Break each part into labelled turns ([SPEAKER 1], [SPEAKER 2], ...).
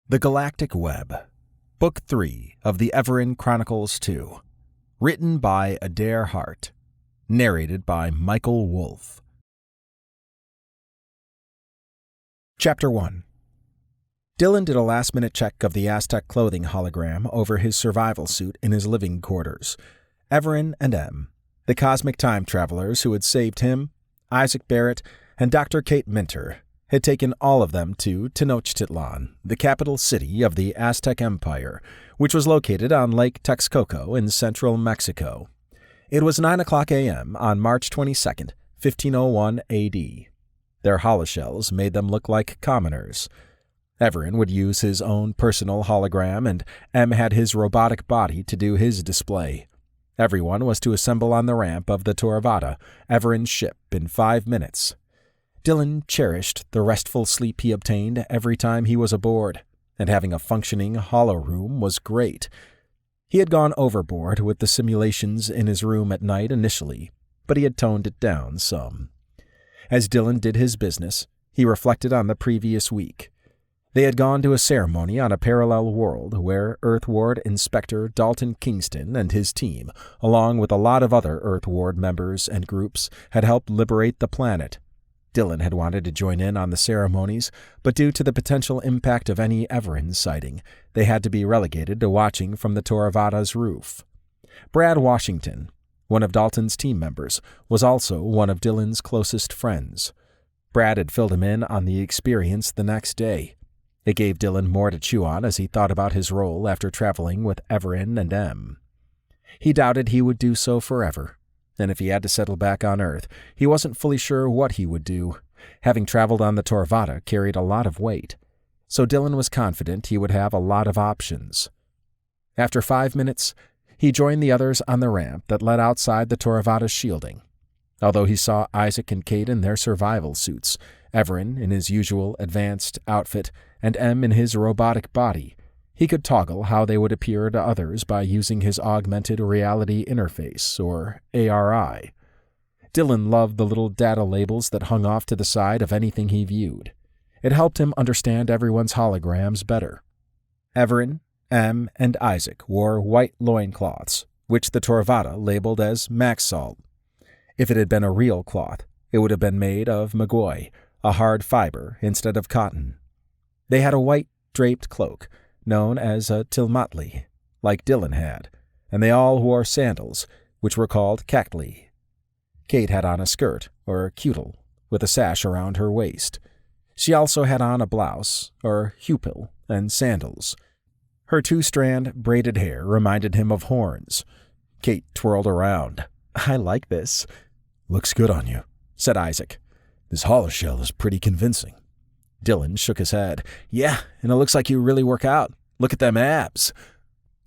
[SPEAKER 1] The Galactic Web, Book 3 of the Evaran Chronicles II, written by Adair Hart, narrated by Michael Wolfe. Chapter 1. Dylan did a last-minute check of the Aztec clothing hologram over his survival suit in his living quarters. Evaran and Em, the cosmic time travelers who had saved him, Isaac Barrett, and Dr. Kate Minter, had taken all of them to Tenochtitlan, the capital city of the Aztec Empire, which was located on Lake Texcoco in central Mexico. It was 9:00 a.m. on March 22nd, 1501 A.D. Their holoshells made them look like commoners. Evaran would use his own personal hologram, and Em had his robotic body to do his display. Everyone was to assemble on the ramp of the Toravada, Evaran's ship, in 5 minutes. Dylan cherished the restful sleep he obtained every time he was aboard, and having a functioning holo-room was great. He had gone overboard with the simulations in his room at night initially, but he had toned it down some. As Dylan did his business, he reflected on the previous week. They had gone to a ceremony on a parallel world where Earthward Inspector Dalton Kingston and his team, along with a lot of other Earthward members and groups, had helped liberate the planet. Dylan had wanted to join in on the ceremonies, but due to the potential impact of any Evaran sighting, they had to be relegated to watching from the Toravada's roof. Brad Washington, one of Dalton's team members, was also one of Dylan's closest friends. Brad had filled him in on the experience the next day. It gave Dylan more to chew on as he thought about his role after traveling with Evaran and Em. He doubted he would do so forever, and if he had to settle back on Earth, he wasn't fully sure what he would do. Having traveled on the Toravada carried a lot of weight, so Dylan was confident he would have a lot of options. After 5 minutes, he joined the others on the ramp that led outside the Toravada's shielding. Although he saw Isaac and Kate in their survival suits, Evaran in his usual advanced outfit, and Em in his robotic body, he could toggle how they would appear to others by using his augmented reality interface, or ARI. Dylan loved the little data labels that hung off to the side of anything he viewed. It helped him understand everyone's holograms better. Evaran, Em, and Isaac wore white loincloths, which the Toravada labeled as Max Salt. If it had been a real cloth, it would have been made of magoi, a hard fiber, instead of cotton. They had a white draped cloak, known as a tilmatli, like Dylan had, and they all wore sandals, which were called cactli. Kate had on a skirt, or cutel, with a sash around her waist. She also had on a blouse, or hupil, and sandals. Her 2-strand braided hair reminded him of horns. Kate twirled around. "I like this." "Looks good on you," said Isaac. "This holoshell is pretty convincing." Dylan shook his head. "Yeah, and it looks like you really work out. Look at them abs."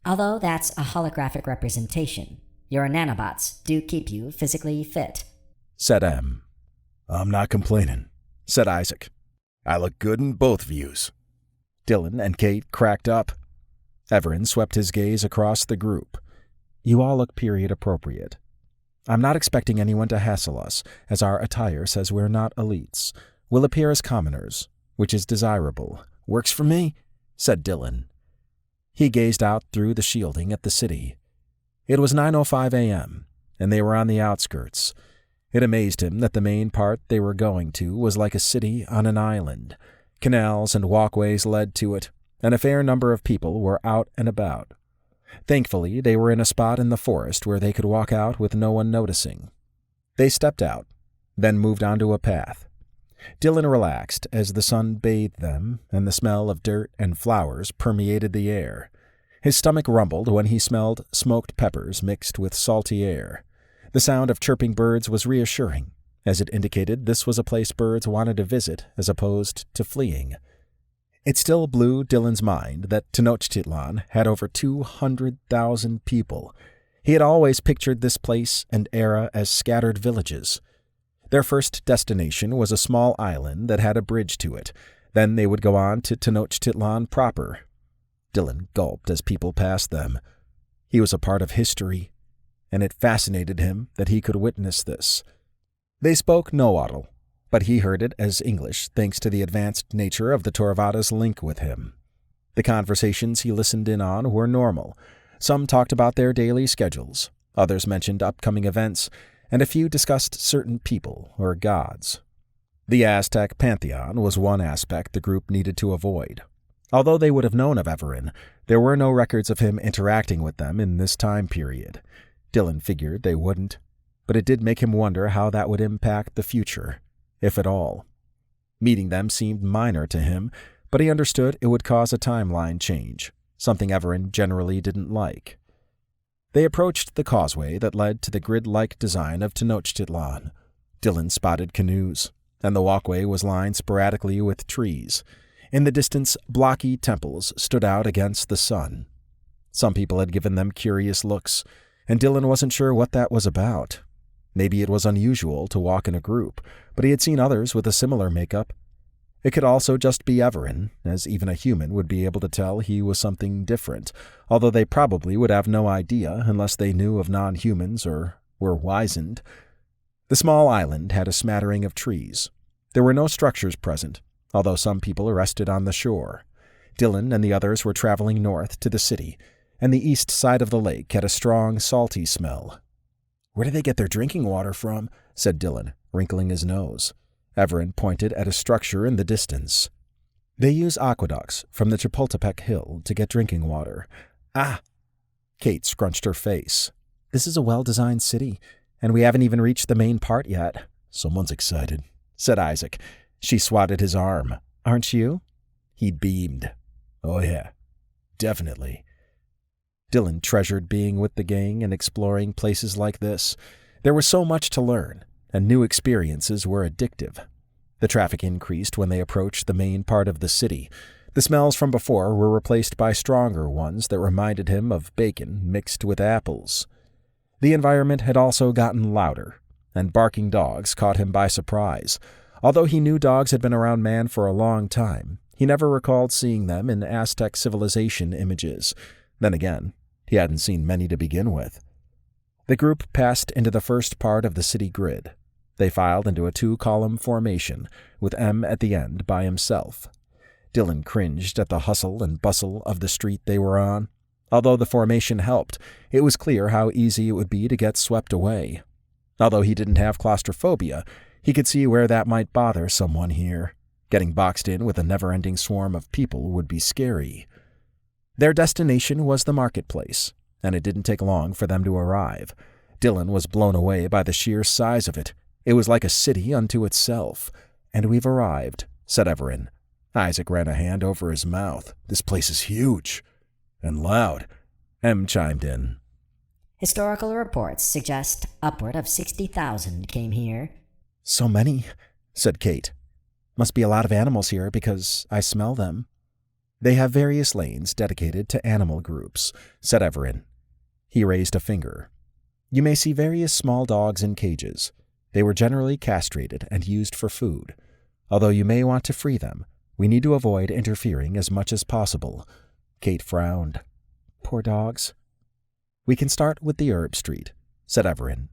[SPEAKER 2] Although that's a holographic representation, your nanobots do keep you physically fit,
[SPEAKER 1] said Em. "I'm not complaining," said Isaac. "I look good in both views." Dylan and Kate cracked up. Evaran swept his gaze across the group. "You all look period appropriate. I'm not expecting anyone to hassle us, as our attire says we're not elites. We'll appear as commoners, which is desirable." "Works for me," said Dylan. He gazed out through the shielding at the city. It was 9:05 a.m., and they were on the outskirts. It amazed him that the main part they were going to was like a city on an island. Canals and walkways led to it, and a fair number of people were out and about. Thankfully, they were in a spot in the forest where they could walk out with no one noticing. They stepped out, then moved onto a path. Dylan relaxed as the sun bathed them, and the smell of dirt and flowers permeated the air. His stomach rumbled when he smelled smoked peppers mixed with salty air. The sound of chirping birds was reassuring, as it indicated this was a place birds wanted to visit as opposed to fleeing. It still blew Dylan's mind that Tenochtitlan had over 200,000 people. He had always pictured this place and era as scattered villages. Their first destination was a small island that had a bridge to it. Then they would go on to Tenochtitlan proper. Dylan gulped as people passed them. He was a part of history, and it fascinated him that he could witness this. They spoke Nahuatl, but he heard it as English thanks to the advanced nature of the Toravada's link with him. The conversations he listened in on were normal. Some talked about their daily schedules, others mentioned upcoming events, and a few discussed certain people or gods. The Aztec pantheon was one aspect the group needed to avoid. Although they would have known of Evaran, there were no records of him interacting with them in this time period. Dylan figured they wouldn't, but it did make him wonder how that would impact the future, if at all. Meeting them seemed minor to him, but he understood it would cause a timeline change, something Evaran generally didn't like. They approached the causeway that led to the grid-like design of Tenochtitlan. Dylan spotted canoes, and the walkway was lined sporadically with trees. In the distance, blocky temples stood out against the sun. Some people had given them curious looks, and Dylan wasn't sure what that was about. Maybe it was unusual to walk in a group, but he had seen others with a similar makeup. It could also just be Evaran, as even a human would be able to tell he was something different, although they probably would have no idea unless they knew of non-humans or were wizened. The small island had a smattering of trees. There were no structures present, although some people rested on the shore. Dylan and the others were traveling north to the city, and the east side of the lake had a strong, salty smell. "Where do they get their drinking water from?" said Dylan, wrinkling his nose. Evaran pointed at a structure in the distance. "They use aqueducts from the Chapultepec Hill to get drinking water." "Ah!" Kate scrunched her face. "This is a well-designed city, and we haven't even reached the main part yet." "Someone's excited," said Isaac. She swatted his arm. "Aren't you?" He beamed. "Oh yeah, definitely." Dylan treasured being with the gang and exploring places like this. There was so much to learn, and new experiences were addictive. The traffic increased when they approached the main part of the city. The smells from before were replaced by stronger ones that reminded him of bacon mixed with apples. The environment had also gotten louder, and barking dogs caught him by surprise. Although he knew dogs had been around man for a long time, he never recalled seeing them in Aztec civilization images. Then again, he hadn't seen many to begin with. The group passed into the first part of the city grid. They filed into a 2-column formation, with M at the end by himself. Dylan cringed at the hustle and bustle of the street they were on. Although the formation helped, it was clear how easy it would be to get swept away. Although he didn't have claustrophobia, he could see where that might bother someone here. Getting boxed in with a never-ending swarm of people would be scary. Their destination was the marketplace, and it didn't take long for them to arrive. Dylan was blown away by the sheer size of it. It was like a city unto itself. "And we've arrived," said Evaran. Isaac ran a hand over his mouth. "This place is huge. And loud." M chimed in.
[SPEAKER 2] Historical reports suggest upward of 60,000 came here.
[SPEAKER 1] "So many," said Kate. "Must be a lot of animals here because I smell them." "They have various lanes dedicated to animal groups," said Evaran. He raised a finger. "You may see various small dogs in cages. They were generally castrated and used for food. Although you may want to free them, we need to avoid interfering as much as possible." Kate frowned. "Poor dogs." "We can start with the herb street," said Evaran.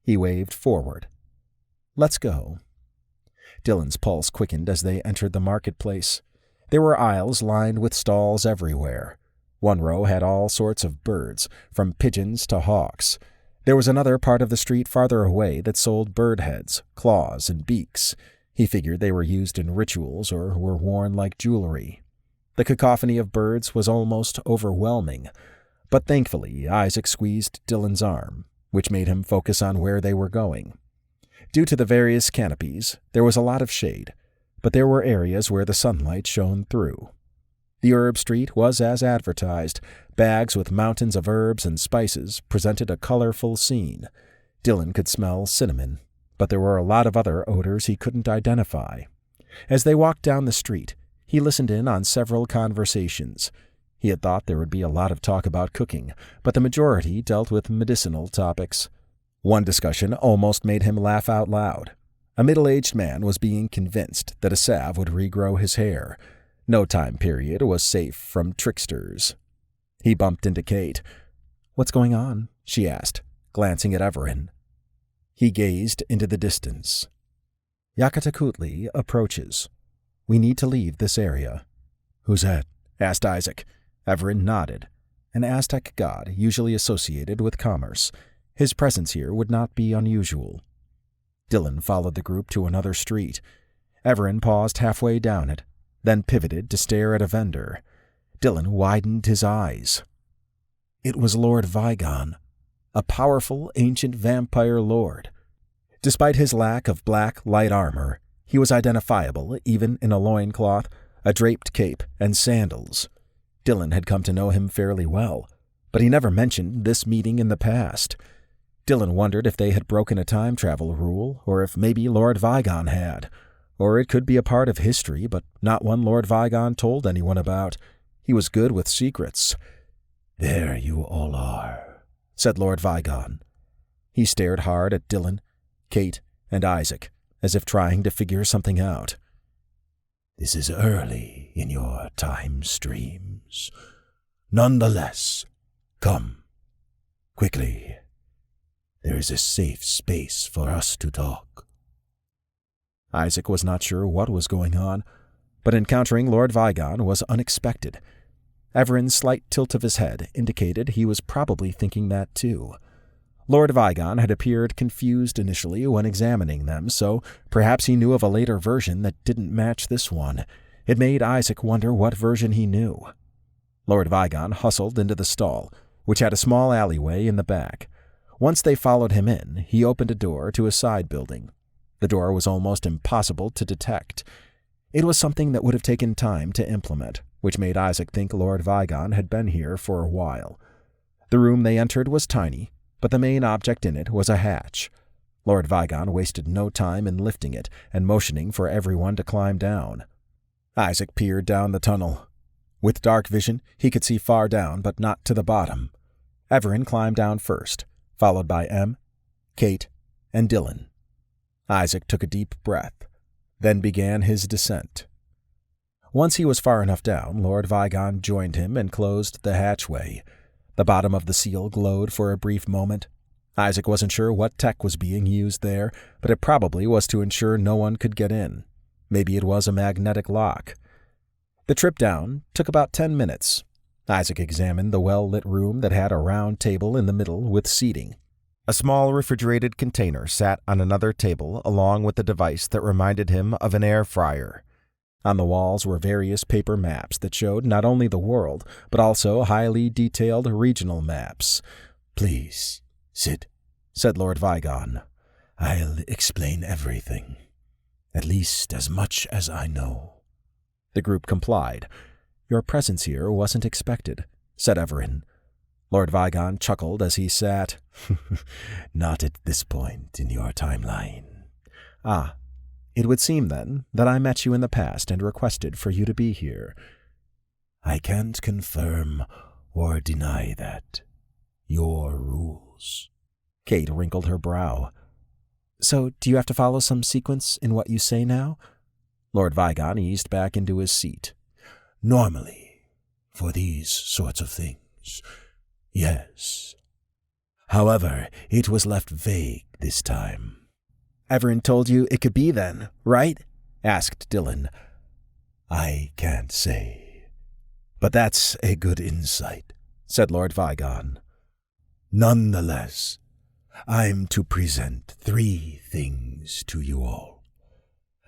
[SPEAKER 1] He waved forward. "Let's go." Dylan's pulse quickened as they entered the marketplace. There were aisles lined with stalls everywhere. One row had all sorts of birds, from pigeons to hawks. There was another part of the street farther away that sold bird heads, claws, and beaks. He figured they were used in rituals or were worn like jewelry. The cacophony of birds was almost overwhelming, but thankfully Isaac squeezed Dylan's arm, which made him focus on where they were going. Due to the various canopies, there was a lot of shade, but there were areas where the sunlight shone through. The herb street was as advertised. Bags with mountains of herbs and spices presented a colorful scene. Dylan could smell cinnamon, but there were a lot of other odors he couldn't identify. As they walked down the street, he listened in on several conversations. He had thought there would be a lot of talk about cooking, but the majority dealt with medicinal topics. One discussion almost made him laugh out loud. A middle-aged man was being convinced that a salve would regrow his hair. No time period was safe from tricksters. He bumped into Kate. "What's going on?" she asked, glancing at Evaran. He gazed into the distance. "Yakatacutli approaches. We need to leave this area." "Who's that?" asked Isaac. Evaran nodded. An Aztec god usually associated with commerce. His presence here would not be unusual. Dylan followed the group to another street. Evaran paused halfway down it, then pivoted to stare at a vendor. Dylan widened his eyes. It was Lord Vigon, a powerful ancient vampire lord. Despite his lack of black light armor, he was identifiable even in a loincloth, a draped cape, and sandals. Dylan had come to know him fairly well, but he never mentioned this meeting in the past. Dylan wondered if they had broken a time travel rule, or if maybe Lord Vigon had. Or it could be a part of history, but not one Lord Vigon told anyone about. He was good with secrets. "There you all are," said Lord Vigon. He stared hard at Dylan, Kate, and Isaac, as if trying to figure something out. "This is early in your time streams. Nonetheless, come. Quickly. There is a safe space for us to talk." Isaac was not sure what was going on, but encountering Lord Vigon was unexpected. Evaran's slight tilt of his head indicated he was probably thinking that too. Lord Vigon had appeared confused initially when examining them, so perhaps he knew of a later version that didn't match this one. It made Isaac wonder what version he knew. Lord Vigon hustled into the stall, which had a small alleyway in the back. Once they followed him in, he opened a door to a side building. The door was almost impossible to detect. It was something that would have taken time to implement, which made Isaac think Lord Vigon had been here for a while. The room they entered was tiny, but the main object in it was a hatch. Lord Vigon wasted no time in lifting it and motioning for everyone to climb down. Isaac peered down the tunnel. With dark vision, he could see far down, but not to the bottom. Evaran climbed down first, followed by Em, Kate, and Dylan. Isaac took a deep breath, then began his descent. Once he was far enough down, Lord Vigon joined him and closed the hatchway. The bottom of the seal glowed for a brief moment. Isaac wasn't sure what tech was being used there, but it probably was to ensure no one could get in. Maybe it was a magnetic lock. The trip down took about 10 minutes. Isaac examined the well-lit room that had a round table in the middle with seating. A small refrigerated container sat on another table along with the device that reminded him of an air fryer. On the walls were various paper maps that showed not only the world, but also highly detailed regional maps. "Please, sit," said Lord Vigon. "I'll explain everything. At least as much as I know." The group complied. "Your presence here wasn't expected," said Evaran. Lord Vigon chuckled as he sat. "Not at this point in your timeline." "Ah, it would seem, then, that I met you in the past and requested for you to be here." "I can't confirm or deny that. Your rules." Kate wrinkled her brow. "So do you have to follow some sequence in what you say now?" Lord Vigon eased back into his seat. "Normally, for these sorts of things, yes. However, it was left vague this time." "Evaran told you it could be then, right?" asked Dylan. "I can't say. But that's a good insight," said Lord Vigon. "Nonetheless, I'm to present 3 things to you all.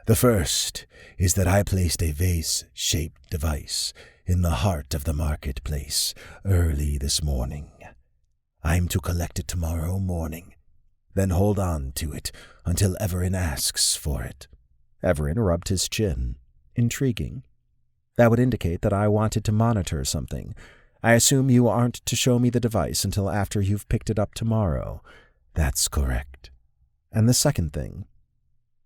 [SPEAKER 1] The first is that I placed a vase-shaped device in the heart of the marketplace early this morning. I'm to collect it tomorrow morning, then hold on to it until Evaran asks for it." Evaran rubbed his chin. "Intriguing. That would indicate that I wanted to monitor something. I assume you aren't to show me the device until after you've picked it up tomorrow." "That's correct." "And the second thing?"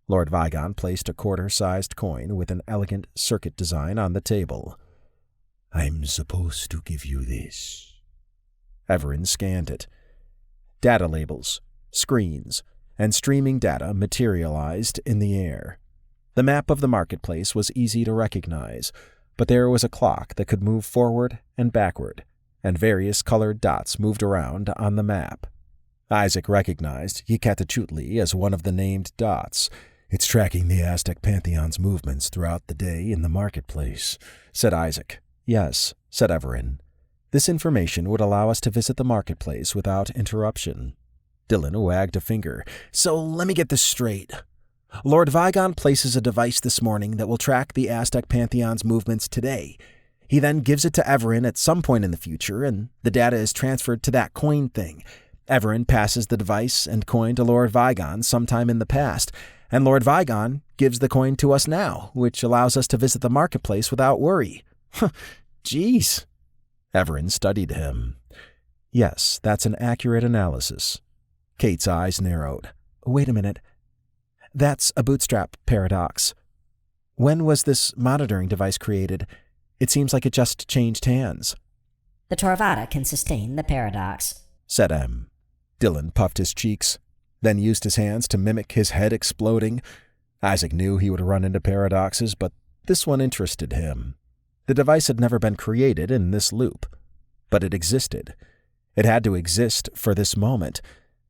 [SPEAKER 1] Lord Vigon placed a quarter-sized coin with an elegant circuit design on the table. "I'm supposed to give you this." Evaran scanned it. Data labels, screens, and streaming data materialized in the air. The map of the marketplace was easy to recognize, but there was a clock that could move forward and backward, and various colored dots moved around on the map. Isaac recognized Yekatachutli as one of the named dots. "It's tracking the Aztec Pantheon's movements throughout the day in the marketplace," said Isaac, Yes, said Evaran. This information would allow us to visit the marketplace without interruption. Dylan wagged a finger. So let me get this straight. Lord Vigon places a device this morning that will track the Aztec Pantheon's movements today. He then gives it to Evaran at some point in the future, and the data is transferred to that coin thing. Evaran passes the device and coin to Lord Vigon sometime in the past, and Lord Vigon gives the coin to us now, which allows us to visit the marketplace without worry. Jeez. Evaran studied him. Yes, that's an accurate analysis. Kate's eyes narrowed. Wait a minute. That's a bootstrap paradox. When was this monitoring device created? It seems like it just changed hands.
[SPEAKER 2] The Torvada can sustain the paradox,
[SPEAKER 1] said M. Dylan puffed his cheeks, then used his hands to mimic his head exploding. Isaac knew he would run into paradoxes, but this one interested him. The device had never been created in this loop, but it existed. It had to exist for this moment.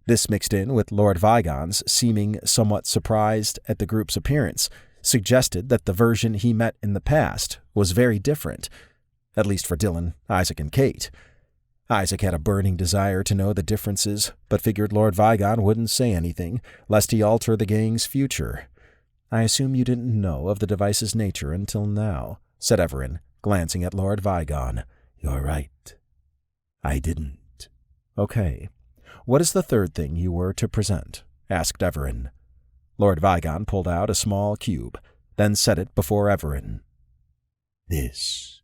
[SPEAKER 1] This mixed in with Lord Vigon's seeming somewhat surprised at the group's appearance, suggested that the version he met in the past was very different, at least for Dylan, Isaac, and Kate. Isaac had a burning desire to know the differences, but figured Lord Vigon wouldn't say anything, lest he alter the gang's future. I assume you didn't know of the device's nature until now, said Evaran, glancing at Lord Vigon. You're right. I didn't. Okay. What is the third thing you were to present? Asked Evaran. Lord Vigon pulled out a small cube, then set it before Evaran. This.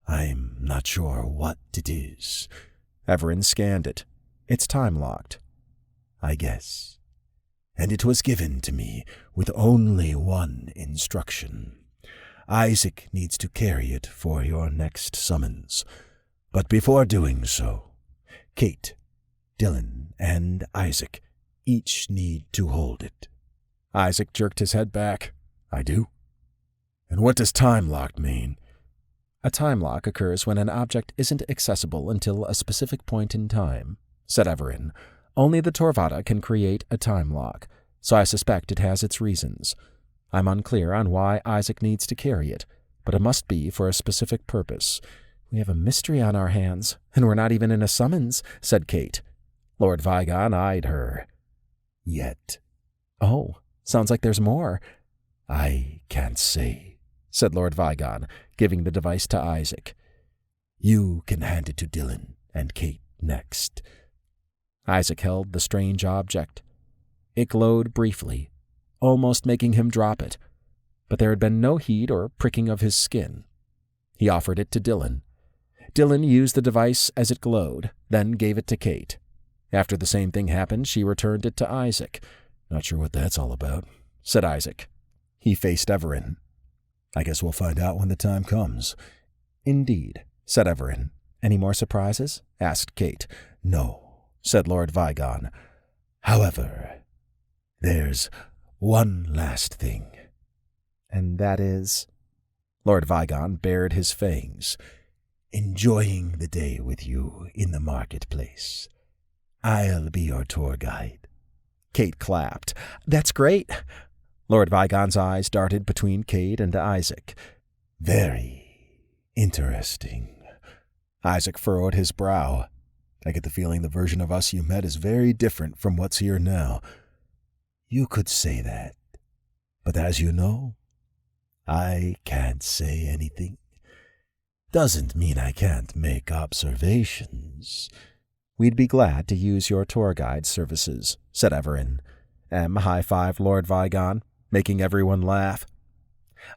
[SPEAKER 1] I'm not sure what it is. Evaran scanned it. It's time-locked. I guess. And it was given to me with only one instruction. Isaac needs to carry it for your next summons. But before doing so, Kate, Dylan, and Isaac each need to hold it. Isaac jerked his head back. I do? And what does time-locked mean? A time lock occurs when an object isn't accessible until a specific point in time, said Evaran. Only the Torvada can create a time lock, so I suspect it has its reasons. I'm unclear on why Isaac needs to carry it, but it must be for a specific purpose. We have a mystery on our hands, and we're not even in a summons, said Kate. Lord Vigon eyed her. Yet. Oh, sounds like there's more. I can't say, said Lord Vigon, giving the device to Isaac. You can hand it to Dylan and Kate next. Isaac held the strange object. It glowed briefly, almost making him drop it, but there had been no heat or pricking of his skin. He offered it to Dylan. Dylan used the device as it glowed, then gave it to Kate. After the same thing happened, she returned it to Isaac. Not sure what that's all about, said Isaac. He faced Evaran. I guess we'll find out when the time comes. Indeed, said Evaran. Any more surprises? Asked Kate. No, said Lord Vigon. However, there's one last thing. And that is? Lord Vigon bared his fangs. Enjoying the day with you in the marketplace. I'll be your tour guide. Kate clapped. That's great. Lord Vigon's eyes darted between Kate and Isaac. Very interesting. Isaac furrowed his brow. I get the feeling the version of us you met is very different from what's here now. You could say that. But as you know, I can't say anything. Doesn't mean I can't make observations. We'd be glad to use your tour guide services, said Evaran. M high-fived Lord Vigon, making everyone laugh.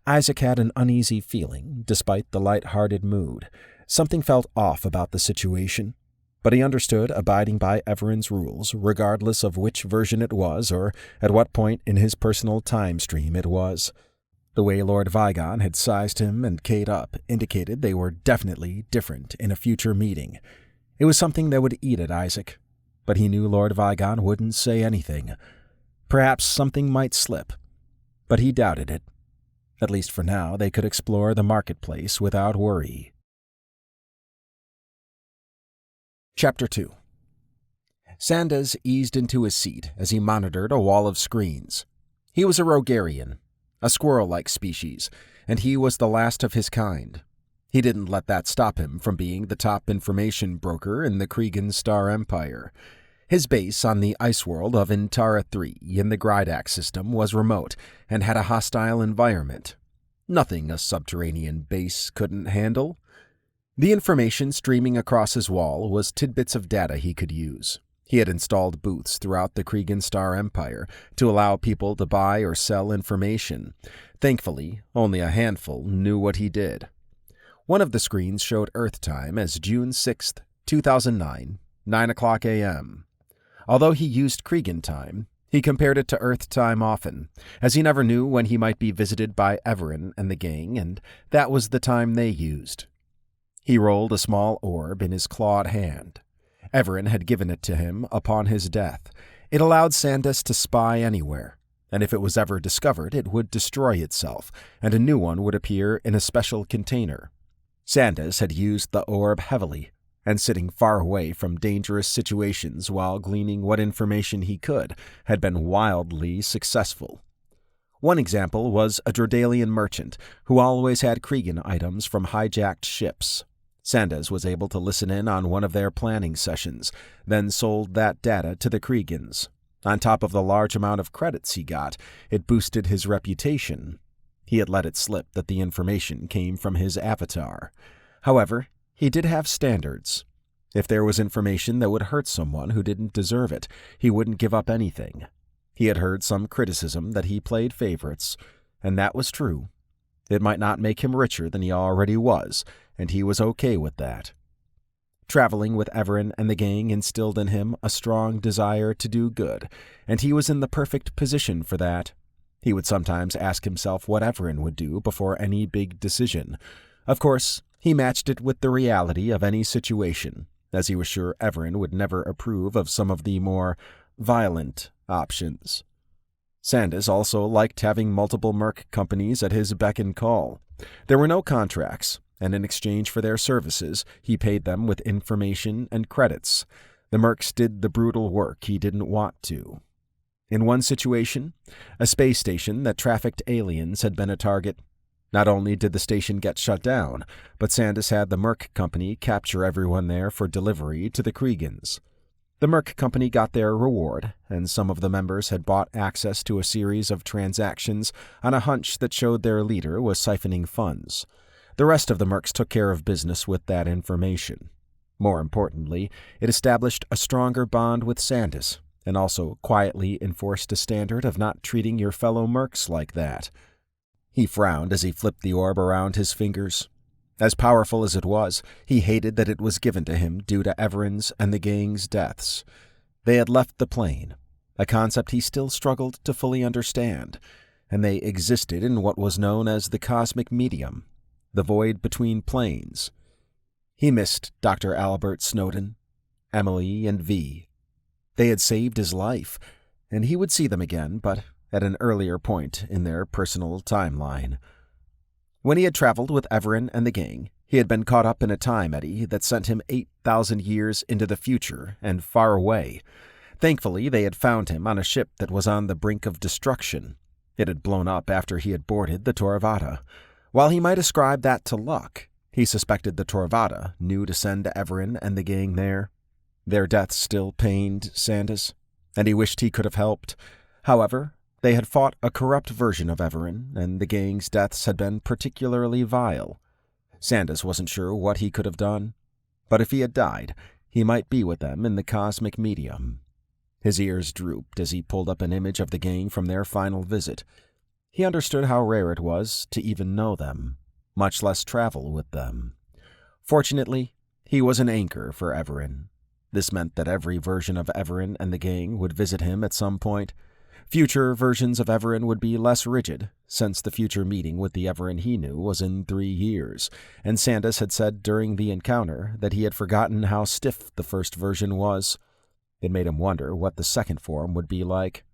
[SPEAKER 1] Isaac had an uneasy feeling, despite the light-hearted mood. Something felt off about the situation, but he understood abiding by Evaran's rules, regardless of which version it was or at what point in his personal time stream it was. The way Lord Vigon had sized him and Kate up indicated they were definitely different in a future meeting. It was something that would eat at Isaac, but he knew Lord Vigon wouldn't say anything. Perhaps something might slip, but he doubted it. At least for now, they could explore the marketplace without worry. Chapter 2. Sandas eased into his seat as he monitored a wall of screens. He was a Rogarian, a squirrel-like species, and he was the last of his kind. He didn't let that stop him from being the top information broker in the Kregan Star Empire. His base on the ice world of Intara 3 in the Grydak system was remote and had a hostile environment. Nothing a subterranean base couldn't handle. The information streaming across his wall was tidbits of data he could use. He had installed booths throughout the Kregan Star Empire to allow people to buy or sell information. Thankfully, only a handful knew what he did. One of the screens showed Earth time as June 6th, 2009, 9 o'clock a.m. Although he used Kregan time, he compared it to Earth time often, as he never knew when he might be visited by Evaran and the gang, and that was the time they used. He rolled a small orb in his clawed hand. Evaran had given it to him upon his death. It allowed Sandas to spy anywhere, and if it was ever discovered, it would destroy itself, and a new one would appear in a special container. Sandas had used the orb heavily, and sitting far away from dangerous situations while gleaning what information he could, had been wildly successful. One example was a Drodalian merchant who always had Kregan items from hijacked ships. Sandas was able to listen in on one of their planning sessions, then sold that data to the Kregans. On top of the large amount of credits he got, it boosted his reputation. He had let it slip that the information came from his avatar. However, he did have standards. If there was information that would hurt someone who didn't deserve it, he wouldn't give up anything. He had heard some criticism that he played favorites, and that was true. It might not make him richer than he already was, and he was okay with that. Traveling with Evaran and the gang instilled in him a strong desire to do good, and he was in the perfect position for that. He would sometimes ask himself what Evaran would do before any big decision. Of course, he matched it with the reality of any situation, as he was sure Evaran would never approve of some of the more violent options. Sandas also liked having multiple merc companies at his beck and call. There were no contracts, and in exchange for their services, he paid them with information and credits. The mercs did the brutal work he didn't want to. In one situation, a space station that trafficked aliens had been a target. Not only did the station get shut down, but Sandas had the merc company capture everyone there for delivery to the Kregans. The merc company got their reward, and some of the members had bought access to a series of transactions on a hunch that showed their leader was siphoning funds. The rest of the mercs took care of business with that information. More importantly, it established a stronger bond with Sandas, and also quietly enforced a standard of not treating your fellow mercs like that. He frowned as he flipped the orb around his fingers. As powerful as it was, he hated that it was given to him due to Evaran's and the gang's deaths. They had left the plane, a concept he still struggled to fully understand, and they existed in what was known as the cosmic medium, the void between planes. He missed Dr. Albert Snowden, Emily, and V. They had saved his life, and he would see them again, but at an earlier point in their personal timeline. When he had traveled with Evaran and the gang, he had been caught up in a time eddy that sent him 8,000 years into the future and far away. Thankfully, they had found him on a ship that was on the brink of destruction. It had blown up after he had boarded the Torvata. While he might ascribe that to luck, he suspected the Torvata knew to send Evaran and the gang there. Their deaths still pained Sandas, and he wished he could have helped. However, they had fought a corrupt version of Evaran, and the gang's deaths had been particularly vile. Sandas wasn't sure what he could have done, but if he had died, he might be with them in the cosmic medium. His ears drooped as he pulled up an image of the gang from their final visit. He understood how rare it was to even know them, much less travel with them. Fortunately, he was an anchor for Evaran. This meant that every version of Evaran and the gang would visit him at some point. Future versions of Evaran would be less rigid, since the future meeting with the Evaran he knew was in 3 years, and Sandas had said during the encounter that he had forgotten how stiff the first version was. It made him wonder what the second form would be like.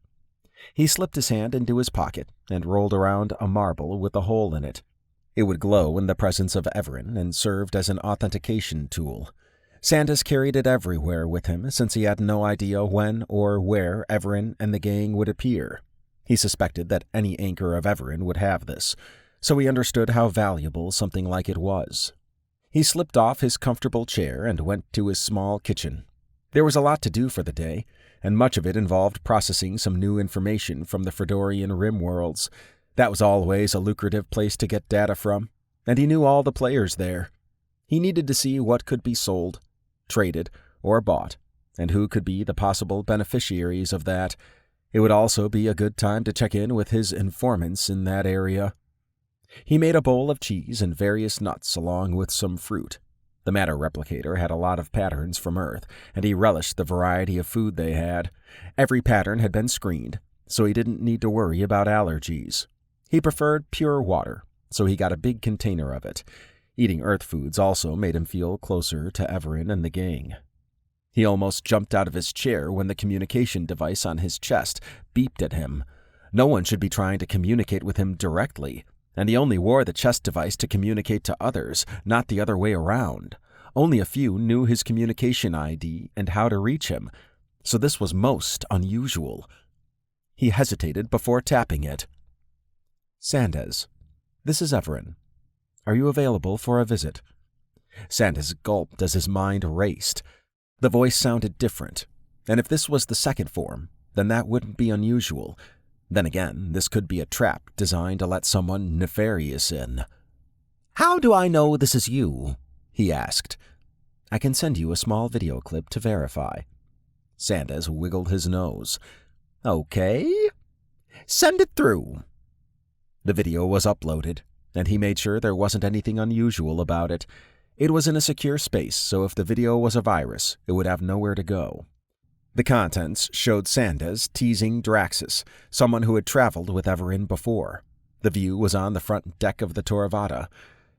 [SPEAKER 1] He slipped his hand into his pocket and rolled around a marble with a hole in it. It would glow in the presence of Evaran and served as an authentication tool. Sandas carried it everywhere with him since he had no idea when or where Evaran and the gang would appear. He suspected that any anchor of Evaran would have this, so he understood how valuable something like it was. He slipped off his comfortable chair and went to his small kitchen. There was a lot to do for the day, and much of it involved processing some new information from the Fredorian Rim worlds. That was always a lucrative place to get data from, and he knew all the players there. He needed to see what could be sold, traded, or bought, and who could be the possible beneficiaries of that. It would also be a good time to check in with his informants in that area. He made a bowl of cheese and various nuts along with some fruit. The matter replicator had a lot of patterns from Earth, and he relished the variety of food they had. Every pattern had been screened, so he didn't need to worry about allergies. He preferred pure water, so he got a big container of it. Eating Earth foods also made him feel closer to Evaran and the gang. He almost jumped out of his chair when the communication device on his chest beeped at him. No one should be trying to communicate with him directly, and he only wore the chest device to communicate to others, not the other way around. Only a few knew his communication ID and how to reach him, so this was most unusual. He hesitated before tapping it. Sandas, this is Evaran. Are you available for a visit? Sandas gulped as his mind raced. The voice sounded different, and if this was the second form, then that wouldn't be unusual. Then again, this could be a trap designed to let someone nefarious in. How do I know this is you? He asked. I can send you a small video clip to verify. Sandas wiggled his nose. Okay. Send it through. The video was uploaded, and he made sure there wasn't anything unusual about it. It was in a secure space, so if the video was a virus, it would have nowhere to go. The contents showed Sandas teasing Draxus, someone who had traveled with Evaran before. The view was on the front deck of the Torvada.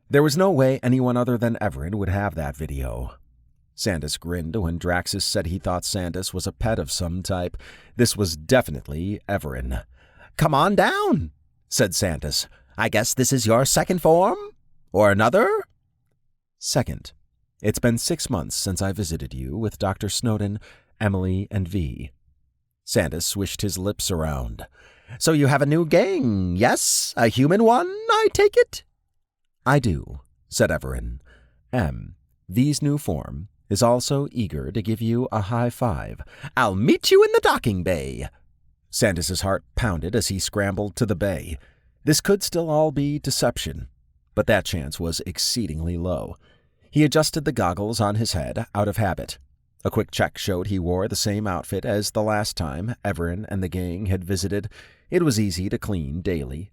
[SPEAKER 1] There was no way anyone other than Evaran would have that video. Sandas grinned when Draxus said he thought Sandas was a pet of some type. This was definitely Evaran. Come on down, said Sandas. I guess this is your second form? Or another? Second. It's been 6 months since I visited you with Dr. Snowden, Emily, and V. Sandas swished his lips around. So you have a new gang, yes? A human one, I take it? I do, said Evaran. V's new form is also eager to give you a high five. I'll meet you in the docking bay. Sandas's heart pounded as he scrambled to the bay. This could still all be deception, but that chance was exceedingly low. He adjusted the goggles on his head out of habit. A quick check showed he wore the same outfit as the last time Evaran and the gang had visited. It was easy to clean daily.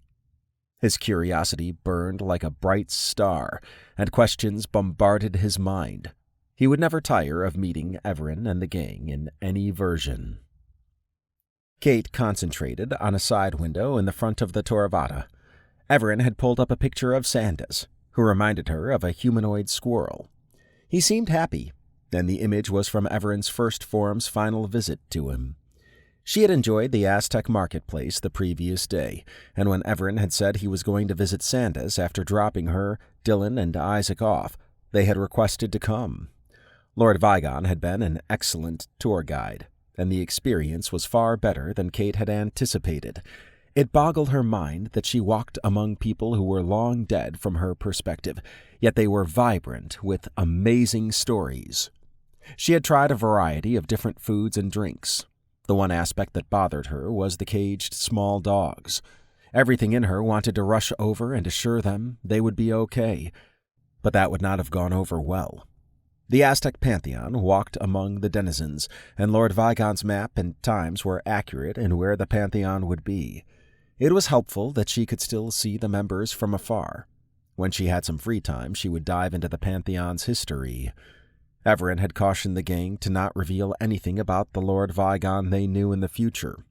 [SPEAKER 1] His curiosity burned like a bright star, and questions bombarded his mind. He would never tire of meeting Evaran and the gang in any version. Kate concentrated on a side window in the front of the Torvada. Evaran had pulled up a picture of Sandas, who reminded her of a humanoid squirrel. He seemed happy, and the image was from Evaran's first form's final visit to him. She had enjoyed the Aztec marketplace the previous day, and when Evaran had said he was going to visit Sandas after dropping her, Dylan, and Isaac off, they had requested to come. Lord Vigon had been an excellent tour guide, and the experience was far better than Kate had anticipated. It boggled her mind that she walked among people who were long dead from her perspective, yet they were vibrant with amazing stories. She had tried a variety of different foods and drinks. The one aspect that bothered her was the caged small dogs. Everything in her wanted to rush over and assure them they would be okay, but that would not have gone over well. The Aztec pantheon walked among the denizens, and Lord Vigon's map and times were accurate in where the pantheon would be. It was helpful that she could still see the members from afar. When she had some free time, she would dive into the pantheon's history. Evaran had cautioned the gang to not reveal anything about the Lord Vigon they knew in the future.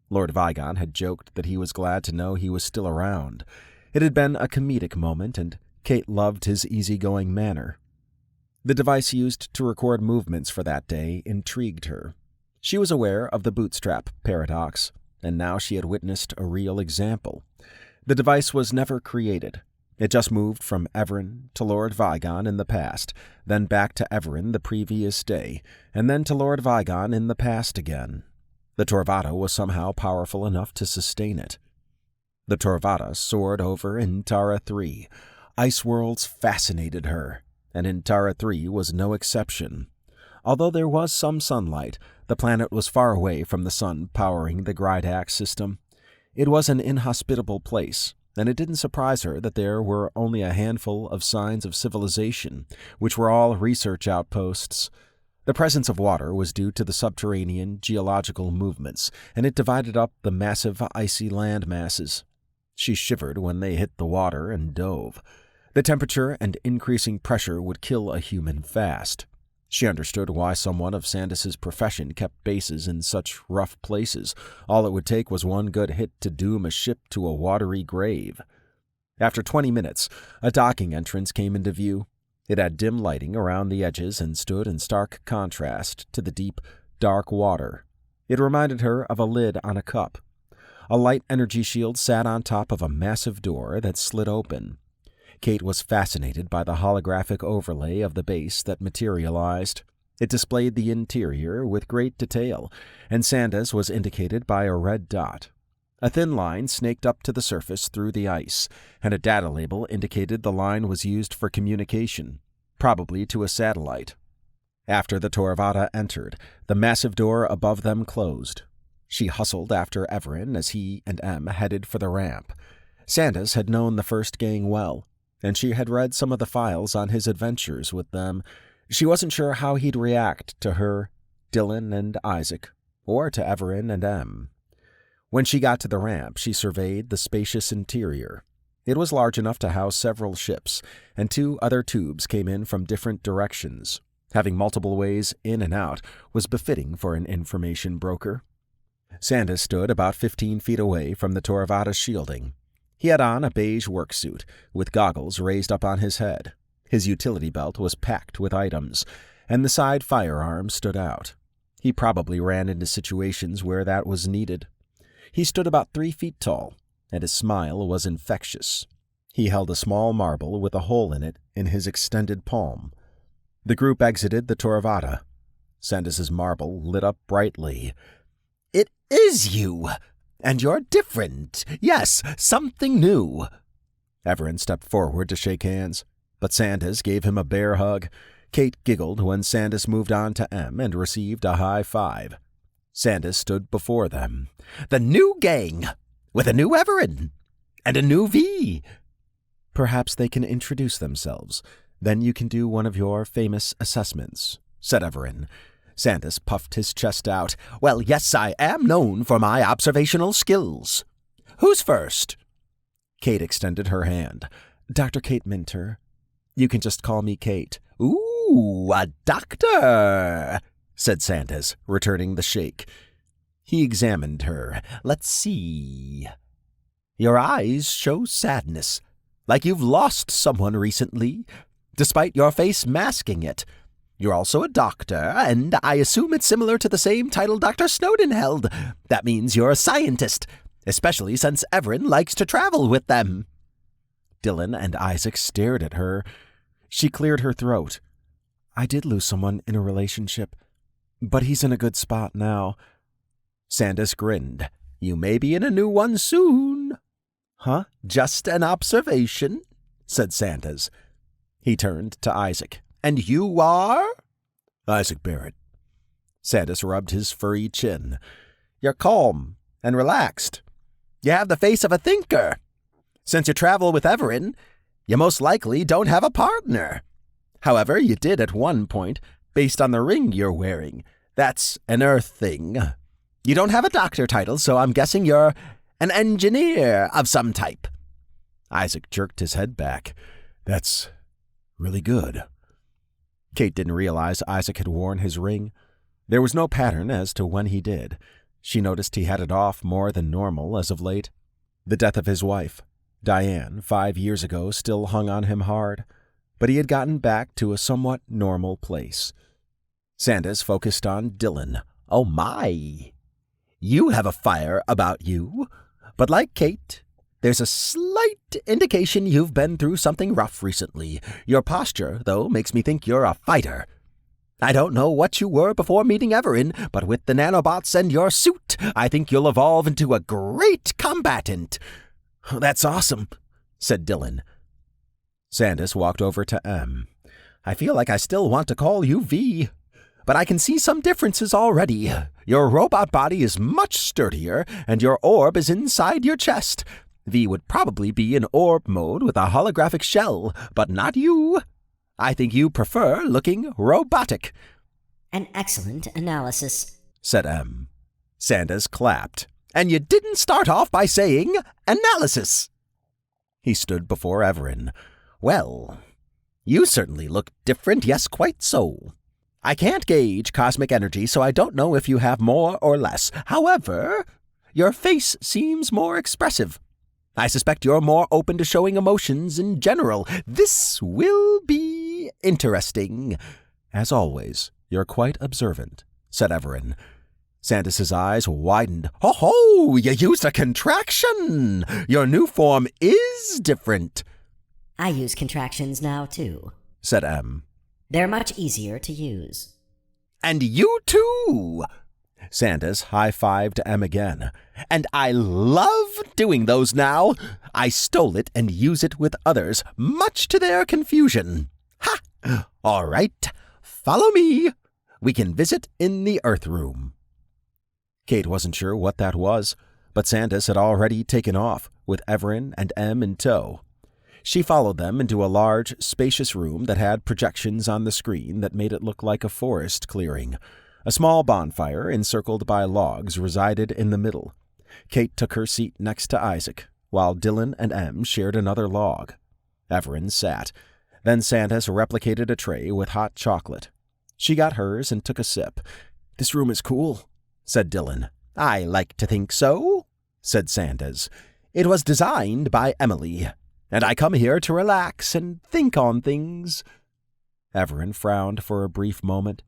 [SPEAKER 1] Lord Vigon had joked that he was glad to know he was still around. It had been a comedic moment, and Kate loved his easygoing manner. The device used to record movements for that day intrigued her. She was aware of the bootstrap paradox, and now she had witnessed a real example. The device was never created. It just moved from Evaran to Lord Vigon in the past, then back to Evaran the previous day, and then to Lord Vigon in the past again. The Torvada was somehow powerful enough to sustain it. The Torvada soared over Intara 3. Ice worlds fascinated her. and in Tara 3 was no exception. Although there was some sunlight, the planet was far away from the sun powering the Grydax system. It was an inhospitable place, and it didn't surprise her that there were only a handful of signs of civilization, which were all research outposts. The presence of water was due to the subterranean geological movements, and it divided up the massive icy land masses. She shivered when they hit the water and dove. The temperature and increasing pressure would kill a human fast. She understood why someone of Sandas's profession kept bases in such rough places. All it would take was one good hit to doom a ship to a watery grave. After 20 minutes, a docking entrance came into view. It had dim lighting around the edges and stood in stark contrast to the deep, dark water. It reminded her of a lid on a cup. A light energy shield sat on top of a massive door that slid open. Kate was fascinated by the holographic overlay of the base that materialized. It displayed the interior with great detail, and Sandas was indicated by a red dot. A thin line snaked up to the surface through the ice, and a data label indicated the line was used for communication, probably to a satellite. After the Torvada entered, the massive door above them closed. She hustled after Evaran as he and Em headed for the ramp. Sandas had known the first gang well, and she had read some of the files on his adventures with them. She wasn't sure how he'd react to her, Dylan and Isaac, or to Evaran and Em. When she got to the ramp, she surveyed the spacious interior. It was large enough to house several ships, and 2 other tubes came in from different directions. Having multiple ways in and out was befitting for an information broker. Sandas stood about 15 feet away from the Torvada's shielding. He had on a beige worksuit, with goggles raised up on his head. His utility belt was packed with items, and the side firearms stood out. He probably ran into situations where that was needed. He stood about 3 feet tall, and his smile was infectious. He held a small marble with a hole in it in his extended palm. The group exited the Torvada. Sandas's marble lit up brightly. "It is you! And you're different. Yes, something new." Evaran stepped forward to shake hands, but Sandas gave him a bear hug. Kate giggled when Sandas moved on to Em and received a high five. Sandas stood before them. "The new gang, with a new Evaran, and a new V." "Perhaps they can introduce themselves. Then you can do one of your famous assessments," said Evaran. Sandas puffed his chest out. "Well, yes, I am known for my observational skills. Who's first?" Kate extended her hand. "Dr. Kate Minter. You can just call me Kate." "Ooh, a doctor," said Sandas, returning the shake. He examined her. "Let's see. Your eyes show sadness, like you've lost someone recently, despite your face masking it. You're also a doctor, and I assume it's similar to the same title Dr. Snowden held. That means you're a scientist, especially since Evaran likes to travel with them." Dylan and Isaac stared at her. She cleared her throat. "I did lose someone in a relationship, but he's in a good spot now." Sandas grinned. "You may be in a new one soon." "Huh? Just an observation," said Sandas. He turned to Isaac. "And you are?" "Isaac Barrett." Sandas rubbed his furry chin. "You're calm and relaxed. You have the face of a thinker. Since you travel with Evaran, you most likely don't have a partner. However, you did at one point, based on the ring you're wearing. That's an Earth thing. You don't have a doctor title, so I'm guessing you're an engineer of some type." Isaac jerked his head back. "That's really good." Kate didn't realize Isaac had worn his ring. There was no pattern as to when he did. She noticed he had it off more than normal as of late. The death of his wife, Diane, 5 years ago, still hung on him hard, but he had gotten back to a somewhat normal place. Sandas focused on Dylan. "Oh my! You have a fire about you, but like Kate, there's a slight indication you've been through something rough recently. Your posture, though, makes me think you're a fighter. I don't know what you were before meeting Evaran, but with the nanobots and your suit, I think you'll evolve into a great combatant." "That's awesome," said Dylan. Sandas walked over to Em. I feel like I still want to call you V. But I can see some differences already. Your robot body is much sturdier, and your orb is inside your chest. V would probably be in orb mode with a holographic shell, but not you. I think you prefer looking robotic.
[SPEAKER 2] An excellent analysis,
[SPEAKER 1] said M. Sandas clapped. And you didn't start off by saying analysis. He stood before Evaran. Well, you certainly look different, yes, quite so. I can't gauge cosmic energy, so I don't know if you have more or less. However, your face seems more expressive. I suspect you're more open to showing emotions in general. This will be interesting. As always, you're quite observant, said Evaran. Sandas's eyes widened. Ho-ho! You used a contraction! Your new form is different.
[SPEAKER 2] I use contractions now, too,
[SPEAKER 1] said M.
[SPEAKER 2] They're much easier to use.
[SPEAKER 1] And you too! Sandas high-fived M again. And I love doing those now. I stole it and use it with others, much to their confusion. Ha! All right, follow me. We can visit in the Earth Room. Kate wasn't sure what that was, but Sandas had already taken off, with Evaran and M in tow. She followed them into a large, spacious room that had projections on the screen that made it look like a forest clearing. A small bonfire, encircled by logs, resided in the middle. Kate took her seat next to Isaac, while Dylan and M shared another log. Evaran sat. Then Sandas replicated a tray with hot chocolate. She got hers and took a sip. This room is cool, said Dylan. I like to think so, said Sandas. It was designed by Emily, and I come here to relax and think on things. Evaran frowned for a brief moment.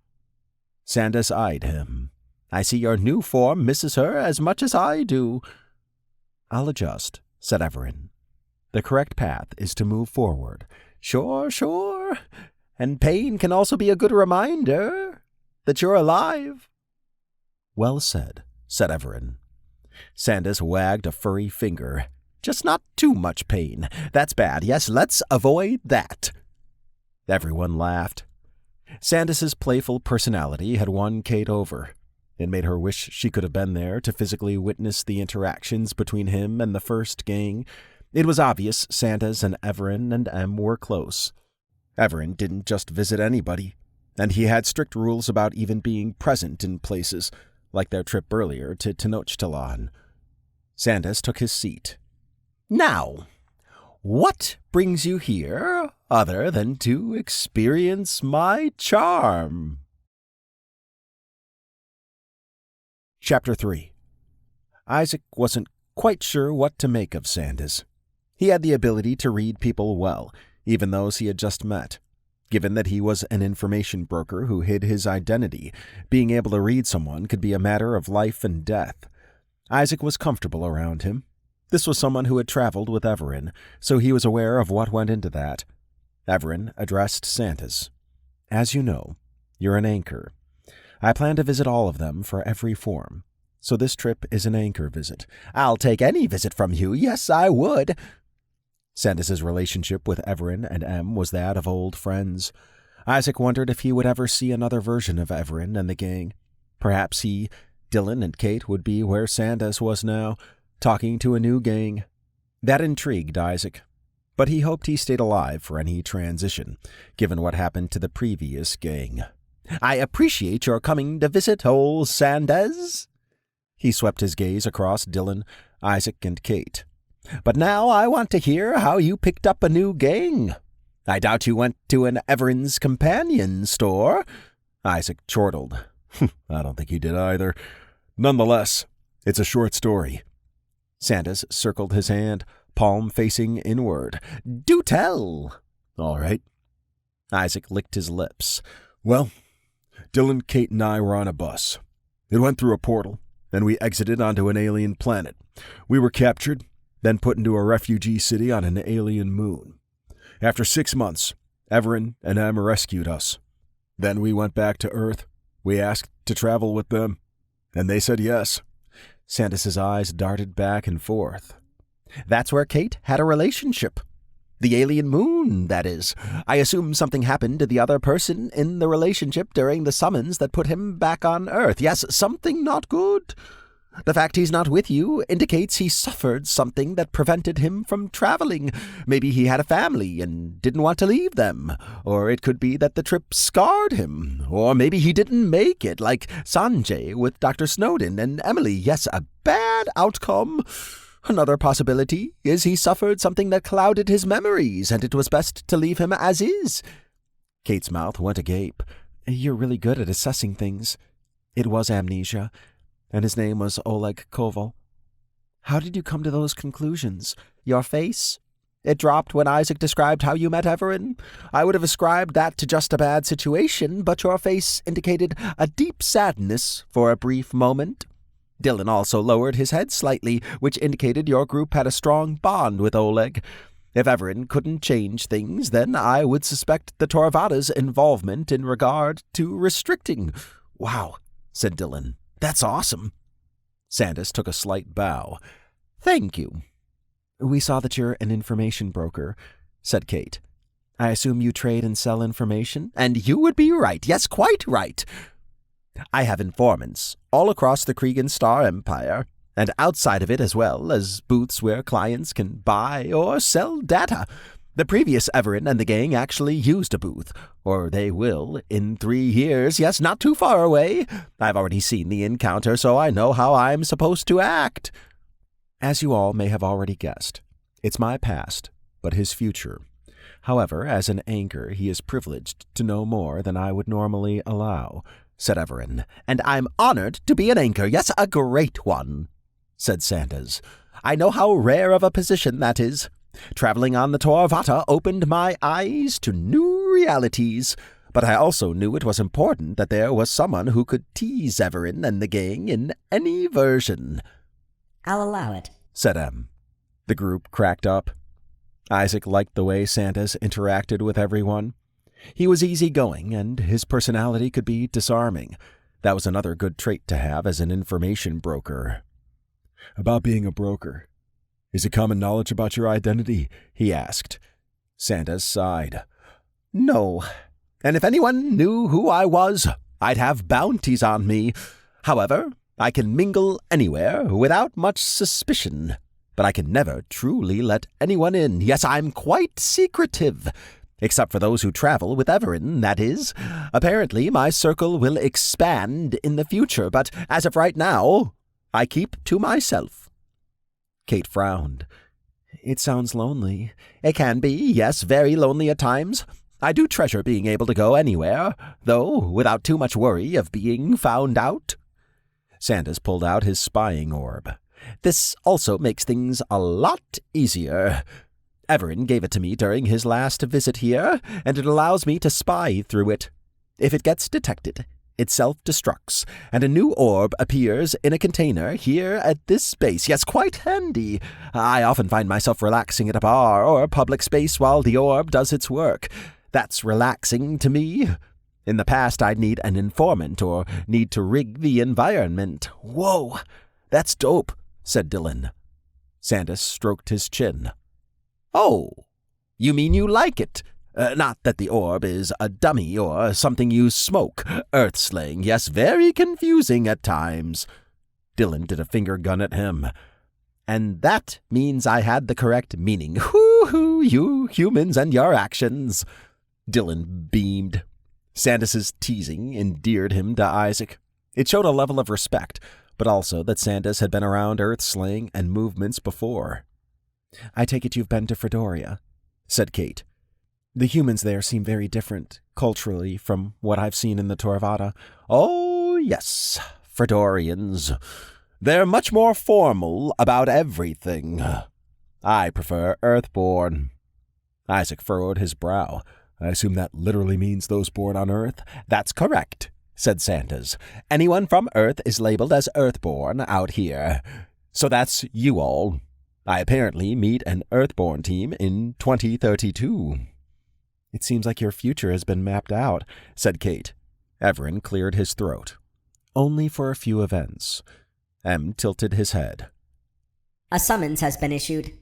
[SPEAKER 1] Sandas eyed him. I see your new form misses her as much as I do. I'll adjust, said Evaran. The correct path is to move forward. Sure. And pain can also be a good reminder that you're alive. Well said, said Evaran. Sandas wagged a furry finger. Just not too much pain. That's bad. Yes, let's avoid that. Everyone laughed. Sandas's playful personality had won Kate over. It made her wish she could have been there to physically witness the interactions between him and the first gang. It was obvious Sandas and Evaran and M were close. Evaran didn't just visit anybody, and he had strict rules about even being present in places, like their trip earlier to Tenochtitlan. Sandas took his seat. Now, what brings you here other than to experience my charm? Chapter 3. Isaac wasn't quite sure what to make of Sandas. He had the ability to read people well, even those he had just met. Given that he was an information broker who hid his identity, being able to read someone could be a matter of life and death. Isaac was comfortable around him. This was someone who had traveled with Evaran, so he was aware of what went into that. Evaran addressed Sandas. As you know, you're an anchor. I plan to visit all of them for every form, so this trip is an anchor visit. I'll take any visit from you, yes, I would. Sandas's relationship with Evaran and M was that of old friends. Isaac wondered if he would ever see another version of Evaran and the gang. Perhaps he, Dylan, and Kate would be where Sandas was now, talking to a new gang. That intrigued Isaac, but he hoped he stayed alive for any transition, given what happened to the previous gang. I appreciate your coming to visit, old Sandas. He swept his gaze across Dylan, Isaac, and Kate. But now I want to hear how you picked up a new gang. I doubt you went to an Evaran's companion store. Isaac chortled. I don't think he did either. Nonetheless, it's a short story. Sandas circled his hand, palm facing inward. Do tell. All right. Isaac licked his lips. Well, Dylan, Kate, and I were on a bus. It went through a portal, and we exited onto an alien planet. We were captured, then put into a refugee city on an alien moon. After 6 months, Evaran and Em rescued us. Then we went back to Earth. We asked to travel with them, and they said yes. Sandas's eyes darted back and forth. That's where Kate had a relationship. The alien moon, that is. I assume something happened to the other person in the relationship during the summons that put him back on Earth. Yes, something not good. The fact he's not with you indicates he suffered something that prevented him from traveling. Maybe he had a family and didn't want to leave them. Or it could be that the trip scarred him. Or maybe he didn't make it, like Sanjay with Dr. Snowden and Emily. Yes, a bad outcome. Another possibility is he suffered something that clouded his memories, and it was best to leave him as is. Kate's mouth went agape. You're really good at assessing things. It was amnesia, and his name was Oleg Koval. How did you come to those conclusions? Your face? It dropped when Isaac described how you met Evaran. I would have ascribed that to just a bad situation, but your face indicated a deep sadness for a brief moment. Dylan also lowered his head slightly, which indicated your group had a strong bond with Oleg. If Evaran couldn't change things, then I would suspect the Torvada's involvement in regard to restricting. Wow, said Dylan. That's awesome. Sandas took a slight bow. Thank you. We saw that you're an information broker, said Kate. I assume you trade and sell information? And you would be right. Yes, quite right. I have informants all across the Kregan Star Empire, and outside of it as well, as booths where clients can buy or sell data. The previous Evaran and the gang actually used a booth, or they will, in 3 years. Yes, not too far away. I've already seen the encounter, so I know how I'm supposed to act. As you all may have already guessed, it's my past, but his future. However, as an anchor, he is privileged to know more than I would normally allow, said Evaran. And I'm honored to be an anchor. Yes, a great one, said Sandas. I know how rare of a position that is. Traveling on the Torvata opened my eyes to new realities, but I also knew it was important that there was someone who could tease Evaran and the gang in any version.
[SPEAKER 2] I'll allow it,
[SPEAKER 1] said Em. The group cracked up. Isaac liked the way Sandas interacted with everyone. He was easygoing, and his personality could be disarming. That was another good trait to have as an information broker. About being a broker, is it common knowledge about your identity? He asked. Sandas sighed. No, and if anyone knew who I was, I'd have bounties on me. However, I can mingle anywhere without much suspicion, but I can never truly let anyone in. Yes, I'm quite secretive. Except for those who travel with Evaran, that is. Apparently, my circle will expand in the future, but as of right now, I keep to myself. Kate frowned. It sounds lonely. It can be, yes, very lonely at times. I do treasure being able to go anywhere, though without too much worry of being found out. Sandas pulled out his spying orb. This also makes things a lot easier. Evaran gave it to me during his last visit here, and it allows me to spy through it. If it gets detected, it self-destructs, and a new orb appears in a container here at this base. Yes, quite handy. I often find myself relaxing at a bar or a public space while the orb does its work. That's relaxing to me. In the past, I'd need an informant or need to rig the environment. Whoa, that's dope, said Dylan. Sandas stroked his chin. Oh, you mean you like it? Not that the orb is a dummy or something you smoke. Earth-slaying, yes, very confusing at times. Dylan did a finger gun at him. And that means I had the correct meaning. Hoo-hoo, you humans and your actions. Dylan beamed. Sandas's teasing endeared him to Isaac. It showed a level of respect, but also that Sandas had been around Earth-slaying and movements before. I take it you've been to Fredoria, said Kate. The humans there seem very different, culturally, from what I've seen in the Torvada. Oh, yes, Fredorians. They're much more formal about everything. I prefer Earthborn. Isaac furrowed his brow. I assume that literally means those born on Earth? That's correct, said Sandas. Anyone from Earth is labeled as Earthborn out here. So that's you all. I apparently meet an Earthborn team in 2032. It seems like your future has been mapped out, said Kate. Evaran cleared his throat. Only for a few events. M tilted his head.
[SPEAKER 2] A summons has been issued.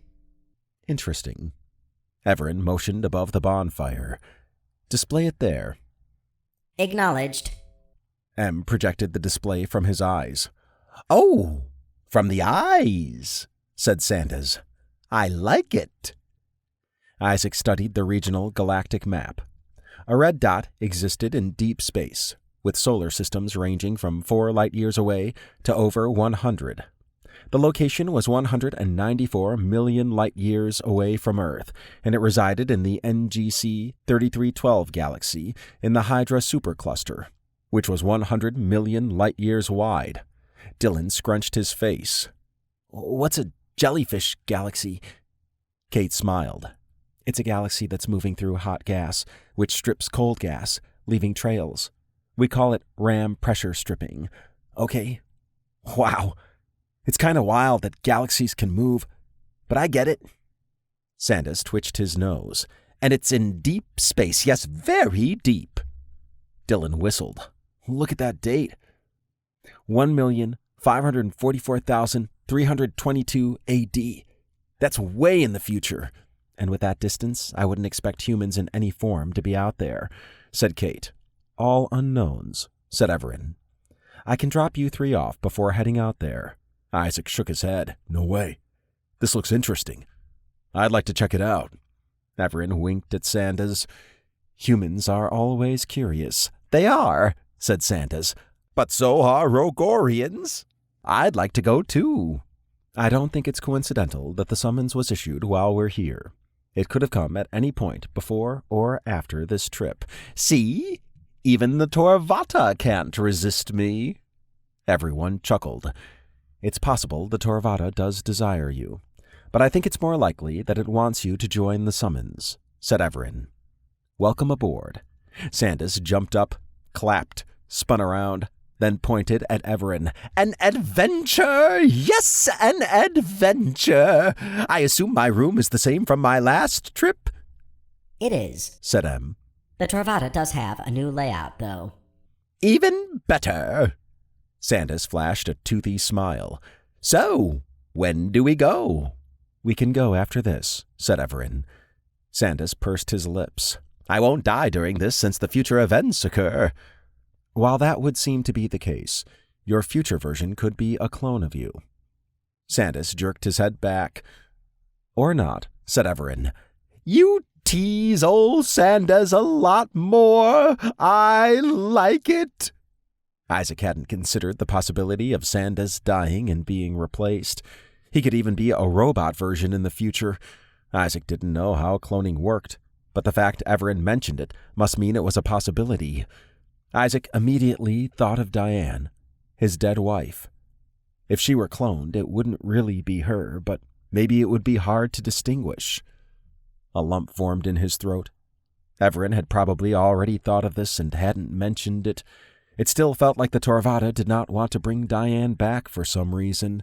[SPEAKER 1] Interesting. Evaran motioned above the bonfire. "Display it there."
[SPEAKER 2] Acknowledged.
[SPEAKER 1] M projected the display from his eyes. "Oh, from the eyes," said Sandas. "I like it." Isaac studied the regional galactic map. A red dot existed in deep space, with solar systems ranging from 4 light-years away to over 100. The location was 194 million light-years away from Earth, and it resided in the NGC 3312 galaxy in the Hydra Supercluster, which was 100 million light-years wide. Dylan scrunched his face. "What's a jellyfish galaxy?" Kate smiled. "It's a galaxy that's moving through hot gas, which strips cold gas, leaving trails. We call it ram pressure stripping. Okay? Wow. It's kind of wild that galaxies can move, but I get it." Sandas twitched his nose. "And it's in deep space. Yes, very deep." Dylan whistled. "Look at that date. 1,544,322 AD. That's way in the future. And with that distance, I wouldn't expect humans in any form to be out there," said Kate. "All unknowns," said Evaran. "I can drop you 3 off before heading out there." Isaac shook his head. "No way. This looks interesting. I'd like to check it out." Evaran winked at Sandas. "Humans are always curious." "They are," said Sandas. "But so are Rogorians. I'd like to go too." "I don't think it's coincidental that the summons was issued while we're here. It could have come at any point before or after this trip." "See? Even the Torvata can't resist me." Everyone chuckled. "It's possible the Torvata does desire you, but I think it's more likely that it wants you to join the summons," said Evaran. "Welcome aboard." Sandas jumped up, clapped, spun around, then pointed at Evaran. "An adventure! Yes, an adventure! I assume my room is the same from my last trip?"
[SPEAKER 2] It is,
[SPEAKER 1] said M.
[SPEAKER 2] The Torvata does have a new layout, though.
[SPEAKER 1] "Even better." Sandas flashed a toothy smile. "So, when do we go?" "We can go after this," said Evaran. Sandas pursed his lips. "I won't die during this since the future events occur." "While that would seem to be the case, your future version could be a clone of you." Sandas jerked his head back. "Or not," said Evaran. "You tease old Sandas a lot more. I like it." Isaac hadn't considered the possibility of Sandas dying and being replaced. He could even be a robot version in the future. Isaac didn't know how cloning worked, but the fact Evaran mentioned it must mean it was a possibility. Isaac immediately thought of Diane, his dead wife. If she were cloned, it wouldn't really be her, but maybe it would be hard to distinguish. A lump formed in his throat. Evaran had probably already thought of this and hadn't mentioned it. It still felt like the Torvata did not want to bring Diane back for some reason.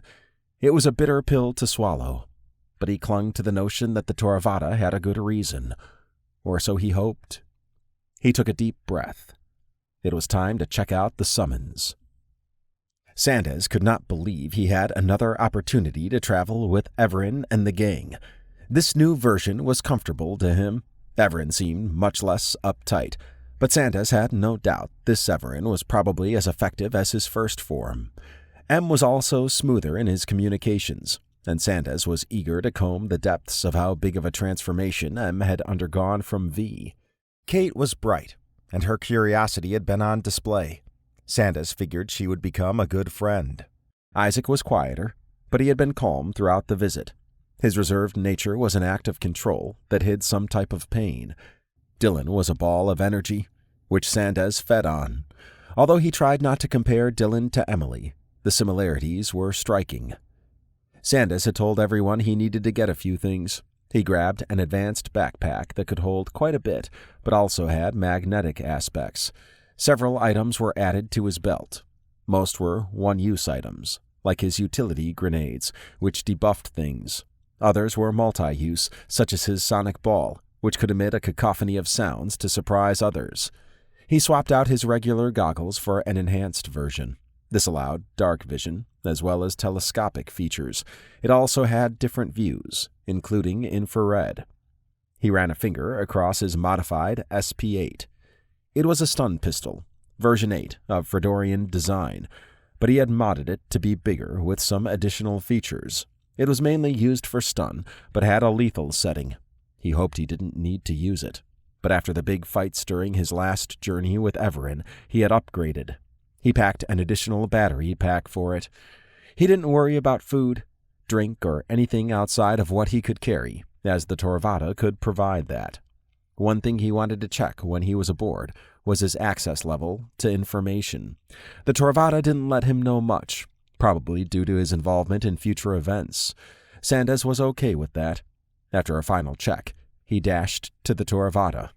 [SPEAKER 1] It was a bitter pill to swallow, but he clung to the notion that the Torvata had a good reason, or so he hoped. He took a deep breath. It was time to check out the summons. Sandas could not believe he had another opportunity to travel with Evaran and the gang. This new version was comfortable to him. Evaran seemed much less uptight, but Sandas had no doubt this Evaran was probably as effective as his first form. M was also smoother in his communications, and Sandas was eager to comb the depths of how big of a transformation M had undergone from V. Kate was bright, and her curiosity had been on display. Sandas figured she would become a good friend. Isaac was quieter, but he had been calm throughout the visit. His reserved nature was an act of control that hid some type of pain. Dylan was a ball of energy, which Sandas fed on. Although he tried not to compare Dylan to Emily, the similarities were striking. Sandas had told everyone he needed to get a few things. He grabbed an advanced backpack that could hold quite a bit, but also had magnetic aspects. Several items were added to his belt. Most were one-use items, like his utility grenades, which debuffed things. Others were multi-use, such as his sonic ball, which could emit a cacophony of sounds to surprise others. He swapped out his regular goggles for an enhanced version. This allowed dark vision, as well as telescopic features. It also had different views, including infrared. He ran a finger across his modified SP-8. It was a stun pistol, version 8 of Fredorian design, but he had modded it to be bigger with some additional features. It was mainly used for stun, but had a lethal setting. He hoped he didn't need to use it, but after the big fights during his last journey with Evaran, he had upgraded. He packed an additional battery pack for it. He didn't worry about food, drink, or anything outside of what he could carry, as the Torvada could provide that. One thing he wanted to check when he was aboard was his access level to information. The Torvada didn't let him know much, probably due to his involvement in future events. Sandas was okay with that. After a final check, he dashed to the Torvada.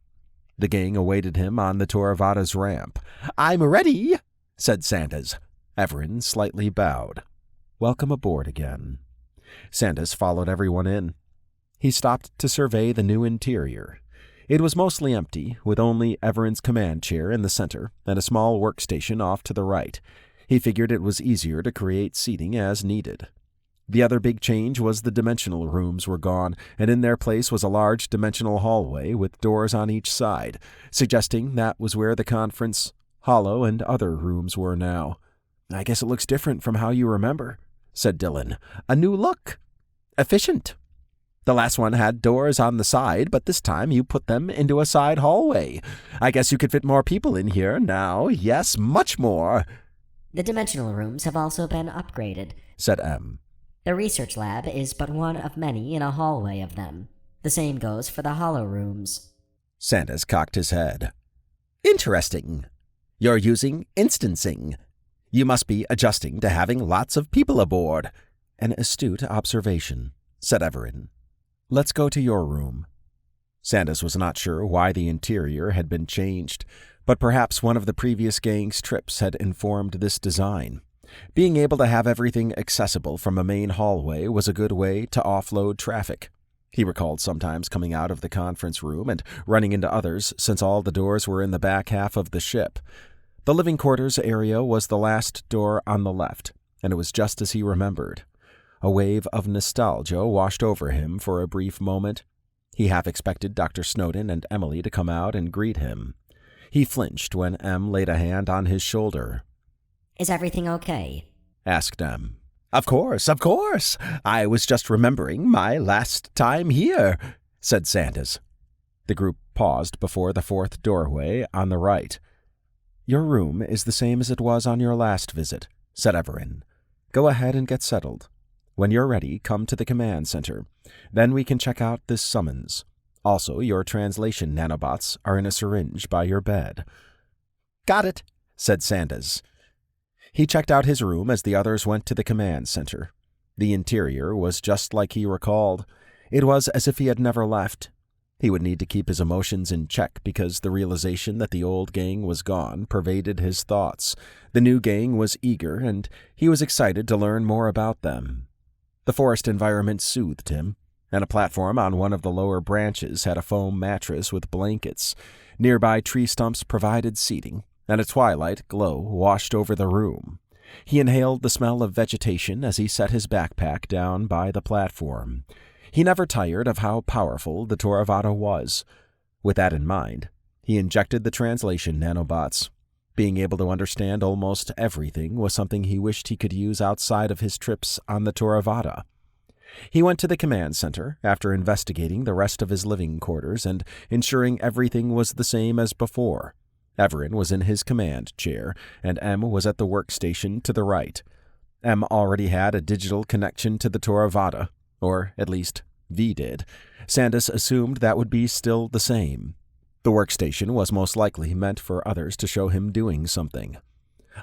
[SPEAKER 1] The gang awaited him on the Torvada's ramp. "I'm ready," said Sandas. Evaran slightly bowed. "Welcome aboard again." Sandas followed everyone in. He stopped to survey the new interior. It was mostly empty, with only Evaran's command chair in the center and a small workstation off to the right. He figured it was easier to create seating as needed. The other big change was the dimensional rooms were gone, and in their place was a large dimensional hallway with doors on each side, suggesting that was where the conference, hollow, and other rooms were now. "I guess it looks different from how you remember," said Dylan. "A new look. Efficient. The last one had doors on the side, but this time you put them into a side hallway. I guess you could fit more people in here now. Yes, much more."
[SPEAKER 2] The dimensional rooms have also been upgraded,
[SPEAKER 1] said M.
[SPEAKER 2] The research lab is but one of many in a hallway of them. The same goes for the hollow rooms.
[SPEAKER 1] Sandas cocked his head. "Interesting. You're using instancing. You must be adjusting to having lots of people aboard." "An astute observation," said Evaran. "Let's go to your room." Sandas was not sure why the interior had been changed, but perhaps one of the previous gang's trips had informed this design. Being able to have everything accessible from a main hallway was a good way to offload traffic. He recalled sometimes coming out of the conference room and running into others since all the doors were in the back half of the ship. The living quarters area was the last door on the left, and it was just as he remembered. A wave of nostalgia washed over him for a brief moment. He half expected Dr. Snowden and Emily to come out and greet him. He flinched when M laid a hand on his shoulder.
[SPEAKER 2] "Is everything okay?"
[SPEAKER 1] asked M. Of course. I was just remembering my last time here," said Sandas. The group paused before the fourth doorway on the right. "Your room is the same as it was on your last visit," said Evaran. "Go ahead and get settled. When you're ready, come to the command center. Then we can check out this summons. Also, your translation nanobots are in a syringe by your bed." "Got it," said Sandas. He checked out his room as the others went to the command center. The interior was just like he recalled. It was as if he had never left. He would need to keep his emotions in check because the realization that the old gang was gone pervaded his thoughts. The new gang was eager, and he was excited to learn more about them. The forest environment soothed him, and a platform on one of the lower branches had a foam mattress with blankets. Nearby tree stumps provided seating, and a twilight glow washed over the room. He inhaled the smell of vegetation as he set his backpack down by the platform. He never tired of how powerful the Torvada was. With that in mind, he injected the translation nanobots. Being able to understand almost everything was something he wished he could use outside of his trips on the Torvada. He went to the command center after investigating the rest of his living quarters and ensuring everything was the same as before. Evaran was in his command chair, and M was at the workstation to the right. M already had a digital connection to the Torvada, or at least V did. Sandas assumed that would be still the same. The workstation was most likely meant for others to show him doing something.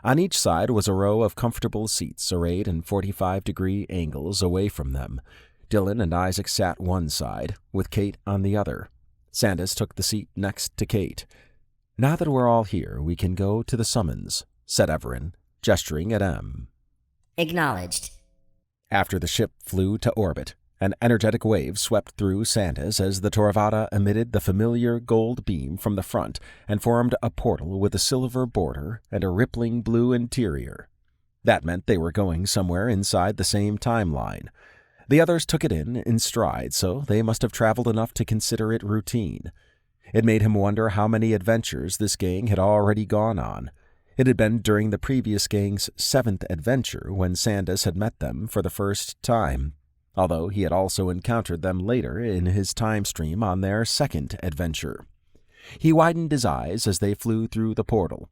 [SPEAKER 1] On each side was a row of comfortable seats arrayed in 45-degree angles away from them. Dylan and Isaac sat one side, with Kate on the other. Sandas took the seat next to Kate. "Now that we're all here, we can go to the summons," said Evaran, gesturing at M.
[SPEAKER 2] "Acknowledged."
[SPEAKER 1] After the ship flew to orbit, an energetic wave swept through Sandas as the Torvada emitted the familiar gold beam from the front and formed a portal with a silver border and a rippling blue interior. That meant they were going somewhere inside the same timeline. The others took it in stride, so they must have traveled enough to consider it routine. It made him wonder how many adventures this gang had already gone on. It had been during the previous gang's 7th adventure when Sandas had met them for the first time, although he had also encountered them later in his time stream on their 2nd adventure. He widened his eyes as they flew through the portal.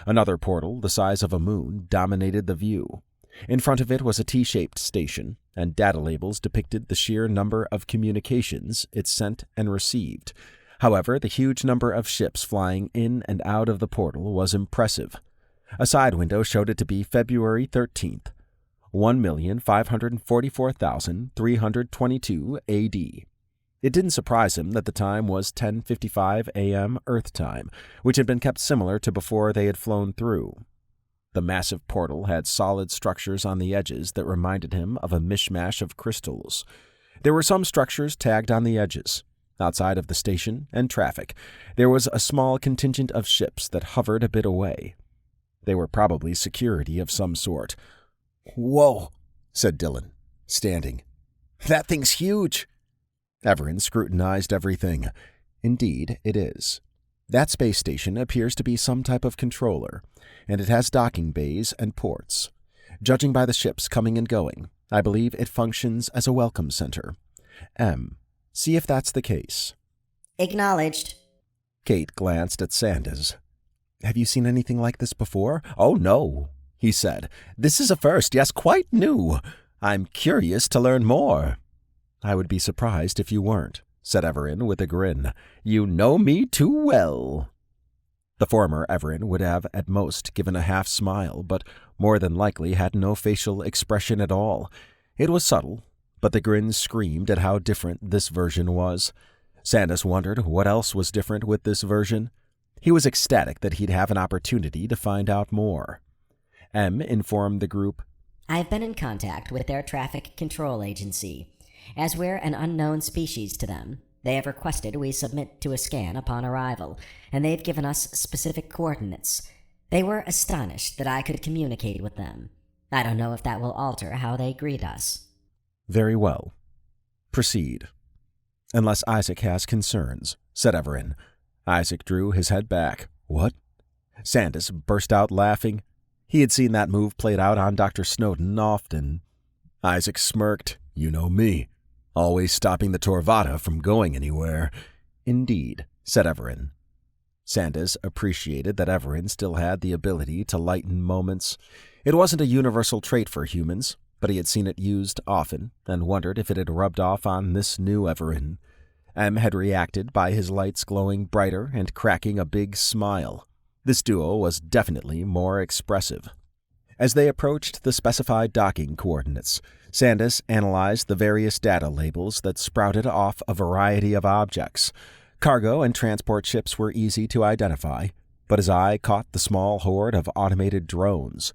[SPEAKER 1] Another portal, the size of a moon, dominated the view. In front of it was a T-shaped station, and data labels depicted the sheer number of communications it sent and received. However, the huge number of ships flying in and out of the portal was impressive. A side window showed it to be February 13th, 1,544,322 AD. It didn't surprise him that the time was 10:55 a.m. Earth time, which had been kept similar to before they had flown through. The massive portal had solid structures on the edges that reminded him of a mishmash of crystals. There were some structures tagged on the edges. Outside of the station and traffic, there was a small contingent of ships that hovered a bit away. They were probably security of some sort. "Whoa," said Dylan, standing. "That thing's huge." Evaran scrutinized everything. Indeed, it is. That space station appears to be some type of controller, and it has docking bays and ports. Judging by the ships coming and going, I believe it functions as a welcome center. See if that's the case.
[SPEAKER 2] Acknowledged.
[SPEAKER 1] Kate glanced at Sandas. "Have you seen anything like this before?" "Oh, no," he said. "This is a first, yes, quite new. I'm curious to learn more." "I would be surprised if you weren't," said Evaran with a grin. "You know me too well." The former Evaran would have at most given a half smile, but more than likely had no facial expression at all. It was subtle, but the grin screamed at how different this version was. Sandas wondered what else was different with this version. He was ecstatic that he'd have an opportunity to find out more. Informed the group,
[SPEAKER 2] I've been in contact with their traffic control agency. As we're an unknown species to them, they have requested we submit to a scan upon arrival, and they've given us specific coordinates. They were astonished that I could communicate with them. I don't know if that will alter how they greet us.
[SPEAKER 1] "Very well. Proceed. Unless Isaac has concerns," said Evaran. Isaac drew his head back. "What?" Sandas burst out laughing. He had seen that move played out on Dr. Snowden often. Isaac smirked. "You know me. Always stopping the Torvata from going anywhere." "Indeed," said Evaran. Sandas appreciated that Evaran still had the ability to lighten moments. It wasn't a universal trait for humans, but he had seen it used often and wondered if it had rubbed off on this new Evaran. Had reacted by his lights glowing brighter and cracking a big smile. This duo was definitely more expressive. As they approached the specified docking coordinates, Sandas analyzed the various data labels that sprouted off a variety of objects. Cargo and transport ships were easy to identify, but his eye caught the small horde of automated drones.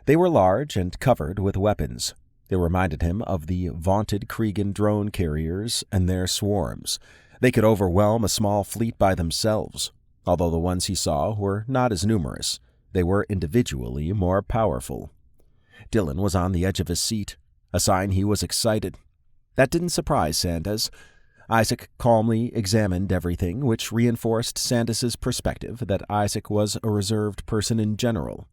[SPEAKER 1] They were large and covered with weapons. They reminded him of the vaunted Kregan drone carriers and their swarms. They could overwhelm a small fleet by themselves. Although the ones he saw were not as numerous, they were individually more powerful. Dylan was on the edge of his seat, a sign he was excited. That didn't surprise Sandas. Isaac calmly examined everything, which reinforced Sandas's perspective that Isaac was a reserved person in general.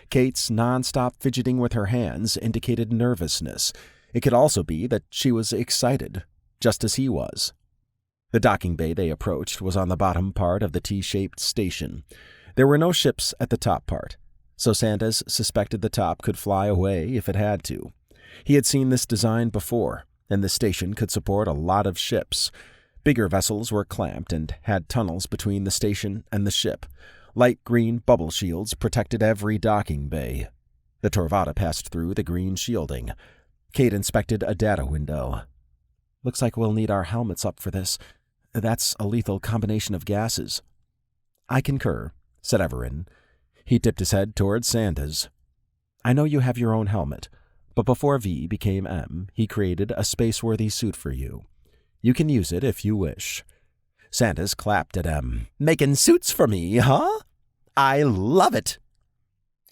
[SPEAKER 1] Kate's non-stop fidgeting with her hands indicated nervousness. It could also be that she was excited, just as he was. The docking bay they approached was on the bottom part of the T-shaped station. There were no ships at the top part, so Sandas suspected the top could fly away if it had to. He had seen this design before, and the station could support a lot of ships. Bigger vessels were clamped and had tunnels between the station and the ship. Light green bubble shields protected every docking bay. The Torvata passed through the green shielding. Kate inspected a data window. "Looks like we'll need our helmets up for this. That's a lethal combination of gases." "I concur," said Evaran. He tipped his head toward Sandas. "I know you have your own helmet, but before V became M, he created a space-worthy suit for you. You can use it if you wish." Sandas clapped at M. "Making suits for me, huh? I love it."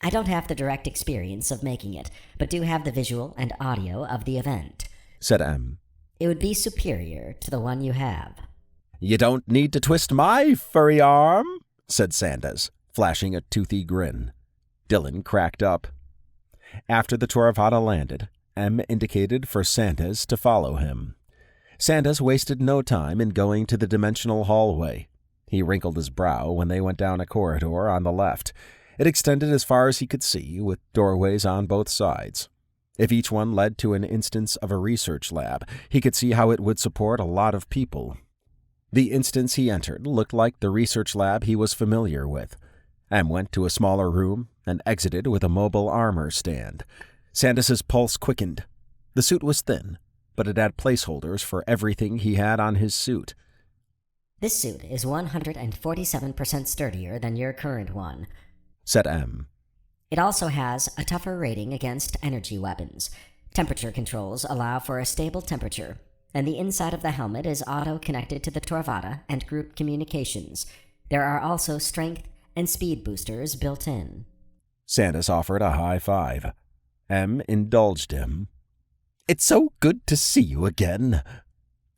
[SPEAKER 2] I don't have the direct experience of making it, but do have the visual and audio of the event.
[SPEAKER 1] said Em.
[SPEAKER 2] It would be superior to the one you have.
[SPEAKER 1] You don't need to twist my furry arm, said Sandas, flashing a toothy grin. Dylan cracked up. After the Toravada landed, Em indicated for Sandas to follow him. Sandas wasted no time in going to the dimensional hallway. He wrinkled his brow when they went down a corridor on the left. It extended as far as he could see, with doorways on both sides. If each one led to an instance of a research lab, he could see how it would support a lot of people. The instance he entered looked like the research lab he was familiar with. Em went to a smaller room and exited with a mobile armor stand. Sandas's pulse quickened. The suit was thin, but it had placeholders for everything he had on his suit.
[SPEAKER 2] This suit is 147% sturdier than your current one,
[SPEAKER 1] said Em.
[SPEAKER 2] It also has a tougher rating against energy weapons. Temperature controls allow for a stable temperature, and the inside of the helmet is auto-connected to the Toravada and group communications. There are also strength and speed boosters built in.
[SPEAKER 1] Sandas offered a high five. Em indulged him. It's so good to see you again.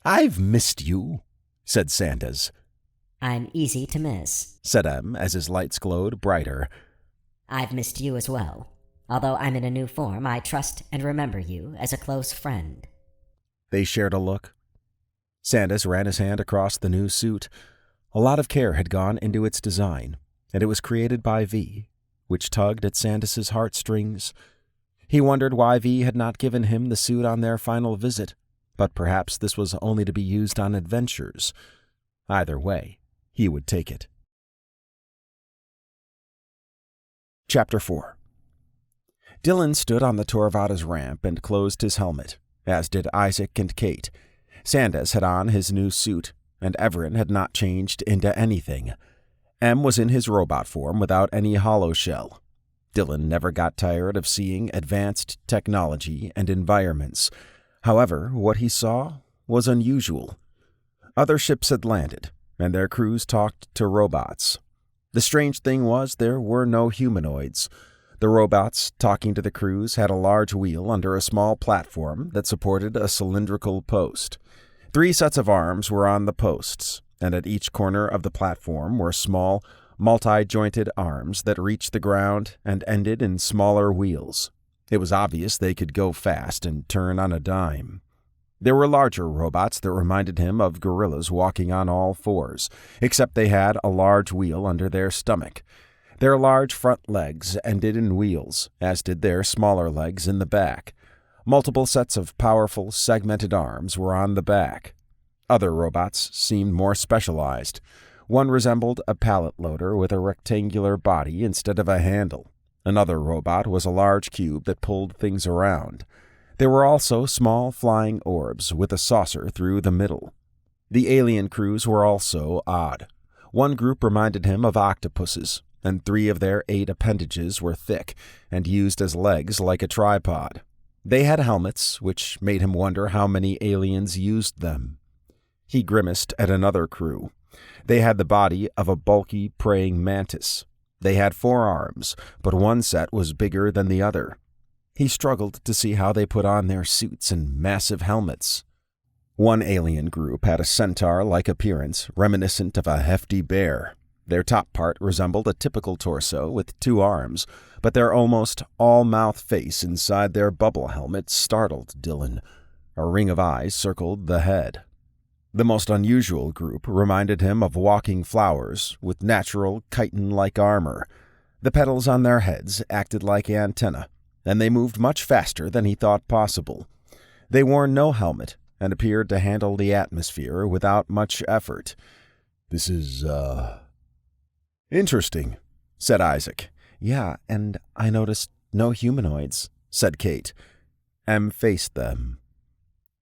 [SPEAKER 1] I've missed you, said Sandas.
[SPEAKER 2] I'm easy to miss,
[SPEAKER 1] said Em as his lights glowed brighter.
[SPEAKER 2] I've missed you as well. Although I'm in a new form, I trust and remember you as a close friend.
[SPEAKER 1] They shared a look. Sandas ran his hand across the new suit. A lot of care had gone into its design, and it was created by V, which tugged at Sandas's heartstrings. He wondered why V had not given him the suit on their final visit, but perhaps this was only to be used on adventures. Either way, he would take it. Chapter 4. Dylan stood on the Toravada's ramp and closed his helmet, as did Isaac and Kate. Sandas had on his new suit, and Evaran had not changed into anything. Em was in his robot form without any hollow shell. Dylan never got tired of seeing advanced technology and environments. However, what he saw was unusual. Other ships had landed, and their crews talked to robots. The strange thing was there were no humanoids. The robots talking to the crews had a large wheel under a small platform that supported a cylindrical post. 3 sets of arms were on the posts, and at each corner of the platform were small, multi-jointed arms that reached the ground and ended in smaller wheels. It was obvious they could go fast and turn on a dime. There were larger robots that reminded him of gorillas walking on all fours, except they had a large wheel under their stomach. Their large front legs ended in wheels, as did their smaller legs in the back. Multiple sets of powerful, segmented arms were on the back. Other robots seemed more specialized. One resembled a pallet loader with a rectangular body instead of a handle. Another robot was a large cube that pulled things around. There were also small flying orbs with a saucer through the middle. The alien crews were also odd. One group reminded him of octopuses, and 3 of their 8 appendages were thick and used as legs like a tripod. They had helmets, which made him wonder how many aliens used them. He grimaced at another crew. They had the body of a bulky praying mantis. They had 4 arms, but one set was bigger than the other. He struggled to see how they put on their suits and massive helmets. One alien group had a centaur-like appearance, reminiscent of a hefty bear. Their top part resembled a typical torso with 2 arms, but their almost all-mouth face inside their bubble helmet startled Dylan. A ring of eyes circled the head. The most unusual group reminded him of walking flowers with natural chitin-like armor. The petals on their heads acted like antennae, and they moved much faster than he thought possible. They wore no helmet and appeared to handle the atmosphere without much effort. This is, interesting, said Isaac. Yeah, and I noticed no humanoids, said Kate. Em faced them.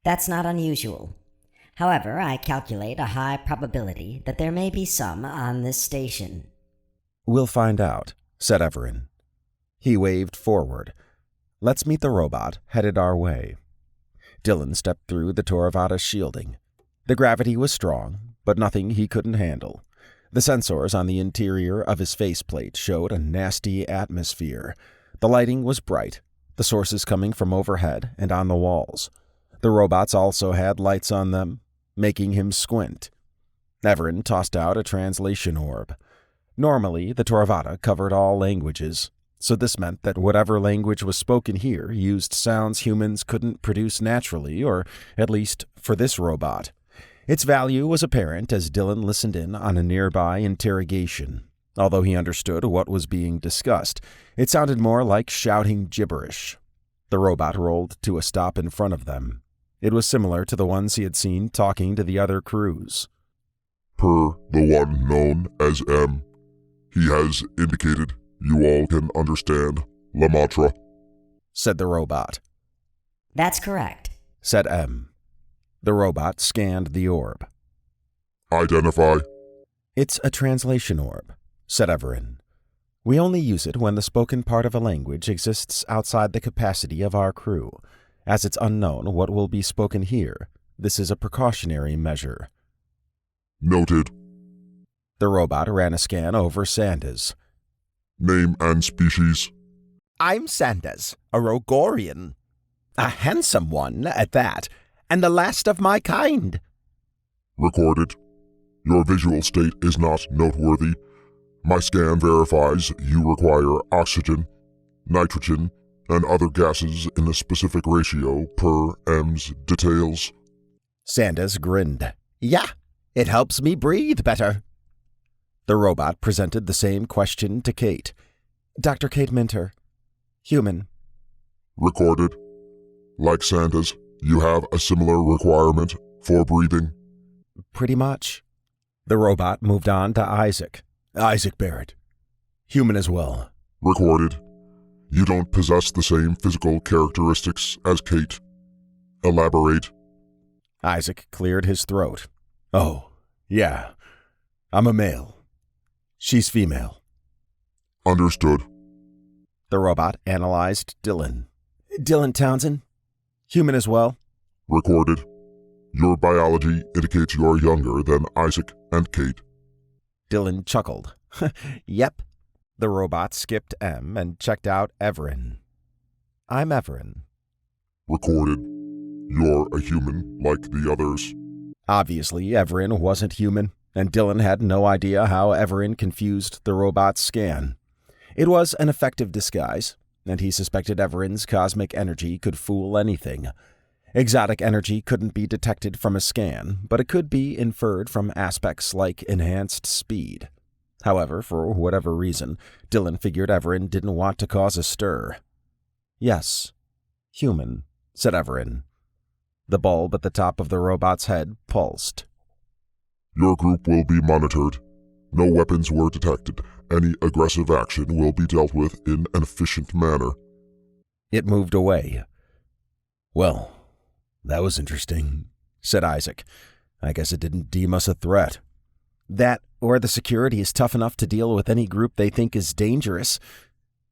[SPEAKER 2] That's not unusual. However, I calculate a high probability that there may be some on this station.
[SPEAKER 1] We'll find out, said Evaran. He waved forward. Let's meet the robot headed our way. Dylan stepped through the Toravada's shielding. The gravity was strong, but nothing he couldn't handle. The sensors on the interior of his faceplate showed a nasty atmosphere. The lighting was bright, the sources coming from overhead and on the walls. The robots also had lights on them, making him squint. Evaran tossed out a translation orb. Normally, the Torvata covered all languages, so this meant that whatever language was spoken here used sounds humans couldn't produce naturally, or at least for this robot. Its value was apparent as Dylan listened in on a nearby interrogation. Although he understood what was being discussed, it sounded more like shouting gibberish. The robot rolled to a stop in front of them. It was similar to the ones he had seen talking to the other crews.
[SPEAKER 3] Per the one known as M, he has indicated you all can understand Lamatra,
[SPEAKER 1] said the robot.
[SPEAKER 2] That's correct,
[SPEAKER 1] said M. The robot scanned the orb.
[SPEAKER 3] Identify.
[SPEAKER 1] It's a translation orb, said Evaran. We only use it when the spoken part of a language exists outside the capacity of our crew. As it's unknown what will be spoken here, this is a precautionary measure.
[SPEAKER 3] Noted.
[SPEAKER 1] The robot ran a scan over Sandas.
[SPEAKER 3] Name and species.
[SPEAKER 4] I'm Sandas, a Rogorian. A handsome one at that, and the last of my kind.
[SPEAKER 3] Recorded. Your visual state is not noteworthy. My scan verifies you require oxygen, nitrogen, and other gases in a specific ratio per M's details.
[SPEAKER 1] Sandas grinned.
[SPEAKER 4] Yeah, it helps me breathe better.
[SPEAKER 1] The robot presented the same question to Kate. Dr. Kate Minter. Human.
[SPEAKER 3] Recorded. Like Sandas, you have a similar requirement for breathing?
[SPEAKER 1] Pretty much. The robot moved on to Isaac. Isaac Barrett. Human as well.
[SPEAKER 3] Recorded. You don't possess the same physical characteristics as Kate. Elaborate.
[SPEAKER 1] Isaac cleared his throat. Oh, yeah. I'm a male. She's female.
[SPEAKER 3] Understood.
[SPEAKER 1] The robot analyzed Dylan. Dylan Townsend. Human as well.
[SPEAKER 3] Recorded. Your biology indicates you're younger than Isaac and Kate.
[SPEAKER 1] Dylan chuckled. Yep. The robot skipped M and checked out Evaran. I'm Evaran.
[SPEAKER 3] Recorded. You're a human like the others.
[SPEAKER 1] Obviously, Evaran wasn't human, and Dylan had no idea how Evaran confused the robot's scan. It was an effective disguise, and he suspected Evaran's cosmic energy could fool anything. Exotic energy couldn't be detected from a scan, but it could be inferred from aspects like enhanced speed. However, for whatever reason, Dylan figured Evaran didn't want to cause a stir. Yes, human, said Evaran. The bulb at the top of the robot's head pulsed.
[SPEAKER 3] Your group will be monitored. No weapons were detected. Any aggressive action will be dealt with in an efficient manner.
[SPEAKER 1] It moved away. Well, that was interesting, said Isaac. I guess it didn't deem us a threat. That, or the security is tough enough to deal with any group they think is dangerous.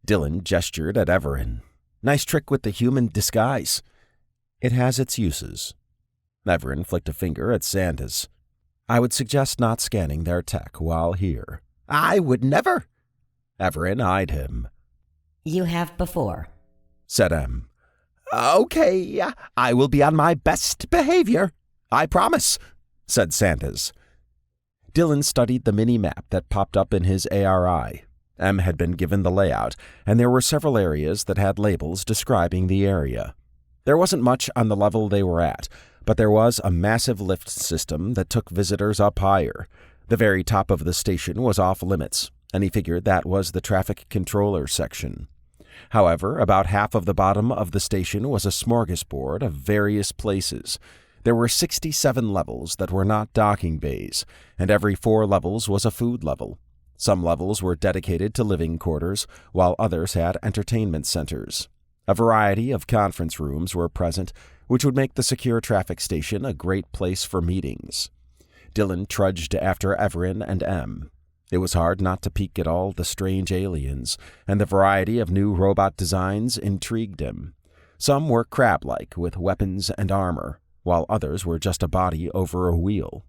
[SPEAKER 1] Dylan gestured at Evaran. Nice trick with the human disguise. It has its uses. Evaran flicked a finger at Sandas. I would suggest not scanning their tech while here.
[SPEAKER 4] I would never.
[SPEAKER 1] Evaran eyed him.
[SPEAKER 2] You have before,
[SPEAKER 1] said M.
[SPEAKER 4] Okay, I will be on my best behavior. I promise,
[SPEAKER 1] said Sandas. Dylan studied the mini-map that popped up in his ARI. M had been given the layout, and there were several areas that had labels describing the area. There wasn't much on the level they were at, but there was a massive lift system that took visitors up higher. The very top of the station was off limits, and he figured that was the traffic controller section. However, about half of the bottom of the station was a smorgasbord of various places. There were 67 levels that were not docking bays, and every 4 levels was a food level. Some levels were dedicated to living quarters, while others had entertainment centers. A variety of conference rooms were present, which would make the secure traffic station a great place for meetings. Dylan trudged after Evaran and M. It was hard not to peek at all the strange aliens, and the variety of new robot designs intrigued him. Some were crab-like, with weapons and armor, while others were just a body over a wheel.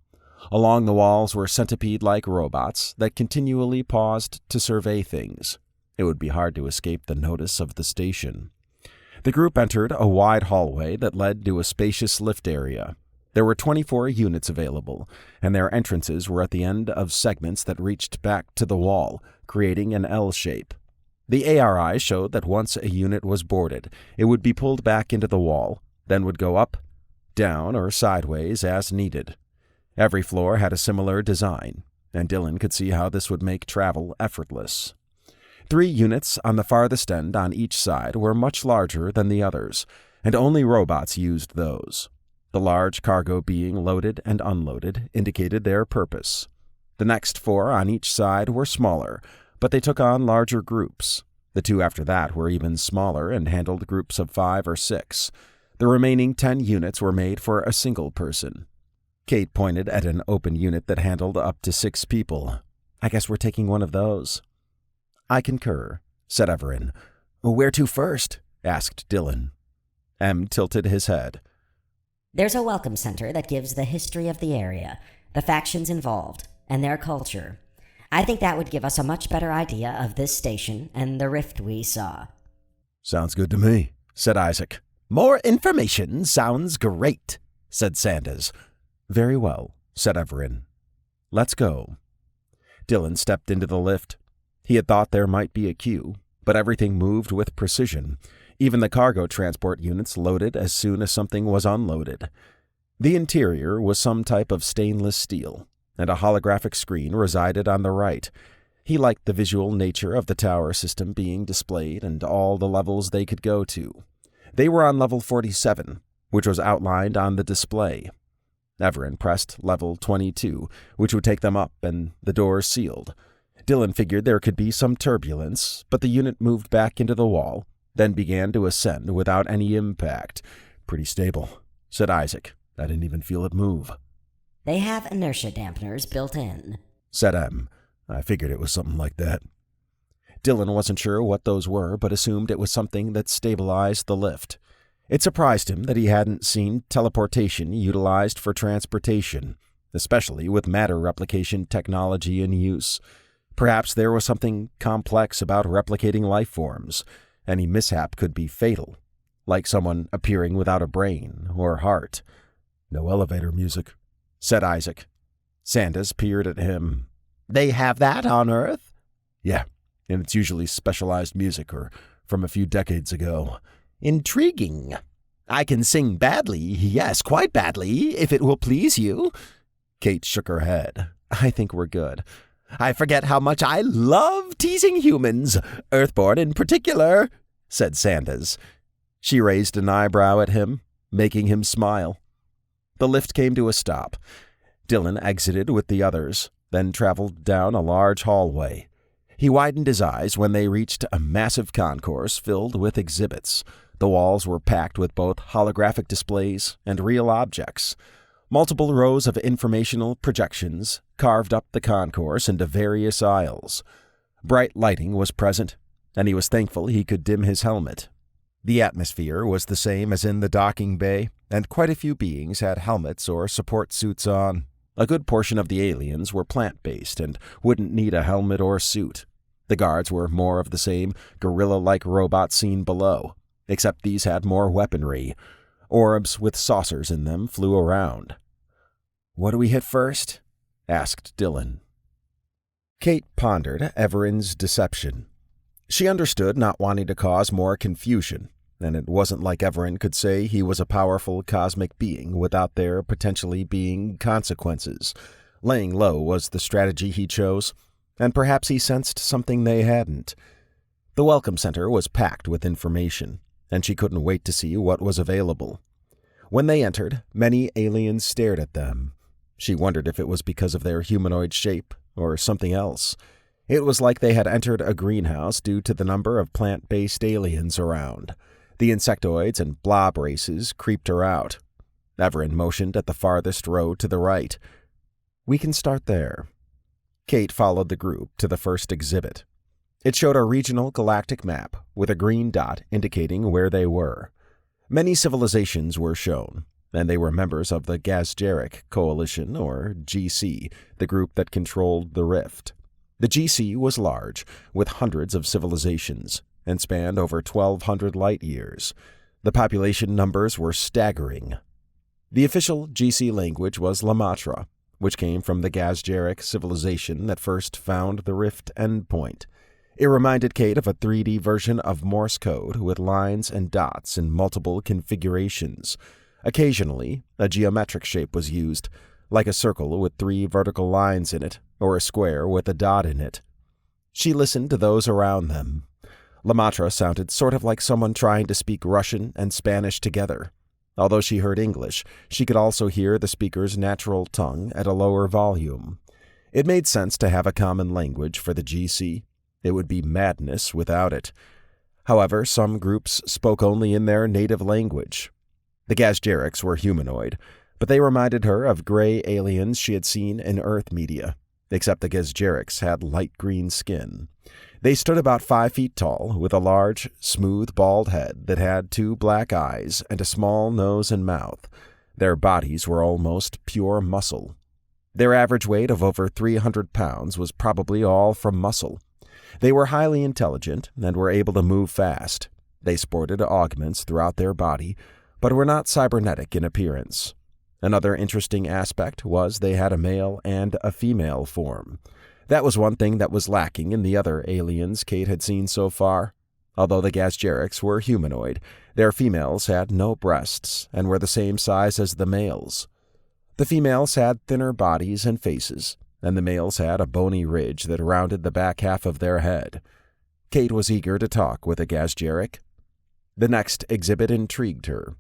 [SPEAKER 1] Along the walls were centipede-like robots that continually paused to survey things. It would be hard to escape the notice of the station. The group entered a wide hallway that led to a spacious lift area. There were 24 units available, and their entrances were at the end of segments that reached back to the wall, creating an L shape. The ARI showed that once a unit was boarded, it would be pulled back into the wall, then would go up, down, or sideways as needed. Every floor had a similar design, and Dylan could see how this would make travel effortless. 3 units on the farthest end on each side were much larger than the others, and only robots used those. The large cargo being loaded and unloaded indicated their purpose. The next 4 on each side were smaller, but they took on larger groups. The 2 after that were even smaller and handled groups of 5 or 6. The remaining 10 units were made for a single person. Kate pointed at an open unit that handled up to 6 people. I guess we're taking one of those. I concur, said Evaran. Where to first? Asked Dylan. M tilted his head.
[SPEAKER 2] There's a welcome center that gives the history of the area, the factions involved, and their culture. I think that would give us a much better idea of this station and the rift we saw.
[SPEAKER 1] Sounds good to me, said Isaac.
[SPEAKER 4] More information sounds great, said Sandas.
[SPEAKER 1] Very well, said Evaran. Let's go. Dylan stepped into the lift. He had thought there might be a queue, but everything moved with precision. Even the cargo transport units loaded as soon as something was unloaded. The interior was some type of stainless steel, and a holographic screen resided on the right. He liked the visual nature of the tower system being displayed and all the levels they could go to. They were on level 47, which was outlined on the display. Evaran pressed level 22, which would take them up, and the doors sealed. Dylan figured there could be some turbulence, but the unit moved back into the wall, then began to ascend without any impact. Pretty stable, said Isaac. I didn't even feel it move.
[SPEAKER 2] They have inertia dampeners built in,
[SPEAKER 1] said M. I figured it was something like that. Dylan wasn't sure what those were, but assumed it was something that stabilized the lift. It surprised him that he hadn't seen teleportation utilized for transportation, especially with matter replication technology in use. Perhaps there was something complex about replicating life forms. Any mishap could be fatal, like someone appearing without a brain or heart. No elevator music, said Isaac. Sandas peered at him.
[SPEAKER 4] They have that on Earth?
[SPEAKER 1] Yeah, and it's usually specialized music or from a few decades ago.
[SPEAKER 4] Intriguing. I can sing badly, yes, quite badly, if it will please you.
[SPEAKER 1] Kate shook her head. I think we're good.
[SPEAKER 4] I forget how much I love teasing humans, Earthborn in particular, said Sandas.
[SPEAKER 1] She raised an eyebrow at him, making him smile. The lift came to a stop. Dylan exited with the others, then traveled down a large hallway. He widened his eyes when they reached a massive concourse filled with exhibits. The walls were packed with both holographic displays and real objects. Multiple rows of informational projections carved up the concourse into various aisles. Bright lighting was present, and he was thankful he could dim his helmet. The atmosphere was the same as in the docking bay, and quite a few beings had helmets or support suits on. A good portion of the aliens were plant-based and wouldn't need a helmet or suit. The guards were more of the same gorilla-like robots seen below, except these had more weaponry. Orbs with saucers in them flew around. What do we hit first? Asked Dylan. Kate pondered Evaran's deception. She understood not wanting to cause more confusion, and it wasn't like Evaran could say he was a powerful cosmic being without there potentially being consequences. Laying low was the strategy he chose, and perhaps he sensed something they hadn't. The Welcome Center was packed with information, and she couldn't wait to see what was available. When they entered, many aliens stared at them. She wondered if it was because of their humanoid shape or something else. It was like they had entered a greenhouse due to the number of plant-based aliens around. The insectoids and blob races creeped her out. Evaran motioned at the farthest row to the right. We can start there. Kate followed the group to the first exhibit. It showed a regional galactic map with a green dot indicating where they were. Many civilizations were shown, and they were members of the Gazgeric Coalition, or GC, the group that controlled the rift. The GC was large, with hundreds of civilizations, and spanned over 1,200 light-years. The population numbers were staggering. The official GC language was Lamatra, which came from the Gazjeric civilization that first found the Rift endpoint. It reminded Kate of a 3D version of Morse code with lines and dots in multiple configurations. Occasionally, a geometric shape was used, like a circle with 3 vertical lines in it, or a square with a dot in it. She listened to those around them. Lamatra sounded sort of like someone trying to speak Russian and Spanish together. Although she heard English, she could also hear the speaker's natural tongue at a lower volume. It made sense to have a common language for the GC. It would be madness without it. However, some groups spoke only in their native language. The Gazjerics were humanoid, but they reminded her of gray aliens she had seen in Earth media, except the Gazjerics had light green skin. They stood about 5 feet tall, with a large, smooth, bald head that had 2 black eyes and a small nose and mouth. Their bodies were almost pure muscle. Their average weight of over 300 pounds was probably all from muscle. They were highly intelligent and were able to move fast. They sported augments throughout their body, but were not cybernetic in appearance. Another interesting aspect was they had a male and a female form. That was one thing that was lacking in the other aliens Kate had seen so far. Although the Gazjerics were humanoid, their females had no breasts and were the same size as the males. The females had thinner bodies and faces, and the males had a bony ridge that rounded the back half of their head. Kate was eager to talk with a Gazjeric. The next exhibit intrigued her.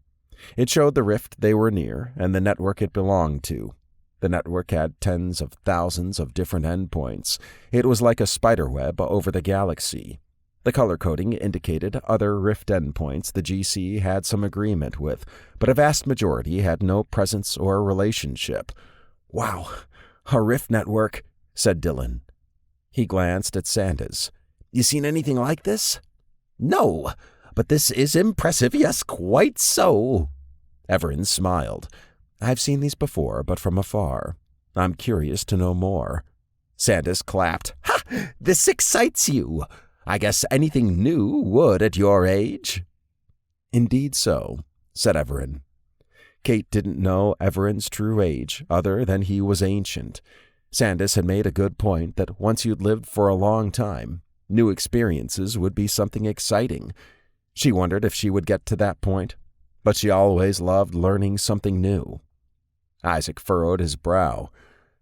[SPEAKER 1] It showed the rift they were near and the network it belonged to. The network had tens of thousands of different endpoints. It was like a spider web over the galaxy. The color coding indicated other rift endpoints the GC had some agreement with, but a vast majority had no presence or relationship. "Wow, a rift network," said Dylan. He glanced at Sandas. "You seen anything like this?" "No, but this is impressive, yes, quite so." Evaran smiled. "I've seen these before, but from afar. I'm curious to know more." Sandas clapped. "Ha! This excites you. I guess anything new would at your age." "Indeed so," said Evaran. Kate didn't know Evaran's true age, other than he was ancient. Sandas had made a good point that once you'd lived for a long time, new experiences would be something exciting. She wondered if she would get to that point, but she always loved learning something new. Isaac furrowed his brow.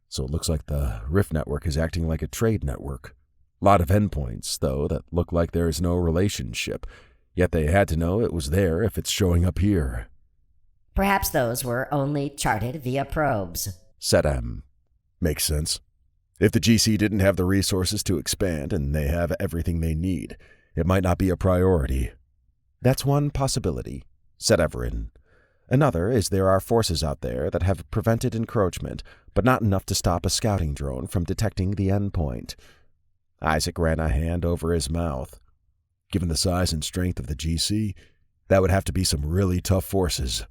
[SPEAKER 1] "So it looks like the Rift Network is acting like a trade network. Lot of endpoints, though, that look like there is no relationship. Yet they had to know it was there if it's showing up here."
[SPEAKER 2] Perhaps those were only charted via probes,
[SPEAKER 1] said M. "Makes sense. If the GC didn't have the resources to expand and they have everything they need, it might not be a priority." "That's one possibility," said Evaran. "Another is there are forces out there that have prevented encroachment, but not enough to stop a scouting drone from detecting the endpoint." Isaac ran a hand over his mouth. "Given the size and strength of the GC, that would have to be some really tough forces."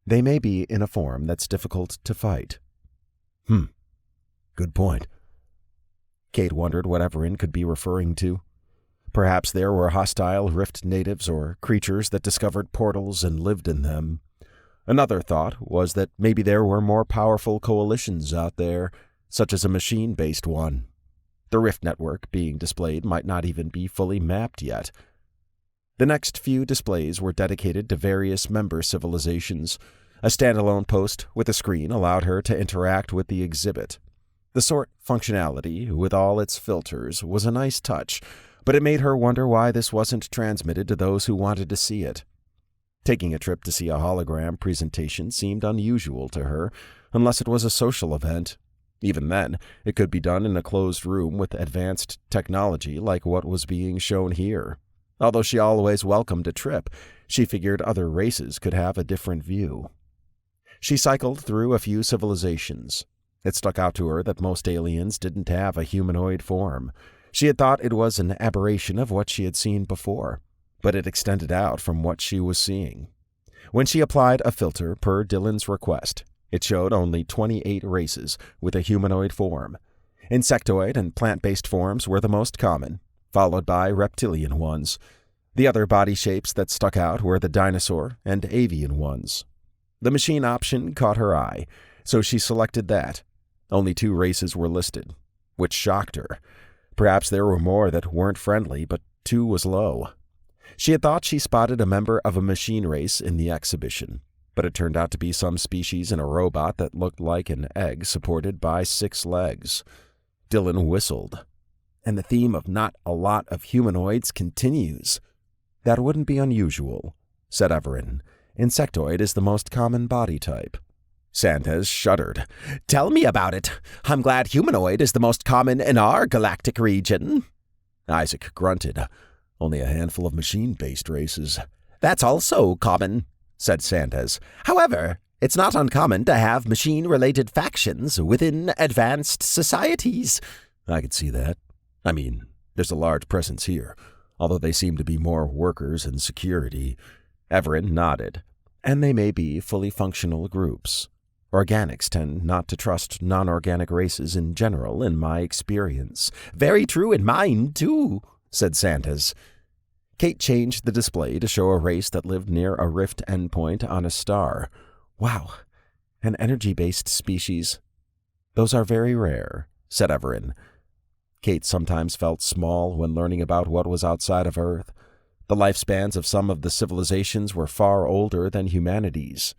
[SPEAKER 1] "They may be in a form that's difficult to fight." Good point." Kate wondered what Evaran could be referring to. Perhaps there were hostile Rift natives or creatures that discovered portals and lived in them. Another thought was that maybe there were more powerful coalitions out there, such as a machine-based one. The Rift network being displayed might not even be fully mapped yet. The next few displays were dedicated to various member civilizations. A standalone post with a screen allowed her to interact with the exhibit. The sort functionality, with all its filters, was a nice touch, but it made her wonder why this wasn't transmitted to those who wanted to see it. Taking a trip to see a hologram presentation seemed unusual to her, unless it was a social event. Even then, it could be done in a closed room with advanced technology like what was being shown here. Although she always welcomed a trip, she figured other races could have a different view. She cycled through a few civilizations. It stuck out to her that most aliens didn't have a humanoid form. She had thought it was an aberration of what she had seen before, but it extended out from what she was seeing. When she applied a filter per Dylan's request, it showed only 28 races with a humanoid form. Insectoid and plant-based forms were the most common. followed by reptilian ones. The other body shapes that stuck out were the dinosaur and avian ones. The machine option caught her eye, so she selected that. Only 2 races were listed, which shocked her. Perhaps there were more that weren't friendly, but 2 was low. She had thought she spotted a member of a machine race in the exhibition, but it turned out to be some species in a robot that looked like an egg supported by 6 legs. Dylan whistled. And the theme of not a lot of humanoids continues. That wouldn't be unusual, said Evaran. Insectoid is the most common body type. Sandas shuddered. Tell me about it. I'm glad humanoid is the most common in our galactic region. Isaac grunted. Only a handful of machine-based races. That's also common, said Sandas. However, it's not uncommon to have machine-related factions within advanced societies. I could see that. I mean, there's a large presence here, although they seem to be more workers and security. Evaran nodded. And they may be fully functional groups. Organics tend not to trust non-organic races in general, in my experience. Very true in mine, too, said Sandas. Kate changed the display to show a race that lived near a rift endpoint on a star. Wow, an energy-based species. Those are very rare, said Evaran. Kate sometimes felt small when learning about what was outside of Earth. The lifespans of some of the civilizations were far older than humanity's.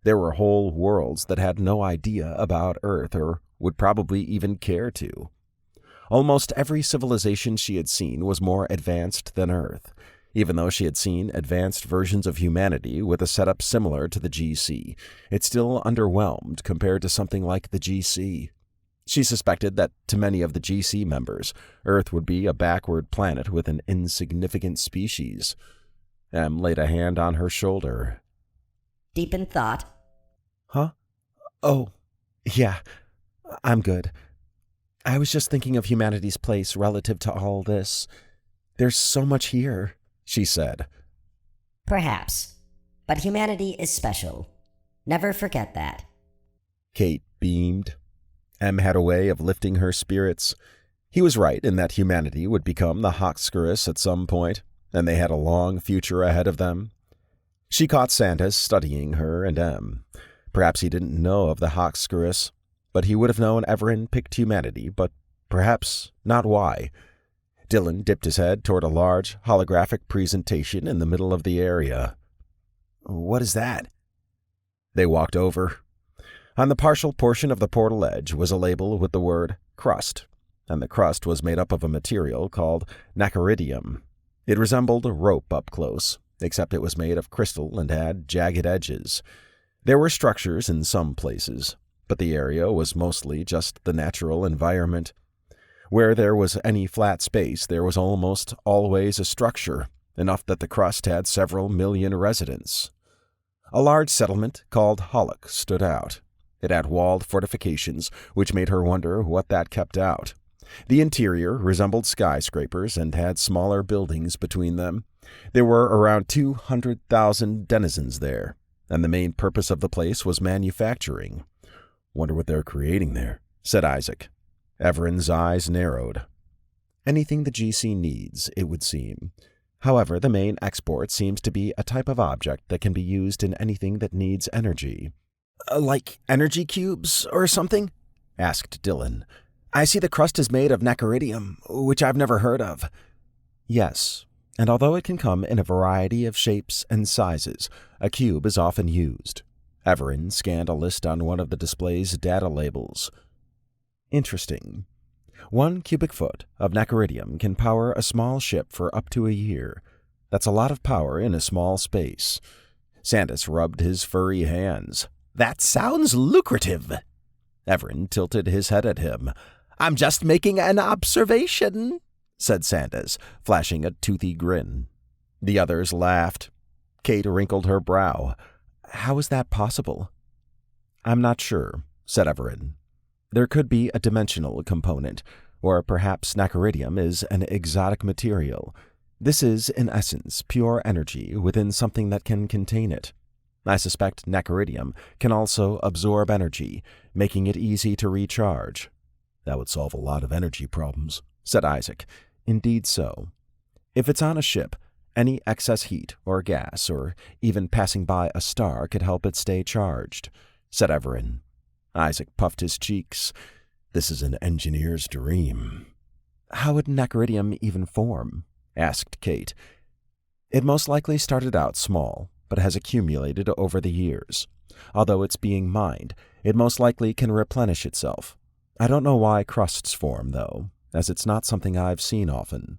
[SPEAKER 1] There were whole worlds that had no idea about Earth or would probably even care to. Almost every civilization she had seen was more advanced than Earth, even though she had seen advanced versions of humanity with a setup similar to the GC. It still underwhelmed compared to something like the GC. She suspected that to many of the GC members, Earth would be a backward planet with an insignificant species. Em laid a hand on her shoulder.
[SPEAKER 2] Deep in thought?
[SPEAKER 1] Huh? Oh, yeah, I'm good. I was just thinking of humanity's place relative to all this. There's so much here, she said.
[SPEAKER 2] Perhaps. But humanity is special. Never forget that.
[SPEAKER 1] Kate beamed. Em had a way of lifting her spirits. He was right in that humanity would become the Hoxscurus at some point, and they had a long future ahead of them. She caught Sandas studying her and Em. Perhaps he didn't know of the Hoxscurus, but he would have known Evaran picked humanity, but perhaps not why. Dylan dipped his head toward a large holographic presentation in the middle of the area. What is that? They walked over. On the partial portion of the portal edge was a label with the word crust, and the crust was made up of a material called nacaridium. It resembled rope up close, except it was made of crystal and had jagged edges. There were structures in some places, but the area was mostly just the natural environment. Where there was any flat space, there was almost always a structure, enough that the crust had several million residents. A large settlement called Hollock stood out. It had walled fortifications, which made her wonder what that kept out. The interior resembled skyscrapers and had smaller buildings between them. There were around 200,000 denizens there, and the main purpose of the place was manufacturing. Wonder what they're creating there, said Isaac. Evaran's eyes narrowed. Anything the GC needs, it would seem. However, the main export seems to be a type of object that can be used in anything that needs energy. Like energy cubes or something? Asked Dylan. I see the crust is made of nacaridium, which I've never heard of. Yes, and although it can come in a variety of shapes and sizes, a cube is often used. Evaran scanned a list on one of the display's data labels. Interesting. 1 cubic foot of nacaridium can power a small ship for up to a year. That's a lot of power in a small space. Sandas rubbed his furry hands. That sounds lucrative. Evaran tilted his head at him. I'm just making an observation, said Sandas, flashing a toothy grin. The others laughed. Kate wrinkled her brow. How is that possible? I'm not sure, said Evaran. There could be a dimensional component, or perhaps nacaridium is an exotic material. This is, in essence, pure energy within something that can contain it. I suspect nacaridium can also absorb energy, making it easy to recharge. That would solve a lot of energy problems, said Isaac. Indeed so. If it's on a ship, any excess heat or gas or even passing by a star could help it stay charged, said Evaran. Isaac puffed his cheeks. This is an engineer's dream. How would neceridium even form? Asked Kate. It most likely started out small, but has accumulated over the years. Although it's being mined, it most likely can replenish itself. I don't know why crusts form, though, as it's not something I've seen often.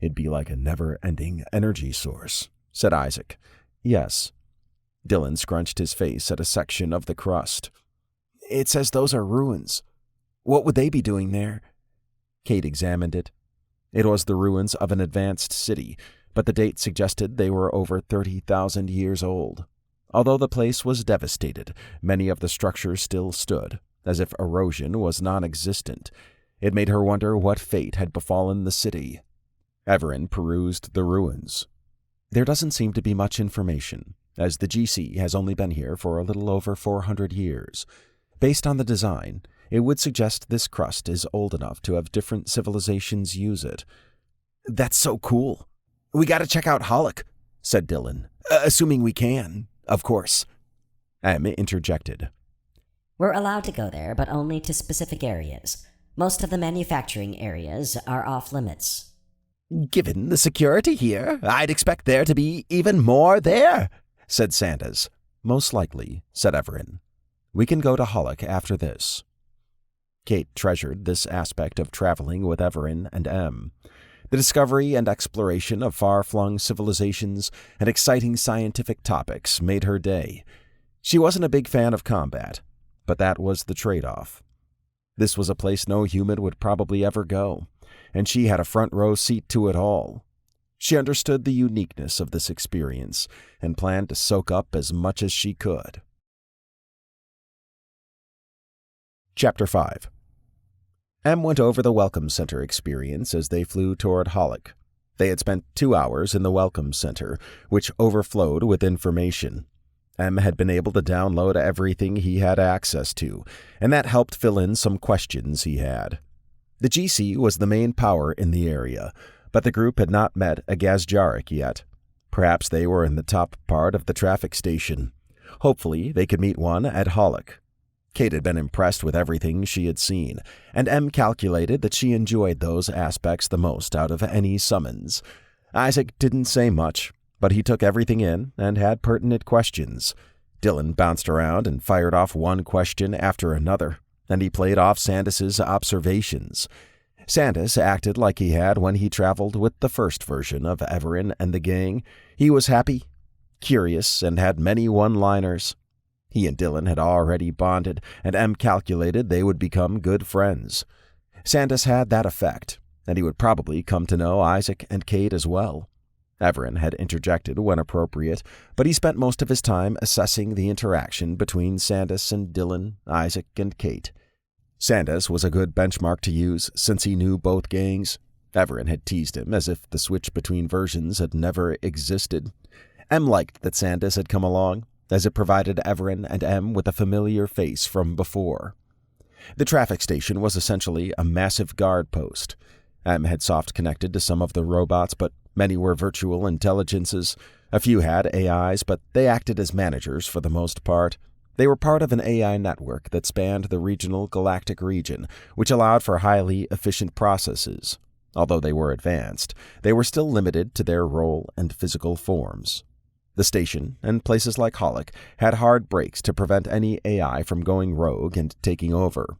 [SPEAKER 1] It'd be like a never-ending energy source, said Isaac. Yes. Dylan scrunched his face at a section of the crust. It says those are ruins. What would they be doing there? Kate examined it. It was the ruins of an advanced city, but the date suggested they were over 30,000 years old. Although the place was devastated, many of the structures still stood, as if erosion was non-existent. It made her wonder what fate had befallen the city. Evaran perused the ruins. There doesn't seem to be much information, as the GC has only been here for a little over 400 years. Based on the design, it would suggest this crust is old enough to have different civilizations use it. That's so cool. We gotta check out Hollock, said Dylan. Assuming we can, of course. Em interjected.
[SPEAKER 2] We're allowed to go there, but only to specific areas. Most of the manufacturing areas are off limits.
[SPEAKER 4] Given the security here, I'd expect there to be even more there, said Sandas.
[SPEAKER 1] Most likely, said Evaran. We can go to Hollock after this. Kate treasured this aspect of traveling with Evaran and Em. The discovery and exploration of far-flung civilizations and exciting scientific topics made her day. She wasn't a big fan of combat, but that was the trade-off. This was a place no human would probably ever go, and she had a front-row seat to it all. She understood the uniqueness of this experience and planned to soak up as much as she could. Chapter 5. Em went over the Welcome Center experience as they flew toward Hollock. They had spent 2 hours in the Welcome Center, which overflowed with information. Em had been able to download everything he had access to, and that helped fill in some questions he had. The GC was the main power in the area, but the group had not met a Gazjarik yet. Perhaps they were in the top part of the traffic station. Hopefully, they could meet one at Hollock. Kate had been impressed with everything she had seen, and Em calculated that she enjoyed those aspects the most out of any summons. Isaac didn't say much, but he took everything in and had pertinent questions. Dylan bounced around and fired off one question after another, and he played off Sandas's observations. Sandas acted like he had when he traveled with the first version of Evaran and the gang. He was happy, curious, and had many one-liners. He and Dylan had already bonded, and Em calculated they would become good friends. Sandas had that effect, and he would probably come to know Isaac and Kate as well. Evaran had interjected when appropriate, but he spent most of his time assessing the interaction between Sandas and Dylan, Isaac, and Kate. Sandas was a good benchmark to use since he knew both gangs. Evaran had teased him as if the switch between versions had never existed. Em liked that Sandas had come along, as it provided Evaran and Em with a familiar face from before. The traffic station was essentially a massive guard post. Em had soft-connected to some of the robots, but many were virtual intelligences. A few had AIs, but they acted as managers for the most part. They were part of an AI network that spanned the regional galactic region, which allowed for highly efficient processes. Although they were advanced, they were still limited to their role and physical forms. The station, and places like Hollock, had hard brakes to prevent any AI from going rogue and taking over.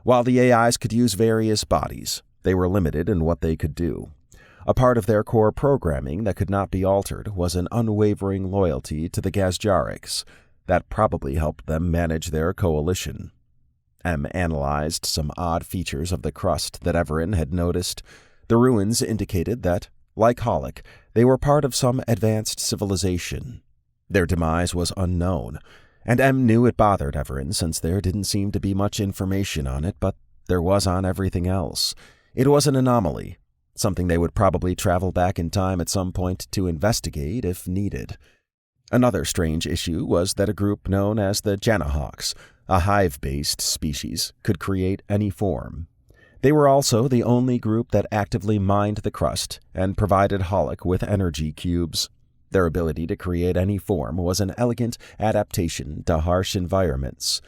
[SPEAKER 1] While the AIs could use various bodies, they were limited in what they could do. A part of their core programming that could not be altered was an unwavering loyalty to the Gazjariks. That probably helped them manage their coalition. Em analyzed some odd features of the crust that Evaran had noticed. The ruins indicated that, like Hollock, they were part of some advanced civilization. Their demise was unknown, and Em knew it bothered Evaran since there didn't seem to be much information on it, but there was on everything else. It was an anomaly, something they would probably travel back in time at some point to investigate if needed. Another strange issue was that a group known as the Janahawks, a hive-based species, could create any form. They were also the only group that actively mined the crust and provided Holic with energy cubes. Their ability to create any form was an elegant adaptation to harsh environments.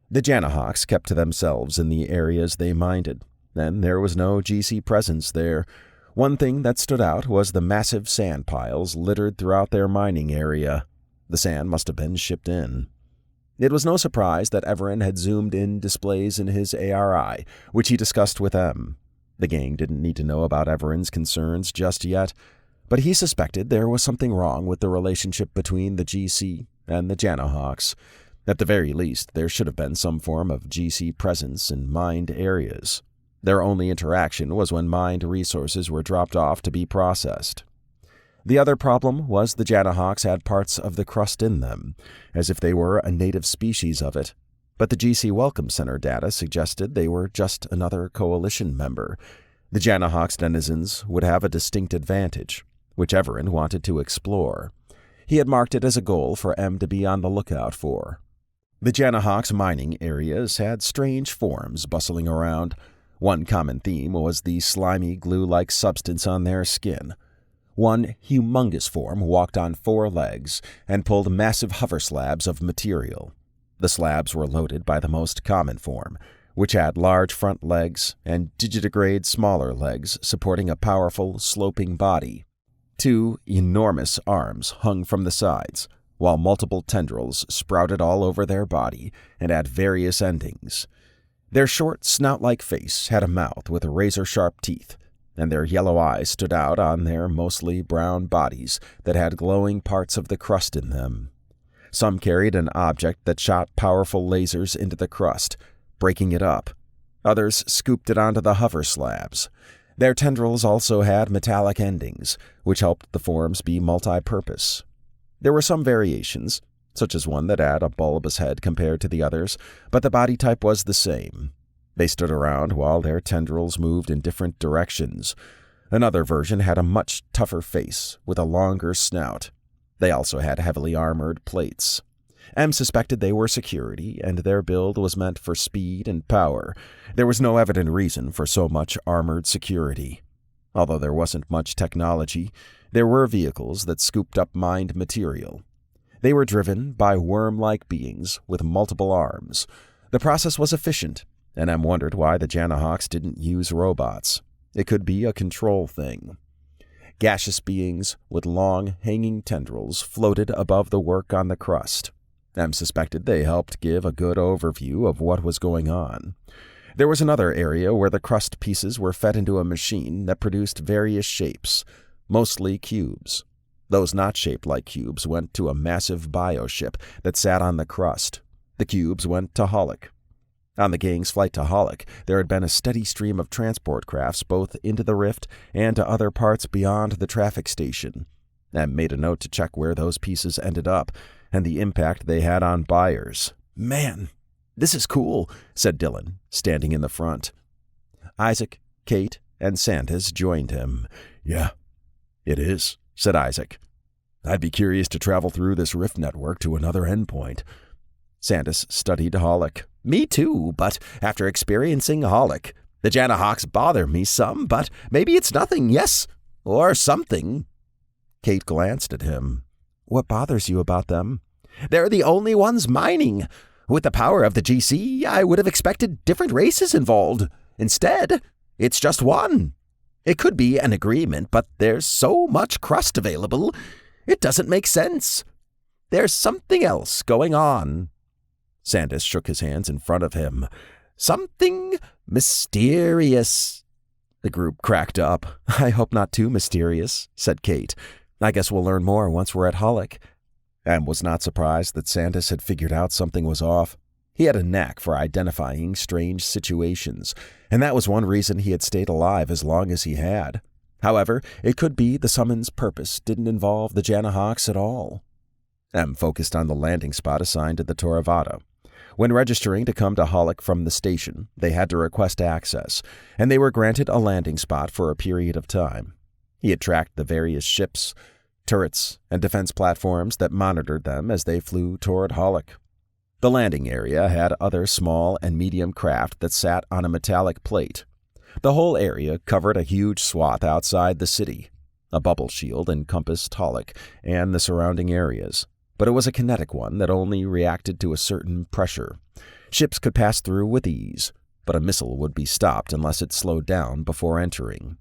[SPEAKER 1] The Janahawks kept to themselves in the areas they minded, and there was no GC presence there. One thing that stood out was the massive sand piles littered throughout their mining area. The sand must have been shipped in. It was no surprise that Evaran had zoomed in displays in his ARI, which he discussed with M. The gang didn't need to know about Evaran's concerns just yet, but he suspected there was something wrong with the relationship between the GC and the Janahawks. At the very least, there should have been some form of GC presence in mined areas. Their only interaction was when mined resources were dropped off to be processed. The other problem was the Janahawks had parts of the crust in them, as if they were a native species of it, but the GC Welcome Center data suggested they were just another coalition member. The Janahawks' denizens would have a distinct advantage, which Evaran wanted to explore. He had marked it as a goal for M to be on the lookout for. The Janahawks' mining areas had strange forms bustling around. One common theme was the slimy glue-like substance on their skin. One humongous form walked on 4 legs and pulled massive hover slabs of material. The slabs were loaded by the most common form, which had large front legs and digitigrade smaller legs supporting a powerful, sloping body. 2 enormous arms hung from the sides, while multiple tendrils sprouted all over their body and at various endings. Their short, snout-like face had a mouth with razor-sharp teeth, and their yellow eyes stood out on their mostly brown bodies that had glowing parts of the crust in them. Some carried an object that shot powerful lasers into the crust, breaking it up. Others scooped it onto the hover slabs. Their tendrils also had metallic endings, which helped the forms be multi-purpose. There were some variations, such as one that had a bulbous head compared to the others, but the body type was the same. They stood around while their tendrils moved in different directions. Another version had a much tougher face with a longer snout. They also had heavily armored plates. M suspected they were security, and their build was meant for speed and power. There was no evident reason for so much armored security. Although there wasn't much technology, there were vehicles that scooped up mined material. They were driven by worm-like beings with multiple arms. The process was efficient, and M wondered why the Janahawks didn't use robots. It could be a control thing. Gaseous beings with long, hanging tendrils floated above the work on the crust. M suspected they helped give a good overview of what was going on. There was another area where the crust pieces were fed into a machine that produced various shapes, mostly cubes. Those not shaped like cubes went to a massive bioship that sat on the crust. The cubes went to Holic. On the gang's flight to Holic, there had been a steady stream of transport crafts both into the rift and to other parts beyond the traffic station. M made a note to check where those pieces ended up and the impact they had on buyers. "Man, this is cool," said Dylan, standing in the front. Isaac, Kate, and Sandas joined him. "Yeah, it is," said Isaac. "I'd be curious to travel through this rift network to another endpoint." Sandas studied Holic. "Me too, but after experiencing Holic, the Janahawks bother me some, but maybe it's nothing, yes? Or something." Kate glanced at him. "What bothers you about them?" "They're the only ones mining. With the power of the GC, I would have expected different races involved. Instead, it's just one. It could be an agreement, but there's so much crust available, it doesn't make sense. There's something else going on." Sandas shook his hands in front of him. "Something mysterious." The group cracked up. "I hope not too mysterious," said Kate. "I guess we'll learn more once we're at Holic." M was not surprised that Sandas had figured out something was off. He had a knack for identifying strange situations, and that was one reason he had stayed alive as long as he had. However, it could be the summon's purpose didn't involve the Janahawks at all. M focused on the landing spot assigned to the Toravada. When registering to come to Holic from the station, they had to request access, and they were granted a landing spot for a period of time. He had tracked the various ships, turrets, and defense platforms that monitored them as they flew toward Holic. The landing area had other small and medium craft that sat on a metallic plate. The whole area covered a huge swath outside the city. A bubble shield encompassed Tolic and the surrounding areas, but it was a kinetic one that only reacted to a certain pressure. Ships could pass through with ease, but a missile would be stopped unless it slowed down before entering.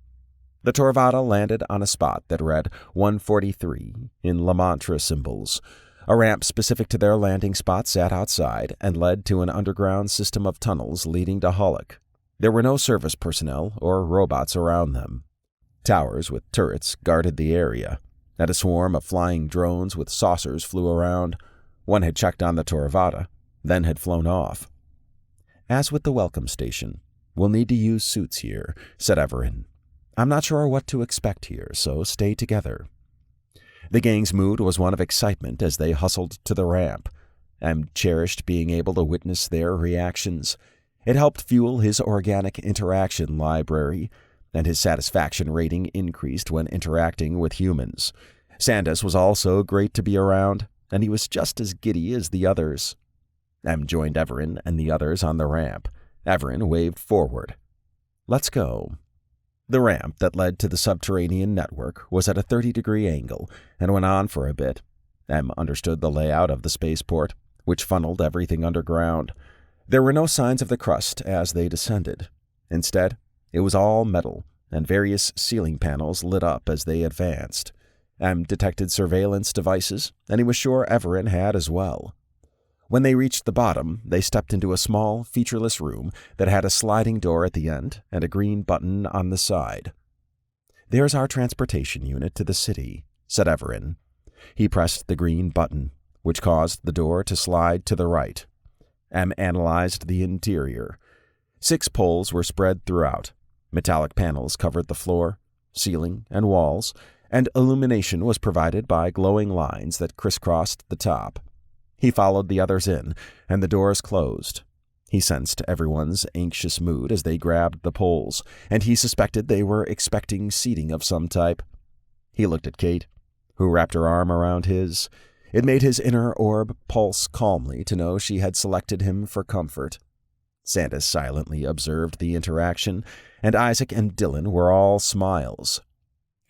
[SPEAKER 1] The Torvada landed on a spot that read 143 in Lamantra symbols. A ramp specific to their landing spot sat outside and led to an underground system of tunnels leading to Holic. There were no service personnel or robots around them. Towers with turrets guarded the area, and a swarm of flying drones with saucers flew around. One had checked on the Torvada, then had flown off. As with the welcome station, we'll need to use suits here, said Evaran. I'm not sure what to expect here, so stay together. The gang's mood was one of excitement as they hustled to the ramp. Em cherished being able to witness their reactions. It helped fuel his organic interaction library, and his satisfaction rating increased when interacting with humans. Sandas was also great to be around, and he was just as giddy as the others. Em joined Evaran and the others on the ramp. Evaran waved forward. Let's go. The ramp that led to the subterranean network was at a 30-degree angle and went on for a bit. Em understood the layout of the spaceport, which funneled everything underground. There were no signs of the crust as they descended. Instead, it was all metal, and various ceiling panels lit up as they advanced. Em detected surveillance devices, and he was sure Evaran had as well. When they reached the bottom, they stepped into a small, featureless room that had a sliding door at the end and a green button on the side. There's our transportation unit to the city, said Evaran. He pressed the green button, which caused the door to slide to the right. Em analyzed the interior. 6 poles were spread throughout. Metallic panels covered the floor, ceiling, and walls, and illumination was provided by glowing lines that crisscrossed the top. He followed the others in, and the doors closed. He sensed everyone's anxious mood as they grabbed the poles, and he suspected they were expecting seating of some type. He looked at Kate, who wrapped her arm around his. It made his inner orb pulse calmly to know she had selected him for comfort. Sandas silently observed the interaction, and Isaac and Dylan were all smiles.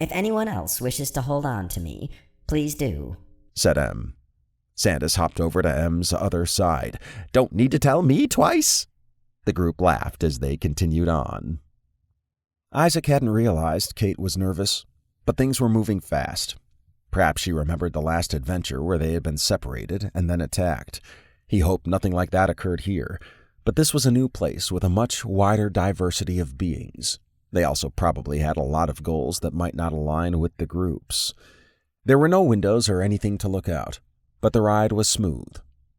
[SPEAKER 2] If anyone else wishes to hold on to me, please do,
[SPEAKER 1] said Em. Sandas hopped over to Em's other side. Don't need to tell me twice. The group laughed as they continued on. Isaac hadn't realized Kate was nervous, but things were moving fast. Perhaps she remembered the last adventure where they had been separated and then attacked. He hoped nothing like that occurred here, but this was a new place with a much wider diversity of beings. They also probably had a lot of goals that might not align with the group's. There were no windows or anything to look out, but the ride was smooth.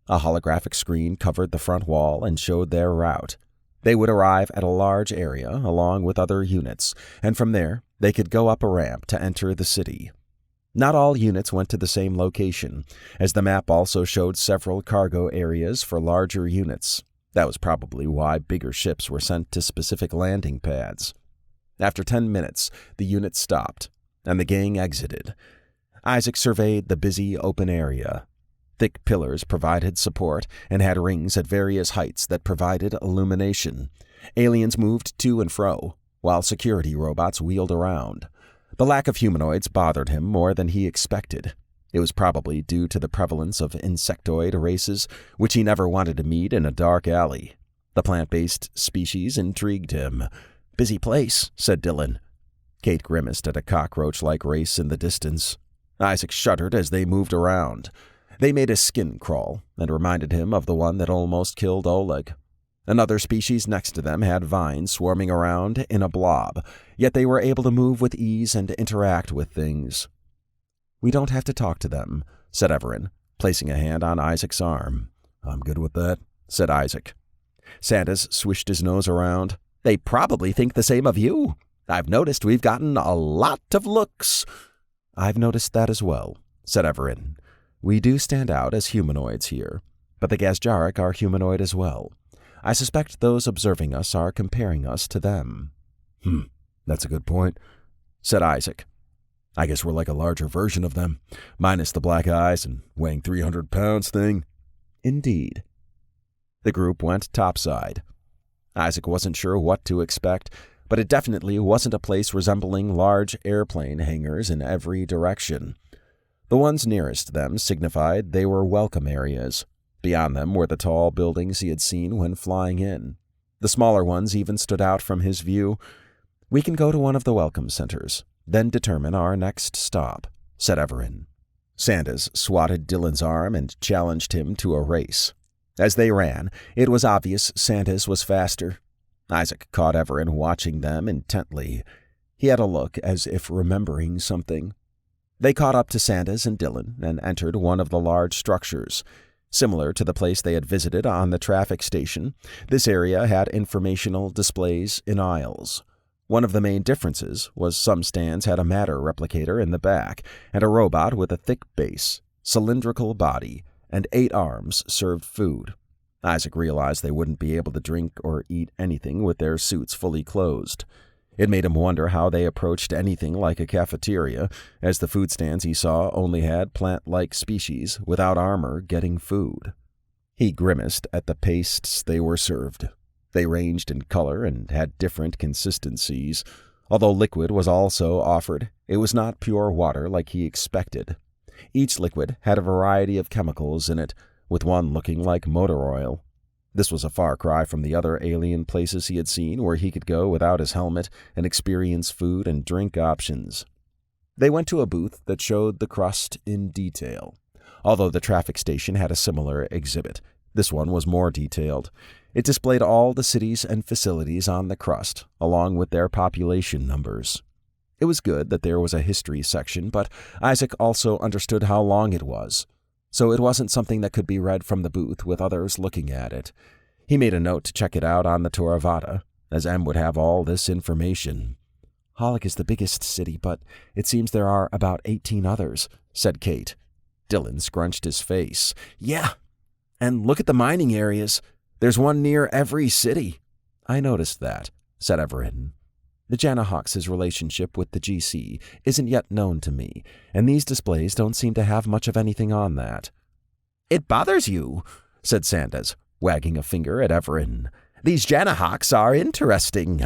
[SPEAKER 1] A holographic screen covered the front wall and showed their route. They would arrive at a large area along with other units, and from there they could go up a ramp to enter the city. Not all units went to the same location, as the map also showed several cargo areas for larger units. That was probably why bigger ships were sent to specific landing pads. After 10 minutes, the unit stopped, and the gang exited. Isaac surveyed the busy open area. Thick pillars provided support and had rings at various heights that provided illumination. Aliens moved to and fro, while security robots wheeled around. The lack of humanoids bothered him more than he expected. It was probably due to the prevalence of insectoid races, which he never wanted to meet in a dark alley. The plant-based species intrigued him. Busy place, said Dylan. Kate grimaced at a cockroach-like race in the distance. Isaac shuddered as they moved around. They made his skin crawl and reminded him of the one that almost killed Oleg. Another species next to them had vines swarming around in a blob, yet they were able to move with ease and interact with things. We don't have to talk to them, said Evaran, placing a hand on Isaac's arm. I'm good with that, said Isaac. Sandas swished his nose around. They probably think the same of you. I've noticed we've gotten a lot of looks. I've noticed that as well, said Evaran. We do stand out as humanoids here, but the Gazjaric are humanoid as well. I suspect those observing us are comparing us to them. That's a good point, said Isaac. I guess we're like a larger version of them, minus the black eyes and weighing 300 pounds thing. Indeed. The group went topside. Isaac wasn't sure what to expect, but it definitely wasn't a place resembling large airplane hangars in every direction. The ones nearest them signified they were welcome areas. Beyond them were the tall buildings he had seen when flying in. The smaller ones even stood out from his view. "We can go to one of the welcome centers, then determine our next stop," said Evaran. Sandas swatted Dylan's arm and challenged him to a race. As they ran, it was obvious Sandas was faster. Isaac caught Evaran watching them intently. He had a look as if remembering something. They caught up to Sandas and Dylan and entered one of the large structures. Similar to the place they had visited on the traffic station, this area had informational displays in aisles. One of the main differences was some stands had a matter replicator in the back, and a robot with a thick base, cylindrical body, and 8 arms served food. Isaac realized they wouldn't be able to drink or eat anything with their suits fully closed. It made him wonder how they approached anything like a cafeteria, as the food stands he saw only had plant-like species without armor getting food. He grimaced at the pastes they were served. They ranged in color and had different consistencies. Although liquid was also offered, it was not pure water like he expected. Each liquid had a variety of chemicals in it, with one looking like motor oil. This was a far cry from the other alien places he had seen where he could go without his helmet and experience food and drink options. They went to a booth that showed the crust in detail. Although the traffic station had a similar exhibit, this one was more detailed. It displayed all the cities and facilities on the crust, along with their population numbers. It was good that there was a history section, but Isaac also understood how long it was, so it wasn't something that could be read from the booth with others looking at it. He made a note to check it out on the Theravada, as M would have all this information. "Holic is the biggest city, but it seems there are about 18 others," said Kate. Dylan scrunched his face. "Yeah, and look at the mining areas. There's one near every city." "I noticed that," said Evaran. "The Janahawks' relationship with the GC isn't yet known to me, and these displays don't seem to have much of anything on that." "It bothers you," said Sandas, wagging a finger at Evaran. "These Janahawks are interesting."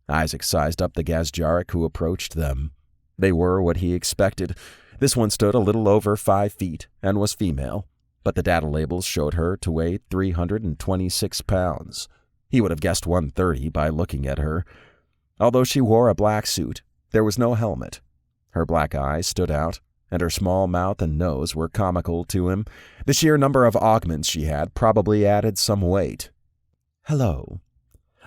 [SPEAKER 1] Isaac sized up the Gazjaric who approached them. They were what he expected. This one stood a little over 5 feet and was female, but the data labels showed her to weigh 326 pounds. He would have guessed 130 by looking at her. Although she wore a black suit, there was no helmet. Her black eyes stood out, and her small mouth and nose were comical to him. The sheer number of augments she had probably added some weight. "Hello.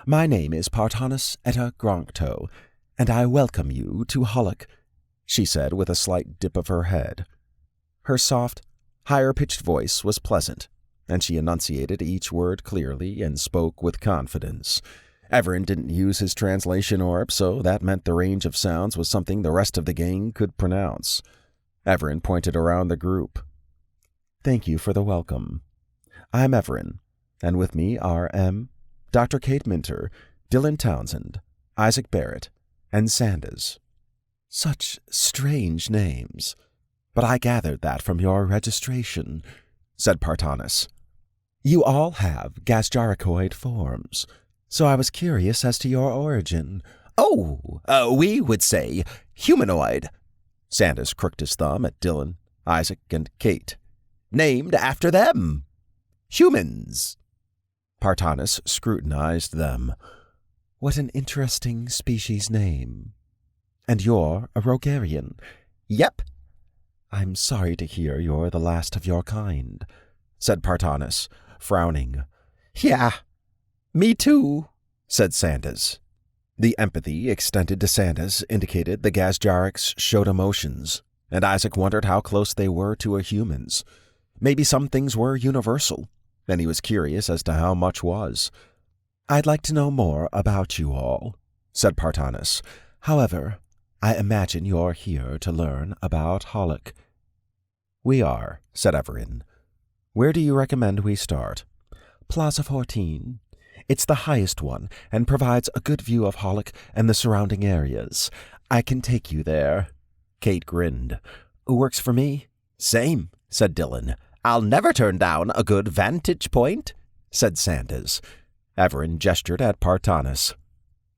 [SPEAKER 1] My name is Partanis Etta Gronkto, and I welcome you to Holic," she said with a slight dip of her head. Her soft, higher-pitched voice was pleasant, and she enunciated each word clearly and spoke with confidence. Evaran didn't use his translation orb, so that meant the range of sounds was something the rest of the gang could pronounce. Evaran pointed around the group. "Thank you for the welcome. I'm Evaran, and with me are M, Dr. Kate Minter, Dylan Townsend, Isaac Barrett, and Sandas. Such strange names, but I gathered that from your registration," said Partanis. "You all have Gazjaricoid forms, so I was curious as to your origin."
[SPEAKER 4] We would say humanoid." Sandas crooked his thumb at Dylan, Isaac, and Kate. "Named after them. Humans." Partanis scrutinized them.
[SPEAKER 1] "What an interesting species name. And you're a Rogarian?"
[SPEAKER 4] "Yep."
[SPEAKER 1] "I'm sorry to hear you're the last of your kind," said Partanis, frowning.
[SPEAKER 4] "Yeah, me too," said Sandas.
[SPEAKER 1] The empathy extended to Sandas indicated the Gazjarics showed emotions, and Isaac wondered how close they were to a human's. Maybe some things were universal, and he was curious as to how much was. "I'd like to know more about you all," said Partanis. "However, I imagine you're here to learn about Holic." "We are," said Evaran. "Where do you recommend we start?" "Plaza 14. It's the highest one and provides a good view of Holic and the surrounding areas. I can take you there." Kate grinned. "Works for me."
[SPEAKER 4] "Same," said Dylan. "I'll never turn down a good vantage point," said Sandas.
[SPEAKER 1] Evaran gestured at Partanis.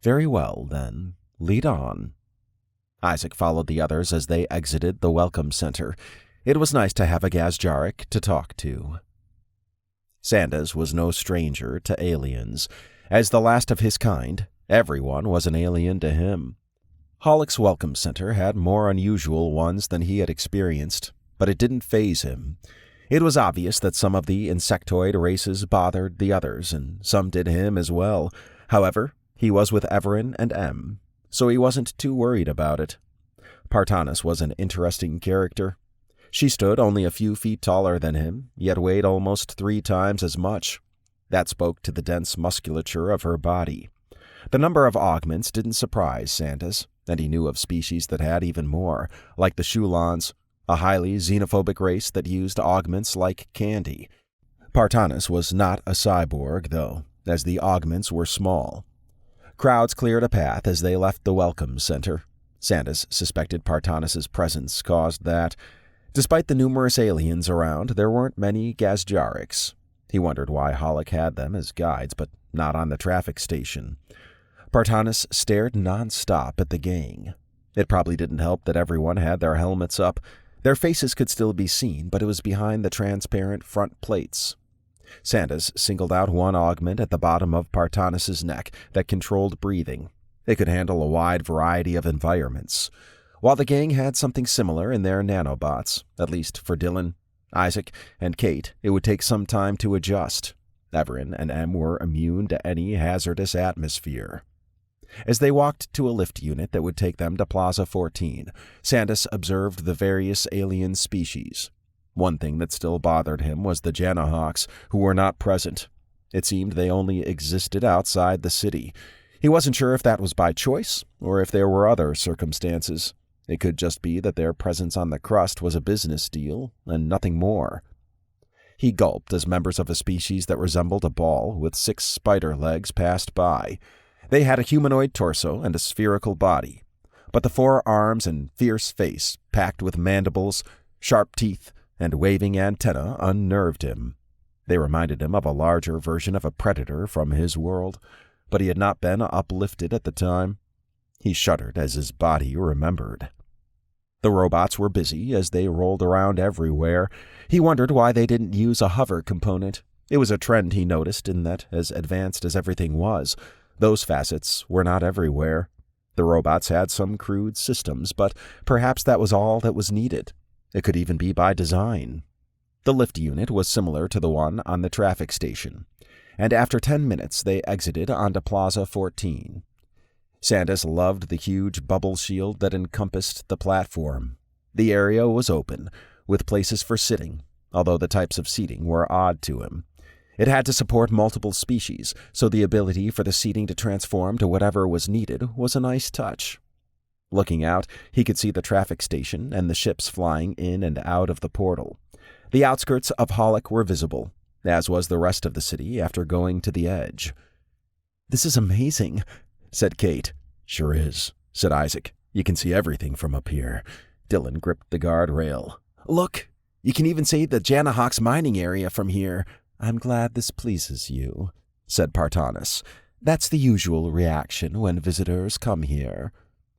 [SPEAKER 4] Very well, then. Lead on. Isaac followed the others as they exited the Welcome Center. It was nice to have a Gazjaric to talk to. Sandas was no stranger to aliens. As the last of his kind, everyone was an alien to him. Hollick's Welcome Center had more unusual ones than he had experienced, but it didn't faze him. It was obvious that some of the insectoid races bothered the others, and some did him as well. However, he was with Evaran and M, so he wasn't too worried about it. Partanis was an interesting character. She stood only a few feet taller than him, yet weighed almost 3 times as much. That spoke to the dense musculature of her body. The number of augments didn't surprise Sandas, and he knew of species that had even more, like the Shulans, a highly xenophobic race that used augments like candy. Partanis was not a cyborg, though, as the augments were small. Crowds cleared a path as they left the Welcome Center. Sandas suspected Partanis's presence caused that. Despite the numerous aliens around, there weren't many Gazjarics. He wondered why Hollick had them as guides, but not on the traffic station. Partanis stared non-stop at the gang. It probably didn't help that everyone had their helmets up. Their faces could still be seen, but it was behind the transparent front plates. Sandas singled out one augment at the bottom of Partanis's neck that controlled breathing. It could handle a wide variety of environments. While the gang had something similar in their nanobots, at least for Dylan, Isaac, and Kate, it would take some time to adjust. Evaran and M were immune to any hazardous atmosphere. As they walked to a lift unit that would take them to Plaza 14, Sandas observed the various alien species. One thing that still bothered him was the Janahawks, who were not present. It seemed they only existed outside the city. He wasn't sure if that was by choice, or if there were other circumstances. It could just be that their presence on the crust was a business deal, and nothing more. He gulped as members of a species that resembled a ball with 6 spider legs passed by. They had a humanoid torso and a spherical body, but the 4 arms and fierce face, packed with mandibles, sharp teeth, and waving antennae, unnerved him. They reminded him of a larger version of a predator from his world, but he had not been uplifted at the time. He shuddered as his body remembered. The robots were busy as they rolled around everywhere. He wondered why they didn't use a hover component. It was a trend he noticed in that, as advanced as everything was, those facets were not everywhere. The robots had some crude systems, but perhaps that was all that was needed. It could even be by design. The lift unit was similar to the one on the traffic station, and after 10 minutes they exited onto Plaza 14. Sandas loved the huge bubble shield that encompassed the platform. The area was open, with places for sitting, although the types of seating were odd to him. It had to support multiple species, so the ability for the seating to transform to whatever was needed was a nice touch. Looking out, he could see the traffic station and the ships flying in and out of the portal. The outskirts of Hollick were visible, as was the rest of the city after going to the edge. "This is amazing," said Kate. "Sure is," said Isaac. "You can see everything from up here." Dylan gripped the guardrail. "Look, you can even see the Janahawks mining area from here." "I'm glad this pleases you," said Partanis. "That's the usual reaction when visitors come here."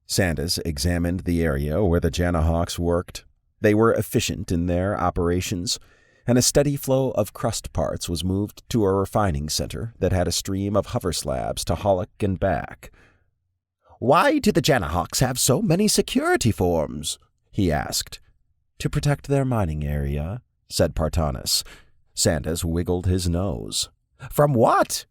[SPEAKER 4] Sandas examined the area where the Janahawks worked. They were efficient in their operations, and a steady flow of crust parts was moved to a refining center that had a stream of hover slabs to Hollick and back. "Why do the Janahawks have so many security forms?" he asked. "To protect their mining area," said Partanis. Sandas wiggled his nose. "From what?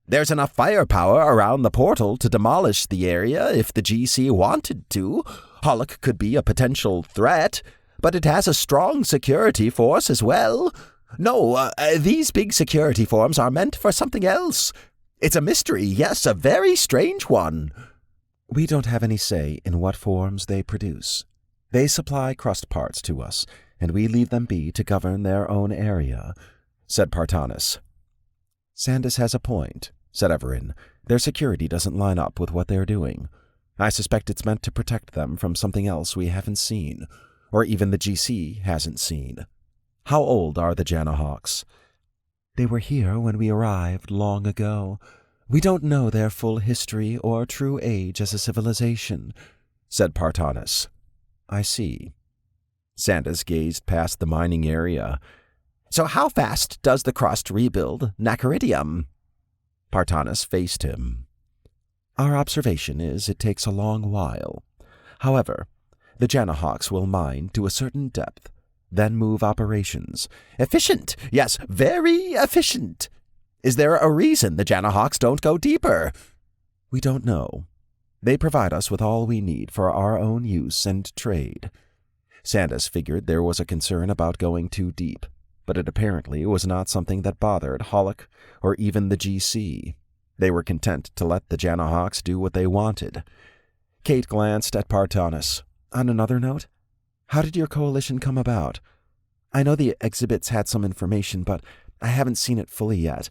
[SPEAKER 4] There's enough firepower around the portal to demolish the area if the GC wanted to. Hollick could be a potential threat, but it has a strong security force as well. No, these big security forms are meant for something else. It's a mystery, yes, a very strange one." "We don't have any say in what forms they produce. They supply crust parts to us, and we leave them be to govern their own area," said Partanis. "Sandas has a point," said Evaran. "Their security doesn't line up with what they're doing. I suspect it's meant to protect them from something else we haven't seen, or even the GC hasn't seen. How old are the Janahawks?" "They were here when we arrived long ago. We don't know their full history or true age as a civilization, said Partanis. I see. Sandas gazed past the mining area. So how fast does the crust rebuild Nacaridium? Partanis faced him. Our observation is it takes a long while. However, the Janahawks will mine to a certain depth, then move operations. Efficient! Yes, very efficient! Is there a reason the Janahawks don't go deeper? We don't know. They provide us with all we need for our own use and trade. Sandas figured there was a concern about going too deep, but it apparently was not something that bothered Hollick or even the GC. They were content to let the Janahawks do what they wanted. Kate glanced at Partanis. On another note, how did your coalition come about? I know the exhibits had some information, but I haven't seen it fully yet.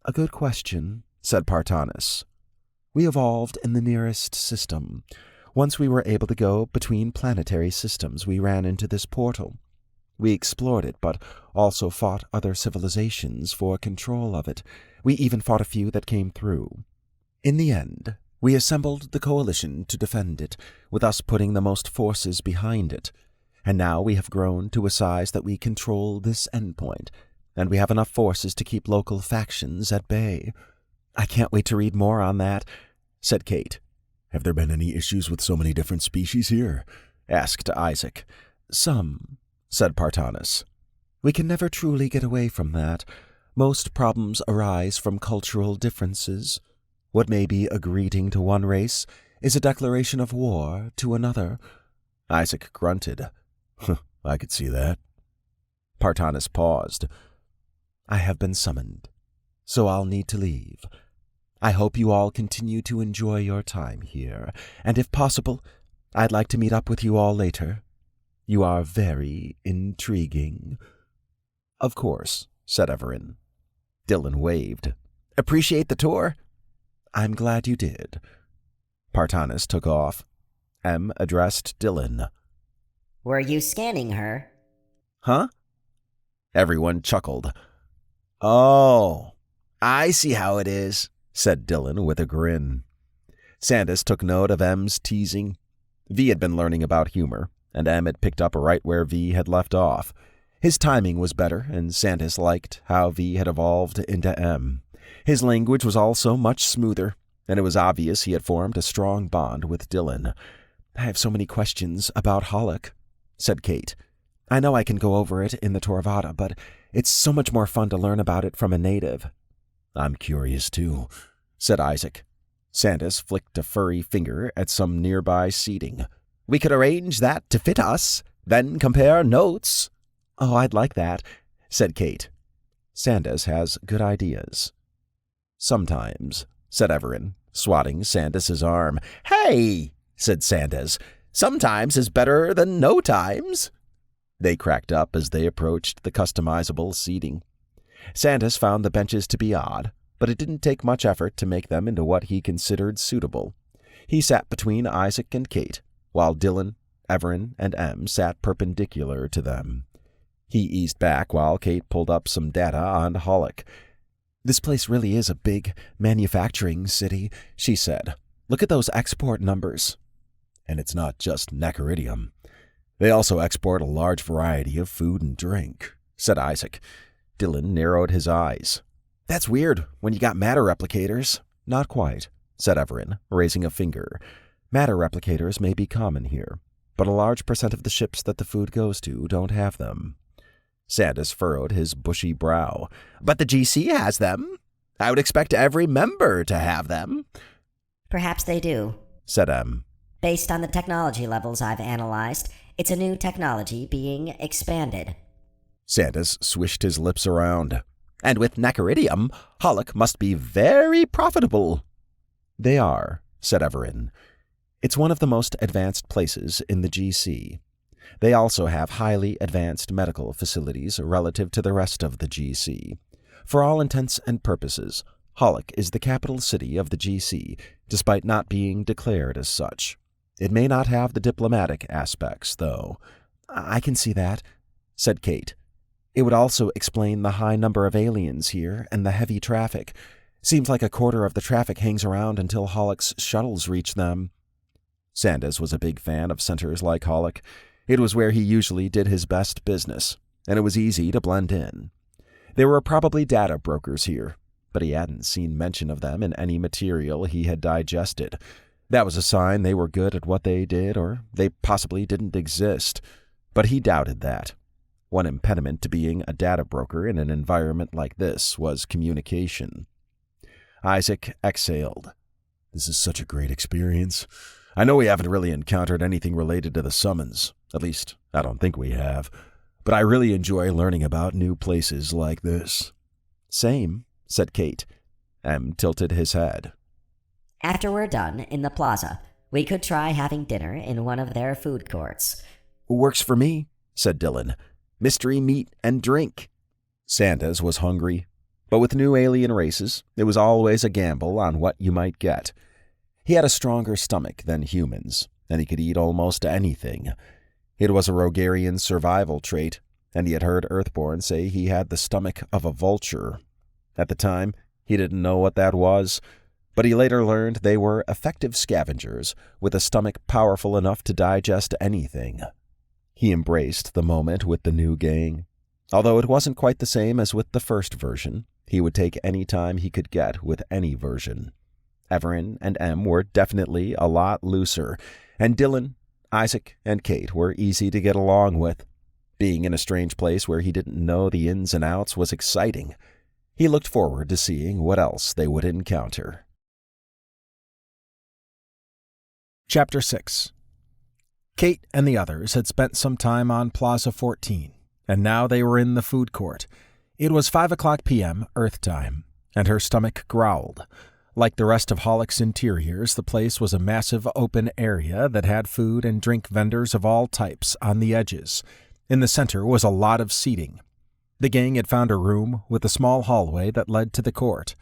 [SPEAKER 4] A good question, said Partanis. We evolved in the nearest system. Once we were able to go between planetary systems, we ran into this portal. We explored it, but also fought other civilizations for control of it. We even fought a few that came through. In the end, we assembled the coalition to defend it, with us putting the most forces behind it. And now we have grown to a size that we control this endpoint, and we have enough forces to keep local factions at bay. I can't wait to read more on that, said Kate.
[SPEAKER 3] Have there been any issues with so many different species here?
[SPEAKER 4] Asked Isaac. Some, said Partanis. We can never truly get away from that. Most problems arise from cultural differences. What may be a greeting to one race is a declaration of war to another. Isaac grunted.
[SPEAKER 3] I could see that.
[SPEAKER 4] Partanis paused. I have been summoned, so I'll need to leave. I hope you all continue to enjoy your time here, and if possible, I'd like to meet up with you all later. You are very intriguing. Of course, said Evaran. Dylan waved. Appreciate the tour? I'm glad you did. Partanis took off. M addressed Dylan.
[SPEAKER 2] Were you scanning her?
[SPEAKER 4] Huh? Everyone chuckled. Oh, I see how it is, said Dylan with a grin. Sandas took note of M's teasing. V had been learning about humor, and M had picked up right where V had left off. His timing was better, and Sandas liked how V had evolved into M. His language was also much smoother, and it was obvious he had formed a strong bond with Dylan. I have so many questions about Hollick, said Kate. I know I can go over it in the Torvada, but it's so much more fun to learn about it from a native.
[SPEAKER 3] I'm curious, too,
[SPEAKER 4] said Isaac. Sandas flicked a furry finger at some nearby seating. We could arrange that to fit us, then compare notes. Oh, I'd like that, said Kate. Sandas has good ideas. Sometimes, said Evaran, swatting Sandas's arm. Hey, said Sandas. Sometimes is better than no times. They cracked up as they approached the customizable seating. Sandas found the benches to be odd, but it didn't take much effort to make them into what he considered suitable. He sat between Isaac and Kate, while Dylan, Evaran, and M sat perpendicular to them. He eased back while Kate pulled up some data on Hollick. This place really is a big manufacturing city, she said. Look at those export numbers.
[SPEAKER 3] And it's not just Nacaridium. They also export a large variety of food and drink,
[SPEAKER 4] said Isaac. Dylan narrowed his eyes. That's weird when you got matter replicators. Not quite, said Evaran, raising a finger. Matter replicators may be common here, but a large percent of the ships that the food goes to don't have them. Sandas furrowed his bushy brow. But the GC has them. I would expect every member to have them.
[SPEAKER 2] Perhaps they do,
[SPEAKER 4] said M.
[SPEAKER 2] Based on the technology levels I've analyzed, it's a new technology being expanded.
[SPEAKER 4] Sandas swished his lips around. And with Nacaridium, Hollick must be very profitable. They are, said Evaran. It's one of the most advanced places in the GC. They also have highly advanced medical facilities relative to the rest of the GC. For all intents and purposes, Hollick is the capital city of the GC, despite not being declared as such. It may not have the diplomatic aspects, though. I can see that, said Kate. It would also explain the high number of aliens here and the heavy traffic.
[SPEAKER 1] Seems like a quarter of the traffic hangs around until Hollick's shuttles reach them. Sandas was a big fan of centers like Hollick. It was where he usually did his best business, and it was easy to blend in. There were probably data brokers here, but he hadn't seen mention of them in any material he had digested. That was a sign they were good at what they did, or they possibly didn't exist. But he doubted that. One impediment to being a data broker in an environment like this was communication. Isaac exhaled. This is such a great experience. I know we haven't really encountered anything related to the summons. At least, I don't think we have. But I really enjoy learning about new places like this. Same, said Kate. Em tilted his head.
[SPEAKER 2] After we're done in the plaza, we could try having dinner in one of their food courts.
[SPEAKER 1] Works for me, said Dylan. Mystery meat and drink. Sandas was hungry, but with new alien races, it was always a gamble on what you might get. He had a stronger stomach than humans, and he could eat almost anything. It was a Rogarian survival trait, and he had heard Earthborn say he had the stomach of a vulture. At the time, he didn't know what that was, but he later learned they were effective scavengers with a stomach powerful enough to digest anything. He embraced the moment with the new gang. Although it wasn't quite the same as with the first version, he would take any time he could get with any version. Evaran and Em were definitely a lot looser, and Dylan, Isaac, and Kate were easy to get along with. Being in a strange place where he didn't know the ins and outs was exciting. He looked forward to seeing what else they would encounter. Chapter 6. Kate and the others had spent some time on Plaza 14, and now they were in the food court. It was 5:00 p.m. Earth time, and her stomach growled. Like the rest of Hollick's interiors, the place was a massive open area that had food and drink vendors of all types on the edges. In the center was a lot of seating. The gang had found a room with a small hallway that led to the court.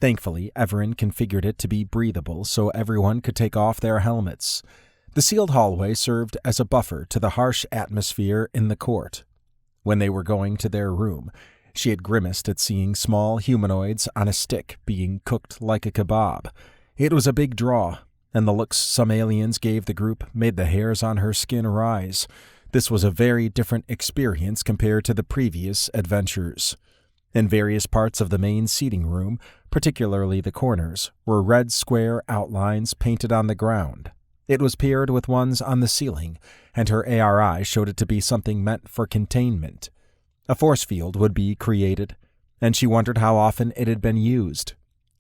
[SPEAKER 1] Thankfully, Evaran configured it to be breathable so everyone could take off their helmets. The sealed hallway served as a buffer to the harsh atmosphere in the court. When they were going to their room, she had grimaced at seeing small humanoids on a stick being cooked like a kebab. It was a big draw, and the looks some aliens gave the group made the hairs on her skin rise. This was a very different experience compared to the previous adventures. In various parts of the main seating room, particularly the corners, were red square outlines painted on the ground. It was paired with ones on the ceiling, and her ARI showed it to be something meant for containment. A force field would be created, and she wondered how often it had been used.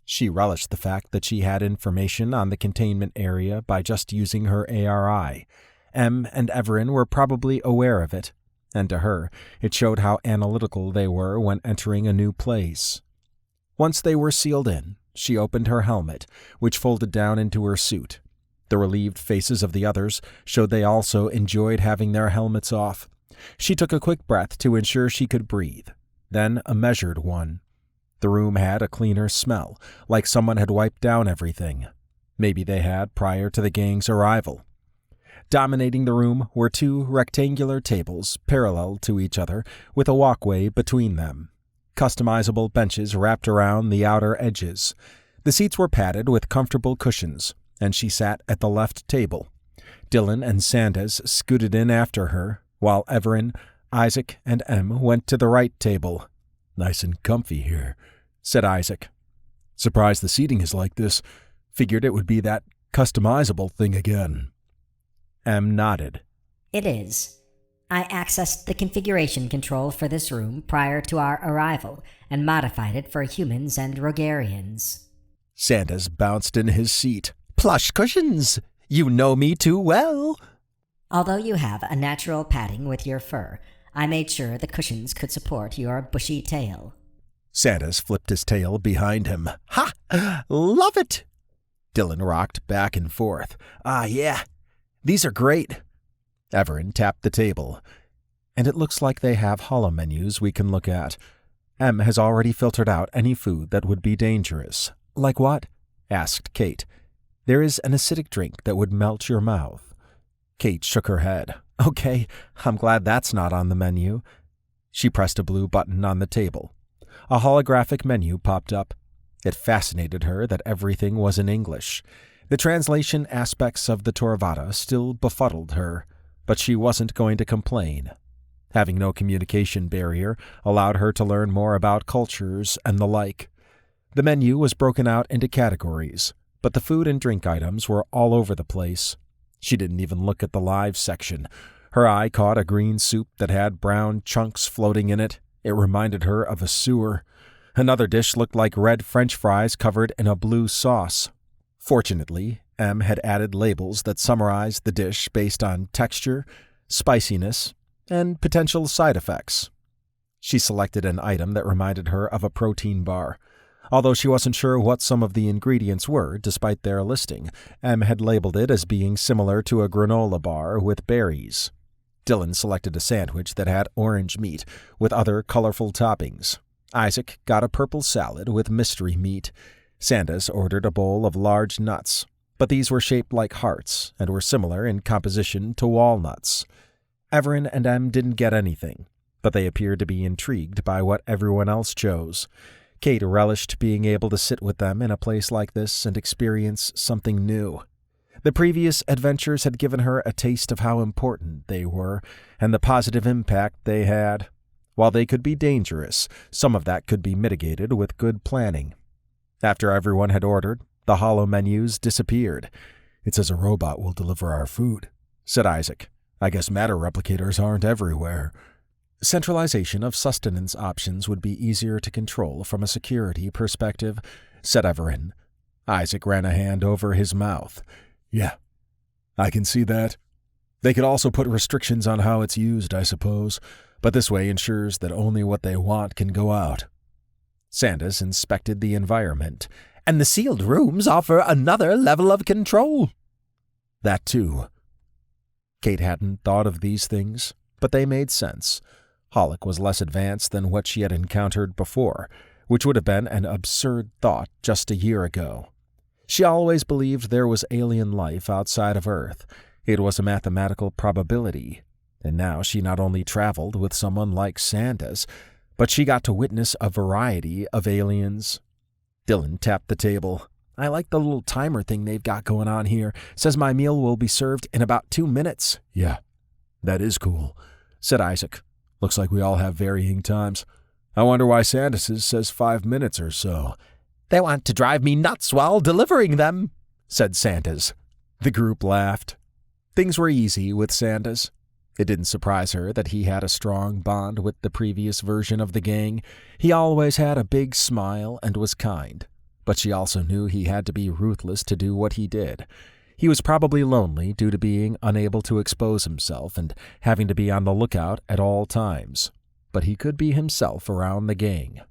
[SPEAKER 1] She relished the fact that she had information on the containment area by just using her ARI. Em and Evaran were probably aware of it, and to her, it showed how analytical they were when entering a new place. Once they were sealed in, she opened her helmet, which folded down into her suit. The relieved faces of the others showed they also enjoyed having their helmets off. She took a quick breath to ensure she could breathe, then a measured one. The room had a cleaner smell, like someone had wiped down everything. Maybe they had prior to the gang's arrival. Dominating the room were 2 rectangular tables parallel to each other with a walkway between them. Customizable benches wrapped around the outer edges. The seats were padded with comfortable cushions, and she sat at the left table. Dylan and Sandas scooted in after her, while Evaran, Isaac, and Em went to the right table. Nice and comfy here, said Isaac. Surprised the seating is like this. Figured it would be that customizable thing again. Em nodded.
[SPEAKER 2] It is. I accessed the configuration control for this room prior to our arrival and modified it for humans and Rogarians.
[SPEAKER 1] Sandas bounced in his seat. Plush cushions! You know me too well!
[SPEAKER 2] Although you have a natural padding with your fur, I made sure the cushions could support your bushy tail.
[SPEAKER 1] Sandas flipped his tail behind him. Ha! Love it! Dylan rocked back and forth. Yeah. These are great. Evaran tapped the table. And it looks like they have holomenus we can look at. Em has already filtered out any food that would be dangerous. Like what? Asked Kate. There is an acidic drink that would melt your mouth. Kate shook her head. Okay, I'm glad that's not on the menu. She pressed a blue button on the table. A holographic menu popped up. It fascinated her that everything was in English. The translation aspects of the Theravada still befuddled her, but she wasn't going to complain. Having no communication barrier allowed her to learn more about cultures and the like. The menu was broken out into categories, but the food and drink items were all over the place. She didn't even look at the live section. Her eye caught a green soup that had brown chunks floating in it. It reminded her of a sewer. Another dish looked like red French fries covered in a blue sauce. Fortunately, M had added labels that summarized the dish based on texture, spiciness, and potential side effects. She selected an item that reminded her of a protein bar. Although she wasn't sure what some of the ingredients were, despite their listing, M had labeled it as being similar to a granola bar with berries. Dylan selected a sandwich that had orange meat with other colorful toppings. Isaac got a purple salad with mystery meat. Sandas ordered a bowl of large nuts, but these were shaped like hearts and were similar in composition to walnuts. Evaran and Em didn't get anything, but they appeared to be intrigued by what everyone else chose. Kate relished being able to sit with them in a place like this and experience something new. The previous adventures had given her a taste of how important they were and the positive impact they had. While they could be dangerous, some of that could be mitigated with good planning. After everyone had ordered, the holo menus disappeared. "It says a robot will deliver our food," said Isaac. "I guess matter replicators aren't everywhere." Centralization of sustenance options would be easier to control from a security perspective, said Evaran. Isaac ran a hand over his mouth. "Yeah, I can see that. They could also put restrictions on how it's used, I suppose, but this way ensures that only what they want can go out." Sandas inspected the environment. "And the sealed rooms offer another level of control." "That too." Kate hadn't thought of these things, but they made sense. Hollick was less advanced than what she had encountered before, which would have been an absurd thought just a year ago. She always believed there was alien life outside of Earth. It was a mathematical probability, and now she not only traveled with someone like Sandas, but she got to witness a variety of aliens. Dylan tapped the table. "I like the little timer thing they've got going on here. Says my meal will be served in about 2 minutes. "Yeah, that is cool," said Isaac. "Looks like we all have varying times. I wonder why Sandas's says 5 minutes or so." "They want to drive me nuts while delivering them," said Sandas. The group laughed. Things were easy with Sandas. It didn't surprise her that he had a strong bond with the previous version of the gang. He always had a big smile and was kind, but she also knew he had to be ruthless to do what he did. He was probably lonely due to being unable to expose himself and having to be on the lookout at all times, but he could be himself around the gang.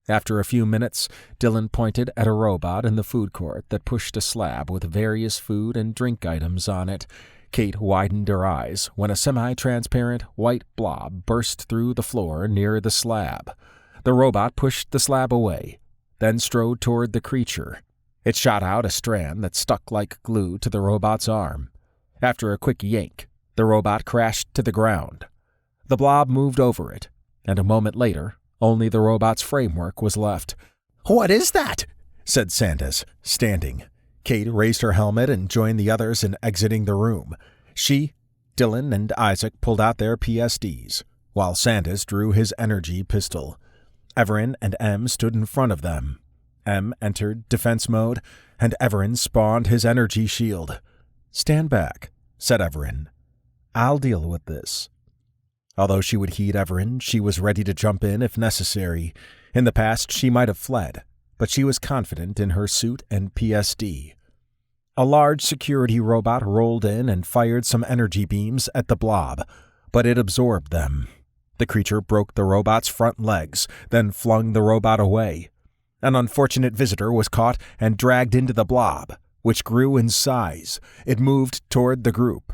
[SPEAKER 1] After a few minutes, Dylan pointed at a robot in the food court that pushed a slab with various food and drink items on it. Kate widened her eyes when a semi-transparent white blob burst through the floor near the slab. The robot pushed the slab away, then strode toward the creature. It shot out a strand that stuck like glue to the robot's arm. After a quick yank, the robot crashed to the ground. The blob moved over it, and a moment later, only the robot's framework was left. "What is that?" said Sandas, standing. Kate raised her helmet and joined the others in exiting the room. She, Dylan, and Isaac pulled out their PSDs, while Sandas drew his energy pistol. Evaran and Em stood in front of them. Em entered defense mode, and Evaran spawned his energy shield. "Stand back," said Evaran. "I'll deal with this." Although she would heed Evaran, she was ready to jump in if necessary. In the past, she might have fled, but she was confident in her suit and PSD. A large security robot rolled in and fired some energy beams at the blob, but it absorbed them. The creature broke the robot's front legs, then flung the robot away. An unfortunate visitor was caught and dragged into the blob, which grew in size. It moved toward the group.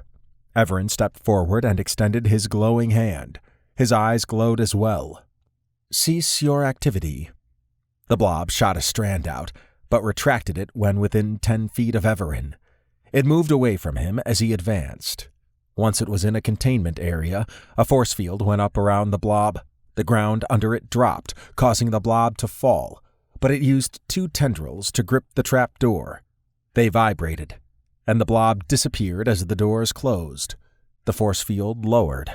[SPEAKER 1] Evaran stepped forward and extended his glowing hand. His eyes glowed as well. "Cease your activity." The blob shot a strand out, but retracted it when within 10 feet of Evaran. It moved away from him as he advanced. Once it was in a containment area, a force field went up around the blob. The ground under it dropped, causing the blob to fall, but it used 2 tendrils to grip the trap door. They vibrated, and the blob disappeared as the doors closed. The force field lowered.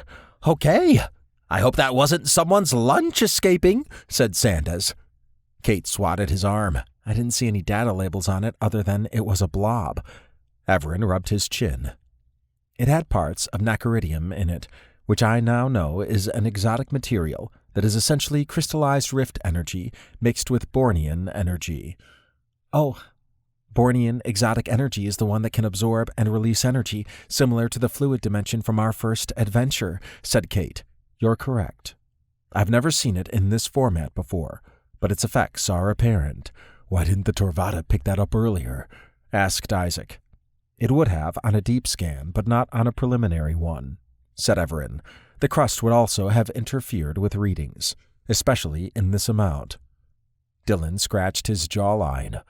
[SPEAKER 1] "Okay, I hope that wasn't someone's lunch escaping," said Sandas. Kate swatted his arm. I didn't see any data labels on it other than it was a blob. Evaran rubbed his chin. It had parts of nacaridium in it, which I now know is an exotic material that is essentially crystallized rift energy mixed with Bornean energy. Oh, Bornean exotic energy is the one that can absorb and release energy, similar to the fluid dimension from our first adventure, said Kate. You're correct. I've never seen it in this format before, but its effects are apparent. Why didn't the Torvada pick that up earlier? Asked Isaac. It would have on a deep scan, but not on a preliminary one, said Evaran. The crust would also have interfered with readings, especially in this amount. Dylan scratched his jawline.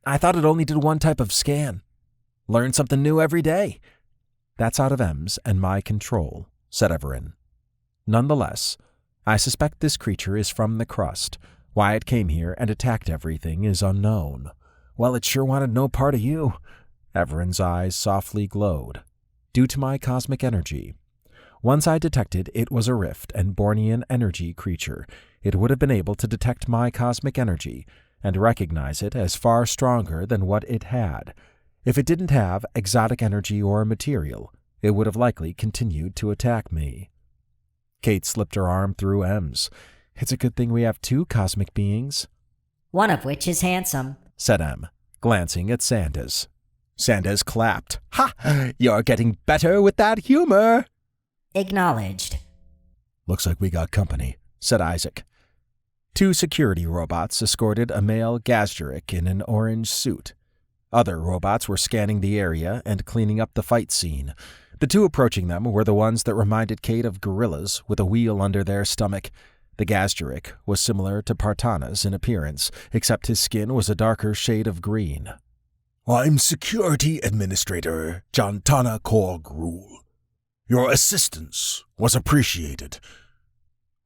[SPEAKER 1] I thought it only did one type of scan. Learn something new every day. That's out of M's and my control, said Evaran. Nonetheless, I suspect this creature is from the crust. Why it came here and attacked everything is unknown. Well, it sure wanted no part of you. Evaran's eyes softly glowed. Due to my cosmic energy. Once I detected it was a rift and Bornean energy creature, it would have been able to detect my cosmic energy and recognize it as far stronger than what it had. If it didn't have exotic energy or material, it would have likely continued to attack me. Kate slipped her arm through M's. It's a good thing we have 2 cosmic beings.
[SPEAKER 2] One of which is handsome,
[SPEAKER 1] said M, glancing at Sandas. Sandas clapped. Ha! You're getting better with that humor.
[SPEAKER 2] Acknowledged.
[SPEAKER 1] Looks like we got company, said Isaac. 2 security robots escorted a male Gazdurik in an orange suit. Other robots were scanning the area and cleaning up the fight scene. The 2 approaching them were the ones that reminded Kate of gorillas with a wheel under their stomach. The Gazdurik was similar to Partana's in appearance, except his skin was a darker shade of green. I'm Security Administrator Jantana Korgrul. Your assistance was appreciated.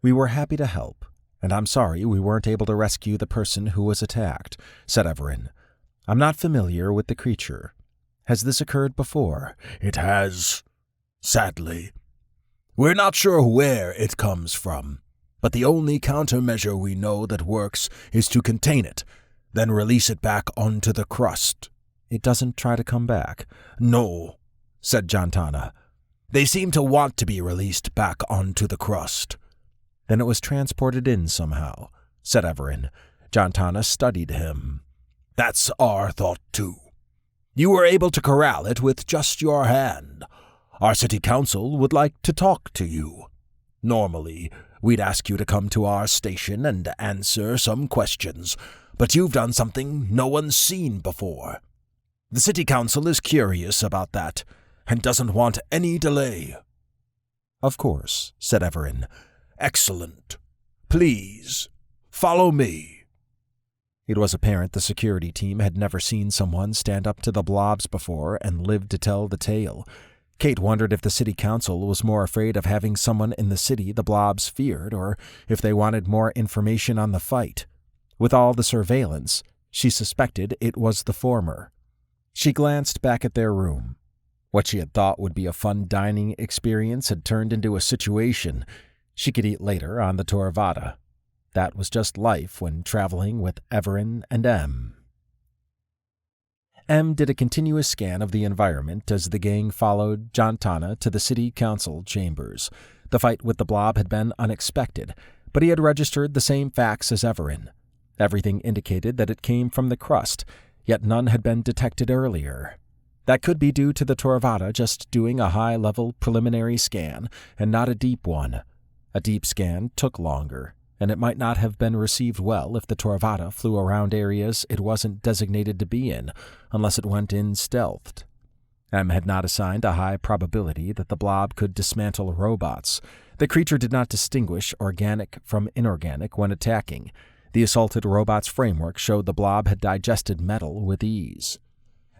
[SPEAKER 1] We were happy to help, and I'm sorry we weren't able to rescue the person who was attacked, said Evaran. I'm not familiar with the creature. Has this occurred before? It has, sadly. We're not sure where it comes from, but the only countermeasure we know that works is to contain it, then release it back onto the crust. It doesn't try to come back. No, said Jantana. They seem to want to be released back onto the crust. Then it was transported in somehow, said Evaran. Jantana studied him. That's our thought, too. You were able to corral it with just your hand. Our city council would like to talk to you. Normally, we'd ask you to come to our station and answer some questions, but you've done something no one's seen before. The city council is curious about that, and doesn't want any delay. Of course, said Evaran. Excellent. Please, follow me. It was apparent the security team had never seen someone stand up to the blobs before and lived to tell the tale. Kate wondered if the city council was more afraid of having someone in the city the blobs feared, or if they wanted more information on the fight. With all the surveillance, she suspected it was the former. She glanced back at their room. What she had thought would be a fun dining experience had turned into a situation. She could eat later on the Torvada. That was just life when traveling with Evaran and M. M did a continuous scan of the environment as the gang followed Jantana to the city council chambers. The fight with the blob had been unexpected, but he had registered the same facts as Evaran. Everything indicated that it came from the crust, yet none had been detected earlier. That could be due to the Torvada just doing a high-level preliminary scan and not a deep one. A deep scan took longer, and it might not have been received well if the Torvada flew around areas it wasn't designated to be in, unless it went in stealthed. M had not assigned a high probability that the blob could dismantle robots. The creature did not distinguish organic from inorganic when attacking. The assaulted robot's framework showed the blob had digested metal with ease.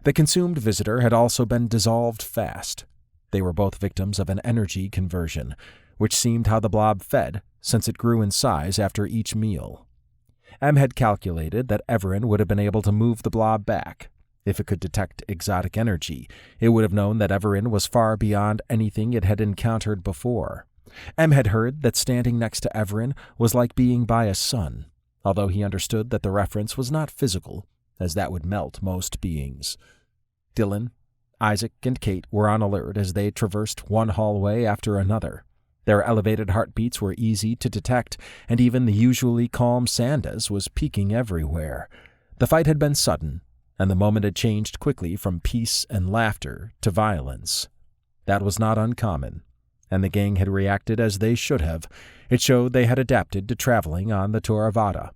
[SPEAKER 1] The consumed visitor had also been dissolved fast. They were both victims of an energy conversion, which seemed how the blob fed, since it grew in size after each meal. M had calculated that Evaran would have been able to move the blob back. If it could detect exotic energy, it would have known that Evaran was far beyond anything it had encountered before. M had heard that standing next to Evaran was like being by a sun, although he understood that the reference was not physical, as that would melt most beings. Dylan, Isaac, and Kate were on alert as they traversed one hallway after another. Their elevated heartbeats were easy to detect, and even the usually calm Sandas was peaking everywhere. The fight had been sudden, and the moment had changed quickly from peace and laughter to violence. That was not uncommon, and the gang had reacted as they should have. It showed they had adapted to traveling on the Toravada.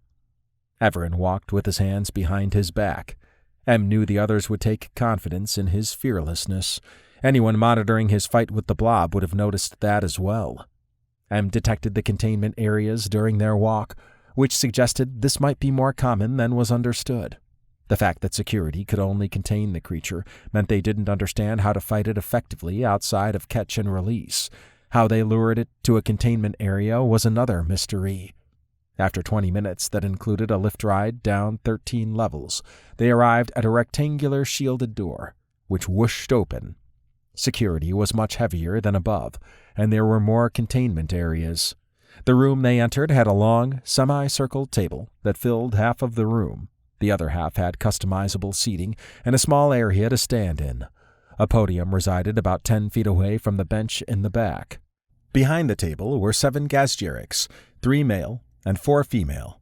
[SPEAKER 1] Evaran walked with his hands behind his back. M knew the others would take confidence in his fearlessness. Anyone monitoring his fight with the blob would have noticed that as well. M detected the containment areas during their walk, which suggested this might be more common than was understood. The fact that security could only contain the creature meant they didn't understand how to fight it effectively outside of catch and release. How they lured it to a containment area was another mystery. After 20 minutes that included a lift ride down 13 levels, they arrived at a rectangular shielded door, which whooshed open. Security was much heavier than above, and there were more containment areas. The room they entered had a long, semicircle table that filled half of the room. The other half had customizable seating and a small area to stand in. A podium resided about 10 feet away from the bench in the back. Behind the table were 7 Gazjeriks, 3 male and 4 female.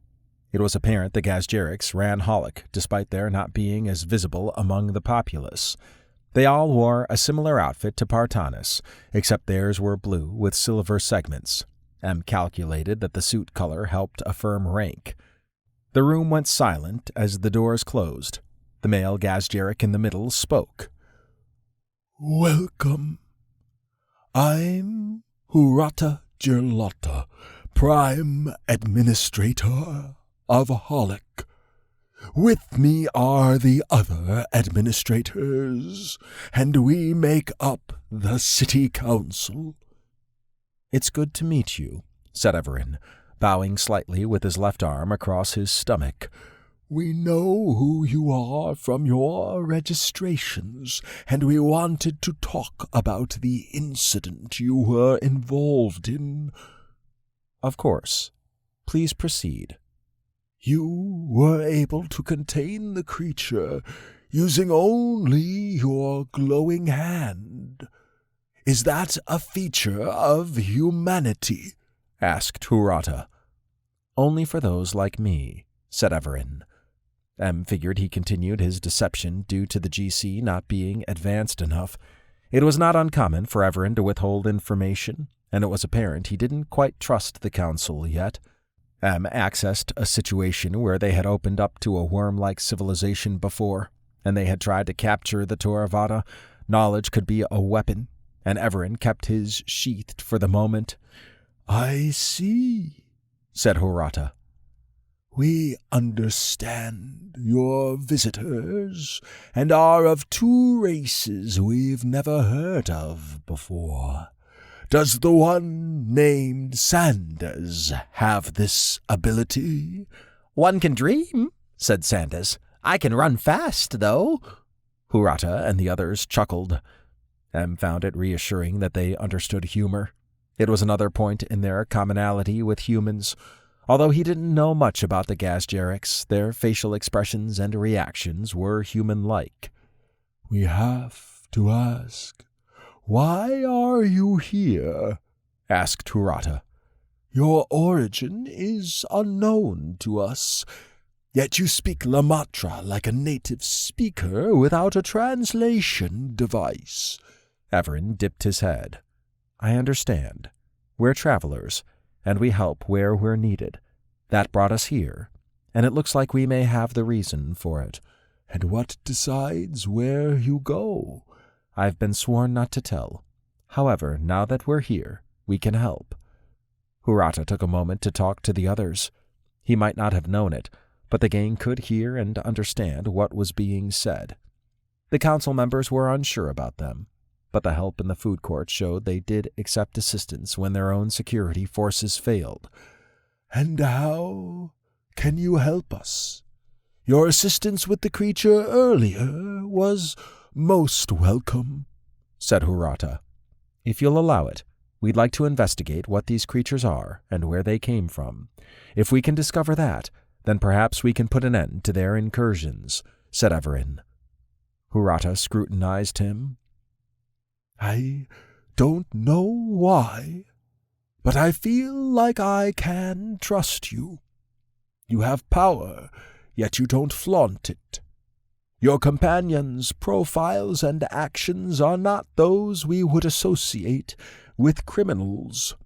[SPEAKER 1] It was apparent the Gazjeriks ran Holic, despite their not being as visible among the populace. They all wore a similar outfit to Partanis, except theirs were blue with silver segments. M calculated that the suit color helped affirm rank. The room went silent as the doors closed. The male Gazjerik in the middle spoke.
[SPEAKER 5] "Welcome. I'm Hurata Gerlotta, Prime Administrator of Holic. With me are the other administrators, and we make up the City Council."
[SPEAKER 1] "It's good to meet you," said Evaran, bowing slightly with his left arm across his stomach.
[SPEAKER 5] "We know who you are from your registrations, and we wanted to talk about the incident you were involved in."
[SPEAKER 1] "Of course. Please proceed."
[SPEAKER 5] "You were able to contain the creature using only your glowing hand. Is that a feature of humanity?" asked Hurata.
[SPEAKER 1] "Only for those like me," said Evaran. M figured he continued his deception due to the GC not being advanced enough. It was not uncommon for Evaran to withhold information, and it was apparent he didn't quite trust the Council yet. M accessed a situation where they had opened up to a worm-like civilization before, and they had tried to capture the Toravada. Knowledge could be a weapon, and Evaran kept his sheathed for the moment.
[SPEAKER 5] "I see," said Hurata. "We understand your visitors, and are of 2 races we've never heard of before. Does the one named Sandas have this ability?"
[SPEAKER 4] "One can dream," said Sandas. "I can run fast, though."
[SPEAKER 1] Hurata and the others chuckled. M found it reassuring that they understood humor. It was another point in their commonality with humans. Although he didn't know much about the Gazjeriks, their facial expressions and reactions were human-like.
[SPEAKER 5] "We have to ask, why are you here?" asked Hurata. "Your origin is unknown to us, yet you speak Lamatra like a native speaker without a translation device."
[SPEAKER 1] Evaran dipped his head. "I understand. We're travelers, and we help where we're needed. That brought us here, and it looks like we may have the reason for it."
[SPEAKER 5] "And what decides where you go?"
[SPEAKER 1] "I've been sworn not to tell. However, now that we're here, we can help." Hurata took a moment to talk to the others. He might not have known it, but the gang could hear and understand what was being said. The council members were unsure about them, but the help in the food court showed they did accept assistance when their own security forces failed.
[SPEAKER 5] "And how Can you help us? Your assistance with the creature earlier was most welcome," said Hurata.
[SPEAKER 1] "If you'll allow it, we'd like to investigate what these creatures are and where they came from. If we can discover that, then perhaps we can put an end to their incursions," said Evaran. Hurata scrutinized him.
[SPEAKER 5] "I don't know why, but I feel like I can trust you. You have power, yet you don't flaunt it. Your companions' profiles and actions are not those we would associate with criminals.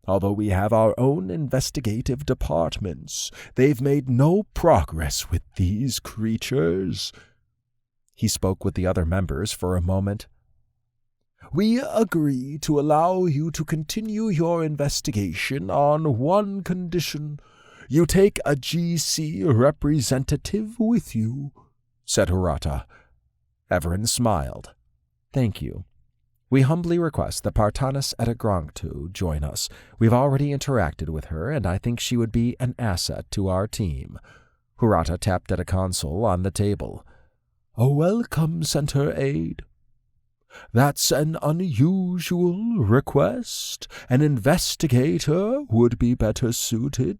[SPEAKER 5] Although we have our own investigative departments, they've made no progress with these creatures."
[SPEAKER 1] He spoke with the other members for a moment.
[SPEAKER 5] "We agree to allow you to continue your investigation on one condition. You take a GC representative with you," said Hurata.
[SPEAKER 1] Evaran smiled. "Thank you. We humbly request that Partanis Etagrontu join us. We've already interacted with her, and I think she would be an asset to our team." Hurata tapped at a console on the table.
[SPEAKER 5] "A welcome center aid. That's an unusual request. An investigator would be better suited.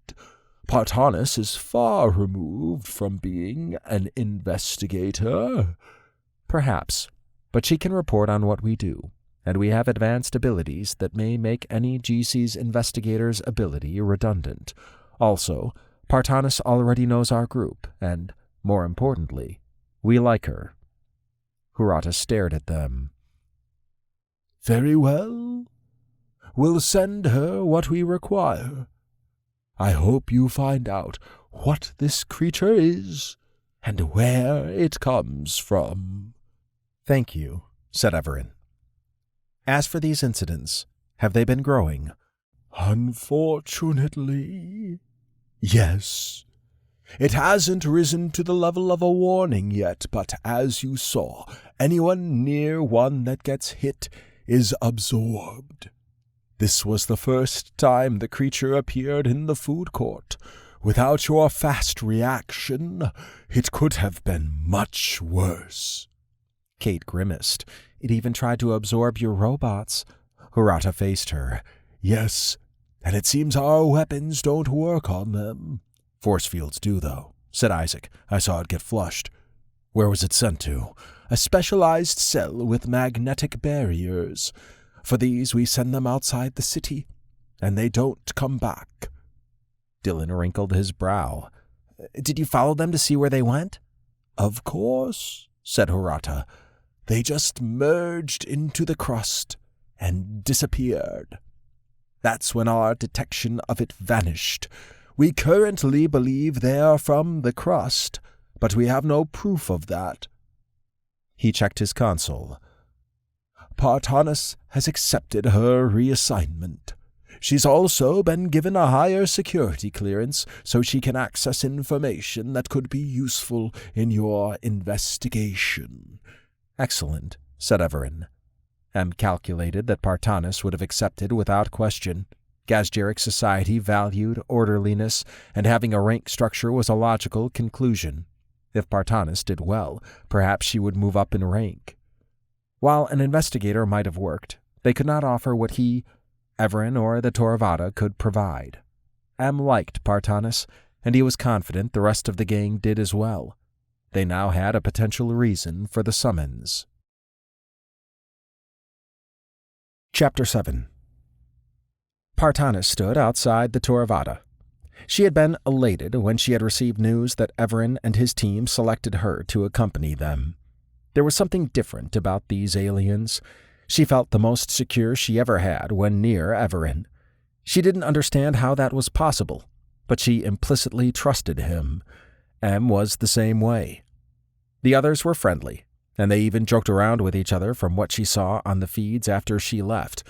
[SPEAKER 5] Partanis is far removed from being an investigator."
[SPEAKER 1] "Perhaps, but she can report on what we do, and we have advanced abilities that may make any GC's investigator's ability redundant. Also, Partanis already knows our group, and, more importantly, we like her."
[SPEAKER 5] Hurata stared at them. "Very well. We'll send her what we require. I hope you find out what this creature is and where it comes from."
[SPEAKER 1] "Thank you," said Evaran. "As for these incidents, have they been growing?"
[SPEAKER 5] "Unfortunately, yes. It hasn't risen to the level of a warning yet, but as you saw, anyone near one that gets hit is absorbed. This was the first time the creature appeared in the food court. Without your fast reaction, it could have been much worse."
[SPEAKER 1] Kate grimaced. "It even tried to absorb your robots."
[SPEAKER 5] Hurata faced her. "Yes, and it seems our weapons don't work on them."
[SPEAKER 1] "Force fields do, though," said Isaac. "I saw it get flushed." "Where was it sent to?"
[SPEAKER 5] "A specialized cell with magnetic barriers. For these we send them outside the city, and they don't come back."
[SPEAKER 1] Dylan wrinkled his brow. "Did you follow them to see where they went?"
[SPEAKER 5] "Of course," said Hurata. "They just merged into the crust and disappeared. That's when our detection of it vanished. We currently believe they are from the crust, but we have no proof of that."
[SPEAKER 1] He checked his console.
[SPEAKER 5] "Partanis has accepted her reassignment. She's also been given a higher security clearance so she can access information that could be useful in your investigation."
[SPEAKER 1] "Excellent," said Evaran. M calculated that Partanis would have accepted without question. Gazgeric society valued orderliness, and having a rank structure was a logical conclusion. If Partanis did well, perhaps she would move up in rank. While an investigator might have worked, they could not offer what he, Evaran, or the Toravada could provide. M liked Partanis, and he was confident the rest of the gang did as well. They now had a potential reason for the summons. Chapter 7. Partanis stood outside the Toravada. She had been elated when she had received news that Evaran and his team selected her to accompany them. There was something different about these aliens. She felt the most secure she ever had when near Evaran. She didn't understand how that was possible, but she implicitly trusted him. M was the same way. The others were friendly, and they even joked around with each other from what she saw on the feeds after she left.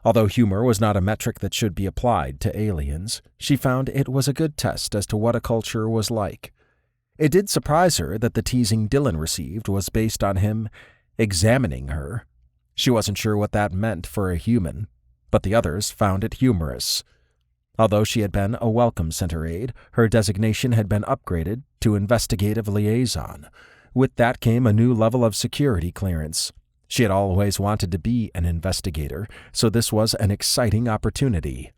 [SPEAKER 1] Although humor was not a metric that should be applied to aliens, she found it was a good test as to what a culture was like. It did surprise her that the teasing Dylan received was based on him examining her. She wasn't sure what that meant for a human, but the others found it humorous. Although she had been a Welcome Center aide, her designation had been upgraded to Investigative Liaison. With that came a new level of security clearance. She had always wanted to be an investigator, so this was an exciting opportunity.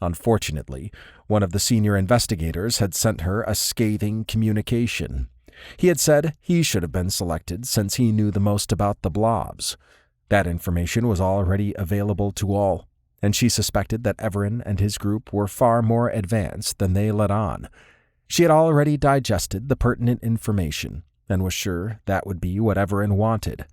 [SPEAKER 1] Unfortunately, one of the senior investigators had sent her a scathing communication. He had said he should have been selected since he knew the most about the blobs. That information was already available to all, and she suspected that Evaran and his group were far more advanced than they let on. She had already digested the pertinent information, and was sure that would be what Evaran wanted.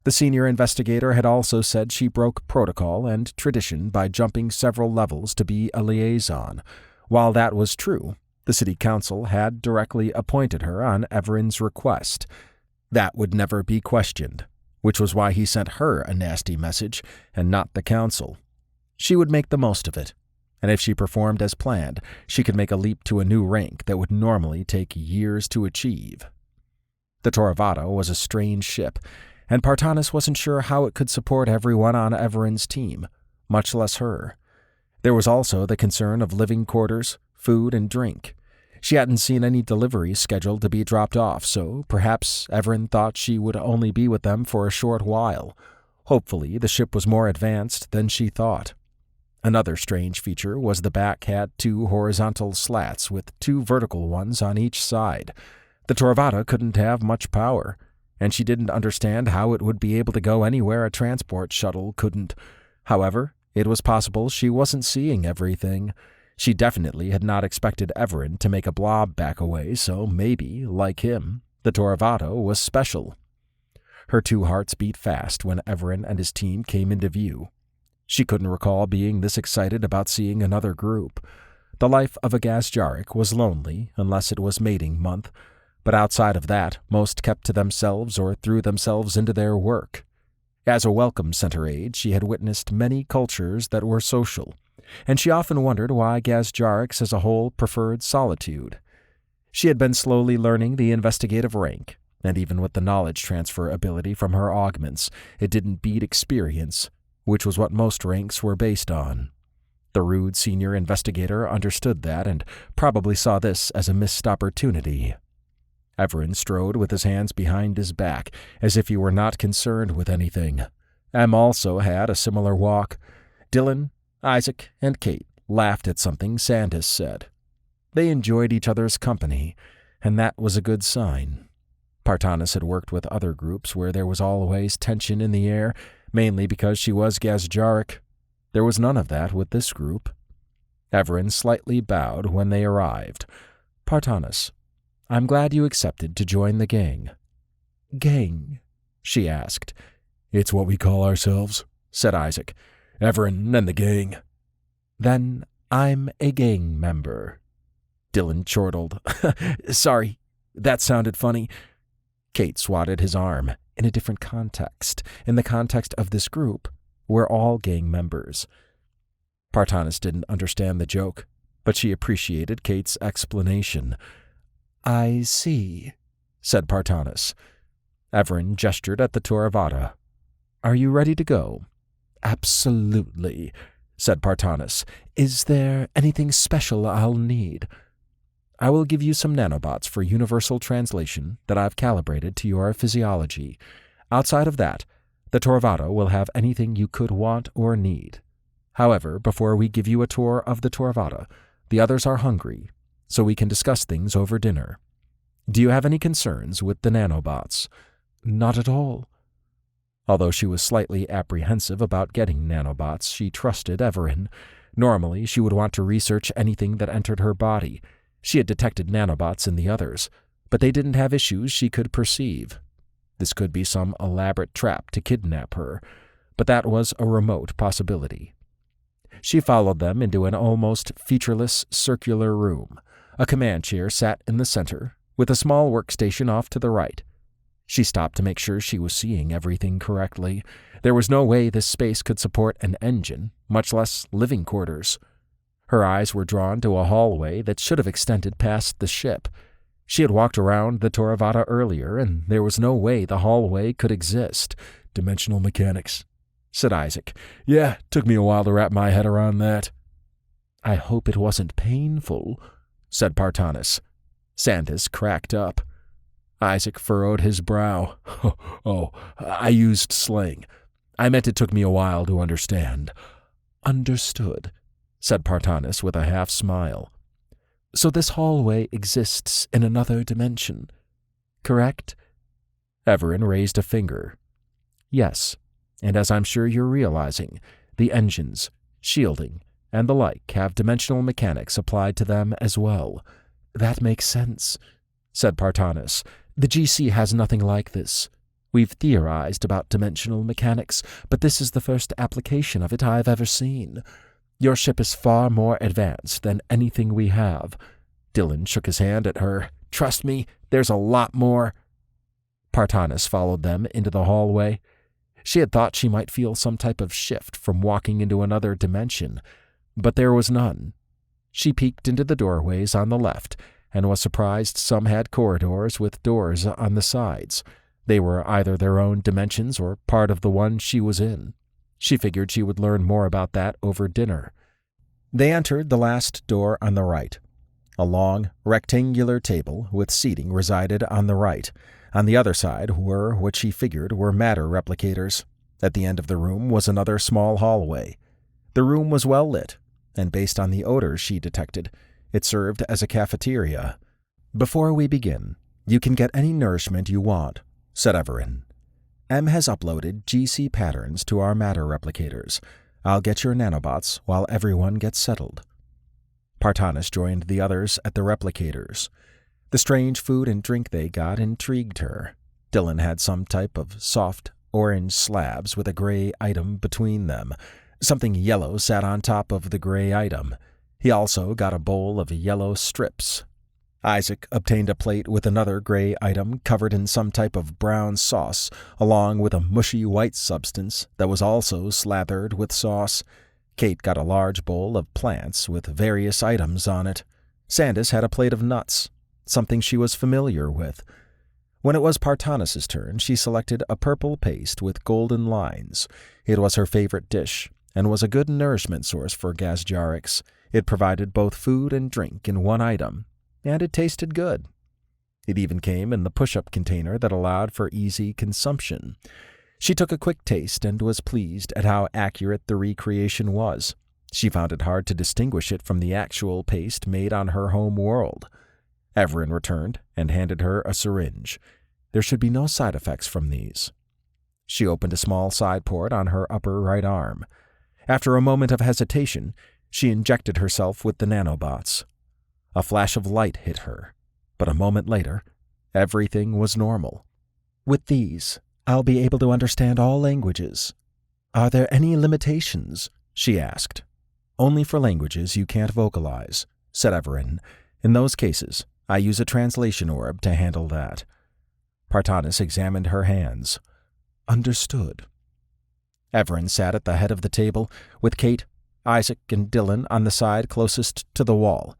[SPEAKER 1] The senior investigator had also said she broke protocol and tradition by jumping several levels to be a liaison. While that was true, the city council had directly appointed her on Evaran's request. That would never be questioned, which was why he sent her a nasty message and not the council. She would make the most of it, and if she performed as planned, she could make a leap to a new rank that would normally take years to achieve. The Toravada was a strange ship, and Partanis wasn't sure how it could support everyone on Evaran's team, much less her. There was also the concern of living quarters, food, and drink. She hadn't seen any deliveries scheduled to be dropped off, so perhaps Evaran thought she would only be with them for a short while. Hopefully, the ship was more advanced than she thought. Another strange feature was the back had 2 horizontal slats with 2 vertical ones on each side. The Toravada couldn't have much power, and she didn't understand how it would be able to go anywhere a transport shuttle couldn't. However, it was possible she wasn't seeing everything. She definitely had not expected Evaran to make a blob back away, so maybe, like him, the Toravada was special. Her 2 hearts beat fast when Evaran and his team came into view. She couldn't recall being this excited about seeing another group. The life of a Gazjaric was lonely unless it was mating month, but outside of that, most kept to themselves or threw themselves into their work. As a Welcome Center aide, she had witnessed many cultures that were social, and she often wondered why Gazjarics as a whole preferred solitude. She had been slowly learning the investigative rank, and even with the knowledge transfer ability from her augments, it didn't beat experience, which was what most ranks were based on. The rude senior investigator understood that and probably saw this as a missed opportunity. Evaran strode with his hands behind his back, as if he were not concerned with anything. Em also had a similar walk. Dylan, Isaac, and Kate laughed at something Sandas said. They enjoyed each other's company, and that was a good sign. Partanis had worked with other groups where there was always tension in the air, mainly because she was Gazjaric. There was none of that with this group. Evaran slightly bowed when they arrived. Partanis, I'm glad you accepted to join the gang. Gang? She asked. It's what we call ourselves, said Isaac. Evaran and the gang. Then I'm a gang member. Dylan chortled. Sorry, that sounded funny. Kate swatted his arm. In a different context. In the context of this group, we're all gang members. Partanis didn't understand the joke, but she appreciated Kate's explanation. I see, said Partanis. Evaran gestured at the Toravada. Are you ready to go? Absolutely, said Partanis. Is there anything special I'll need? I will give you some nanobots for universal translation that I've calibrated to your physiology. Outside of that, the Toravada will have anything you could want or need. However, before we give you a tour of the Toravada, the others are hungry, so we can discuss things over dinner. Do you have any concerns with the nanobots? Not at all. Although she was slightly apprehensive about getting nanobots, she trusted Evaran. Normally, she would want to research anything that entered her body. She had detected nanobots in the others, but they didn't have issues she could perceive. This could be some elaborate trap to kidnap her, but that was a remote possibility. She followed them into an almost featureless circular room. A command chair sat in the center, with a small workstation off to the right. She stopped to make sure she was seeing everything correctly. There was no way this space could support an engine, much less living quarters. Her eyes were drawn to a hallway that should have extended past the ship. She had walked around the Toravada earlier, and there was no way the hallway could exist. Dimensional mechanics, said Isaac. Yeah, took me a while to wrap my head around that. I hope it wasn't painful, said Partanis. Sandas cracked up. Isaac furrowed his brow. Oh, I used slang. I meant it took me a while to understand. Understood, said Partanis with a half-smile. So this hallway exists in another dimension, correct? Evaran raised a finger. Yes, and as I'm sure you're realizing, the engines, shielding, and the like have dimensional mechanics applied to them as well. That makes sense, said Partanis. The GC has nothing like this. We've theorized about dimensional mechanics, but this is the first application of it I've ever seen. Your ship is far more advanced than anything we have. Dylan shook his hand at her. Trust me, there's a lot more. Partanis followed them into the hallway. She had thought she might feel some type of shift from walking into another dimension, but there was none. She peeked into the doorways on the left and was surprised some had corridors with doors on the sides. They were either their own dimensions or part of the one she was in. She figured she would learn more about that over dinner. They entered the last door on the right. A long, rectangular table with seating resided on the right. On the other side were what she figured were matter replicators. At the end of the room was another small hallway. The room was well lit, and based on the odors she detected, it served as a cafeteria. Before we begin, you can get any nourishment you want, said Evaran. M has uploaded GC patterns to our matter replicators. I'll get your nanobots while everyone gets settled. Partanis joined the others at the replicators. The strange food and drink they got intrigued her. Dylan had some type of soft orange slabs with a gray item between them. Something yellow sat on top of the gray item. He also got a bowl of yellow strips. Isaac obtained a plate with another gray item covered in some type of brown sauce, along with a mushy white substance that was also slathered with sauce. Kate got a large bowl of plants with various items on it. Sandas had a plate of nuts, something she was familiar with. When it was Partanis' turn, she selected a purple paste with golden lines. It was her favorite dish, and was a good nourishment source for Gazjariks. It provided both food and drink in one item, and it tasted good. It even came in the push-up container that allowed for easy consumption. She took a quick taste and was pleased at how accurate the recreation was. She found it hard to distinguish it from the actual paste made on her home world. Evaran returned and handed her a syringe. There should be no side effects from these. She opened a small side port on her upper right arm. After a moment of hesitation, she injected herself with the nanobots. A flash of light hit her, but a moment later, everything was normal. With these, I'll be able to understand all languages. Are there any limitations? She asked. Only for languages you can't vocalize, said Evaran. In those cases, I use a translation orb to handle that. Partanis examined her hands. Understood. Evaran sat at the head of the table, with Kate, Isaac, and Dylan on the side closest to the wall.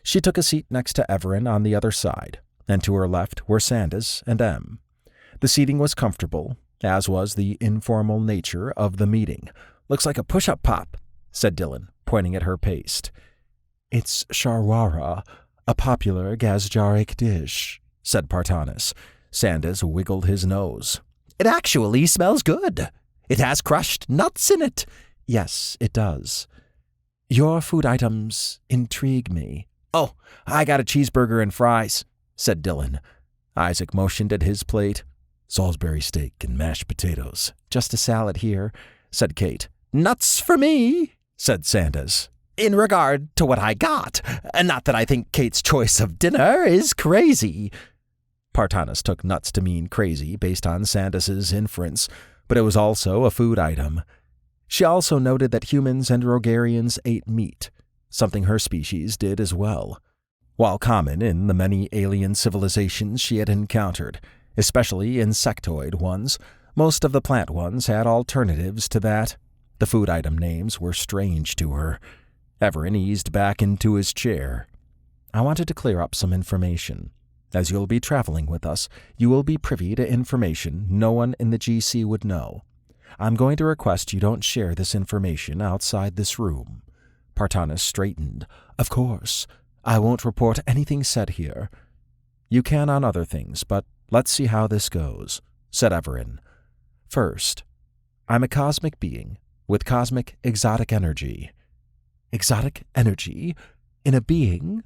[SPEAKER 1] She took a seat next to Evaran on the other side, and to her left were Sandas and M. The seating was comfortable, as was the informal nature of the meeting. Looks like a push-up pop, said Dylan, pointing at her paste. It's sharwara, a popular Gazjarik dish, said Partanis. Sandas wiggled his nose. It actually smells good. It has crushed nuts in it. Yes, it does. Your food items intrigue me. Oh, I got a cheeseburger and fries, said Dylan. Isaac motioned at his plate. Salisbury steak and mashed potatoes. Just a salad here, said Kate. Nuts for me, said Sandas. In regard to what I got, not that I think Kate's choice of dinner is crazy. Partanis took nuts to mean crazy based on Sandas's inference, but it was also a food item. She also noted that humans and Rogarians ate meat, something her species did as well. While common in the many alien civilizations she had encountered, especially insectoid ones, most of the plant ones had alternatives to that. The food item names were strange to her. Evaran eased back into his chair. I wanted to clear up some information. As you'll be traveling with us, you will be privy to information no one in the GC would know. I'm going to request you don't share this information outside this room. Partanis straightened. "Of course. I won't report anything said here." "You can on other things, but let's see how this goes," said Evaran. "First, I'm a cosmic being with cosmic exotic energy." "Exotic energy? In a being?"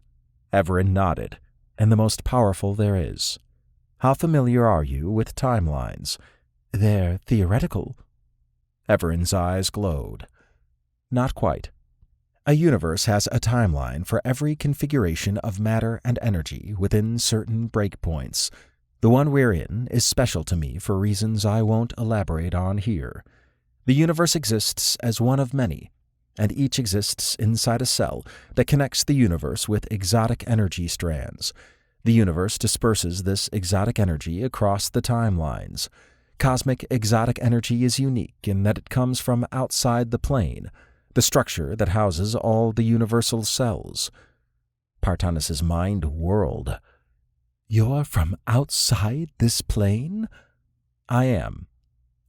[SPEAKER 1] Evaran nodded. "And the most powerful there is. How familiar are you with timelines?" "They're theoretical." Evaran's eyes glowed. "Not quite. A universe has a timeline for every configuration of matter and energy within certain breakpoints. The one we're in is special to me for reasons I won't elaborate on here. The universe exists as one of many, and each exists inside a cell that connects the universe with exotic energy strands. The universe disperses this exotic energy across the timelines. Cosmic exotic energy is unique in that it comes from outside the plane, the structure that houses all the universal cells." Partanis's mind whirled. "You're from outside this plane?" "I am.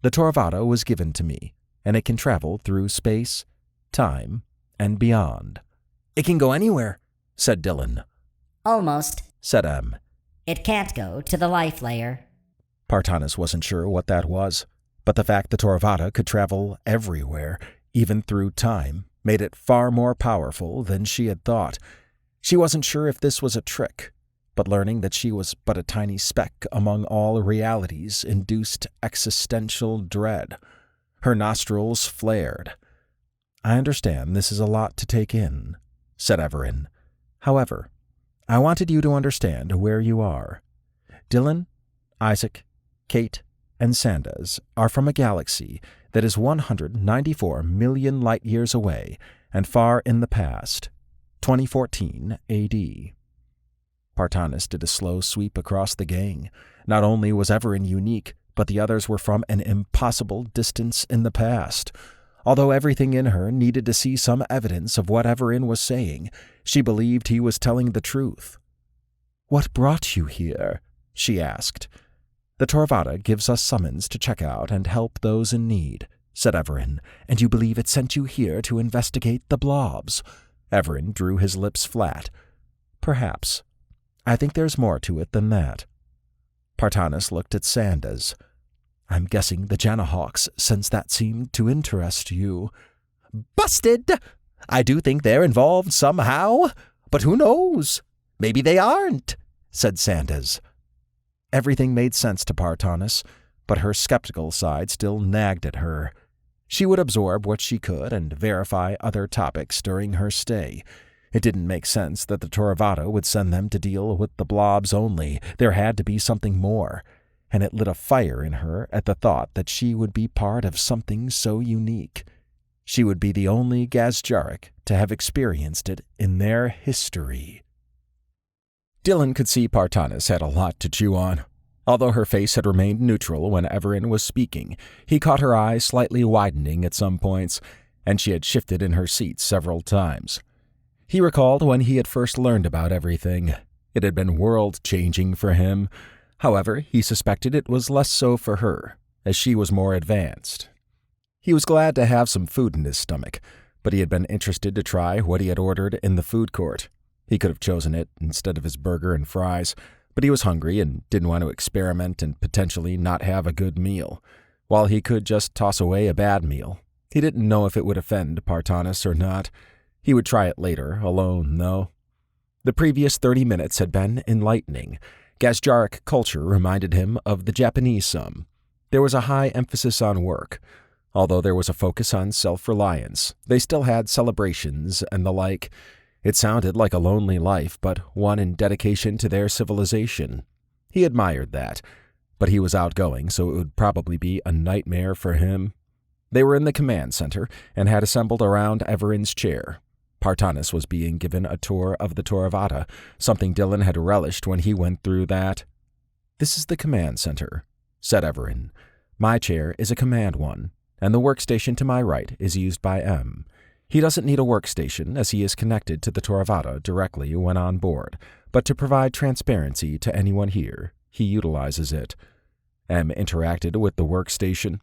[SPEAKER 1] The Torvada was given to me, and it can travel through space, time, and beyond." "It can go anywhere," said Dylan.
[SPEAKER 2] Almost.
[SPEAKER 1] Said Em.
[SPEAKER 2] "It can't go to the life layer."
[SPEAKER 1] Partanis wasn't sure what that was, but the fact the Torvada could travel everywhere, even through time, made it far more powerful than she had thought. She wasn't sure if this was a trick, but learning that she was but a tiny speck among all realities induced existential dread. Her nostrils flared. "I understand this is a lot to take in," said Evaran. "However, I wanted you to understand where you are. Dylan, Isaac, Kate, and Sandas are from a galaxy that is 194 million light-years away and far in the past, 2014 AD. Partanis did a slow sweep across the gang. Not only was Evaran unique, but the others were from an impossible distance in the past. Although everything in her needed to see some evidence of what Evaran was saying, she believed he was telling the truth. "What brought you here?" she asked. "The Torvada gives us summons to check out and help those in need," said Evaran. "And you believe it sent you here to investigate the blobs?" Evaran drew his lips flat. "Perhaps. I think there's more to it than that." Partanis looked at Sandas. "I'm guessing the Janahawks, since that seemed to interest you." "Busted! I do think they're involved somehow, but who knows? Maybe they aren't," said Sandas. Everything made sense to Partanis, but her skeptical side still nagged at her. She would absorb what she could and verify other topics during her stay. It didn't make sense that the Torvada would send them to deal with the blobs only. There had to be something more, and it lit a fire in her at the thought that she would be part of something so unique. She would be the only Gazjaric to have experienced it in their history. Dylan could see Partanis had a lot to chew on. Although her face had remained neutral when Evaran was speaking, he caught her eyes slightly widening at some points, and she had shifted in her seat several times. He recalled when he had first learned about everything. It had been world-changing for him. However, he suspected it was less so for her, as she was more advanced. He was glad to have some food in his stomach, but he had been interested to try what he had ordered in the food court. He could have chosen it instead of his burger and fries, but he was hungry and didn't want to experiment and potentially not have a good meal. While he could just toss away a bad meal, he didn't know if it would offend Partanis or not. He would try it later, alone, though. The previous 30 minutes had been enlightening. Gazjaric culture reminded him of the Japanese some. There was a high emphasis on work. Although there was a focus on self-reliance, they still had celebrations and the like. It sounded like a lonely life, but one in dedication to their civilization. He admired that, but he was outgoing, so it would probably be a nightmare for him. They were in the command center and had assembled around Evaran's chair. Partanis was being given a tour of the Torvada, something Dylan had relished when he went through that. "This is the command center," said Evaran. "My chair is a command one, and the workstation to my right is used by M. He doesn't need a workstation as he is connected to the Torvada directly when on board, but to provide transparency to anyone here, he utilizes it." M interacted with the workstation.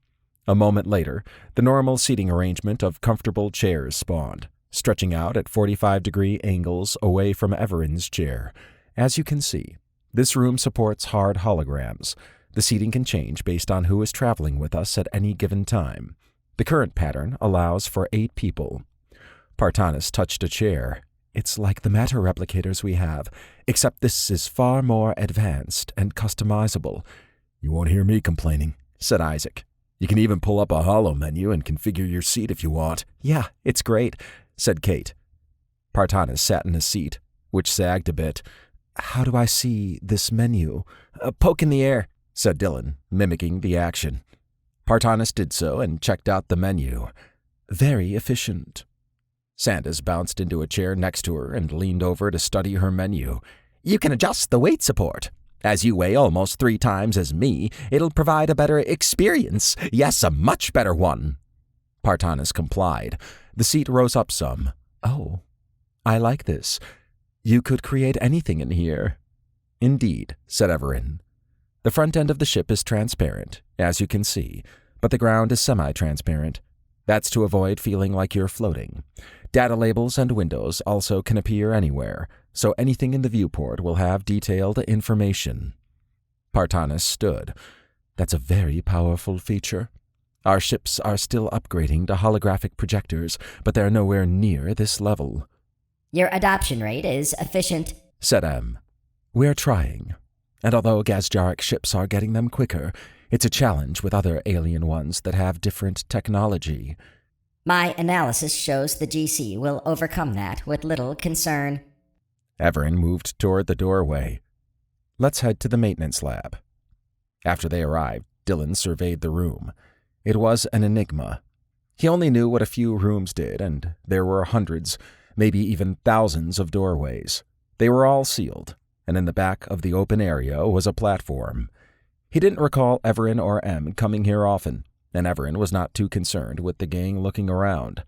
[SPEAKER 1] A moment later, the normal seating arrangement of comfortable chairs spawned. stretching out at 45-degree angles away from Evaran's chair. As you can see, this room supports hard holograms. The seating can change based on who is traveling with us at any given time. The current pattern allows for 8 people. Partanis touched a chair. It's like the matter replicators we have, except this is far more advanced and customizable.
[SPEAKER 5] You won't hear me complaining, said Isaac. You can even pull up a holo menu and configure your seat if you want.
[SPEAKER 1] Yeah, it's great, said Kate. Partanis sat in a seat, which sagged a bit. How do I see this menu? A poke in the air, said Dylan, mimicking the action. Partanis did so and checked out the menu. Very efficient. Sandas bounced into a chair next to her and leaned over to study her menu. You can adjust the weight support. As you weigh almost 3 times as me, it'll provide a better experience. Yes, a much better one. Partanis complied. The seat rose up some. Oh, I like this. You could create anything in here. Indeed, said Evaran. The front end of the ship is transparent, as you can see, but the ground is semi-transparent. That's to avoid feeling like you're floating. Data labels and windows also can appear anywhere, so anything in the viewport will have detailed information. Partanis stood. That's a very powerful feature. Our ships are still upgrading to holographic projectors, but they're nowhere near this level.
[SPEAKER 2] Your adoption rate is efficient,
[SPEAKER 1] said M. We're trying, and although Gazjaric ships are getting them quicker, it's a challenge with other alien ones that have different technology.
[SPEAKER 2] My analysis shows the GC will overcome that with little concern.
[SPEAKER 1] Evaran moved toward the doorway. Let's head to the maintenance lab. After they arrived, Dylan surveyed the room. It was an enigma. He only knew what a few rooms did, and there were hundreds, maybe even thousands of doorways. They were all sealed, and in the back of the open area was a platform. He didn't recall Evaran or M coming here often, and Evaran was not too concerned with the gang looking around.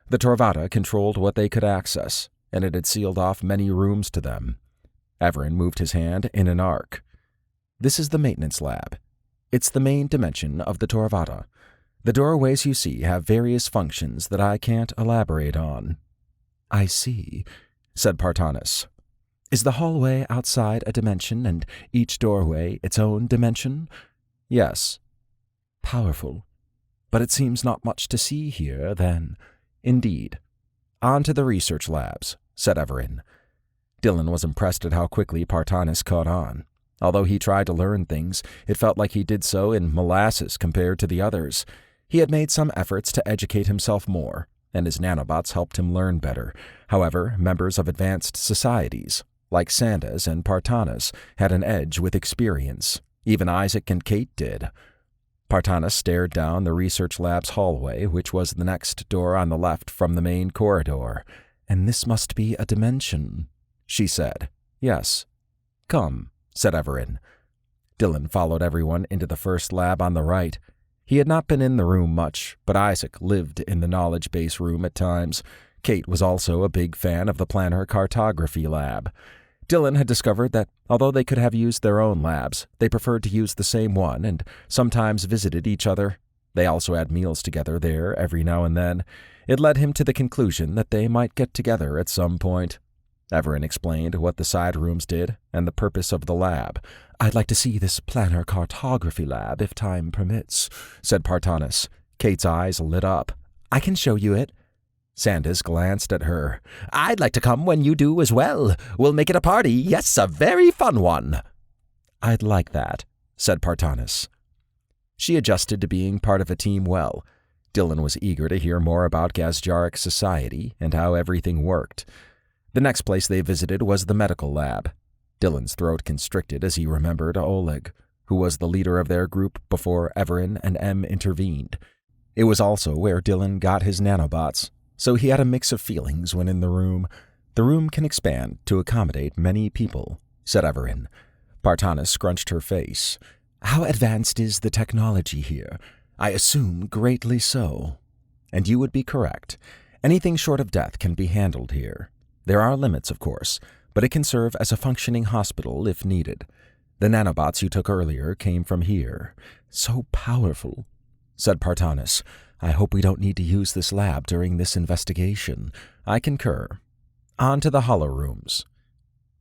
[SPEAKER 1] The Torvata controlled what they could access, and it had sealed off many rooms to them. Evaran moved his hand in an arc. This is the maintenance lab. It's the main dimension of the Torvata. The doorways you see have various functions that I can't elaborate on. I see, said Partanis. Is the hallway outside a dimension and each doorway its own dimension? Yes. Powerful. But it seems not much to see here, then. Indeed. On to the research labs, said Evaran. Dylan was impressed at how quickly Partanis caught on. Although he tried to learn things, it felt like he did so in molasses compared to the others. He had made some efforts to educate himself more, and his nanobots helped him learn better. However, members of advanced societies, like Sandas and Partanis, had an edge with experience. Even Isaac and Kate did. Partanis stared down the research lab's hallway, which was the next door on the left from the main corridor. And this must be a dimension, she said. Yes. Come, said Evaran. Dylan followed everyone into the first lab on the right. He had not been in the room much, but Isaac lived in the knowledge base room at times. Kate was also a big fan of the planar cartography lab. Dylan had discovered that, although they could have used their own labs, they preferred to use the same one and sometimes visited each other. They also had meals together there every now and then. It led him to the conclusion that they might get together at some point. Evaran explained what the side rooms did and the purpose of the lab. I'd like to see this planar cartography lab if time permits, said Partanis. Kate's eyes lit up. I can show you it. Sandas glanced at her. I'd like to come when you do as well. We'll make it a party. Yes, a very fun one. I'd like that, said Partanis. She adjusted to being part of a team well. Dylan was eager to hear more about Gazjaric society and how everything worked. The next place they visited was the medical lab. Dylan's throat constricted as he remembered Oleg, who was the leader of their group before Evaran and M intervened. It was also where Dylan got his nanobots, so he had a mix of feelings when in the room. The room can expand to accommodate many people, said Evaran. Partanis scrunched her face. How advanced is the technology here? I assume greatly so. And you would be correct. Anything short of death can be handled here. There are limits, of course, but it can serve as a functioning hospital if needed. The nanobots you took earlier came from here. So powerful. said Partanis. "I hope we don't need to use this lab during this investigation." "I concur. On to the hollow rooms."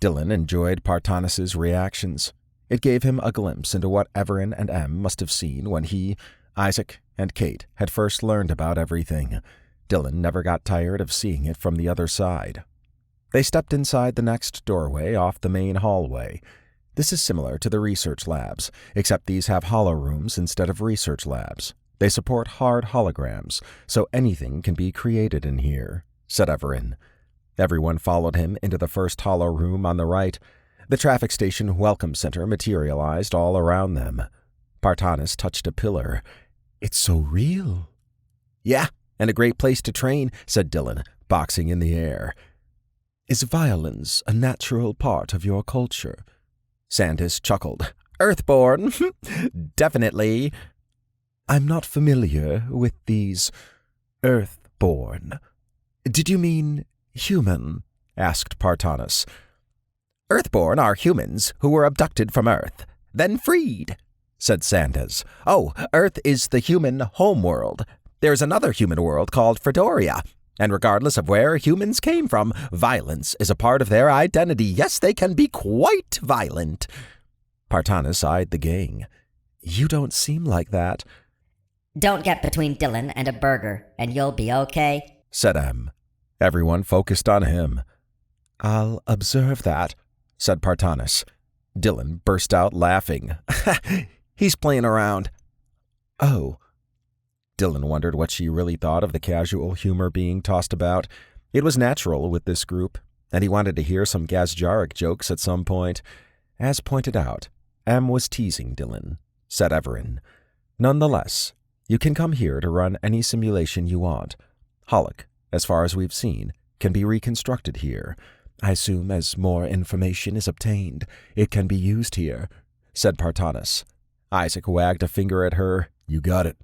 [SPEAKER 1] Dylan enjoyed Partanis's reactions. It gave him a glimpse into what Evaran and Em must have seen when he, Isaac, and Kate had first learned about everything. Dylan never got tired of seeing it from the other side. They stepped inside the next doorway off the main hallway. This is similar to the research labs, except these have hollow rooms instead of research labs. They support hard holograms, so anything can be created in here, said Evaran. Everyone followed him into the first hollow room on the right. The traffic station welcome center materialized all around them. Partanis touched a pillar. "It's so real." "Yeah, and a great place to train," said Dylan, boxing in the air. "Is violence a natural part of your culture?" Sandas chuckled. "Earthborn? Definitely." "I'm not familiar with these Earthborn. Did you mean human?" asked Partanis. "Earthborn are humans who were abducted from Earth, then freed," said Sandas. "Oh, Earth is the human homeworld. There's another human world called Fredoria, and regardless of where humans came from, violence is a part of their identity. Yes, they can be quite violent." Partanis eyed the gang. "You don't seem like that."
[SPEAKER 2] "Don't get between Dylan and a burger, and you'll be okay,"
[SPEAKER 1] said Em. Everyone focused on him. "I'll observe that," said Partanis. Dylan burst out laughing. "He's playing around." "Oh." Dylan wondered what she really thought of the casual humor being tossed about. It was natural with this group, and he wanted to hear some Gazjaric jokes at some point. As pointed out, Em was teasing Dylan, said Evaran. "Nonetheless, you can come here to run any simulation you want. Holic, as far as we've seen, can be reconstructed here. I assume as more information is obtained, it can be used here," said Partanis. Isaac wagged a finger at her.
[SPEAKER 5] "You got it.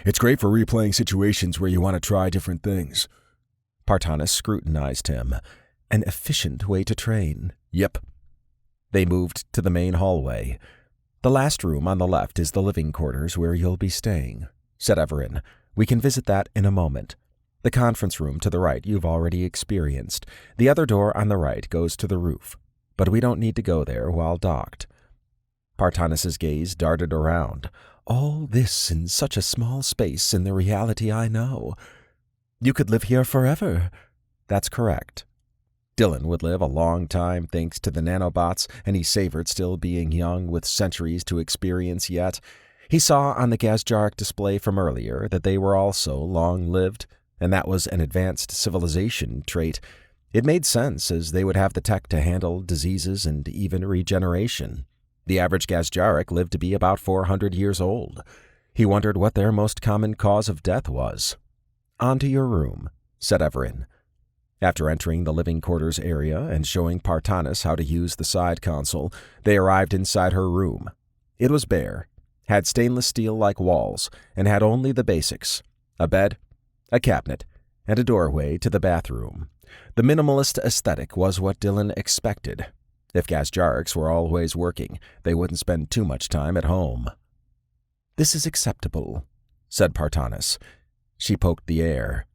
[SPEAKER 5] It's great for replaying situations where you want to try different things."
[SPEAKER 1] Partanis scrutinized him. "An efficient way to train."
[SPEAKER 5] "Yep."
[SPEAKER 1] They moved to the main hallway. "The last room on the left is the living quarters where you'll be staying," said Evaran. "We can visit that in a moment. The conference room to the right you've already experienced. The other door on the right goes to the roof, but we don't need to go there while docked." Partanis's gaze darted around. "All this in such a small space in the reality I know. You could live here forever." "That's correct." Dylan would live a long time thanks to the nanobots, and he savored still being young with centuries to experience yet. He saw on the Gazjaric display from earlier that they were also long-lived, and that was an advanced civilization trait. It made sense, as they would have the tech to handle diseases and even regeneration. The average Gazjaric lived to be about 400 years old. He wondered what their most common cause of death was. "On to your room," said Evaran. After entering the living quarters area and showing Partanis how to use the side console, they arrived inside her room. It was bare, had stainless steel-like walls, and had only the basics: a bed, a cabinet, and a doorway to the bathroom. The minimalist aesthetic was what Dylan expected. If Gazjarics were always working, they wouldn't spend too much time at home. "This is acceptable," said Partanis. She poked the air.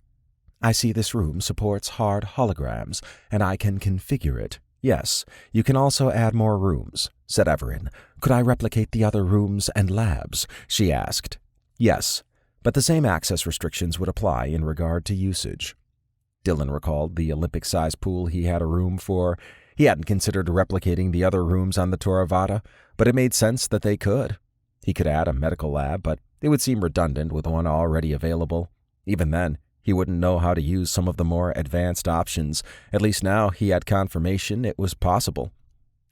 [SPEAKER 1] "I see this room supports hard holograms, and I can configure it. Yes, you can also add more rooms," said Evaran. "Could I replicate the other rooms and labs?" she asked. "Yes, but the same access restrictions would apply in regard to usage." Dylan recalled the Olympic-size pool he had a room for. He hadn't considered replicating the other rooms on the Toravata, but it made sense that they could. He could add a medical lab, but it would seem redundant with one already available. Even then, he wouldn't know how to use some of the more advanced options. At least now he had confirmation it was possible.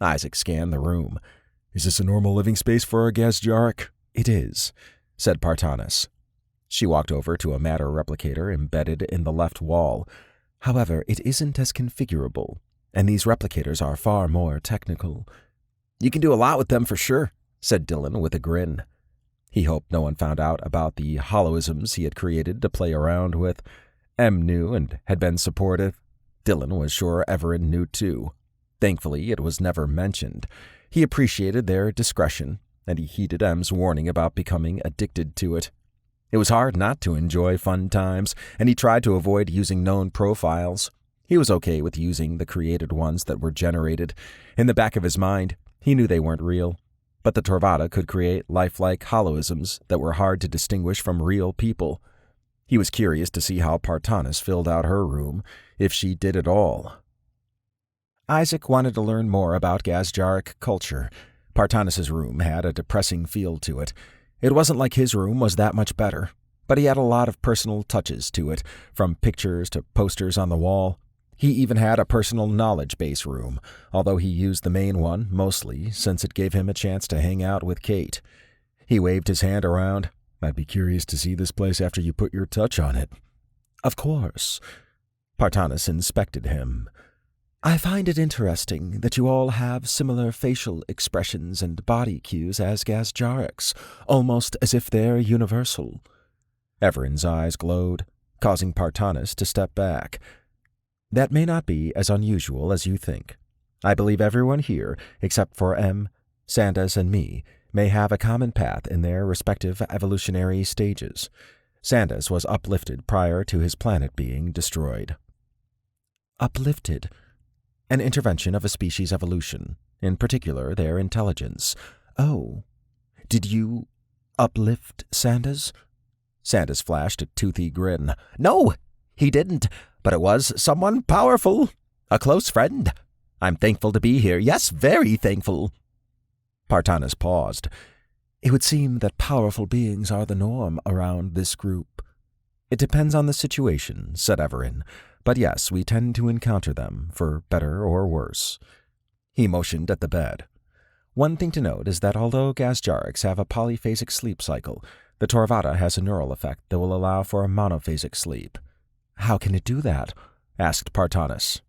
[SPEAKER 1] Isaac scanned the room.
[SPEAKER 5] "Is this a normal living space for a Gazjaric?"
[SPEAKER 1] "It is," said Partanis. She walked over to a matter replicator embedded in the left wall. "However, it isn't as configurable, and these replicators are far more technical." "You can do a lot with them for sure," said Dylan with a grin. He hoped no one found out about the holoisms he had created to play around with. Em knew and had been supportive. Dylan was sure Evaran knew too. Thankfully, it was never mentioned. He appreciated their discretion, and he heeded Em's warning about becoming addicted to it. It was hard not to enjoy fun times, and he tried to avoid using known profiles. He was okay with using the created ones that were generated. In the back of his mind, he knew they weren't real. But the Torvada could create lifelike holoisms that were hard to distinguish from real people. He was curious to see how Partanis filled out her room, if she did at all. Isaac wanted to learn more about Gazjaric culture. Partanis's room had a depressing feel to it. It wasn't like his room was that much better, but he had a lot of personal touches to it, from pictures to posters on the wall. He even had a personal knowledge base room, although he used the main one mostly since it gave him a chance to hang out with Kate. He waved his hand around. "I'd be curious to see this place after you put your touch on it." "Of course." Partanis inspected him. "I find it interesting that you all have similar facial expressions and body cues as Gazjarics, almost as if they're universal." Evaran's eyes glowed, causing Partanis to step back. "That may not be as unusual as you think. I believe everyone here, except for M, Sandas, and me, may have a common path in their respective evolutionary stages. Sandas was uplifted prior to his planet being destroyed." Uplifted? An intervention of a species' evolution, in particular their intelligence. "Oh, did you uplift Sandas?" Sandas flashed a toothy grin. "No, he didn't, but it was someone powerful, a close friend. I'm thankful to be here, yes, very thankful." Partanis paused. "It would seem that powerful beings are the norm around this group." "It depends on the situation," said Evaran. "But yes, we tend to encounter them, for better or worse." He motioned at the bed. "One thing to note is that although Gazjarics have a polyphasic sleep cycle, the Torvada has a neural effect that will allow for a monophasic sleep." "How can it do that?" asked Partanis.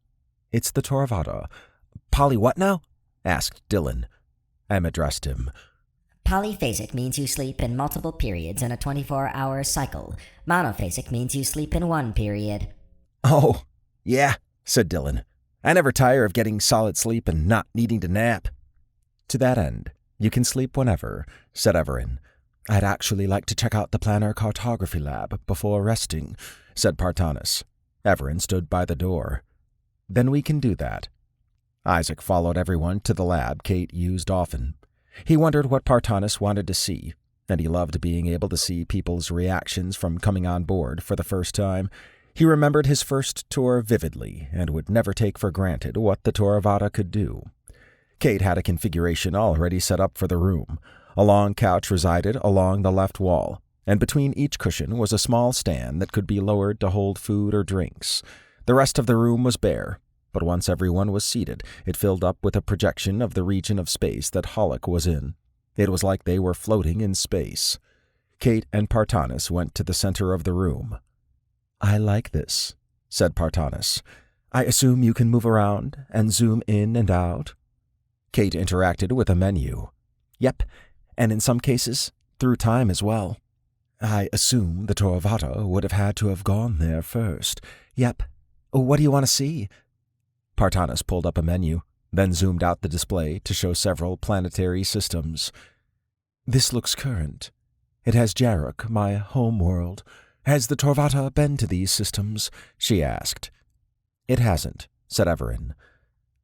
[SPEAKER 1] "It's the Torvada." "Poly what now?" asked Dylan. Em addressed him.
[SPEAKER 2] Polyphasic means you sleep in multiple periods in a 24-hour cycle. Monophasic means you sleep in one period.
[SPEAKER 1] "Oh, yeah," said Dylan. "I never tire of getting solid sleep and not needing to nap." "To that end, you can sleep whenever," said Evaran. "I'd actually like to check out the planar cartography lab before resting," said Partanis. Evaran stood by the door. "Then we can do that." Isaac followed everyone to the lab Kate used often. He wondered what Partanis wanted to see, and he loved being able to see people's reactions from coming on board for the first time. He remembered his first tour vividly and would never take for granted what the Torvada could do. Kate had a configuration already set up for the room. A long couch resided along the left wall, and between each cushion was a small stand that could be lowered to hold food or drinks. The rest of the room was bare, but once everyone was seated, it filled up with a projection of the region of space that Hollick was in. It was like they were floating in space. Kate and Partanis went to the center of the room. "I like this," said Partanis. "I assume you can move around and zoom in and out?" Kate interacted with a menu. "Yep, and in some cases, through time as well." "I assume the Torvada would have had to have gone there first." "Yep. What do you want to see?" Partanis pulled up a menu, then zoomed out the display to show several planetary systems. "This looks current. It has Jarok, my home world. Has the Torvada been to these systems?" she asked. "It hasn't," said Evaran.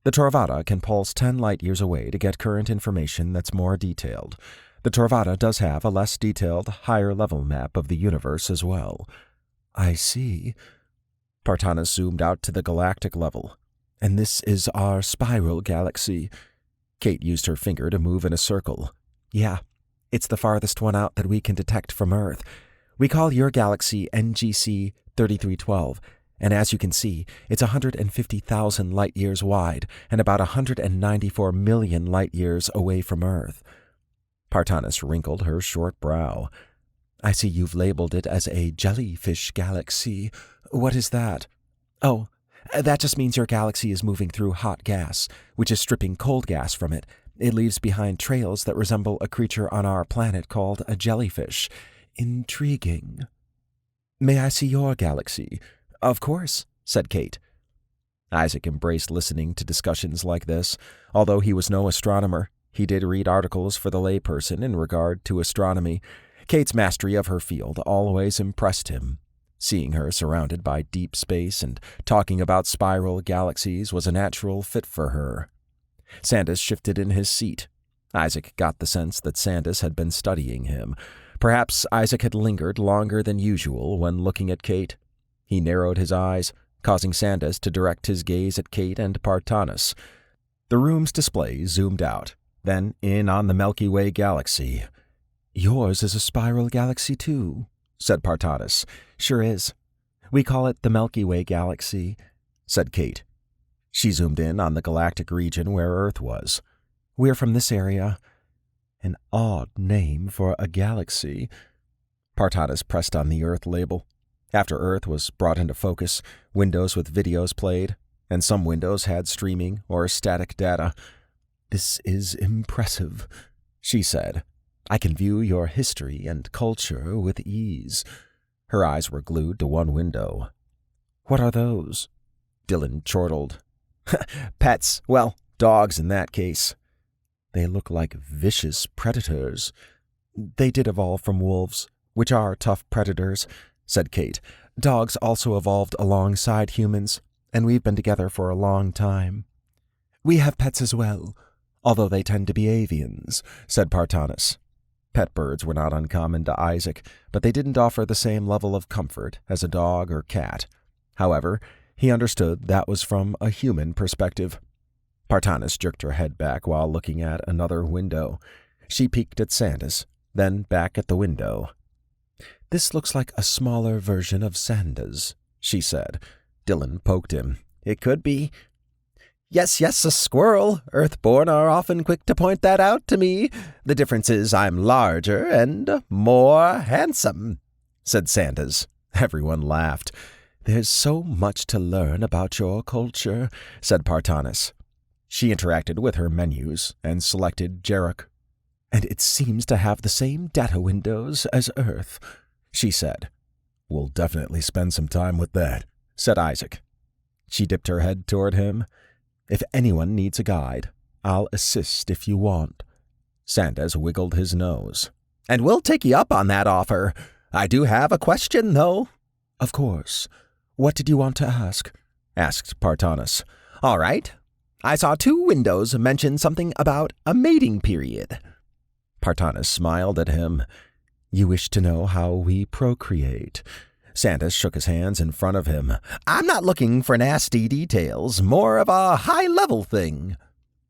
[SPEAKER 1] "The Torvada can pulse 10 light-years away to get current information that's more detailed. The Torvada does have a less detailed, higher-level map of the universe as well." "I see." Partanis zoomed out to the galactic level. "And this is our spiral galaxy." Kate used her finger to move in a circle. "Yeah, it's the farthest one out that we can detect from Earth. We call your galaxy NGC 3312, and as you can see, it's 150,000 light-years wide and about 194 million light-years away from Earth." Partanis wrinkled her short brow. "I see you've labeled it as a jellyfish galaxy. What is that?" "Oh, that just means your galaxy is moving through hot gas, which is stripping cold gas from it. It leaves behind trails that resemble a creature on our planet called a jellyfish. Intriguing." "May I see your galaxy?" "Of course," said Kate. Isaac embraced listening to discussions like this. Although he was no astronomer, he did read articles for the layperson in regard to astronomy. Kate's mastery of her field always impressed him. Seeing her surrounded by deep space and talking about spiral galaxies was a natural fit for her. Sandas shifted in his seat. Isaac got the sense that Sandas had been studying him. Perhaps Isaac had lingered longer than usual when looking at Kate. He narrowed his eyes, causing Sandas to direct his gaze at Kate and Partanas. The room's display zoomed out, then in on the Milky Way galaxy. "Yours is a spiral galaxy, too," said Partanas. "Sure is. We call it the Milky Way galaxy," said Kate. She zoomed in on the galactic region where Earth was. "We're from this area." "An odd name for a galaxy." Partanas pressed on the Earth label. After Earth was brought into focus, windows with videos played, and some windows had streaming or static data. "This is impressive," she said. "I can view your history and culture with ease." Her eyes were glued to one window. "What are those?" Dylan chortled. "Pets. Well, dogs in that case." "They look like vicious predators." "They did evolve from wolves, which are tough predators," said Kate. "Dogs also evolved alongside humans, and we've been together for a long time." "We have pets as well, although they tend to be avians," said Partanas. Pet birds were not uncommon to Isaac, but they didn't offer the same level of comfort as a dog or cat. However, he understood that was from a human perspective. Partanas jerked her head back while looking at another window. She peeked at Sandas, then back at the window. "This looks like a smaller version of Sandas," she said. Dylan poked him. "It could be." Yes, a squirrel. Earthborn are often quick to point that out to me. The difference is I'm larger and more handsome," said Sandas. Everyone laughed. "There's so much to learn about your culture," said Partanas. She interacted with her menus and selected Jarek. "And it seems to have the same data windows as Earth," she said. "We'll definitely spend some time with that," said Isaac. She dipped her head toward him. "If anyone needs a guide, I'll assist if you want." Sandas wiggled his nose. "And we'll take you up on that offer. I do have a question, though." "Of course. What did you want to ask?" asked Partanas. "All right. I saw 2 windows mention something about a mating period." Partanas smiled at him. "You wish to know how we procreate?" Sandas shook his hands in front of him. "I'm not looking for nasty details, more of a high-level thing."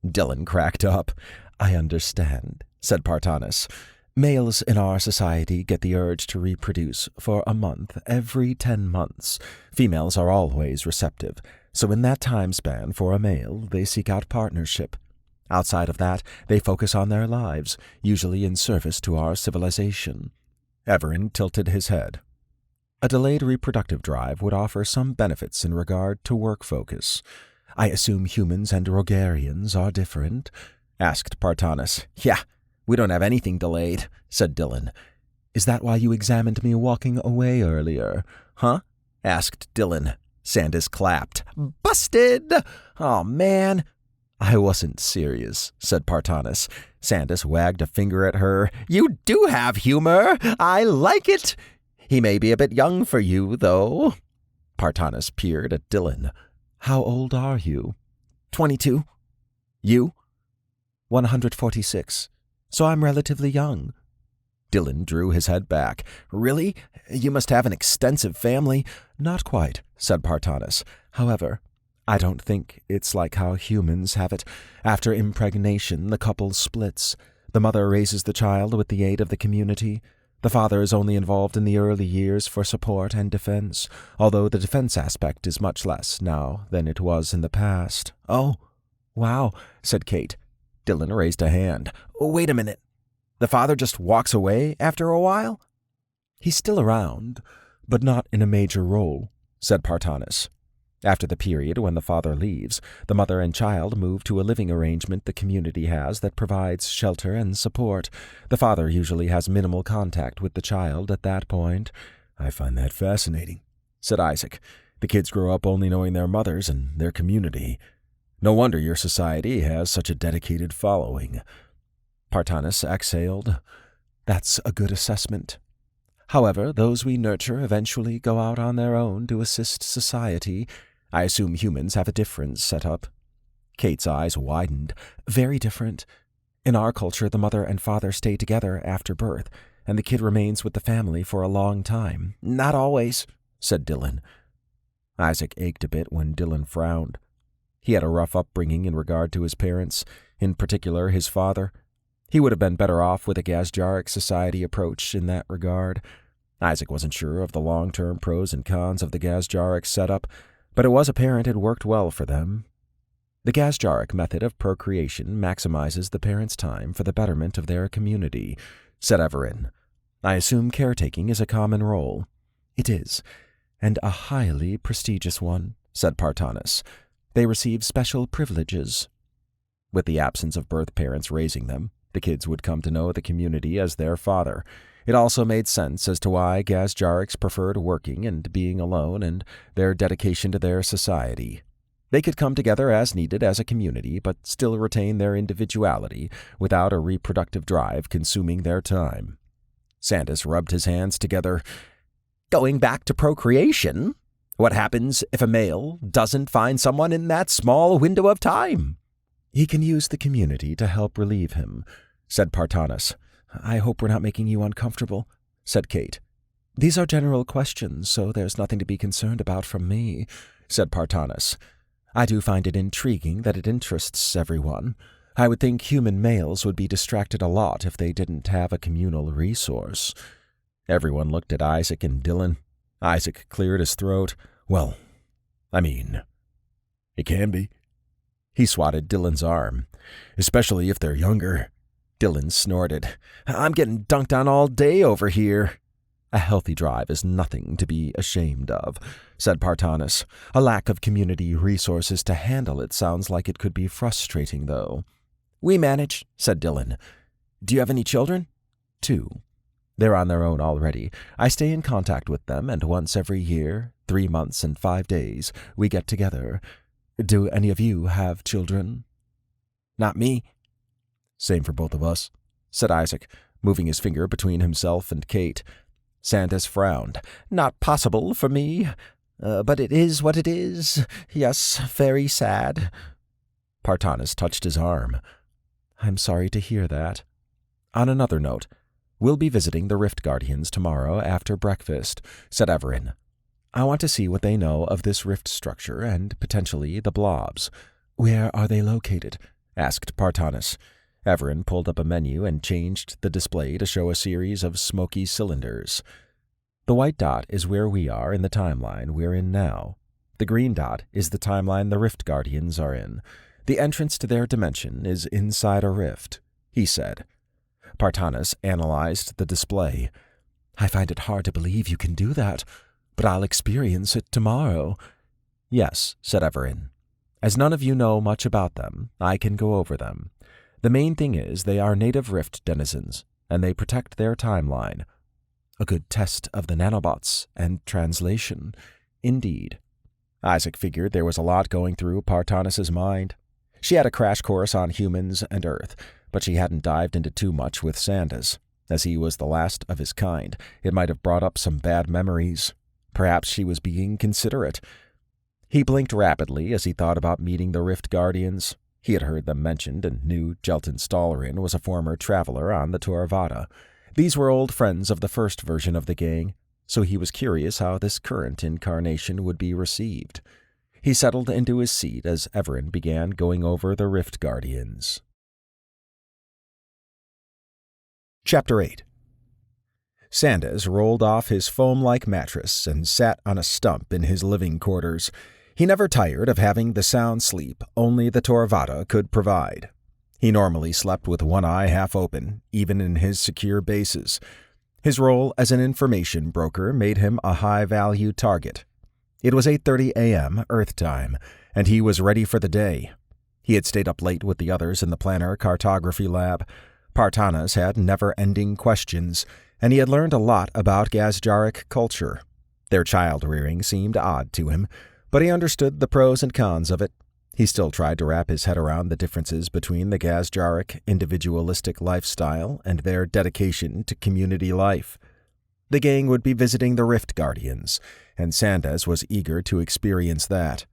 [SPEAKER 1] Dylan cracked up. "I understand," said Partanas. "Males in our society get the urge to reproduce for a month every 10 months. Females are always receptive, so in that time span for a male, they seek out partnership. Outside of that, they focus on their lives, usually in service to our civilization." Evaran tilted his head. "A delayed reproductive drive would offer some benefits in regard to work focus. I assume humans and Rogarians are different?" asked Partanas. "Yeah, we don't have anything delayed," said Dylan. "Is that why you examined me walking away earlier?" "Huh?" asked Dylan. Sandas clapped. "Busted! Oh, man." "I wasn't serious," said Partanas. Sandas wagged a finger at her. "You do have humor. I like it. He may be a bit young for you, though." Partanas peered at Dylan. "How old are you?" 22. "You?" 146. So I'm relatively young. Dylan drew his head back. "Really? You must have an extensive family." "Not quite," said Partanas. "However, I don't think it's like how humans have it. After impregnation, the couple splits. The mother raises the child with the aid of the community. The father is only involved in the early years for support and defense, although the defense aspect is much less now than it was in the past." "Oh, wow," said Kate. Dylan raised a hand. "Wait a minute. The father just walks away after a while?" "He's still around, but not in a major role," said Partanas. After the period when the father leaves, the mother and child move to a living arrangement the community has that provides shelter and support. The father usually has minimal contact with the child at that point. "I find that fascinating," said Isaac. "The kids grow up only knowing their mothers and their community. No wonder your society has such a dedicated following." Partanas exhaled. That's a good assessment. However, those we nurture eventually go out on their own to assist society. I assume humans have a different setup. Kate's eyes widened. Very different. In our culture, the mother and father stay together after birth, and the kid remains with the family for a long time. Not always, said Dylan. Isaac ached a bit when Dylan frowned. He had a rough upbringing in regard to his parents, in particular his father. He would have been better off with a Gazjaric society approach in that regard. Isaac wasn't sure of the long-term pros and cons of the Gazjaric setup, but it was apparent it worked well for them. The Gazjaric method of procreation maximizes the parents' time for the betterment of their community, said Evaran. I assume caretaking is a common role. It is, and a highly prestigious one, said Partanis. They receive special privileges. With the absence of birth parents raising them, the kids would come to know the community as their father. It also made sense as to why Gazjarics preferred working and being alone and their dedication to their society. They could come together as needed as a community, but still retain their individuality without a reproductive drive consuming their time. Sandas rubbed his hands together. Going back to procreation? What happens if a male doesn't find someone in that small window of time? He can use the community to help relieve him, said Partanis. I hope we're not making you uncomfortable, said Kate. These are general questions, so there's nothing to be concerned about from me, said Partanis. I do find it intriguing that it interests everyone. I would think human males would be distracted a lot if they didn't have a communal resource. Everyone looked at Isaac and Dylan. Isaac cleared his throat. Well, it can be. He swatted Dylan's arm. Especially if they're younger. Dylan snorted. I'm getting dunked on all day over here. A healthy drive is nothing to be ashamed of, said Partanis. A lack of community resources to handle it sounds like it could be frustrating, though. We manage, said Dylan. Do you have any children? 2. They're on their own already. I stay in contact with them, and once every year, 3 months and 5 days, we get together. Do any of you have children? Not me. Same for both of us, said Isaac, moving his finger between himself and Kate. Sandas frowned. Not possible for me, but it is what it is. Yes, very sad. Partanis touched his arm. I'm sorry to hear that. On another note, we'll be visiting the Rift Guardians tomorrow after breakfast, said Evaran. I want to see what they know of this rift structure and potentially the blobs. Where are they located? Asked Partanis. Evaran pulled up a menu and changed the display to show a series of smoky cylinders. The white dot is where we are in the timeline we're in now. The green dot is the timeline the Rift Guardians are in. The entrance to their dimension is inside a rift, he said. Partanis analyzed the display. I find it hard to believe you can do that, but I'll experience it tomorrow. Yes, said Evaran. As none of you know much about them, I can go over them. The main thing is they are native rift denizens, and they protect their timeline. A good test of the nanobots and translation. Indeed. Isaac figured there was a lot going through Partanis's mind. She had a crash course on humans and Earth, but she hadn't dived into too much with Sandas. As he was the last of his kind, it might have brought up some bad memories. Perhaps she was being considerate. He blinked rapidly as he thought about meeting the Rift Guardians. He had heard them mentioned and knew Jelton Stalerin was a former traveler on the Torvada. These were old friends of the first version of the gang, so he was curious how this current incarnation would be received. He settled into his seat as Evaran began going over the Rift Guardians. Chapter 8. Sandas rolled off his foam-like mattress and sat on a stump in his living quarters. He never tired of having the sound sleep only the Torvada could provide. He normally slept with one eye half open, even in his secure bases. His role as an information broker made him a high-value target. It was 8:30 a.m. Earth time, and he was ready for the day. He had stayed up late with the others in the Planner Cartography Lab. Partanis had never-ending questions, and he had learned a lot about Gazjaric culture. Their child-rearing seemed odd to him, but he understood the pros and cons of it. He still tried to wrap his head around the differences between the Gazjaric individualistic lifestyle and their dedication to community life. The gang would be visiting the Rift Guardians, and Sandas was eager to experience that.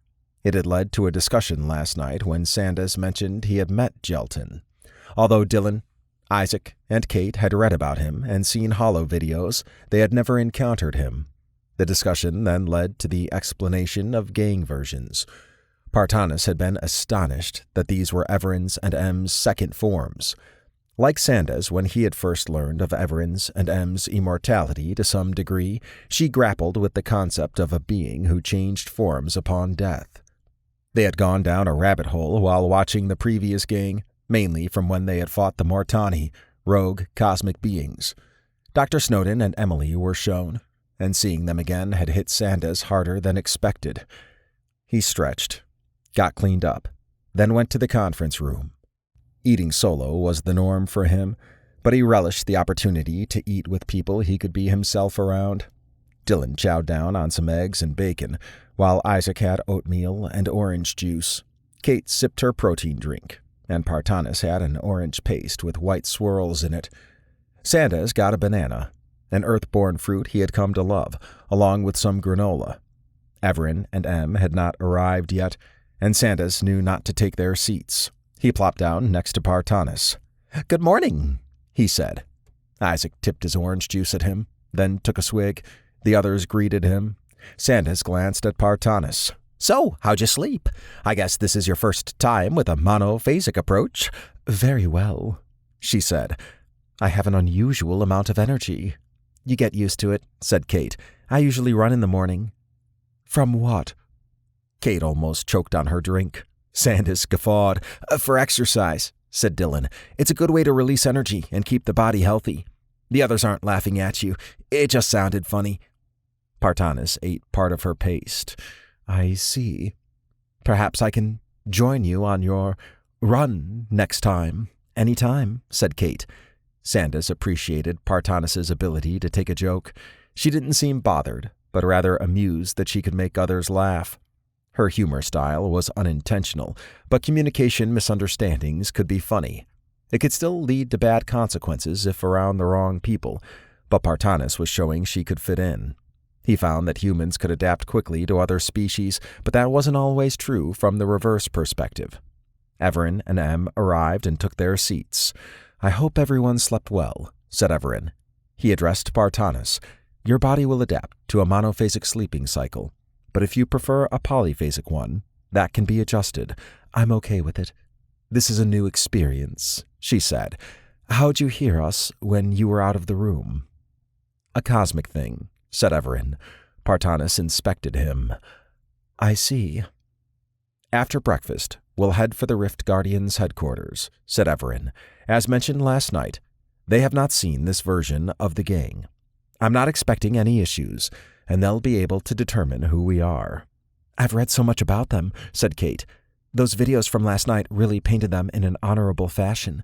[SPEAKER 1] It had led to a discussion last night when Sandas mentioned he had met Gelton. Although Dylan, Isaac, and Kate had read about him and seen holo videos, they had never encountered him. The discussion then led to the explanation of gang versions. Partanis had been astonished that these were Evaran's and M's second forms. Like Sandas, when he had first learned of Evaran's and M's immortality to some degree, she grappled with the concept of a being who changed forms upon death. They had gone down a rabbit hole while watching the previous gang, mainly from when they had fought the Mortani, rogue cosmic beings. Dr. Snowden and Emily were shown, and seeing them again had hit Sandas harder than expected. He stretched, got cleaned up, then went to the conference room. Eating solo was the norm for him, but he relished the opportunity to eat with people he could be himself around. Dylan chowed down on some eggs and bacon, while Isaac had oatmeal and orange juice. Kate sipped her protein drink, and Partanis had an orange paste with white swirls in it. Sandas got a banana, an earthborn fruit he had come to love, along with some granola. Evaran and M had not arrived yet, and Sandas knew not to take their seats. He plopped down next to Partanis. "Good morning," he said. Isaac tipped his orange juice at him, then took a swig. The others greeted him. Sandas glanced at Partanis. "So, how'd you sleep? I guess this is your first time with a monophasic approach." "Very well," she said. "I have an unusual amount of energy." "You get used to it," said Kate. "I usually run in the morning." "From what?" Kate almost choked on her drink. Sandas guffawed. "For exercise," said Dylan. "It's a good way to release energy and keep the body healthy. The others aren't laughing at you. It just sounded funny." Partanis ate part of her paste. "I see. Perhaps I can join you on your run next time." "Any time," said Kate. Sandas appreciated Partanis's ability to take a joke. She didn't seem bothered, but rather amused that she could make others laugh. Her humor style was unintentional, but communication misunderstandings could be funny. It could still lead to bad consequences if around the wrong people, but Partanis was showing she could fit in. He found that humans could adapt quickly to other species, but that wasn't always true from the reverse perspective. Evaran and M arrived and took their seats. "I hope everyone slept well," said Evaran. He addressed Partanis. "Your body will adapt to a monophasic sleeping cycle, but if you prefer a polyphasic one, that can be adjusted. I'm okay with it. This is a new experience," she said. "How'd you hear us when you were out of the room?" "A cosmic thing," said Evaran. Partanis inspected him. "I see." "After breakfast, we'll head for the Rift Guardians' headquarters," said Evaran. "As mentioned last night, they have not seen this version of the gang. I'm not expecting any issues, and they'll be able to determine who we are." "I've read so much about them," said Kate. "Those videos from last night really painted them in an honorable fashion."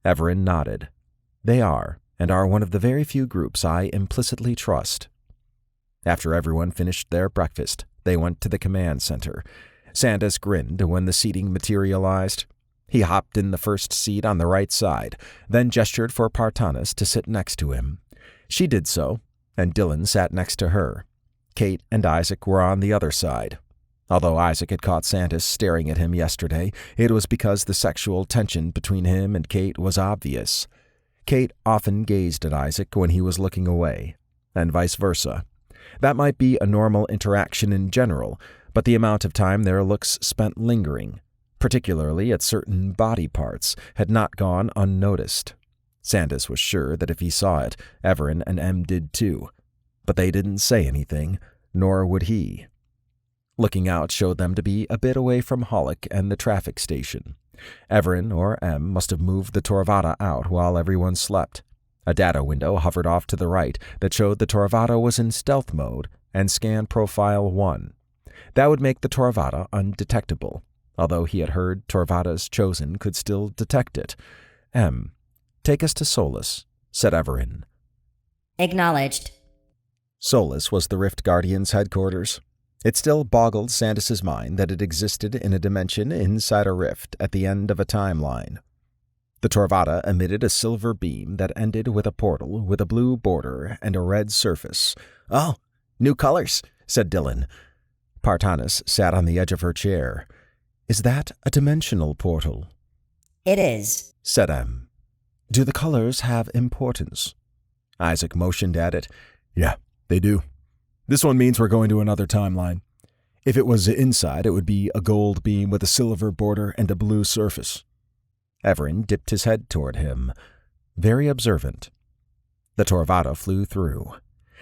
[SPEAKER 1] Evaran nodded. "They are, and are one of the very few groups I implicitly trust." After everyone finished their breakfast, they went to the command center. Sandas grinned when the seating materialized. He hopped in the first seat on the right side, then gestured for Partanis to sit next to him. She did so, and Dylan sat next to her. Kate and Isaac were on the other side. Although Isaac had caught Sandas staring at him yesterday, it was because the sexual tension between him and Kate was obvious. Kate often gazed at Isaac when he was looking away, and vice versa. That might be a normal interaction in general, but the amount of time their looks spent lingering, particularly at certain body parts, had not gone unnoticed. Sandas was sure that if he saw it, Evaran and M did too. But they didn't say anything, nor would he. Looking out showed them to be a bit away from Hollick and the traffic station. Evaran or M must have moved the Torvada out while everyone slept. A data window hovered off to the right that showed the Torvada was in stealth mode and scan profile 1. That would make the Torvada undetectable, although he had heard Torvada's Chosen could still detect it. "M, take us to Solus," said Evaran.
[SPEAKER 2] Acknowledged.
[SPEAKER 1] Solus was the Rift Guardians' headquarters. It still boggled Sandas's mind that it existed in a dimension inside a rift at the end of a timeline. The Torvata emitted a silver beam that ended with a portal with a blue border and a red surface. "Oh, new colors," said Dylan. Partanis sat on the edge of her chair. "Is that a dimensional portal?"
[SPEAKER 2] "It is,"
[SPEAKER 1] said Em. "Do the colors have importance?" Isaac motioned at it.
[SPEAKER 5] "Yeah, they do. This one means we're going to another timeline. If it was inside, it would be a gold beam with a silver border and a blue surface."
[SPEAKER 1] Evaran dipped his head toward him, very observant. The Torvata flew through.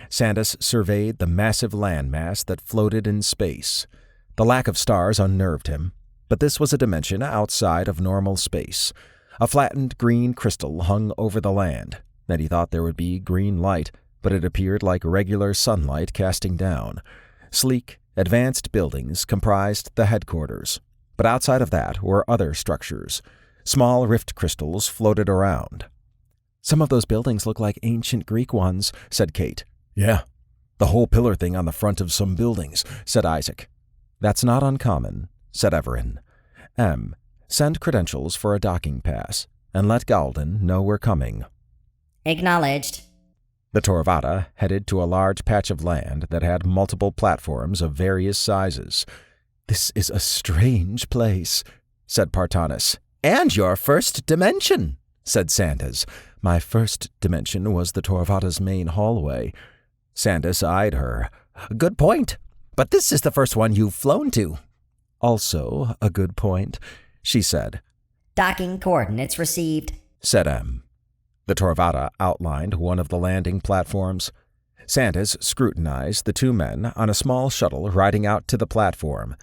[SPEAKER 1] Sandas surveyed the massive landmass that floated in space. The lack of stars unnerved him, but this was a dimension outside of normal space. A flattened green crystal hung over the land, and he thought there would be green light, but it appeared like regular sunlight casting down. Sleek, advanced buildings comprised the headquarters, but outside of that were other structures. Small rift crystals floated around. "Some of those buildings look like ancient Greek ones," said Kate.
[SPEAKER 5] "Yeah, the whole pillar thing on the front of some buildings,"
[SPEAKER 1] said Isaac. "That's not uncommon," said Evaran. "Send credentials for a docking pass, and let Galden know we're coming."
[SPEAKER 2] "Acknowledged."
[SPEAKER 1] The Torvata headed to a large patch of land that had multiple platforms of various sizes. "This is a strange place," said Partanis. "And your first dimension," said Sandas. "My first dimension was the Torvata's main hallway." Sandas eyed her. "Good point. But this is the first one you've flown to." "Also a good point," she said.
[SPEAKER 2] "Docking coordinates received,"
[SPEAKER 1] said Em. The Torvata outlined one of the landing platforms. Sandas scrutinized the two men on a small shuttle riding out to the platform.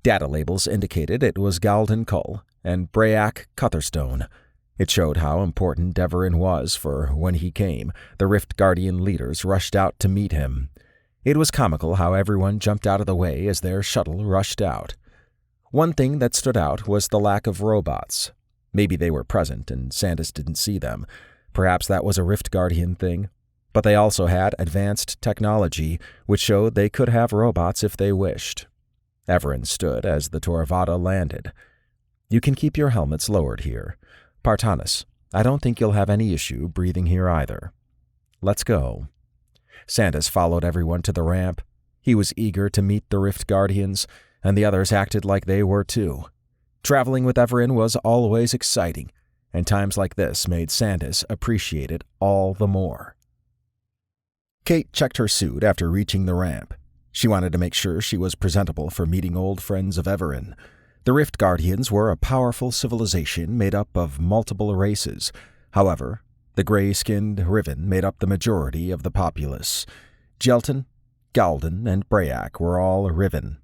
[SPEAKER 1] Data labels indicated it was Galden Cull and Brayak Cutherstone. It showed how important Evaran was, for when he came, the Rift Guardian leaders rushed out to meet him. It was comical how everyone jumped out of the way as their shuttle rushed out. One thing that stood out was the lack of robots. Maybe they were present and Sandas didn't see them. Perhaps that was a Rift Guardian thing. But they also had advanced technology, which showed they could have robots if they wished. Evaran stood as the Torvata landed. "You can keep your helmets lowered here. Partanis, I don't think you'll have any issue breathing here either. Let's go." Sandas followed everyone to the ramp. He was eager to meet the Rift Guardians, and the others acted like they were too. Traveling with Evaran was always exciting, and times like this made Sandas appreciate it all the more. Kate checked her suit after reaching the ramp. She wanted to make sure she was presentable for meeting old friends of Evaran. The Rift Guardians were a powerful civilization made up of multiple races. However, the gray-skinned Riven made up the majority of the populace. Jelton, Galden, and Brayak were all Riven.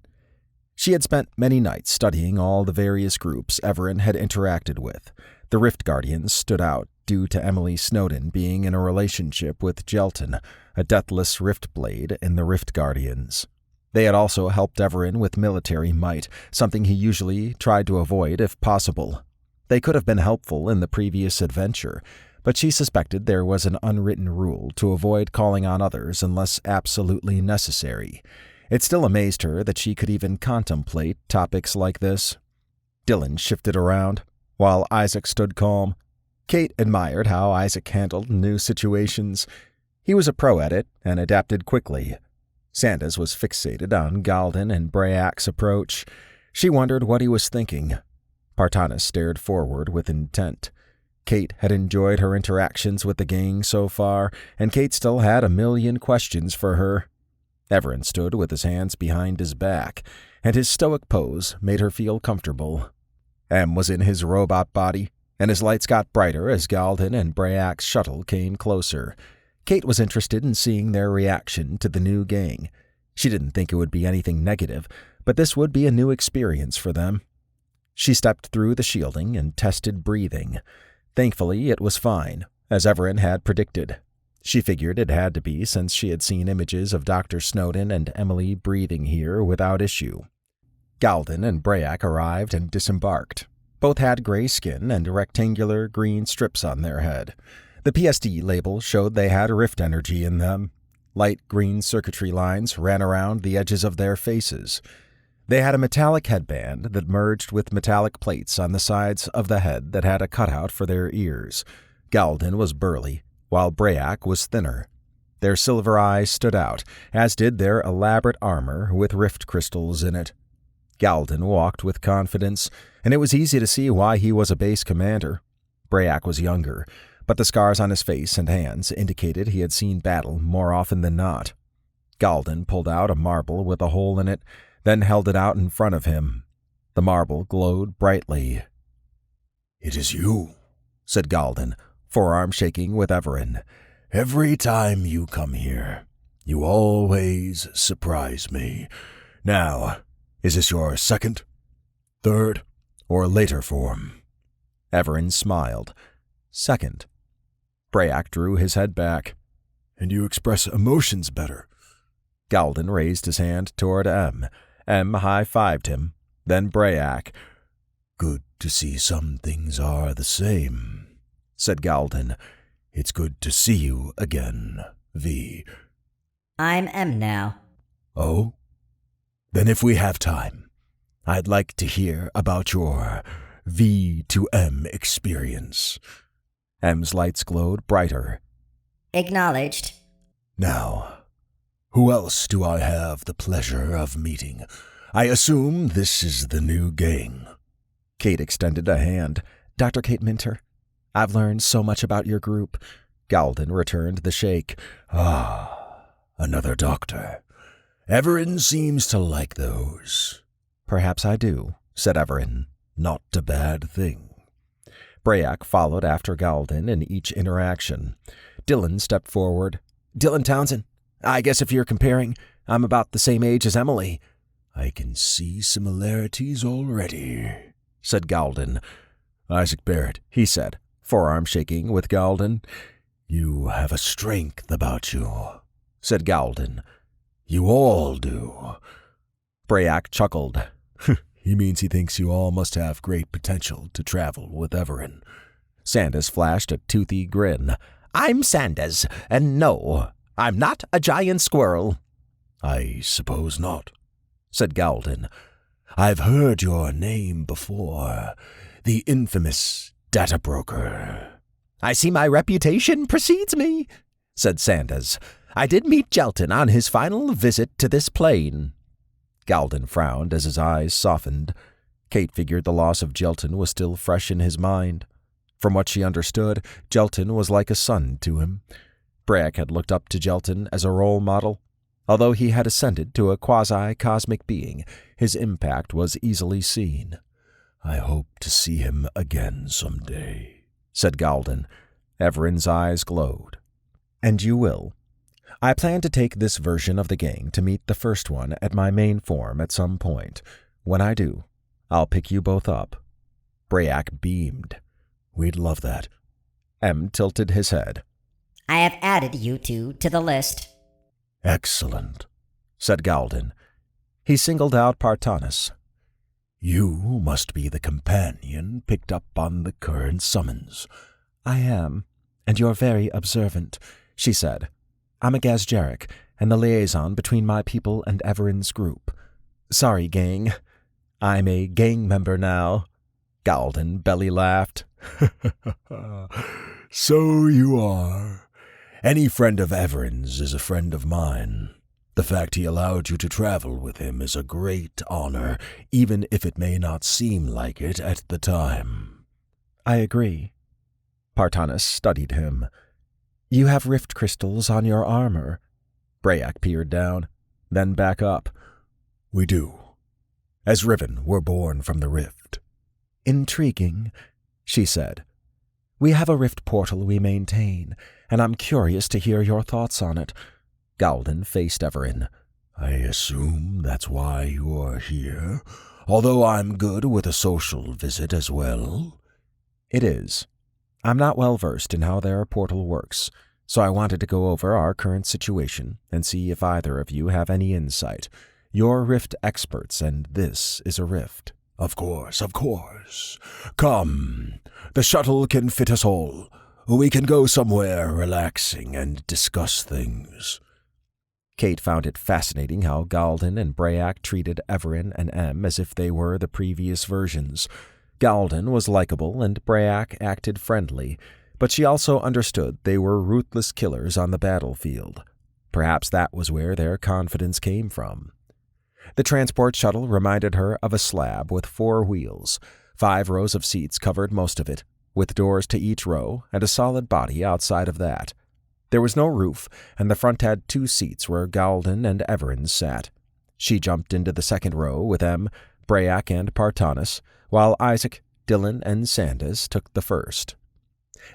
[SPEAKER 1] She had spent many nights studying all the various groups Evaran had interacted with. The Rift Guardians stood out due to Emily Snowden being in a relationship with Jelton, a deathless Rift Blade in the Rift Guardians. They had also helped Evaran with military might, something he usually tried to avoid if possible. They could have been helpful in the previous adventure, but she suspected there was an unwritten rule to avoid calling on others unless absolutely necessary. It still amazed her that she could even contemplate topics like this. Dylan shifted around, while Isaac stood calm. Kate admired how Isaac handled new situations. He was a pro at it and adapted quickly. Sandas was fixated on Galden and Brayak's approach. She wondered what he was thinking. Partanis stared forward with intent. Kate had enjoyed her interactions with the gang so far, and Kate still had a million questions for her. Evaran stood with his hands behind his back, and his stoic pose made her feel comfortable. Em was in his robot body, and his lights got brighter as Galden and Brayak's shuttle came closer. Kate was interested in seeing their reaction to the new gang. She didn't think it would be anything negative, but this would be a new experience for them. She stepped through the shielding and tested breathing. Thankfully, it was fine, as Evaran had predicted. She figured it had to be since she had seen images of Dr. Snowden and Emily breathing here without issue. Galden and Brayak arrived and disembarked. Both had gray skin and rectangular green strips on their head. The PSD label showed they had rift energy in them. Light green circuitry lines ran around the edges of their faces. They had a metallic headband that merged with metallic plates on the sides of the head that had a cutout for their ears. Galden was burly, while Brayak was thinner. Their silver eyes stood out, as did their elaborate armor with rift crystals in it. Galden walked with confidence, and it was easy to see why he was a base commander. Brayak was younger, but the scars on his face and hands indicated he had seen battle more often than not. Galden pulled out a marble with a hole in it, then held it out in front of him. The marble glowed brightly.
[SPEAKER 5] "It is you," said Galden, forearm shaking with Evaran. "Every time you come here, you always surprise me. Now, is this your second, third, or later form?"
[SPEAKER 1] Evaran smiled. "Second." Brayak drew his head back.
[SPEAKER 5] "And you express emotions better."
[SPEAKER 1] Galden raised his hand toward M. M high-fived him, then Brayak.
[SPEAKER 5] "Good to see some things are the same," said Galden. "It's good to see you again, V."
[SPEAKER 2] I'm M now.
[SPEAKER 5] "Oh? Then if we have time, I'd like to hear about your V to M experience."
[SPEAKER 1] M's lights glowed brighter.
[SPEAKER 2] Acknowledged.
[SPEAKER 5] "Now, who else do I have the pleasure of meeting? I assume this is the new gang."
[SPEAKER 1] Kate extended a hand. "Dr. Kate Minter. I've learned so much about your group." Galden returned the shake.
[SPEAKER 5] "Ah, another doctor. Evaran seems to like those."
[SPEAKER 1] "Perhaps I do," said Evaran.
[SPEAKER 5] "Not a bad thing."
[SPEAKER 1] Brayak followed after Galden in each interaction. Dylan stepped forward. "Dylan Townsend. I guess if you're comparing, I'm about the same age as Emily."
[SPEAKER 5] "I can see similarities already," said Galden. "Isaac Barrett," he said, forearm shaking with Galden. "You have a strength about you," said Galden. "You all do."
[SPEAKER 1] Brayak chuckled.
[SPEAKER 5] "He means he thinks you all must have great potential to travel with Evaran."
[SPEAKER 1] Sandas flashed a toothy grin. "I'm Sandas, and no, I'm not a giant squirrel."
[SPEAKER 5] "I suppose not," said Galden. "I've heard your name before. The infamous data broker."
[SPEAKER 1] "I see my reputation precedes me," said Sandas. "I did meet Jelton on his final visit to this plane." Galden frowned as his eyes softened. Kate figured the loss of Jelton was still fresh in his mind. From what she understood, Jelton was like a son to him. Brayak had looked up to Jelton as a role model. Although he had ascended to a quasi-cosmic being, his impact was easily seen.
[SPEAKER 5] "I hope to see him again someday,"
[SPEAKER 1] said Galden. Evaran's eyes glowed. "And you will. I plan to take this version of the gang to meet the first one at my main form at some point. When I do, I'll pick you both up." Brayak beamed.
[SPEAKER 5] "We'd love that."
[SPEAKER 1] M tilted his head.
[SPEAKER 2] I have added you two to the list.
[SPEAKER 5] "Excellent,"
[SPEAKER 1] said Galden. He singled out Partanis.
[SPEAKER 5] "You must be the companion picked up on the current summons."
[SPEAKER 1] "I am, and you're very observant," she said. "I'm a Gazjeric, and the liaison between my people and Evaran's group. Sorry, gang. I'm a gang member now." Galden belly laughed.
[SPEAKER 5] "So you are. Any friend of Evaran's is a friend of mine. The fact he allowed you to travel with him is a great honor, even if it may not seem like it at the time."
[SPEAKER 1] "I agree." Partanis studied him. "You have rift crystals on your armor." Brayak peered down, then back up.
[SPEAKER 5] "We do. As Riven, we're born from the rift."
[SPEAKER 1] "Intriguing," she said. "We have a rift portal we maintain, and I'm curious to hear your thoughts on it." Galden faced Evaran.
[SPEAKER 5] "I assume that's why you're here, although I'm good with a social visit as well."
[SPEAKER 1] "It is. I'm not well versed in how their portal works, so I wanted to go over our current situation and see if either of you have any insight. You're rift experts, and this is a rift."
[SPEAKER 5] Of course. Come, the shuttle can fit us all. We can go somewhere relaxing and discuss things."
[SPEAKER 1] Kate found it fascinating how Galden and Brayak treated Evaran and Em as if they were the previous versions. Galden was likable and Brayak acted friendly, but she also understood they were ruthless killers on the battlefield. Perhaps that was where their confidence came from. The transport shuttle reminded her of a slab with 4 wheels. 5 rows of seats covered most of it, with doors to each row and a solid body outside of that. There was no roof, and the front had 2 seats where Galden and Evaran sat. She jumped into the second row with Em, Brayak, and Partanis, while Isaac, Dylan, and Sandas took the first.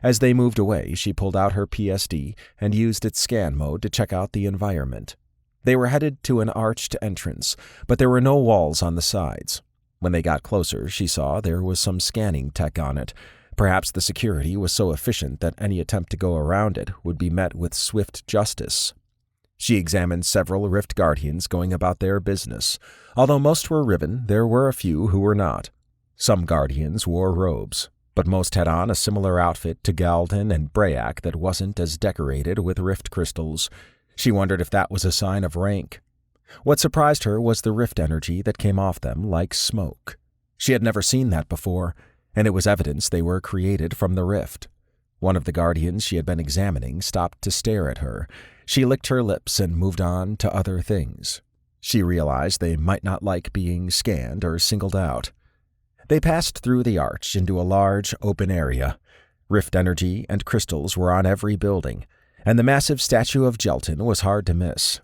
[SPEAKER 1] As they moved away, she pulled out her PSD and used its scan mode to check out the environment. They were headed to an arched entrance, but there were no walls on the sides. When they got closer, she saw there was some scanning tech on it. Perhaps the security was so efficient that any attempt to go around it would be met with swift justice. She examined several Rift Guardians going about their business. Although most were ribbon, there were a few who were not. Some Guardians wore robes, but most had on a similar outfit to Galden and Brayak that wasn't as decorated with rift crystals. She wondered if that was a sign of rank. What surprised her was the rift energy that came off them like smoke. She had never seen that before, and it was evidence they were created from the rift. One of the Guardians she had been examining stopped to stare at her. She licked her lips and moved on to other things. She realized they might not like being scanned or singled out. They passed through the arch into a large, open area. Rift energy and crystals were on every building, and the massive statue of Gelton was hard to miss.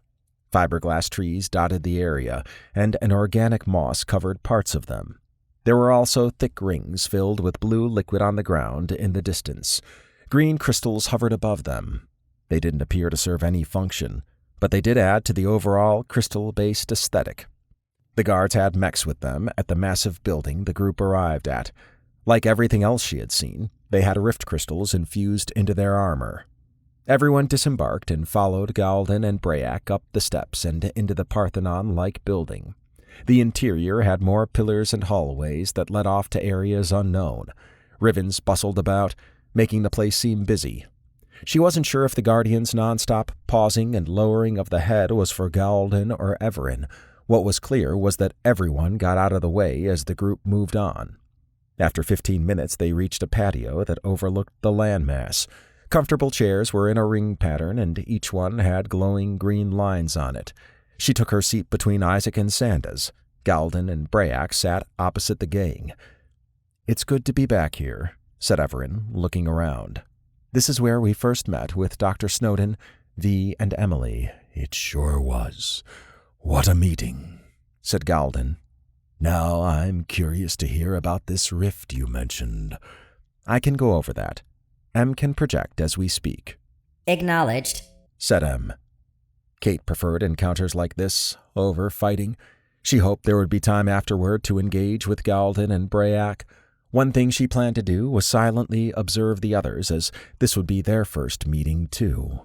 [SPEAKER 1] Fiberglass trees dotted the area, and an organic moss covered parts of them. There were also thick rings filled with blue liquid on the ground in the distance. Green crystals hovered above them. They didn't appear to serve any function, but they did add to the overall crystal-based aesthetic. The guards had mechs with them at the massive building the group arrived at. Like everything else she had seen, they had rift crystals infused into their armor. Everyone disembarked and followed Galden and Brayak up the steps and into the Parthenon-like building. The interior had more pillars and hallways that led off to areas unknown. Rivens bustled about, making the place seem busy. She wasn't sure if the Guardians' nonstop pausing and lowering of the head was for Galden or Evaran. What was clear was that everyone got out of the way as the group moved on. After 15 minutes, they reached a patio that overlooked the landmass. Comfortable chairs were in a ring pattern, and each one had glowing green lines on it. She took her seat between Isaac and Sandas. Galden and Brayak sat opposite the gang. "It's good to be back here," said Evaran, looking around. "This is where we first met with Dr. Snowden, V, and Emily."
[SPEAKER 5] "It sure was. What a meeting," said Galden. "Now I'm curious to hear about this rift you mentioned."
[SPEAKER 1] "I can go over that. Em can project as we speak."
[SPEAKER 2] Acknowledged,
[SPEAKER 1] said Em. Kate preferred encounters like this over fighting. She hoped there would be time afterward to engage with Galden and Brayak. One thing she planned to do was silently observe the others, as this would be their first meeting too.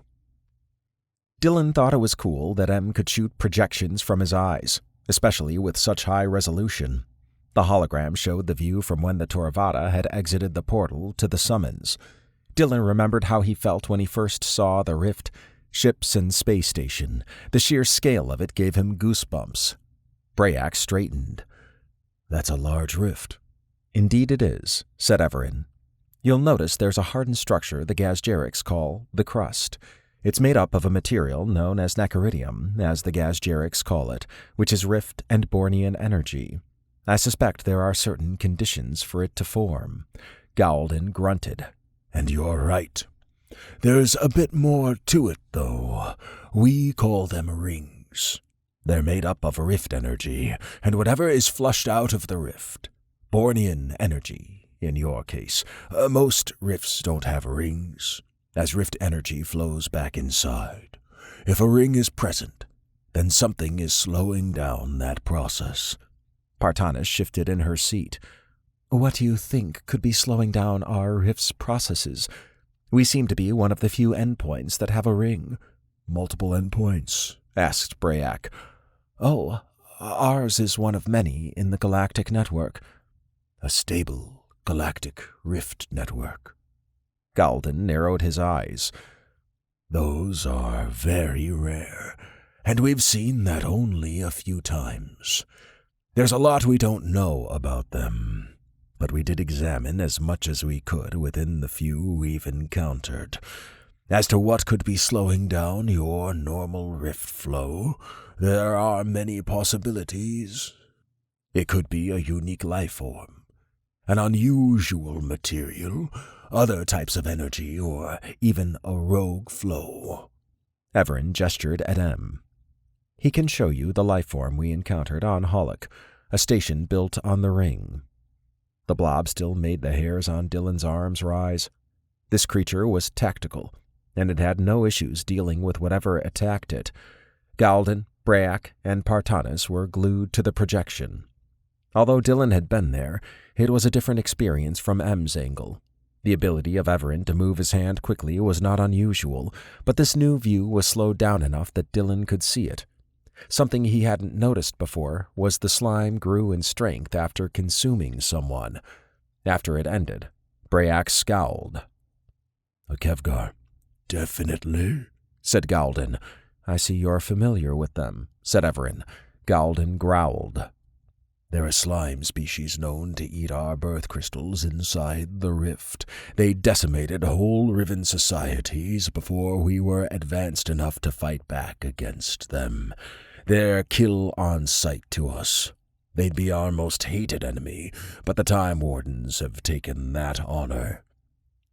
[SPEAKER 1] Dylan thought it was cool that Em could shoot projections from his eyes, especially with such high resolution. The hologram showed the view from when the Torvada had exited the portal to the summons. Dylan remembered how he felt when he first saw the rift, ships and space station. The sheer scale of it gave him goosebumps. Brayak straightened.
[SPEAKER 5] "That's a large rift."
[SPEAKER 1] "Indeed it is," said Evaran. "You'll notice there's a hardened structure the Gazjerics call the crust. It's made up of a material known as Nacaridium, as the Gazjerics call it, which is rift and Bornean energy. I suspect there are certain conditions for it to form." Galden grunted.
[SPEAKER 5] "And you're right. There's a bit more to it, though. We call them rings. They're made up of rift energy, and whatever is flushed out of the rift. Bornean energy, in your case. Most rifts don't have rings, as rift energy flows back inside. If a ring is present, then something is slowing down that process."
[SPEAKER 1] Partanis shifted in her seat. "What do you think could be slowing down our rift's processes? We seem to be one of the few endpoints that have a ring."
[SPEAKER 5] "Multiple endpoints?"
[SPEAKER 1] asked Brayak. "Oh, ours is one of many in the galactic network."
[SPEAKER 5] "A stable galactic rift network."
[SPEAKER 1] Galden narrowed his eyes.
[SPEAKER 5] "Those are very rare, and we've seen that only a few times. There's a lot we don't know about them, but we did examine as much as we could within the few we've encountered. As to what could be slowing down your normal rift flow, there are many possibilities. It could be a unique life form, an unusual material, other types of energy, or even a rogue flow.
[SPEAKER 1] Evaran gestured at M. He can show you the life form we encountered on Hollock, a station built on the ring. The blob still made the hairs on Dylan's arms rise. This creature was tactical, and it had no issues dealing with whatever attacked it. Galden, Brayak, and Partanis were glued to the projection. Although Dylan had been there, it was a different experience from M's angle. The ability of Evaran to move his hand quickly was not unusual, but this new view was slowed down enough that Dylan could see it. Something he hadn't noticed before was the slime grew in strength after consuming someone. After it ended, Brayak scowled.
[SPEAKER 5] "A Kevgar, definitely,"
[SPEAKER 1] said Galden. "I see you're familiar with them," said Evaran. Galden growled.
[SPEAKER 5] "They're a slime species known to eat our birth crystals inside the rift. They decimated whole Riven societies before we were advanced enough to fight back against them. They're kill on sight to us. They'd be our most hated enemy, but the Time Wardens have taken that honor."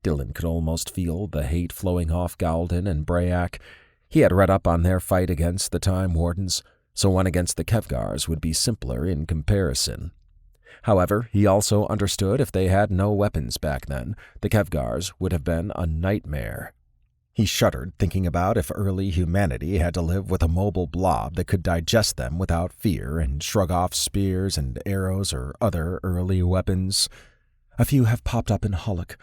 [SPEAKER 1] Dylan could almost feel the hate flowing off Galden and Brayak. He had read up on their fight against the Time Wardens, so one against the Kevgars would be simpler in comparison. However, he also understood if they had no weapons back then, the Kevgars would have been a nightmare. He shuddered thinking about if early humanity had to live with a mobile blob that could digest them without fear and shrug off spears and arrows or other early weapons. "A few have popped up in Hollock,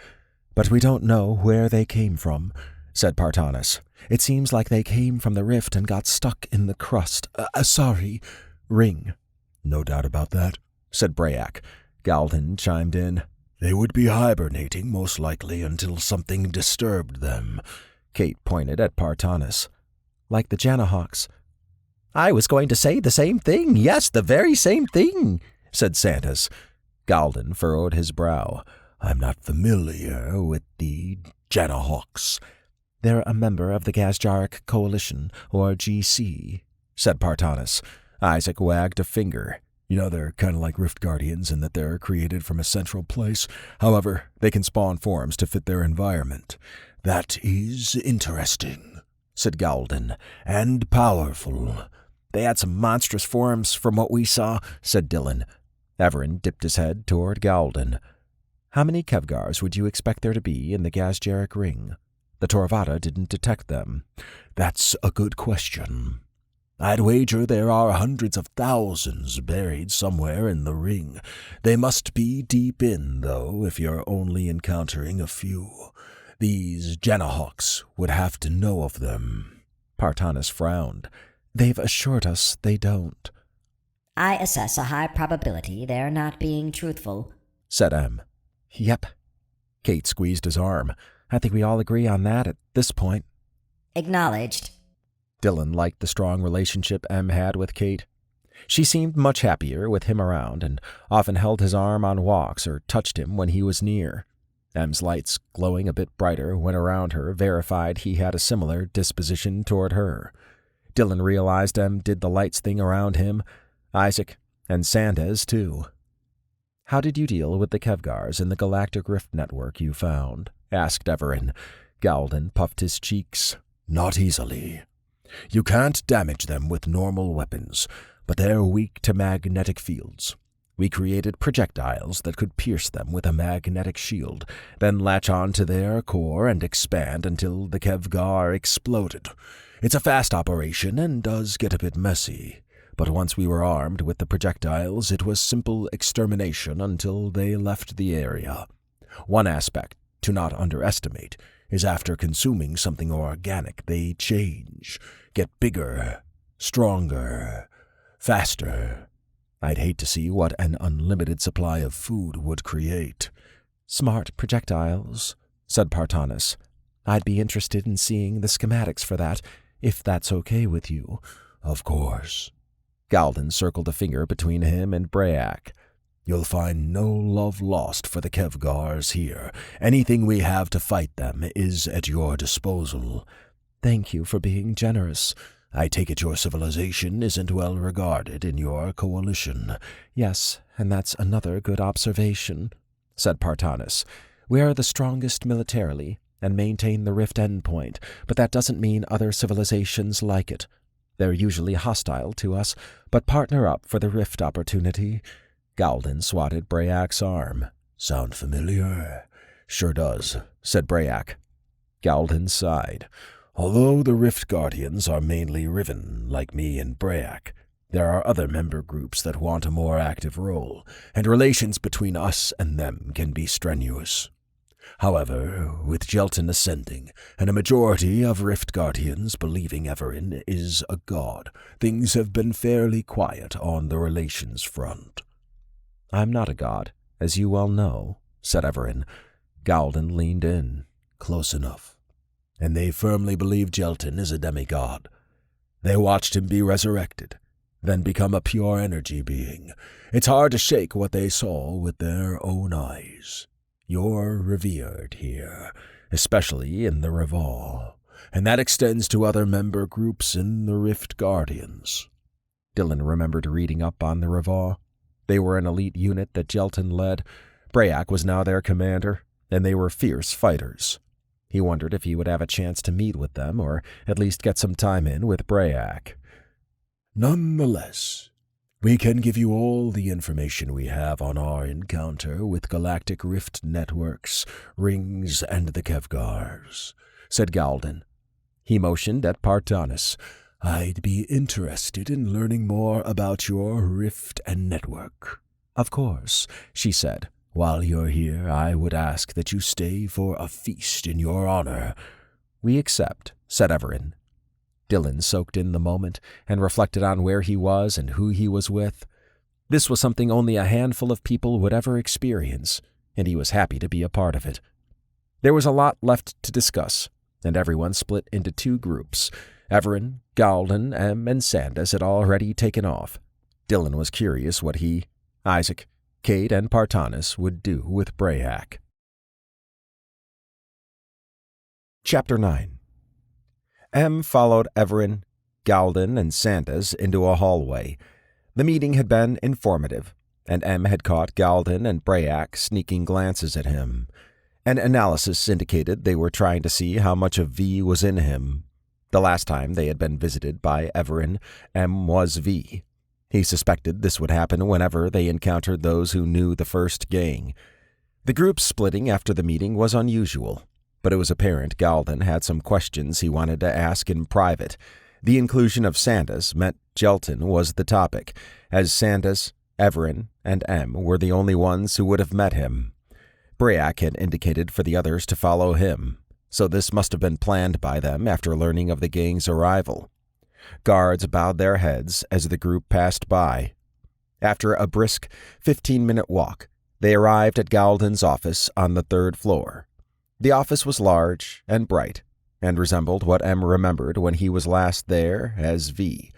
[SPEAKER 1] but we don't know where they came from," said Partanis. "It seems like they came from the rift and got stuck in the crust. Ring."
[SPEAKER 5] "No doubt about that,"
[SPEAKER 1] said Brayak. Galden chimed in.
[SPEAKER 5] "They would be hibernating most likely until something disturbed them."
[SPEAKER 1] Kate pointed at Partanis. "Like the Janahawks." "I was going to say the same thing. Yes, the very same thing," said Sandas. Galden furrowed his brow.
[SPEAKER 5] "I'm not familiar with the Janahawks."
[SPEAKER 1] "They're a member of the Gazjaric Coalition, or GC," said Partanis.
[SPEAKER 5] Isaac wagged a finger. They're kind of like Rift Guardians in that they're created from a central place. However, they can spawn forms to fit their environment. "That is interesting," said Galden, "and powerful."
[SPEAKER 1] "They had some monstrous forms from what we saw," said Dylan. Evaran dipped his head toward Galden. "How many Kevgars would you expect there to be in the Gazjaric Ring? The Torvata didn't detect them."
[SPEAKER 5] "That's a good question. I'd wager there are hundreds of thousands buried somewhere in the ring. They must be deep in, though, if you're only encountering a few. These Janahawks would have to know of them."
[SPEAKER 1] Partanis frowned. "They've assured us they don't."
[SPEAKER 2] "I assess a high probability they're not being truthful,"
[SPEAKER 1] said M. "Yep." Kate squeezed his arm. "I think we all agree on that at this point."
[SPEAKER 2] "Acknowledged."
[SPEAKER 1] Dylan liked the strong relationship M had with Kate. She seemed much happier with him around and often held his arm on walks or touched him when he was near. M's lights, glowing a bit brighter when around her, verified he had a similar disposition toward her. Dylan realized M did the lights thing around him, Isaac, and Sandas, too. "How did you deal with the Kevgars in the Galactic Rift network you found?" asked Evaran.
[SPEAKER 5] Galden puffed his cheeks. "Not easily. You can't damage them with normal weapons, but they're weak to magnetic fields. We created projectiles that could pierce them with a magnetic shield, then latch on to their core and expand until the Kevgar exploded. It's a fast operation and does get a bit messy, but once we were armed with the projectiles, it was simple extermination until they left the area. One aspect to not underestimate is after consuming something organic, they change, get bigger, stronger, faster. I'd hate to see what an unlimited supply of food would create."
[SPEAKER 1] "Smart projectiles," said Partanis. "I'd be interested in seeing the schematics for that, if that's okay with you.
[SPEAKER 5] Of course. Galden circled a finger between him and Brayak. You'll find no love lost for the Kevgars here. Anything we have to fight them is at your disposal.
[SPEAKER 1] Thank you for being generous.
[SPEAKER 5] I take it your civilization isn't well regarded in your coalition.
[SPEAKER 1] Yes, and that's another good observation, said Partanis. We are the strongest militarily and maintain the rift endpoint, but that doesn't mean other civilizations like it. They're usually hostile to us, but partner up for the rift opportunity.
[SPEAKER 5] Galden swatted Brayak's arm. Sound familiar?
[SPEAKER 4] Sure does, said Brayak.
[SPEAKER 5] Galden sighed. Although the Rift Guardians are mainly Riven, like me and Brayak, there are other member groups that want a more active role, and relations between us and them can be strenuous. However, with Jelton ascending, and a majority of Rift Guardians believing Evaran is a god, things have been fairly quiet on the relations front.
[SPEAKER 1] I'm not a god, as you well know, said Evaran.
[SPEAKER 5] Galden leaned in. Close enough. And they firmly believe Jelton is a demigod. They watched him be resurrected, then become a pure energy being. It's hard to shake what they saw with their own eyes. You're revered here, especially in the Reval, and that extends to other member groups in the Rift Guardians.
[SPEAKER 1] Dylan remembered reading up on the Reval. They were an elite unit that Jelton led. Brayak was now their commander, and they were fierce fighters. He wondered if he would have a chance to meet with them, or at least get some time in with Brayak.
[SPEAKER 5] Nonetheless, we can give you all the information we have on our encounter with Galactic Rift Networks, Rings, and the Kevgars, said Galden. He motioned at Partanis. I'd be interested in learning more about your rift and network.
[SPEAKER 1] Of course, she said.
[SPEAKER 5] While you're here, I would ask that you stay for a feast in your honor.
[SPEAKER 1] We accept, said Evaran. Dylan soaked in the moment and reflected on where he was and who he was with. This was something only a handful of people would ever experience, and he was happy to be a part of it. There was a lot left to discuss, and everyone split into two groups. Evaran, Galden, and Sandas had already taken off. Dylan was curious what he, Isaac, Kate, and Partanis would do with Brayak. Chapter 9. M followed Evaran, Galden, and Sandas into a hallway. The meeting had been informative, and M had caught Galden and Brayak sneaking glances at him. An analysis indicated they were trying to see how much of V was in him. The last time they had been visited by Evaran, M was V. He suspected this would happen whenever they encountered those who knew the first gang. The group splitting after the meeting was unusual, but it was apparent Galden had some questions he wanted to ask in private. The inclusion of Sandas meant Jelton was the topic, as Sandas, Evaran, and M were the only ones who would have met him. Brayak had indicated for the others to follow him, so this must have been planned by them after learning of the gang's arrival. Guards bowed their heads as the group passed by. After a brisk 15-minute walk, they arrived at Galden's office on the 3rd floor. The office was large and bright, and resembled what M remembered when he was last there as V.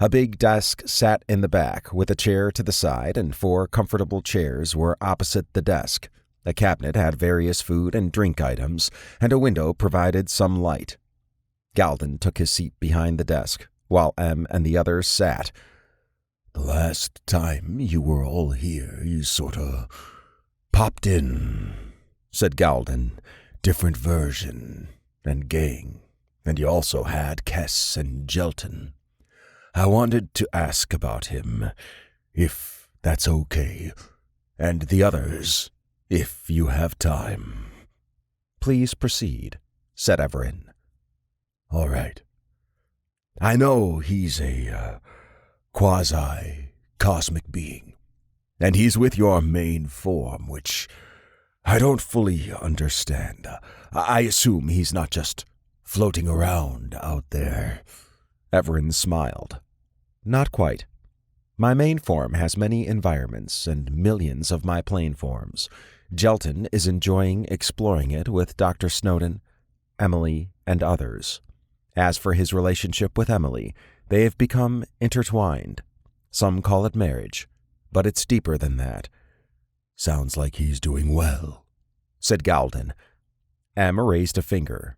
[SPEAKER 1] A big desk sat in the back, with a chair to the side, and 4 comfortable chairs were opposite the desk. A cabinet had various food and drink items, and a window provided some light. Galden took his seat behind the desk, while M and the others sat.
[SPEAKER 5] The last time you were all here, you sorta popped in, said Galden. Different version and gang, and you also had Kess and Jelton. I wanted to ask about him, if that's okay, and the others, if you have time.
[SPEAKER 1] Please proceed, said Evaran.
[SPEAKER 5] All right. I know he's a quasi-cosmic being, and he's with your main form, which I don't fully understand. I assume he's not just floating around out there.
[SPEAKER 1] Evaran smiled. Not quite. My main form has many environments and millions of my plane forms. Jelton is enjoying exploring it with Dr. Snowden, Emily, and others. As for his relationship with Emily, They have become intertwined. Some call it marriage, but it's deeper than that.
[SPEAKER 5] Sounds like he's doing well,
[SPEAKER 1] said Galden. Em raised a finger.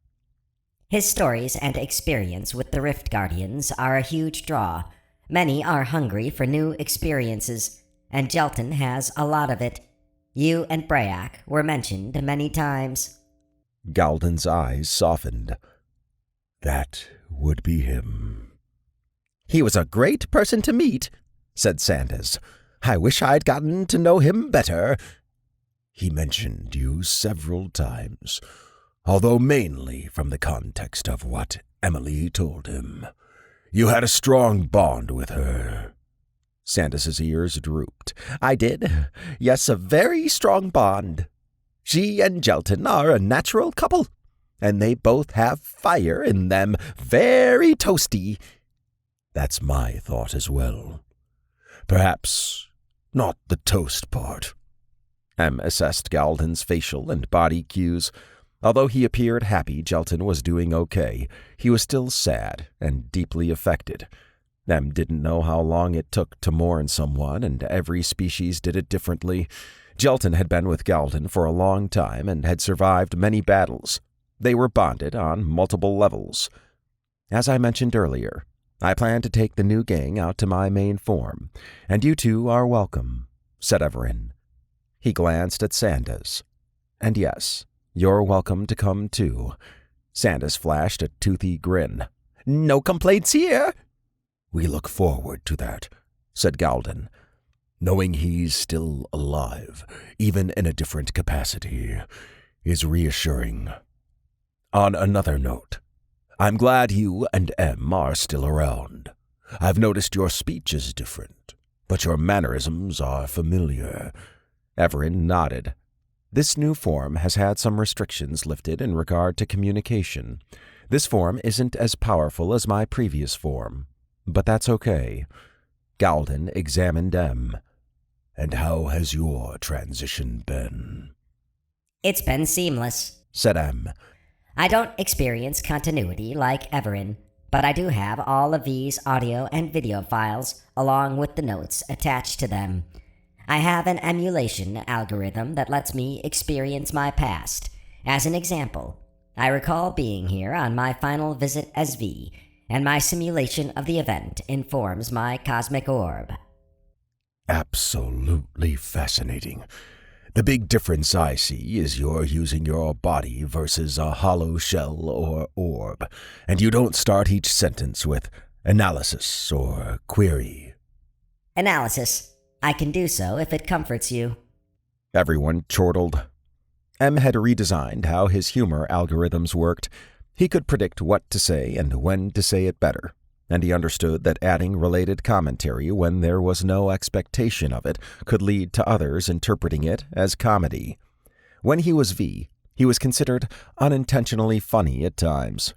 [SPEAKER 2] His stories and experience with the Rift Guardians are a huge draw. Many are hungry for new experiences, and Jelton has a lot of it. You and Brayak were mentioned many times.
[SPEAKER 1] Galden's eyes softened.
[SPEAKER 5] That would be him.
[SPEAKER 4] He was a great person to meet, said Sandas. I wish I'd gotten to know him better.
[SPEAKER 5] He mentioned you several times, although mainly from the context of what Emily told him. You had a strong bond with her.
[SPEAKER 1] Sandas's ears drooped.
[SPEAKER 4] I did. Yes, a very strong bond. She and Jelton are a natural couple, and they both have fire in them, very toasty.
[SPEAKER 5] That's my thought as well. Perhaps not the toast part.
[SPEAKER 1] Em assessed Galden's facial and body cues. Although he appeared happy Jelton was doing okay, he was still sad and deeply affected. Em didn't know how long it took to mourn someone, and every species did it differently. Jelton had been with Galden for a long time and had survived many battles. They were bonded on multiple levels. As I mentioned earlier, I plan to take the new gang out to my main form, and you two are welcome, said Evaran. He glanced at Sandas. And yes, you're welcome to come too. Sandas flashed a toothy grin.
[SPEAKER 4] No complaints here.
[SPEAKER 5] We look forward to that, said Galden. Knowing he's still alive, even in a different capacity, is reassuring. On another note, I'm glad you and Em are still around. I've noticed your speech is different, but your mannerisms are familiar.
[SPEAKER 1] Evaran nodded. This new form has had some restrictions lifted in regard to communication. This form isn't as powerful as my previous form, but that's okay. Galden examined Em.
[SPEAKER 5] And how has your transition been?
[SPEAKER 2] It's been seamless,
[SPEAKER 1] said Em.
[SPEAKER 2] I don't experience continuity like Evaran, but I do have all of these audio and video files along with the notes attached to them. I have an emulation algorithm that lets me experience my past. As an example, I recall being here on my final visit as V, and my simulation of the event informs my cosmic orb.
[SPEAKER 5] Absolutely fascinating. The big difference I see is you're using your body versus a hollow shell or orb, and you don't start each sentence with analysis or query.
[SPEAKER 2] Analysis. I can do so if it comforts you.
[SPEAKER 1] Everyone chortled. Em had redesigned how his humor algorithms worked. He could predict what to say and when to say it better, and he understood that adding related commentary when there was no expectation of it could lead to others interpreting it as comedy. When he was V, he was considered unintentionally funny at times.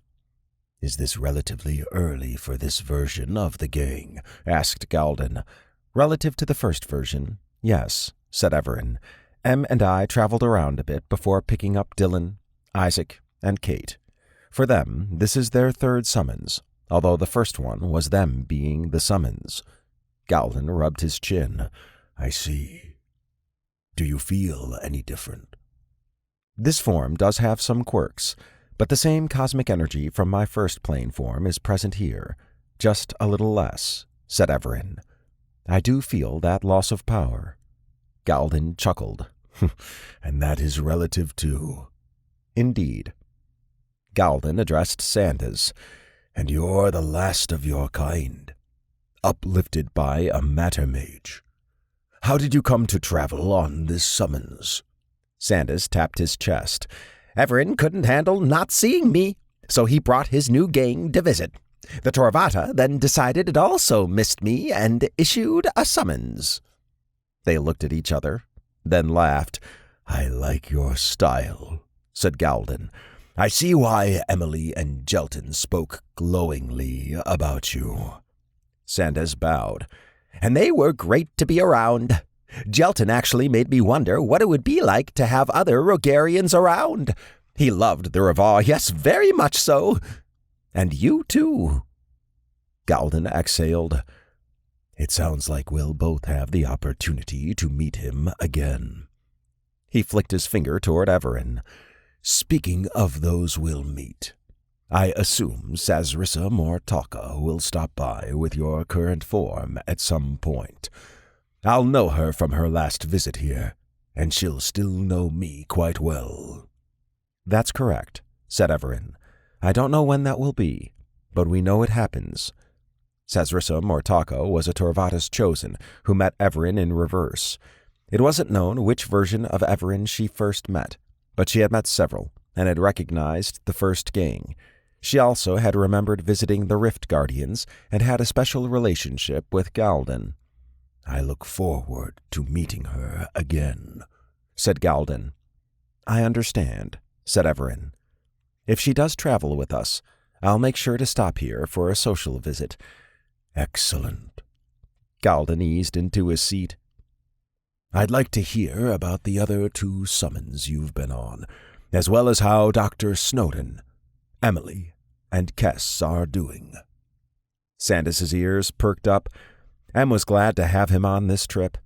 [SPEAKER 5] Is this relatively early for this version of the gang?
[SPEAKER 1] Asked Galden. Relative to the first version, yes, said Evaran. Em and I traveled around a bit before picking up Dylan, Isaac, and Kate. For them, this is their third summons, although the first one was them being the summons. Galden rubbed his chin.
[SPEAKER 5] I see. Do you feel any different?
[SPEAKER 1] This form does have some quirks, but the same cosmic energy from my first plane form is present here, just a little less, said Evaran. I do feel that loss of power. Galden chuckled.
[SPEAKER 5] And that is relative to?
[SPEAKER 1] Indeed. Galden addressed Sandas.
[SPEAKER 5] And you're the last of your kind, uplifted by a matter mage. How did you come to travel on this summons?
[SPEAKER 4] Sandas tapped his chest. Evaran couldn't handle not seeing me, so he brought his new gang to visit. The Torvata then decided it also missed me and issued a summons.
[SPEAKER 1] They looked at each other, then laughed.
[SPEAKER 5] I like your style, said Galden. I see why Emily and Jelton spoke glowingly about you.
[SPEAKER 4] Sandas bowed. And they were great to be around. Jelton actually made me wonder what it would be like to have other Rogarians around. He loved the Revar, yes, very much so. And you too. Galden exhaled. It sounds like we'll both have the opportunity to meet him again. He flicked his finger toward Evaran. Speaking of those we'll meet, I assume Sazrissa Mortaka will stop by with your current form at some point. I'll know her from her last visit here, and she'll still know me quite well. That's correct, said Evaran. I don't know when that will be, but we know it happens. Sazrissa Mortaka was a Torvata's chosen who met Evaran in reverse. It wasn't known which version of Evaran she first met, but she had met several and had recognized the first gang. She also had remembered visiting the Rift Guardians and had a special relationship with Galden. I look forward to meeting her again, said Galden. I understand, said Evaran. If she does travel with us, I'll make sure to stop here for a social visit. Excellent. Galden eased into his seat. I'd like to hear about the other 2 summons you've been on, as well as how Dr. Snowden, Emily, and Kess are doing. Sandas's ears perked up. Em was glad to have him on this trip.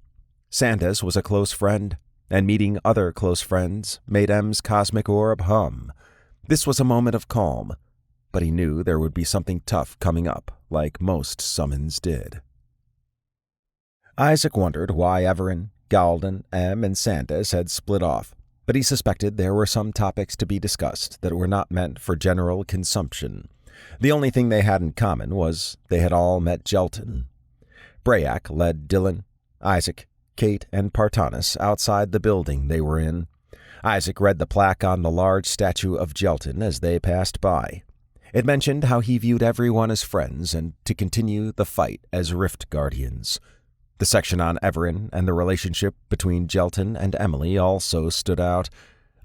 [SPEAKER 4] Sandas was a close friend, and meeting other close friends made Em's cosmic orb hum. This was a moment of calm, but he knew there would be something tough coming up, like most summons did. Isaac wondered why Evaran, Galden, Em, and Sandas had split off, but he suspected there were some topics to be discussed that were not meant for general consumption. The only thing they had in common was they had all met Jelton. Brayak led Dylan, Isaac, Kate, and Partanis outside the building they were in. Isaac read the plaque on the large statue of Jelton as they passed by. It mentioned how he viewed everyone as friends and to continue the fight as Rift Guardians. The section on Evaran and the relationship between Jelton and Emily also stood out.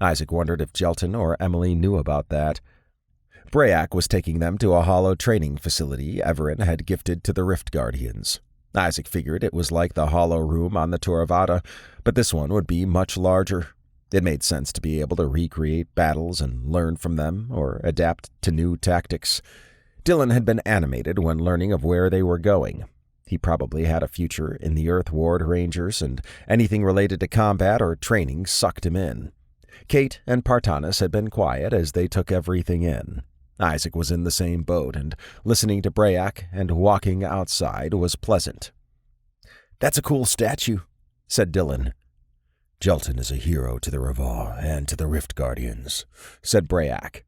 [SPEAKER 4] Isaac wondered if Jelton or Emily knew about that. Brayak was taking them to a hollow training facility Evaran had gifted to the Rift Guardians. Isaac figured it was like the hollow room on the Toravata, but this one would be much larger. It made sense to be able to recreate battles and learn from them or adapt to new tactics. Dylan had been animated when learning of where they were going. He probably had a future in the Earth Ward Rangers, and anything related to combat or training sucked him in. Kate and Partanis had been quiet as they took everything in. Isaac was in the same boat, and listening to Brayak and walking outside was pleasant. "That's a cool statue," said Dylan. "Jelton is a hero to the Ravar and to the Rift Guardians," said Brayak.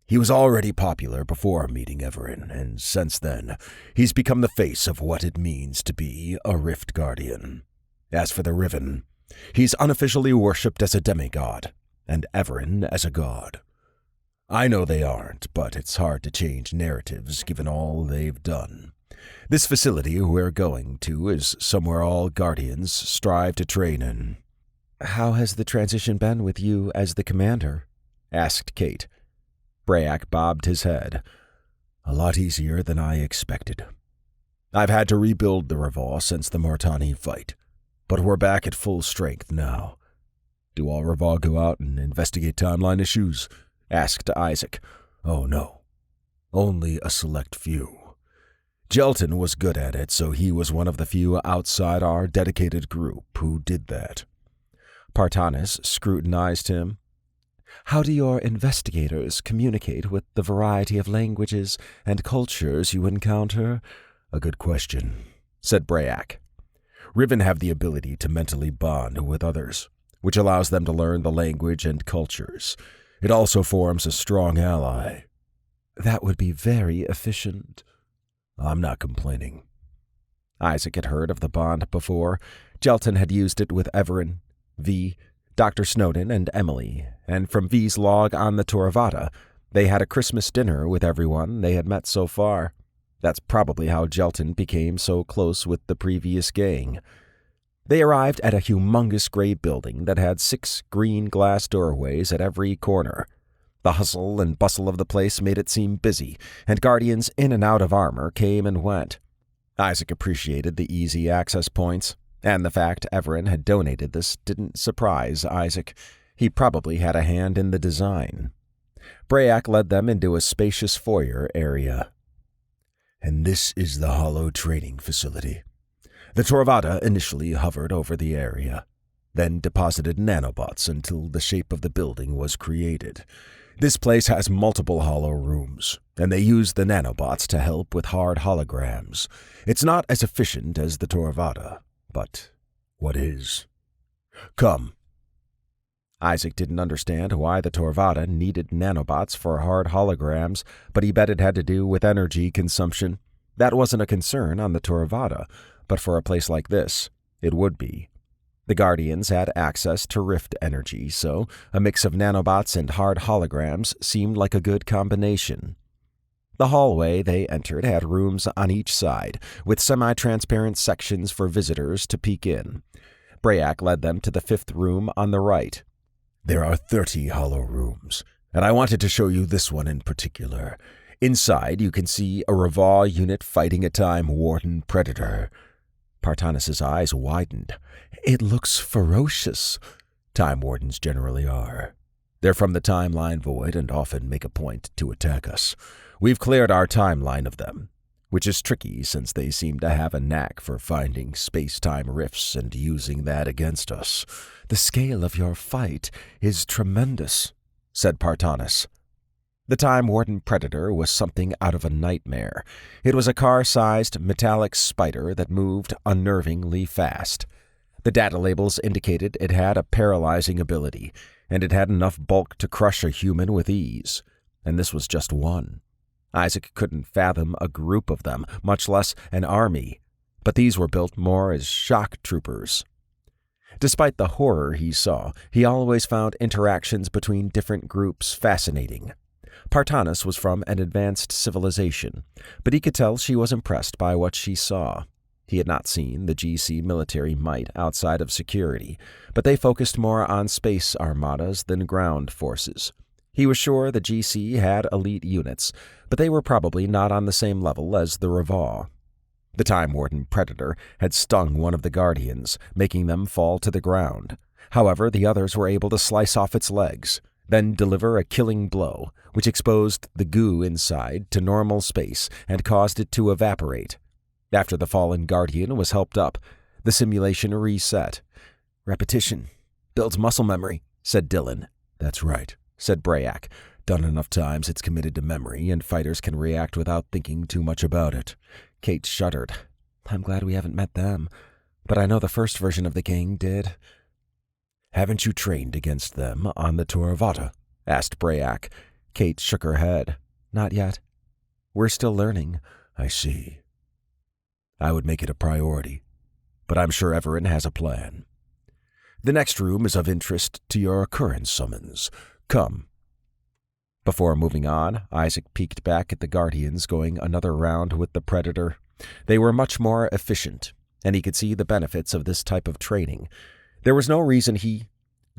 [SPEAKER 4] "He was already popular before meeting Evaran, and since then, he's become the face of what it means to be a Rift Guardian. As for the Riven, he's unofficially worshipped as a demigod, and Evaran as a god. I know they aren't, but it's hard to change narratives given all they've done. This facility we're going to is somewhere all Guardians strive to train in." "How has the transition been with you as the commander?" asked Kate. Brayak bobbed his head. "A lot easier than I expected. I've had to rebuild the Ravar since the Mortani fight, but we're back at full strength now." "Do all Ravar go out and investigate timeline issues?" asked Isaac. "Oh, no. Only a select few. Jelton was good at it, so he was one of the few outside our dedicated group who did that." Partanis scrutinized him. "How do your investigators communicate with the variety of languages and cultures you encounter?" "A good question," said Brayak. "Riven have the ability to mentally bond with others, which allows them to learn the language and cultures. It also forms a strong ally." "That would be very efficient." "I'm not complaining." Isaac had heard of the bond before. Jelton had used it with Evaran, V, Dr. Snowden, and Emily, and from V's log on the Toravata, they had a Christmas dinner with everyone they had met so far. That's probably how Jelton became so close with the previous gang. They arrived at a humongous gray building that had 6 green glass doorways at every corner. The hustle and bustle of the place made it seem busy, and guardians in and out of armor came and went. Isaac appreciated the easy access points, and the fact Evaran had donated this didn't surprise Isaac. He probably had a hand in the design. Brayak led them into a spacious foyer area.
[SPEAKER 5] And this is the Hollow training facility. The Torvada initially hovered over the area, then deposited nanobots until the shape of the building was created. This place has multiple hollow rooms, and they use the nanobots to help with hard holograms. It's not as efficient as the Torvada, but what is? Come.
[SPEAKER 1] Isaac didn't understand why the Torvada needed nanobots for hard holograms, but he bet it had to do with energy consumption. That wasn't a concern on the Torvada, but for a place like this, it would be. The Guardians had access to rift energy, so a mix of nanobots and hard holograms seemed like a good combination. The hallway they entered had rooms on each side, with semi-transparent sections for visitors to peek in. Brayak led them to the 5th room on the right.
[SPEAKER 5] There are 30 hollow rooms, and I wanted to show you this one in particular. Inside, you can see a Raval unit fighting a Time Warden Predator.
[SPEAKER 1] Partanis' eyes widened.
[SPEAKER 5] It looks ferocious. Time Wardens generally are. They're from the timeline void and often make a point to attack us. We've cleared our timeline of them, which is tricky since they seem to have a knack for finding space-time rifts and using that against us.
[SPEAKER 1] The scale of your fight is tremendous, said Partanis. The Time Warden Predator was something out of a nightmare. It was a car-sized metallic spider that moved unnervingly fast. The data labels indicated it had a paralyzing ability, and it had enough bulk to crush a human with ease. And this was just one. Isaac couldn't fathom a group of them, much less an army, but these were built more as shock troopers. Despite the horror he saw, he always found interactions between different groups fascinating. Partanis was from an advanced civilization, but he could tell she was impressed by what she saw. He had not seen the GC military might outside of security, but they focused more on space armadas than ground forces. He was sure the GC had elite units, but they were probably not on the same level as the Raval. The Time Warden Predator had stung one of the Guardians, making them fall to the ground. However, the others were able to slice off its legs, then deliver a killing blow, which exposed the goo inside to normal space and caused it to evaporate. After the fallen Guardian was helped up, the simulation reset.
[SPEAKER 5] Repetition builds muscle memory, said Dylan. That's right, said Brayak. Done enough times it's committed to memory, and fighters can react without thinking too much about it.
[SPEAKER 1] Kate shuddered. I'm glad we haven't met them, but I know the first version of the gang did.
[SPEAKER 5] Haven't you trained against them on the Torvada? Asked Brayak.
[SPEAKER 1] Kate shook her head. Not yet. We're still learning.
[SPEAKER 5] I see. I would make it a priority, but I'm sure Evaran has a plan. The next room is of interest to your current summons. Come.
[SPEAKER 1] Before moving on, Isaac peeked back at the Guardians going another round with the Predator. They were much more efficient, and he could see the benefits of this type of training. There was no reason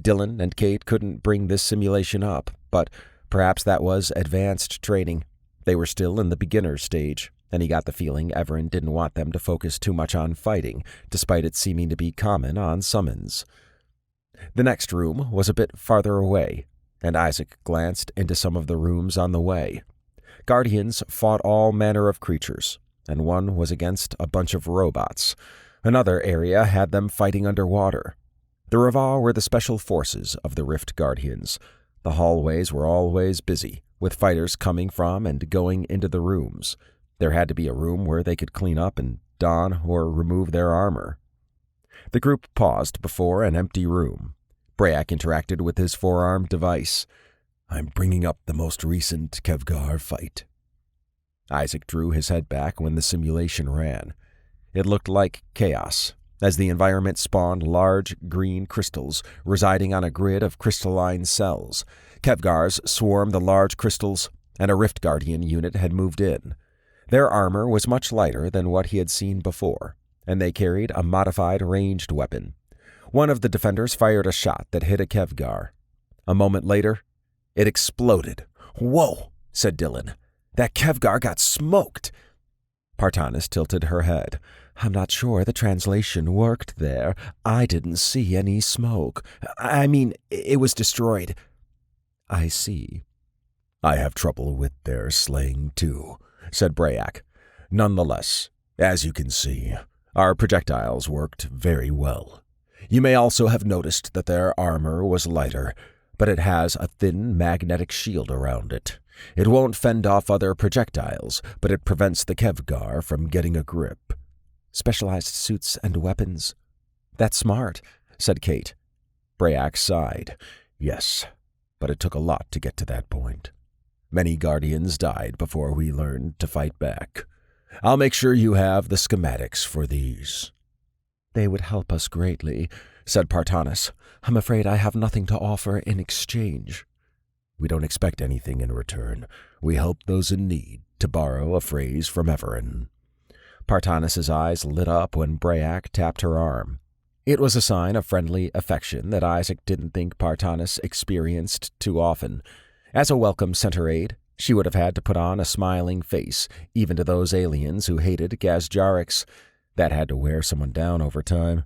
[SPEAKER 1] Dylan and Kate couldn't bring this simulation up, but perhaps that was advanced training. They were still in the beginner stage, and he got the feeling Evaran didn't want them to focus too much on fighting, despite it seeming to be common on summons. The next room was a bit farther away, and Isaac glanced into some of the rooms on the way. Guardians fought all manner of creatures, and one was against a bunch of robots. Another area had them fighting underwater. The Raval were the special forces of the Rift Guardians. The hallways were always busy, with fighters coming from and going into the rooms. There had to be a room where they could clean up and don or remove their armor. The group paused before an empty room. Brayak interacted with his forearm device.
[SPEAKER 5] I'm bringing up the most recent Kevgar fight.
[SPEAKER 1] Isaac drew his head back when the simulation ran. It looked like chaos, as the environment spawned large green crystals residing on a grid of crystalline cells. Kevgars swarmed the large crystals, and a Rift Guardian unit had moved in. Their armor was much lighter than what he had seen before, and they carried a modified ranged weapon. One of the defenders fired a shot that hit a Kevgar. A moment later, it exploded.
[SPEAKER 5] "Whoa," said Dylan. "That Kevgar got smoked."
[SPEAKER 1] Partanis tilted her head. "I'm not sure the translation worked there. I didn't see any smoke. I mean, it was destroyed." "I see."
[SPEAKER 5] "I have trouble with their slaying, too," said Brayak.
[SPEAKER 4] Nonetheless, as you can see, our projectiles worked very well. You may also have noticed that their armor was lighter, but it has a thin magnetic shield around it. It won't fend off other projectiles, but it prevents the Kevgar from getting a grip. Specialized suits and weapons. That's smart, said Kate. Brayak sighed. Yes, but it took a lot to get to that point. Many Guardians died before we learned to fight back. I'll make sure you have the schematics for these. They would help us greatly, said Partanis. I'm afraid I have nothing to offer in exchange. We don't expect anything in return. We help those in need, to borrow a phrase from Evaran. Partanis' eyes lit up when Brayak tapped her arm. It was a sign of friendly affection that Isaac didn't think Partanis experienced too often. As a welcome center aide, she would have had to put on a smiling face, even to those aliens who hated Gazjariks. That had to wear someone down over time.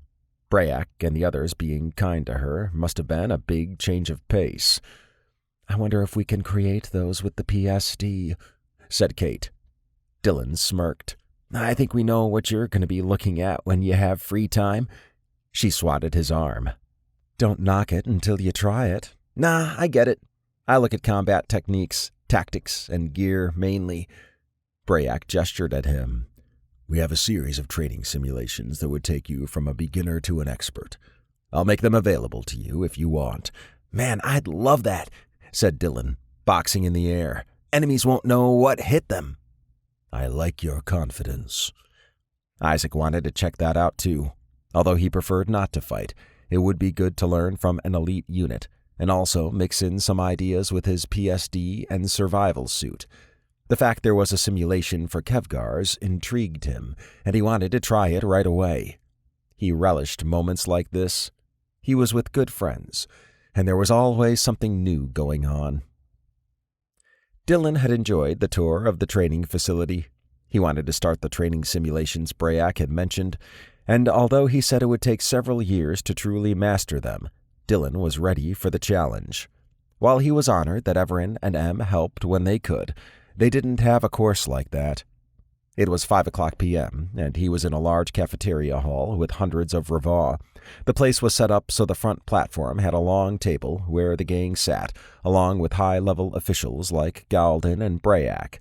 [SPEAKER 4] Brayak and the others being kind to her must have been a big change of pace. I wonder if we can create those with the PSD, said Kate. Dylan smirked. I think we know what you're going to be looking at when you have free time. She swatted his arm. Don't knock it until you try it. Nah, I get it. I look at combat techniques, tactics, and gear mainly. Brayak gestured at him. We have a series of training simulations that would take you from a beginner to an expert. I'll make them available to you if you want. Man, I'd love that, said Dylan, boxing in the air. Enemies won't know what hit them. I like your confidence. Isaac wanted to check that out too. Although he preferred not to fight, it would be good to learn from an elite unit, and also mix in some ideas with his PSD and survival suit. The fact there was a simulation for Kevgars intrigued him, and he wanted to try it right away. He relished moments like this. He was with good friends, and there was always something new going on. Dylan had enjoyed the tour of the training facility. He wanted to start the training simulations Brayak had mentioned, and although he said it would take several years to truly master them, Dylan was ready for the challenge. While he was honored that Evaran and Em helped when they could, they didn't have a course like that. It was 5:00 p.m., and he was in a large cafeteria hall with hundreds of Ravaw. The place was set up so the front platform had a long table where the gang sat, along with high-level officials like Galden and Brayak.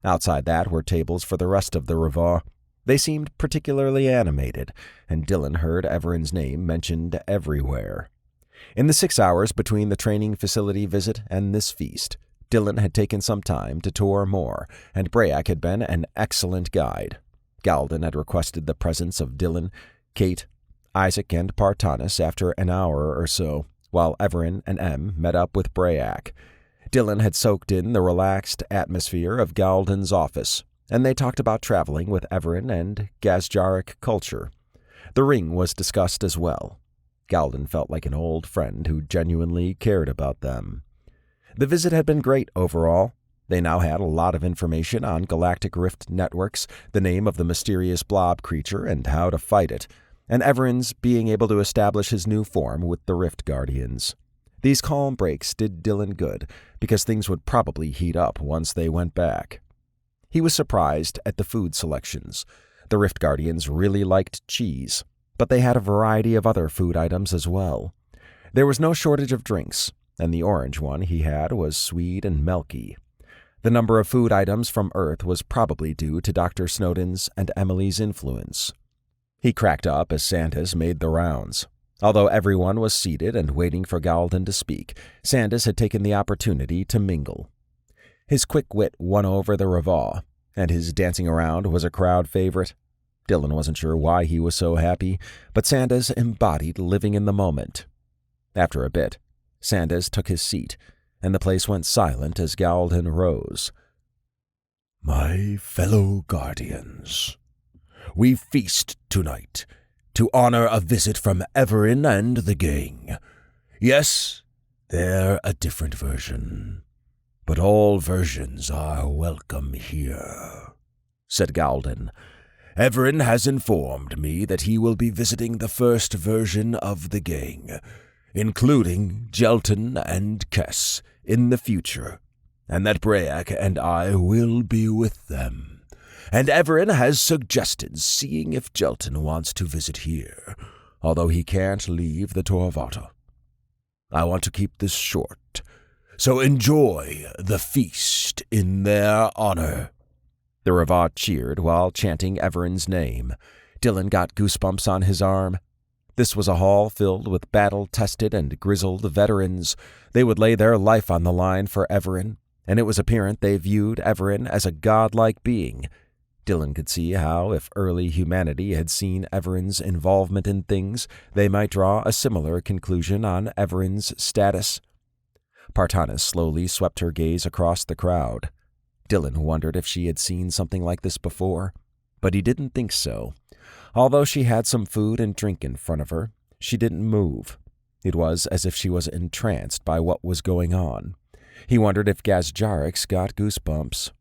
[SPEAKER 4] Outside that were tables for the rest of the Ravaw. They seemed particularly animated, and Dylan heard Evaran's name mentioned everywhere. In the 6 hours between the training facility visit and this feast, Dylan had taken some time to tour more, and Brayak had been an excellent guide. Galden had requested the presence of Dylan, Kate, Isaac, and Partanis after an hour or so, while Evaran and Em met up with Brayak. Dylan had soaked in the relaxed atmosphere of Galden's office, and they talked about traveling with Evaran and Gazjarik culture. The ring was discussed as well. Galden felt like an old friend who genuinely cared about them. The visit had been great overall. They now had a lot of information on Galactic Rift networks, the name of the mysterious blob creature, and how to fight it, and Evaran's being able to establish his new form with the Rift Guardians. These calm breaks did Dylan good, because things would probably heat up once they went back. He was surprised at the food selections. The Rift Guardians really liked cheese, but they had a variety of other food items as well. There was no shortage of drinks, and the orange one he had was sweet and milky. The number of food items from Earth was probably due to Dr. Snowden's and Emily's influence. He cracked up as Sandas made the rounds. Although everyone was seated and waiting for Galden to speak, Sandas had taken the opportunity to mingle. His quick wit won over the Ravaw, and his dancing around was a crowd favorite. Dylan wasn't sure why he was so happy, but Sandas embodied living in the moment. After a bit, Sandas took his seat, and the place went silent as Galden rose.
[SPEAKER 5] My fellow Guardians, we feast tonight to honor a visit from Evaran and the gang. Yes, they're a different version, but all versions are welcome here, said Galden. Evaran has informed me that he will be visiting the first version of the gang, including Jelton and Kess, in the future, and that Brayak and I will be with them. and Evaran has suggested seeing if Jelton wants to visit here, although he can't leave the Torvata. I want to keep this short, so enjoy the feast in their honor."
[SPEAKER 4] The Ravad cheered while chanting Evaran's name. Dylan got goosebumps on his arm. This was a hall filled with battle-tested and grizzled veterans. They would lay their life on the line for Evaran, and it was apparent they viewed Evaran as a godlike being. Dylan could see how, if early humanity had seen Evaran's involvement in things, they might draw a similar conclusion on Evaran's status. Partanis slowly swept her gaze across the crowd. Dylan wondered if she had seen something like this before, but he didn't think so. Although she had some food and drink in front of her, she didn't move. It was as if she was entranced by what was going on. He wondered if Gazjarix got goosebumps.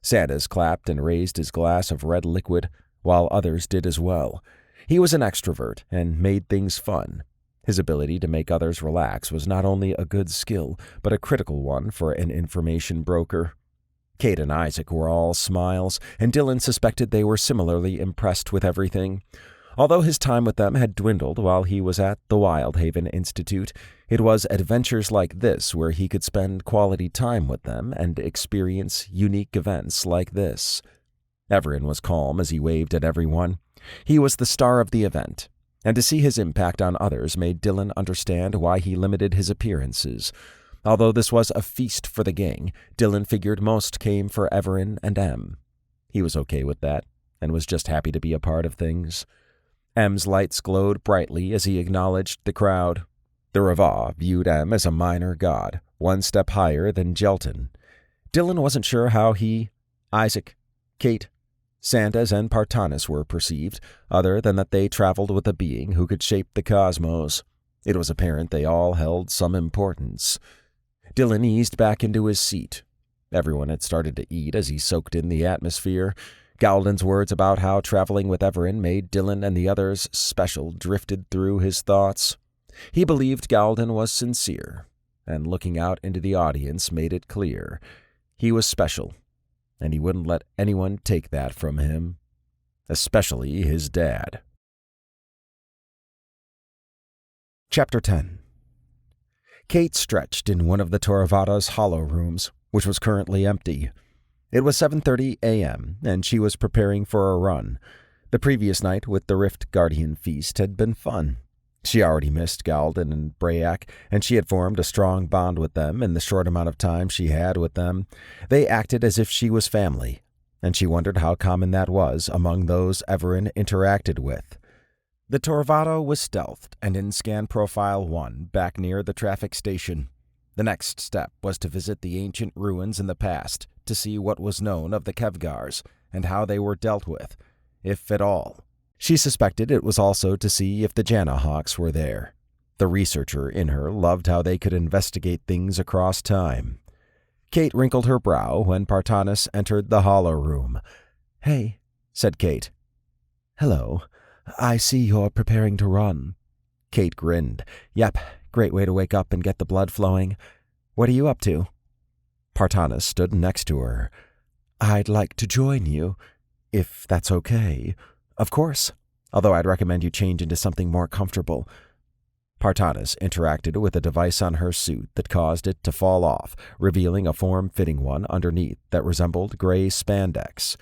[SPEAKER 4] Sandas clapped and raised his glass of red liquid, while others did as well. He was an extrovert and made things fun. His ability to make others relax was not only a good skill, but a critical one for an information broker. Kate and Isaac were all smiles, and Dylan suspected they were similarly impressed with everything. Although his time with them had dwindled while he was at the Wildhaven Institute, it was adventures like this where he could spend quality time with them and experience unique events like this. Evaran was calm as he waved at everyone. He was the star of the event, and to see his impact on others made Dylan understand why he limited his appearances. Although this was a feast for the gang, Dylan figured most came for Evaran and Em. He was okay with that, and was just happy to be a part of things. Em's lights glowed brightly as he acknowledged the crowd. The Rava viewed Em as a minor god, one step higher than Jelton. Dylan wasn't sure how he, Isaac, Kate, Sandas, and Partanis were perceived, other than that they traveled with a being who could shape the cosmos. It was apparent they all held some importance. Dylan eased back into his seat. Everyone had started to eat as he soaked in the atmosphere. Galdan's words about how traveling with Evaran made Dylan and the others special drifted through his thoughts. He believed Galdan was sincere, and looking out into the audience made it clear. He was special, and he wouldn't let anyone take that from him, especially his dad. Chapter 10. Kate stretched in one of the Torvata's hollow rooms, which was currently empty. It was 7:30 a.m., and she was preparing for a run. The previous night with the Rift Guardian feast had been fun. She already missed Galdan and Brayak, and she had formed a strong bond with them in the short amount of time she had with them. They acted as if she was family, and she wondered how common that was among those Evaran interacted with. The Torvata was stealthed and in Scan Profile 1, back near the traffic station. The next step was to visit the ancient ruins in the past, to see what was known of the Kevgars and how they were dealt with, if at all. She suspected it was also to see if the Janahawks were there. The researcher in her loved how they could investigate things across time. Kate wrinkled her brow when Partanis entered the hollow room. "Hey," said Kate. "Hello. I see you're preparing to run." Kate grinned. "Yep, great way to wake up and get the blood flowing. What are you up to?" Partanis stood next to her. "I'd like to join you, if that's okay." "Of course, although I'd recommend you change into something more comfortable." Partanis interacted with a device on her suit that caused it to fall off, revealing a form-fitting one underneath that resembled gray spandex.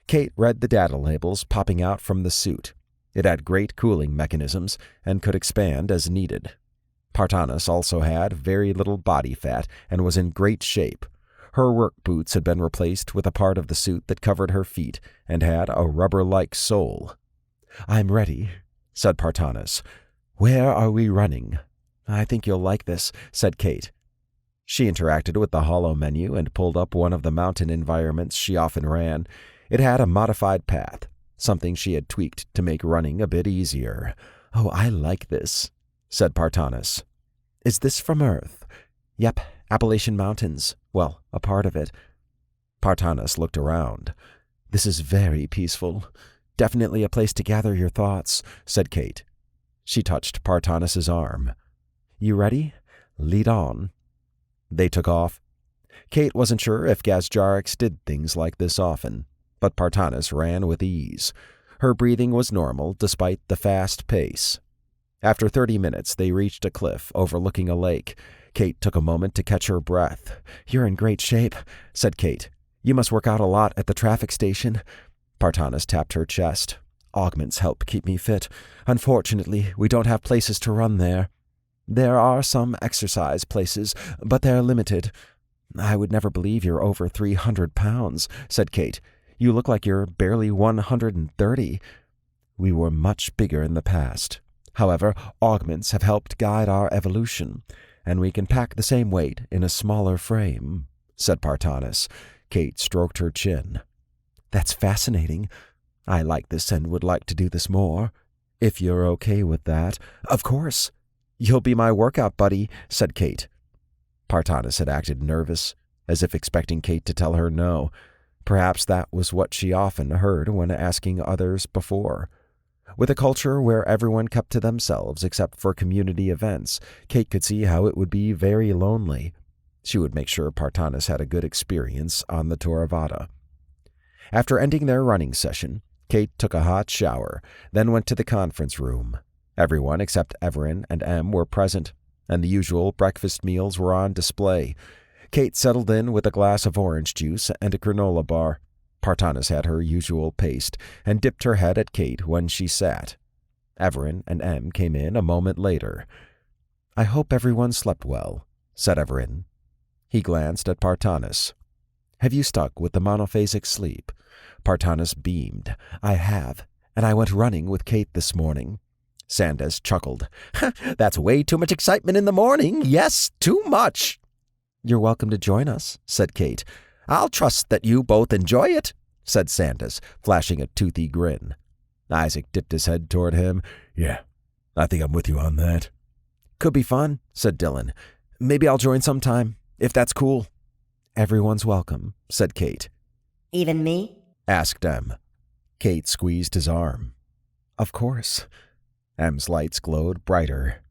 [SPEAKER 4] Kate read the data labels popping out from the suit. It had great cooling mechanisms and could expand as needed. Partanis also had very little body fat and was in great shape. Her work boots had been replaced with a part of the suit that covered her feet and had a rubber-like sole. "I'm ready," said Partanis. "Where are we running?" "I think you'll like this," said Kate. She interacted with the hollow menu and pulled up one of the mountain environments she often ran. It had a modified path, something she had tweaked to make running a bit easier. "Oh, I like this," said Partanis. "Is this from Earth?" "Yep, Appalachian Mountains. Well, a part of it." Partanis looked around. "This is very peaceful. Definitely a place to gather your thoughts," said Kate. She touched Partanis's arm. "You ready? Lead on." They took off. Kate wasn't sure if Gazjarix did things like this often. but Partanis ran with ease. Her breathing was normal despite the fast pace. After 30 minutes, they reached a cliff overlooking a lake. Kate took a moment to catch her breath. "You're in great shape," said Kate. "You must work out a lot at the traffic station." Partanis tapped her chest. "Augments help keep me fit. Unfortunately, we don't have places to run there. There are some exercise places, but they're limited." "I would never believe you're over 300 pounds," said Kate. "You look like you're barely 130. "We were much bigger in the past. However, augments have helped guide our evolution, and we can pack the same weight in a smaller frame," said Partanis. Kate stroked her chin. "That's fascinating. I like this and would like to do this more. If you're okay with that." "Of course. You'll be my workout buddy," said Kate. Partanis had acted nervous, as if expecting Kate to tell her no. Perhaps that was what she often heard when asking others before. With a culture where everyone kept to themselves except for community events, Kate could see how it would be very lonely. She would make sure Partanis had a good experience on the Toravada. After ending their running session, Kate took a hot shower, then went to the conference room. Everyone except Evaran and Em were present, and the usual breakfast meals were on display. Kate settled in with a glass of orange juice and a granola bar. Partanis had her usual paste and dipped her head at Kate when she sat. Evaran and Em came in a moment later. "I hope everyone slept well," said Evaran. He glanced at Partanis. "Have you stuck with the monophasic sleep?" Partanis beamed. "I have, and I went running with Kate this morning." Sandas chuckled. "That's way too much excitement in the morning. Yes, too much." "You're welcome to join us," said Kate. "I'll trust that you both enjoy it," said Sandas, flashing a toothy grin. Isaac dipped his head toward him.
[SPEAKER 5] "Yeah, I think I'm with you on that."
[SPEAKER 4] "Could be fun," said Dylan. "Maybe I'll join sometime, if that's cool." "Everyone's welcome," said Kate.
[SPEAKER 2] Even me?
[SPEAKER 4] Asked Em. Kate squeezed his arm. "Of course." Em's lights glowed brighter.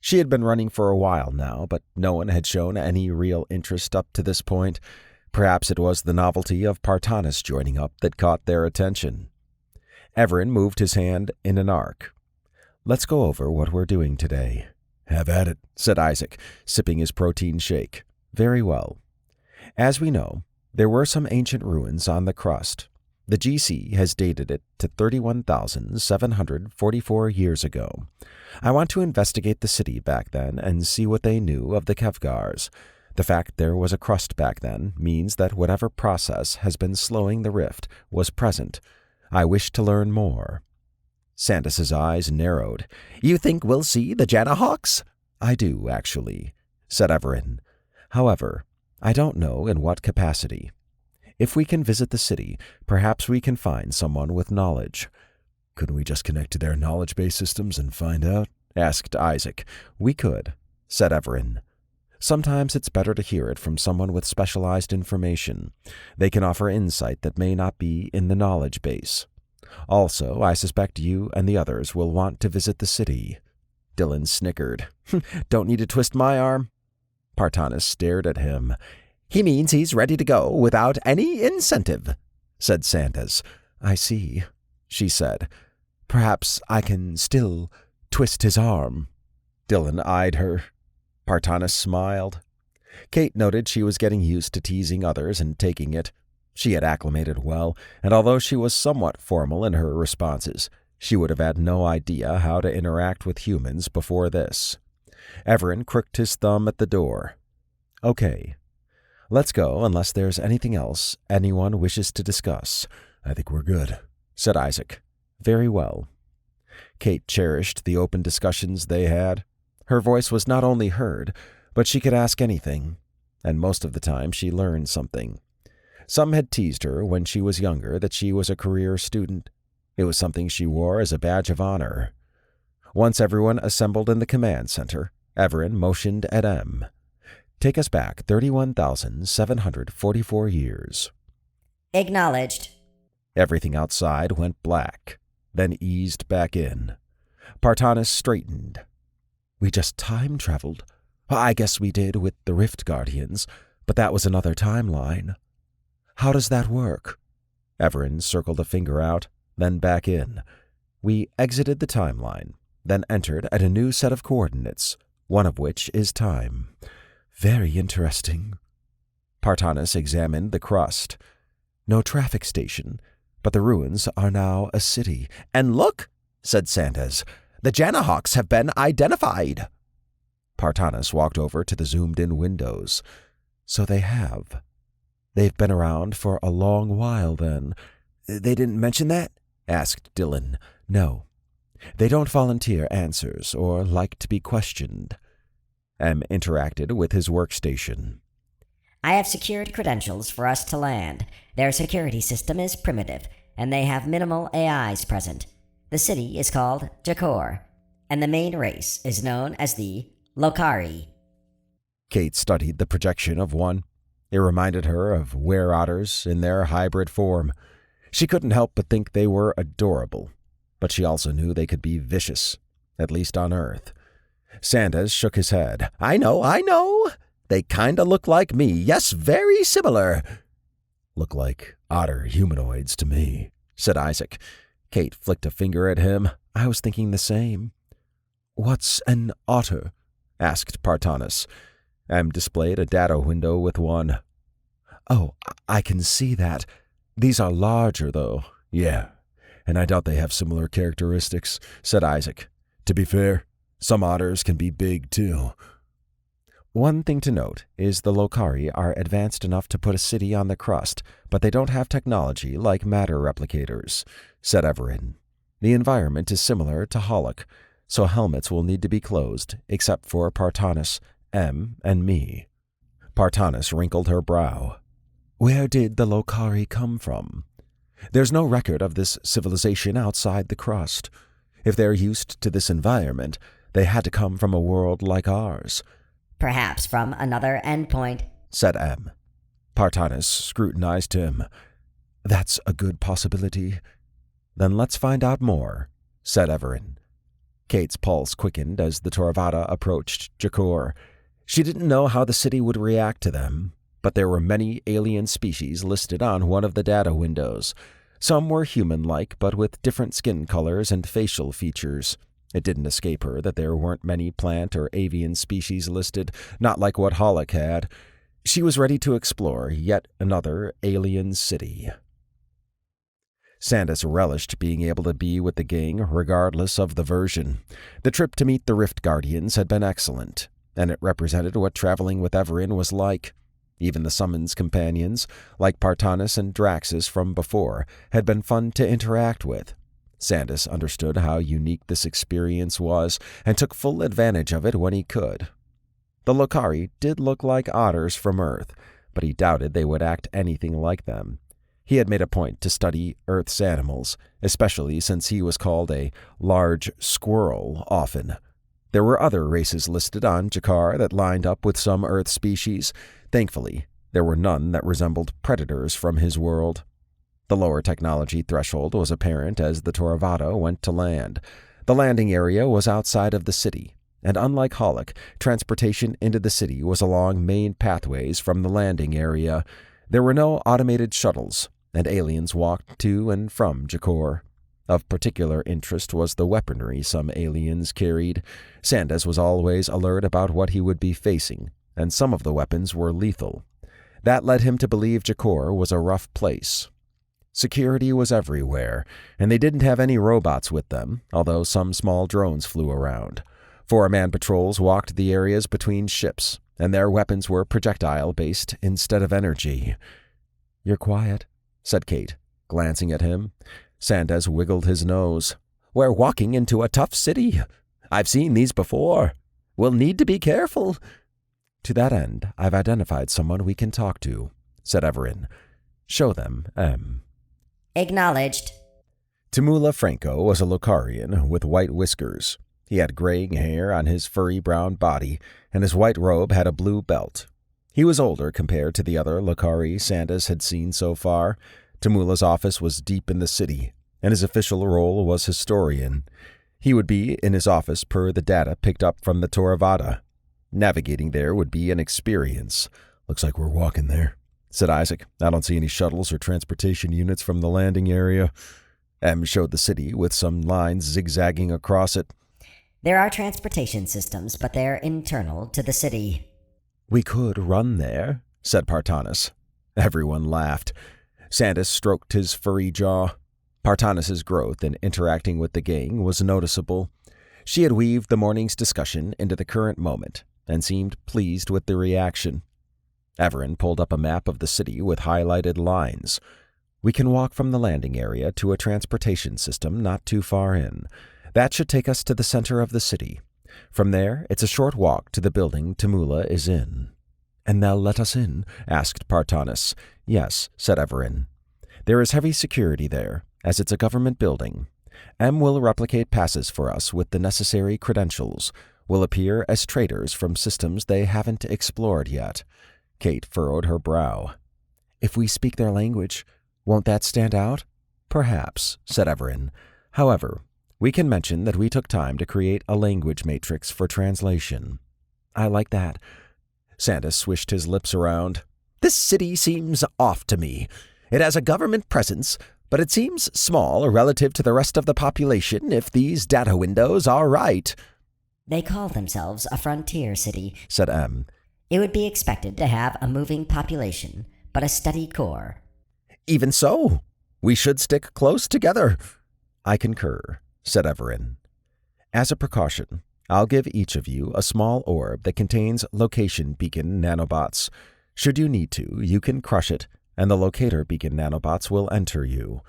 [SPEAKER 4] She had been running for a while now, but no one had shown any real interest up to this point. Perhaps it was the novelty of Partanis joining up that caught their attention. Evaran moved his hand in an arc. "Let's go over what we're doing today."
[SPEAKER 5] "Have at it,"
[SPEAKER 4] said Isaac, sipping his protein shake. "Very well. As we know, there were some ancient ruins on the crust. The GC has dated it to 31,744 years ago. I want to investigate the city back then and see what they knew of the Kevgars. The fact there was a crust back then means that whatever process has been slowing the rift was present. I wish to learn more." Sandas's eyes narrowed. "You think we'll see the Janahawks?" "I do, actually," said Evaran. "However, I don't know in what capacity. If we can visit the city, perhaps we can find someone with knowledge."
[SPEAKER 5] "Couldn't we just connect to their knowledge-based systems and find out?"
[SPEAKER 4] asked Isaac. "We could," said Evaran. "Sometimes it's better to hear it from someone with specialized information. They can offer insight that may not be in the knowledge base. Also, I suspect you and the others will want to visit the city." Dylan snickered. "Don't need to twist my arm." Partanis stared at him. "He means he's ready to go without any incentive," said Sandas. "I see," she said. "Perhaps I can still twist his arm." Dylan eyed her. Partanis smiled. Kate noted she was getting used to teasing others and taking it. She had acclimated well, and although she was somewhat formal in her responses, she would have had no idea how to interact with humans before this. Evaran crooked his thumb at the door. "Okay. Let's go unless there's anything else anyone wishes to discuss."
[SPEAKER 5] "I think we're good,"
[SPEAKER 4] said Isaac. "Very well." Kate cherished the open discussions they had. Her voice was not only heard, but she could ask anything, and most of the time she learned something. Some had teased her when she was younger that she was a career student. It was something she wore as a badge of honor. Once everyone assembled in the command center, Evaran motioned at Em. "Take us back 31,744 years."
[SPEAKER 2] Acknowledged.
[SPEAKER 4] Everything outside went black, then eased back in. Partanis straightened. "We just time-traveled. I guess we did with the Rift Guardians, but that was another timeline. How does that work?"
[SPEAKER 1] Evaran circled a finger out, then back in. We exited the timeline, then entered at a new set of coordinates, one of which is time. Very interesting. Partanis examined the crust. No traffic station, but the ruins are now a city.
[SPEAKER 4] And look, said Sandas, the Janahawks have been identified.
[SPEAKER 1] Partanis walked over to the zoomed-in windows. So they have. They've been around for a long while, then.
[SPEAKER 4] They didn't mention that? Asked Dylan.
[SPEAKER 1] No. They don't volunteer answers or like to be questioned. M interacted with his workstation.
[SPEAKER 2] I have secured credentials for us to land. Their security system is primitive, and they have minimal AIs present. The city is called Jakor, and the main race is known as the Lokari.
[SPEAKER 1] Kate studied the projection of one. It reminded her of were-otters in their hybrid form. She couldn't help but think they were adorable, but she also knew they could be vicious, at least on Earth. Sandas shook his head.
[SPEAKER 4] I know. They kinda look like me. Yes, very similar.
[SPEAKER 1] Look like otter humanoids to me, said Isaac. Kate flicked a finger at him. I was thinking the same. What's an otter? Asked Partanis. M displayed a data window with one. Oh, I can see that. These are larger, though. Yeah, and I doubt they have similar characteristics, said Isaac. To be fair, some otters can be big, too. One thing to note is the Lokari are advanced enough to put a city on the crust, but they don't have technology like matter replicators, said Evaran. The environment is similar to Hollock, so helmets will need to be closed, except for Partanis, M, and me. Partanis wrinkled her brow. Where did the Lokari come from? There's no record of this civilization outside the crust. If they're used to this environment, they had to come from a world like ours.
[SPEAKER 2] Perhaps from another endpoint,
[SPEAKER 1] said M. Partanis scrutinized him. That's a good possibility. Then let's find out more, said Evaran. Kate's pulse quickened as the Toravada approached Jakor. She didn't know how the city would react to them, but there were many alien species listed on one of the data windows. Some were human-like, but with different skin colors and facial features. It didn't escape her that there weren't many plant or avian species listed, not like what Hollock had. She was ready to explore yet another alien city. Sandas relished being able to be with the gang regardless of the version. The trip to meet the Rift Guardians had been excellent, and it represented what traveling with Evaran was like. Even the summons companions, like Partanis and Draxus from before, had been fun to interact with. Sandas understood how unique this experience was and took full advantage of it when he could. The Lokari did look like otters from Earth, but he doubted they would act anything like them. He had made a point to study Earth's animals, especially since he was called a large squirrel often. There were other races listed on Jakar that lined up with some Earth species. Thankfully, there were none that resembled predators from his world. The lower technology threshold was apparent as the Toravada went to land. The landing area was outside of the city, and unlike Hollock, transportation into the city was along main pathways from the landing area. There were no automated shuttles, and aliens walked to and from Jakor. Of particular interest was the weaponry some aliens carried. Sandas was always alert about what he would be facing, and some of the weapons were lethal. That led him to believe Jakor was a rough place. Security was everywhere, and they didn't have any robots with them, although some small drones flew around. 4-man patrols walked the areas between ships, and their weapons were projectile-based instead of energy. You're quiet, said Kate, glancing at him. Sandas wiggled his nose. We're walking into a tough city. I've seen these before. We'll need to be careful. To that end, I've identified someone we can talk to, said Evaran. Show them, M.
[SPEAKER 2] Acknowledged.
[SPEAKER 1] Timula Franco was a Lokarian with white whiskers. He had graying hair on his furry brown body, and his white robe had a blue belt. He was older compared to the other Lokari Sandas had seen so far. Timula's office was deep in the city, and his official role was historian. He would be in his office per the data picked up from the Toravada. Navigating there would be an experience. Looks like we're walking there, said Isaac. "I don't see any shuttles or transportation units from the landing area." M showed the city with some lines zigzagging across it.
[SPEAKER 2] "There are transportation systems, but they're internal to the city."
[SPEAKER 1] "We could run there," said Partanis. Everyone laughed. Sandas stroked his furry jaw. Partanis's growth in interacting with the gang was noticeable. She had weaved the morning's discussion into the current moment and seemed pleased with the reaction. Evaran pulled up a map of the city with highlighted lines. "We can walk from the landing area to a transportation system not too far in. That should take us to the center of the city. From there, it's a short walk to the building Tamula is in." "And they'll let us in?" asked Partanis. "Yes," said Evaran. "There is heavy security there, as it's a government building. M will replicate passes for us with the necessary credentials. Will appear as traders from systems they haven't explored yet." Kate furrowed her brow. "If we speak their language, won't that stand out?" "Perhaps," said Evaran. "However, we can mention that we took time to create a language matrix for translation." "I like that." Sandas swished his lips around. "This city seems off to me. It has a government presence, but it seems small relative to the rest of the population if these data windows are right."
[SPEAKER 2] "They call themselves a frontier city,"
[SPEAKER 1] said M.
[SPEAKER 2] "It would be expected to have a moving population, but a steady core."
[SPEAKER 1] "Even so, we should stick close together." "I concur," said Evaran. "As a precaution, I'll give each of you a small orb that contains location beacon nanobots. Should you need to, you can crush it, and the locator beacon nanobots will enter you."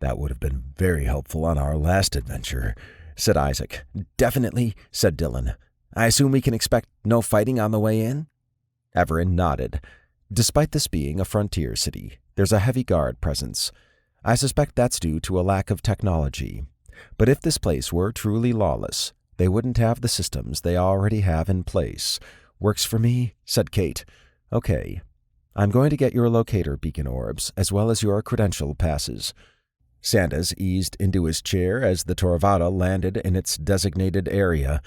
[SPEAKER 1] "That would have been very helpful on our last adventure," said Isaac. "Definitely," said Dylan. "I assume we can expect no fighting on the way in?" Evaran nodded. "Despite this being a frontier city, there's a heavy guard presence. I suspect that's due to a lack of technology. But if this place were truly lawless, they wouldn't have the systems they already have in place." "Works for me," said Kate. "Okay. I'm going to get your locator beacon orbs, as well as your credential passes." Sandas eased into his chair as the Torvada landed in its designated area.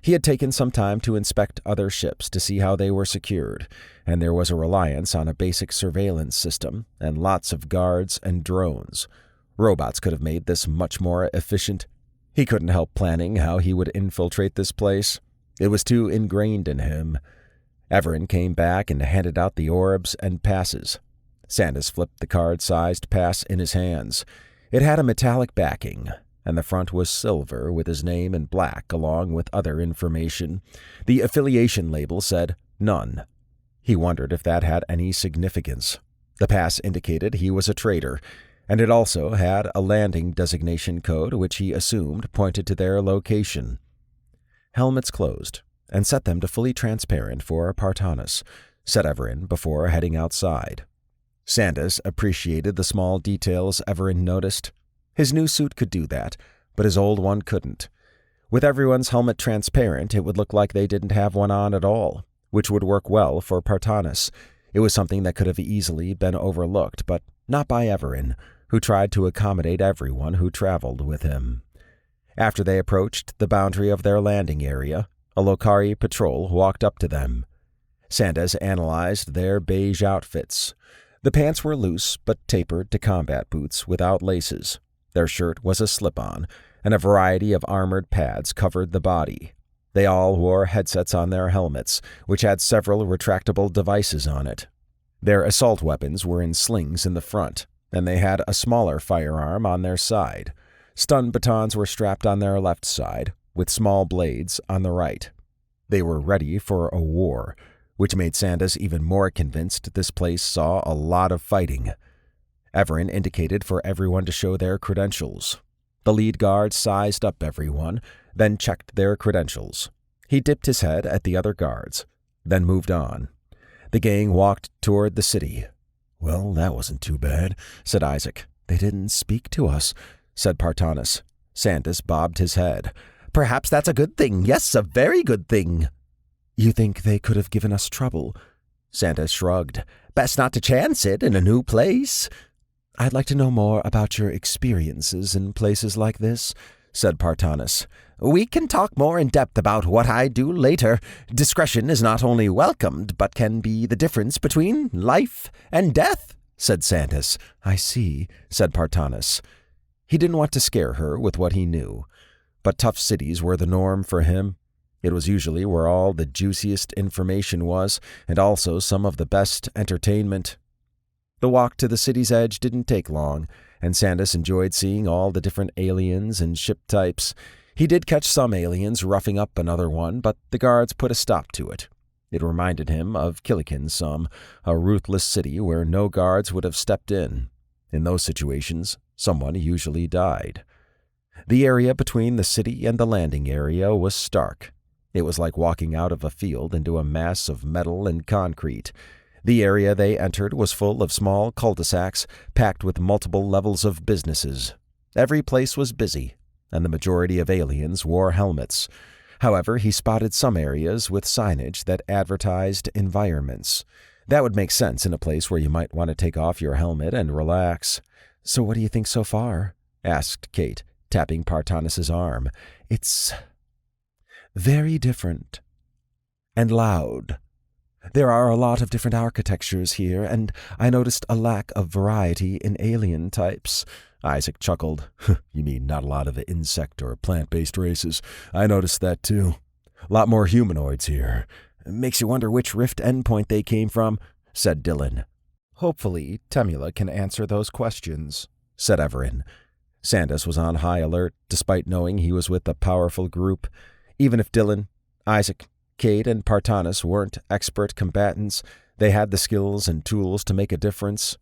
[SPEAKER 1] He had taken some time to inspect other ships to see how they were secured, and there was a reliance on a basic surveillance system and lots of guards and drones. Robots could have made this much more efficient. He couldn't help planning how he would infiltrate this place. It was too ingrained in him. Evaran came back and handed out the orbs and passes. Sandas flipped the card-sized pass in his hands. It had a metallic backing, and the front was silver with his name in black along with other information. The affiliation label said none. He wondered if that had any significance. The pass indicated he was a trader, and it also had a landing designation code which he assumed pointed to their location. "Helmets closed, and set them to fully transparent for Partanis," said Evaran before heading outside. Sandas appreciated the small details Evaran noticed. His new suit could do that, but his old one couldn't. With everyone's helmet transparent, it would look like they didn't have one on at all, which would work well for Partanis. It was something that could have easily been overlooked, but not by Evaran, who tried to accommodate everyone who traveled with him. After they approached the boundary of their landing area, a Lokari patrol walked up to them. Sandas analyzed their beige outfits. The pants were loose but tapered to combat boots without laces. Their shirt was a slip-on, and a variety of armored pads covered the body. They all wore headsets on their helmets, which had several retractable devices on it. Their assault weapons were in slings in the front, and they had a smaller firearm on their side. Stun batons were strapped on their left side, with small blades on the right. They were ready for a war, which made Sandas even more convinced this place saw a lot of fighting. Evaran indicated for everyone to show their credentials. The lead guard sized up everyone, then checked their credentials. He dipped his head at the other guards, then moved on. The gang walked toward the city. "Well, that wasn't too bad," said Isaac. "They didn't speak to us," said Partanis. Sandas bobbed his head. "Perhaps that's a good thing. Yes, a very good thing." "You think they could have given us trouble?" Sandas shrugged. "Best not to chance it in a new place." "I'd like to know more about your experiences in places like this,"
[SPEAKER 4] said Partanis. "We can talk more in depth about what I do later. Discretion is not only welcomed, but can be the difference between life and death," said Sandas. "I see," said Partanis. He didn't want to scare her with what he knew, but tough cities were the norm for him. It was usually where all the juiciest information was, and also some of the best entertainment. The walk to the city's edge didn't take long, and Sandas enjoyed seeing all the different aliens and ship types. He did catch some aliens roughing up another one, but the guards put a stop to it. It reminded him of Killikin some, a ruthless city where no guards would have stepped in. In those situations, someone usually died. The area between the city and the landing area was stark. It was like walking out of a field into a mass of metal and concrete. The area they entered was full of small cul-de-sacs packed with multiple levels of businesses. Every place was busy, and the majority of aliens wore helmets. However, he spotted some areas with signage that advertised environments. That would make sense in a place where you might want to take off your helmet and relax. "So what do you think so far?" asked Kate, tapping Partanis's arm. "It's very different. And loud. There are a lot of different architectures here, and I noticed a lack of variety in alien types." Isaac chuckled. "You mean not a lot of insect or plant-based races? I noticed that too. A lot more humanoids here. Makes you wonder which Rift endpoint they came from," said Dylan. "Hopefully, Temula can answer those questions," said Evaran. Sandas was on high alert, despite knowing he was with a powerful group. Even if Dylan, Isaac, Kate, and Partanis weren't expert combatants, they had the skills and tools to make a difference.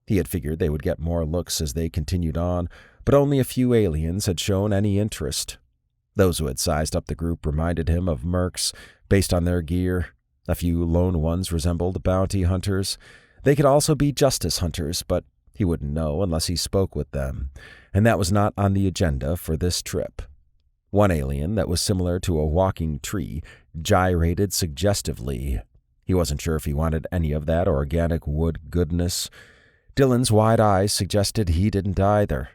[SPEAKER 4] He had figured they would get more looks as they continued on, but only a few aliens had shown any interest. Those who had sized up the group reminded him of mercs, based on their gear. A few lone ones resembled bounty hunters. They could also be justice hunters, but he wouldn't know unless he spoke with them, and that was not on the agenda for this trip. One alien that was similar to a walking tree gyrated suggestively. He wasn't sure if he wanted any of that organic wood goodness. Dylan's wide eyes suggested he didn't either.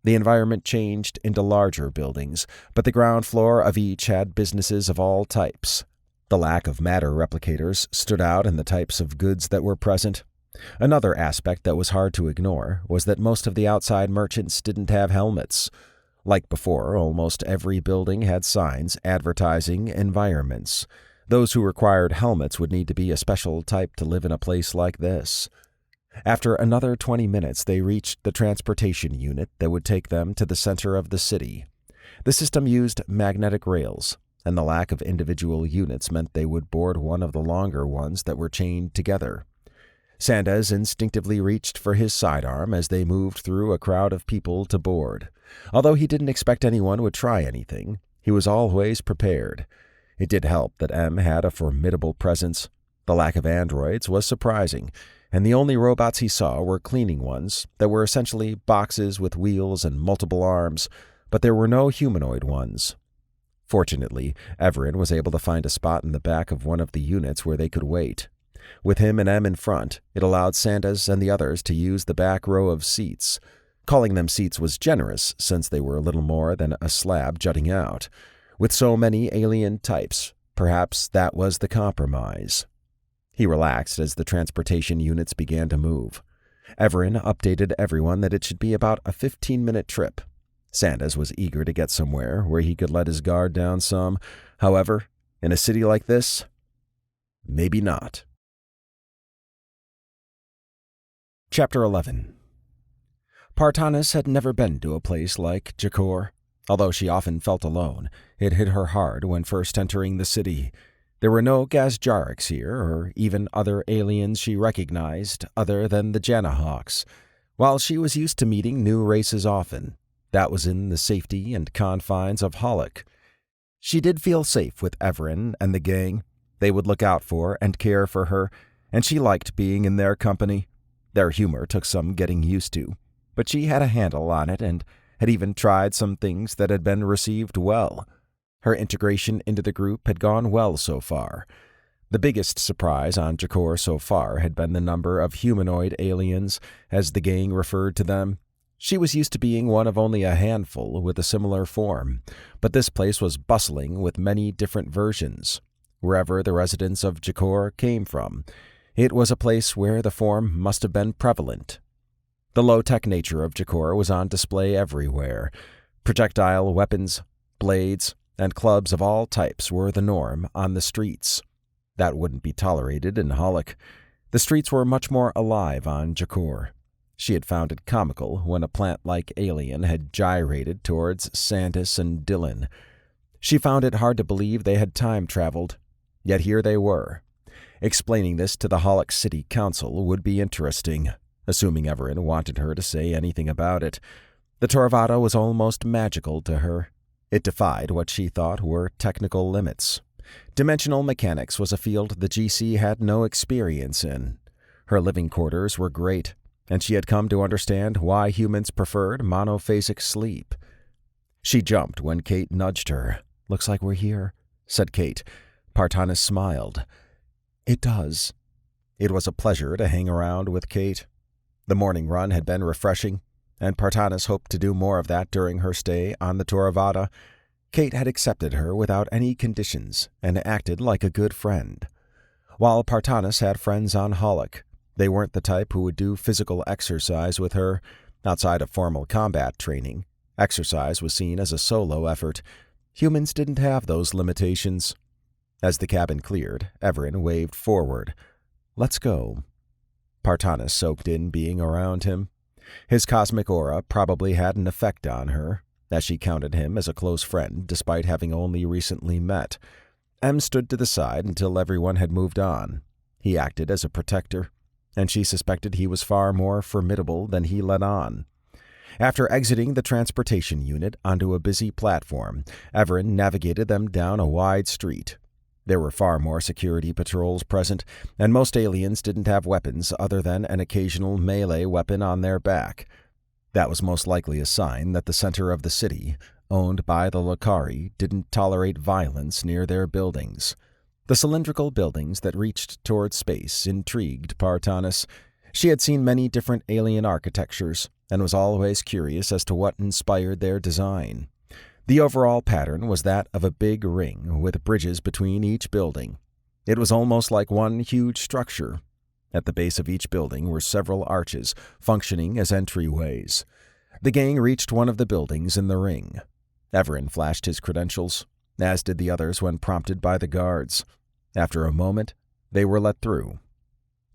[SPEAKER 4] The environment changed into larger buildings, but the ground floor of each had businesses of all types. The lack of matter replicators stood out in the types of goods that were present. Another aspect that was hard to ignore was that most of the outside merchants didn't have helmets. Like before, almost every building had signs advertising environments. Those who required helmets would need to be a special type to live in a place like this. After another 20 minutes, they reached the transportation unit that would take them to the center of the city. The system used magnetic rails, and the lack of individual units meant they would board one of the longer ones that were chained together. Sandas instinctively reached for his sidearm as they moved through a crowd of people to board. Although he didn't expect anyone would try anything, he was always prepared. It did help that M had a formidable presence. The lack of androids was surprising, and the only robots he saw were cleaning ones that were essentially boxes with wheels and multiple arms, but there were no humanoid ones. Fortunately, Evaran was able to find a spot in the back of one of the units where they could wait. With him and M in front, it allowed Sandas and the others to use the back row of seats. Calling them seats was generous, since they were little more than a slab jutting out. With so many alien types, perhaps that was the compromise. He relaxed as the transportation units began to move. Evaran updated everyone that it should be about a 15-minute trip. Sandas was eager to get somewhere where he could let his guard down some. However, in a city like this, maybe not. Chapter 11. Partanis had never been to a place like Jakor. Although she often felt alone, it hit her hard when first entering the city. There were no Gazjariks here, or even other aliens she recognized other than the Janahawks. While she was used to meeting new races often, that was in the safety and confines of Hollick. She did feel safe with Evaran and the gang. They would look out for and care for her, and she liked being in their company. Their humor took some getting used to, but she had a handle on it and had even tried some things that had been received well. Her integration into the group had gone well so far. The biggest surprise on Jakor so far had been the number of humanoid aliens, as the gang referred to them.
[SPEAKER 1] She was used to being one of only a handful with a similar form, but this place was bustling with many different versions, wherever the residents of Jakor came from. It was a place where the form must have been prevalent. The low-tech nature of Jakor was on display everywhere. Projectile weapons, blades, and clubs of all types were the norm on the streets. That wouldn't be tolerated in Hollock. The streets were much more alive on Jakor. She had found it comical when a plant-like alien had gyrated towards Sandas and Dylan. She found it hard to believe they had time-traveled, yet here they were. Explaining this to the Hollock City Council would be interesting, assuming Evaran wanted her to say anything about it. The Torvada was almost magical to her. It defied what she thought were technical limits. Dimensional mechanics was a field the GC had no experience in. Her living quarters were great, and she had come to understand why humans preferred monophasic sleep. She jumped when Kate nudged her. "Looks like we're here," said Kate. Partanis smiled. "It does." It was a pleasure to hang around with Kate. The morning run had been refreshing, and Partanis hoped to do more of that during her stay on the Toravada. Kate had accepted her without any conditions and acted like a good friend. While Partanis had friends on Hollock, they weren't the type who would do physical exercise with her. Outside of formal combat training, exercise was seen as a solo effort. Humans didn't have those limitations. As the cabin cleared, Evaran waved forward. "Let's go." Partanis soaked in being around him. His cosmic aura probably had an effect on her, as she counted him as a close friend despite having only recently met. M stood to the side until everyone had moved on. He acted as a protector, and she suspected he was far more formidable than he let on. After exiting the transportation unit onto a busy platform, Evaran navigated them down a wide street. There were far more security patrols present, and most aliens didn't have weapons other than an occasional melee weapon on their back. That was most likely a sign that the center of the city, owned by the Lakari, didn't tolerate violence near their buildings. The cylindrical buildings that reached toward space intrigued Partanis. She had seen many different alien architectures, and was always curious as to what inspired their design. The overall pattern was that of a big ring with bridges between each building. It was almost like one huge structure. At the base of each building were several arches, functioning as entryways. The gang reached one of the buildings in the ring. Evaran flashed his credentials, as did the others when prompted by the guards. After a moment, they were let through.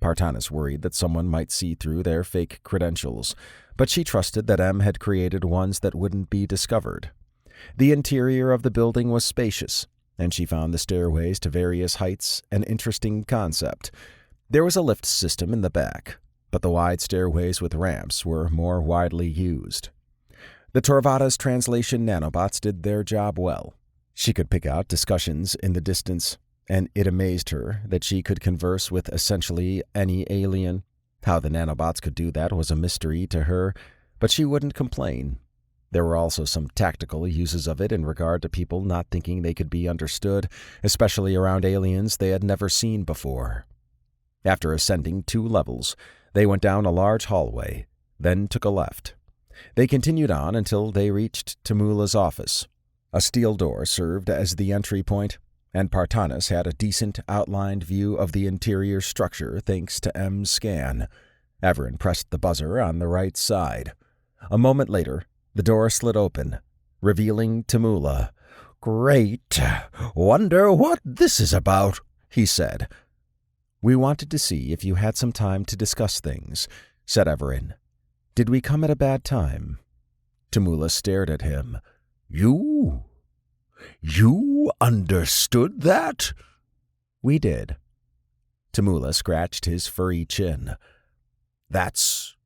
[SPEAKER 1] Partanis worried that someone might see through their fake credentials, but she trusted that M had created ones that wouldn't be discovered. The interior of the building was spacious, and she found the stairways to various heights an interesting concept. There was a lift system in the back, but the wide stairways with ramps were more widely used. The Torvada's translation nanobots did their job well. She could pick out discussions in the distance, and it amazed her that she could converse with essentially any alien. How the nanobots could do that was a mystery to her, but she wouldn't complain. There were also some tactical uses of it in regard to people not thinking they could be understood, especially around aliens they had never seen before. After ascending 2 levels, they went down a large hallway, then took a left. They continued on until they reached Tamula's office. A steel door served as the entry point, and Partanis had a decent outlined view of the interior structure thanks to M's scan. Evaran pressed the buzzer on the right side. A moment later, the door slid open, revealing Tamula. "Great. Wonder what this is about," he said. "We wanted to see if you had some time to discuss things," said Evaran. "Did we come at a bad time?" Tamula stared at him. You understood that?" "We did." Tamula scratched his furry chin. "That's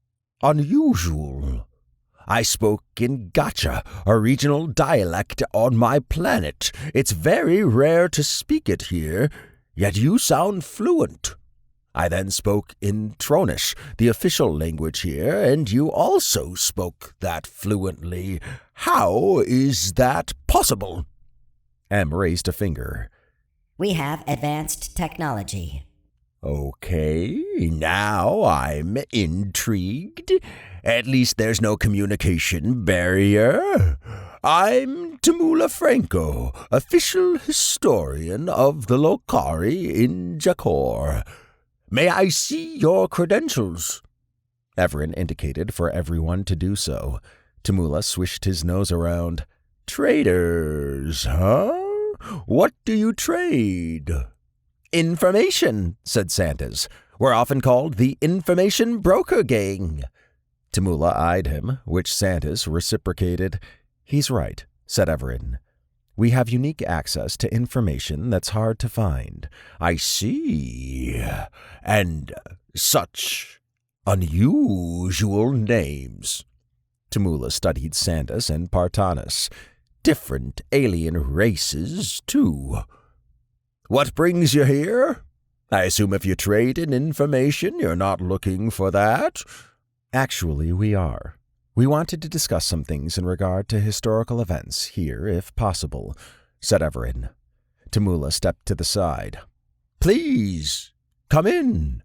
[SPEAKER 1] unusual. I spoke in Gacha, a regional dialect on my planet. It's very rare to speak it here, yet you sound fluent. I then spoke in Tronish, the official language here, and you also spoke that fluently. How is that possible?" M raised a finger.
[SPEAKER 2] "We have advanced technology."
[SPEAKER 4] Okay, now I'm intrigued. At least there's no communication barrier. I'm Tamula Franco, official historian of the Lokari in Jakor. May I see your credentials? Evaran indicated for everyone to do so. Tamula swished his nose around. Traders, huh? What do you trade? Information, said Sandas. We're often called the Information Broker Gang. Tamula eyed him, which Sandas reciprocated. He's right, said Evaran. We have unique access to information that's hard to find. I see. And such unusual names. Tamula studied Sandas and Partanas. Different alien races, too. What brings you here? I assume if you trade in information, you're not looking for that? Actually, we are. We wanted to discuss some things in regard to historical events here, if possible, said Evaran. Tamula stepped to the side. Please, come in.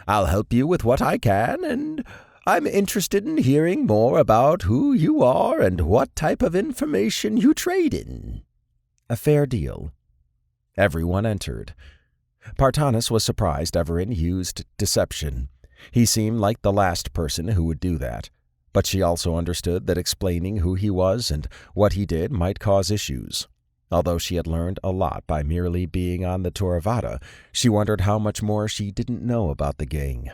[SPEAKER 4] I'll help you with what I can, and I'm interested in hearing more about who you are and what type of information you trade in. A fair deal. Everyone entered. Partanas was surprised Evaran used deception. He seemed like the last person who would do that, but she also understood that explaining who he was and what he did might cause issues. Although she had learned a lot by merely being on the Toravada, she wondered how much more she didn't know about the gang.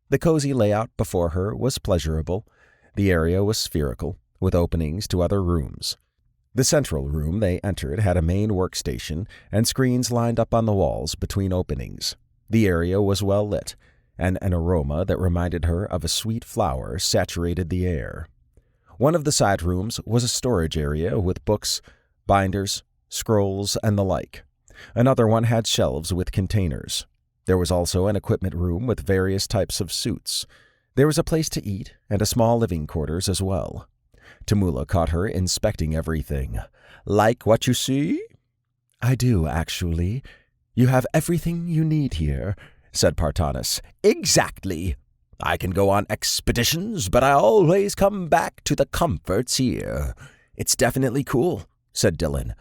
[SPEAKER 4] The cozy layout before her was pleasurable. The area was spherical, with openings to other rooms. The central room they entered had a main workstation and screens lined up on the walls between openings. The area was well lit, and an aroma that reminded her of a sweet flower saturated the air. One of the side rooms was a storage area with books, binders, scrolls, and the like. Another one had shelves with containers. There was also an equipment room with various types of suits. There was a place to eat and a small living quarters as well. Tamula caught her inspecting everything. Like what you see? I do, actually. You have everything you need here, said Partanas. Exactly. I can go on expeditions, but I always come back to the comforts here. It's definitely cool, said Dylan.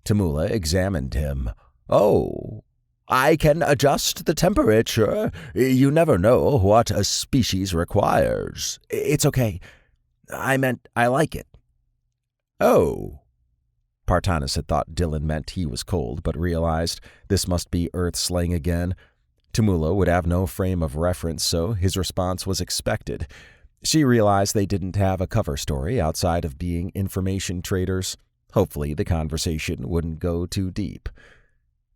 [SPEAKER 4] Tamula examined him. Oh, I can adjust the temperature. You never know what a species requires. It's okay. I meant I like it. Oh. Partanas had thought Dylan meant he was cold, but realized this must be Earth slang again. Tamula would have no frame of reference, so his response was expected. She realized they didn't have a cover story outside of being information traders. Hopefully the conversation wouldn't go too deep.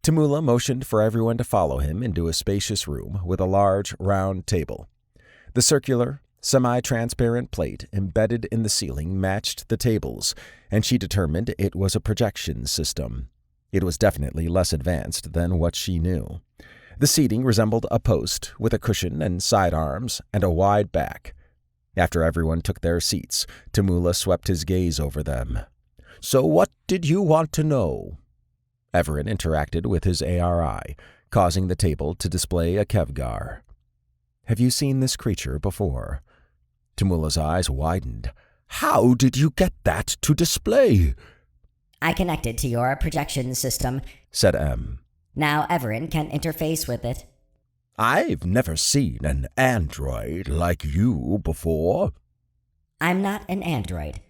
[SPEAKER 4] Tamula motioned for everyone to follow him into a spacious room with a large, round table. The circular, semi-transparent plate embedded in the ceiling matched the tables, and she determined it was a projection system. It was definitely less advanced than what she knew. The seating resembled a post with a cushion and sidearms and a wide back. After everyone took their seats, Tamula swept his gaze over them. So what did you want to know? Evaran interacted with his ARI, causing the table to display a Kevgar. Have you seen this creature before? Tamula's eyes widened. How did you get that to display?
[SPEAKER 2] I connected to your projection system,
[SPEAKER 4] said M.
[SPEAKER 2] Now Evaran can interface with it.
[SPEAKER 4] I've never seen an android like you before.
[SPEAKER 2] I'm not an android.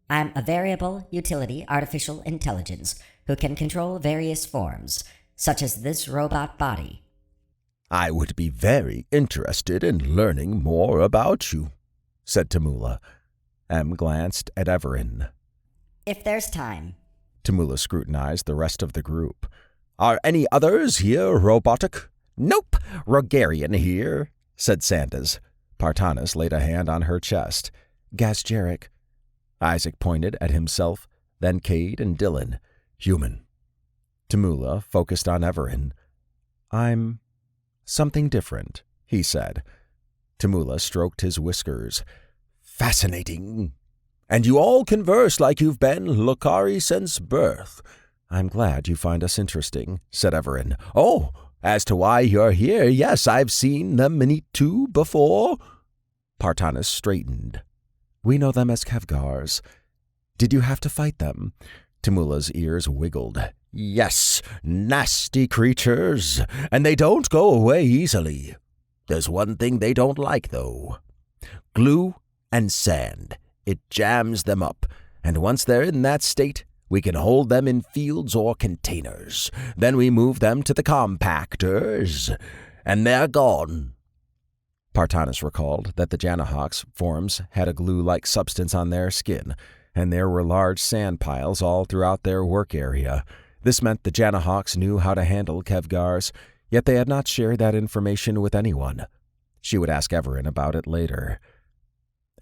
[SPEAKER 2] I'm a variable utility artificial intelligence who can control various forms, such as this robot body.
[SPEAKER 4] I would be very interested in learning more about you, said Tamula. M glanced at Evaran.
[SPEAKER 2] If there's time.
[SPEAKER 4] Tamula scrutinized the rest of the group. Are any others here robotic? Nope, Rogarian here, said Sandas. Partanas laid a hand on her chest. Gasgeric. Isaac pointed at himself, then Cade and Dylan. Human. Tamula focused on Evaran. I'm something different, he said. Tamula stroked his whiskers. Fascinating. And you all converse like you've been Lokari since birth. I'm glad you find us interesting, said Evaran. Oh, As to why you're here, yes, I've seen the Minitu before."
[SPEAKER 1] Partanis straightened. "We know them as Kevgars. Did you have to fight them?"
[SPEAKER 4] Tamula's ears wiggled. "Yes, nasty creatures, and they don't go away easily. There's one thing they don't like, though. Glue and sand. It jams them up, and once they're in that state, we can hold them in fields or containers. Then we move them to the compactors, and they're gone."
[SPEAKER 1] Partanis recalled that the Janahawk's forms had a glue-like substance on their skin, and there were large sand piles all throughout their work area. This meant the Janahawks knew how to handle Kevgars, yet they had not shared that information with anyone. She would ask Evaran about it later.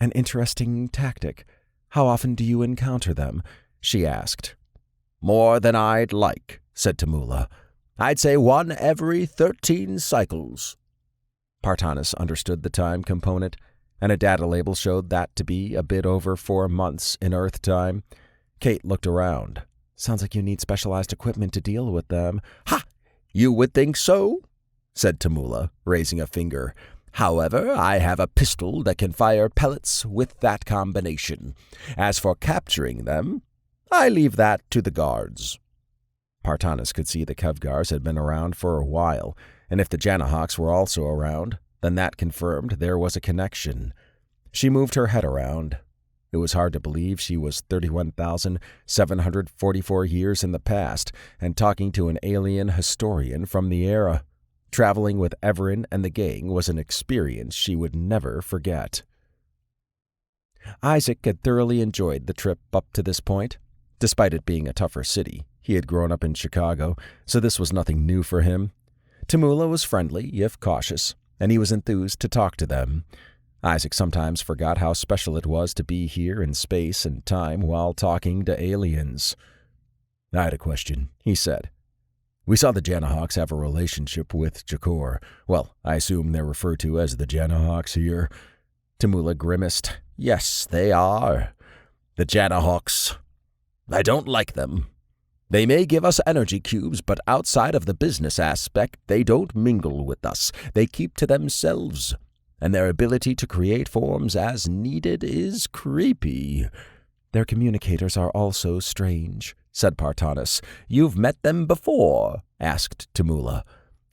[SPEAKER 1] "An interesting tactic. How often do you encounter them?" she asked.
[SPEAKER 4] "More than I'd like," said Tamula. "I'd say 1 every 13 cycles."
[SPEAKER 1] Partanis understood the time component, and a data label showed that to be a bit over 4 months in Earth time. Kate looked around. "Sounds like you need specialized equipment to deal with them."
[SPEAKER 4] "Ha! You would think so," said Tamula, raising a finger. "However, I have a pistol that can fire pellets with that combination. As for capturing them, I leave that to the guards."
[SPEAKER 1] Partanis could see the Kevgars had been around for a while, and if the Janahawks were also around, then that confirmed there was a connection. She moved her head around. It was hard to believe she was 31,744 years in the past and talking to an alien historian from the era. Traveling with Evaran and the gang was an experience she would never forget. Isaac had thoroughly enjoyed the trip up to this point. Despite it being a tougher city, he had grown up in Chicago, so this was nothing new for him. Tamula was friendly, if cautious, and he was enthused to talk to them. Isaac sometimes forgot how special it was to be here in space and time while talking to aliens.
[SPEAKER 5] "I had a question," he said. "We saw the Janahawks have a relationship with Jakor. Well, I assume they're referred to as the Janahawks here."
[SPEAKER 4] Tamula grimaced. "Yes, they are. The Janahawks. I don't like them. They may give us energy cubes, but outside of the business aspect, they don't mingle with us. They keep to themselves, and their ability to create forms as needed is creepy."
[SPEAKER 1] "Their communicators are also strange," said Partanis.
[SPEAKER 4] "You've met them before?" asked Tamula.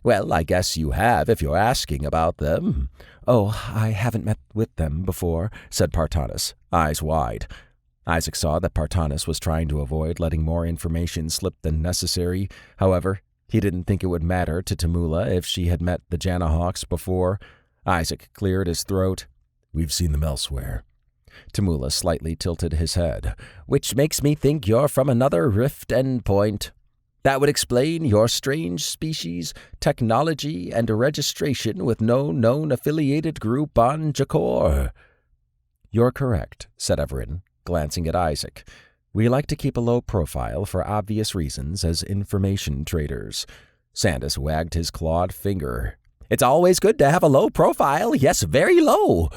[SPEAKER 4] "Well, I guess you have if you're asking about them."
[SPEAKER 1] "Oh, I haven't met with them before," said Partanis, eyes wide. Isaac saw that Partanis was trying to avoid letting more information slip than necessary. However, he didn't think it would matter to Tamula if she had met the Janahawks before. Isaac cleared his throat.
[SPEAKER 5] "We've seen them elsewhere."
[SPEAKER 1] Tamula slightly tilted his head.
[SPEAKER 4] "Which makes me think you're from another rift endpoint. That would explain your strange species, technology, and registration with no known affiliated group on Jakor."
[SPEAKER 1] "You're correct," said Evaran, glancing at Isaac. "We like to keep a low profile for obvious reasons as information traders."
[SPEAKER 4] Sandas wagged his clawed finger. "It's always good to have a low profile, yes, very low."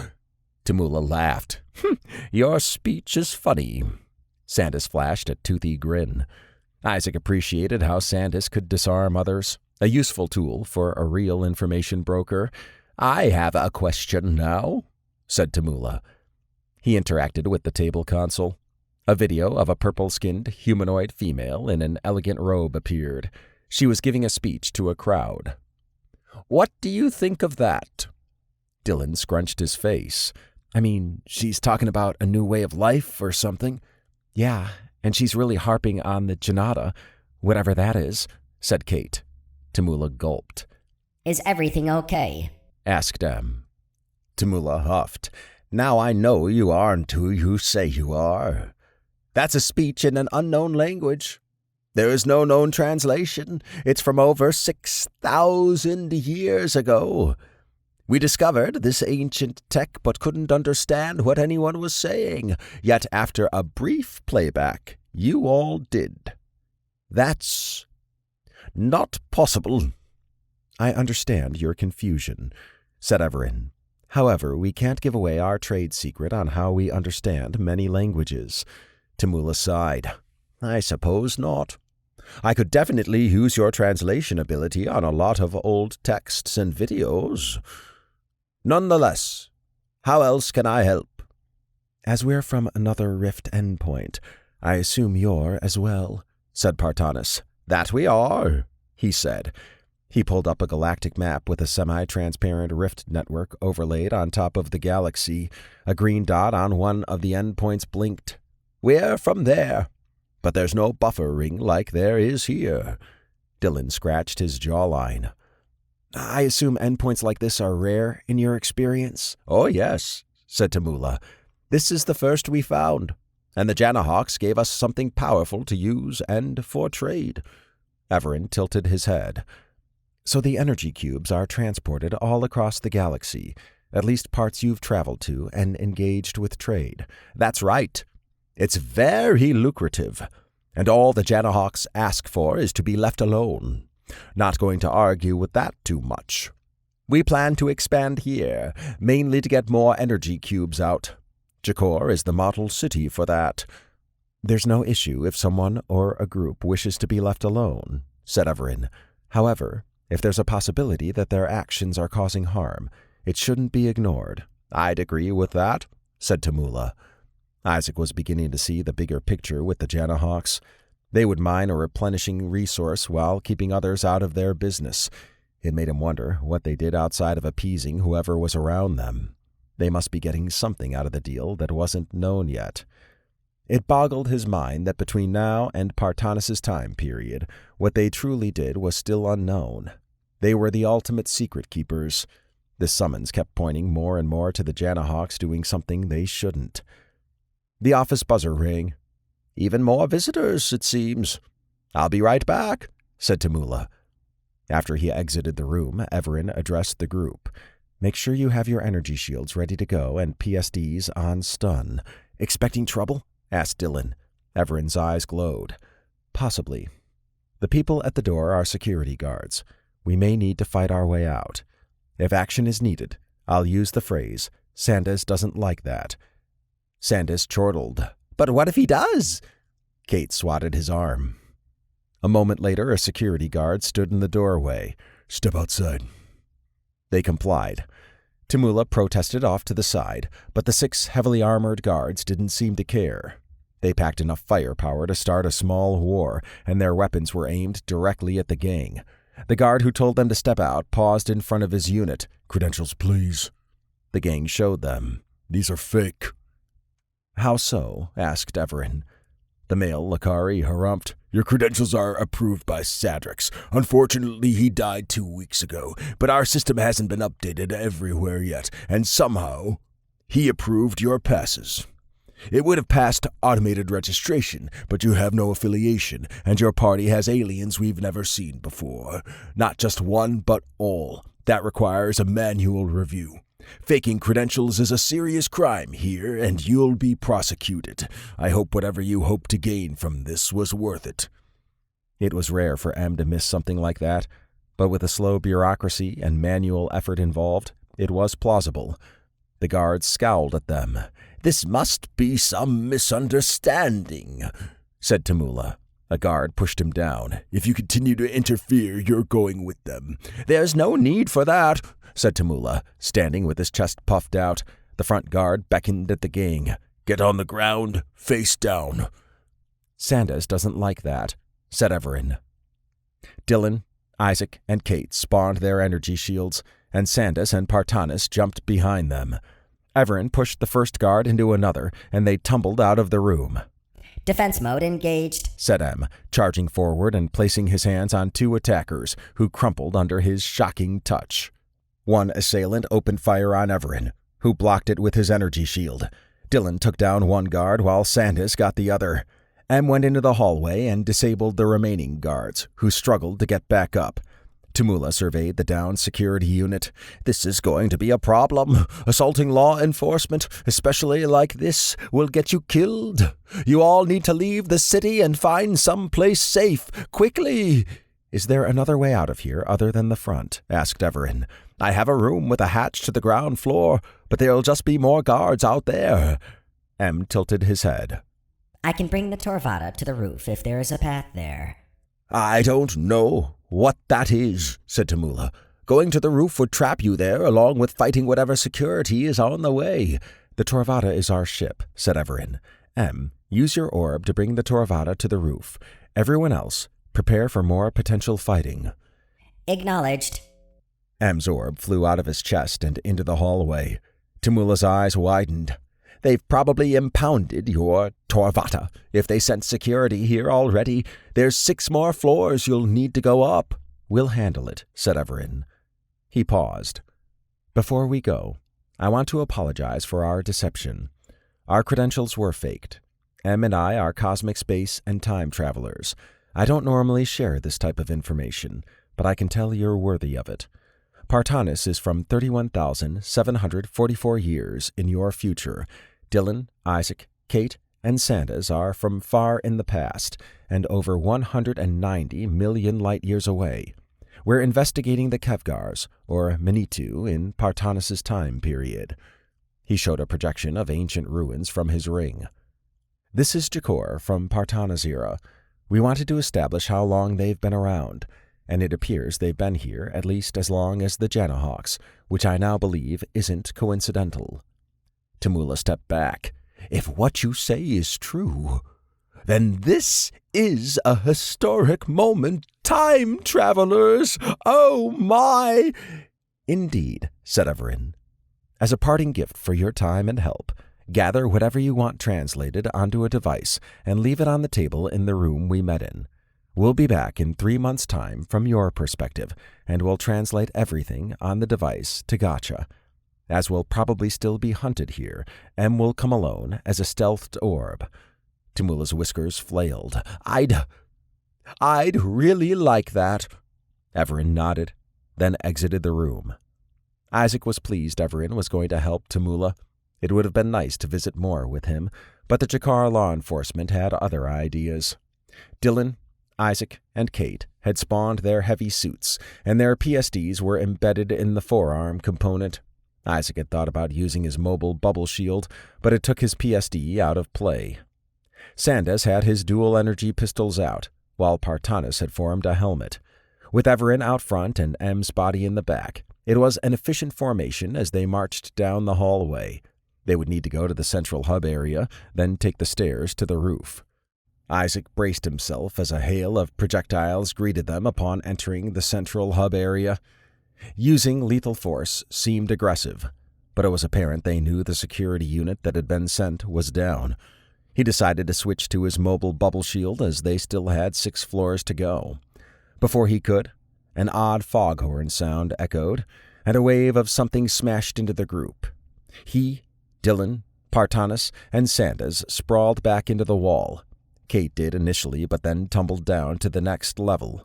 [SPEAKER 4] Tamula laughed. "Your speech is funny."
[SPEAKER 1] Sandas flashed a toothy grin. Isaac appreciated how Sandas could disarm others, a useful tool for a real information broker.
[SPEAKER 4] "I have a question now," said Tamula.
[SPEAKER 1] He interacted with the table console. A video of a purple-skinned humanoid female in an elegant robe appeared. She was giving a speech to a crowd.
[SPEAKER 4] "What do you think of that?"
[SPEAKER 1] Dylan scrunched his face. "I mean, she's talking about a new way of life or something." "Yeah, and she's really harping on the Janata, whatever that is," said Kate.
[SPEAKER 2] Tamula gulped. "Is everything okay?"
[SPEAKER 1] asked Em.
[SPEAKER 4] Tamula huffed. "Now I know you aren't who you say you are. That's a speech in an unknown language. There is no known translation. It's from over 6,000 years ago. We discovered this ancient tech but couldn't understand what anyone was saying. Yet after a brief playback, you all did. That's not possible."
[SPEAKER 1] "I understand your confusion," said Evaran. "However, we can't give away our trade secret on how we understand many languages."
[SPEAKER 4] Tamula sighed. "I suppose not. I could definitely use your translation ability on a lot of old texts and videos. Nonetheless, how else can I help?
[SPEAKER 1] As we're from another Rift endpoint, I assume you're as well, said Partanis.
[SPEAKER 4] That we are, he said.
[SPEAKER 1] He pulled up a galactic map with a semi-transparent rift network overlaid on top of the galaxy. A green dot on one of the endpoints blinked.
[SPEAKER 4] We're from there, but there's no buffer ring like there is here.
[SPEAKER 1] Dylan scratched his jawline. I assume endpoints like this are rare in your experience?
[SPEAKER 4] Oh, yes, said Tamula. This is the first we found, and the Janahawks gave us something powerful to use and for trade.
[SPEAKER 1] Evaran tilted his head. So the energy cubes are transported all across the galaxy, at least parts you've traveled to and engaged with trade.
[SPEAKER 4] That's right. It's very lucrative, and all the Janahawks ask for is to be left alone. Not going to argue with that too much. We plan to expand here, mainly to get more energy cubes out. Jakor is the model city for that.
[SPEAKER 1] There's no issue if someone or a group wishes to be left alone, said Evaran. However, if there's a possibility that their actions are causing harm, it shouldn't be ignored.
[SPEAKER 4] I'd agree with that, said Tamula.
[SPEAKER 1] Isaac was beginning to see the bigger picture with the Janahawks. They would mine a replenishing resource while keeping others out of their business. It made him wonder what they did outside of appeasing whoever was around them. They must be getting something out of the deal that wasn't known yet. It boggled his mind that between now and Partanis' time period, what they truly did was still unknown. They were the ultimate secret keepers. This summons kept pointing more and more to the Janahawks doing something they shouldn't. The office buzzer rang.
[SPEAKER 4] Even more visitors, it seems. I'll be right back, said Tamula.
[SPEAKER 1] After he exited the room, Evaran addressed the group. Make sure you have your energy shields ready to go and PSDs on stun. Expecting trouble? Asked Dylan. Evaran's eyes glowed. Possibly. The people at the door are security guards. We may need to fight our way out. If action is needed, I'll use the phrase, Sandas doesn't like that.
[SPEAKER 4] Sandas chortled. But what if he does?
[SPEAKER 1] Kate swatted his arm. A moment later, a security guard stood in the doorway.
[SPEAKER 5] Step outside.
[SPEAKER 1] They complied. Tamula protested off to the side, but the 6 heavily armored guards didn't seem to care. They packed enough firepower to start a small war, and their weapons were aimed directly at the gang. The guard who told them to step out paused in front of his unit.
[SPEAKER 5] Credentials, please.
[SPEAKER 1] The gang showed them.
[SPEAKER 5] These are fake.
[SPEAKER 1] How so? Asked Evaran.
[SPEAKER 5] The male Lakari harumphed. Your credentials are approved by Sadrix. Unfortunately, he died 2 weeks ago, but our system hasn't been updated everywhere yet, and somehow he approved your passes. It would have passed automated registration, but you have no affiliation, and your party has aliens we've never seen before. Not just one, but all. That requires a manual review. Faking credentials is a serious crime here, and you'll be prosecuted. I hope whatever you hope to gain from this was worth it.
[SPEAKER 1] It was rare for M to miss something like that, but with the slow bureaucracy and manual effort involved, it was plausible. The guards scowled at them.
[SPEAKER 5] This must be some misunderstanding, said Tamula. A guard pushed him down. If you continue to interfere, you're going with them.
[SPEAKER 4] There's no need for that,
[SPEAKER 1] said Tamula, standing with his chest puffed out. The front guard beckoned at the gang.
[SPEAKER 5] Get on the ground, face down.
[SPEAKER 1] Sandas doesn't like that, said Evaran. Dylan, Isaac, and Kate spawned their energy shields, and Sandas and Partanis jumped behind them. Evaran pushed the first guard into another, and they tumbled out of the room.
[SPEAKER 2] Defense mode engaged,
[SPEAKER 1] said M, charging forward and placing his hands on 2 attackers, who crumpled under his shocking touch. One assailant opened fire on Evaran, who blocked it with his energy shield. Dylan took down one guard while Sandas got the other. M went into the hallway and disabled the remaining guards, who struggled to get back up. Tamula surveyed the downed security unit.
[SPEAKER 4] This is going to be a problem. Assaulting law enforcement, especially like this, will get you killed. You all need to leave the city and find some place safe, quickly.
[SPEAKER 1] Is there another way out of here other than the front? Asked Evaran.
[SPEAKER 4] I have a room with a hatch to the ground floor, but there'll just be more guards out there.
[SPEAKER 1] M tilted his head.
[SPEAKER 2] I can bring the Torvada to the roof if there is a path there.
[SPEAKER 4] I don't know what that is, said Tamula. Going to the roof would trap you there, along with fighting whatever security is on the way.
[SPEAKER 1] The Torvata is our ship, said Evaran. Use your orb to bring the Torvata to the roof. Everyone else, prepare for more potential fighting.
[SPEAKER 2] Acknowledged.
[SPEAKER 1] M's orb flew out of his chest and into the hallway. Tamula's eyes widened. They've probably impounded your Torvata. If they sent security here already, there's 6 more floors you'll need to go up. We'll handle it, said Evaran. He paused. Before we go, I want to apologize for our deception. Our credentials were faked. M and I are cosmic space and time travelers. I don't normally share this type of information, but I can tell you're worthy of it. Partanis is from 31,744 years in your future. Dylan, Isaac, Kate, and Sandas are from far in the past and over 190 million light-years away. We're investigating the Kevgars, or Manitou, in Partanis' time period. He showed a projection of ancient ruins from his ring. This is Jakor from Partanis' era. We wanted to establish how long they've been around, and it appears they've been here at least as long as the Janahawks, which I now believe isn't coincidental. Tamula stepped back. If what you say is true, then this is a historic moment, time travelers! Oh my! Indeed, said Evaran. As a parting gift for your time and help, gather whatever you want translated onto a device and leave it on the table in the room we met in. We'll be back in 3 months' time from your perspective, and we'll translate everything on the device to Gotcha. As we'll probably still be hunted here, M will come alone as a stealthed orb. Tamula's whiskers flailed. I'd really like that. Evaran nodded, then exited the room. Isaac was pleased Evaran was going to help Tamula. It would have been nice to visit more with him, but the Jakar law enforcement had other ideas. Dylan, Isaac, and Kate had spawned their heavy suits, and their PSDs were embedded in the forearm component. Isaac had thought about using his mobile bubble shield, but it took his PSD out of play. Sandas had his dual-energy pistols out, while Partanis had formed a helmet. With Evaran out front and M's body in the back, it was an efficient formation as they marched down the hallway. They would need to go to the central hub area, then take the stairs to the roof. Isaac braced himself as a hail of projectiles greeted them upon entering the central hub area. Using lethal force seemed aggressive, but it was apparent they knew the security unit that had been sent was down. He decided to switch to his mobile bubble shield as they still had 6 floors to go. Before he could, an odd foghorn sound echoed, and a wave of something smashed into the group. He, Dylan, Partanis, and Sandas sprawled back into the wall. Kate did initially, but then tumbled down to the next level.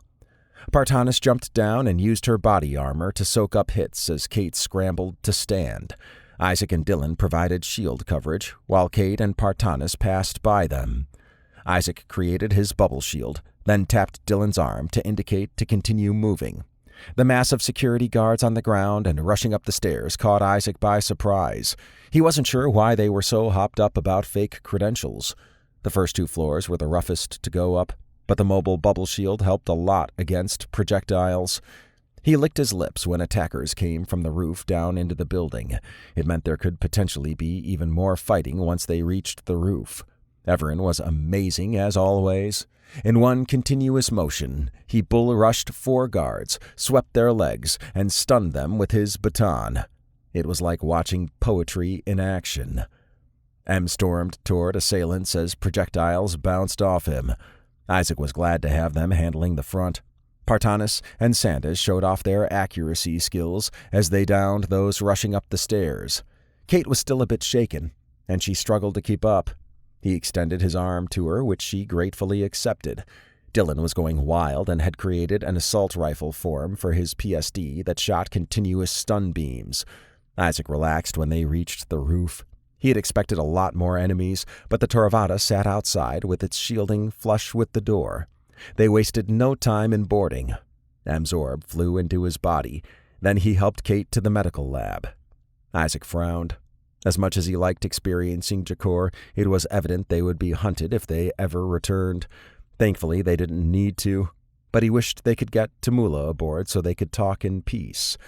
[SPEAKER 1] Partanis jumped down and used her body armor to soak up hits as Kate scrambled to stand. Isaac and Dylan provided shield coverage, while Kate and Partanis passed by them. Isaac created his bubble shield, then tapped Dylan's arm to indicate to continue moving. The mass of security guards on the ground and rushing up the stairs caught Isaac by surprise. He wasn't sure why they were so hopped up about fake credentials. The first 2 floors were the roughest to go up, but the mobile bubble shield helped a lot against projectiles. He licked his lips when attackers came from the roof down into the building. It meant there could potentially be even more fighting once they reached the roof. Evaran was amazing as always. In one continuous motion, he bull-rushed 4 guards, swept their legs, and stunned them with his baton. It was like watching poetry in action. M stormed toward assailants as projectiles bounced off him. Isaac was glad to have them handling the front. Partanis and Sandas showed off their accuracy skills as they downed those rushing up the stairs. Kate was still a bit shaken, and she struggled to keep up. He extended his arm to her, which she gratefully accepted. Dylan was going wild and had created an assault rifle form for his PSD that shot continuous stun beams. Isaac relaxed when they reached the roof. He had expected a lot more enemies, but the Torvata sat outside with its shielding flush with the door. They wasted no time in boarding. M's orb flew into his body. Then he helped Kate to the medical lab. Isaac frowned. As much as he liked experiencing Jakor, it was evident they would be hunted if they ever returned. Thankfully, they didn't need to. but he wished they could get Tamula aboard so they could talk in peace.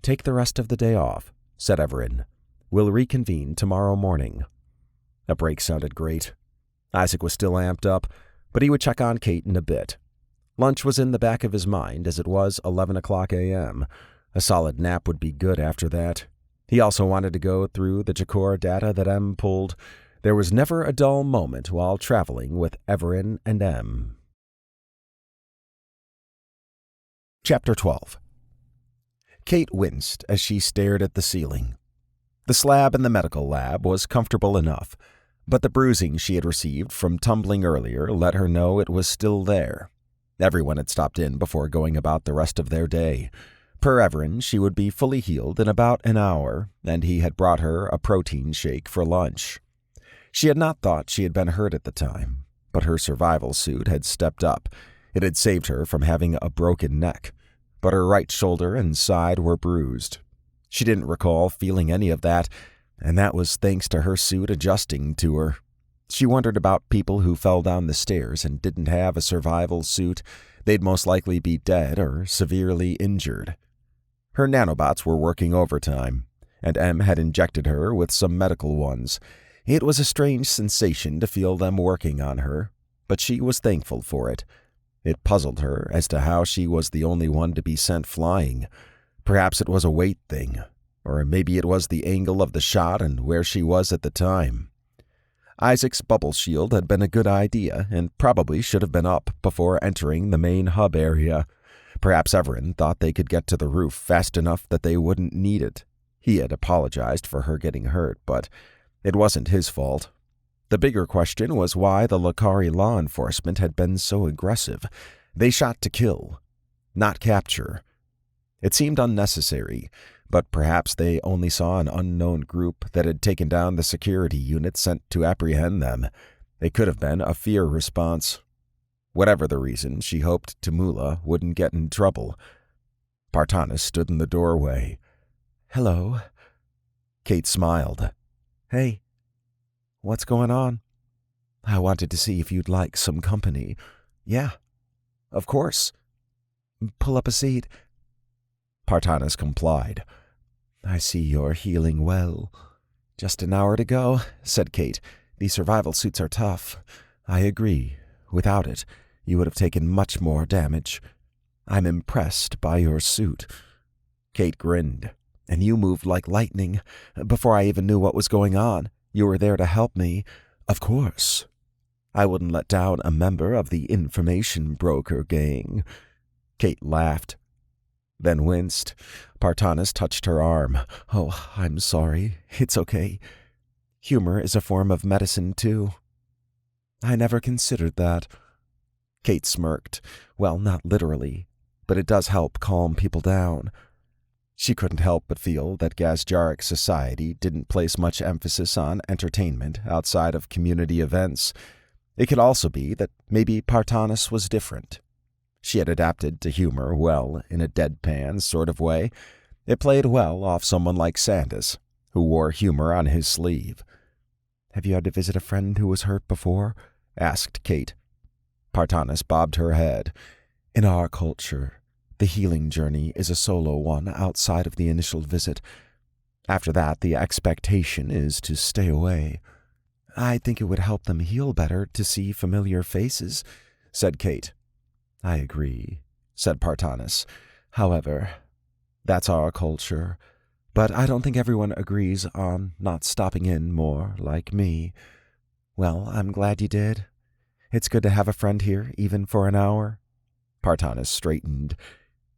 [SPEAKER 1] "Take the rest of the day off," said Evaran. "We'll reconvene tomorrow morning." A break sounded great. Isaac was still amped up, but he would check on Kate in a bit. Lunch was in the back of his mind as it was 11 o'clock a.m. A solid nap would be good after that. He also wanted to go through the Jakor data that M pulled. There was never a dull moment while traveling with Evaran and M. Chapter 12. Kate winced as she stared at the ceiling. The slab in the medical lab was comfortable enough, but the bruising she had received from tumbling earlier let her know it was still there. Everyone had stopped in before going about the rest of their day. Per Evaran, she would be fully healed in about an hour, and he had brought her a protein shake for lunch. She had not thought she had been hurt at the time, but her survival suit had stepped up. It had saved her from having a broken neck, but her right shoulder and side were bruised. She didn't recall feeling any of that, and that was thanks to her suit adjusting to her. She wondered about people who fell down the stairs and didn't have a survival suit. They'd most likely be dead or severely injured. Her nanobots were working overtime, and M had injected her with some medical ones. It was a strange sensation to feel them working on her, but she was thankful for it. It puzzled her as to how she was the only one to be sent flying. Perhaps it was a weight thing, or maybe it was the angle of the shot and where she was at the time. Isaac's bubble shield had been a good idea and probably should have been up before entering the main hub area. Perhaps Evaran thought they could get to the roof fast enough that they wouldn't need it. He had apologized for her getting hurt, but it wasn't his fault. The bigger question was why the Lakari law enforcement had been so aggressive. They shot to kill, not capture. It seemed unnecessary, but perhaps they only saw an unknown group that had taken down the security unit sent to apprehend them. It could have been a fear response. Whatever the reason, she hoped Tamula wouldn't get in trouble. Partanis stood in the doorway. "Hello." Kate smiled. "Hey, what's going on?" "I wanted to see if you'd like some company." "Yeah, of course." "Pull up a seat." Partanis complied. "I see you're healing well." "Just an hour to go," said Kate. "The survival suits are tough." "I agree. Without it, you would have taken much more damage." "I'm impressed by your suit." Kate grinned. "And you moved like lightning. Before I even knew what was going on, you were there to help me." "Of course. I wouldn't let down a member of the information broker gang." Kate laughed, then winced. Partanis touched her arm. "Oh, I'm sorry. It's okay. Humor is a form of medicine, too." "I never considered that." Kate smirked. "Well, not literally, but it does help calm people down." She couldn't help but feel that Gazjaric society didn't place much emphasis on entertainment outside of community events. It could also be that maybe Partanis was different. She had adapted to humor well in a deadpan sort of way. It played well off someone like Sandas, who wore humor on his sleeve. "Have you had to visit a friend who was hurt before?" asked Kate. Partanis bobbed her head. "In our culture, the healing journey is a solo one outside of the initial visit. After that, the expectation is to stay away." "I think it would help them heal better to see familiar faces," said Kate. "I agree," said Partanis. "However, that's our culture. But I don't think everyone agrees on not stopping in more like me." "Well, I'm glad you did. It's good to have a friend here, even for an hour." Partanis straightened.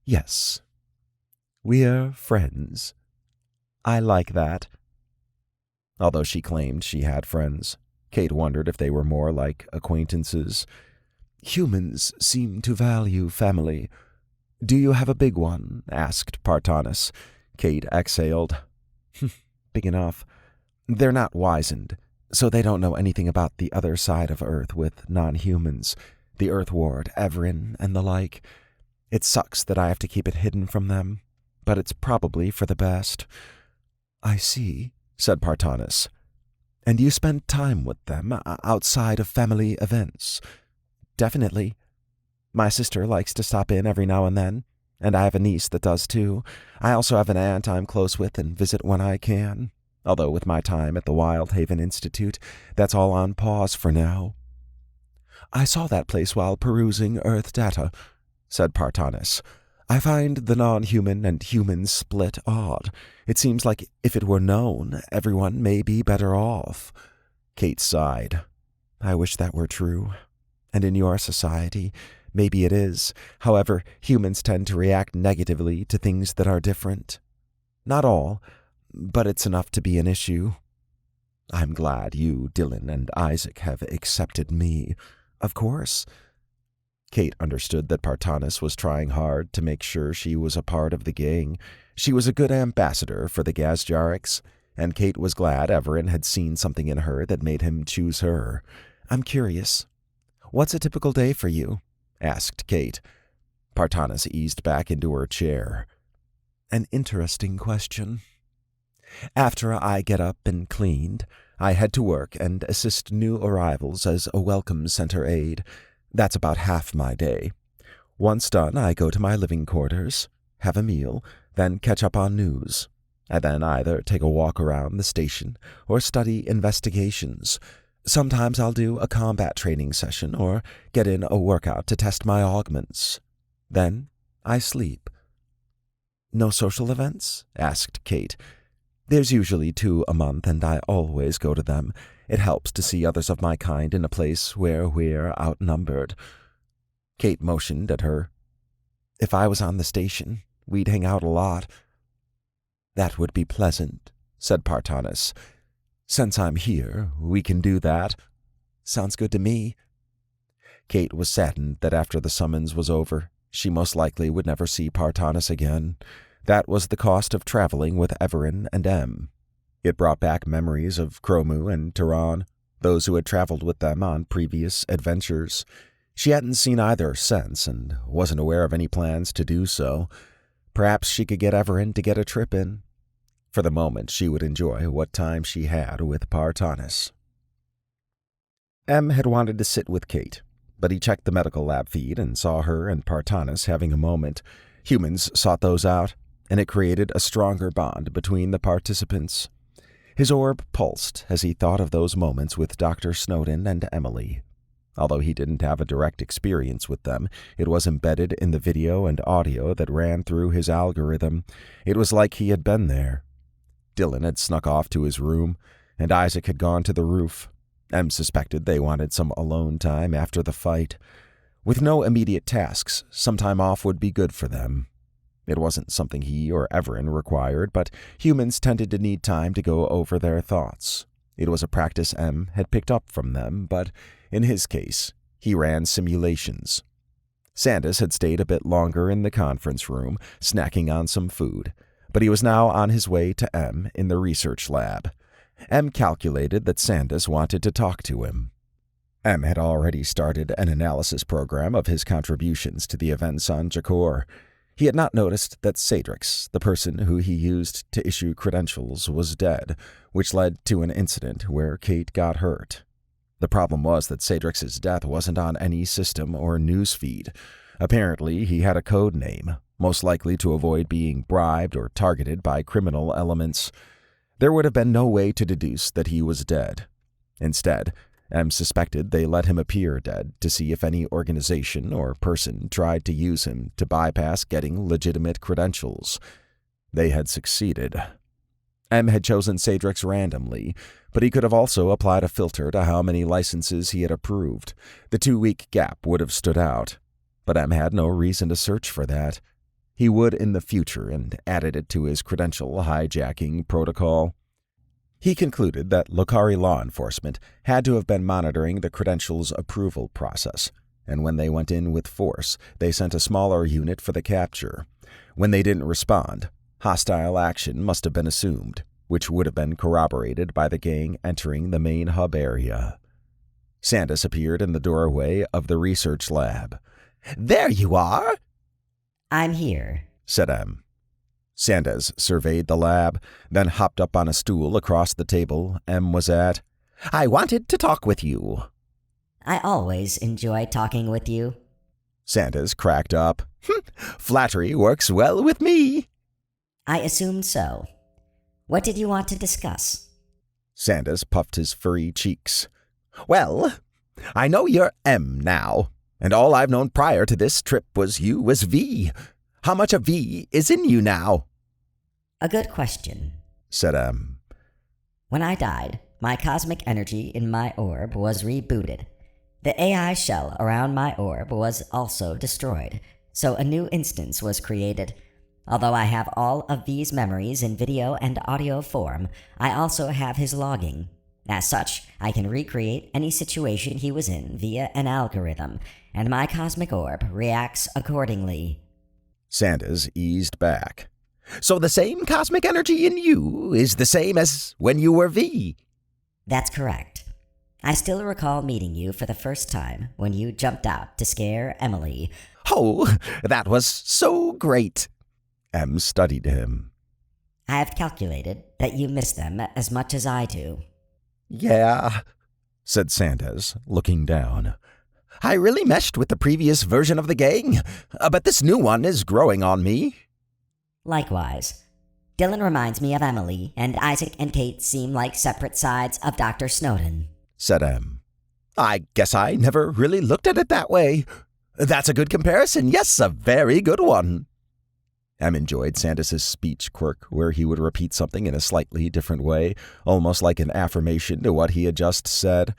[SPEAKER 1] "Yes. We're friends. I like that." Although she claimed she had friends, Kate wondered if they were more like acquaintances. "Humans seem to value family." "Do you have a big one?" asked Partanis. Kate exhaled. "Big enough. They're not wizened, so they don't know anything about the other side of Earth with non-humans, the Earth Ward, Evaran, and the like. It sucks that I have to keep it hidden from them, but it's probably for the best." "I see," said Partanis. "And you spend time with them outside of family events?" "Definitely."
[SPEAKER 4] My sister likes to stop in every now and then, and I have a niece that does too. I also have an aunt I'm close with and visit when I can. Although with my time at the Wild Haven Institute, that's all on pause for now." "I saw that place while perusing Earth data," said Partanis. "I find the non-human and human split odd. It seems like if it were known, everyone may be better off." Kate sighed. "I wish that were true. And in your society, maybe it is. However, humans tend to react negatively to things that are different. Not all, but it's enough to be an issue. I'm glad you, Dylan, and Isaac have accepted me. Of course." Kate understood that Partanis was trying hard to make sure she was a part of the gang. She was a good ambassador for the Gazjariks, and Kate was glad Evaran had seen something in her that made him choose her. "I'm curious. What's a typical day for you?" asked Kate. Partanis eased back into her chair. "An interesting question. After I get up and cleaned, I head to work and assist new arrivals as a welcome center aide. That's about half my day. Once done, I go to my living quarters, have a meal, then catch up on news. I then either take a walk around the station or study investigations. Sometimes I'll do a combat training session or get in a workout to test my augments. Then I sleep." "No social events?" asked Kate. "There's usually 2 a month, and I always go to them. It helps to see others of my kind in a place where we're outnumbered." Kate motioned at her. "If I was on the station, we'd hang out a lot." "That would be pleasant," said Partanis. "Since I'm here, we can do that." "Sounds good to me." Kate was saddened that after the summons was over, she most likely would never see Partanis again. That was the cost of traveling with Evaran and Em. It brought back memories of Chromu and Tehran, those who had traveled with them on previous adventures. She hadn't seen either since and wasn't aware of any plans to do so. Perhaps she could get Evaran to get a trip in. For the moment, she would enjoy what time she had with Partanis. Em had wanted to sit with Kate, but he checked the medical lab feed and saw her and Partanis having a moment. Humans sought those out, and it created a stronger bond between the participants. His orb pulsed as he thought of those moments with Dr. Snowden and Emily. Although he didn't have a direct experience with them, it was embedded in the video and audio that ran through his algorithm. It was like he had been there. Dylan had snuck off to his room, and Isaac had gone to the roof. Em suspected they wanted some alone time after the fight. With no immediate tasks, some time off would be good for them. It wasn't something he or Evaran required, but humans tended to need time to go over their thoughts. It was a practice Em had picked up from them, but in his case, he ran simulations. Sandas had stayed a bit longer in the conference room, snacking on some food, but he was now on his way to Em in the research lab. Em calculated that Sandas wanted to talk to him. Em had already started an analysis program of his contributions to the events on Jakor. He had not noticed that Sadrix, the person who he used to issue credentials, was dead, which led to an incident where Kate got hurt. The problem was that Sadrix's death wasn't on any system or news feed. Apparently, he had a code name, most likely to avoid being bribed or targeted by criminal elements. There would have been no way to deduce that he was dead. Instead, Em suspected they let him appear dead to see if any organization or person tried to use him to bypass getting legitimate credentials. They had succeeded. Em had chosen Sadrix randomly, but he could have also applied a filter to how many licenses he had approved. The 2-week gap would have stood out, but Em had no reason to search for that. He would in the future and added it to his credential hijacking protocol. He concluded that Lokari law enforcement had to have been monitoring the credentials approval process, and when they went in with force, they sent a smaller unit for the capture. When they didn't respond, hostile action must have been assumed, which would have been corroborated by the gang entering the main hub area. Sandas appeared in the doorway of the research lab.
[SPEAKER 6] "There you are!"
[SPEAKER 2] "I'm here,"
[SPEAKER 4] said Em. Sandas surveyed the lab, then hopped up on a stool across the table Em was at.
[SPEAKER 6] "I wanted to talk with you."
[SPEAKER 2] "I always enjoy talking with you."
[SPEAKER 4] Sandas cracked up. Flattery works well with me.
[SPEAKER 2] I assumed so. What did you want to discuss?
[SPEAKER 4] Sandas puffed his furry cheeks. Well, I know you're M now, and all I've known prior to this trip was you as V. How much of V is in you now?
[SPEAKER 2] A good question,
[SPEAKER 4] said M.
[SPEAKER 2] When I died, my cosmic energy in my orb was rebooted. The AI shell around my orb was also destroyed, so a new instance was created. Although I have all of V's memories in video and audio form, I also have his logging. As such, I can recreate any situation he was in via an algorithm, and my cosmic orb reacts accordingly.
[SPEAKER 4] Sandas eased back. So the same cosmic energy in you is the same as when you were V?
[SPEAKER 2] That's correct. I still recall meeting you for the first time when you jumped out to scare Emily.
[SPEAKER 4] Oh, that was so great. M studied him.
[SPEAKER 2] I have calculated that you miss them as much as I do.
[SPEAKER 4] Yeah, said Sandas, looking down. I really meshed with the previous version of the gang, but this new one is growing on me.
[SPEAKER 2] Likewise. Dylan reminds me of Emily, and Isaac and Kate seem like separate sides of Dr. Snowden,
[SPEAKER 4] said M. I guess I never really looked at it that way. That's a good comparison. Yes, a very good one. M enjoyed Sandus's speech quirk, where he would repeat something in a slightly different way, almost like an affirmation to what he had just said.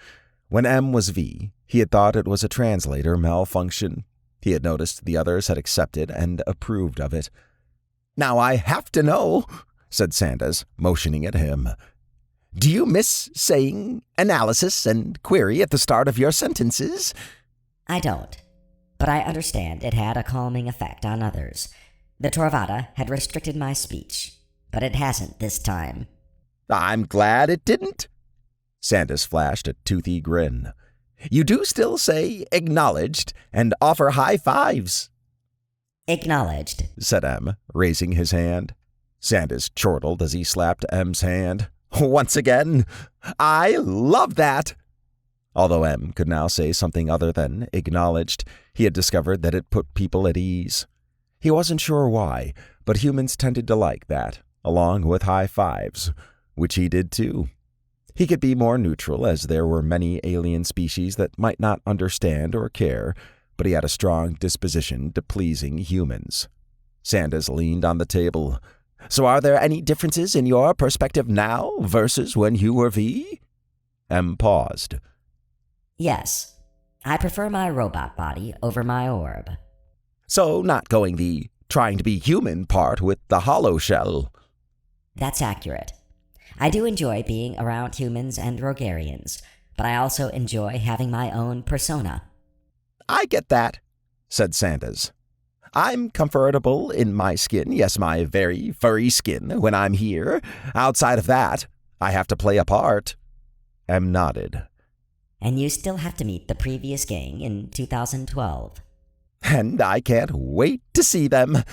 [SPEAKER 4] When M was V, he had thought it was a translator malfunction. He had noticed the others had accepted and approved of it. Now I have to know, said Sandas, motioning at him. Do you miss saying analysis and query at the start of your sentences?
[SPEAKER 2] I don't, but I understand it had a calming effect on others. The Torvada had restricted my speech, but it hasn't this time.
[SPEAKER 4] I'm glad it didn't. Sandas flashed a toothy grin. You do still say acknowledged and offer high fives.
[SPEAKER 2] Acknowledged,
[SPEAKER 4] said M, raising his hand. Sandas chortled as he slapped M's hand. Once again, I love that. Although M could now say something other than acknowledged, he had discovered that it put people at ease. He wasn't sure why, but humans tended to like that, along with high fives, which he did too. He could be more neutral, as there were many alien species that might not understand or care, but he had a strong disposition to pleasing humans. Sandas leaned on the table. So are there any differences in your perspective now versus when you were V? M paused.
[SPEAKER 2] Yes. I prefer my robot body over my orb.
[SPEAKER 4] So not going the trying to be human part with the hollow shell.
[SPEAKER 2] That's accurate. I do enjoy being around humans and Rogarians, but I also enjoy having my own persona.
[SPEAKER 4] I get that, said Sandas. I'm comfortable in my skin, yes, my very furry skin, when I'm here. Outside of that, I have to play a part. M nodded.
[SPEAKER 2] And you still have to meet the previous gang in 2012.
[SPEAKER 4] And I can't wait to see them.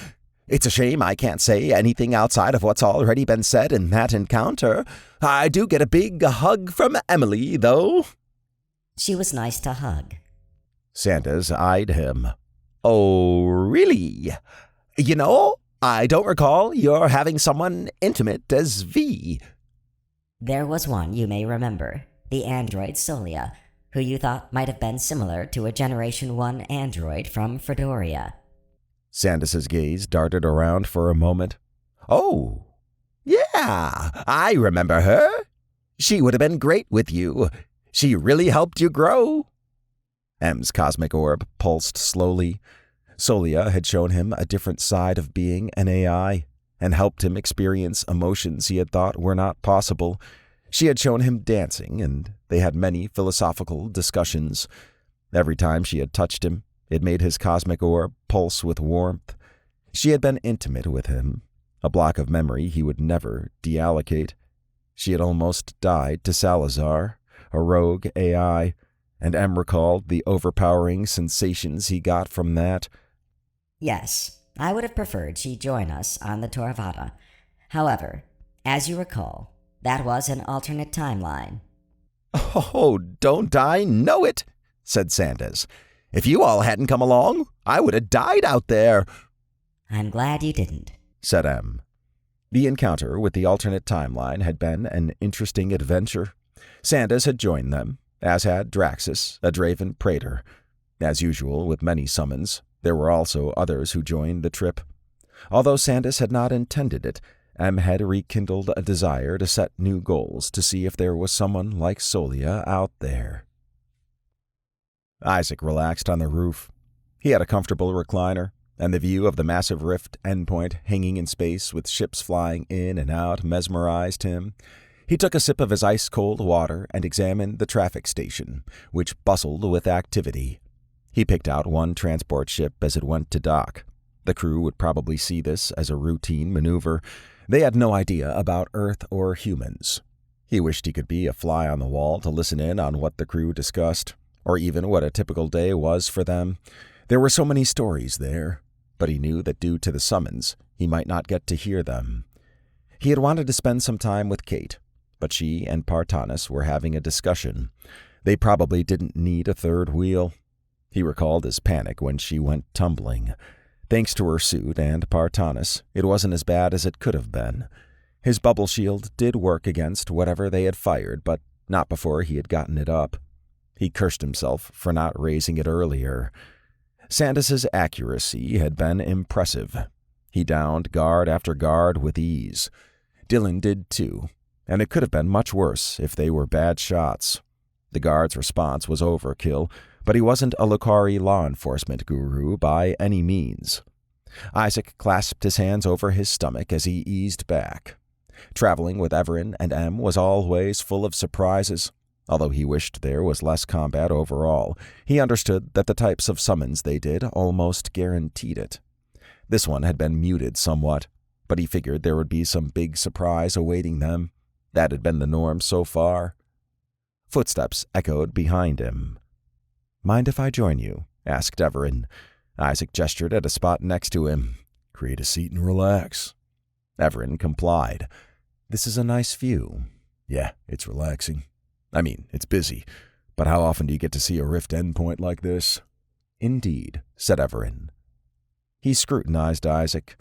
[SPEAKER 4] It's a shame I can't say anything outside of what's already been said in that encounter. I do get a big hug from Emily, though.
[SPEAKER 2] She was nice to hug.
[SPEAKER 4] Sandas eyed him. Oh, really? You know, I don't recall your having someone intimate as V.
[SPEAKER 2] There was one you may remember, the android Solia, who you thought might have been similar to a Generation 1 android from Fredoria.
[SPEAKER 4] Sandus's gaze darted around for a moment. Oh, yeah, I remember her. She would have been great with you. She really helped you grow. M's cosmic orb pulsed slowly. Solia had shown him a different side of being an AI and helped him experience emotions he had thought were not possible. She had shown him dancing, and they had many philosophical discussions. Every time she had touched him, it made his cosmic orb pulse with warmth. She had been intimate with him, a block of memory he would never deallocate. She had almost died to Salazar, a rogue AI, and M recalled the overpowering sensations he got from that.
[SPEAKER 2] Yes, I would have preferred she join us on the Torvada. However, as you recall, that was an alternate timeline.
[SPEAKER 4] Oh, don't I know it, said Sandas. If you all hadn't come along, I would have died out there."
[SPEAKER 2] "I'm glad you didn't,"
[SPEAKER 1] said Em. The encounter with the alternate timeline had been an interesting adventure. Sandas had joined them, as had Draxus, a Draven praetor. As usual with many summons, there were also others who joined the trip. Although Sandas had not intended it, Em had rekindled a desire to set new goals to see if there was someone like Solia out there. Isaac relaxed on the roof. He had a comfortable recliner, and the view of the massive rift endpoint hanging in space with ships flying in and out mesmerized him. He took a sip of his ice-cold water and examined the traffic station, which bustled with activity. He picked out one transport ship as it went to dock. The crew would probably see this as a routine maneuver. They had no idea about Earth or humans. He wished he could be a fly on the wall to listen in on what the crew discussed, or even what a typical day was for them. There were so many stories there, but he knew that due to the summons, he might not get to hear them. He had wanted to spend some time with Kate, but she and Partanis were having a discussion. They probably didn't need a third wheel. He recalled his panic when she went tumbling. Thanks to her suit and Partanis, it wasn't as bad as it could have been. His bubble shield did work against whatever they had fired, but not before he had gotten it up. He cursed himself for not raising it earlier. Sandas's accuracy had been impressive. He downed guard after guard with ease. Dylan did too, and it could have been much worse if they were bad shots. The guard's response was overkill, but he wasn't a Lucari law enforcement guru by any means. Isaac clasped his hands over his stomach as he eased back. Traveling with Evaran and Em was always full of surprises. Although he wished there was less combat overall, he understood that the types of summons they did almost guaranteed it. This one had been muted somewhat, but he figured there would be some big surprise awaiting them. That had been the norm so far. Footsteps echoed behind him. "Mind if I join you?" asked Evaran. Isaac gestured at a spot next to him.
[SPEAKER 5] "Create a seat and relax."
[SPEAKER 1] Evaran complied. "This is a nice view."
[SPEAKER 5] "Yeah, it's relaxing. I mean, it's busy, but how often do you get to see a rift endpoint like this?"
[SPEAKER 1] "Indeed," said Evaran. He scrutinized Isaac.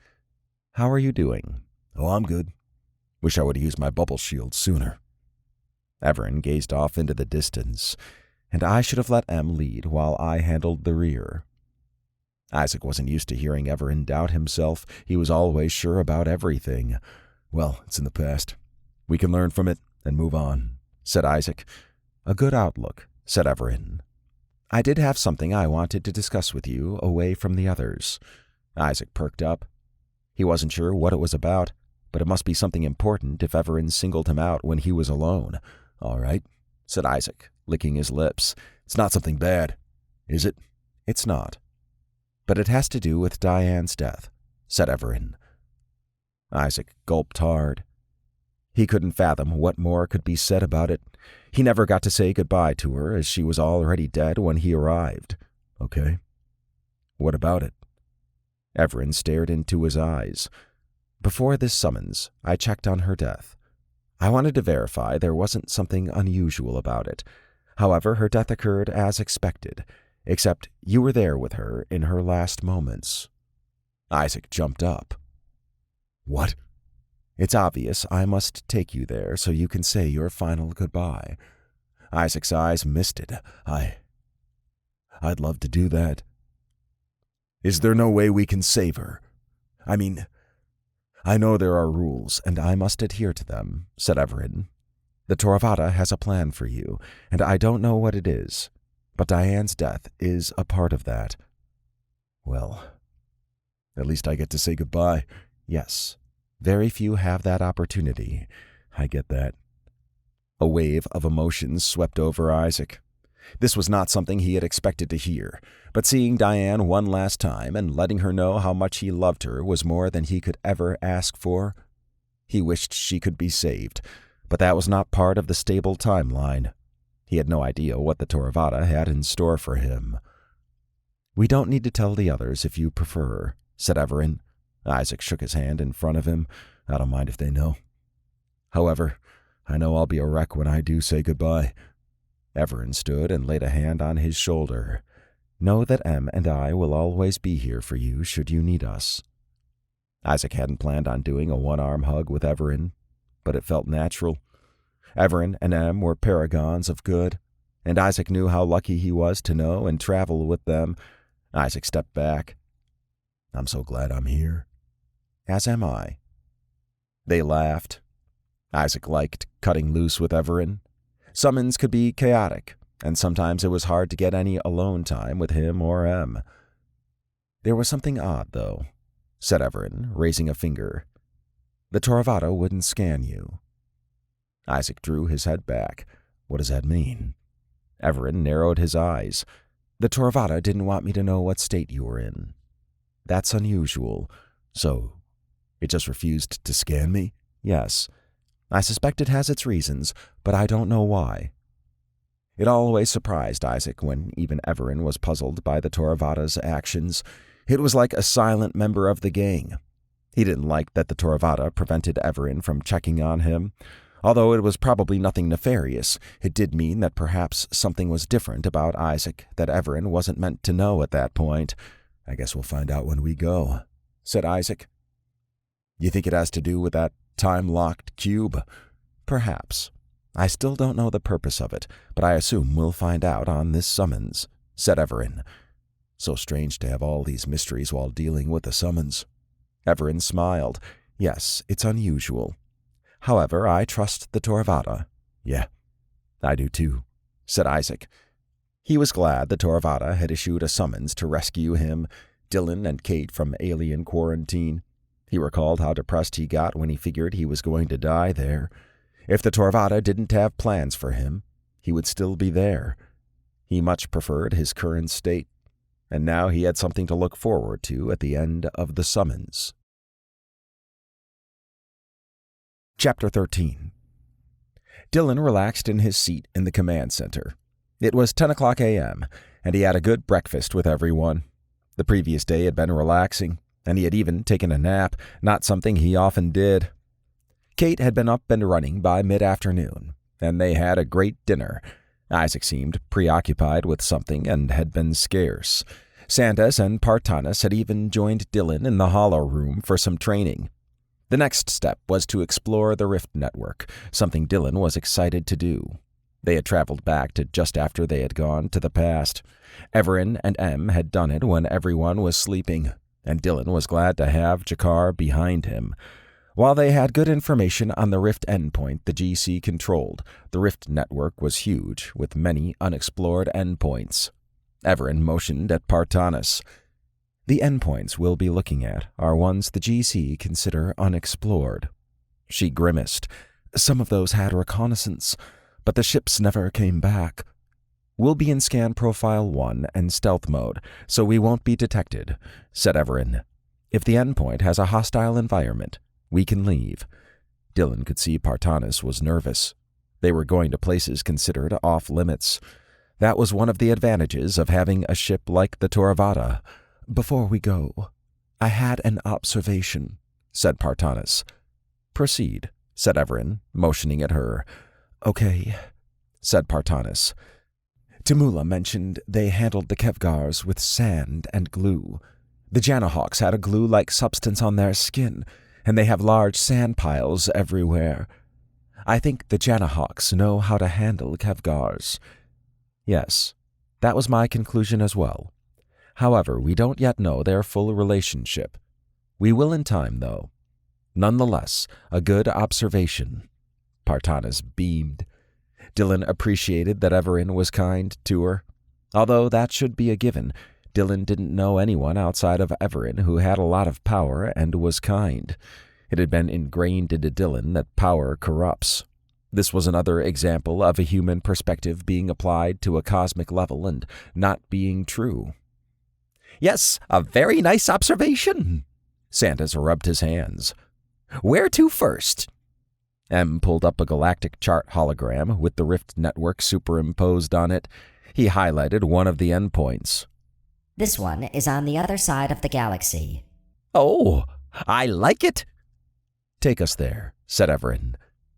[SPEAKER 1] "How are you doing?"
[SPEAKER 5] "Oh, I'm good. Wish I would have used my bubble shield sooner."
[SPEAKER 1] Evaran gazed off into the distance. "And I should have let Em lead while I handled the rear." Isaac wasn't used to hearing Evaran doubt himself. He was always sure about everything.
[SPEAKER 5] "Well, it's in the past. We can learn from it and move on,"
[SPEAKER 1] said Isaac. "A good outlook," said Evaran. "I did have something I wanted to discuss with you away from the others." Isaac perked up. He wasn't sure what it was about, but it must be something important if Evaran singled him out when he was alone.
[SPEAKER 5] "All right,"
[SPEAKER 1] said Isaac, licking his lips.
[SPEAKER 5] "It's not something bad, is it?"
[SPEAKER 1] "It's not. But it has to do with Diane's death," said Evaran. Isaac gulped hard. He couldn't fathom what more could be said about it. He never got to say goodbye to her, as she was already dead when he arrived.
[SPEAKER 5] "Okay. What about it?"
[SPEAKER 1] Evaran stared into his eyes. "Before this summons, I checked on her death. I wanted to verify there wasn't something unusual about it. However, her death occurred as expected, except you were there with her in her last moments." Isaac jumped up.
[SPEAKER 5] "What?"
[SPEAKER 1] "It's obvious I must take you there so you can say your final goodbye." Isaac's eyes misted.
[SPEAKER 5] I'd love to do that. Is there no way we can save her? I mean,
[SPEAKER 1] "I know there are rules, and I must adhere to them," said Evaran. "The Toravata has a plan for you, and I don't know what it is, but Diane's death is a part of that."
[SPEAKER 5] "Well, at least I get to say goodbye."
[SPEAKER 1] "Yes. Very few have that opportunity.
[SPEAKER 5] I get that."
[SPEAKER 1] A wave of emotions swept over Isaac. This was not something he had expected to hear, but seeing Diane one last time and letting her know how much he loved her was more than he could ever ask for. He wished she could be saved, but that was not part of the stable timeline. He had no idea what the Toravata had in store for him. "We don't need to tell the others if you prefer," said Evaran. Isaac shook his hand in front of him.
[SPEAKER 5] "I don't mind if they know. However, I know I'll be a wreck when I do say goodbye."
[SPEAKER 1] Evaran stood and laid a hand on his shoulder. Know that Em and I will always be here for you should you need us." Isaac hadn't planned on doing a one-arm hug with Evaran, but it felt natural. Evaran and Em were paragons of good, and Isaac knew how lucky he was to know and travel with them. Isaac stepped back. "I'm so glad I'm here." "As am I." They laughed. Isaac liked cutting loose with Evaran. Summons could be chaotic, and sometimes it was hard to get any alone time with him or Em. "There was something odd, though," said Evaran, raising a finger. "The Toravata wouldn't scan you." Isaac drew his head back. "What does that mean?" Evaran narrowed his eyes. "The Toravata didn't want me to know what state you were in." "That's unusual. So, it just refused to scan me?" "Yes. I suspect it has its reasons, but I don't know why." It always surprised Isaac when even Evaran was puzzled by the Toravata's actions. It was like a silent member of the gang. He didn't like that the Toravata prevented Evaran from checking on him. Although it was probably nothing nefarious, it did mean that perhaps something was different about Isaac that Evaran wasn't meant to know at that point. "I guess we'll find out when we go," said Isaac. "You think it has to do with that time-locked cube?" "Perhaps. I still don't know the purpose of it, but I assume we'll find out on this summons," said Evaran. "So strange to have all these mysteries while dealing with the summons." Evaran smiled. "Yes, it's unusual. However, I trust the Toravata." "Yeah, I do too," said Isaac. He was glad the Toravata had issued a summons to rescue him, Dylan and Kate, from alien quarantine. He recalled how depressed he got when he figured he was going to die there. If the Toravata didn't have plans for him, he would still be there. He much preferred his current state, and now he had something to look forward to at the end of the summons. Chapter 13. Dylan relaxed in his seat in the command center. It was 10 o'clock a.m., and he had a good breakfast with everyone. The previous day had been relaxing, and he had even taken a nap, not something he often did. Kate had been up and running by mid-afternoon, and they had a great dinner. Isaac seemed preoccupied with something and had been scarce. Sandas and Partanas had even joined Dylan in the hollow room for some training. The next step was to explore the Rift Network, something Dylan was excited to do. They had traveled back to just after they had gone to the past. Evaran and Em had done it when everyone was sleeping, and Dylan was glad to have Jakar behind him. While they had good information on the Rift endpoint the GC controlled, the Rift Network was huge, with many unexplored endpoints. Evaran motioned at Partanas. "The endpoints we'll be looking at are ones the GC consider unexplored." She grimaced. "Some of those had reconnaissance, but the ships never came back. We'll be in scan profile 1 and stealth mode, so we won't be detected," said Evaran. "If the endpoint has a hostile environment, we can leave." Dylan could see Partanas was nervous. They were going to places considered off-limits. That was one of the advantages of having a ship like the Toravata. "Before we go, I had an observation," said Partanas. "Proceed," said Evaran, motioning at her. "Okay," said Partanas. "Timula mentioned they handled the Kevgars with sand and glue. The Janahawks had a glue-like substance on their skin, and they have large sand piles everywhere. I think the Janahawks know how to handle Kevgars." "Yes, that was my conclusion as well. However, we don't yet know their full relationship. We will in time, though. Nonetheless, a good observation." Partanas beamed. Dylan appreciated that Evaran was kind to her. Although that should be a given, Dylan didn't know anyone outside of Evaran who had a lot of power and was kind. It had been ingrained into Dylan that power corrupts. This was another example of a human perspective being applied to a cosmic level and not being true.
[SPEAKER 6] "Yes, a very nice observation." Sandas rubbed his hands. "Where to first?"
[SPEAKER 1] Em pulled up a galactic chart hologram with the Rift Network superimposed on it. He highlighted one of the endpoints.
[SPEAKER 2] This one is on the other side of the galaxy.
[SPEAKER 6] "Oh, I like it."
[SPEAKER 1] "Take us there," said Evaran.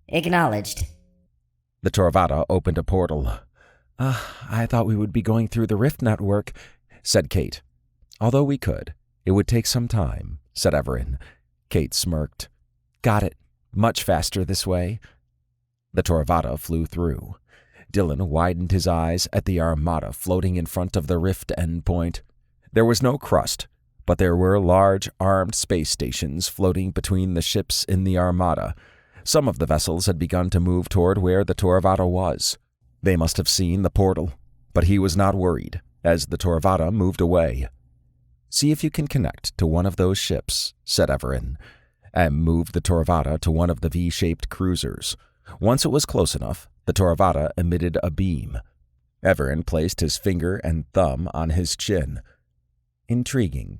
[SPEAKER 2] Acknowledged.
[SPEAKER 1] The Toravata opened a portal. "I thought we would be going through the Rift Network.
[SPEAKER 6] said Kate. Although we could, it would take some time, said Evaran. Kate smirked. Got it. Much faster this way. The Torvata flew through. Dylan widened his eyes at the armada floating in front of the rift endpoint. There was no crust, but there were large armed space stations floating between the ships in the armada. Some of the vessels had begun to move toward where the Torvata was. They must have seen the portal, but he was not worried, as the Torvata moved away. See if you can connect to one of those ships, said Evaran. M moved the Torvata to one of the V-shaped cruisers. Once it was close enough, the Torvata emitted a beam. Evaran placed his finger and thumb on his chin. Intriguing.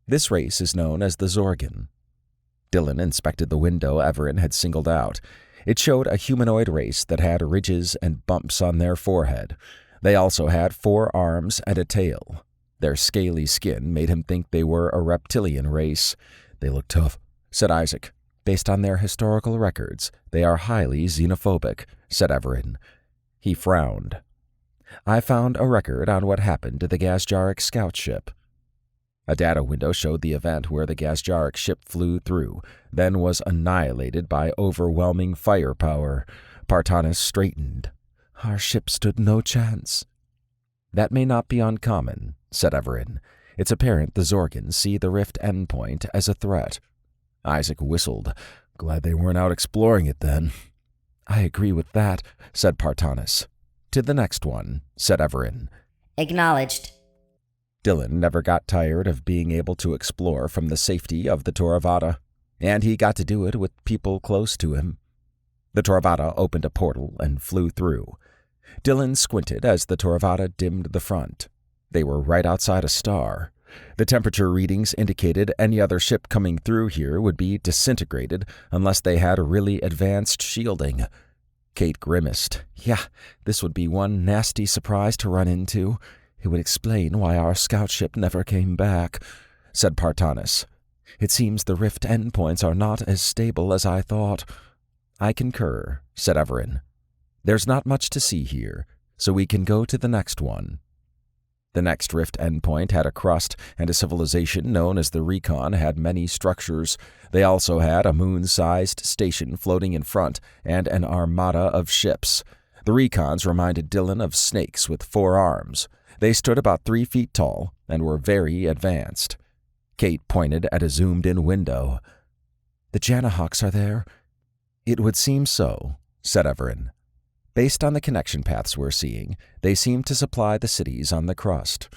[SPEAKER 6] This race is known as the Zorgan. Dylan inspected the window Evaran had singled out. It showed a humanoid race that had ridges and bumps on their forehead. They also had 4 arms and a tail. Their scaly skin made him think they were a reptilian race. They look tough, said Isaac. Based on their historical records, they are highly xenophobic, said Evaran. He frowned. I found a record on what happened to the Gasjaric scout ship. A data window showed the event where the Gasjaric ship flew through, then was annihilated by overwhelming firepower. Partanis straightened. Our ship stood no chance. That may not be uncommon, said Evaran. It's apparent the Zorgans see the rift endpoint as a threat. Isaac whistled. Glad they weren't out exploring it then. I agree with that, said Partanis. To the next one, said Evaran.
[SPEAKER 2] Acknowledged.
[SPEAKER 6] Dylan never got tired of being able to explore from the safety of the Torvata, and he got to do it with people close to him. The Torvata opened a portal and flew through. Dylan squinted as the Torvata dimmed the front. They were right outside a star. The temperature readings indicated any other ship coming through here would be disintegrated unless they had really advanced shielding. Kate grimaced. Yeah, this would be one nasty surprise to run into. It would explain why our scout ship never came back, said Partanis. It seems the rift endpoints are not as stable as I thought. I concur, said Evaran. There's not much to see here, so we can go to the next one. The next rift endpoint had a crust, and a civilization known as the Recon had many structures. They also had a moon-sized station floating in front and an armada of ships. The Recons reminded Dylan of snakes with 4 arms. They stood about 3 feet tall and were very advanced. Kate pointed at a zoomed-in window. The Janahawks are there? It would seem so, said Evaran. Based on the connection paths we're seeing, they seem to supply the cities on the crust.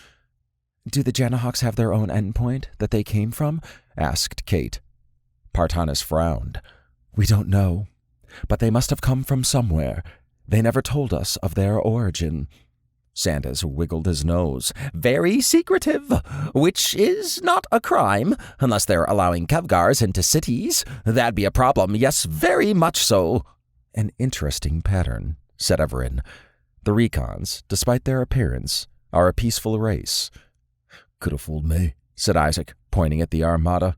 [SPEAKER 6] Do the Janahawks have their own endpoint that they came from? Asked Kate. Partanis frowned. We don't know, but they must have come from somewhere. They never told us of their origin. Sandas wiggled his nose. Very secretive, which is not a crime, unless they're allowing Kevgars into cities. That'd be a problem, yes, very much so. An interesting pattern, said Evaran. The Recons, despite their appearance, are a peaceful race. Could have fooled me, said Isaac, pointing at the armada.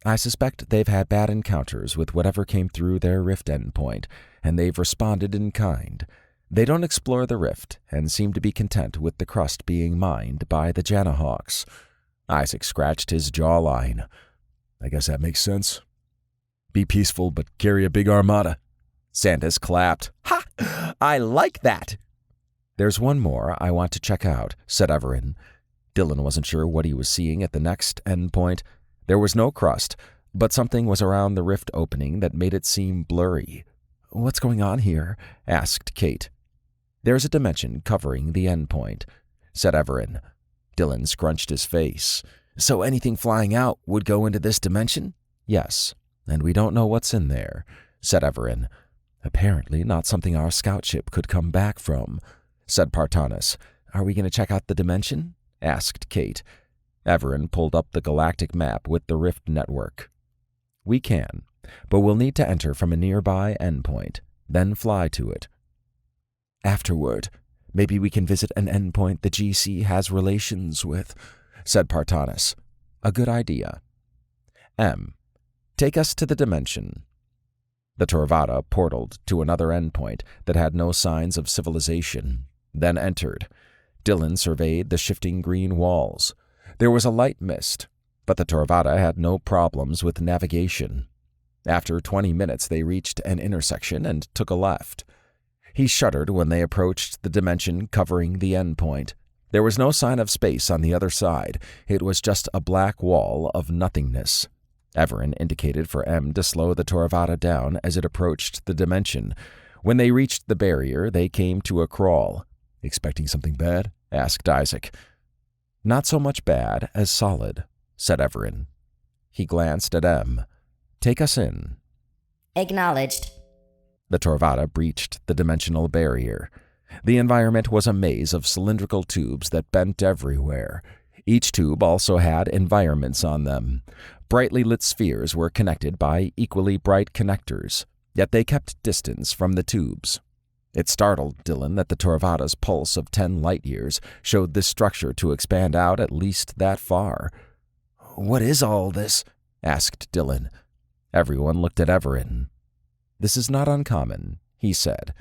[SPEAKER 6] I suspect they've had bad encounters with whatever came through their rift endpoint, and they've responded in kind. They don't explore the rift and seem to be content with the crust being mined by the Janahawks. Isaac scratched his jawline. I guess that makes sense. Be peaceful, but carry a big armada. Sandas clapped. Ha! I like that! There's one more I want to check out, said Evaran. Dylan wasn't sure what he was seeing at the next endpoint. There was no crust, but something was around the rift opening that made it seem blurry. What's going on here? Asked Kate. There's a dimension covering the endpoint, said Evaran. Dylan scrunched his face. So anything flying out would go into this dimension? Yes, and we don't know what's in there, said Evaran. Apparently not something our scout ship could come back from, said Partanis. Are we going to check out the dimension? Asked Kate. Evaran pulled up the galactic map with the rift network. We can, but we'll need to enter from a nearby endpoint, then fly to it. Afterward, maybe we can visit an endpoint the GC has relations with, said Partanis. A good idea. M. Take us to the dimension. The Torvata portaled to another endpoint that had no signs of civilization, then entered. Dylan surveyed the shifting green walls. There was a light mist, but the Torvada had no problems with navigation. After 20 minutes, they reached an intersection and took a left. He shuddered when they approached the dimension covering the endpoint. There was no sign of space on the other side. It was just a black wall of nothingness. Evaran indicated for M to slow the Torvada down as it approached the dimension. When they reached the barrier, they came to a crawl.
[SPEAKER 5] "Expecting something bad?"
[SPEAKER 6] asked Isaac. "Not so much bad as solid," said Evaran. He glanced at M. "Take us in."
[SPEAKER 2] Acknowledged.
[SPEAKER 6] The Torvada breached the dimensional barrier. The environment was a maze of cylindrical tubes that bent everywhere. Each tube also had environments on them. Brightly lit spheres were connected by equally bright connectors, yet they kept distance from the tubes. It startled Dylan that the Torvada's pulse of 10 light-years showed this structure to expand out at least that far. "What is all this?" asked Dylan. Everyone looked at Evaran. "This is not uncommon," he said.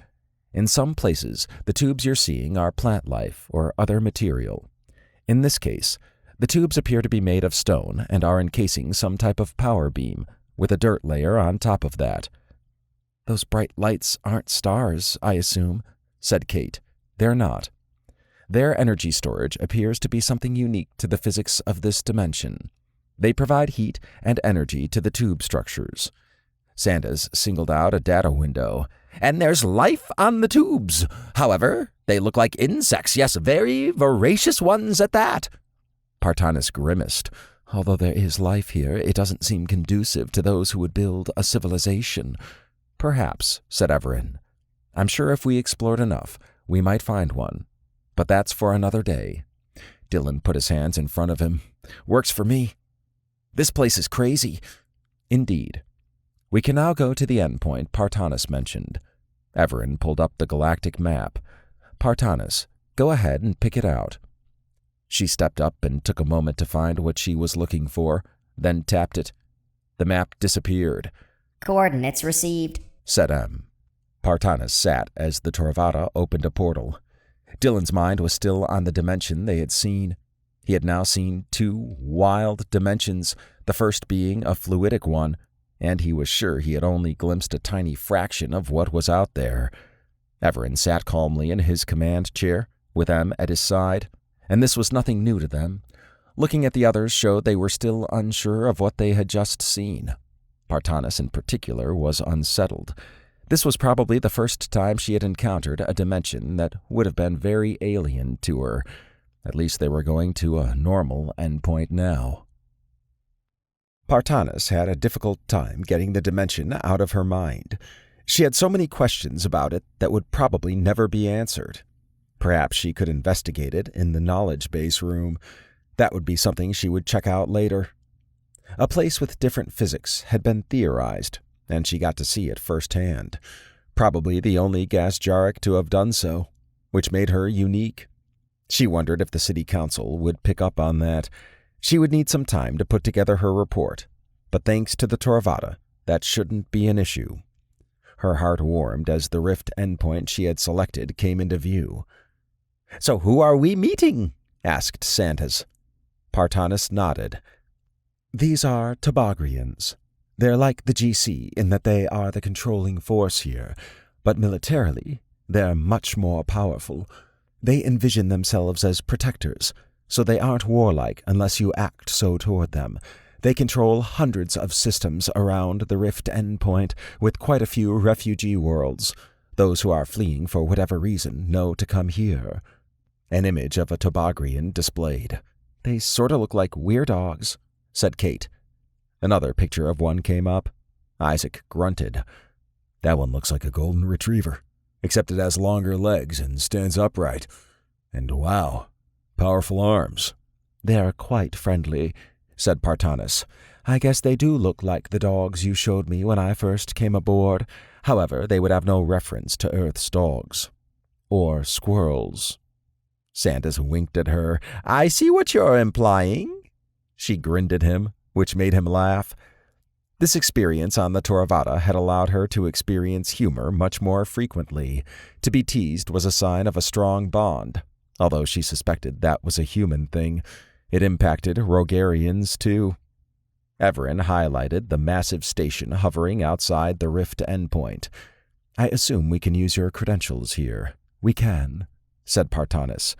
[SPEAKER 6] "In some places, the tubes you're seeing are plant life or other material. In this case, the tubes appear to be made of stone and are encasing some type of power beam, with a dirt layer on top of that." "Those bright lights aren't stars, I assume," said Kate. "They're not. Their energy storage appears to be something unique to the physics of this dimension. They provide heat and energy to the tube structures." Sandas singled out a data window. "And there's life on the tubes. However, they look like insects, yes, very voracious ones at that." Partanis grimaced. "Although there is life here, it doesn't seem conducive to those who would build a civilization." "Perhaps," said Evaran. "I'm sure if we explored enough, we might find one. But that's for another day." Dylan put his hands in front of him. "Works for me. This place is crazy." "Indeed. We can now go to the endpoint Partanis mentioned." Evaran pulled up the galactic map. "Partanis, go ahead and pick it out." She stepped up and took a moment to find what she was looking for, then tapped it. The map disappeared.
[SPEAKER 2] "Coordinates received,"
[SPEAKER 6] said M. Partanis sat as the Torvada opened a portal. Dylan's mind was still on the dimension they had seen. He had now seen 2 wild dimensions, the first being a fluidic one, and he was sure he had only glimpsed a tiny fraction of what was out there. Evaran sat calmly in his command chair, with M at his side, and this was nothing new to them. Looking at the others showed they were still unsure of what they had just seen. Partanis in particular was unsettled. This was probably the first time she had encountered a dimension that would have been very alien to her. At least they were going to a normal endpoint now. Partanis had a difficult time getting the dimension out of her mind. She had so many questions about it that would probably never be answered. Perhaps she could investigate it in the knowledge base room. That would be something she would check out later. A place with different physics had been theorized, and she got to see it firsthand. Probably the only gas Jarek to have done so, which made her unique. She wondered if the city council would pick up on that. She would need some time to put together her report, but thanks to the Torvada, that shouldn't be an issue. Her heart warmed as the rift endpoint she had selected came into view. "So who are we meeting?" asked Sandas. Partanis nodded. "These are Tobagrians. They're like the GC in that they are the controlling force here, but militarily, they're much more powerful. They envision themselves as protectors, so they aren't warlike unless you act so toward them. They control hundreds of systems around the Rift endpoint, with quite a few refugee worlds. Those who are fleeing for whatever reason know to come here." An image of a Tobagrian displayed. "They sort of look like weirdogs," said Kate. Another picture of one came up. Isaac grunted.
[SPEAKER 5] "That one looks like a golden retriever, except it has longer legs and stands upright. And wow, powerful arms."
[SPEAKER 6] "They're quite friendly," said Partanis. "I guess they do look like the dogs you showed me when I first came aboard. However, they would have no reference to Earth's dogs. Or squirrels." Sandas winked at her. "I see what you're implying." She grinned at him, which made him laugh. This experience on the Torvada had allowed her to experience humor much more frequently. To be teased was a sign of a strong bond. although she suspected that was a human thing. It impacted Rogarians, too. Evaran highlighted the massive station hovering outside the Rift endpoint. I assume we can use your credentials here. We can, said Partanis.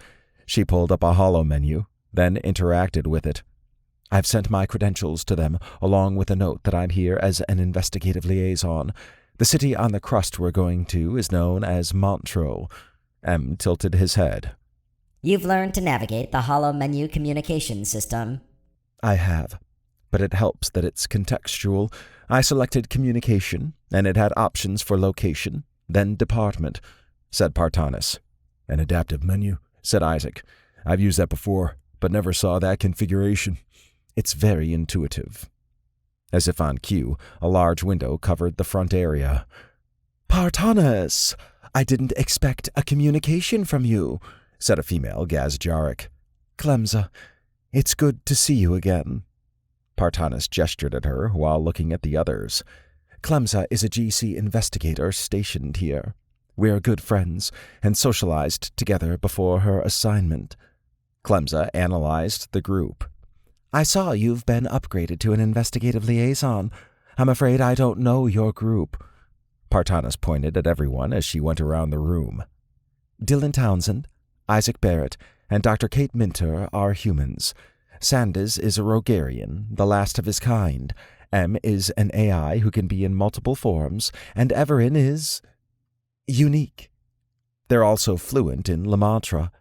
[SPEAKER 6] She pulled up a holo menu, then interacted with it. I've sent my credentials to them, along with a note that I'm here as an investigative liaison. The city on the crust we're going to is known as Montreux. M tilted his head.
[SPEAKER 2] You've learned to navigate the holo menu communication system.
[SPEAKER 6] I have, but it helps that it's contextual. I selected communication, and it had options for location, then department, said Partanis.
[SPEAKER 5] An adaptive menu, said Isaac. I've used that before, but never saw that configuration.
[SPEAKER 6] It's very intuitive. As if on cue, a large window covered the front area. Partanis! I didn't expect a communication from you, said a female Gazjaric. Clemza, it's good to see you again. Partanis gestured at her while looking at the others. Clemza is a GC investigator stationed here. We're good friends and socialized together before her assignment. Clemza analyzed the group. I saw you've been upgraded to an investigative liaison. I'm afraid I don't know your group. Partanis pointed at everyone as she went around the room. Dylan Townsend, Isaac Barrett, and Dr. Kate Minter are humans. Sandas is a Rogarian, the last of his kind. M is an AI who can be in multiple forms, and Evaran is unique. They're also fluent in Lamatra.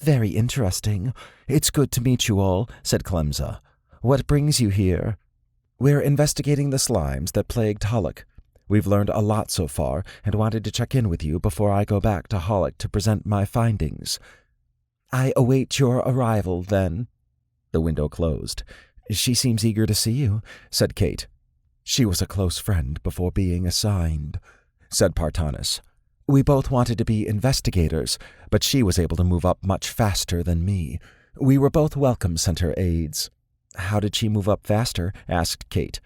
[SPEAKER 6] Very interesting. It's good to meet you all, said Clemza. What brings you here? We're investigating the slimes that plagued Hollock. We've learned a lot so far, and wanted to check in with you before I go back to Hollock to present my findings. I await your arrival, then. The window closed. She seems eager to see you, said Kate. She was a close friend before being assigned, said Partanis. We both wanted to be investigators, but she was able to move up much faster than me. We were both Welcome Center aides. How did she move up faster? Asked Kate.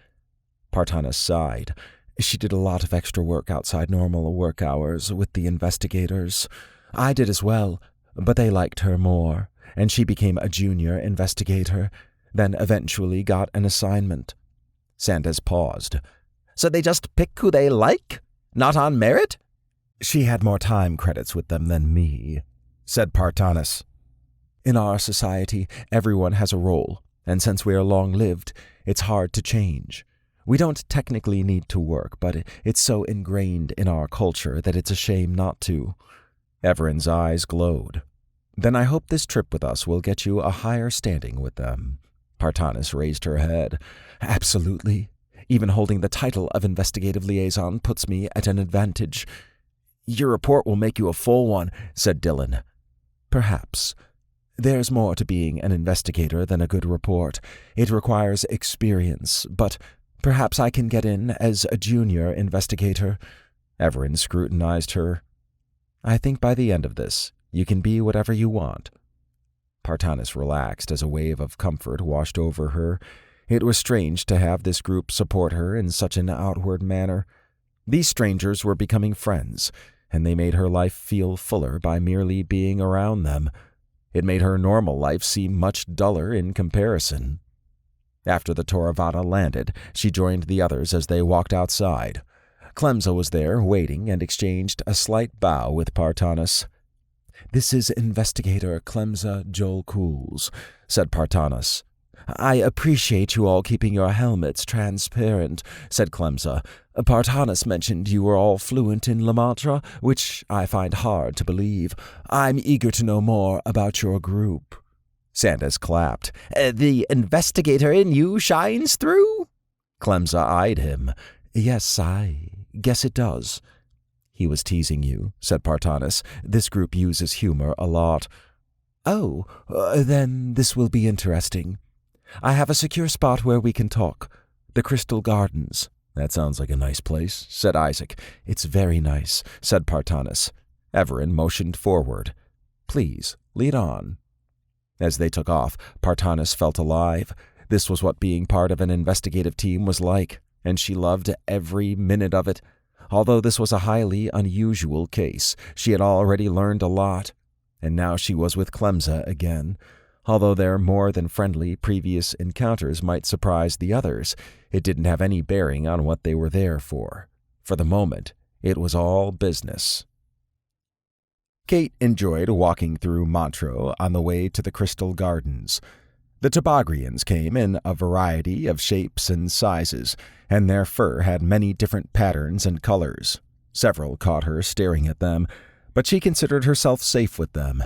[SPEAKER 6] Partanis sighed. She did a lot of extra work outside normal work hours with the investigators. I did as well, but they liked her more, and she became a junior investigator, then eventually got an assignment. Sandas paused. So they just pick who they like? Not on merit? She had more time credits with them than me, said Partanis. In our society, everyone has a role, and since we are long-lived, it's hard to change. We don't technically need to work, but it's so ingrained in our culture that it's a shame not to. Evaran's eyes glowed. Then I hope this trip with us will get you a higher standing with them. Partanis raised her head. Absolutely. Even holding the title of investigative liaison puts me at an advantage. Your report will make you a full one, said Dylan. Perhaps. There's more to being an investigator than a good report. It requires experience, but perhaps I can get in as a junior investigator. Evaran scrutinized her. I think by the end of this, you can be whatever you want. Partanis relaxed as a wave of comfort washed over her. It was strange to have this group support her in such an outward manner. These strangers were becoming friends, and they made her life feel fuller by merely being around them. It made her normal life seem much duller in comparison. After the Toravata landed, she joined the others as they walked outside. Clemza was there, waiting, and exchanged a slight bow with Partanis. This is Investigator Clemza Joel Cools, said Partanis. I appreciate you all keeping your helmets transparent, said Clemza. Partanis mentioned you were all fluent in Lamatra, which I find hard to believe. I'm eager to know more about your group. Sandas clapped. The investigator in you shines through? Clemza eyed him. Yes, I guess it does. He was teasing you, said Partanis. This group uses humor a lot. Oh, then this will be interesting. I have a secure spot where we can talk. The Crystal Gardens. That sounds like a nice place, said Isaac. It's very nice, said Partanis. Evaran motioned forward. Please, lead on. As they took off, Partanis felt alive. This was what being part of an investigative team was like, and she loved every minute of it. Although this was a highly unusual case, she had already learned a lot. and now she was with Clemza again. Although their more than friendly previous encounters might surprise the others, it didn't have any bearing on what they were there for. For the moment, it was all business. Kate enjoyed walking through Montreux on the way to the Crystal Gardens. The Tobogrians came in a variety of shapes and sizes, and their fur had many different patterns and colors. Several caught her staring at them, but she considered herself safe with them.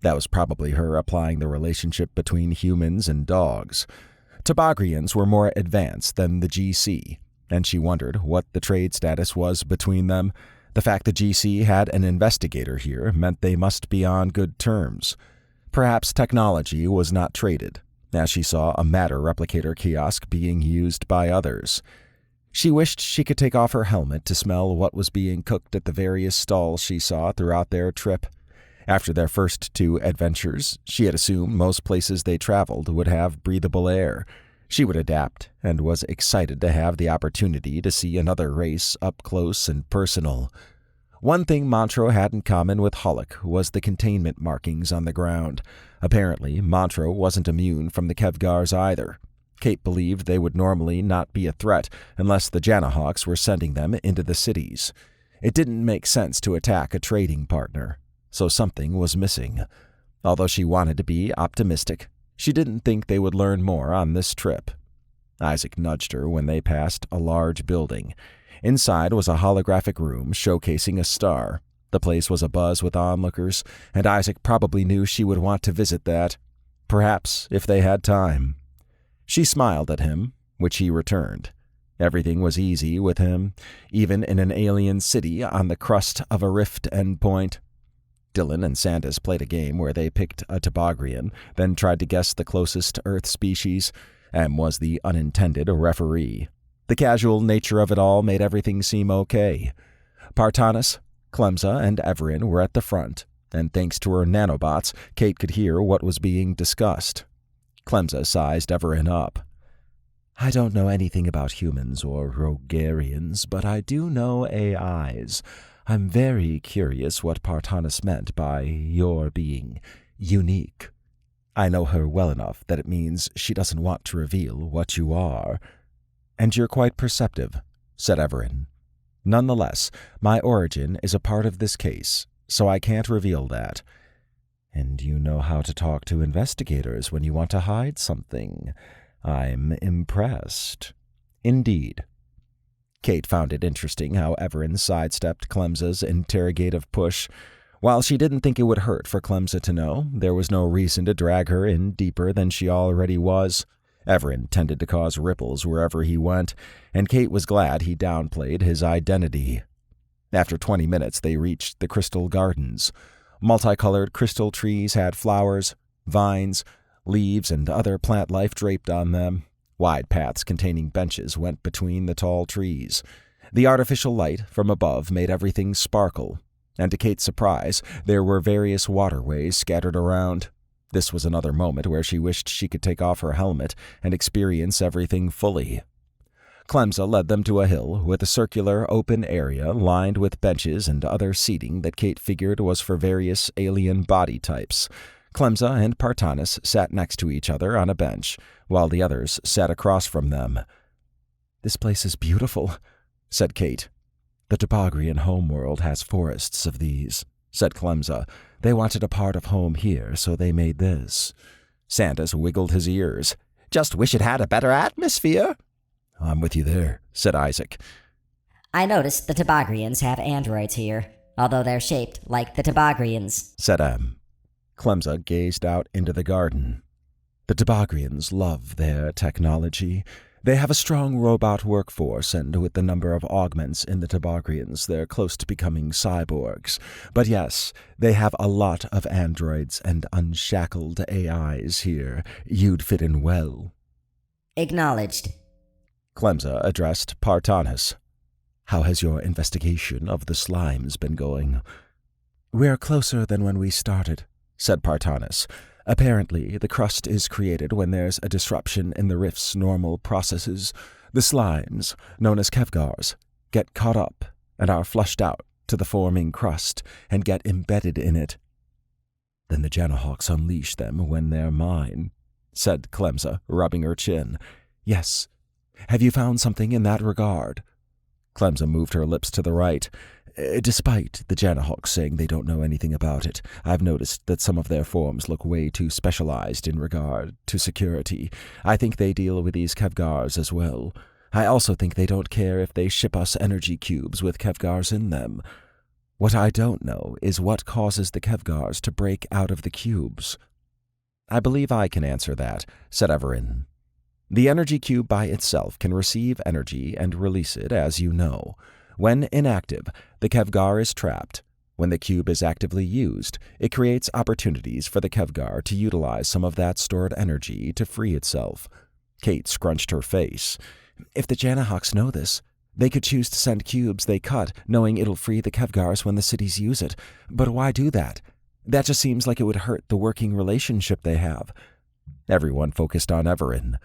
[SPEAKER 6] That was probably her applying the relationship between humans and dogs. Tobogrians were more advanced than the GC, and she wondered what the trade status was between them. The fact the GC had an investigator here meant they must be on good terms. Perhaps technology was not traded, as she saw a matter replicator kiosk being used by others. She wished she could take off her helmet to smell what was being cooked at the various stalls she saw throughout their trip. After their first 2 adventures, she had assumed most places they traveled would have breathable air. She would adapt, and was excited to have the opportunity to see another race up close and personal. One thing Montreux had in common with Hulk was the containment markings on the ground. Apparently, Montreux wasn't immune from the Kevgars either. Kate believed they would normally not be a threat unless the Janahawks were sending them into the cities. It didn't make sense to attack a trading partner, so something was missing. Although she wanted to be optimistic, she didn't think they would learn more on this trip. Isaac nudged her when they passed a large building. Inside was a holographic room showcasing a star. The place was abuzz with onlookers, and Isaac probably knew she would want to visit that. Perhaps, if they had time. She smiled at him, which he returned. Everything was easy with him, even in an alien city on the crust of a rift endpoint. Dylan and Sandas played a game where they picked a Tobogrian, then tried to guess the closest Earth species. Em was the unintended referee. The casual nature of it all made everything seem okay. Partanis, Clemza, and Evaran were at the front, and thanks to her nanobots, Kate could hear what was being discussed. Clemza sized Evaran up. I don't know anything about humans or Rogarians, but I do know AIs. I'm very curious what Partanis meant by your being unique. I know her well enough that it means she doesn't want to reveal what you are. And you're quite perceptive, said Evaran. Nonetheless, my origin is a part of this case, so I can't reveal that. And you know how to talk to investigators when you want to hide something. I'm impressed. Indeed. Kate found it interesting how Evaran sidestepped Clemza's interrogative push. While she didn't think it would hurt for Clemza to know, there was no reason to drag her in deeper than she already was. Evaran tended to cause ripples wherever he went, and Kate was glad he downplayed his identity. After 20 minutes, they reached the Crystal Gardens. Multicolored crystal trees had flowers, vines, leaves, and other plant life draped on them. Wide paths containing benches went between the tall trees. The artificial light from above made everything sparkle, and to Kate's surprise, there were various waterways scattered around. This was another moment where she wished she could take off her helmet and experience everything fully. Clemza led them to a hill with a circular open area lined with benches and other seating that Kate figured was for various alien body types. Clemza and Partanis sat next to each other on a bench, while the others sat across from them. This place is beautiful, said Kate. The Tobogrian homeworld has forests of these, said Clemza. They wanted a part of home here, so they made this. Sandas wiggled his ears. Just wish it had a better atmosphere. I'm with you there, said Isaac.
[SPEAKER 2] I noticed the Tobogrians have androids here, although they're shaped like the Tobogrians,
[SPEAKER 6] said Em. Clemza gazed out into the garden. The Tobogrians love their technology. They have a strong robot workforce, and with the number of augments in the Tobogrians, they're close to becoming cyborgs. But yes, they have a lot of androids and unshackled AIs here. You'd fit in well.
[SPEAKER 2] Acknowledged.
[SPEAKER 6] Clemza addressed Partanis. How has your investigation of the slimes been going? We're closer than when we started, said Partanis. Apparently, the crust is created when there's a disruption in the rift's normal processes. The slimes, known as Kevgars, get caught up and are flushed out to the forming crust and get embedded in it. Then the Janahawks unleash them when they're mine, said Clemsa, rubbing her chin. Yes. Have you found something in that regard? Clemsa moved her lips to the right. Despite the Janahawks saying they don't know anything about it, I've noticed that some of their forms look way too specialized in regard to security. I think they deal with these Kevgars as well. I also think they don't care if they ship us energy cubes with Kevgars in them. What I don't know is what causes the Kevgars to break out of the cubes. I believe I can answer that, said Evaran. The energy cube by itself can receive energy and release it, as you know. When inactive, the Kevgar is trapped. When the cube is actively used, it creates opportunities for the Kevgar to utilize some of that stored energy to free itself. Kate scrunched her face. If the Janahawks know this, they could choose to send cubes they cut, knowing it'll free the Kevgars when the cities use it. But why do that? That just seems like it would hurt the working relationship they have. Everyone focused on Evaran.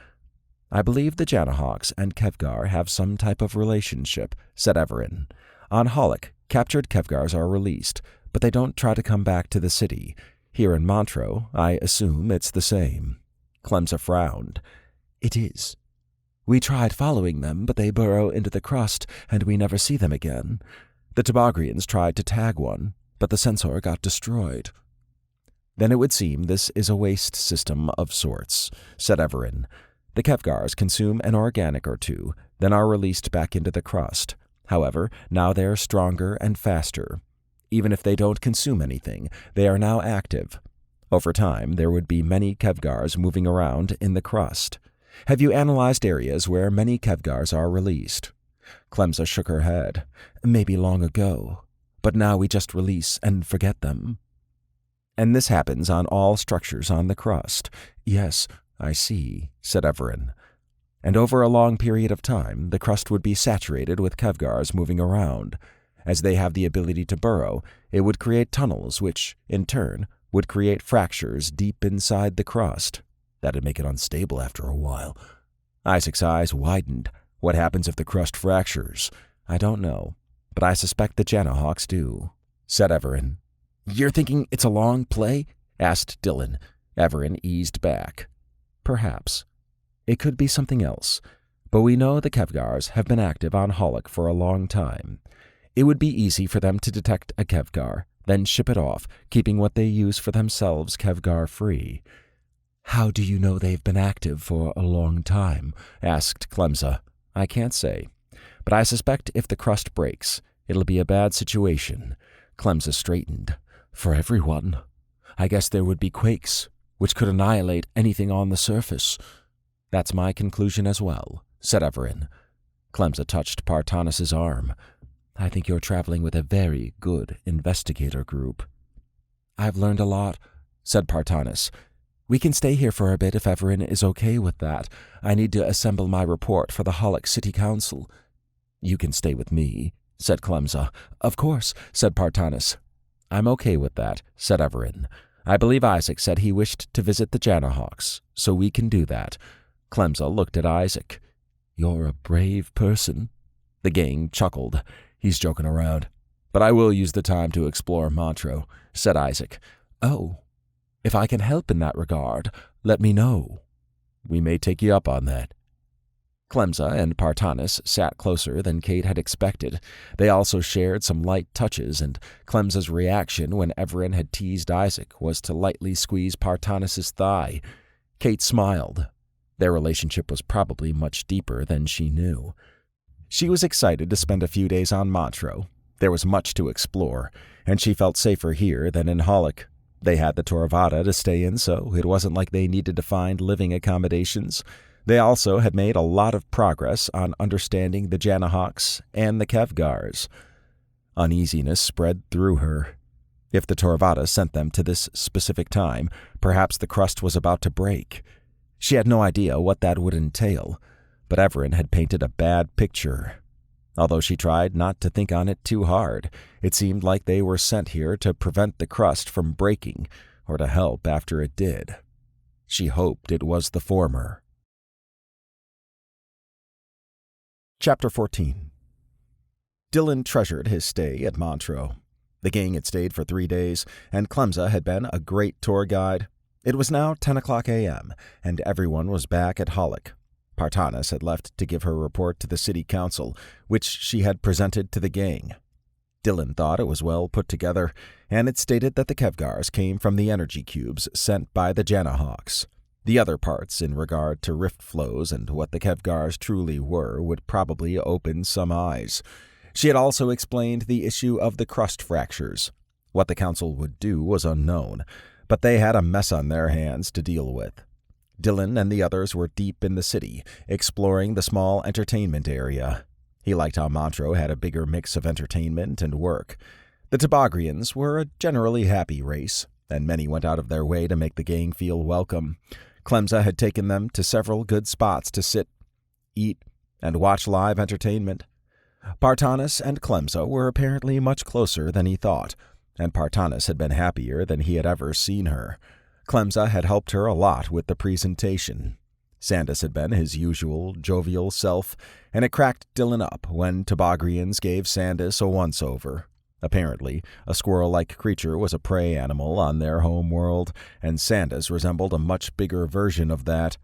[SPEAKER 6] I believe the Janahawks and Kevgar have some type of relationship, said Evaran. On Holic, captured Kevgars are released, but they don't try to come back to the city. Here in Montreux, I assume it's the same. Clemsa frowned. It is. We tried following them, but they burrow into the crust, and we never see them again. The Tobagrians tried to tag one, but the sensor got destroyed. Then it would seem this is a waste system of sorts, said Evaran. The Kevgars consume an organic or two, then are released back into the crust. However, now they are stronger and faster. Even if they don't consume anything, they are now active. Over time, there would be many Kevgars moving around in the crust. Have you analyzed areas where many Kevgars are released? Clemsa shook her head. Maybe long ago. But now we just release and forget them. And this happens on all structures on the crust. Yes, I see, said Evaran. And over a long period of time, the crust would be saturated with Kevgars moving around. As they have the ability to burrow, it would create tunnels which, in turn, would create fractures deep inside the crust. That'd make it unstable after a while. Isaac's eyes widened. What happens if the crust fractures? I don't know, but I suspect the Janahawks do, said Evaran. You're thinking it's a long play? Asked Dylan. Evaran eased back. Perhaps. It could be something else, but we know the Kevgars have been active on Holic for a long time. It would be easy for them to detect a Kevgar, then ship it off, keeping what they use for themselves Kevgar-free. How do you know they've been active for a long time? Asked Clemsa. I can't say, but I suspect if the crust breaks, it'll be a bad situation. Clemsa straightened. For everyone. I guess there would be quakes, which could annihilate anything on the surface. That's my conclusion as well, said Evaran. Clemsa touched Partanis's arm. I think you're traveling with a very good investigator group. I've learned a lot, said Partanis. We can stay here for a bit if Evaran is okay with that. I need to assemble my report for the Holic City Council. You can stay with me, said Clemsa. Of course, said Partanis. I'm okay with that, said Evaran. I believe Isaac said he wished to visit the Janahawks, so we can do that. Clemsa looked at Isaac. You're a brave person. The gang chuckled. He's joking around. But I will use the time to explore Montreux, said Isaac. Oh, if I can help in that regard, let me know. We may take you up on that. Clemsa and Partanis sat closer than Kate had expected. They also shared some light touches, and Clemsa's reaction when Evaran had teased Isaac was to lightly squeeze Partanis's thigh. Kate smiled. Their relationship was probably much deeper than she knew. She was excited to spend a few days on Montreux. There was much to explore, and she felt safer here than in Holic. They had the Toravada to stay in, so it wasn't like they needed to find living accommodations. They also had made a lot of progress on understanding the Janahawks and the Kevgars. Uneasiness spread through her. If the Toravada sent them to this specific time, perhaps the crust was about to break. She had no idea what that would entail, but Evaran had painted a bad picture. Although she tried not to think on it too hard, it seemed like they were sent here to prevent the crust from breaking, or to help after it did. She hoped it was the former.
[SPEAKER 1] Chapter 14. Dylan treasured his stay at Montreux.
[SPEAKER 6] The gang had stayed for 3 days, and Clemza had been a great tour guide. It was now 10 o'clock a.m., and everyone was back at Hollick. Partanis had left to give her report to the city council, which she had presented to the gang. Dylan thought it was well put together, and it stated that the Kevgars came from the energy cubes sent by the Janahawks. The other parts, in regard to rift flows and what the Kevgars truly were, would probably open some eyes. She had also explained the issue of the crust fractures. What the council would do was unknown, but they had a mess on their hands to deal with. Dylan and the others were deep in the city, exploring the small entertainment area. He liked how Montreux had a bigger mix of entertainment and work. The Tobogrians were a generally happy race, and many went out of their way to make the gang feel welcome. Clemza had taken them to several good spots to sit, eat, and watch live entertainment. Partanis and Clemza were apparently much closer than he thought, and Partanis had been happier than he had ever seen her. Clemza had helped her a lot with the presentation. Sandas had been his usual jovial self, and it cracked Dylan up when Tobogrians gave Sandas a once-over. Apparently, a squirrel-like creature was a prey animal on their home world, and Sandas resembled a much bigger version of that.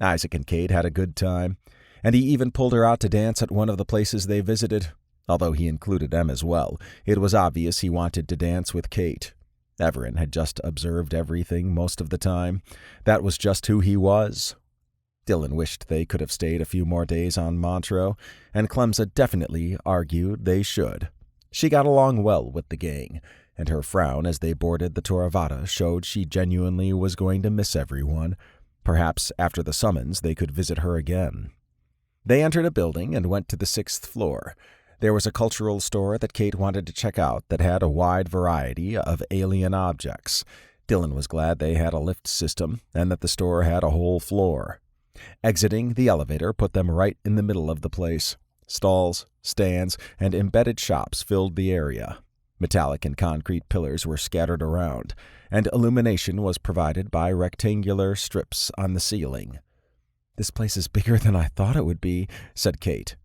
[SPEAKER 6] Isaac and Kate had a good time, and he even pulled her out to dance at one of the places they visited. Although he included them as well, it was obvious he wanted to dance with Kate. Evaran had just observed everything most of the time. That was just who he was. Dylan wished they could have stayed a few more days on Montreux, and Clemza definitely argued they should. She got along well with the gang, and her frown as they boarded the Toravata showed she genuinely was going to miss everyone. Perhaps after the summons they could visit her again. They entered a building and went to the 6th floor. There was a cultural store that Kate wanted to check out that had a wide variety of alien objects. Dylan was glad they had a lift system and that the store had a whole floor. Exiting the elevator put them right in the middle of the place. Stalls, stands, and embedded shops filled the area. Metallic and concrete pillars were scattered around, and illumination was provided by rectangular strips on the ceiling. "This place is bigger than I thought it would be," said Kate.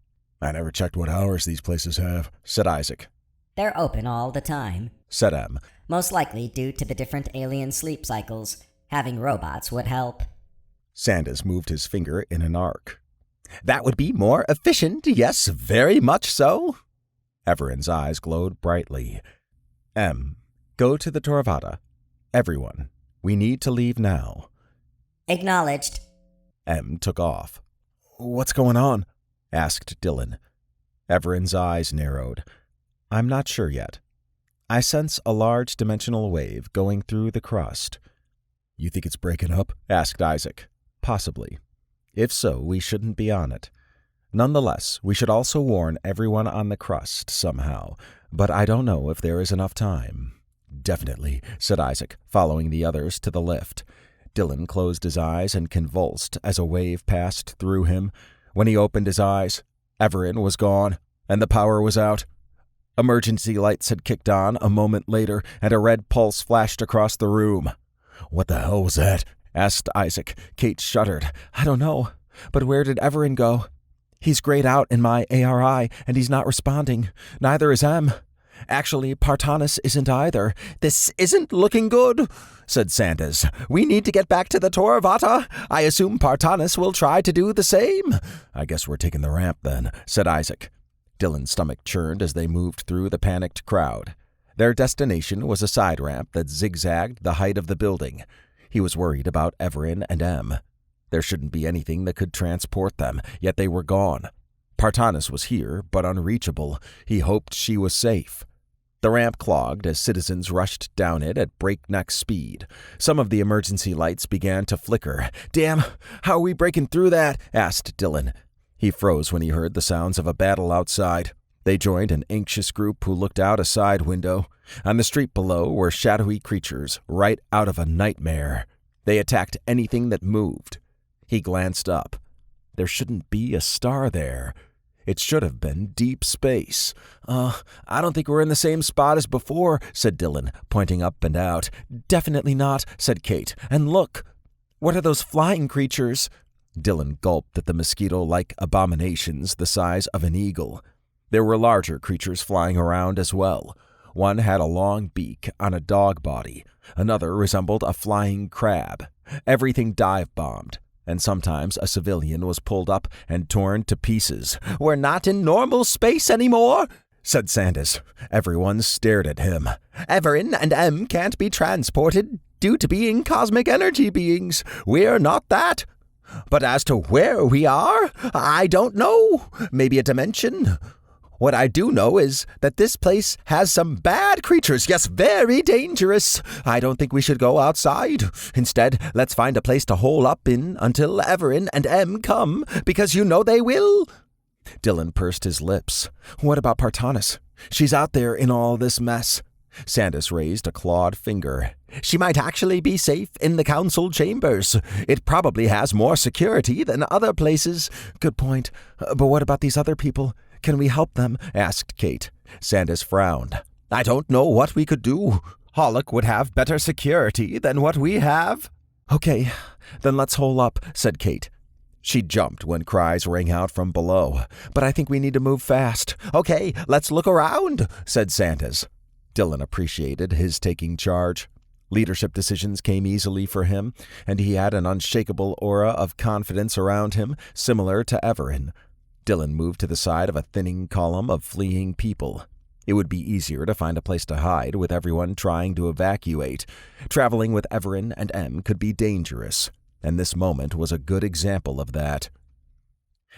[SPEAKER 5] "I never checked what hours these places have,"
[SPEAKER 6] said Isaac.
[SPEAKER 2] They're open all the time,
[SPEAKER 6] said Em.
[SPEAKER 2] most likely due to the different alien sleep cycles. Having robots would help.
[SPEAKER 6] Sandas moved his finger in an arc. "That would be more efficient, yes, very much so." Evaran's eyes glowed brightly. "Em, go to the Toravata. Everyone, we need to leave now."
[SPEAKER 2] Acknowledged.
[SPEAKER 6] Em took off. "What's going on?" asked Dylan. Evaran's eyes narrowed. "I'm not sure yet. I sense a large dimensional wave going through the crust."
[SPEAKER 5] "You think it's breaking up?"
[SPEAKER 6] asked Isaac. "Possibly. If so, we shouldn't be on it. Nonetheless, we should also warn everyone on the crust somehow, but I don't know if there is enough time." "Definitely," said Isaac, following the others to the lift. Dylan closed his eyes and convulsed as a wave passed through him. When he opened his eyes, Evaran was gone, and the power was out. Emergency lights had kicked on a moment later, and a red pulse flashed across the room.
[SPEAKER 5] "What the hell was that?"
[SPEAKER 6] asked Isaac. Kate shuddered. "I don't know, but where did Evaran go? He's grayed out in my ARI, and he's not responding. Neither is Em. Actually, Partanis isn't either. This isn't looking good," said Sandas. "We need to get back to the Toravata. I assume Partanis will try to do the same."
[SPEAKER 5] "I guess we're taking the ramp then,"
[SPEAKER 6] said Isaac. Dylan's stomach churned as they moved through the panicked crowd. Their destination was a side ramp that zigzagged the height of the building. He was worried about Evaran and Em. There shouldn't be anything that could transport them, yet they were gone. Partanis was here, but unreachable. He hoped she was safe. The ramp clogged as citizens rushed down it at breakneck speed. Some of the emergency lights began to flicker. "Damn, how are we breaking through that?" asked Dylan. He froze when he heard the sounds of a battle outside. They joined an anxious group who looked out a side window. On the street below were shadowy creatures, right out of a nightmare. They attacked anything that moved. He glanced up. There shouldn't be a star there. It should have been deep space. I don't think we're in the same spot as before," said Dylan, pointing up and out. "Definitely not," said Kate. "And look, what are those flying creatures?" Dylan gulped at the mosquito-like abominations the size of an eagle. There were larger creatures flying around as well. One had a long beak on a dog body. Another resembled a flying crab. Everything dive-bombed, and sometimes a civilian was pulled up and torn to pieces. "We're not in normal space anymore," said Sandas. Everyone stared at him. "Evaran and M can't be transported due to being cosmic energy beings. We're not that. But as to where we are, I don't know. Maybe a dimension. What I do know is that this place has some bad creatures, yes, very dangerous. I don't think we should go outside. Instead, let's find a place to hole up in until Evaran and M come, because you know they will." Dylan pursed his lips. "What about Partanis? She's out there in all this mess." Sandas raised a clawed finger. "She might actually be safe in the council chambers. It probably has more security than other places." "Good point. But what about these other people? Can we help them?" asked Kate. Sandas frowned. "I don't know what we could do. Hollock would have better security than what we have." "Okay, then let's hole up," said Kate. She jumped when cries rang out from below. "But I think we need to move fast." "Okay, let's look around," said Sandas. Dylan appreciated his taking charge. Leadership decisions came easily for him, and he had an unshakable aura of confidence around him, similar to Evaran. Dylan moved to the side of a thinning column of fleeing people. It would be easier to find a place to hide with everyone trying to evacuate. Traveling with Evaran and M could be dangerous, and this moment was a good example of that.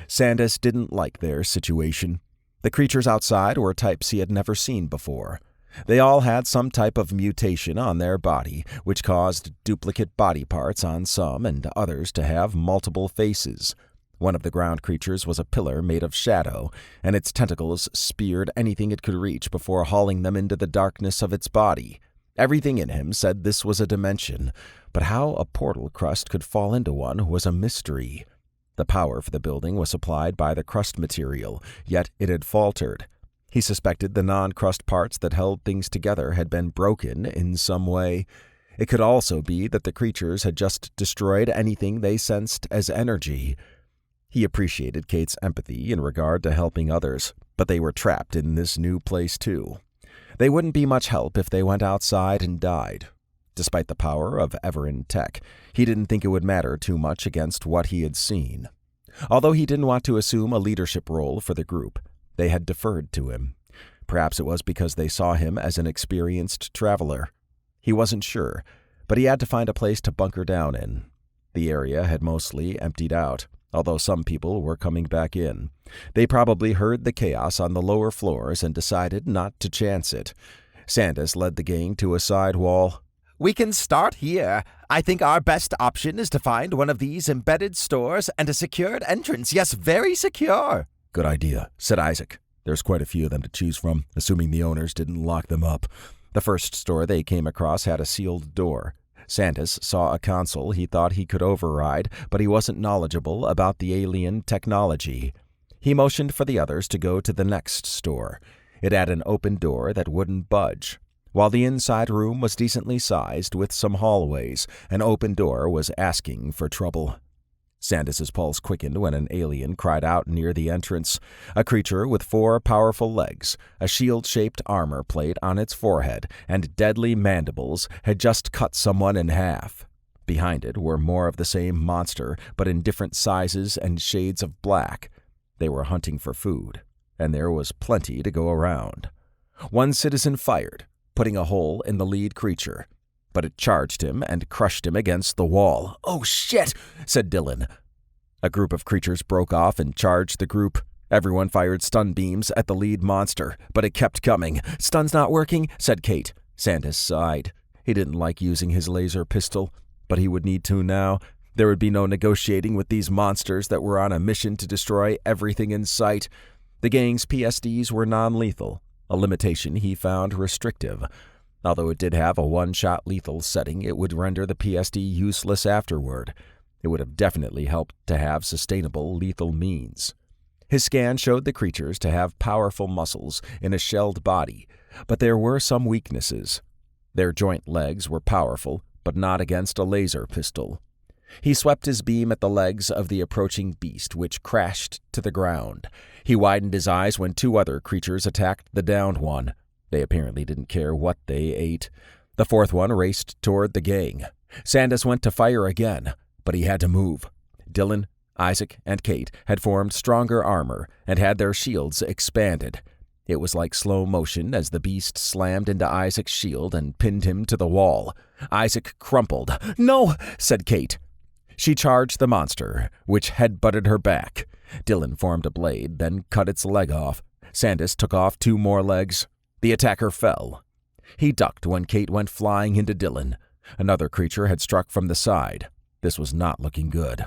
[SPEAKER 6] Sandas didn't like their situation. The creatures outside were types he had never seen before. They all had some type of mutation on their body, which caused duplicate body parts on some and others to have multiple faces. One of the ground creatures was a pillar made of shadow, and its tentacles speared anything it could reach before hauling them into the darkness of its body. Everything in him said this was a dimension, but how a portal crust could fall into one was a mystery. The power for the building was supplied by the crust material, yet it had faltered. He suspected the non-crust parts that held things together had been broken in some way. It could also be that the creatures had just destroyed anything they sensed as energy. He appreciated Kate's empathy in regard to helping others, but they were trapped in this new place too. They wouldn't be much help if they went outside and died. Despite the power of Evaran tech, he didn't think it would matter too much against what he had seen. Although he didn't want to assume a leadership role for the group, they had deferred to him. Perhaps it was because they saw him as an experienced traveler. He wasn't sure, but he had to find a place to bunker down in. The area had mostly emptied out, although some people were coming back in. They probably heard the chaos on the lower floors and decided not to chance it. Sandas led the gang to a side wall. "We can start here. I think our best option is to find one of these embedded stores and a secured entrance. Yes, very secure."
[SPEAKER 5] "Good idea," said Isaac. "There's quite a few of them to choose from, assuming the owners didn't lock them up."
[SPEAKER 6] The first store they came across had a sealed door. Sandas saw a console he thought he could override, but he wasn't knowledgeable about the alien technology. He motioned for the others to go to the next store. It had an open door that wouldn't budge. While the inside room was decently sized with some hallways, an open door was asking for trouble. Sandas's pulse quickened when an alien cried out near the entrance. A creature with 4 powerful legs, a shield-shaped armor plate on its forehead, and deadly mandibles had just cut someone in half. Behind it were more of the same monster, but in different sizes and shades of black. They were hunting for food, and there was plenty to go around. One citizen fired, putting a hole in the lead creature, but it charged him and crushed him against the wall. "Oh, shit," said Dylan. A group of creatures broke off and charged the group. Everyone fired stun beams at the lead monster, but it kept coming. "Stun's not working," said Kate. Sandas sighed. He didn't like using his laser pistol, but he would need to now. There would be no negotiating with these monsters that were on a mission to destroy everything in sight. The gang's PSDs were non-lethal, a limitation he found restrictive. Although it did have a one-shot lethal setting, it would render the PSD useless afterward. It would have definitely helped to have sustainable lethal means. His scan showed the creatures to have powerful muscles in a shelled body, but there were some weaknesses. Their joint legs were powerful, but not against a laser pistol. He swept his beam at the legs of the approaching beast, which crashed to the ground. He widened his eyes when 2 other creatures attacked the downed one. They apparently didn't care what they ate. The fourth one raced toward the gang. Sandas went to fire again, but he had to move. Dylan, Isaac, and Kate had formed stronger armor and had their shields expanded. It was like slow motion as the beast slammed into Isaac's shield and pinned him to the wall. Isaac crumpled. "No," said Kate. She charged the monster, which head-butted her back. Dylan formed a blade, then cut its leg off. Sandas took off 2 more legs. The attacker fell. He ducked when Kate went flying into Dylan. Another creature had struck from the side. This was not looking good.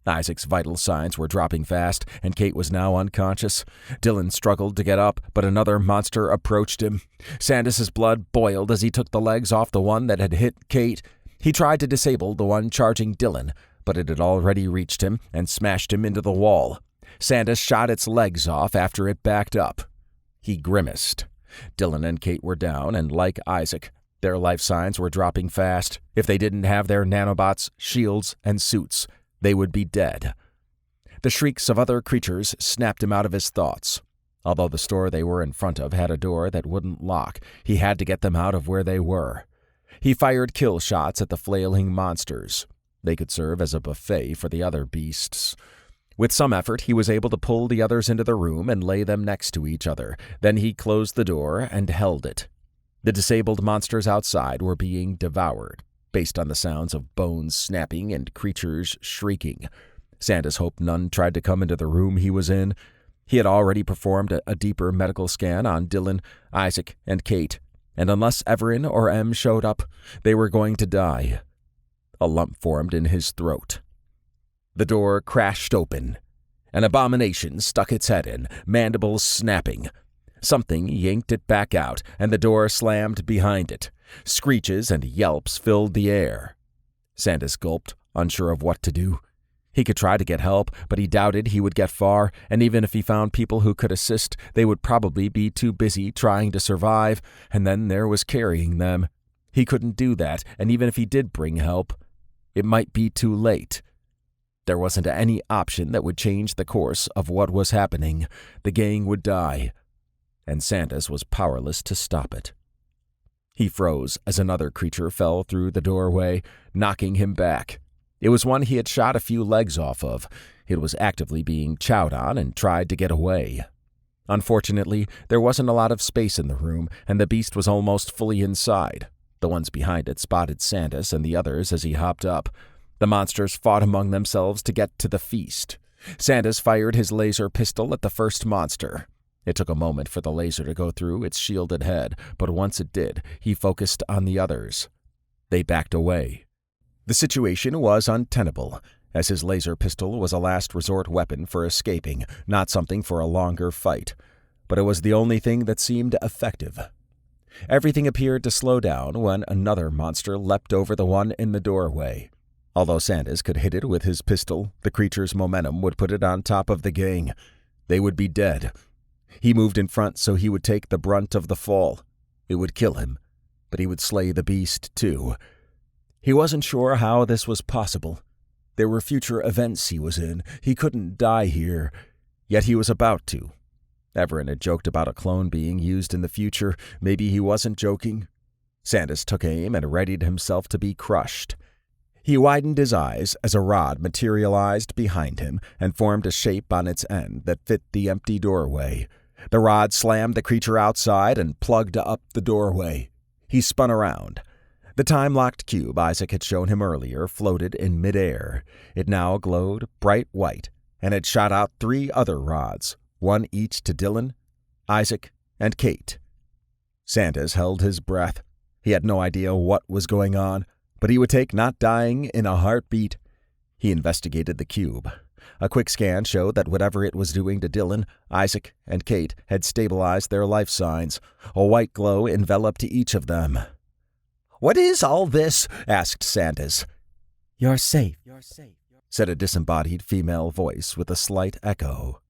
[SPEAKER 6] Isaac's vital signs were dropping fast, and Kate was now unconscious. Dylan struggled to get up, but another monster approached him. Sandas's blood boiled as he took the legs off the one that had hit Kate. He tried to disable the one charging Dylan, but it had already reached him and smashed him into the wall. Sandas shot its legs off after it backed up. He grimaced. Dylan and Kate were down, and like Isaac, their life signs were dropping fast. If they didn't have their nanobots, shields, and suits, they would be dead. The shrieks of other creatures snapped him out of his thoughts. Although the store they were in front of had a door that wouldn't lock, he had to get them out of where they were. He fired kill shots at the flailing monsters. They could serve as a buffet for the other beasts. With some effort, he was able to pull the others into the room and lay them next to each other. Then he closed the door and held it. The disabled monsters outside were being devoured, based on the sounds of bones snapping and creatures shrieking. Sandas hoped none tried to come into the room he was in. He had already performed a deeper medical scan on Dylan, Isaac, and Kate, and unless Evaran or Em showed up, they were going to die. A lump formed in his throat. The door crashed open. An abomination stuck its head in, mandibles snapping. Something yanked it back out, and the door slammed behind it. Screeches and yelps filled the air. Sandas gulped, unsure of what to do. He could try to get help, but he doubted he would get far, and even if he found people who could assist, they would probably be too busy trying to survive, and then there was carrying them. He couldn't do that, and even if he did bring help, it might be too late. There wasn't any option that would change the course of what was happening. The gang would die, and Sandas was powerless to stop it. He froze as another creature fell through the doorway, knocking him back. It was one he had shot a few legs off of. It was actively being chowed on and tried to get away. Unfortunately, there wasn't a lot of space in the room, and the beast was almost fully inside. The ones behind it spotted Sandas and the others as he hopped up. The monsters fought among themselves to get to the feast. Sandas fired his laser pistol at the first monster. It took a moment for the laser to go through its shielded head, but once it did, he focused on the others. They backed away. The situation was untenable, as his laser pistol was a last resort weapon for escaping, not something for a longer fight. But it was the only thing that seemed effective. Everything appeared to slow down when another monster leapt over the one in the doorway. Although Sandas could hit it with his pistol, the creature's momentum would put it on top of the gang. They would be dead. He moved in front so he would take the brunt of the fall. It would kill him, but he would slay the beast too. He wasn't sure how this was possible. There were future events he was in. He couldn't die here, yet he was about to. Evaran had joked about a clone being used in the future. Maybe he wasn't joking. Sandas took aim and readied himself to be crushed. He widened his eyes as a rod materialized behind him and formed a shape on its end that fit the empty doorway. The rod slammed the creature outside and plugged up the doorway. He spun around. The time-locked cube Isaac had shown him earlier floated in midair. It now glowed bright white and had shot out 3 other rods, one each to Dylan, Isaac, and Kate. Sandas held his breath. He had no idea what was going on, but he would take not dying in a heartbeat. He investigated the cube. A quick scan showed that whatever it was doing to Dylan, Isaac, and Kate had stabilized their life signs. A white glow enveloped each of them. "What is all this?" asked Sandas.
[SPEAKER 7] "You're safe,"
[SPEAKER 6] said a disembodied female voice with a slight echo.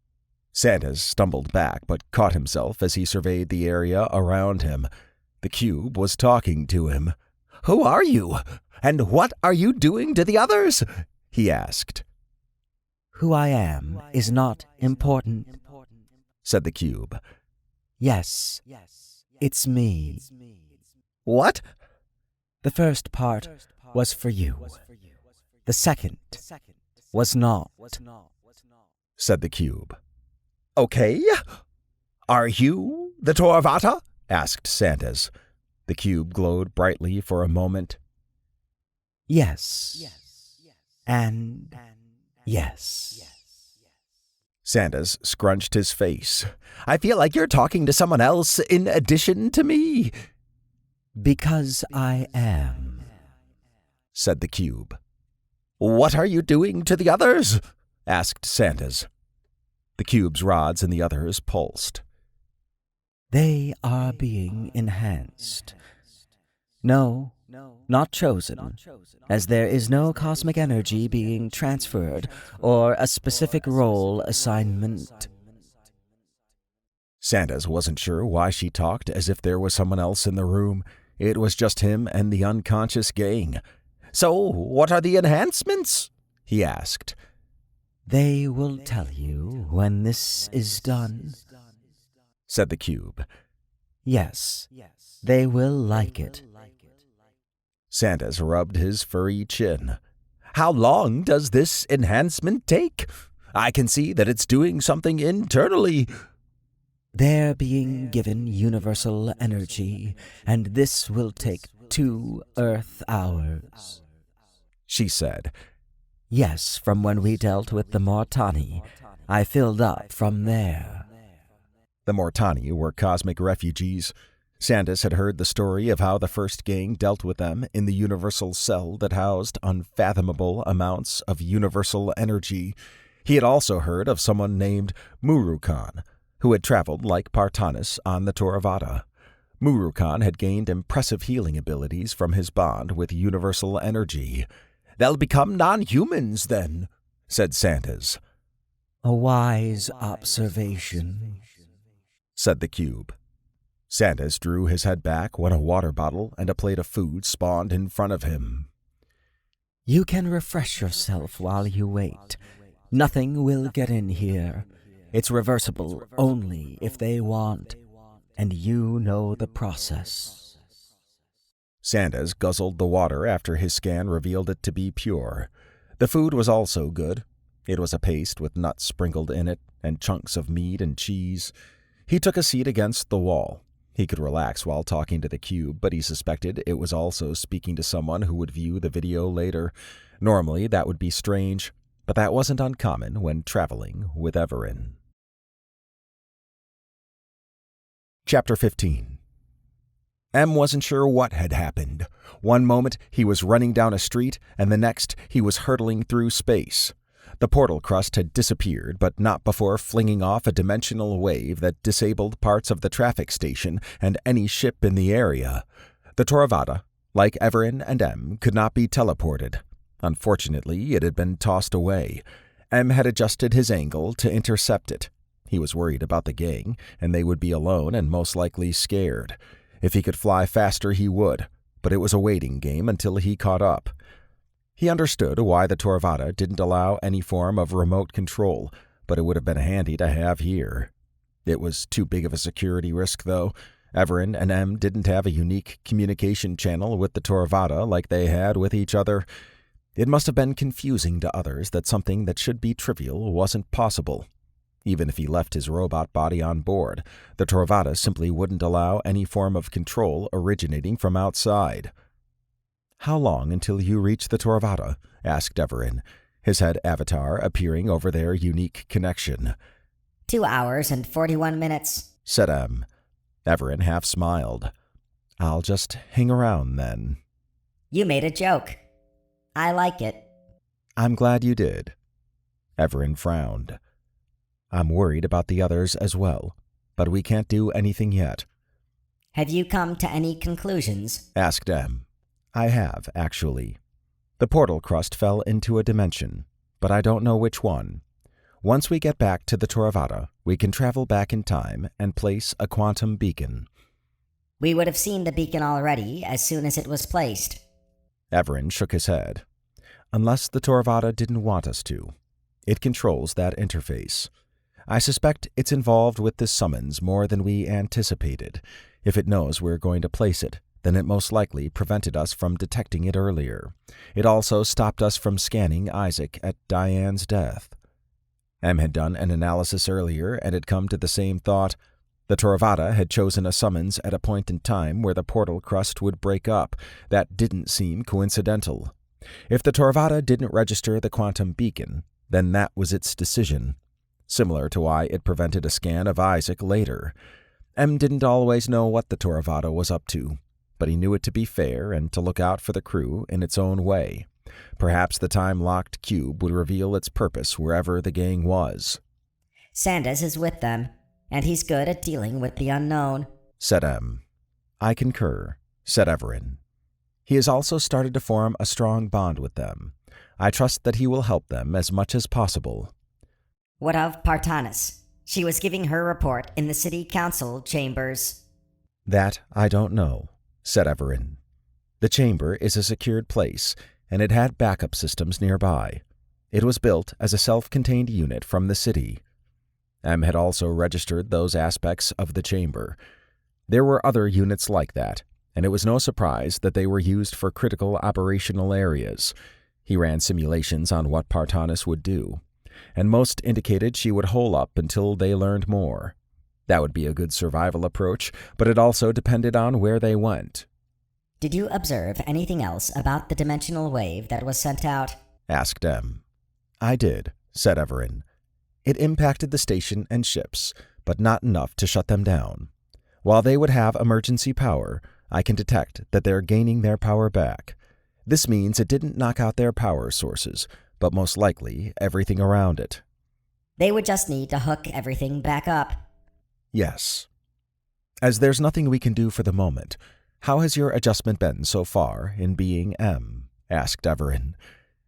[SPEAKER 6] Sandas stumbled back but caught himself as he surveyed the area around him. The cube was talking to him. "Who are you? And what are you doing to the others?" he asked.
[SPEAKER 7] "Who I am is not important,"
[SPEAKER 6] said the cube.
[SPEAKER 7] "Yes, It's me.
[SPEAKER 4] What?
[SPEAKER 7] The first part was for you. The second was not,
[SPEAKER 6] said the cube.
[SPEAKER 4] Okay. Are you the Toravata? Asked Sandas. The cube glowed brightly for a moment.
[SPEAKER 7] Yes. And yes.
[SPEAKER 6] Sandas scrunched his face. I feel like you're talking to someone else in addition to me.
[SPEAKER 7] Because I am,
[SPEAKER 6] said the cube. What are you doing to the others? Asked Sandas. The cube's rods and the others pulsed.
[SPEAKER 7] They are being enhanced. No, not chosen, as there is no cosmic energy being transferred or a specific role assignment.
[SPEAKER 6] Sandas wasn't sure why she talked as if there was someone else in the room. It was just him and the unconscious gang. So, what are the enhancements? He asked.
[SPEAKER 7] They will tell you when this is done,
[SPEAKER 6] said the cube.
[SPEAKER 7] Yes, they will like it.
[SPEAKER 6] Sandas rubbed his furry chin. How long does this enhancement take? I can see that it's doing something internally.
[SPEAKER 7] They're being given universal energy, and this will take 2 Earth hours,
[SPEAKER 6] she said.
[SPEAKER 7] Yes, from when we dealt with the Mortani, I filled up from there.
[SPEAKER 6] The Mortani were cosmic refugees. Sandas had heard the story of how the first gang dealt with them in the universal cell that housed unfathomable amounts of universal energy. He had also heard of someone named Murukan, who had traveled like Partanis on the Toravata. Murukan had gained impressive healing abilities from his bond with universal energy. They'll become non-humans then, said Sandas.
[SPEAKER 7] A wise observation,
[SPEAKER 6] said the cube. Sandas drew his head back when a water bottle and a plate of food spawned in front of him.
[SPEAKER 7] You can refresh yourself while you wait. Nothing will get in here. It's reversible only if they want, and you know the process.
[SPEAKER 6] Sandas guzzled the water after his scan revealed it to be pure. The food was also good. It was a paste with nuts sprinkled in it and chunks of meat and cheese. He took a seat against the wall. He could relax while talking to the cube, but he suspected it was also speaking to someone who would view the video later. Normally, that would be strange, but that wasn't uncommon when traveling with Evaran. Chapter 15. M wasn't sure what had happened. One moment, he was running down a street, and the next, he was hurtling through space. The portal crust had disappeared, but not before flinging off a dimensional wave that disabled parts of the traffic station and any ship in the area. The Toravata, like Evaran and M, could not be teleported. Unfortunately, it had been tossed away. M had adjusted his angle to intercept it. He was worried about the gang, and they would be alone and most likely scared. If he could fly faster, he would, but it was a waiting game until he caught up. He understood why the Toravata didn't allow any form of remote control, but it would have been handy to have here. It was too big of a security risk, though. Evaran and M didn't have a unique communication channel with the Toravata like they had with each other. It must have been confusing to others that something that should be trivial wasn't possible. Even if he left his robot body on board, the Toravata simply wouldn't allow any form of control originating from outside. How long until you reach the Toravata? Asked Evaran, his head avatar appearing over their unique connection.
[SPEAKER 2] 2 hours and 41 minutes,
[SPEAKER 6] said M. Evaran half smiled. I'll just hang around then.
[SPEAKER 2] You made a joke. I like it.
[SPEAKER 6] I'm glad you did. Evaran frowned. I'm worried about the others as well, but we can't do anything yet.
[SPEAKER 2] Have you come to any conclusions?
[SPEAKER 6] Asked M. I have, actually. The portal crust fell into a dimension, but I don't know which one. Once we get back to the Toravata, we can travel back in time and place a quantum beacon.
[SPEAKER 2] We would have seen the beacon already as soon as it was placed.
[SPEAKER 6] Evaran shook his head. Unless the Toravata didn't want us to. It controls that interface. I suspect it's involved with this summons more than we anticipated. If it knows we're going to place it, then it most likely prevented us from detecting it earlier. It also stopped us from scanning Isaac at Diane's death. M had done an analysis earlier and had come to the same thought. The Toravada had chosen a summons at a point in time where the portal crust would break up. That didn't seem coincidental. If the Toravada didn't register the quantum beacon, then that was its decision, similar to why it prevented a scan of Isaac later. M didn't always know what the Toravada was up to, but he knew it to be fair and to look out for the crew in its own way. Perhaps the time-locked cube would reveal its purpose wherever the gang was.
[SPEAKER 2] Sandas is with them, and he's good at dealing with the unknown,
[SPEAKER 6] said M. I concur, said Evaran. He has also started to form a strong bond with them. I trust that he will help them as much as possible.
[SPEAKER 2] What of Partanis? She was giving her report in the city council chambers.
[SPEAKER 6] That I don't know, said Evaran. The chamber is a secured place, and it had backup systems nearby. It was built as a self-contained unit from the city. M had also registered those aspects of the chamber. There were other units like that, and it was no surprise that they were used for critical operational areas. He ran simulations on what Partanis would do, and most indicated she would hole up until they learned more. That would be a good survival approach, but it also depended on where they went.
[SPEAKER 2] Did you observe anything else about the dimensional wave that was sent out?
[SPEAKER 6] Asked M. I did, said Evaran. It impacted the station and ships, but not enough to shut them down. While they would have emergency power, I can detect that they're gaining their power back. This means it didn't knock out their power sources, but most likely everything around it.
[SPEAKER 2] They would just need to hook everything back up.
[SPEAKER 6] Yes. As there's nothing we can do for the moment, how has your adjustment been so far in being M? Asked Evaran.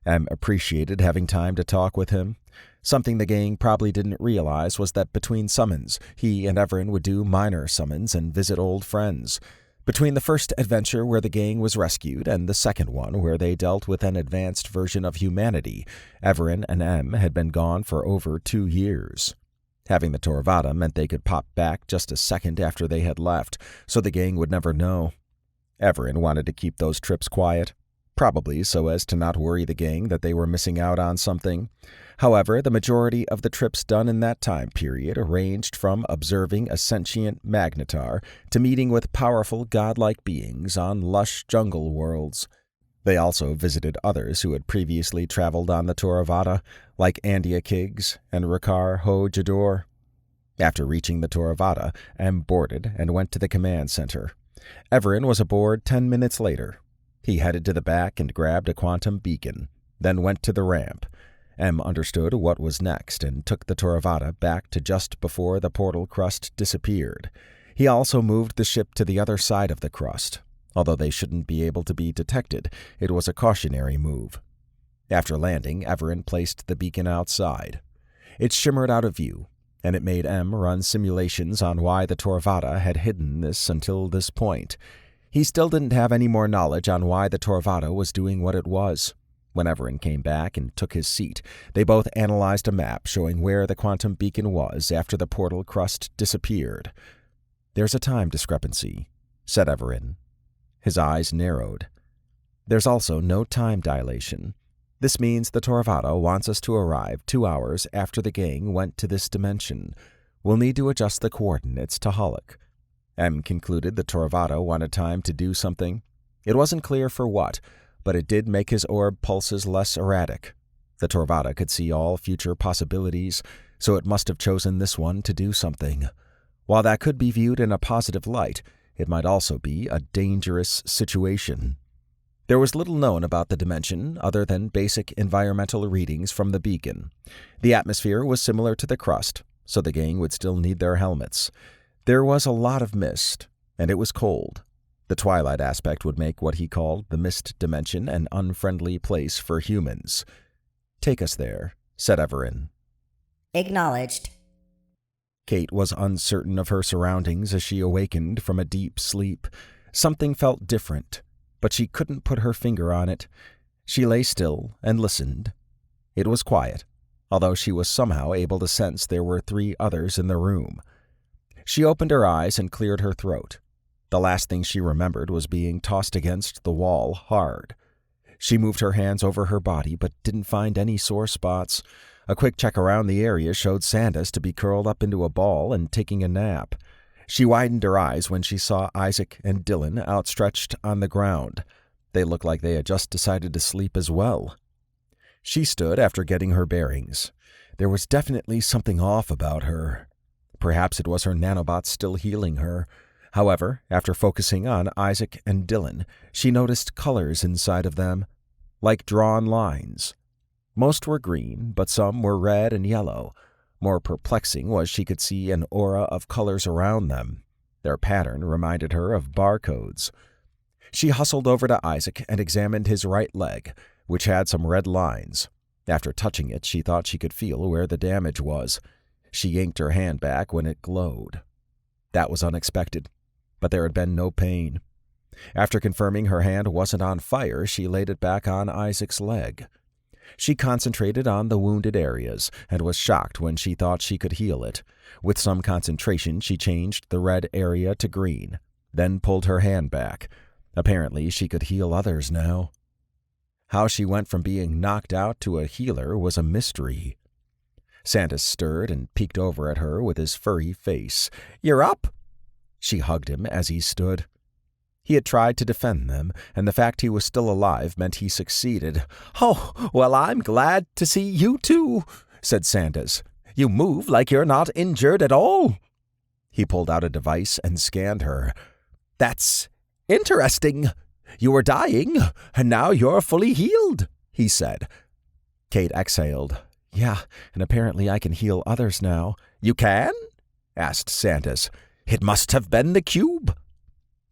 [SPEAKER 6] M appreciated having time to talk with him. Something the gang probably didn't realize was that between summons, he and Evaran would do minor summons and visit old friends. Between the first adventure where the gang was rescued and the second one where they dealt with an advanced version of humanity, Evaran and M had been gone for over 2 years. Having the Toravada meant they could pop back just a second after they had left, so the gang would never know. Evaran wanted to keep those trips quiet, probably so as to not worry the gang that they were missing out on something. However, the majority of the trips done in that time period ranged from observing a sentient magnetar to meeting with powerful godlike beings on lush jungle worlds. They also visited others who had previously traveled on the Toravada, like Andia Kiggs and Rakar Ho Jador. After reaching the Toravada, M boarded and went to the command center. Evaran was aboard 10 minutes later. He headed to the back and grabbed a quantum beacon, then went to the ramp. M understood what was next and took the Toravada back to just before the portal crust disappeared. He also moved the ship to the other side of the crust. Although they shouldn't be able to be detected, it was a cautionary move. After landing, Evaran placed the beacon outside. It shimmered out of view, and it made M run simulations on why the Toravada had hidden this until this point. He still didn't have any more knowledge on why the Toravada was doing what it was. When Evaran came back and took his seat, they both analyzed a map showing where the quantum beacon was after the portal crust disappeared. There's a time discrepancy, said Evaran. His eyes narrowed. There's also no time dilation. This means the Toravada wants us to arrive 2 hours after the gang went to this dimension. We'll need to adjust the coordinates to Hollock. M concluded the Toravada wanted time to do something. It wasn't clear for what, but it did make his orb pulses less erratic. The Toravada could see all future possibilities, so it must have chosen this one to do something. While that could be viewed in a positive light, it might also be a dangerous situation. There was little known about the dimension other than basic environmental readings from the beacon. The atmosphere was similar to the crust, so the gang would still need their helmets. There was a lot of mist, and it was cold. The twilight aspect would make what he called the mist dimension an unfriendly place for humans. Take us there, said Evaran.
[SPEAKER 2] Acknowledged.
[SPEAKER 6] Kate was uncertain of her surroundings as she awakened from a deep sleep. Something felt different, but she couldn't put her finger on it. She lay still and listened. It was quiet, although she was somehow able to sense there were 3 others in the room. She opened her eyes and cleared her throat. The last thing she remembered was being tossed against the wall hard. She moved her hands over her body but didn't find any sore spots. A quick check around the area showed Sandas to be curled up into a ball and taking a nap. She widened her eyes when she saw Isaac and Dylan outstretched on the ground. They looked like they had just decided to sleep as well. She stood after getting her bearings. There was definitely something off about her. Perhaps it was her nanobots still healing her. However, after focusing on Isaac and Dylan, she noticed colors inside of them, like drawn lines. Most were green, but some were red and yellow. More perplexing was she could see an aura of colors around them. Their pattern reminded her of barcodes. She hustled over to Isaac and examined his right leg, which had some red lines. After touching it, she thought she could feel where the damage was. She yanked her hand back when it glowed. That was unexpected, but there had been no pain. After confirming her hand wasn't on fire, she laid it back on Isaac's leg. She concentrated on the wounded areas and was shocked when she thought she could heal it. With some concentration, she changed the red area to green, then pulled her hand back. Apparently, she could heal others now. How she went from being knocked out to a healer was a mystery. Sandas stirred and peeked over at her with his furry face. "You're up!" She hugged him as he stood. He had tried to defend them, and the fact he was still alive meant he succeeded. "Oh, well, I'm glad to see you too," said Sandas. "You move like you're not injured at all." He pulled out a device and scanned her. "That's interesting. You were dying, and now you're fully healed," he said. Kate exhaled. "Yeah, and apparently I can heal others now." "You can?" asked Sandas. "It must have been the cube."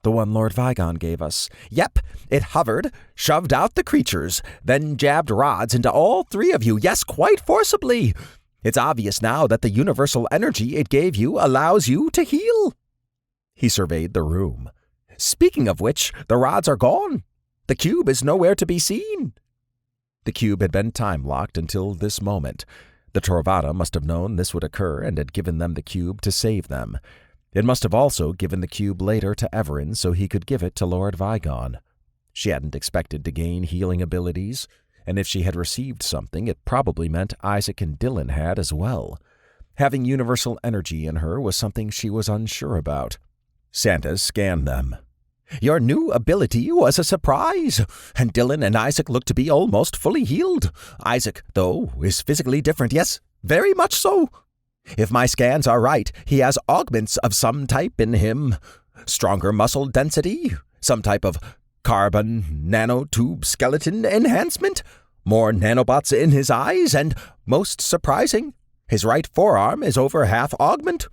[SPEAKER 6] "The one Lord Vigon gave us." "Yep, it hovered, shoved out the creatures, then jabbed rods into all three of you. Yes, quite forcibly. It's obvious now that the universal energy it gave you allows you to heal." He surveyed the room. "Speaking of which, the rods are gone. The cube is nowhere to be seen." The cube had been time-locked until this moment. The Torvada must have known this would occur and had given them the cube to save them. It must have also given the cube later to Evaran so he could give it to Lord Vigon. She hadn't expected to gain healing abilities, and if she had received something, it probably meant Isaac and Dylan had as well. Having universal energy in her was something she was unsure about. Sandas scanned them. "Your new ability was a surprise, and Dylan and Isaac look to be almost fully healed. Isaac, though, is physically different. Yes, very much so. If my scans are right, he has augments of some type in him. Stronger muscle density, some type of carbon nanotube skeleton enhancement, more nanobots in his eyes, and, most surprising, his right forearm is over half augment.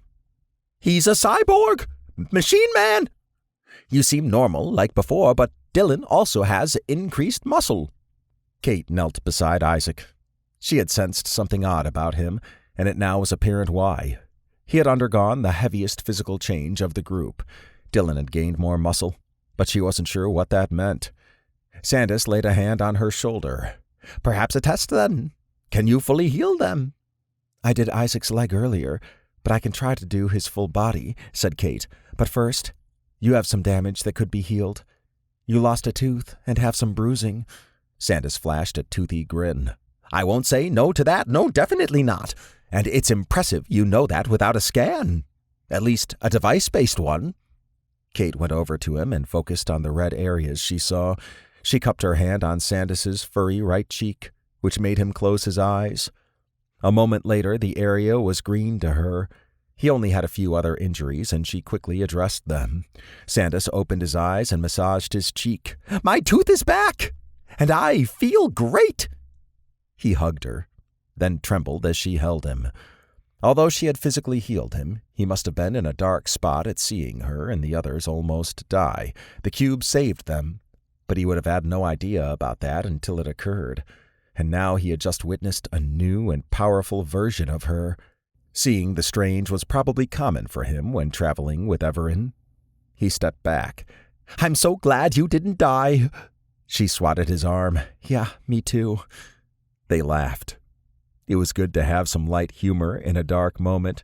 [SPEAKER 6] He's a cyborg! Machine man! You seem normal like before, but Dylan also has increased muscle." Kate knelt beside Isaac. She had sensed something odd about him, and it now was apparent why. He had undergone the heaviest physical change of the group. Dylan had gained more muscle, but she wasn't sure what that meant. Sandas laid a hand on her shoulder. "Perhaps a test, then. Can you fully heal them?" "I did Isaac's leg earlier, but I can try to do his full body," said Kate. "But first, you have some damage that could be healed. You lost a tooth and have some bruising." Sandas flashed a toothy grin. "I won't say no to that. No, definitely not. And it's impressive you know that without a scan. At least a device-based one." Kate went over to him and focused on the red areas she saw. She cupped her hand on Sandas's furry right cheek, which made him close his eyes. A moment later, the area was green to her. He only had a few other injuries, and she quickly addressed them. Sandas opened his eyes and massaged his cheek. "My tooth is back, and I feel great." He hugged her, then trembled as she held him. Although she had physically healed him, he must have been in a dark spot at seeing her and the others almost die. The cube saved them, but he would have had no idea about that until it occurred. And now he had just witnessed a new and powerful version of her. Seeing the strange was probably common for him when traveling with Evaran. He stepped back. "I'm so glad you didn't die." She swatted his arm. "Yeah, me too." They laughed. It was good to have some light humor in a dark moment.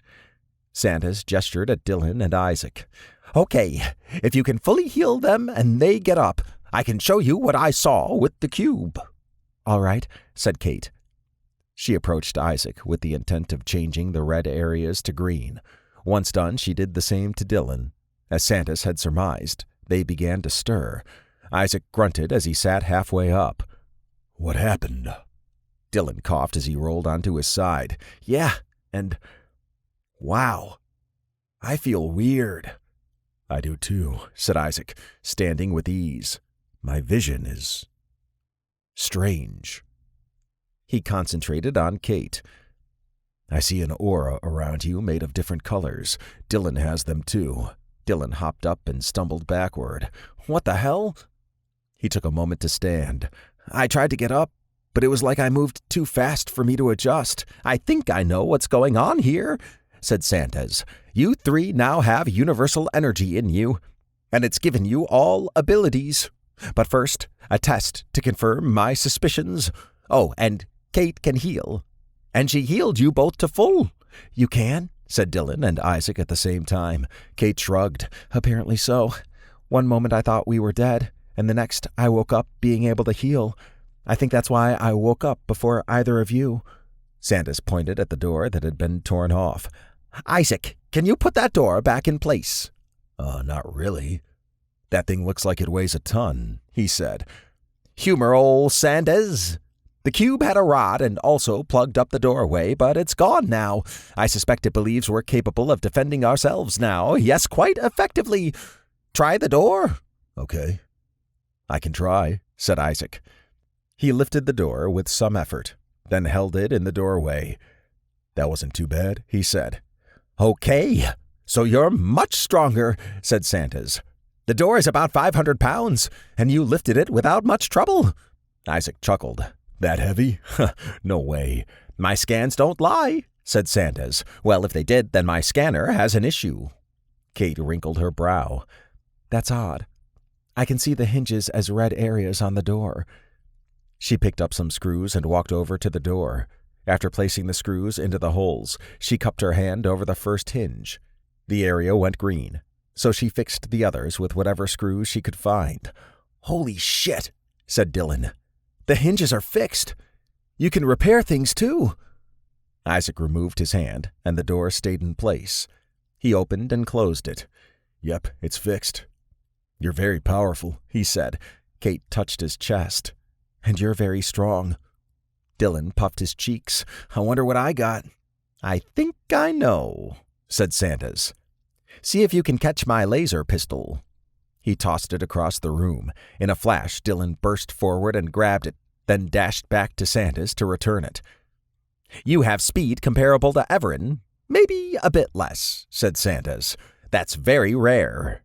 [SPEAKER 6] Sandas gestured at Dylan and Isaac.
[SPEAKER 4] Okay, if you can fully heal them and they get up, I can show you what I saw with the cube."
[SPEAKER 6] "All right," said Kate. She approached Isaac with the intent of changing the red areas to green. Once done, she did the same to Dylan. As Sandas had surmised, they began to stir. Isaac grunted as he sat halfway up.
[SPEAKER 5] "What happened?"
[SPEAKER 6] Dylan coughed as he rolled onto his side. "Yeah, and... wow. I feel weird."
[SPEAKER 5] "I do too,"
[SPEAKER 6] said Isaac, standing with ease.
[SPEAKER 5] "My vision is... strange."
[SPEAKER 6] He concentrated on Kate.
[SPEAKER 5] "I see an aura around you made of different colors. Dylan has them too."
[SPEAKER 6] Dylan hopped up and stumbled backward. "What the hell?" He took a moment to stand. "I tried to get up, but it was like I moved too fast for me to adjust. I think I know what's going on here," said Sandas. "You three now have universal energy in you, and it's given you all abilities. But first, a test to confirm my suspicions. Oh, and Kate can heal. And she healed you both to full." "You can?" said Dylan and Isaac at the same time. Kate shrugged. "Apparently so. One moment I thought we were dead, and the next I woke up being able to heal. I think that's why I woke up before either of you." Sandas pointed at the door that had been torn off. "Isaac, can you put that door back in place?"
[SPEAKER 5] Not really. That thing looks like it weighs a ton,"
[SPEAKER 6] he said. "Humor, old Sandas. The cube had a rod and also plugged up the doorway, but it's gone now. I suspect it believes we're capable of defending ourselves now. Yes, quite effectively. Try the door."
[SPEAKER 5] "Okay."
[SPEAKER 6] "I can try," said Isaac. He lifted the door with some effort, then held it in the doorway.
[SPEAKER 5] "That wasn't too bad,"
[SPEAKER 6] he said. "Okay, so you're much stronger," said Sandas. "The door is about 500 pounds, and you lifted it without much trouble." Isaac chuckled.
[SPEAKER 5] "That heavy?
[SPEAKER 6] No way. My scans don't lie," said Sandas. "Well, if they did, then my scanner has an issue." Kate wrinkled her brow. "That's odd. I can see the hinges as red areas on the door." She picked up some screws and walked over to the door. After placing the screws into the holes, she cupped her hand over the first hinge. The area went green, so she fixed the others with whatever screws she could find. "Holy shit," said Dylan. "The hinges are fixed. You can repair things too." Isaac removed his hand, and the door stayed in place. He opened and closed it.
[SPEAKER 5] "Yep, it's fixed." "You're very powerful," he said.
[SPEAKER 6] Kate touched his chest. "And you're very strong." Dylan puffed his cheeks. "I wonder what I got." "I think I know," said Sandas. "See if you can catch my laser pistol." He tossed it across the room. In a flash, Dylan burst forward and grabbed it, then dashed back to Sandas to return it. "You have speed comparable to Evaran. Maybe a bit less," said Sandas. "That's very rare."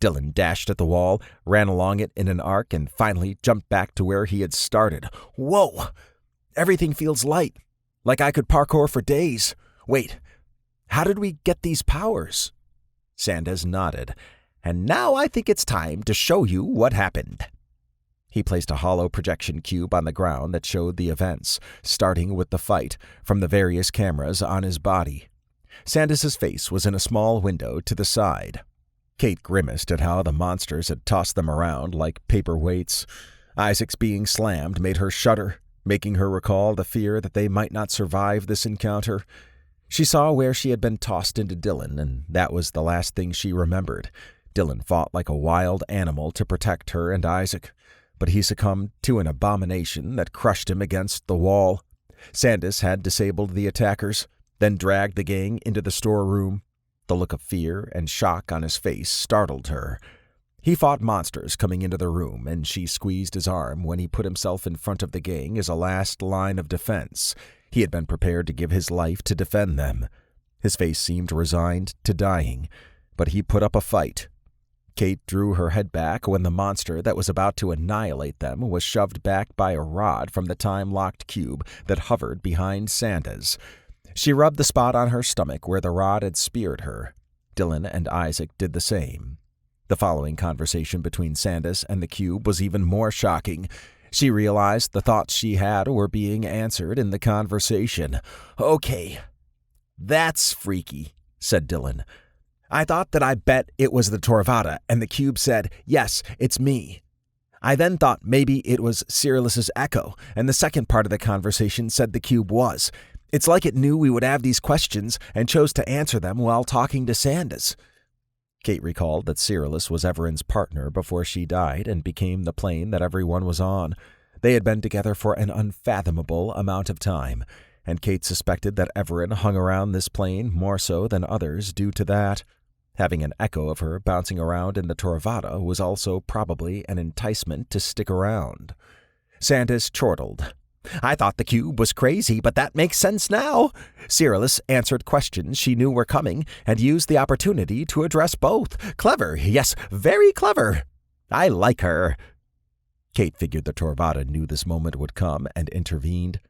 [SPEAKER 6] Dylan dashed at the wall, ran along it in an arc, and finally jumped back to where he had started. "Whoa! Everything feels light, like I could parkour for days. Wait, how did we get these powers?" Sandas nodded. "And now I think it's time to show you what happened." He placed a hollow projection cube on the ground that showed the events, starting with the fight, from the various cameras on his body. Sandas's face was in a small window to the side. Kate grimaced at how the monsters had tossed them around like paperweights. Isaac's being slammed made her shudder, making her recall the fear that they might not survive this encounter. She saw where she had been tossed into Dylan, and that was the last thing she remembered. Dylan fought like a wild animal to protect her and Isaac, but he succumbed to an abomination that crushed him against the wall. Sandas had disabled the attackers, then dragged the gang into the storeroom. The look of fear and shock on his face startled her. He fought monsters coming into the room, and she squeezed his arm when he put himself in front of the gang as a last line of defense. He had been prepared to give his life to defend them. His face seemed resigned to dying, but he put up a fight. Kate drew her head back when the monster that was about to annihilate them was shoved back by a rod from the time-locked cube that hovered behind Sandas. She rubbed the spot on her stomach where the rod had speared her. Dylan and Isaac did the same. The following conversation between Sandas and the cube was even more shocking. She realized the thoughts she had were being answered in the conversation. "Okay, that's freaky," said Dylan.
[SPEAKER 1] I thought that I bet it was the Torvada, and the cube said, yes, it's me. I then thought maybe it was Cyrilus's echo, and the second part of the conversation said the cube was. It's like it knew we would have these questions and chose to answer them while talking to Sandas. Kate recalled that Cyrillus was Evaran's partner before she died and became the plane that everyone was on. They had been together for an unfathomable amount of time, and Kate suspected that Evaran hung around this plane more so than others due to that. Having an echo of her bouncing around in the Torvada was also probably an enticement to stick around. Sandas chortled. I thought the cube was crazy, but that makes sense now. Cyrillus answered questions she knew were coming and used the opportunity to address both. Clever, yes, very clever. I like her. Kate figured the Torvada knew this moment would come and intervened.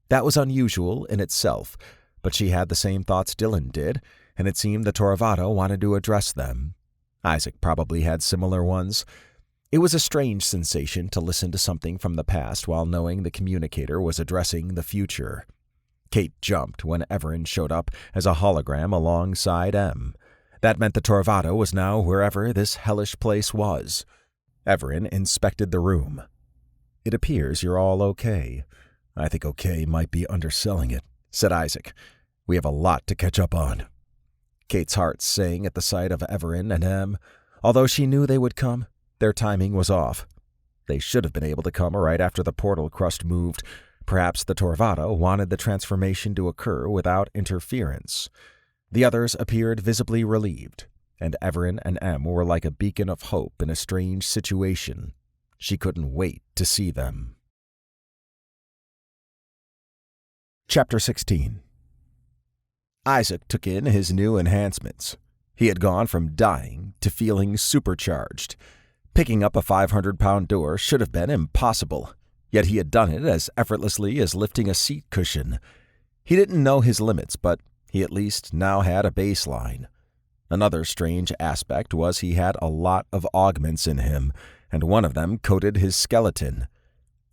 [SPEAKER 1] That was unusual in itself, but she had the same thoughts Dylan did, and it seemed the Torvada wanted to address them. Isaac probably had similar ones. It was a strange sensation to listen to something from the past while knowing the communicator was addressing the future. Kate jumped when Evaran showed up as a hologram alongside M. That meant the Torvada was now wherever this hellish place was. Evaran inspected the room. It appears you're all okay. I think okay might be underselling it, said Isaac. We have a lot to catch up on. Kate's heart sang at the sight of Evaran and M. Although she knew they would come, their timing was off. They should have been able to come right after the portal crust moved. Perhaps the Torvada wanted the transformation to occur without interference. The others appeared visibly relieved, and Evaran and M were like a beacon of hope in a strange situation. She couldn't wait to see them. Chapter 16. Isaac took in his new enhancements. He had gone from dying to feeling supercharged. Picking up a 500-pound door should have been impossible, yet he had done it as effortlessly as lifting a seat cushion. He didn't know his limits, but he at least now had a baseline. Another strange aspect was he had a lot of augments in him, and one of them coated his skeleton.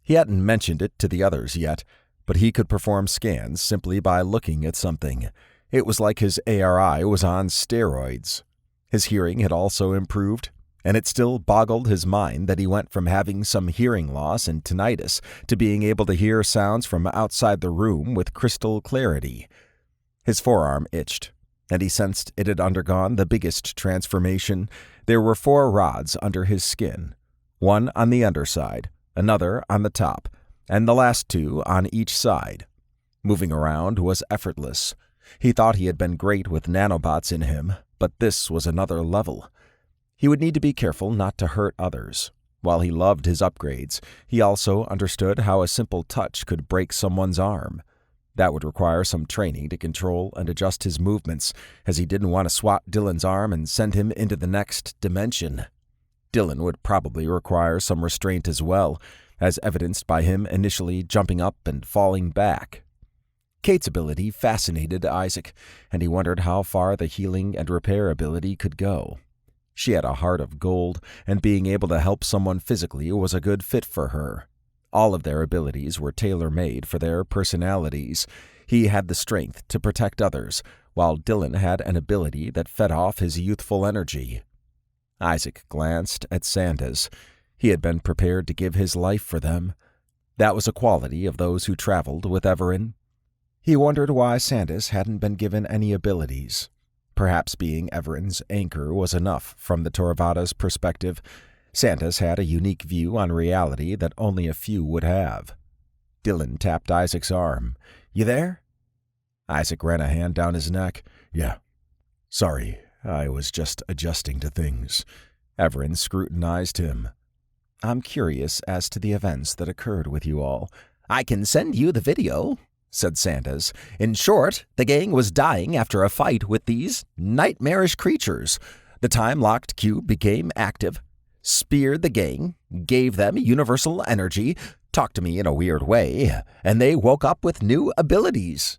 [SPEAKER 1] He hadn't mentioned it to the others yet, but he could perform scans simply by looking at something. It was like his ARI was on steroids. His hearing had also improved, and it still boggled his mind that he went from having some hearing loss and tinnitus to being able to hear sounds from outside the room with crystal clarity. His forearm itched, and he sensed it had undergone the biggest transformation. There were 4 rods under his skin, one on the underside, another on the top, and the last 2 on each side. Moving around was effortless. He thought he had been great with nanobots in him, but this was another level. He would need to be careful not to hurt others. While he loved his upgrades, he also understood how a simple touch could break someone's arm. That would require some training to control and adjust his movements, as he didn't want to swat Dylan's arm and send him into the next dimension. Dylan would probably require some restraint as well, as evidenced by him initially jumping up and falling back. Kate's ability fascinated Isaac, and he wondered how far the healing and repair ability could go. She had a heart of gold, and being able to help someone physically was a good fit for her. All of their abilities were tailor-made for their personalities. He had the strength to protect others, while Dylan had an ability that fed off his youthful energy. Isaac glanced at Sandas. He had been prepared to give his life for them. That was a quality of those who traveled with Evaran. He wondered why Sandas hadn't been given any abilities. Perhaps being Evaran's anchor was enough from the Torvada's perspective. Sandas had a unique view on reality that only a few would have. Dylan tapped Isaac's arm. You there? Isaac ran a hand down his neck. Yeah. Sorry, I was just adjusting to things. Evaran scrutinized him. I'm curious as to the events that occurred with you all. I can send you the video, said Sandas. In short, the gang was dying after a fight with these nightmarish creatures. The time-locked cube became active, speared the gang, gave them universal energy, talked to me in a weird way, and they woke up with new abilities.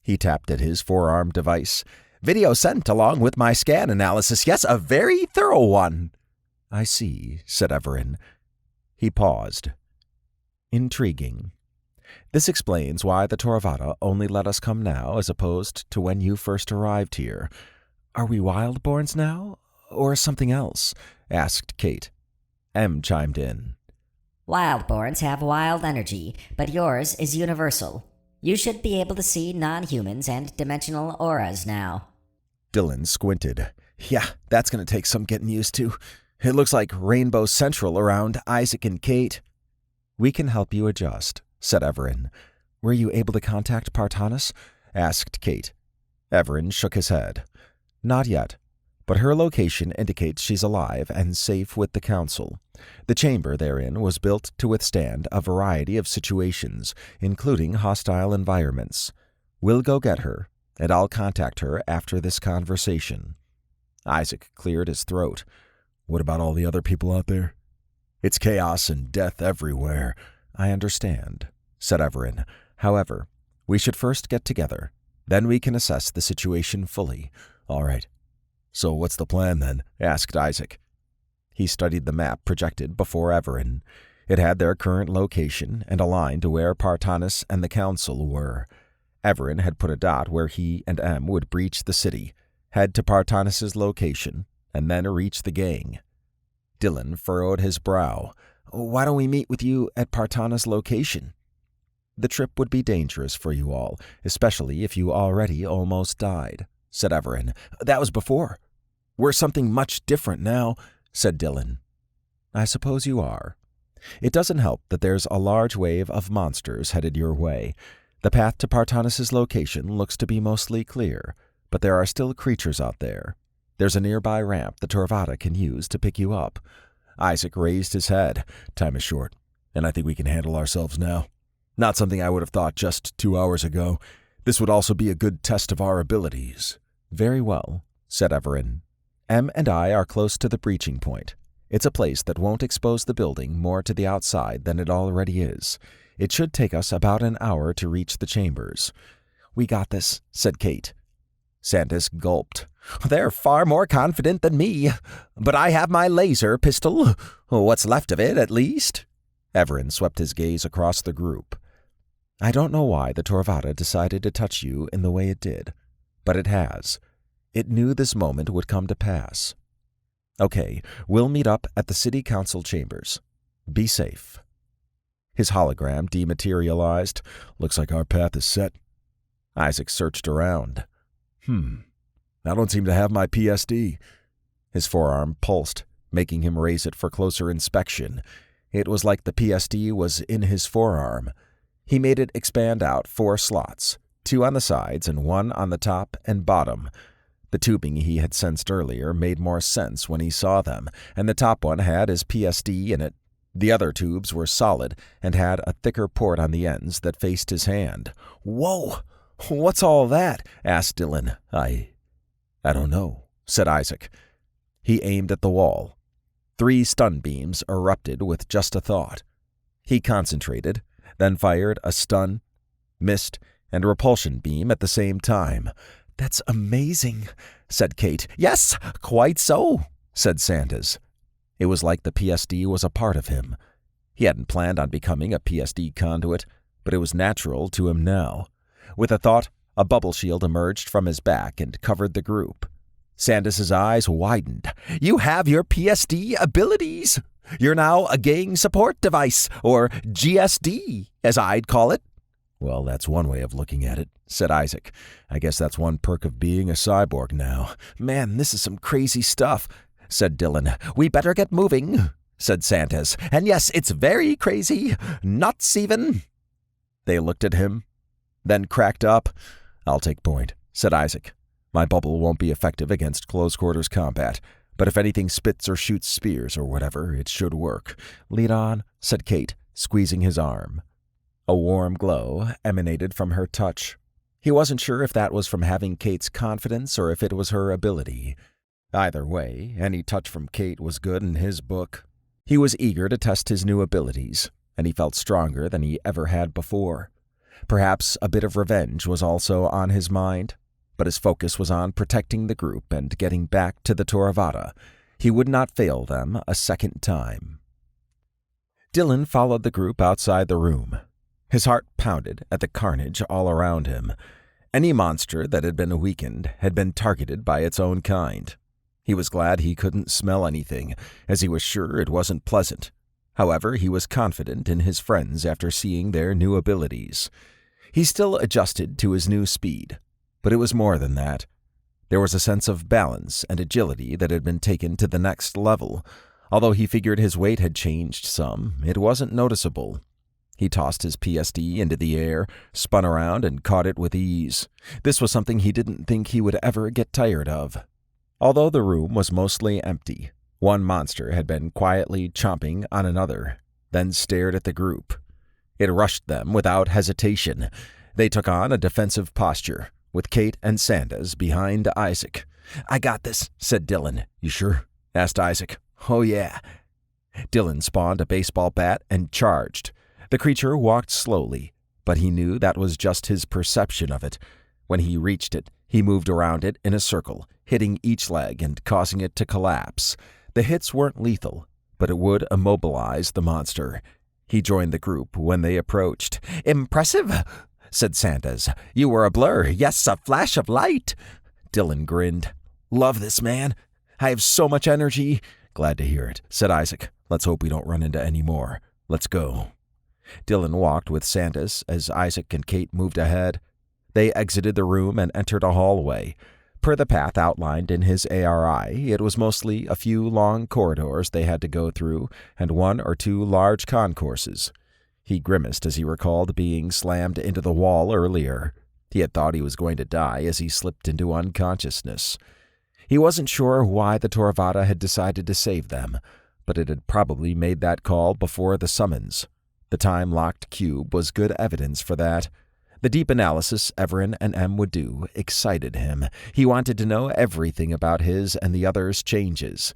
[SPEAKER 1] He tapped at his forearm device. Video sent along with my scan analysis. Yes, a very thorough one. I see, said Evaran. He paused. Intriguing. This explains why the Torvada only let us come now as opposed to when you first arrived here.
[SPEAKER 6] Are we Wildborns now, or something else? Asked Kate. Em chimed in.
[SPEAKER 2] Wildborns have wild energy, but yours is universal. You should be able to see non-humans and dimensional auras now.
[SPEAKER 6] Dylan squinted. Yeah, that's going to take some getting used to. It looks like Rainbow Central around Isaac and Kate. We can help you adjust, said Evaran. Were you able to contact Partanis? Asked Kate. Evaran shook his head. Not yet, but her location indicates she's alive and safe with the Council. The chamber therein was built to withstand a variety of situations, including hostile environments. We'll go get her, and I'll contact her after this conversation. Isaac cleared his throat. What about all the other people out there? It's chaos and death everywhere. I understand, said Evaran. However, we should first get together. Then we can assess the situation fully. All right. So what's the plan then? Asked Isaac. He studied the map projected before Evaran. It had their current location and aligned to where Partanis and the Council were. Evaran had put a dot where he and Em would breach the city, head to Partanis' location, and then reach the gang. Dylan furrowed his brow. Why don't we meet with you at Partanis' location? The trip would be dangerous for you all, especially if you already almost died, said Evaran. That was before. We're something much different now, said Dylan. I suppose you are. It doesn't help that there's a large wave of monsters headed your way. The path to Partanis' location looks to be mostly clear, but there are still creatures out there. There's a nearby ramp the Torvada can use to pick you up. Isaac raised his head. Time is short, and I think we can handle ourselves now. Not something I would have thought just 2 hours ago. This would also be a good test of our abilities. Very well, said Evaran. Em and I are close to the breaching point. It's a place that won't expose the building more to the outside than it already is. It should take us about an hour to reach the chambers. We got this, said Kate. Sandas gulped. They're far more confident than me, but I have my laser pistol. What's left of it, at least. Evaran swept his gaze across the group. I don't know why the Torvada decided to touch you in the way it did, but it has. It knew this moment would come to pass. Okay, we'll meet up at the City Council chambers. Be safe. His hologram dematerialized. Looks like our path is set. Isaac searched around. I don't seem to have my PSD. His forearm pulsed, making him raise it for closer inspection. It was like the PSD was in his forearm. He made it expand out 4 slots, 2 on the sides and 1 on the top and bottom. The tubing he had sensed earlier made more sense when he saw them, and the top one had his PSD in it. The other tubes were solid and had a thicker port on the ends that faced his hand. Whoa! What's all that? Asked Dylan. I don't know, said Isaac. He aimed at the wall. 3 stun beams erupted with just a thought. He concentrated, then fired a stun, missed, and repulsion beam at the same time. That's amazing, said Kate. Yes, quite so, said Sandas. It was like the PSD was a part of him. He hadn't planned on becoming a PSD conduit, but it was natural to him now. With a thought, a bubble shield emerged from his back and covered the group. Sandas's eyes widened. You have your PSD abilities. You're now a gang support device, or GSD, as I'd call it. Well, that's one way of looking at it, said Isaac. I guess that's one perk of being a cyborg now. Man, this is some crazy stuff, said Dylan. We better get moving, said Sandas. And yes, it's very crazy. Nuts even. They looked at him, then cracked up. I'll take point, said Isaac. My bubble won't be effective against close-quarters combat, but if anything spits or shoots spears or whatever, it should work. Lead on, said Kate, squeezing his arm. A warm glow emanated from her touch. He wasn't sure if that was from having Kate's confidence or if it was her ability. Either way, any touch from Kate was good in his book. He was eager to test his new abilities, and he felt stronger than he ever had before. Perhaps a bit of revenge was also on his mind, but his focus was on protecting the group and getting back to the Torvada. He would not fail them a second time. Dylan followed the group outside the room. His heart pounded at the carnage all around him. Any monster that had been weakened had been targeted by its own kind. He was glad he couldn't smell anything, as he was sure it wasn't pleasant. However, he was confident in his friends after seeing their new abilities. He still adjusted to his new speed, but it was more than that. There was a sense of balance and agility that had been taken to the next level. Although he figured his weight had changed some, it wasn't noticeable. He tossed his PSD into the air, spun around, and caught it with ease. This was something he didn't think he would ever get tired of. Although the room was mostly empty, one monster had been quietly chomping on another, then stared at the group. It rushed them without hesitation. They took on a defensive posture, with Kate and Sandas behind Isaac. "I got this," said Dylan. "You sure?" asked Isaac. "Oh, yeah." Dylan spawned a baseball bat and charged. The creature walked slowly, but he knew that was just his perception of it. When he reached it, he moved around it in a circle, hitting each leg and causing it to collapse. The hits weren't lethal, but it would immobilize the monster. He joined the group when they approached. "Impressive," said Sandas. "You were a blur, yes, a flash of light." Dylan grinned. "Love this, man. I have so much energy." "Glad to hear it," said Isaac. "Let's hope we don't run into any more. Let's go." Dylan walked with Sandas as Isaac and Kate moved ahead. They exited the room and entered a hallway. Per the path outlined in his ARI, it was mostly a few long corridors they had to go through and one or two large concourses. He grimaced as he recalled being slammed into the wall earlier. He had thought he was going to die as he slipped into unconsciousness. He wasn't sure why the Toravada had decided to save them, but it had probably made that call before the summons. The time-locked cube was good evidence for that. The deep analysis Evaran and M would do excited him. He wanted to know everything about his and the others' changes.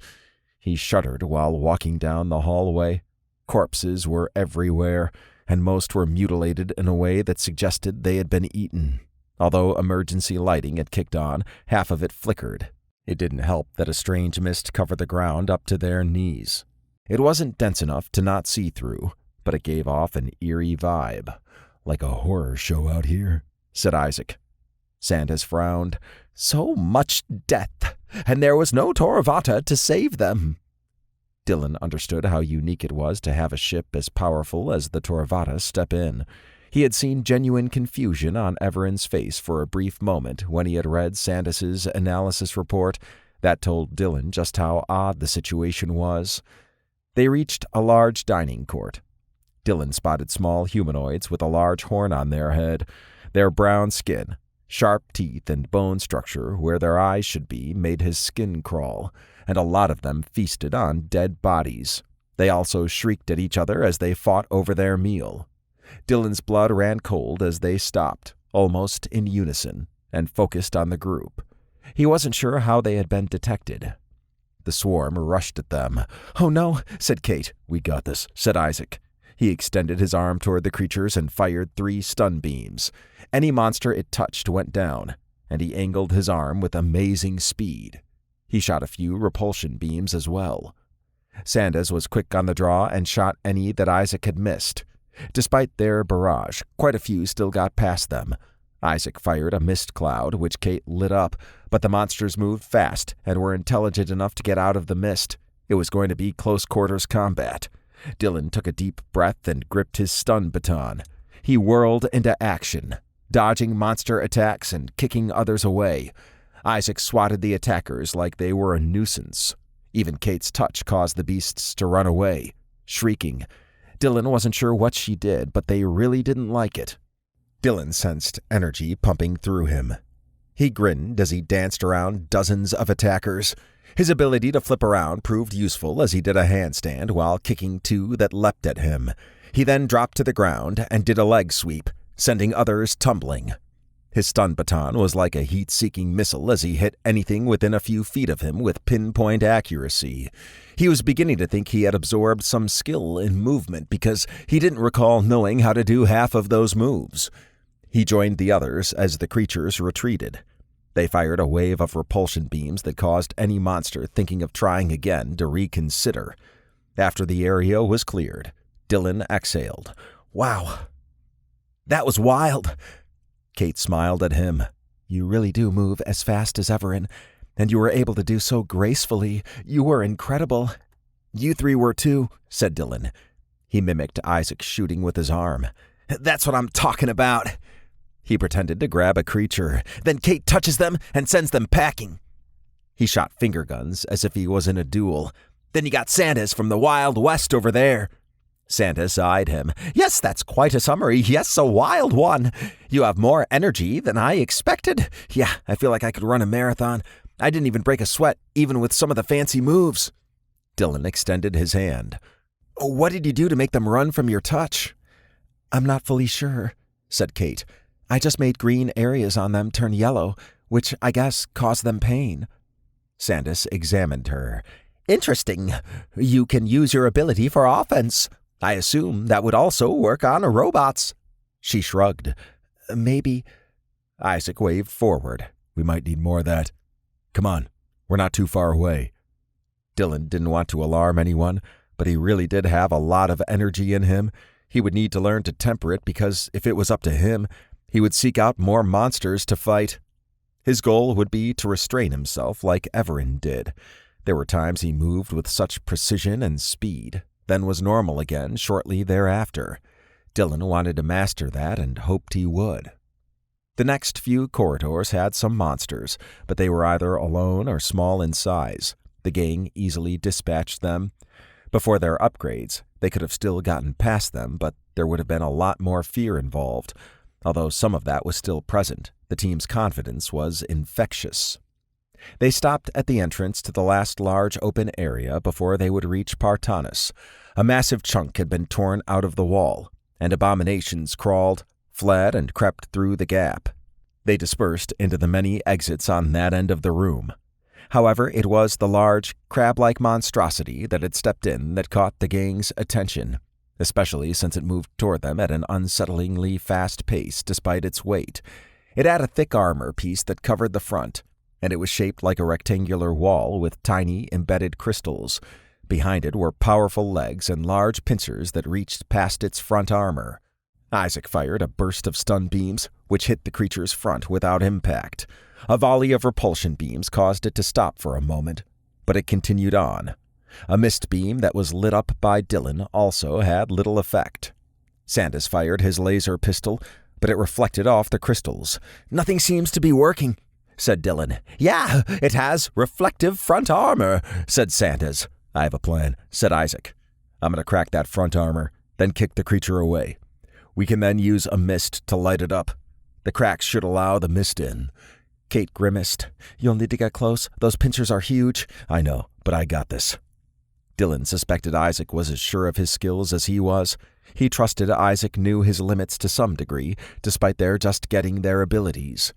[SPEAKER 6] He shuddered while walking down the hallway. Corpses were everywhere, and most were mutilated in a way that suggested they had been eaten. Although emergency lighting had kicked on, half of it flickered. It didn't help that a strange mist covered the ground up to their knees. It wasn't dense enough to not see through, but it gave off an eerie vibe. "Like a horror show out here," said Isaac. Sandas frowned. "So much death, and there was no Toravata to save them." Dylan understood how unique it was to have a ship as powerful as the Toravata step in. He had seen genuine confusion on Evaran's face for a brief moment when he had read Sandas's analysis report. That told Dylan just how odd the situation was. They reached a large dining court. Dylan spotted small humanoids with a large horn on their head. Their brown skin, sharp teeth, and bone structure where their eyes should be made his skin crawl, and a lot of them feasted on dead bodies. They also shrieked at each other as they fought over their meal. Dylan's blood ran cold as they stopped, almost in unison, and focused on the group. He wasn't sure how they had been detected. The swarm rushed at them. "Oh no," said Kate. "We got this," said Isaac. He extended his arm toward the creatures and fired 3 stun beams. Any monster it touched went down, and he angled his arm with amazing speed. He shot a few repulsion beams as well. Sandas was quick on the draw and shot any that Isaac had missed. Despite their barrage, quite a few still got past them. Isaac fired a mist cloud, which Kate lit up, but the monsters moved fast and were intelligent enough to get out of the mist. It was going to be close-quarters combat. Dylan took a deep breath and gripped his stun baton. He whirled into action, dodging monster attacks and kicking others away. Isaac swatted the attackers like they were a nuisance. Even Kate's touch caused the beasts to run away, shrieking. Dylan wasn't sure what she did, but they really didn't like it. Dylan sensed energy pumping through him. He grinned as he danced around dozens of attackers. His ability to flip around proved useful as he did a handstand while kicking 2 that leapt at him. He then dropped to the ground and did a leg sweep, sending others tumbling. His stun baton was like a heat-seeking missile as he hit anything within a few feet of him with pinpoint accuracy. He was beginning to think he had absorbed some skill in movement because he didn't recall knowing how to do half of those moves. He joined the others as the creatures retreated. They fired a wave of repulsion beams that caused any monster thinking of trying again to reconsider. After the area was cleared, Dylan exhaled. "Wow, that was wild." Kate smiled at him. "You really do move as fast as Evaran, and you were able to do so gracefully. You were incredible." "You three were too," said Dylan. He mimicked Isaac shooting with his arm. "That's what I'm talking about." He pretended to grab a creature. Then Kate touches them and sends them packing. He shot finger guns as if he was in a duel. "Then you got Sandas from the Wild West over there." Sandas eyed him. "Yes, that's quite a summary. Yes, a wild one. You have more energy than I expected. Yeah, I feel like I could run a marathon. I didn't even break a sweat, even with some of the fancy moves." Dylan extended his hand. "What did you do to make them run from your touch?" "I'm not fully sure," said Kate. "I just made green areas on them turn yellow, which I guess caused them pain." Sandas examined her. "Interesting. You can use your ability for offense. I assume that would also work on robots." She shrugged. "Maybe." Isaac waved forward.
[SPEAKER 5] "We might need more of that. Come on, we're not too far away."
[SPEAKER 6] Dylan didn't want to alarm anyone, but he really did have a lot of energy in him. He would need to learn to temper it because if it was up to him, he would seek out more monsters to fight. His goal would be to restrain himself like Evaran did. There were times he moved with such precision and speed, then was normal again shortly thereafter. Dylan wanted to master that and hoped he would. The next few corridors had some monsters, but they were either alone or small in size. The gang easily dispatched them. Before their upgrades, they could have still gotten past them, but there would have been a lot more fear involved. Although some of that was still present, the team's confidence was infectious. They stopped at the entrance to the last large open area before they would reach Partanis. A massive chunk had been torn out of the wall, and abominations crawled, fled, and crept through the gap. They dispersed into the many exits on that end of the room. However, it was the large, crab-like monstrosity that had stepped in that caught the gang's attention, especially since it moved toward them at an unsettlingly fast pace despite its weight. It had a thick armor piece that covered the front, and it was shaped like a rectangular wall with tiny, embedded crystals. Behind it were powerful legs and large pincers that reached past its front armor. Isaac fired a burst of stun beams, which hit the creature's front without impact. A volley of repulsion beams caused it to stop for a moment, but it continued on. A mist beam that was lit up by Dylan also had little effect. Sandas fired his laser pistol, but it reflected off the crystals. "Nothing seems to be working," said Dylan. "Yeah, it has reflective front armor," said Sandas. "I have a plan," said Isaac. "I'm going to crack that front armor, then kick the creature away. We can then use a mist to light it up. The cracks should allow the mist in." Kate grimaced. "You'll need to get close. Those pincers are huge." "I know, but I got this." Dylan suspected Isaac was as sure of his skills as he was. He trusted Isaac knew his limits to some degree, despite their just getting their abilities.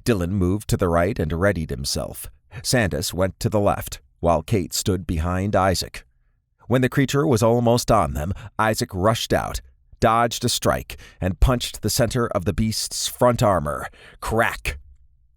[SPEAKER 6] Dylan moved to the right and readied himself. Sandas went to the left, while Kate stood behind Isaac. When the creature was almost on them, Isaac rushed out, dodged a strike, and punched the center of the beast's front armor. Crack!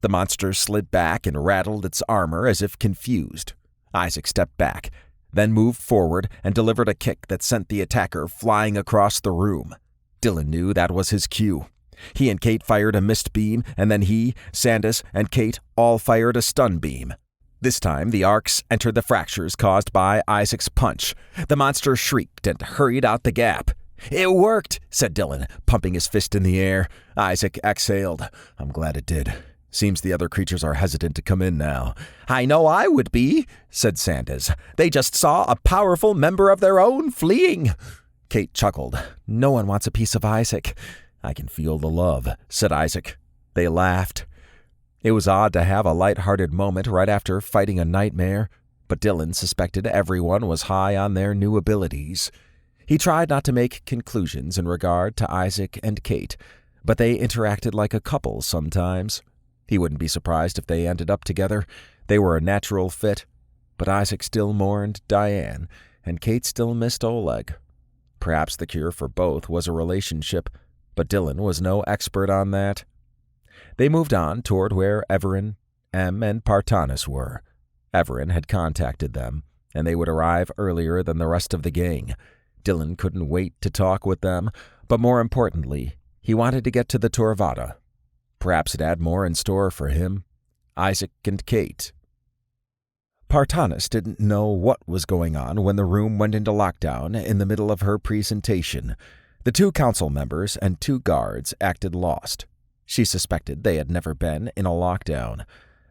[SPEAKER 6] The monster slid back and rattled its armor as if confused. Isaac stepped back, then moved forward and delivered a kick that sent the attacker flying across the room. Dylan knew that was his cue. He and Kate fired a mist beam, and then he, Sandas, and Kate all fired a stun beam. This time, the arcs entered the fractures caused by Isaac's punch. The monster shrieked and hurried out the gap. "It worked," said Dylan, pumping his fist in the air. Isaac exhaled. "I'm glad it did. Seems the other creatures are hesitant to come in now." "I know I would be," said Sandas. "They just saw a powerful member of their own fleeing." Kate chuckled. "No one wants a piece of Isaac." "I can feel the love," said Isaac. They laughed. It was odd to have a light-hearted moment right after fighting a nightmare, but Dylan suspected everyone was high on their new abilities. He tried not to make conclusions in regard to Isaac and Kate, but they interacted like a couple sometimes. He wouldn't be surprised if they ended up together. They were a natural fit, but Isaac still mourned Diane, and Kate still missed Oleg. Perhaps the cure for both was a relationship, but Dylan was no expert on that. They moved on toward where Evaran, Em, and Partanis were. Evaran had contacted them, and they would arrive earlier than the rest of the gang. Dylan couldn't wait to talk with them, but more importantly, he wanted to get to the Torvada. Perhaps it had more in store for him, Isaac, and Kate.
[SPEAKER 1] Partanis didn't know what was going on when the room went into lockdown in the middle of her presentation. The 2 council members and 2 guards acted lost. She suspected they had never been in a lockdown.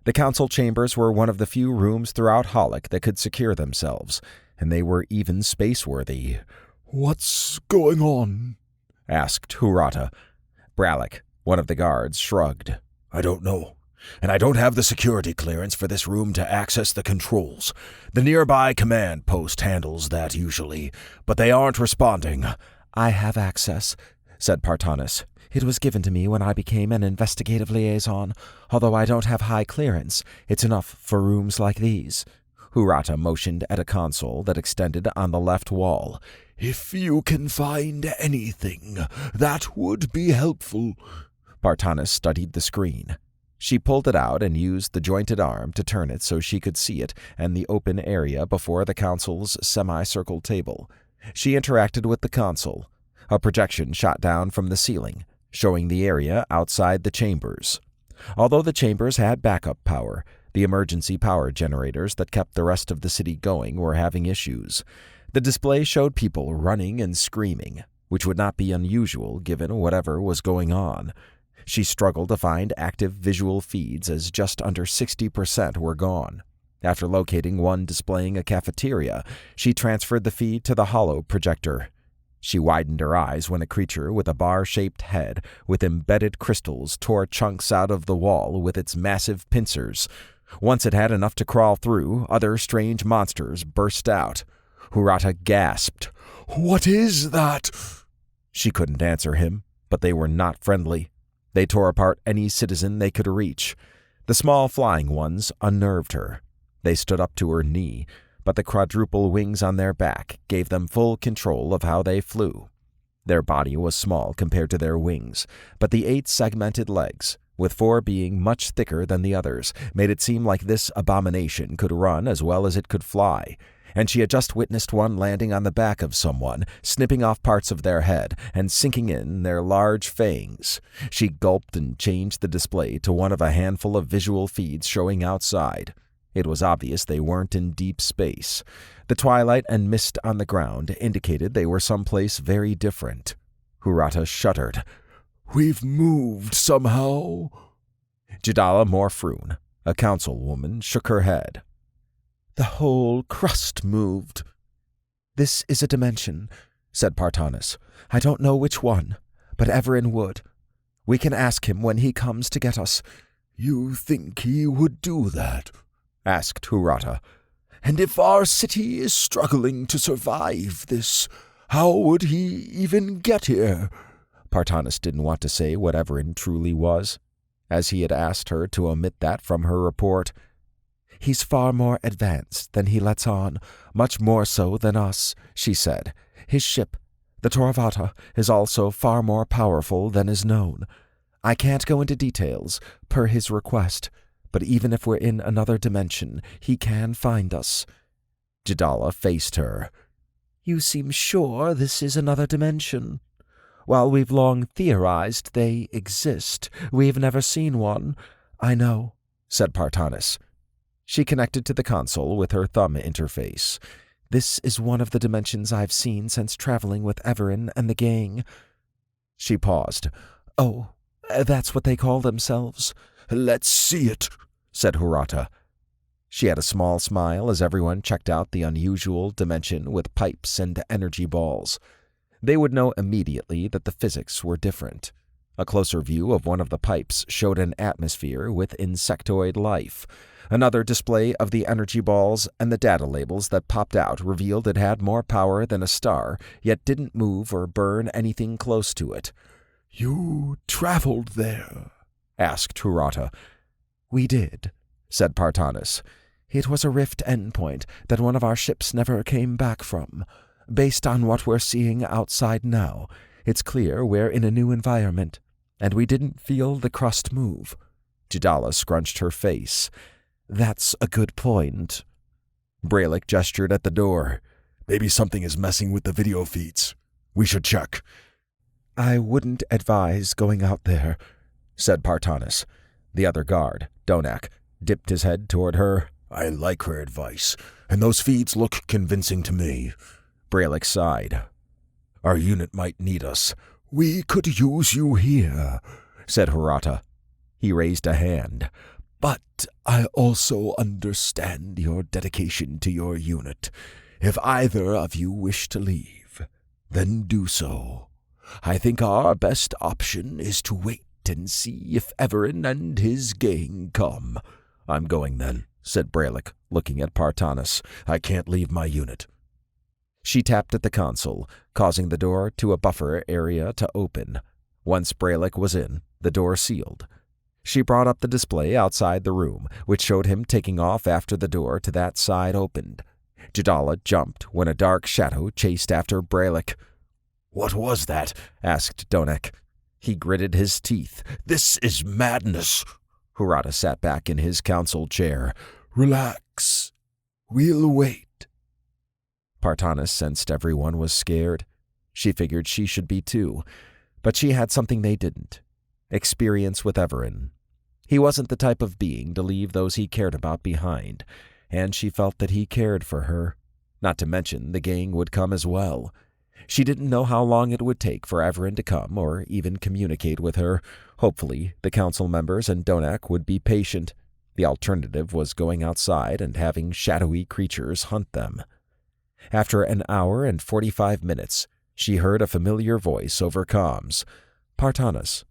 [SPEAKER 1] The council chambers were one of the few rooms throughout Hollick that could secure themselves, and they were even space-worthy.
[SPEAKER 5] "What's going on?"
[SPEAKER 1] asked Hurata. Bralick, one of the guards, shrugged.
[SPEAKER 5] "I don't know. And I don't have the security clearance for this room to access the controls. The nearby command post handles that usually, but they aren't responding."
[SPEAKER 7] "I have access," said Partanis. "It was given to me when I became an investigative liaison. Although I don't have high clearance, it's enough for rooms like these."
[SPEAKER 1] Hurata motioned at a console that extended on the left wall.
[SPEAKER 5] "If you can find anything, that would be helpful."
[SPEAKER 1] Partanis studied the screen. She pulled it out and used the jointed arm to turn it so she could see it and the open area before the console's semicircle table. She interacted with the console. A projection shot down from the ceiling, showing the area outside the chambers. Although the chambers had backup power, the emergency power generators that kept the rest of the city going were having issues. The display showed people running and screaming, which would not be unusual given whatever was going on. She struggled to find active visual feeds as just under 60% were gone. After locating one displaying a cafeteria, she transferred the feed to the hollow projector. She widened her eyes when a creature with a bar-shaped head with embedded crystals tore chunks out of the wall with its massive pincers. Once it had enough to crawl through, other strange monsters burst out. Hurata gasped.
[SPEAKER 5] "What is that?"
[SPEAKER 1] She couldn't answer him, but they were not friendly. They tore apart any citizen they could reach. The small flying ones unnerved her. They stood up to her knee, but the quadruple wings on their back gave them full control of how they flew. Their body was small compared to their wings, but the 8 segmented legs, with 4 being much thicker than the others, made it seem like this abomination could run as well as it could fly. And she had just witnessed one landing on the back of someone, snipping off parts of their head and sinking in their large fangs. She gulped and changed the display to one of a handful of visual feeds showing outside. It was obvious they weren't in deep space. The twilight and mist on the ground indicated they were someplace very different. Hurata shuddered.
[SPEAKER 5] "We've moved somehow."
[SPEAKER 1] Jadala Morfroon, a councilwoman, shook her head.
[SPEAKER 7] "The whole crust moved." "This is a dimension," said Partanis. "I don't know which one, but Evaran would. We can ask him when he comes to get us."
[SPEAKER 5] "You think he would do that?"
[SPEAKER 1] asked Hurata.
[SPEAKER 5] "And if our city is struggling to survive this, how would he even get here?"
[SPEAKER 1] Partanis didn't want to say what Evaran truly was, as he had asked her to omit that from her report.
[SPEAKER 7] "He's far more advanced than he lets on, much more so than us," she said. "His ship, the Toravata, is also far more powerful than is known. I can't go into details, per his request, but even if we're in another dimension, he can find us."
[SPEAKER 1] Jadala faced her.
[SPEAKER 7] "You seem sure this is another dimension? While we've long theorized they exist, we've never seen one." "I know," said Partanis. She connected to the console with her thumb interface. "This is one of the dimensions I've seen since traveling with Evaran and the gang." She paused. "Oh, that's what they call themselves?"
[SPEAKER 5] "Let's see it,"
[SPEAKER 1] said Hurata. She had a small smile as everyone checked out the unusual dimension with pipes and energy balls. They would know immediately that the physics were different. A closer view of one of the pipes showed an atmosphere with insectoid life. Another display of the energy balls and the data labels that popped out revealed it had more power than a star, yet didn't move or burn anything close to it.
[SPEAKER 5] "You traveled there?"
[SPEAKER 1] asked Hurata.
[SPEAKER 7] "We did," said Partanis. "It was a rift endpoint that one of our ships never came back from. Based on what we're seeing outside now, it's clear we're in a new environment, and we didn't feel the crust move."
[SPEAKER 1] Jadala scrunched her face.
[SPEAKER 7] "That's a good point."
[SPEAKER 1] Bralick gestured at the door.
[SPEAKER 5] "Maybe something is messing with the video feeds. We should check."
[SPEAKER 7] "I wouldn't advise going out there,"
[SPEAKER 6] said Partanis. The other guard, Donak, dipped his head toward her.
[SPEAKER 5] I like her advice, and those feeds look convincing to me.
[SPEAKER 6] Braylick sighed.
[SPEAKER 5] Our unit might need us. We could use you here,
[SPEAKER 6] said Hirata. He raised a hand.
[SPEAKER 5] But I also understand your dedication to your unit. If either of you wish to leave, then do so. I think our best option is to wait and see if Evaran and his gang come.
[SPEAKER 6] I'm going then, said Braylick, looking at Partanis.
[SPEAKER 5] I can't leave my unit.
[SPEAKER 6] She tapped at the console, causing the door to a buffer area to open. Once Braylick was in, the door sealed. She brought up the display outside the room, which showed him taking off after the door to that side opened. Jadala jumped when a dark shadow chased after Braylick.
[SPEAKER 5] What was that?
[SPEAKER 6] asked Donak. He gritted his teeth.
[SPEAKER 5] This is madness.
[SPEAKER 6] Hirata sat back in his council chair.
[SPEAKER 5] Relax. We'll wait.
[SPEAKER 6] Partanis sensed everyone was scared. She figured she should be too, but she had something they didn't. Experience with Evaran. He wasn't the type of being to leave those he cared about behind, and she felt that he cared for her. Not to mention the gang would come as well. She didn't know how long it would take for Evaran to come or even communicate with her. Hopefully, the council members and Donak would be patient. The alternative was going outside and having shadowy creatures hunt them. After an hour and 45 minutes, she heard a familiar voice over comms. Partanis.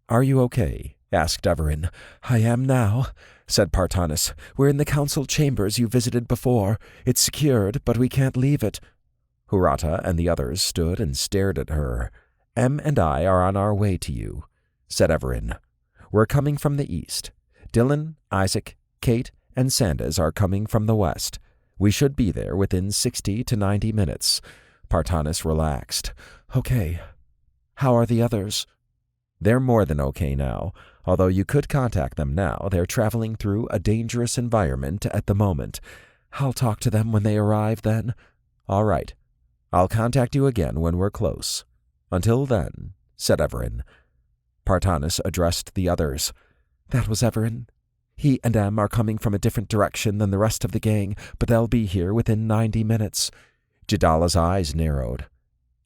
[SPEAKER 6] Are you okay? asked Evaran.
[SPEAKER 7] I am now, said Partanis. We're in the council chambers you visited before. It's secured, but we can't leave it.
[SPEAKER 6] Hirata and the others stood and stared at her. Em and I are on our way to you, said Evaran. We're coming from the east. Dylan, Isaac, Kate, and Sandas are coming from the west. We should be there within 60 to 90 minutes. Partanis relaxed.
[SPEAKER 7] Okay. How are the others?
[SPEAKER 6] They're more than okay now. Although you could contact them now, they're traveling through a dangerous environment at the moment.
[SPEAKER 7] I'll talk to them when they arrive then.
[SPEAKER 6] All right. I'll contact you again when we're close. Until then, said Evaran. Partanis addressed the others.
[SPEAKER 7] That was Evaran. He and Em are coming from a different direction than the rest of the gang, but they'll be here within 90 minutes.
[SPEAKER 6] Jadala's eyes narrowed.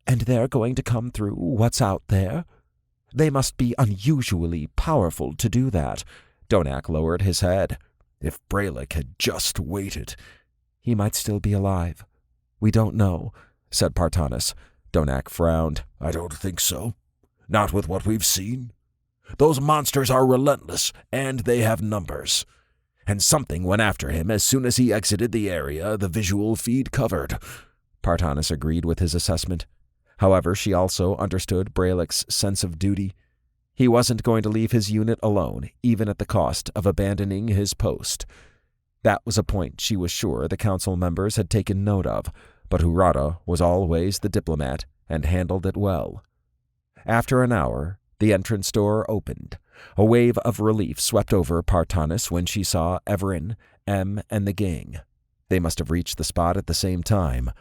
[SPEAKER 7] And they're going to come through what's out there? They must be unusually powerful to do that.
[SPEAKER 6] Donak lowered his head.
[SPEAKER 5] If Braylick had just waited.
[SPEAKER 7] He might still be alive. We don't know, said Partanis.
[SPEAKER 6] Donak frowned.
[SPEAKER 5] I don't think so. Not with what we've seen. Those monsters are relentless, and they have numbers. And something went after him as soon as he exited the area the visual feed covered.
[SPEAKER 6] Partanis agreed with his assessment. However, she also understood Braylick's sense of duty. He wasn't going to leave his unit alone, even at the cost of abandoning his post. That was a point she was sure the council members had taken note of, but Hirata was always the diplomat and handled it well. After an hour, the entrance door opened. A wave of relief swept over Partanis when she saw Evaran, Em, and the gang. They must have reached the spot at the same time.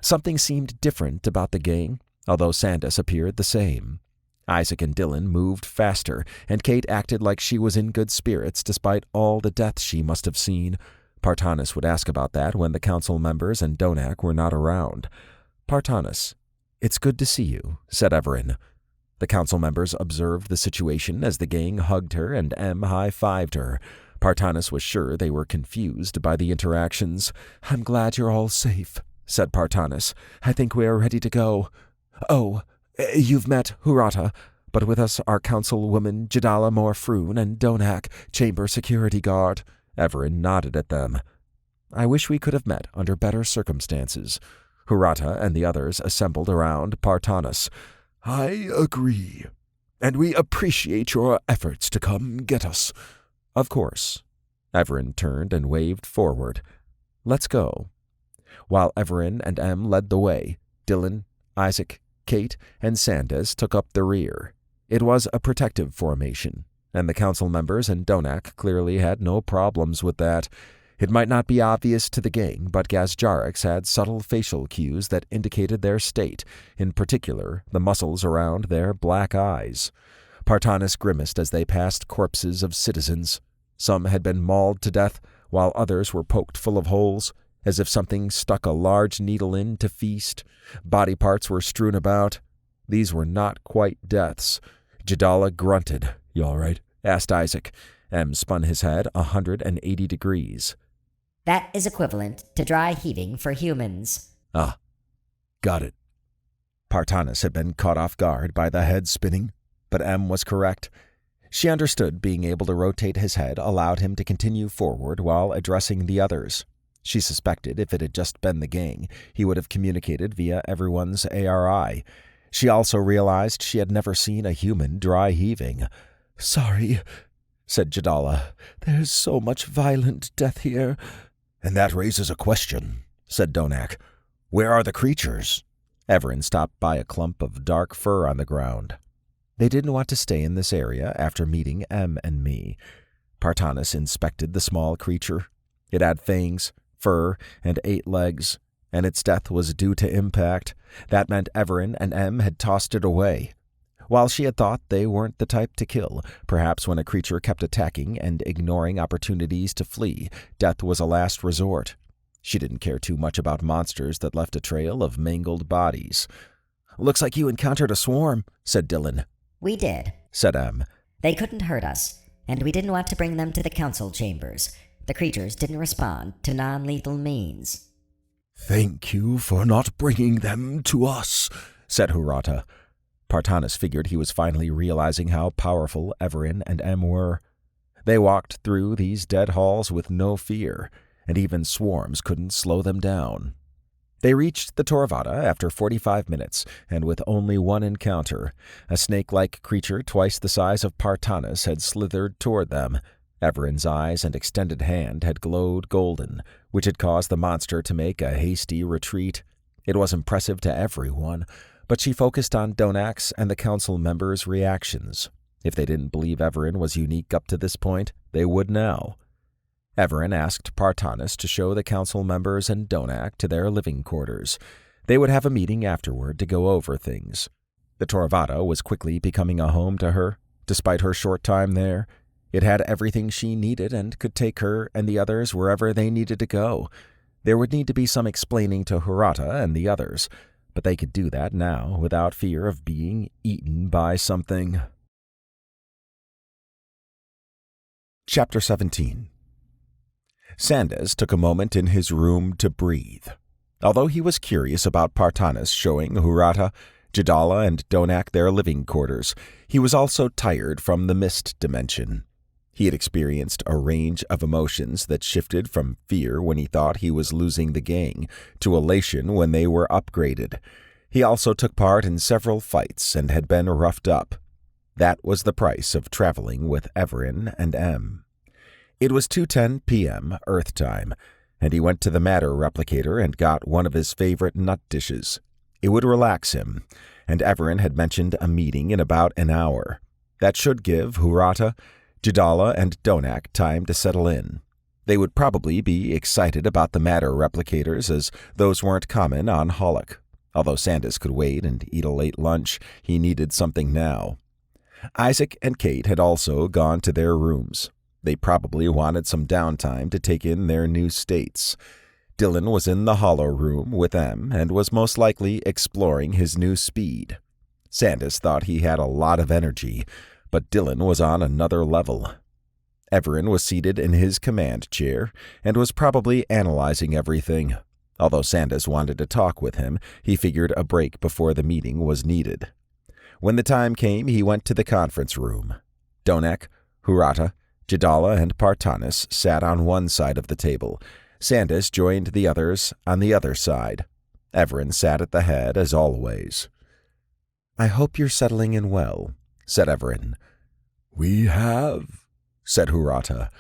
[SPEAKER 6] Something seemed different about the gang, although Sandas appeared the same. Isaac and Dylan moved faster, and Kate acted like she was in good spirits despite all the death she must have seen. Partanis would ask about that when the council members and Donak were not around. Partanis, it's good to see you, said Evaran. The council members observed the situation as the gang hugged her and Em high-fived her. Partanis was sure they were confused by the interactions.
[SPEAKER 7] I'm glad you're all safe, said Partanis. I think we are ready to go. Oh, you've met Hirata, but with us are councilwoman Jadala Morfroon and Donak, chamber security guard.
[SPEAKER 6] Evaran nodded at them. I wish we could have met under better circumstances. Hirata and the others assembled around Partanis.
[SPEAKER 5] I agree, and we appreciate your efforts to come get us.
[SPEAKER 6] Of course. Evaran turned and waved forward. Let's go. While Evaran and Em led the way, Dylan, Isaac, Kate, and Sandas took up the rear. It was a protective formation, and the council members and Donak clearly had no problems with that. It might not be obvious to the gang, but Gazjarix had subtle facial cues that indicated their state, in particular the muscles around their black eyes. Partanis grimaced as they passed corpses of citizens. Some had been mauled to death, while others were poked full of holes, as if something stuck a large needle in to feast. Body parts were strewn about. These were not quite deaths. Jadala grunted. "You all right?" asked Isaac. M spun his head 180 degrees.
[SPEAKER 2] That is equivalent to dry heaving for humans.
[SPEAKER 5] "Ah, got it."
[SPEAKER 6] Partanis had been caught off guard by the head spinning, but M was correct. She understood being able to rotate his head allowed him to continue forward while addressing the others. She suspected if it had just been the gang, he would have communicated via everyone's ARI. She also realized she had never seen a human dry heaving.
[SPEAKER 5] "Sorry," said Jadala. "There's so much violent death here."
[SPEAKER 4] "And that raises a question," said Donak. "Where are the creatures?"
[SPEAKER 6] Evaran stopped by a clump of dark fur on the ground. They didn't want to stay in this area after meeting M and me. Partanis inspected the small creature. It had fangs, fur, and 8 legs, and its death was due to impact. That meant Evaran and M had tossed it away. While she had thought they weren't the type to kill, perhaps when a creature kept attacking and ignoring opportunities to flee, death was a last resort. She didn't care too much about monsters that left a trail of mangled bodies.
[SPEAKER 4] "Looks like you encountered a swarm," said Dylan.
[SPEAKER 2] We did,
[SPEAKER 6] said M.
[SPEAKER 2] They couldn't hurt us, and we didn't want to bring them to the council chambers. The creatures didn't respond to non-lethal means.
[SPEAKER 5] "Thank you for not bringing them to us,"
[SPEAKER 6] said Hurata. Partanis figured he was finally realizing how powerful Evaran and M were. They walked through these dead halls with no fear, and even swarms couldn't slow them down. They reached the Toravata after 45 minutes, and with only one encounter. A snake-like creature twice the size of Partanis had slithered toward them. Evaran's eyes and extended hand had glowed golden, which had caused the monster to make a hasty retreat. It was impressive to everyone, but she focused on Donak's and the council members' reactions. If they didn't believe Evaran was unique up to this point, they would now. Evaran asked Partanis to show the council members and Donak to their living quarters. They would have a meeting afterward to go over things. The Toravata was quickly becoming a home to her. Despite her short time there, it had everything she needed and could take her and the others wherever they needed to go. There would need to be some explaining to Hurata and the others, but they could do that now without fear of being eaten by something. Chapter 17. Sandas took a moment in his room to breathe. Although he was curious about Partanis showing Hurata, Jadala, and Donak their living quarters, he was also tired from the mist dimension. He had experienced a range of emotions that shifted from fear when he thought he was losing the gang to elation when they were upgraded. He also took part in several fights and had been roughed up. That was the price of traveling with Evaran and M. It was 2:10 p.m. Earth time, and he went to the matter replicator and got one of his favorite nut dishes. It would relax him, and Evaran had mentioned a meeting in about an hour. That should give Hurata, Jadala, and Donak time to settle in. They would probably be excited about the matter replicators, as those weren't common on Hollock. Although Sandas could wait and eat a late lunch, he needed something now. Isaac and Kate had also gone to their rooms. They probably wanted some downtime to take in their new states. Dylan was in the hollow room with them and was most likely exploring his new speed. Sandas thought he had a lot of energy, but Dylan was on another level. Evaran was seated in his command chair and was probably analyzing everything. Although Sandas wanted to talk with him, he figured a break before the meeting was needed. When the time came, he went to the conference room. Donak, Hurata, Jadala, and Partanis sat on one side of the table. Sandas joined the others on the other side. Evaran sat at the head, as always. "I hope you're settling in well," said Evaran.
[SPEAKER 5] "We have," said Hurata.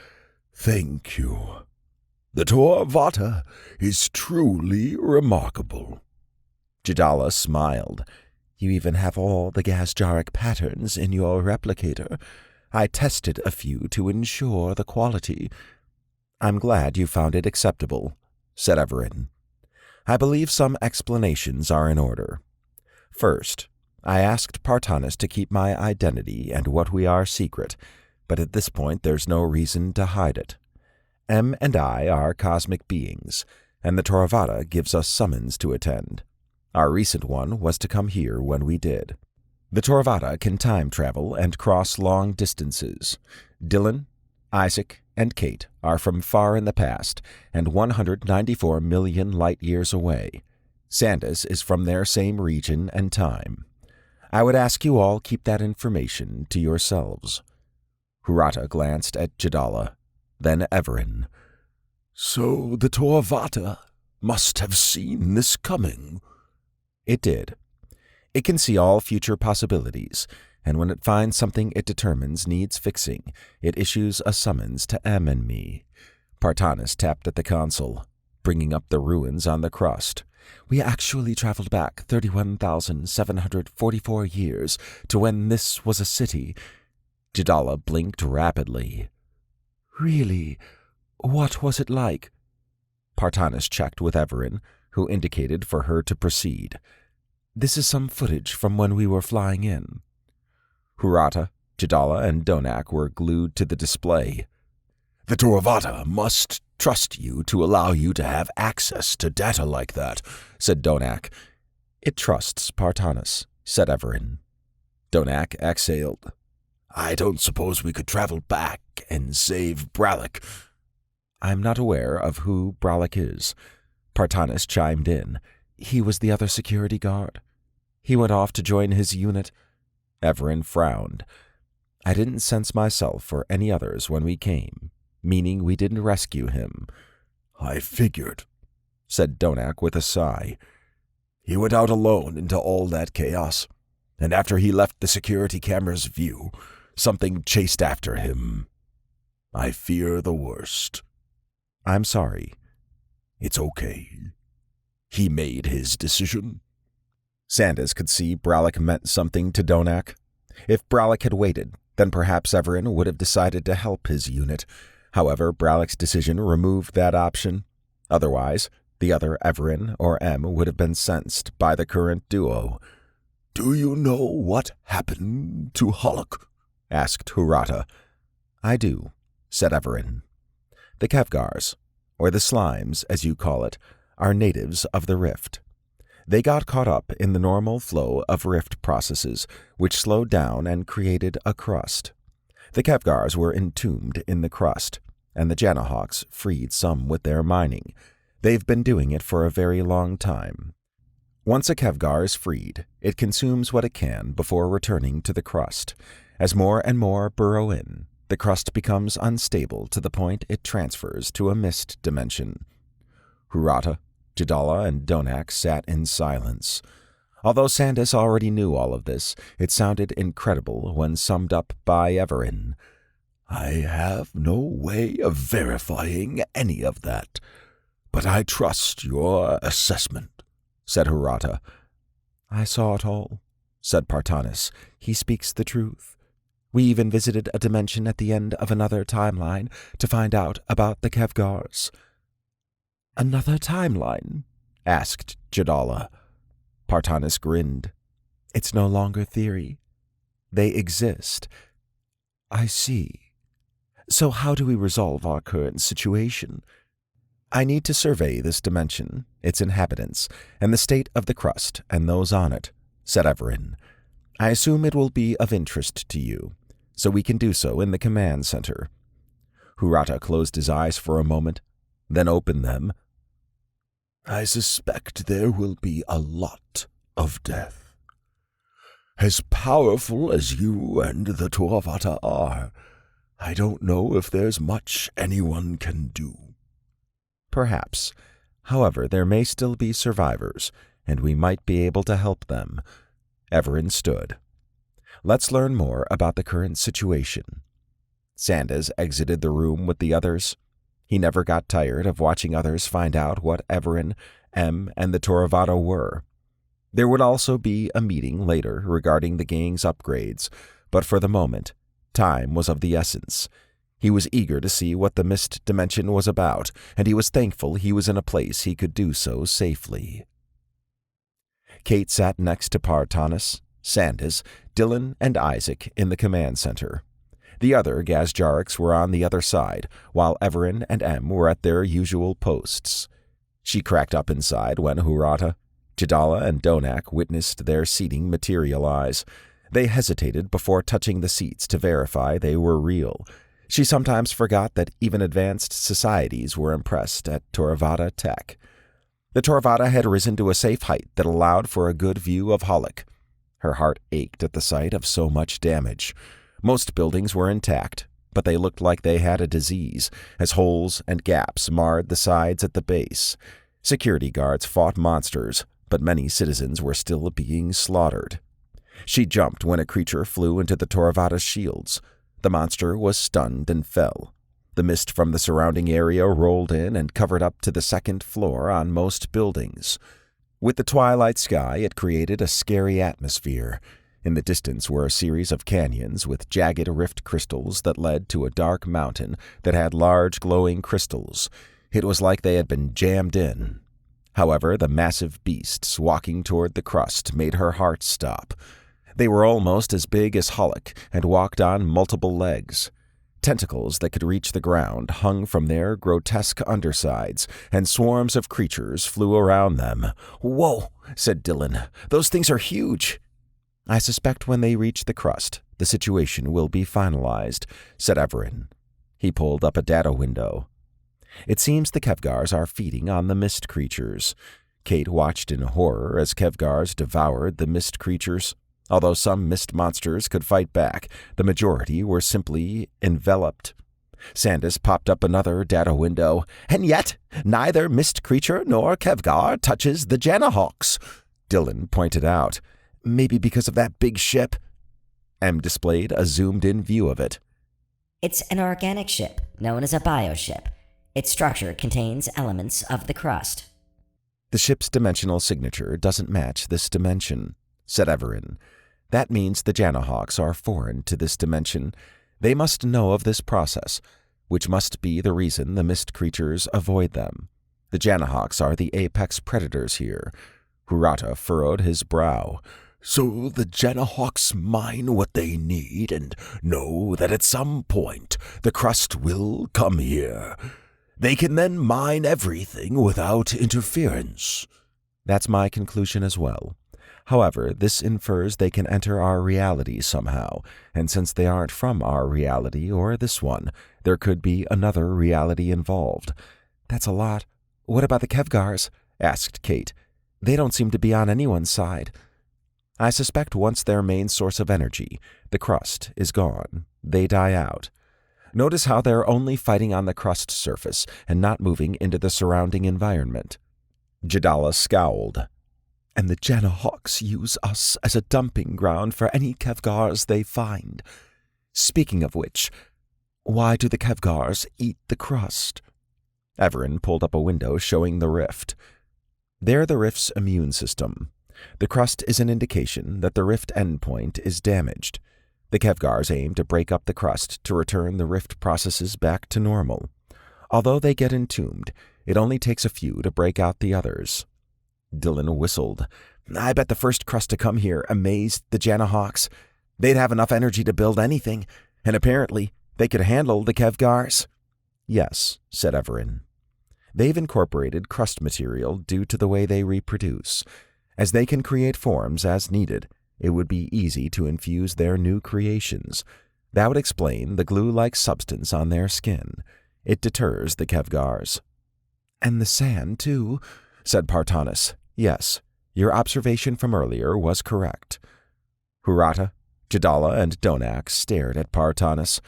[SPEAKER 5] "Thank you. The Toravata is truly remarkable."
[SPEAKER 6] Jadala smiled. "You even have all the gasjaric patterns in your replicator. I tested a few to ensure the quality." "I'm glad you found it acceptable," said Evaran. "I believe some explanations are in order. First, I asked Partanis to keep my identity and what we are secret, but at this point there's no reason to hide it. M and I are cosmic beings, and the Toravata gives us summons to attend. Our recent one was to come here when we did. The Toravata can time travel and cross long distances. Dylan, Isaac, and Kate are from far in the past and 194 million light-years away. Sandas is from their same region and time. I would ask you all keep that information to yourselves. Hurata glanced at Jadala, then Evaran.
[SPEAKER 5] So the Toravata must have seen this coming.
[SPEAKER 6] It did. It can see all future possibilities, and when it finds something it determines needs fixing, it issues a summons to M and me. Partanis tapped at the console, bringing up the ruins on the crust. We actually traveled back 31,744 years to when this was a city. Jadala blinked rapidly.
[SPEAKER 5] Really? What was it like?
[SPEAKER 6] Partanis checked with Evaran, who indicated for her to proceed.
[SPEAKER 5] This is some footage from when we were flying in.
[SPEAKER 6] Hurata, Jadala, and Donak were glued to the display.
[SPEAKER 5] The Toravata must trust you to allow you to have access to data like that, said Donak.
[SPEAKER 6] It trusts Partanis, said Evaran.
[SPEAKER 5] Donak exhaled. I don't suppose we could travel back and save Bralic.
[SPEAKER 6] I'm not aware of who Bralic is. Partanis chimed in. He was the other security guard. He went off to join his unit. Evaran frowned. I didn't sense myself or any others when we came, meaning we didn't rescue him.
[SPEAKER 5] I figured, said Donak with a sigh. He went out alone into all that chaos, and after he left the security camera's view, something chased after him. I fear the worst.
[SPEAKER 6] I'm sorry.
[SPEAKER 5] It's okay. He made his decision.
[SPEAKER 6] Sandas could see Bralic meant something to Donak. If Bralic had waited, then perhaps Evaran would have decided to help his unit. However, Bralic's decision removed that option. Otherwise, the other Evaran or M would have been sensed by the current duo.
[SPEAKER 5] Do you know what happened to Hulk?
[SPEAKER 6] Asked Hurata. I do, said Evaran. The Kevgars, or the Slimes as you call it, are natives of the Rift. They got caught up in the normal flow of Rift processes, which slowed down and created a crust. The Kevgars were entombed in the crust, and the Janahawks freed some with their mining. They've been doing it for a very long time. Once a Kevgar is freed, it consumes what it can before returning to the crust. As more and more burrow in, the crust becomes unstable to the point it transfers to a mist dimension. Hurata, Jadala, and Donak sat in silence. Although Sandas already knew all of this, it sounded incredible when summed up by Evaran.
[SPEAKER 5] I have no way of verifying any of that, but I trust your assessment, said Hurata.
[SPEAKER 6] I saw it all, said Partanis. He speaks the truth. We even visited a dimension at the end of another timeline to find out about the Kevgars.
[SPEAKER 5] Another timeline? Asked Jadala.
[SPEAKER 6] Partanis grinned. It's no longer theory. They exist.
[SPEAKER 5] I see. So how do we resolve our current situation?
[SPEAKER 6] I need to survey this dimension, its inhabitants, and the state of the crust and those on it, said Evaran. I assume it will be of interest to you, so we can do so in the command center. Hurata closed his eyes for a moment, then opened them.
[SPEAKER 5] I suspect there will be a lot of death. As powerful as you and the Toravata are, I don't know if there's much anyone can do.
[SPEAKER 6] Perhaps. However, there may still be survivors, and we might be able to help them. Evaran stood. Let's learn more about the current situation. Sandas exited the room with the others. He never got tired of watching others find out what Evaran, M, and the Toravata were. There would also be a meeting later regarding the gang's upgrades, but for the moment, time was of the essence. He was eager to see what the mist dimension was about, and he was thankful he was in a place he could do so safely. Kate sat next to Partanis, Sandas, Dylan, and Isaac in the command center. The other Gazjariks were on the other side, while Evaran and Em were at their usual posts. She cracked up inside when Hurata, Jadala, and Donak witnessed their seating materialize. They hesitated before touching the seats to verify they were real. She sometimes forgot that even advanced societies were impressed at Toravada tech. The Toravada had risen to a safe height that allowed for a good view of Hollick. Her heart ached at the sight of so much damage. Most buildings were intact, but they looked like they had a disease, as holes and gaps marred the sides at the base. Security guards fought monsters, but many citizens were still being slaughtered. She jumped when a creature flew into the Toravada's shields. The monster was stunned and fell. The mist from the surrounding area rolled in and covered up to the second floor on most buildings. With the twilight sky, it created a scary atmosphere. In the distance were a series of canyons with jagged rift crystals that led to a dark mountain that had large glowing crystals. It was like they had been jammed in. However, the massive beasts walking toward the crust made her heart stop. They were almost as big as Hollick and walked on multiple legs. Tentacles that could reach the ground hung from their grotesque undersides, and swarms of creatures flew around them. "Whoa," said Dylan. "Those things are huge." "I suspect when they reach the crust, the situation will be finalized," said Evaran. He pulled up a data window. "It seems the Kevgars are feeding on the mist creatures." Kate watched in horror as Kevgars devoured the mist creatures. Although some mist monsters could fight back, the majority were simply enveloped. Sandas popped up another data window. "And yet, neither mist creature nor Kevgar touches the Janahawks," Dylan pointed out. "Maybe because of that big ship?" Em displayed a zoomed-in view of it.
[SPEAKER 2] It's an organic ship, known as a bioship. Its structure contains elements of the crust.
[SPEAKER 6] "The ship's dimensional signature doesn't match this dimension," said Evaran. "That means the Janahawks are foreign to this dimension. They must know of this process, which must be the reason the mist creatures avoid them. The Janahawks are the apex predators here." Hurata furrowed his brow.
[SPEAKER 5] "So the Janahawks mine what they need and know that at some point the crust will come here. They can then mine everything without interference."
[SPEAKER 6] "That's my conclusion as well. However, this infers they can enter our reality somehow, and since they aren't from our reality or this one, there could be another reality involved." "That's a lot. What about the Kevgars?" asked Kate. "They don't seem to be on anyone's side." "I suspect once their main source of energy, the crust, is gone, they die out. Notice how they're only fighting on the crust surface and not moving into the surrounding environment." Jadala scowled. "And the Janahawks use us as a dumping ground for any Kevgars they find. Speaking of which, why do the Kevgars eat the crust?" Evaran pulled up a window showing the rift. "They're the rift's immune system. The crust is an indication that the rift endpoint is damaged. The Kevgars aim to break up the crust to return the rift processes back to normal. Although they get entombed, it only takes a few to break out the others." Dylan whistled. "I bet the first crust to come here amazed the Janahawks. They'd have enough energy to build anything, and apparently they could handle the Kevgars." "Yes," said Evaran. "They've incorporated crust material due to the way they reproduce. As they can create forms as needed, it would be easy to infuse their new creations. That would explain the glue-like substance on their skin. It deters the Kevgars." "And the sand, too," said Partanis. "Yes, your observation from earlier was correct." Hurata, Jadala, and Donak stared at Partanis.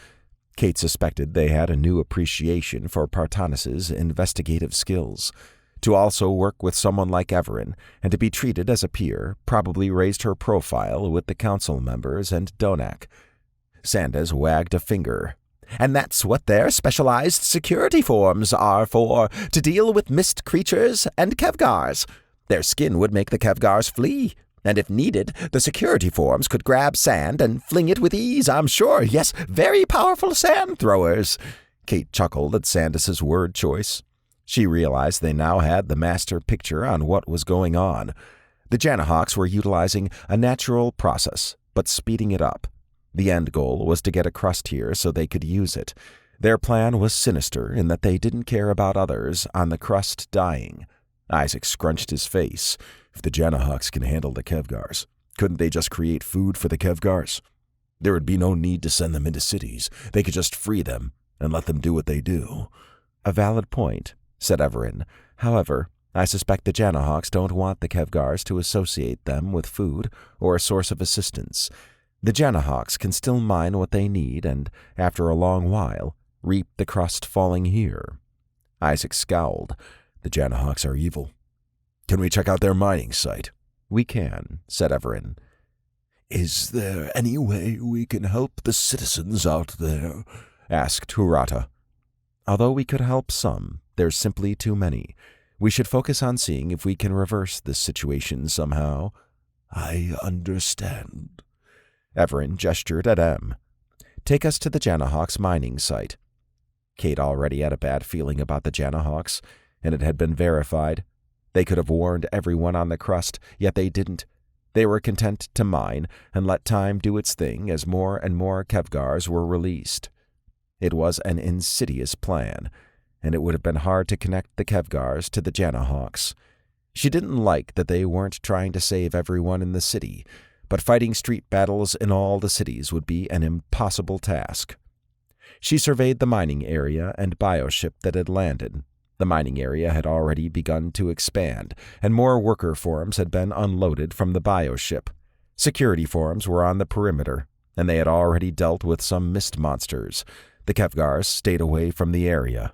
[SPEAKER 6] Kate suspected they had a new appreciation for Partanis's investigative skills. To also work with someone like Evaran and to be treated as a peer probably raised her profile with the council members and Donak. Sandas wagged a finger. "And that's what their specialized security forms are for, to deal with mist creatures and Kevgars. Their skin would make the Kevgars flee, and if needed, the security forms could grab sand and fling it with ease, I'm sure. Yes, very powerful sand throwers." Kate chuckled at Sandas's word choice. She realized they now had the master picture on what was going on. The Janahawks were utilizing a natural process, but speeding it up. The end goal was to get a crust here so they could use it. Their plan was sinister in that they didn't care about others on the crust dying. Isaac scrunched his face. If the Janahawks can handle the Kevgars, couldn't they just create food for the Kevgars? There would be no need to send them into cities. They could just free them and let them do what they do.
[SPEAKER 4] A valid point, said Evaran. However, I suspect the Janahawks don't want the Kevgars to associate them with food or a source of assistance. The Janahawks can still mine what they need and, after a long while, reap the crust falling here.
[SPEAKER 6] Isaac scowled. The Janahawks are evil. Can we check out their mining site?
[SPEAKER 4] We can, said Evaran.
[SPEAKER 5] Is there any way we can help the citizens out there?
[SPEAKER 6] Asked Hurata.
[SPEAKER 4] Although we could help some, there's simply too many. We should focus on seeing if we can reverse this situation somehow.
[SPEAKER 5] I understand.
[SPEAKER 6] Evaran gestured at Em. Take us to the Janahawks' mining site. Kate already had a bad feeling about the Janahawks, and it had been verified. They could have warned everyone on the crust, yet they didn't. They were content to mine and let time do its thing as more and more Kevgars were released. It was an insidious plan, and it would have been hard to connect the Kevgars to the Janahawks. She didn't like that they weren't trying to save everyone in the city, but fighting street battles in all the cities would be an impossible task. She surveyed the mining area and bioship that had landed. The mining area had already begun to expand, and more worker forms had been unloaded from the bioship. Security forms were on the perimeter, and they had already dealt with some mist monsters. The Kevgars stayed away from the area.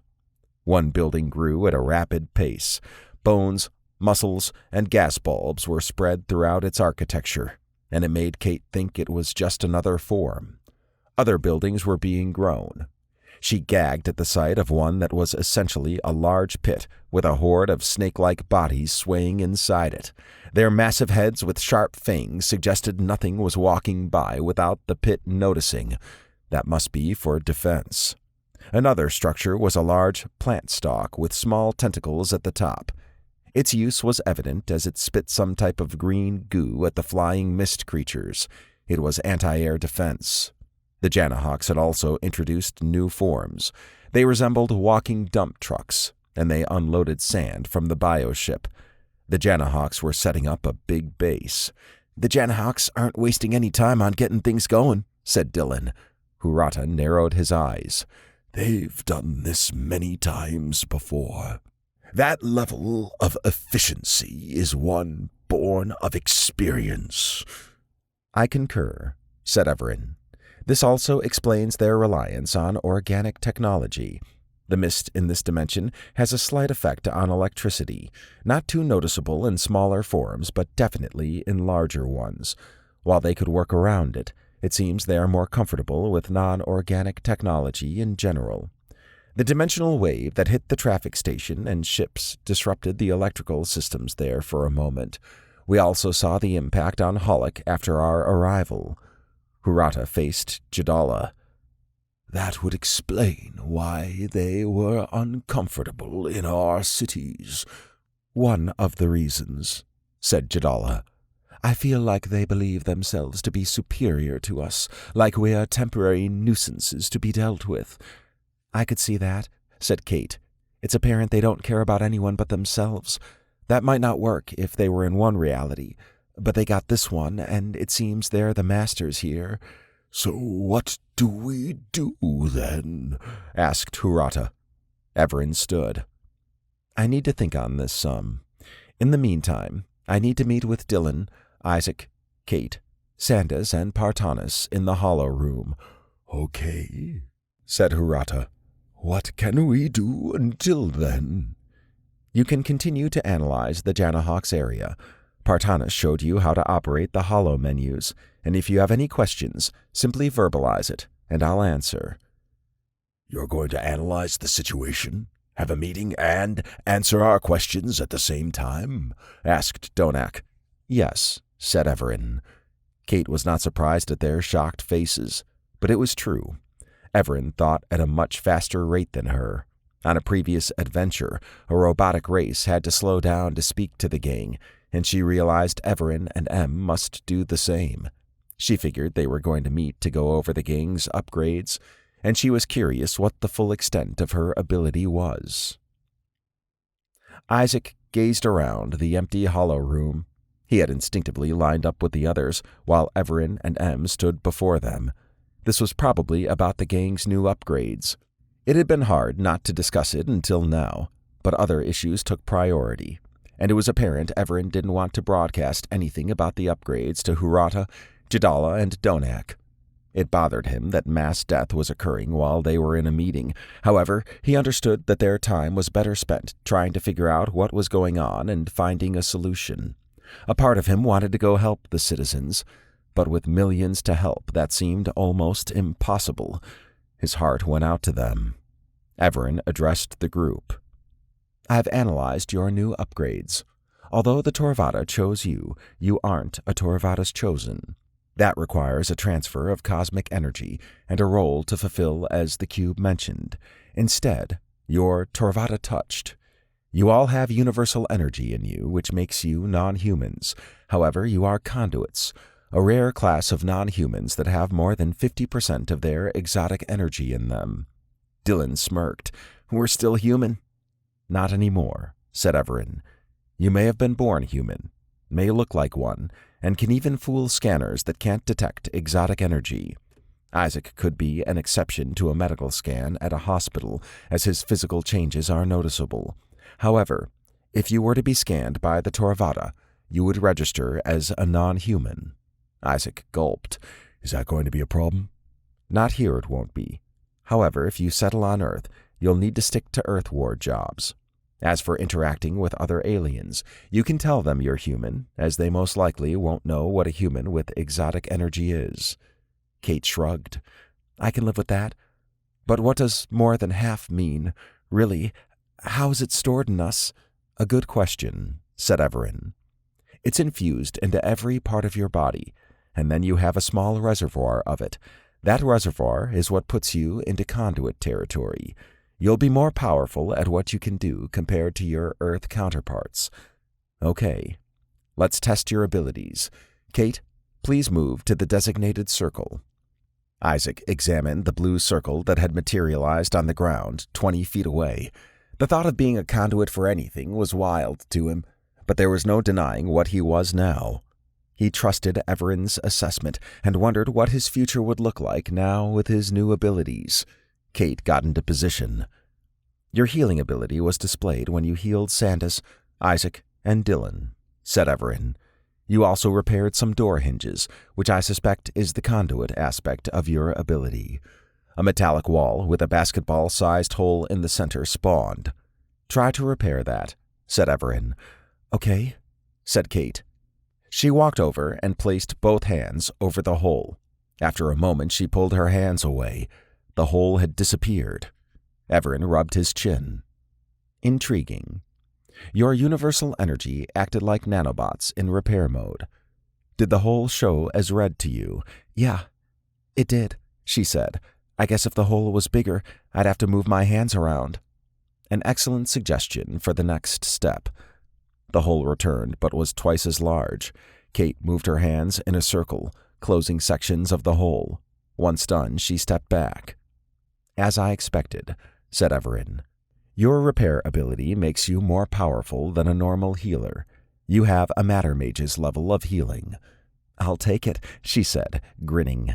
[SPEAKER 6] One building grew at a rapid pace. Bones, muscles, and gas bulbs were spread throughout its architecture, and it made Kate think it was just another form. Other buildings were being grown. She gagged at the sight of one that was essentially a large pit with a horde of snake-like bodies swaying inside it. Their massive heads with sharp fangs suggested nothing was walking by without the pit noticing. That must be for defense. Another structure was a large plant stalk with small tentacles at the top. Its use was evident as it spit some type of green goo at the flying mist creatures. It was anti-air defense. The Janahawks had also introduced new forms. They resembled walking dump trucks, and they unloaded sand from the bioship. The Janahawks were setting up a big base.
[SPEAKER 4] The Janahawks aren't wasting any time on getting things going, said Dylan.
[SPEAKER 6] Hurata narrowed his eyes.
[SPEAKER 5] They've done this many times before. That level of efficiency is one born of experience.
[SPEAKER 6] I concur, said Evaran. This also explains their reliance on organic technology. The mist in this dimension has a slight effect on electricity, not too noticeable in smaller forms, but definitely in larger ones. While they could work around it, it seems they are more comfortable with non-organic technology in general. The dimensional wave that hit the traffic station and ships disrupted the electrical systems there for a moment. We also saw the impact on Hollick after our arrival. Hurata faced Jadala.
[SPEAKER 5] That would explain why they were uncomfortable in our cities.
[SPEAKER 6] One of the reasons, said Jadala. I feel like they believe themselves to be superior to us, like we are temporary nuisances to be dealt with. I could see that, said Kate. It's apparent they don't care about anyone but themselves. That might not work if they were in one reality, but they got this one, and it seems they're the masters here.
[SPEAKER 5] So what do we do, then?
[SPEAKER 6] Asked Hurata. Evaran stood. I need to think on this some. In the meantime, I need to meet with Dylan, Isaac, Kate, Sandas, and Partanas in the Hollow Room.
[SPEAKER 5] Okay,
[SPEAKER 6] said Hurata.
[SPEAKER 5] What can we do until then?
[SPEAKER 6] You can continue to analyze the Janahawks area. Partanas showed you how to operate the Hollow menus, and if you have any questions, simply verbalize it, and I'll answer.
[SPEAKER 5] You're going to analyze the situation, have a meeting, and answer our questions at the same time? Asked Donak.
[SPEAKER 6] Yes, said Evaran. Kate was not surprised at their shocked faces, but it was true. Evaran thought at a much faster rate than her. On a previous adventure, a robotic race had to slow down to speak to the gang. and she realized Evaran and Em must do the same. She figured they were going to meet to go over the gang's upgrades, and she was curious what the full extent of her ability was. Isaac gazed around the empty hollow room. He had instinctively lined up with the others, while Evaran and Em stood before them. This was probably about the gang's new upgrades. It had been hard not to discuss it until now, but other issues took priority, and it was apparent Evaran didn't want to broadcast anything about the upgrades to Hurata, Jadala, and Donak. It bothered him that mass death was occurring while they were in a meeting. However, he understood that their time was better spent trying to figure out what was going on and finding a solution. A part of him wanted to go help the citizens, but with millions to help, that seemed almost impossible. His heart went out to them. Evaran addressed the group. "I've analyzed your new upgrades. Although the Torvada chose you, you aren't a Torvada's chosen. That requires a transfer of cosmic energy and a role to fulfill as the cube mentioned. Instead, you're Torvada touched. You all have universal energy in you, which makes you non-humans. However, you are conduits, a rare class of non-humans that have more than 50% of their exotic energy in them." Dylan smirked. "We're still human?" "Not anymore," said Evaran. "You may have been born human, may look like one, and can even fool scanners that can't detect exotic energy. Isaac could be an exception to a medical scan at a hospital, as his physical changes are noticeable. However, if you were to be scanned by the Torvada, you would register as a non-human." Isaac gulped. "Is that going to be a problem?" "Not here it won't be. However, if you settle on Earth, you'll need to stick to Earth ward jobs. As for interacting with other aliens, you can tell them you're human, as they most likely won't know what a human with exotic energy is." Kate shrugged. "I can live with that. But what does more than half mean? Really, how is it stored in us?" "A good question," said Evaran. "It's infused into every part of your body, and then you have a small reservoir of it. That reservoir is what puts you into conduit territory. You'll be more powerful at what you can do compared to your Earth counterparts. Okay, let's test your abilities. Kate, please move to the designated circle." Isaac examined the blue circle that had materialized on the ground 20 feet away. The thought of being a conduit for anything was wild to him, but there was no denying what he was now. He trusted Evaran's assessment and wondered what his future would look like now with his new abilities. Kate got into position. "Your healing ability was displayed when you healed Sandas, Isaac, and Dylan," said Evaran. "You also repaired some door hinges, which I suspect is the conduit aspect of your ability. A metallic wall with a basketball-sized hole in the center spawned. Try to repair that," said Evaran. "Okay," said Kate. She walked over and placed both hands over the hole. After a moment, she pulled her hands away. The hole had disappeared. Evaran rubbed his chin. "Intriguing. Your universal energy acted like nanobots in repair mode. Did the hole show as red to you?" "Yeah, it did," she said. "I guess if the hole was bigger, I'd have to move my hands around." An excellent suggestion for the next step. The hole returned, but was twice as large. Kate moved her hands in a circle, closing sections of the hole. Once done, she stepped back. "As I expected," said Evaran. "Your repair ability makes you more powerful than a normal healer. You have a Matter Mage's level of healing." "I'll take it," she said, grinning.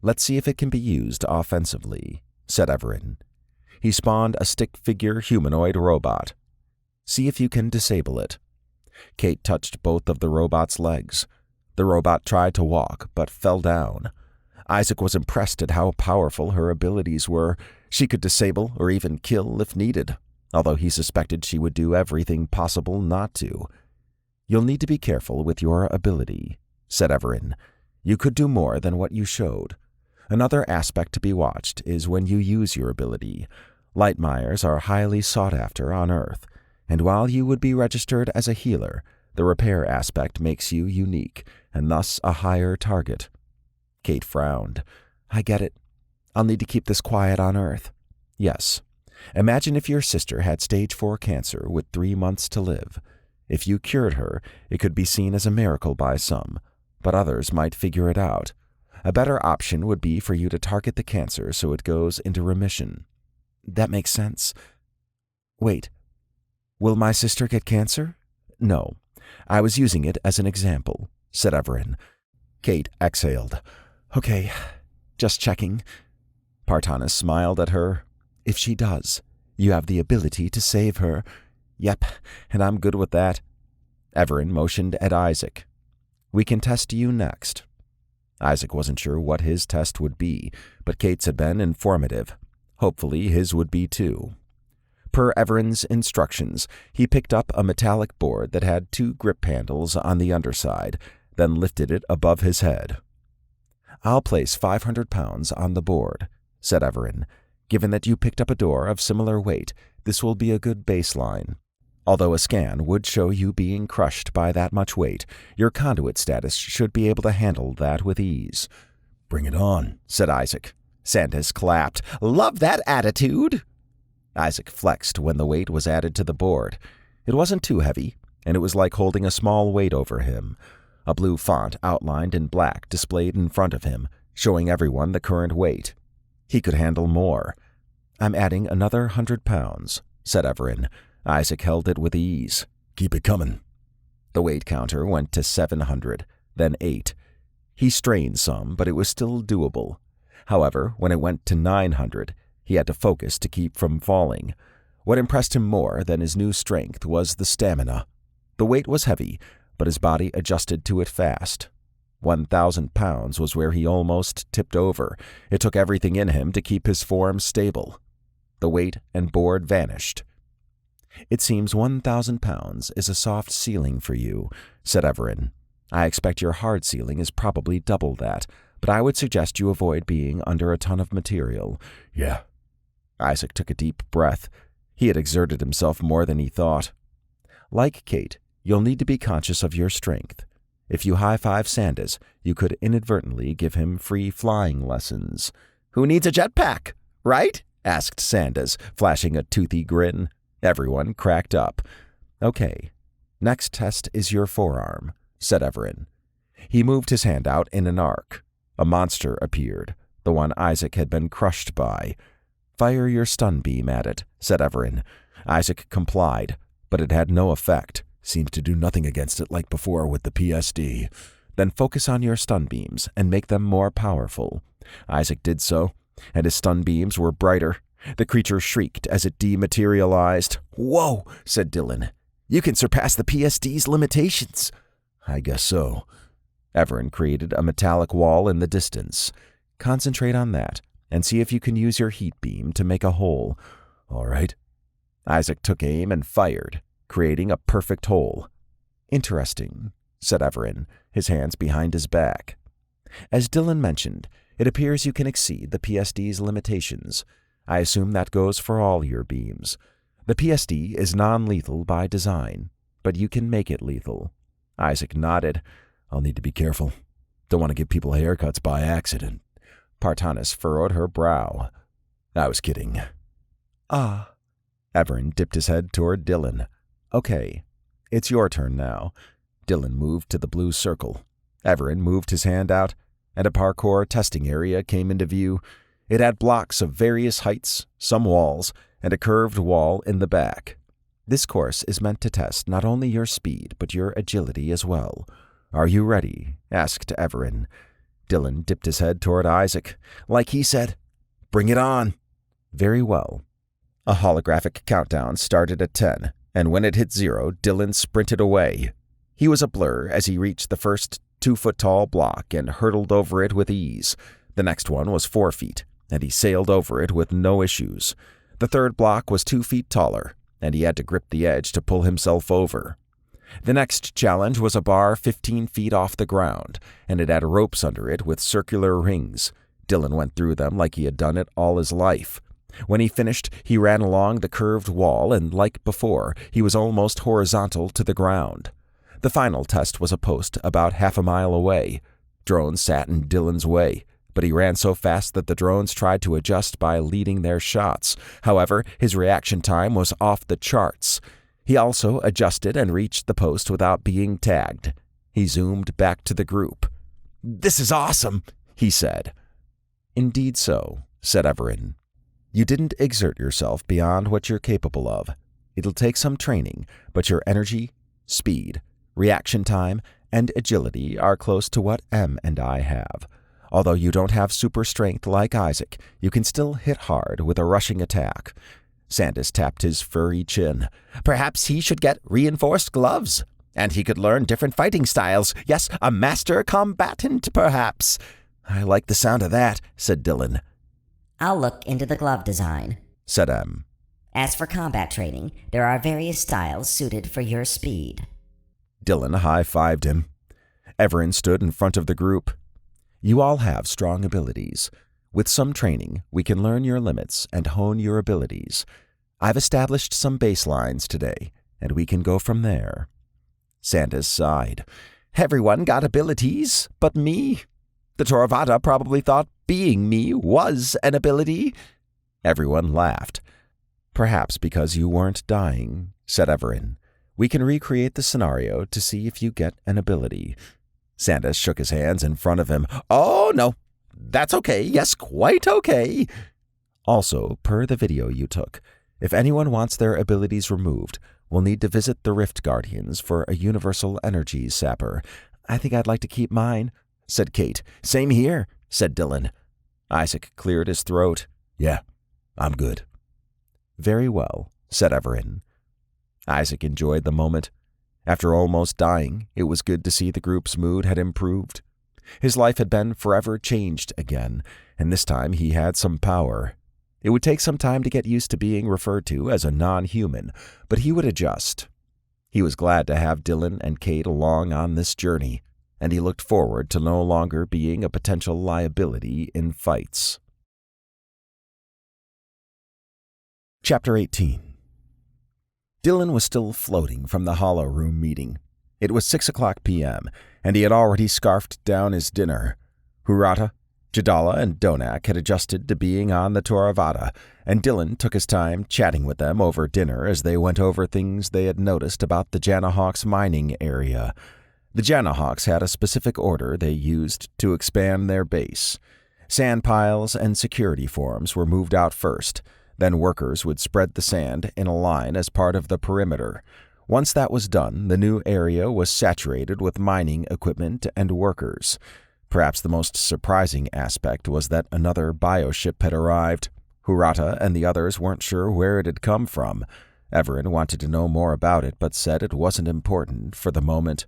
[SPEAKER 6] "Let's see if it can be used offensively," said Evaran. He spawned a stick-figure humanoid robot. "See if you can disable it." Kate touched both of the robot's legs. The robot tried to walk, but fell down. Isaac was impressed at how powerful her abilities were. She could disable or even kill if needed, although he suspected she would do everything possible not to. "You'll need to be careful with your ability," said Evaran. "You could do more than what you showed. Another aspect to be watched is when you use your ability. Lightmires are highly sought after on Earth, and while you would be registered as a healer, the repair aspect makes you unique, and thus a higher target." Kate frowned. "I get it. I'll need to keep this quiet on Earth." "Yes. Imagine if your sister had stage 4 cancer with 3 months to live. If you cured her, it could be seen as a miracle by some, but others might figure it out. A better option would be for you to target the cancer so it goes into remission. That makes sense. Wait, will my sister get cancer? No, I was using it as an example, said Evaran. Kate exhaled. Okay, just checking. Partanas smiled at her. If she does, you have the ability to save her. Yep, and I'm good with that. Evaran motioned at Isaac. We can test you next. Isaac wasn't sure what his test would be, but Kate's had been informative. Hopefully his would be too. Per Evaran's instructions, he picked up a metallic board that had 2 grip handles on the underside, then lifted it above his head. I'll place 500 pounds on the board, said Evaran. Given that you picked up a door of similar weight, this will be a good baseline. Although a scan would show you being crushed by that much weight, your conduit status should be able to handle that with ease. Bring it on, said Isaac. Sandas clapped. Love that attitude! Isaac flexed when the weight was added to the board. It wasn't too heavy, and it was like holding a small weight over him. A blue font outlined in black displayed in front of him, showing everyone the current weight. He could handle more. I'm adding another 100 pounds, said Evaran. Isaac held it with ease. Keep it coming. The weight counter went to 700, then 8. He strained some, but it was still doable. However, when it went to 900, he had to focus to keep from falling. What impressed him more than his new strength was the stamina. The weight was heavy, but his body adjusted to it fast. 1,000 pounds was where he almost tipped over. It took everything in him to keep his form stable. The weight and board vanished. It seems 1,000 pounds is a soft ceiling for you, said Evaran. I expect your hard ceiling is probably double that, but I would suggest you avoid being under a ton of material. Yeah. Isaac took a deep breath. He had exerted himself more than he thought. Like Kate, you'll need to be conscious of your strength. If you high-five Sandas, you could inadvertently give him free flying lessons. Who needs a jetpack, right? Asked Sandas, flashing a toothy grin. Everyone cracked up. Okay, next test is your forearm, said Evaran. He moved his hand out in an arc. A monster appeared, the one Isaac had been crushed by. Fire your stun beam at it, said Evaran. Isaac complied, but it had no effect. Seems to do nothing against it like before with the PSD. Then focus on your stun beams and make them more powerful. Isaac did so, and his stun beams were brighter. The creature shrieked as it dematerialized. Whoa, said Dylan. You can surpass the PSD's limitations. I guess so. Evaran created a metallic wall in the distance. Concentrate on that, and see if you can use your heat beam to make a hole. All right. Isaac took aim and fired, creating a perfect hole. Interesting, said Evaran, his hands behind his back. As Dylan mentioned, it appears you can exceed the PSD's limitations. I assume that goes for all your beams. The PSD is non-lethal by design, but you can make it lethal. Isaac nodded. I'll need to be careful. Don't want to give people haircuts by accident. Partanas furrowed her brow. I was kidding. Ah. Evaran dipped his head toward Dylan. Okay, it's your turn now. Dylan moved to the blue circle. Evaran moved his hand out, and a parkour testing area came into view. It had blocks of various heights, some walls, and a curved wall in the back. This course is meant to test not only your speed, but your agility as well. Are you ready? Asked Evaran. Dylan dipped his head toward Isaac. Like he said, bring it on. Very well. A holographic countdown started at 10, and when it hit 0, Dylan sprinted away. He was a blur as he reached the first 2-foot-tall block and hurtled over it with ease. The next one was 4 feet, and he sailed over it with no issues. The third block was 2 feet taller, and he had to grip the edge to pull himself over. The next challenge was a bar 15 feet off the ground, and it had ropes under it with circular rings. Dylan went through them like he had done it all his life. When he finished, he ran along the curved wall, and like before, he was almost horizontal to the ground. The final test was a post about half a mile away. Drones sat in Dylan's way, but he ran so fast that the drones tried to adjust by leading their shots. However, his reaction time was off the charts. He also adjusted and reached the post without being tagged. He zoomed back to the group. "This is awesome," he said. "Indeed so," said Evaran. "You didn't exert yourself beyond what you're capable of. It'll take some training, but your energy, speed, reaction time, and agility are close to what Em and I have. Although you don't have super strength like Isaac, you can still hit hard with a rushing attack." Sandas tapped his furry chin. "Perhaps he should get reinforced gloves. And he could learn different fighting styles. Yes, a master combatant, perhaps." "I like the sound of that," said Dylan.
[SPEAKER 2] I'll look into the glove design,
[SPEAKER 6] said Em.
[SPEAKER 2] As for combat training, there are various styles suited for your speed.
[SPEAKER 6] Dylan high-fived him. Evaran stood in front of the group. "You all have strong abilities. With some training, we can learn your limits and hone your abilities. I've established some baselines today, and we can go from there." Sandas sighed. "Everyone got abilities, but me. The Toravada probably thought being me was an ability." Everyone laughed. "Perhaps because you weren't dying," said Evaran. "We can recreate the scenario to see if you get an ability." Sandas shook his hands in front of him. "Oh, no. That's okay. Yes, quite okay." "Also, per the video you took, if anyone wants their abilities removed, we'll need to visit the Rift Guardians for a universal energy sapper. I think I'd like to keep mine," said Kate. "Same here," said Dylan. Isaac cleared his throat. "Yeah, I'm good." "Very well," said Evaran. Isaac enjoyed the moment. After almost dying, it was good to see the group's mood had improved. His life had been forever changed again, and this time he had some power. It would take some time to get used to being referred to as a non-human, but he would adjust. He was glad to have Dylan and Kate along on this journey, and he looked forward to no longer being a potential liability in fights. Chapter 18. Dylan was still floating from the Hollow Room meeting. It was 6:00 p.m., and he had already scarfed down his dinner. Hurata, Jadala, and Donak had adjusted to being on the Toravada, and Dylan took his time chatting with them over dinner as they went over things they had noticed about the Janahawks mining area. The Janahawks had a specific order they used to expand their base. Sand piles and security forms were moved out first. Then workers would spread the sand in a line as part of the perimeter. Once that was done, the new area was saturated with mining equipment and workers. Perhaps the most surprising aspect was that another bioship had arrived. Hurata and the others weren't sure where it had come from. Evaran wanted to know more about it, but said it wasn't important for the moment.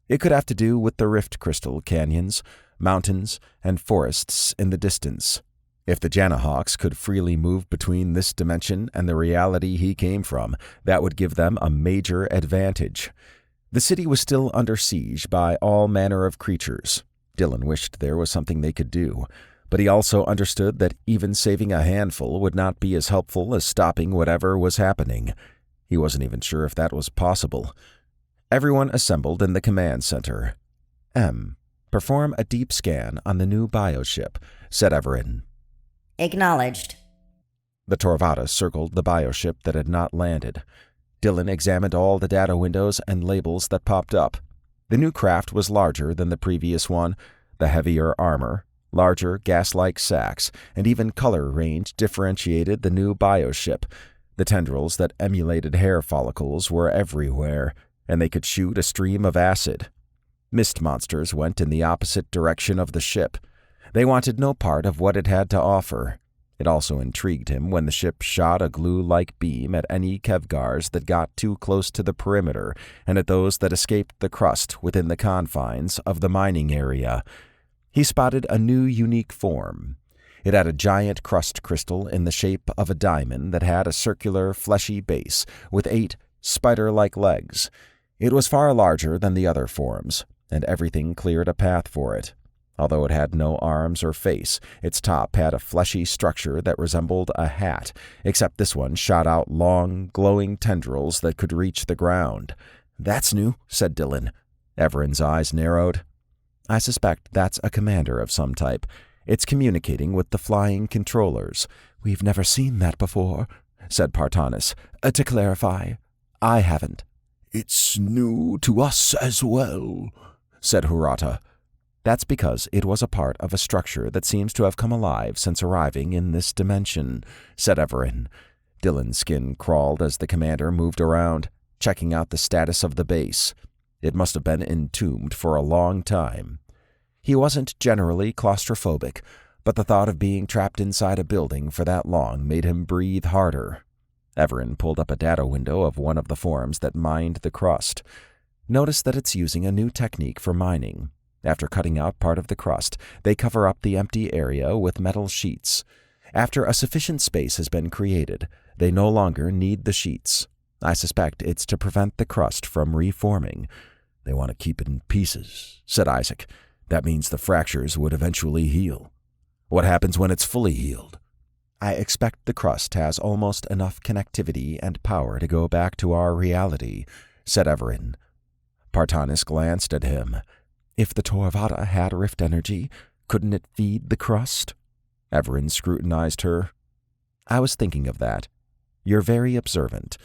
[SPEAKER 6] It could have to do with the rift crystal canyons, mountains, and forests in the distance. If the Janahawks could freely move between this dimension and the reality he came from, that would give them a major advantage. The city was still under siege by all manner of creatures. Dylan wished there was something they could do, but he also understood that even saving a handful would not be as helpful as stopping whatever was happening. He wasn't even sure if that was possible. Everyone assembled in the command center. "Perform a deep scan on the new bioship," said Evaran.
[SPEAKER 2] Acknowledged.
[SPEAKER 6] The Toravada circled the bioship that had not landed. Dylan examined all the data windows and labels that popped up. The new craft was larger than the previous one. The heavier armor, larger gas-like sacks, and even color range differentiated the new bioship. The tendrils that emulated hair follicles were everywhere, and they could shoot a stream of acid. Mist monsters went in the opposite direction of the ship. They wanted no part of what it had to offer. It also intrigued him when the ship shot a glue-like beam at any Kevgars that got too close to the perimeter and at those that escaped the crust within the confines of the mining area. He spotted a new unique form. It had a giant crust crystal in the shape of a diamond that had a circular, fleshy base with 8 spider-like legs. It was far larger than the other forms, and everything cleared a path for it. Although it had no arms or face, its top had a fleshy structure that resembled a hat, except this one shot out long, glowing tendrils that could reach the ground. "That's new," said Dylan. Evaran's eyes narrowed. "I suspect that's a commander of some type. It's communicating with the flying controllers." "We've never seen that before," said Partanis. "To clarify, I haven't.
[SPEAKER 5] It's new to us as well, said Hurata.
[SPEAKER 6] That's because it was a part of a structure that seems to have come alive since arriving in this dimension, said Evaran. Dylan's skin crawled as the commander moved around, checking out the status of the base. It must have been entombed for a long time. He wasn't generally claustrophobic, but the thought of being trapped inside a building for that long made him breathe harder. Evaran pulled up a data window of one of the forms that mined the crust. Notice that it's using a new technique for mining. After cutting out part of the crust, they cover up the empty area with metal sheets. After a sufficient space has been created, they no longer need the sheets. I suspect it's to prevent the crust from reforming.
[SPEAKER 5] They want to keep it in pieces, said Isaac. That means the fractures would eventually heal. What happens when it's fully healed?
[SPEAKER 6] I expect the crust has almost enough connectivity and power to go back to our reality, said Evaran. Partanis glanced at him. If the Toravata had rift energy, couldn't it feed the crust? Evaran scrutinized her. I was thinking of that. You're very observant.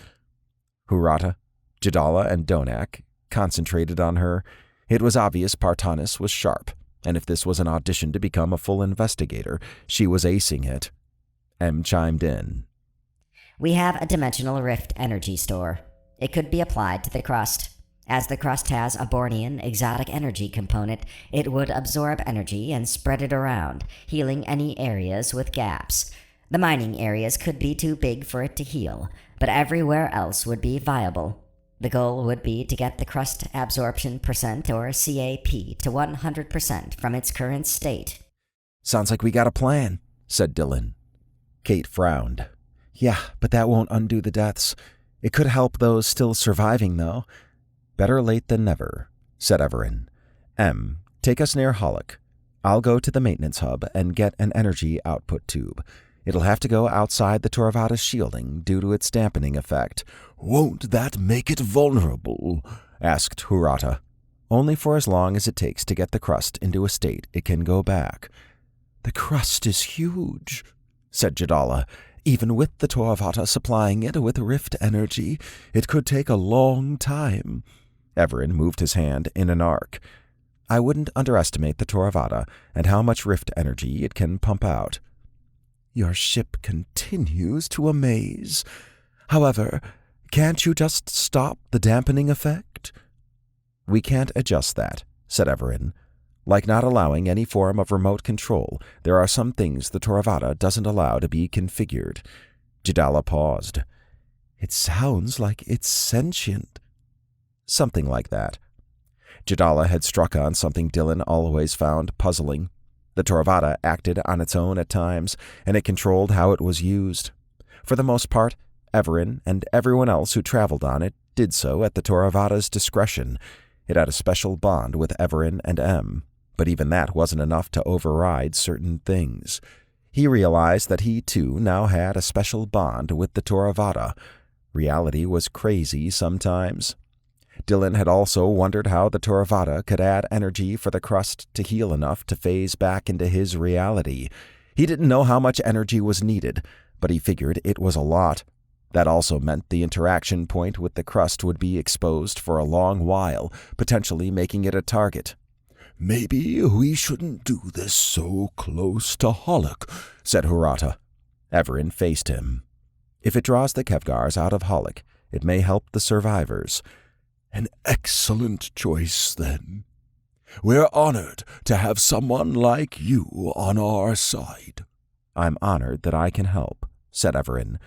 [SPEAKER 6] Hurata, Jadala, and Donak concentrated on her. It was obvious Partanis was sharp, and if this was an audition to become a full investigator, she was acing it. M chimed in.
[SPEAKER 2] We have a dimensional rift energy store. It could be applied to the crust. As the crust has a Bornean exotic energy component, it would absorb energy and spread it around, healing any areas with gaps. The mining areas could be too big for it to heal, but everywhere else would be viable. The goal would be to get the crust absorption percent, or CAP, to 100% from its current state.
[SPEAKER 6] Sounds like we got a plan, said Dylan. Kate frowned. Yeah, but that won't undo the deaths. It could help those still surviving, though. Better late than never, said Evaran. M, take us near Hollock. I'll go to the maintenance hub and get an energy output tube. It'll have to go outside the Toravata's shielding due to its dampening effect.
[SPEAKER 5] Won't that make it vulnerable? Asked Hurata.
[SPEAKER 6] Only for as long as it takes to get the crust into a state it can go back.
[SPEAKER 5] The crust is huge, said Jadala.
[SPEAKER 6] Even with the Toravata supplying it with rift energy, it could take a long time. Evaran moved his hand in an arc. I wouldn't underestimate the Toravata and how much rift energy it can pump out.
[SPEAKER 5] Your ship continues to amaze. However, can't you just stop the dampening effect?
[SPEAKER 6] We can't adjust that, said Evaran. Like not allowing any form of remote control, there are some things the Toravata doesn't allow to be configured. Jadala paused.
[SPEAKER 5] It sounds like it's sentient.
[SPEAKER 6] Something like that. Jadala had struck on something Dylan always found puzzling. The Toravata acted on its own at times, and it controlled how it was used. For the most part, Evaran and everyone else who traveled on it did so at the Toravata's discretion. It had a special bond with Evaran and M, but even that wasn't enough to override certain things. He realized that he too now had a special bond with the Toravata. Reality was crazy sometimes. Dylan had also wondered how the Toravata could add energy for the crust to heal enough to phase back into his reality. He didn't know how much energy was needed, but he figured it was a lot. That also meant the interaction point with the crust would be exposed for a long while, potentially making it a target.
[SPEAKER 5] Maybe we shouldn't do this so close to Hollock, said Hurata.
[SPEAKER 6] Evaran faced him. If it draws the Kevgars out of Hollock, it may help the survivors.
[SPEAKER 5] An excellent choice, then. We're honored to have someone like you on our side.
[SPEAKER 6] I'm honored that I can help, said Evaran.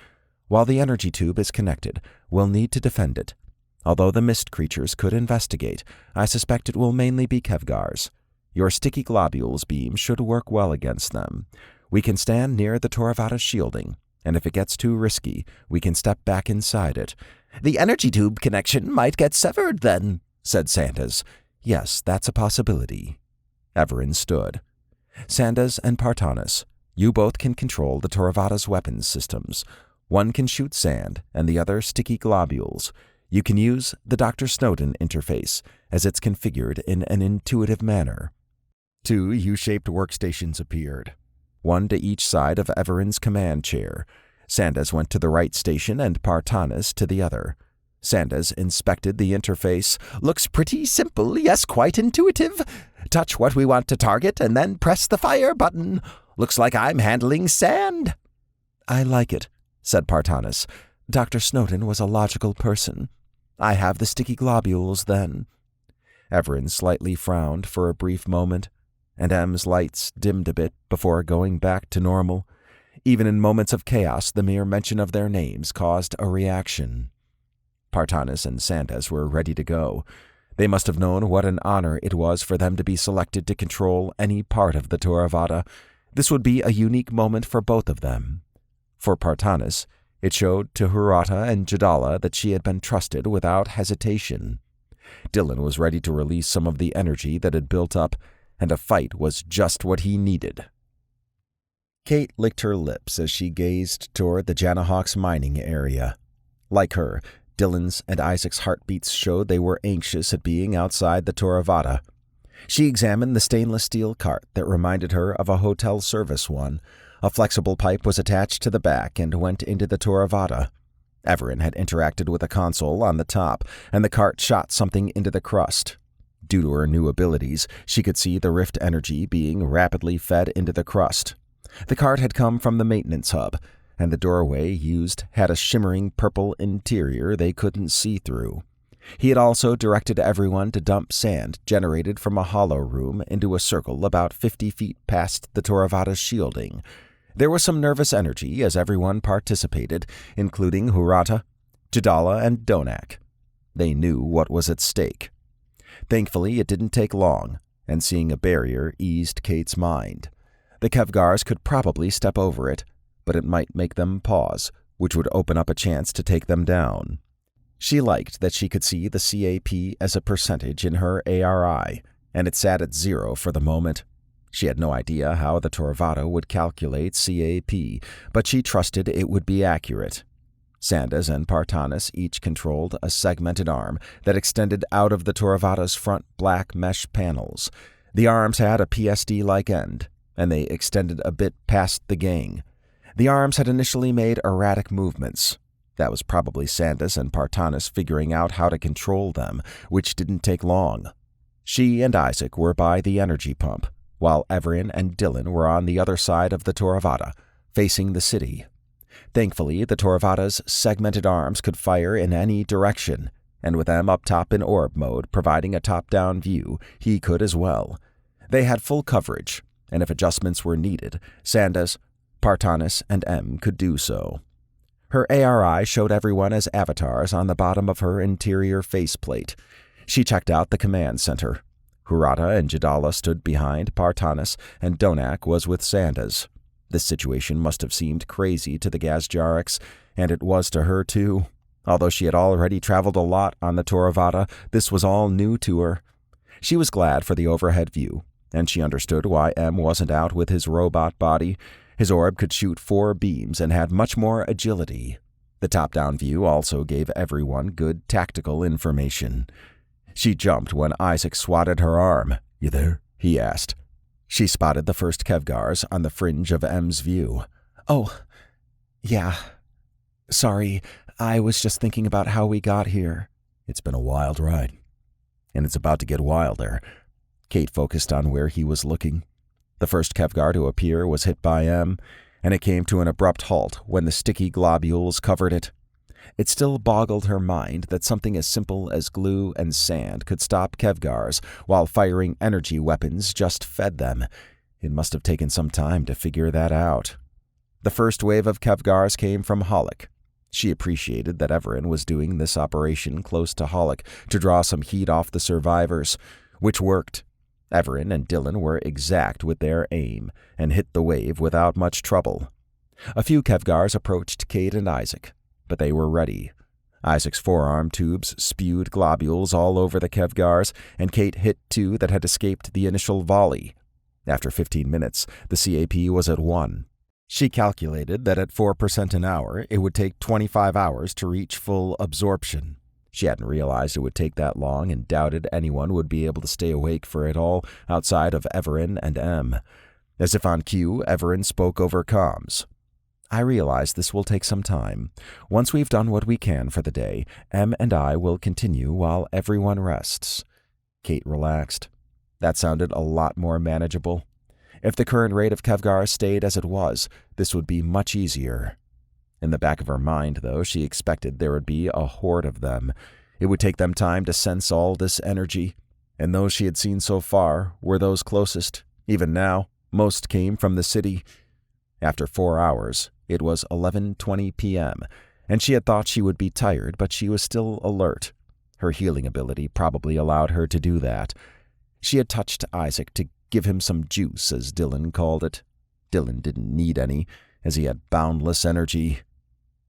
[SPEAKER 6] While the energy tube is connected, we'll need to defend it. Although the mist creatures could investigate, I suspect it will mainly be Kevgars. Your sticky globules beam should work well against them. We can stand near the Toravata's shielding, and if it gets too risky, we can step back inside it.
[SPEAKER 4] The energy tube connection might get severed then,
[SPEAKER 6] said Sandas. Yes, that's a possibility. Evaran stood. Sandas and Partanis, you both can control the Toravata's weapons systems. One can shoot sand, and the other sticky globules. You can use the Dr. Snowden interface, as it's configured in an intuitive manner. 2 U-shaped workstations appeared, one to each side of Evaran's command chair. Sandas went to the right station and Partanis to the other. Sandas inspected the interface. Looks pretty simple, yes, quite intuitive. Touch what we want to target and then press the fire button. Looks like I'm handling sand. I like it, said Partanis. Dr. Snowden was a logical person. I have the sticky globules, then. Evaran slightly frowned for a brief moment, and M's lights dimmed a bit before going back to normal. Even in moments of chaos, the mere mention of their names caused a reaction. Partanis and Sandas were ready to go. They must have known what an honor it was for them to be selected to control any part of the Theravada. This would be a unique moment for both of them. For Partanis, it showed to Hurata and Jadala that she had been trusted without hesitation. Dylan was ready to release some of the energy that had built up, and a fight was just what he needed. Kate licked her lips as she gazed toward the Janahawks mining area. Like her, Dylan's and Isaac's heartbeats showed they were anxious at being outside the Theravada. She examined the stainless steel cart that reminded her of a hotel service one. A flexible pipe was attached to the back and went into the Theravada. Evaran had interacted with a console on the top, and the cart shot something into the crust. Due to her new abilities, she could see the rift energy being rapidly fed into the crust. The cart had come from the maintenance hub, and the doorway used had a shimmering purple interior they couldn't see through. He had also directed everyone to dump sand generated from a hollow room into a circle about 50 feet past the Theravada's shielding. There was some nervous energy as everyone participated, including Hurata, Jadala, and Donak. They knew what was at stake. Thankfully, it didn't take long, and seeing a barrier eased Kate's mind. The Kevgars could probably step over it, but it might make them pause, which would open up a chance to take them down. She liked that she could see the CAP as a percentage in her ARI, and it sat at 0 for the moment. She had no idea how the Theravada would calculate CAP, but she trusted it would be accurate. Sandas and Partanis each controlled a segmented arm that extended out of the Theravada's front black mesh panels. The arms had a PSD-like end, and they extended a bit past the gang. The arms had initially made erratic movements. That was probably Sandas and Partanis figuring out how to control them, which didn't take long. She and Isaac were by the energy pump, while Evaran and Dylan were on the other side of the Theravada, facing the city. Thankfully, the Theravada's segmented arms could fire in any direction, and with them up top in orb mode providing a top-down view, he could as well. They had full coverage, and if adjustments were needed, Sandas, Partanis, and M could do so. Her ARI showed everyone as avatars on the bottom of her interior faceplate. She checked out the command center. Hurata and Jadala stood behind Partanis, and Donak was with Sandas. This situation must have seemed crazy to the Gazjariks, and it was to her too. Although she had already traveled a lot on the Theravada, this was all new to her. She was glad for the overhead view, and she understood why M wasn't out with his robot body. His orb could shoot 4 beams and had much more agility. The top-down view also gave everyone good tactical information. She jumped when Isaac swatted her arm. "You there?" he asked. She spotted the first Kevgars on the fringe of M's view. "Oh, yeah. Sorry, I was just thinking about how we got here." "It's been a wild ride. And it's about to get wilder." Kate focused on where he was looking. The first Kevgar to appear was hit by M, and it came to an abrupt halt when the sticky globules covered it. It still boggled her mind that something as simple as glue and sand could stop Kevgars while firing energy weapons just fed them. It must have taken some time to figure that out. The first wave of Kevgars came from Hollick. She appreciated that Evaran was doing this operation close to Hollick to draw some heat off the survivors, which worked. Evaran and Dylan were exact with their aim and hit the wave without much trouble. A few Kevgars approached Kate and Isaac, but they were ready. Isaac's forearm tubes spewed globules all over the Kevgars, and Kate hit 2 that had escaped the initial volley. After 15 minutes, the CAP was at 1. She calculated that at 4% an hour, it would take 25 hours to reach full absorption. She hadn't realized it would take that long and doubted anyone would be able to stay awake for it all outside of Evaran and M. As if on cue, Evaran spoke over comms. I realize this will take some time. Once we've done what we can for the day, Em and I will continue while everyone rests." Kate relaxed. That sounded a lot more manageable. If the current rate of Kevgar stayed as it was, this would be much easier. In the back of her mind, though, she expected there would be a horde of them. It would take them time to sense all this energy, and those she had seen so far were those closest. Even now, most came from the city. After 4 hours, it was 11:20 p.m., and she had thought she would be tired, but she was still alert. Her healing ability probably allowed her to do that. She had touched Isaac to give him some juice, as Dylan called it. Dylan didn't need any, as he had boundless energy.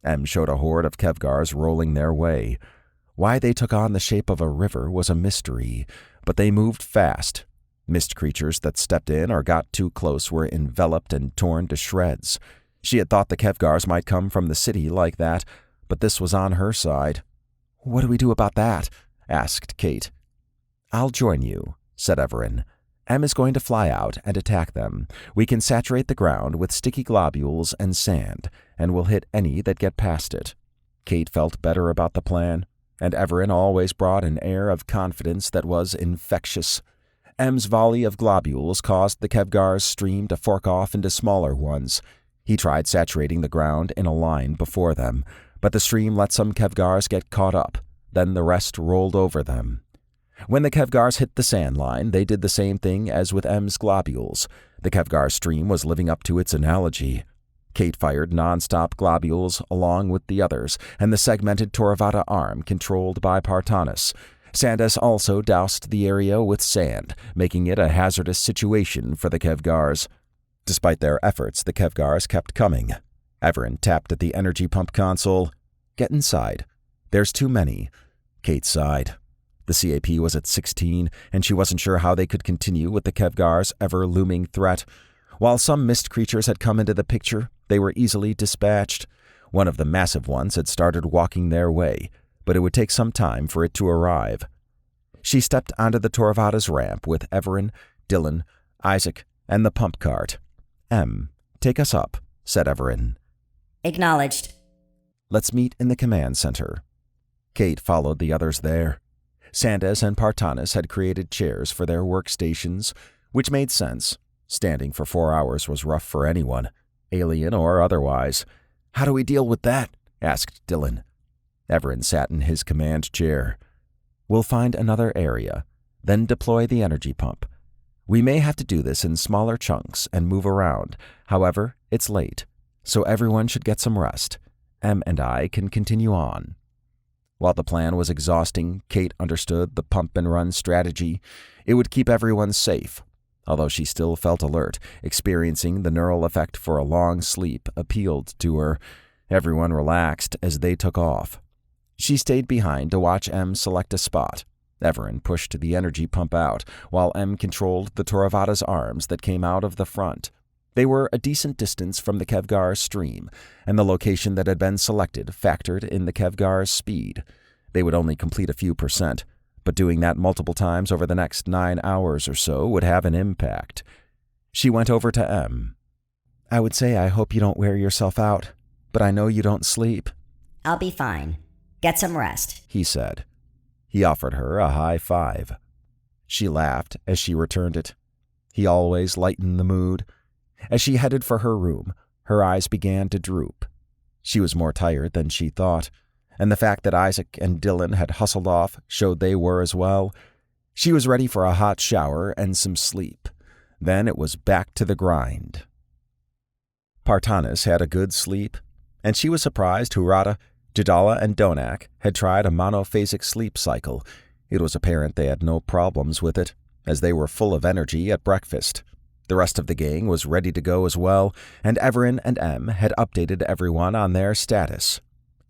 [SPEAKER 6] Em showed a horde of Kevgars rolling their way. Why they took on the shape of a river was a mystery, but they moved fast. Mist creatures that stepped in or got too close were enveloped and torn to shreds. She had thought the Kevgars might come from the city like that, but this was on her side. "What do we do about that?" asked Kate. "I'll join you," said Evaran. "Em is going to fly out and attack them. We can saturate the ground with sticky globules and sand, and we'll hit any that get past it." Kate felt better about the plan, and Evaran always brought an air of confidence that was infectious. Em's volley of globules caused the Kevgar's stream to fork off into smaller ones. He tried saturating the ground in a line before them, but the stream let some Kevgars get caught up. Then the rest rolled over them. When the Kevgars hit the sand line, they did the same thing as with Em's globules. The Kevgar stream was living up to its analogy. Kate fired non-stop globules along with the others, and the segmented Toravata arm controlled by Partanis. Sandas also doused the area with sand, making it a hazardous situation for the Kevgars. Despite their efforts, the Kevgars kept coming. Evaran tapped at the energy pump console. "Get inside. There's too many." Kate sighed. The CAP was at 16, and she wasn't sure how they could continue with the Kevgar's ever-looming threat. While some mist creatures had come into the picture, they were easily dispatched. One of the massive ones had started walking their way, but it would take some time for it to arrive. She stepped onto the Toravata's ramp with Evaran, Dylan, Isaac, and the pump cart. "Em, take us up," said Evaran.
[SPEAKER 2] Acknowledged.
[SPEAKER 6] "Let's meet in the command center." Kate followed the others there. Sandas and Partanis had created chairs for their workstations, which made sense. Standing for 4 hours was rough for anyone, alien or otherwise. "How do we deal with that?" asked Dylan. Evaran sat in his command chair. "We'll find another area, then deploy the energy pump. We may have to do this in smaller chunks and move around. However, it's late, so everyone should get some rest. Em and I can continue on." While the plan was exhausting, Kate understood the pump-and-run strategy. It would keep everyone safe. Although she still felt alert, experiencing the neural effect for a long sleep appealed to her. Everyone relaxed as they took off. She stayed behind to watch Em select a spot. Evaran pushed the energy pump out, while Em controlled the Toravata's arms that came out of the front. They were a decent distance from the Kevgar stream, and the location that had been selected factored in the Kevgar's speed. They would only complete a few %, but doing that multiple times over the next 9 hours or so would have an impact. She went over to Em. "I would say I hope you don't wear yourself out, but I know you don't sleep."
[SPEAKER 2] I'll be fine. Get some rest,
[SPEAKER 6] he said. He offered her a high five. She laughed as she returned it. He always lightened the mood. As she headed for her room, her eyes began to droop. She was more tired than she thought, and the fact that Isaac and Dylan had hustled off showed they were as well. She was ready for a hot shower and some sleep. Then it was back to the grind. Partanis had a good sleep, and she was surprised Hurata, Jadala, and Donak had tried a monophasic sleep cycle. It was apparent they had no problems with it, as they were full of energy at breakfast. The rest of the gang was ready to go as well, and Evaran and Em had updated everyone on their status.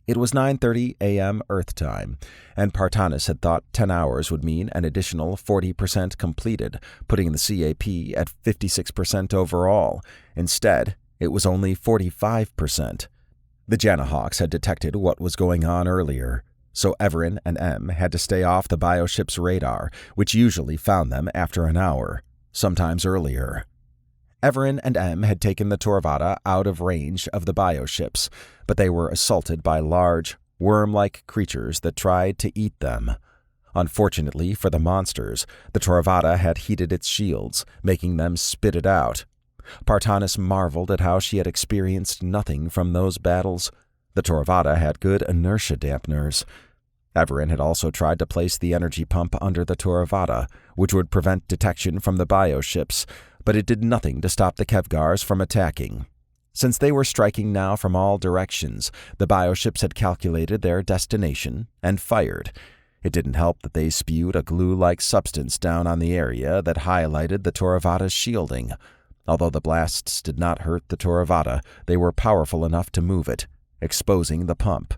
[SPEAKER 6] It was 9:30 a.m. Earth time, and Partanis had thought 10 hours would mean an additional 40% completed, putting the CAP at 56% overall. Instead, it was only 45%. The Janahawks had detected what was going on earlier, so Evaran and Em had to stay off the bioship's radar, which usually found them after an hour, sometimes earlier. Evaran and Em had taken the Torvada out of range of the bioships, but they were assaulted by large, worm-like creatures that tried to eat them. Unfortunately for the monsters, the Torvada had heated its shields, making them spit it out. Partanis marveled at how she had experienced nothing from those battles. The Torvada had good inertia dampeners. Evaran had also tried to place the energy pump under the Torvada, which would prevent detection from the bioships, but it did nothing to stop the Kevgars from attacking. Since they were striking now from all directions, the bioships had calculated their destination and fired. It didn't help that they spewed a glue-like substance down on the area that highlighted the Torvada's shielding. Although the blasts did not hurt the Torvada, they were powerful enough to move it, exposing the pump.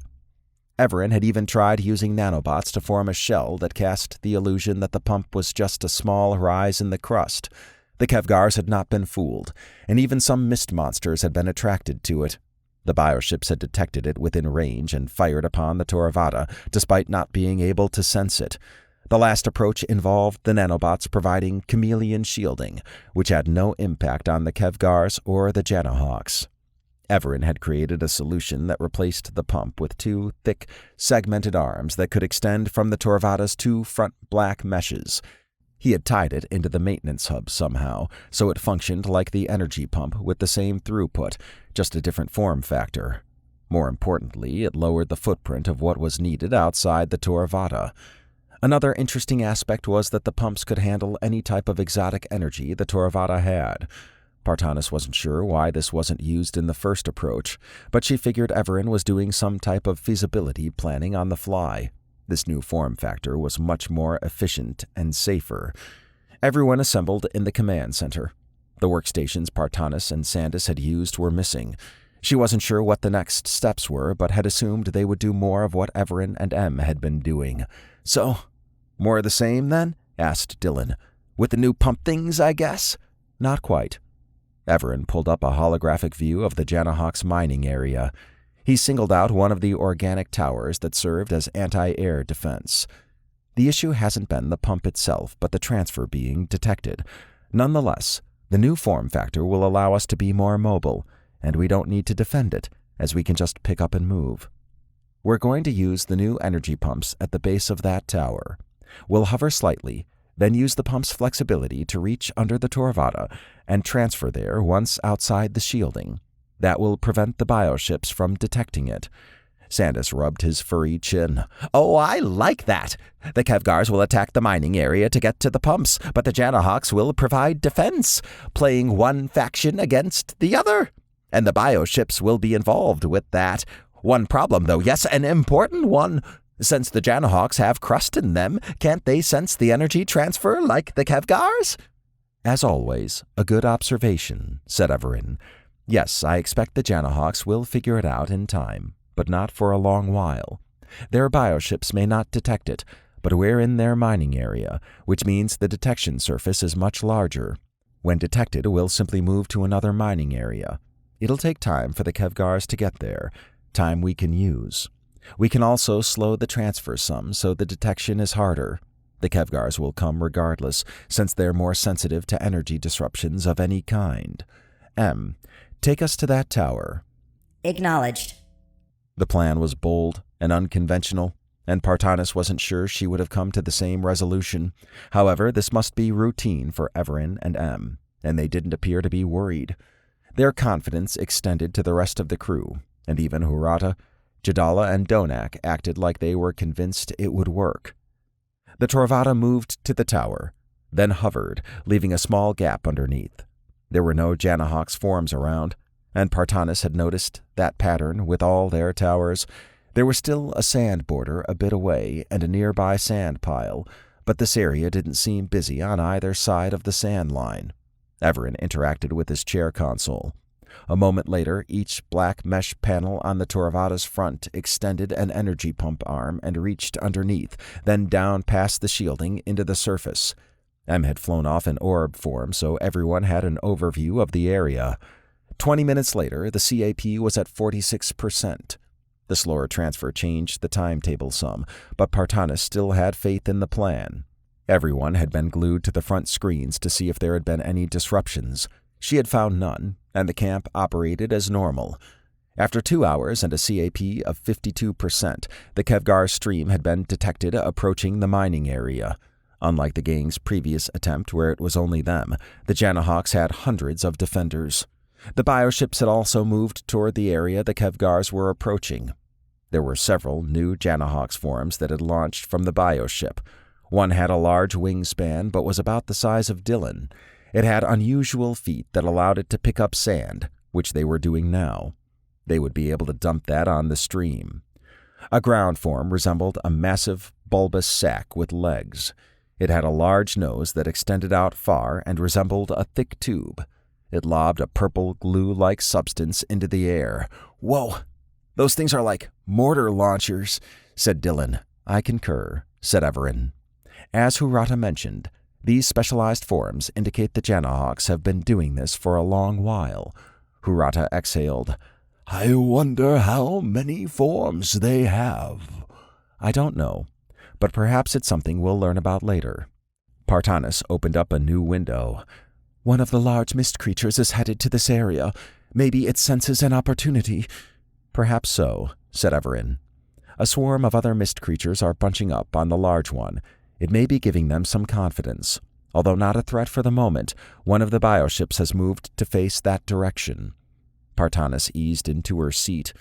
[SPEAKER 6] Evaran had even tried using nanobots to form a shell that cast the illusion that the pump was just a small rise in the crust. The Kevgars had not been fooled, and even some mist monsters had been attracted to it. The bioships had detected it within range and fired upon the Torvada, despite not being able to sense it. The last approach involved the nanobots providing chameleon shielding, which had no impact on the Kevgars or the Janahawks. Evaran had created a solution that replaced the pump with two thick, segmented arms that could extend from the Torvada's two front black meshes. He had tied it into the maintenance hub somehow, so it functioned like the energy pump with the same throughput, just a different form factor. More importantly, it lowered the footprint of what was needed outside the Torvada. Another interesting aspect was that the pumps could handle any type of exotic energy the Torvada had. Partanis wasn't sure why this wasn't used in the first approach, but she figured Evaran was doing some type of feasibility planning on the fly. This new form factor was much more efficient and safer. Everyone assembled in the command center. The workstations Partanis and Sandas had used were missing. She wasn't sure what the next steps were, but had assumed they would do more of what Evaran and Em had been doing. So, more of the same, then? Asked Dylan. With the new pump things, I guess? Not quite. Evaran pulled up a holographic view of the Janahawks mining area. He singled out one of the organic towers that served as anti-air defense. The issue hasn't been the pump itself, but the transfer being detected. Nonetheless, the new form factor will allow us to be more mobile, and we don't need to defend it, as we can just pick up and move. We're going to use the new energy pumps at the base of that tower. We'll hover slightly, then use the pump's flexibility to reach under the Torvada and transfer there once outside the shielding. That will prevent the bioships from detecting it. Sandas rubbed his furry chin. Oh, I like that. The Kevgars will attack the mining area to get to the pumps, but the Janahawks will provide defense, playing one faction against the other. And the bioships will be involved with that. One problem, though, yes, an important one. Since the Janahawks have crust in them, can't they sense the energy transfer like the Kevgars? As always, a good observation, said Evaran. Yes, I expect the Janahawks will figure it out in time, but not for a long while. Their bioships may not detect it, but we're in their mining area, which means the detection surface is much larger. When detected, we'll simply move to another mining area. It'll take time for the Kevgars to get there, time we can use. We can also slow the transfer some, so the detection is harder. The Kevgars will come regardless, since they're more sensitive to energy disruptions of any kind. Em, take us to that tower.
[SPEAKER 2] Acknowledged.
[SPEAKER 6] The plan was bold and unconventional, and Partanis wasn't sure she would have come to the same resolution. However, this must be routine for Evaran and Em, and they didn't appear to be worried. Their confidence extended to the rest of the crew, and even Hurata, Jadala, and Donak acted like they were convinced it would work. The Torvada moved to the tower, then hovered, leaving a small gap underneath. There were no Janahawks forms around, and Partanis had noticed that pattern with all their towers. There was still a sand border a bit away and a nearby sand pile, but this area didn't seem busy on either side of the sand line. Evaran interacted with his chair console. A moment later, each black mesh panel on the Torvada's front extended an energy pump arm and reached underneath, then down past the shielding into the surface. Em had flown off in orb form, so everyone had an overview of the area. 20 minutes later, the CAP was at 46%. The slower transfer changed the timetable some, but Partanis still had faith in the plan. Everyone had been glued to the front screens to see if there had been any disruptions. She had found none, and the camp operated as normal. After 2 hours and a CAP of 52%, the Kevgar stream had been detected approaching the mining area. Unlike the gang's previous attempt, where it was only them, the Janahawks had hundreds of defenders. The bioships had also moved toward the area the Kevgars were approaching. There were several new Janahawks forms that had launched from the bioship. One had a large wingspan but was about the size of Dylan. It had unusual feet that allowed it to pick up sand, which they were doing now. They would be able to dump that on the stream. A ground form resembled a massive, bulbous sack with legs. It had a large nose that extended out far and resembled a thick tube. It lobbed a purple glue-like substance into the air. "Whoa! Those things are like mortar launchers," said Dylan. "I concur," said Evaran. As Hurata mentioned, these specialized forms indicate the Janahawks have been doing this for a long while. Hurata exhaled.
[SPEAKER 5] "I wonder how many forms they have."
[SPEAKER 6] "I don't know, but perhaps it's something we'll learn about later." Partanis opened up a new window. "One of the large mist creatures is headed to this area. Maybe it senses an opportunity." "Perhaps so," said Evaran. "A swarm of other mist creatures are bunching up on the large one. It may be giving them some confidence. Although not a threat for the moment, one of the bioships has moved to face that direction." Partanis eased into her seat.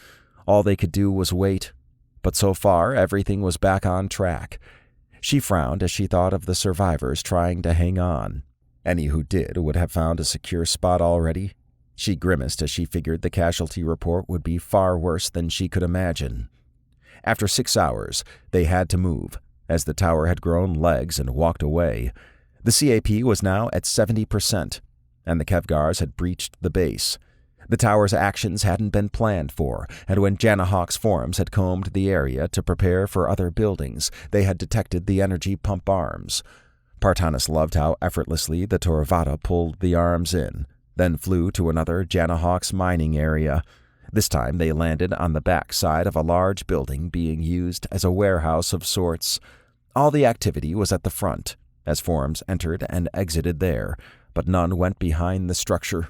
[SPEAKER 6] All they could do was wait, but so far everything was back on track. She frowned as she thought of the survivors trying to hang on. Any who did would have found a secure spot already. She grimaced as she figured the casualty report would be far worse than she could imagine. After 6 hours, they had to move, as the tower had grown legs and walked away. The CAP was now at 70%, and the Kevgars had breached the base. The tower's actions hadn't been planned for, and when Janahawk's forms had combed the area to prepare for other buildings, they had detected the energy pump arms. Partanis loved how effortlessly the Toravata pulled the arms in, then flew to another Janahawk's mining area. This time they landed on the back side of a large building being used as a warehouse of sorts. All the activity was at the front, as forms entered and exited there, but none went behind the structure.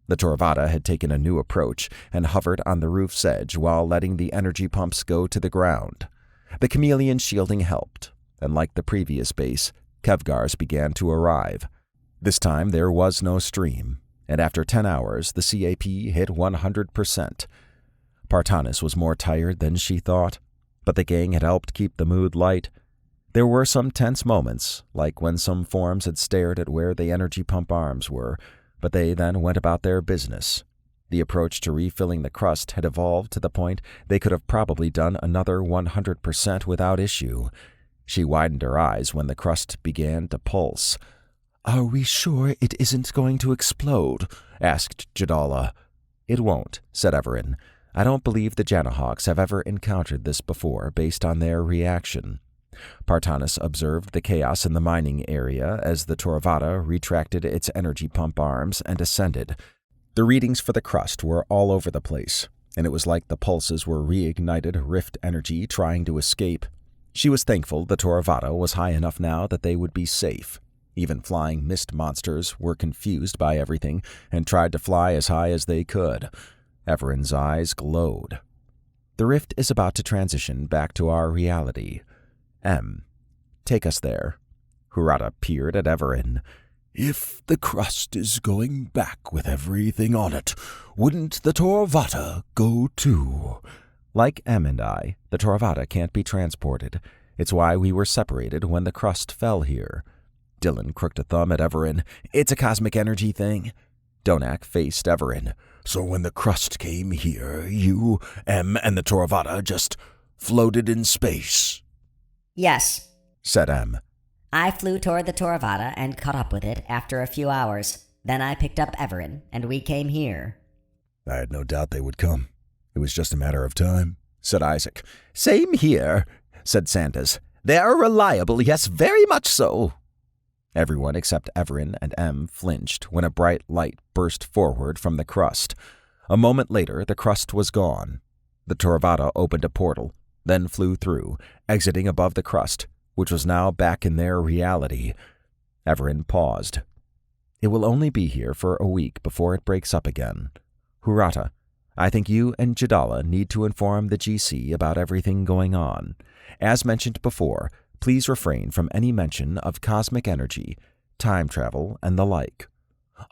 [SPEAKER 6] The Toravata had taken a new approach and hovered on the roof's edge while letting the energy pumps go to the ground. The chameleon shielding helped, and like the previous base, Kevgars began to arrive. This time there was no stream, and after 10 hours the CAP hit 100%. Partanis was more tired than she thought, but the gang had helped keep the mood light. There were some tense moments, like when some forms had stared at where the energy pump arms were, but they then went about their business. The approach to refilling the crust had evolved to the point they could have probably done another 100% without issue. She widened her eyes when the crust began to pulse.
[SPEAKER 5] "Are we sure it isn't going to explode?" asked Jadala.
[SPEAKER 6] "It won't," said Evaran. "I don't believe the Janahawks have ever encountered this before based on their reaction." Partanis observed the chaos in the mining area as the Toravata retracted its energy pump arms and ascended. The readings for the crust were all over the place, and it was like the pulses were reignited rift energy trying to escape. She was thankful the Toravata was high enough now that they would be safe. Even flying mist monsters were confused by everything and tried to fly as high as they could. Evaran's eyes glowed. "The rift is about to transition back to our reality. Take us there." Hurata peered at Evaran.
[SPEAKER 5] "If the crust is going back with everything on it, wouldn't the Toravata go too?"
[SPEAKER 6] "Like and I, the Toravata can't be transported. It's why we were separated when the crust fell here." Dylan crooked a thumb at Evaran. "It's a cosmic energy thing." Donak faced Evaran.
[SPEAKER 5] "So when the crust came here, you, and the Toravata just floated in space?"
[SPEAKER 2] Yes,
[SPEAKER 6] said
[SPEAKER 2] I flew toward the Toravata and caught up with it after a few hours. Then I picked up Evaran, and we came here.
[SPEAKER 5] "I had no doubt they would come. It was just a matter of time,"
[SPEAKER 6] said Isaac. "Same here," said Sandas. "They are reliable, yes, very much so." Everyone except Evaran and flinched when a bright light burst forward from the crust. A moment later, the crust was gone. The Toravata opened a portal, then flew through, exiting above the crust, which was now back in their reality. Evaran paused. It will only be here for a week before it breaks up again. Hurata, I think you and Jadala need to inform the GC about everything going on. As mentioned before, please refrain from any mention of cosmic energy, time travel, and the like.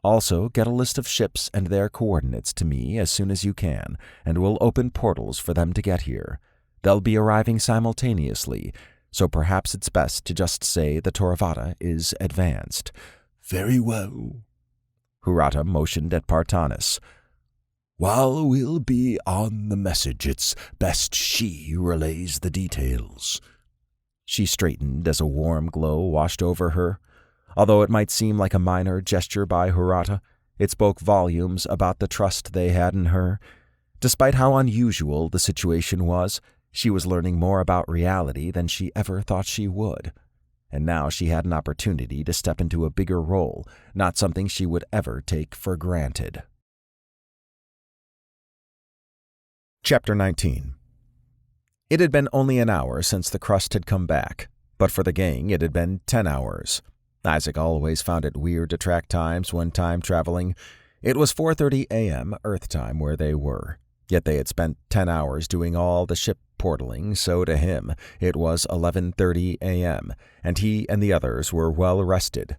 [SPEAKER 6] Also, get a list of ships and their coordinates to me as soon as you can, and we'll open portals for them to get here. They'll be arriving simultaneously, so perhaps it's best to just say the Toravata is advanced.
[SPEAKER 5] Very well.
[SPEAKER 6] Hurata motioned at Partanis.
[SPEAKER 5] While we'll be on the message, it's best she relays the details.
[SPEAKER 6] She straightened as a warm glow washed over her. Although it might seem like a minor gesture by Hurata, it spoke volumes about the trust they had in her. Despite how unusual the situation was, she was learning more about reality than she ever thought she would. And now she had an opportunity to step into a bigger role, not something she would ever take for granted.
[SPEAKER 1] Chapter 19. It had been only an hour since the crust had come back, but for the gang it had been 10 hours. Isaac always found it weird to track times when time traveling. It was 4:30 a.m. Earth time where they were, yet they had spent 10 hours doing all the ship portaling, so to him it was 11:30 a.m., and he and the others were well rested.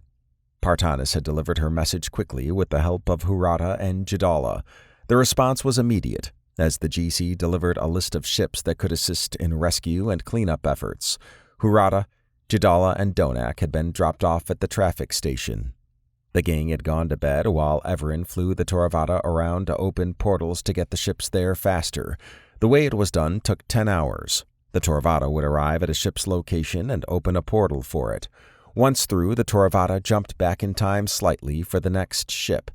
[SPEAKER 1] Partanis had delivered her message quickly with the help of Hurata and Jadala. The response was immediate, as the GC delivered a list of ships that could assist in rescue and cleanup efforts. Hurata, Jadala, and Donak had been dropped off at the traffic station. The gang had gone to bed while Evaran flew the Toravata around to open portals to get the ships there faster. The way it was done took 10 hours. The Toravata would arrive at a ship's location and open a portal for it. Once through, the Toravata jumped back in time slightly for the next ship.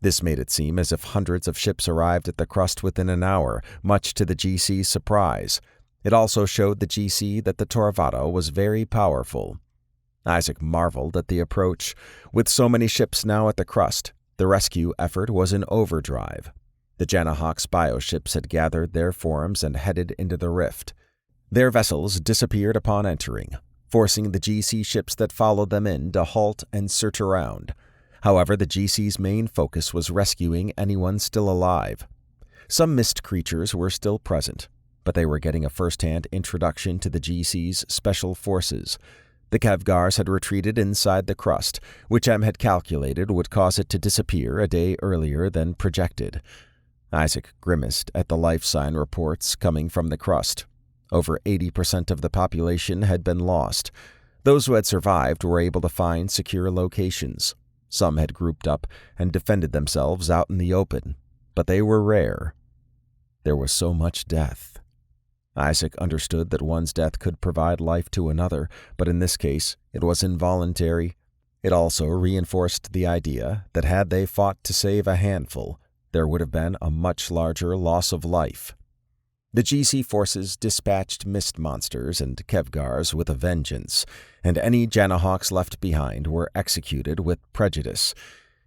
[SPEAKER 1] This made it seem as if hundreds of ships arrived at the crust within an hour, much to the GC's surprise. It also showed the GC that the Toravata was very powerful. Isaac marveled at the approach. With so many ships now at the crust, the rescue effort was in overdrive. The Janahawk's bioships had gathered their forms and headed into the rift. Their vessels disappeared upon entering, forcing the GC ships that followed them in to halt and search around. However, the GC's main focus was rescuing anyone still alive. Some mist creatures were still present, but they were getting a first-hand introduction to the GC's special forces. The Kevgars had retreated inside the crust, which M had calculated would cause it to disappear a day earlier than projected. Isaac grimaced at the life sign reports coming from the crust. Over 80% of the population had been lost. Those who had survived were able to find secure locations. Some had grouped up and defended themselves out in the open, but they were rare. There was so much death. Isaac understood that one's death could provide life to another, but in this case, it was involuntary. It also reinforced the idea that had they fought to save a handful, there would have been a much larger loss of life. The GC forces dispatched mist monsters and Kevgars with a vengeance, and any Janahawks left behind were executed with prejudice.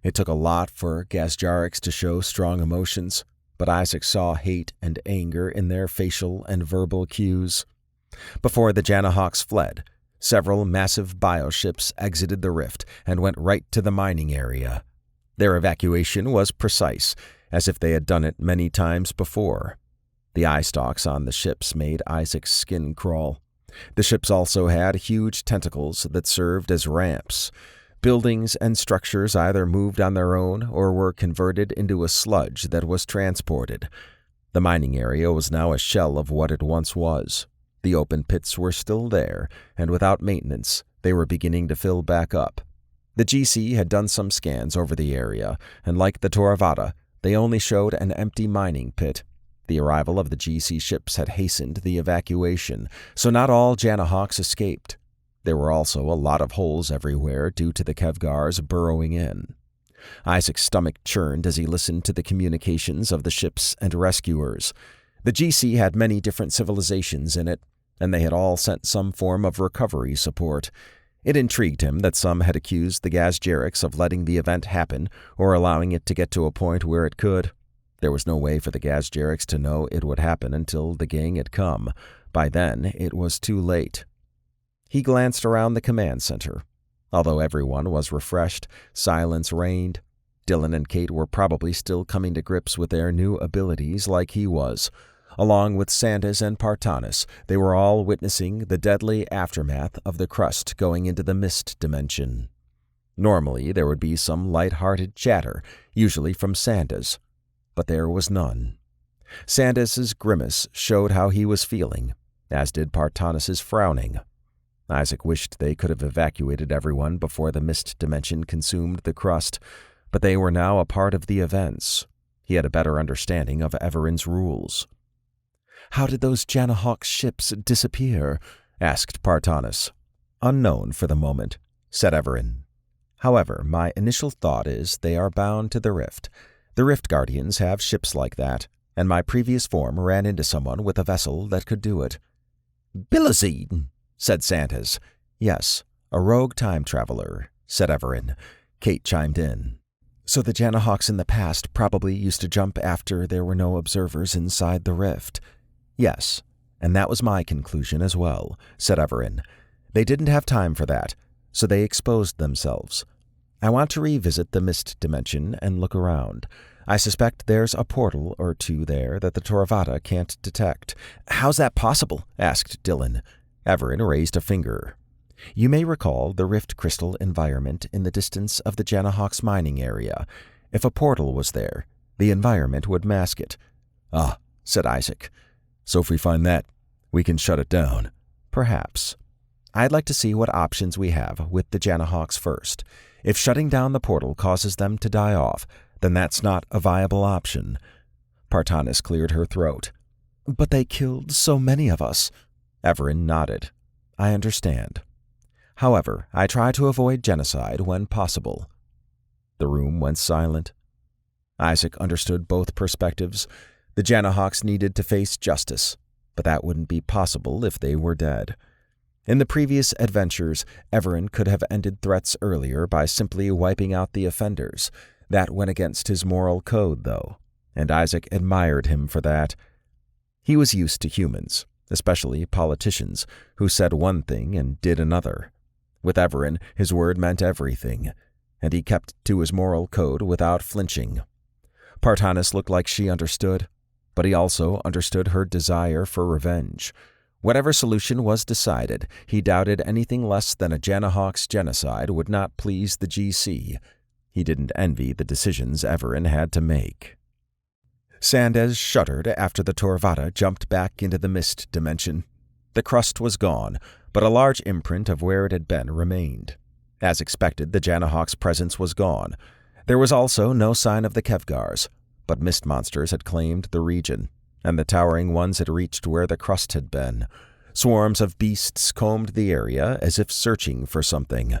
[SPEAKER 1] It took a lot for Gazjariks to show strong emotions, but Isaac saw hate and anger in their facial and verbal cues. Before the Janahawks fled, several massive bioships exited the rift and went right to the mining area. Their evacuation was precise, as if they had done it many times before. The eye stalks on the ships made Isaac's skin crawl. The ships also had huge tentacles that served as ramps. Buildings and structures either moved on their own or were converted into a sludge that was transported. The mining area was now a shell of what it once was. The open pits were still there, and without maintenance, they were beginning to fill back up. The GC had done some scans over the area, and like the Toravata, they only showed an empty mining pit. The arrival of the GC ships had hastened the evacuation, so not all Janahawks escaped. There were also a lot of holes everywhere due to the Kevgars burrowing in. Isaac's stomach churned as he listened to the communications of the ships and rescuers. The GC had many different civilizations in it, and they had all sent some form of recovery support. It intrigued him that some had accused the Gazjariks of letting the event happen or allowing it to get to a point where it could. There was no way for the Gazjariks to know it would happen until the gang had come. By then, it was too late. He glanced around the command center.
[SPEAKER 6] Although everyone was refreshed, silence reigned. Dylan and Kate were probably still coming to grips with their new abilities like he was. Along with Sandas and Partanis, they were all witnessing the deadly aftermath of the crust going into the mist dimension. Normally, there would be some light-hearted chatter, usually from Sandas, but there was none. Sandas's grimace showed how he was feeling, as did Partanis's frowning. Isaac wished they could have evacuated everyone before the mist dimension consumed the crust, but they were now a part of the events. He had a better understanding of Evaran's rules.
[SPEAKER 5] "How did those Janahawk ships disappear?" asked Partanis.
[SPEAKER 6] "Unknown for the moment," said Evaran. "However, my initial thought is they are bound to the Rift. The Rift Guardians have ships like that, and my previous form ran into someone with a vessel that could do it."
[SPEAKER 4] "Bilazine," said Sandas.
[SPEAKER 6] "Yes, a rogue time traveler," said Evaran. Kate chimed in.
[SPEAKER 5] "So the Janahawks in the past probably used to jump after there were no observers inside the rift."
[SPEAKER 6] "Yes, and that was my conclusion as well," said Evaran. "They didn't have time for that, so they exposed themselves. I want to revisit the mist dimension and look around. I suspect there's a portal or two there that the Toravata can't detect."
[SPEAKER 4] "How's that possible?"
[SPEAKER 6] asked Dylan. Evaran raised a finger. "You may recall the rift crystal environment in the distance of the Janahawks mining area. If a portal was there, the environment would mask it."
[SPEAKER 5] "Ah," said Isaac. "So if we find that, we can shut it down."
[SPEAKER 6] "Perhaps. I'd like to see what options we have with the Janahawks first. If shutting down the portal causes them to die off, then that's not a viable option." Partanis cleared her throat.
[SPEAKER 5] "But they killed so many of us."
[SPEAKER 6] Evaran nodded. "I understand. However, I try to avoid genocide when possible." The room went silent. Isaac understood both perspectives. The Janahawks needed to face justice, but that wouldn't be possible if they were dead. In the previous adventures, Evaran could have ended threats earlier by simply wiping out the offenders. That went against his moral code, though, and Isaac admired him for that. He was used to humans, especially politicians, who said one thing and did another. With Evaran, his word meant everything, and he kept to his moral code without flinching. Partanis looked like she understood, but he also understood her desire for revenge. Whatever solution was decided, he doubted anything less than a Janahawks genocide would not please the GC. He didn't envy the decisions Evaran had to make. Sandas shuddered after the Toravata jumped back into the mist dimension. The crust was gone, but a large imprint of where it had been remained. As expected, the Janahawks' presence was gone. There was also no sign of the Kevgars, but mist monsters had claimed the region, and the towering ones had reached where the crust had been. Swarms of beasts combed the area as if searching for something.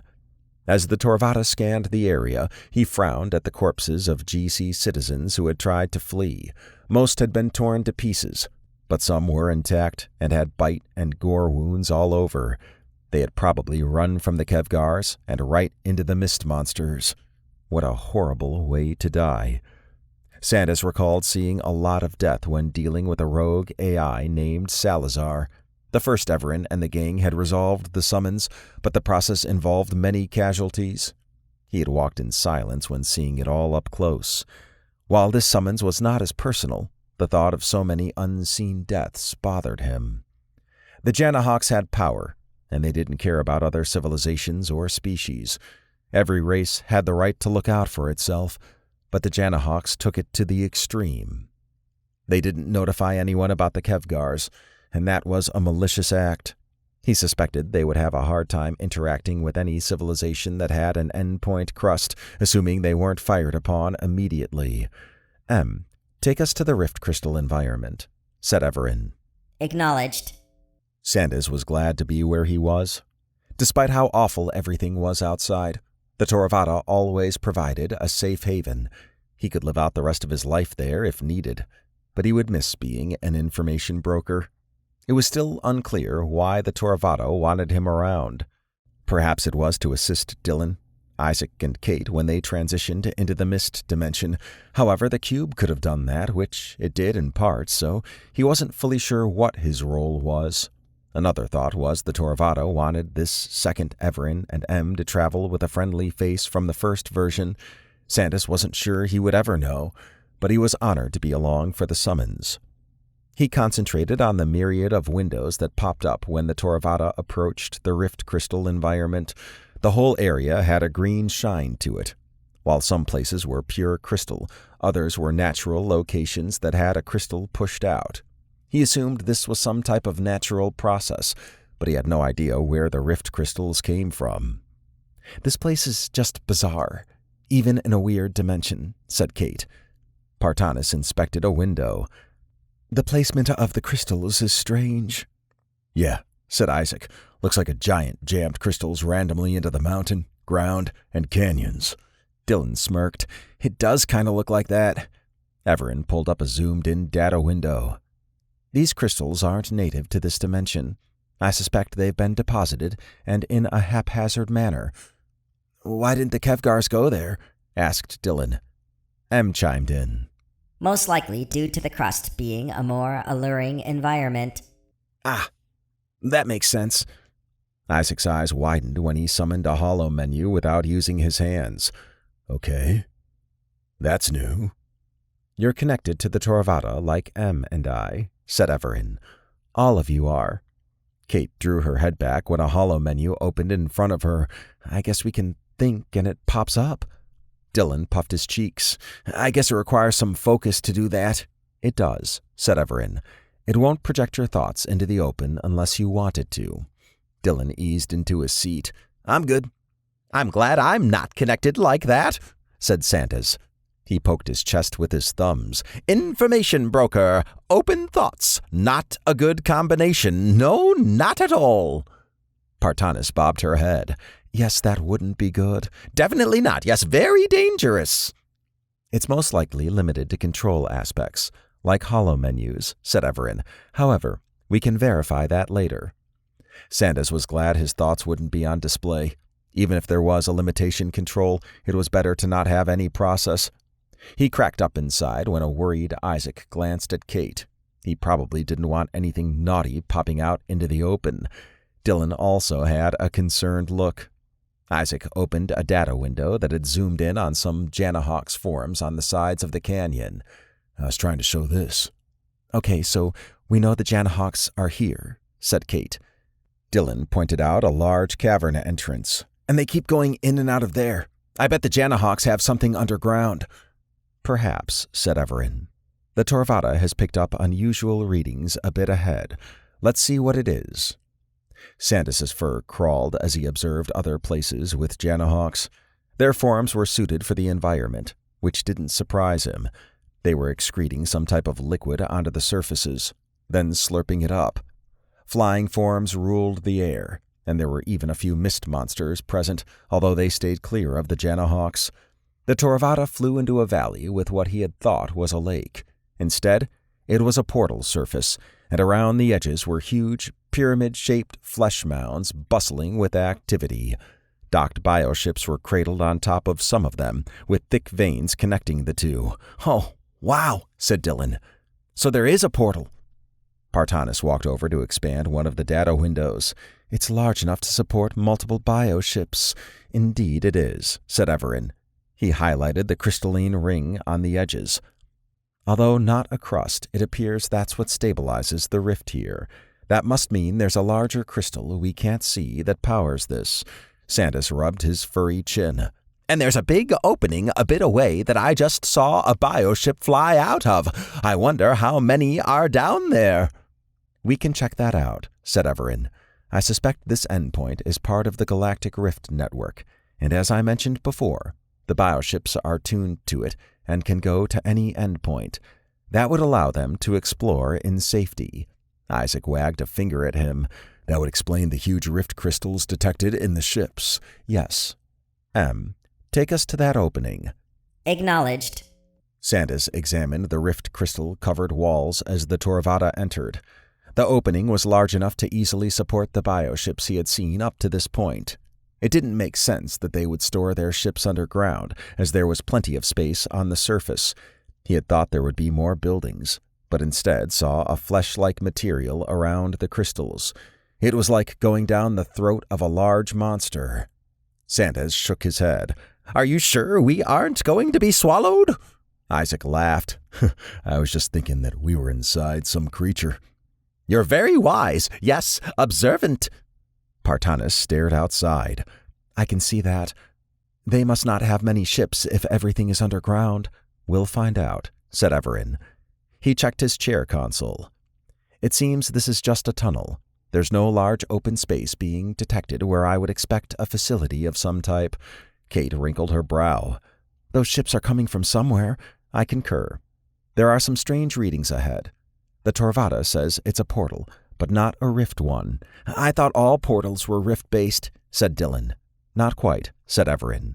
[SPEAKER 6] As the Toravata scanned the area, he frowned at the corpses of GC citizens who had tried to flee. Most had been torn to pieces, but some were intact and had bite and gore wounds all over. They had probably run from the Kevgars and right into the mist monsters. What a horrible way to die. Sandas recalled seeing a lot of death when dealing with a rogue AI named Salazar. The first Evaran and the gang had resolved the summons, but the process involved many casualties. He had walked in silence when seeing it all up close. While this summons was not as personal, the thought of so many unseen deaths bothered him. The Janahawks had power, and they didn't care about other civilizations or species. Every race had the right to look out for itself, but the Janahawks took it to the extreme. They didn't notify anyone about the Kevgars, and that was a malicious act. He suspected they would have a hard time interacting with any civilization that had an endpoint crust, assuming they weren't fired upon immediately. Take us to the rift crystal environment," said Evaran.
[SPEAKER 2] Acknowledged.
[SPEAKER 6] Sandas was glad to be where he was. Despite how awful everything was outside, the Toravata always provided a safe haven. He could live out the rest of his life there if needed, but he would miss being an information broker. It was still unclear why the Toravata wanted him around. Perhaps it was to assist Dylan, Isaac, and Kate when they transitioned into the mist dimension. However, the cube could have done that, which it did in part, so he wasn't fully sure what his role was. Another thought was the Toravada wanted this second Evaran and M to travel with a friendly face from the first version. Sandas wasn't sure he would ever know, but he was honored to be along for the summons. He concentrated on the myriad of windows that popped up when the Toravada approached the rift crystal environment. The whole area had a green shine to it. While some places were pure crystal, others were natural locations that had a crystal pushed out. He assumed this was some type of natural process, but he had no idea where the rift crystals came from. "This place is just bizarre, even in a weird dimension," said Kate. Partanis inspected a window. "The placement of the crystals is strange." "Yeah," said Isaac. "Looks like a giant jammed crystals randomly into the mountain, ground, and canyons." Dylan smirked. "It does kind of look like that." Evaran pulled up a zoomed-in data window. "These crystals aren't native to this dimension. I suspect they've been deposited, and in a haphazard manner." "Why didn't the Kevgars go there?" asked Dylan. M chimed in.
[SPEAKER 2] Most likely due to the crust being a more alluring environment.
[SPEAKER 6] "Ah, that makes sense." Isaac's eyes widened when he summoned a hollow menu without using his hands. "Okay. That's new." "You're connected to the Toravada like M and I," said Evaran. "All of you are." Kate drew her head back when a hollow menu opened in front of her. "I guess we can think and it pops up." Dylan puffed his cheeks. "I guess it requires some focus to do that." "It does," said Evaran. "It won't project your thoughts into the open unless you want it to." Dylan eased into his seat. "I'm good." "I'm glad I'm not connected like that," said Sandas. He poked his chest with his thumbs. "Information broker, open thoughts, not a good combination. No, not at all." Partanis bobbed her head. "Yes, that wouldn't be good." "Definitely not. Yes, very dangerous." "It's most likely limited to control aspects, like hollow menus," said Evaran. "However, we can verify that later." Sandas was glad his thoughts wouldn't be on display. Even if there was a limitation control, it was better to not have any process. He cracked up inside when a worried Isaac glanced at Kate. He probably didn't want anything naughty popping out into the open. Dylan also had a concerned look. Isaac opened a data window that had zoomed in on some Janahawks forms on the sides of the canyon. "I was trying to show this." "Okay, so we know the Janahawks are here," said Kate. Dylan pointed out a large cavern entrance. "And they keep going in and out of there. I bet the Janahawks have something underground." "Perhaps," said Evaran. "The Toravada has picked up unusual readings a bit ahead. Let's see what it is." Sandas's fur crawled as he observed other places with Janahawks. Their forms were suited for the environment, which didn't surprise him. They were excreting some type of liquid onto the surfaces, then slurping it up. Flying forms ruled the air, and there were even a few mist monsters present, although they stayed clear of the Janahawks. The Toravada flew into a valley with what he had thought was a lake. Instead, it was a portal surface, and around the edges were huge, pyramid-shaped flesh mounds bustling with activity. Docked bioships were cradled on top of some of them, with thick veins connecting the two. "Oh, wow," said Dylan. "So there is a portal." Partanis walked over to expand one of the data windows. "It's large enough to support multiple bioships." "Indeed it is," said Evaran. He highlighted the crystalline ring on the edges. "Although not a crust, it appears that's what stabilizes the rift here. That must mean there's a larger crystal we can't see that powers this." Sandas rubbed his furry chin. "And there's a big opening a bit away that I just saw a bioship fly out of. I wonder how many are down there." "We can check that out," said Evaran. "I suspect this endpoint is part of the Galactic Rift network, and as I mentioned before, the bioships are tuned to it and can go to any endpoint. That would allow them to explore in safety." Isaac wagged a finger at him. "That would explain the huge rift crystals detected in the ships." "Yes." "M, take us to that opening."
[SPEAKER 2] Acknowledged.
[SPEAKER 6] Sandas examined the rift crystal-covered walls as the Toravada entered. The opening was large enough to easily support the bioships he had seen up to this point. It didn't make sense that they would store their ships underground, as there was plenty of space on the surface. He had thought there would be more buildings, but instead saw a flesh-like material around the crystals. It was like going down the throat of a large monster. Sandas shook his head. "Are you sure we aren't going to be swallowed?" Isaac laughed.
[SPEAKER 5] "I was just thinking that we were inside some creature."
[SPEAKER 6] "You're very wise. Yes, observant." Partanis stared outside.
[SPEAKER 7] "I can see that. They must not have many ships if everything is underground."
[SPEAKER 6] "We'll find out," said Evaran. He checked his chair console. "It seems this is just a tunnel. There's no large open space being detected where I would expect a facility of some type." Kate wrinkled her brow.
[SPEAKER 7] "Those ships are coming from somewhere."
[SPEAKER 6] "I concur. There are some strange readings ahead. The Torvada says it's a portal, but not a rift one."
[SPEAKER 7] "I thought all portals were rift-based,"
[SPEAKER 6] said Dylan. "Not quite," said Evaran.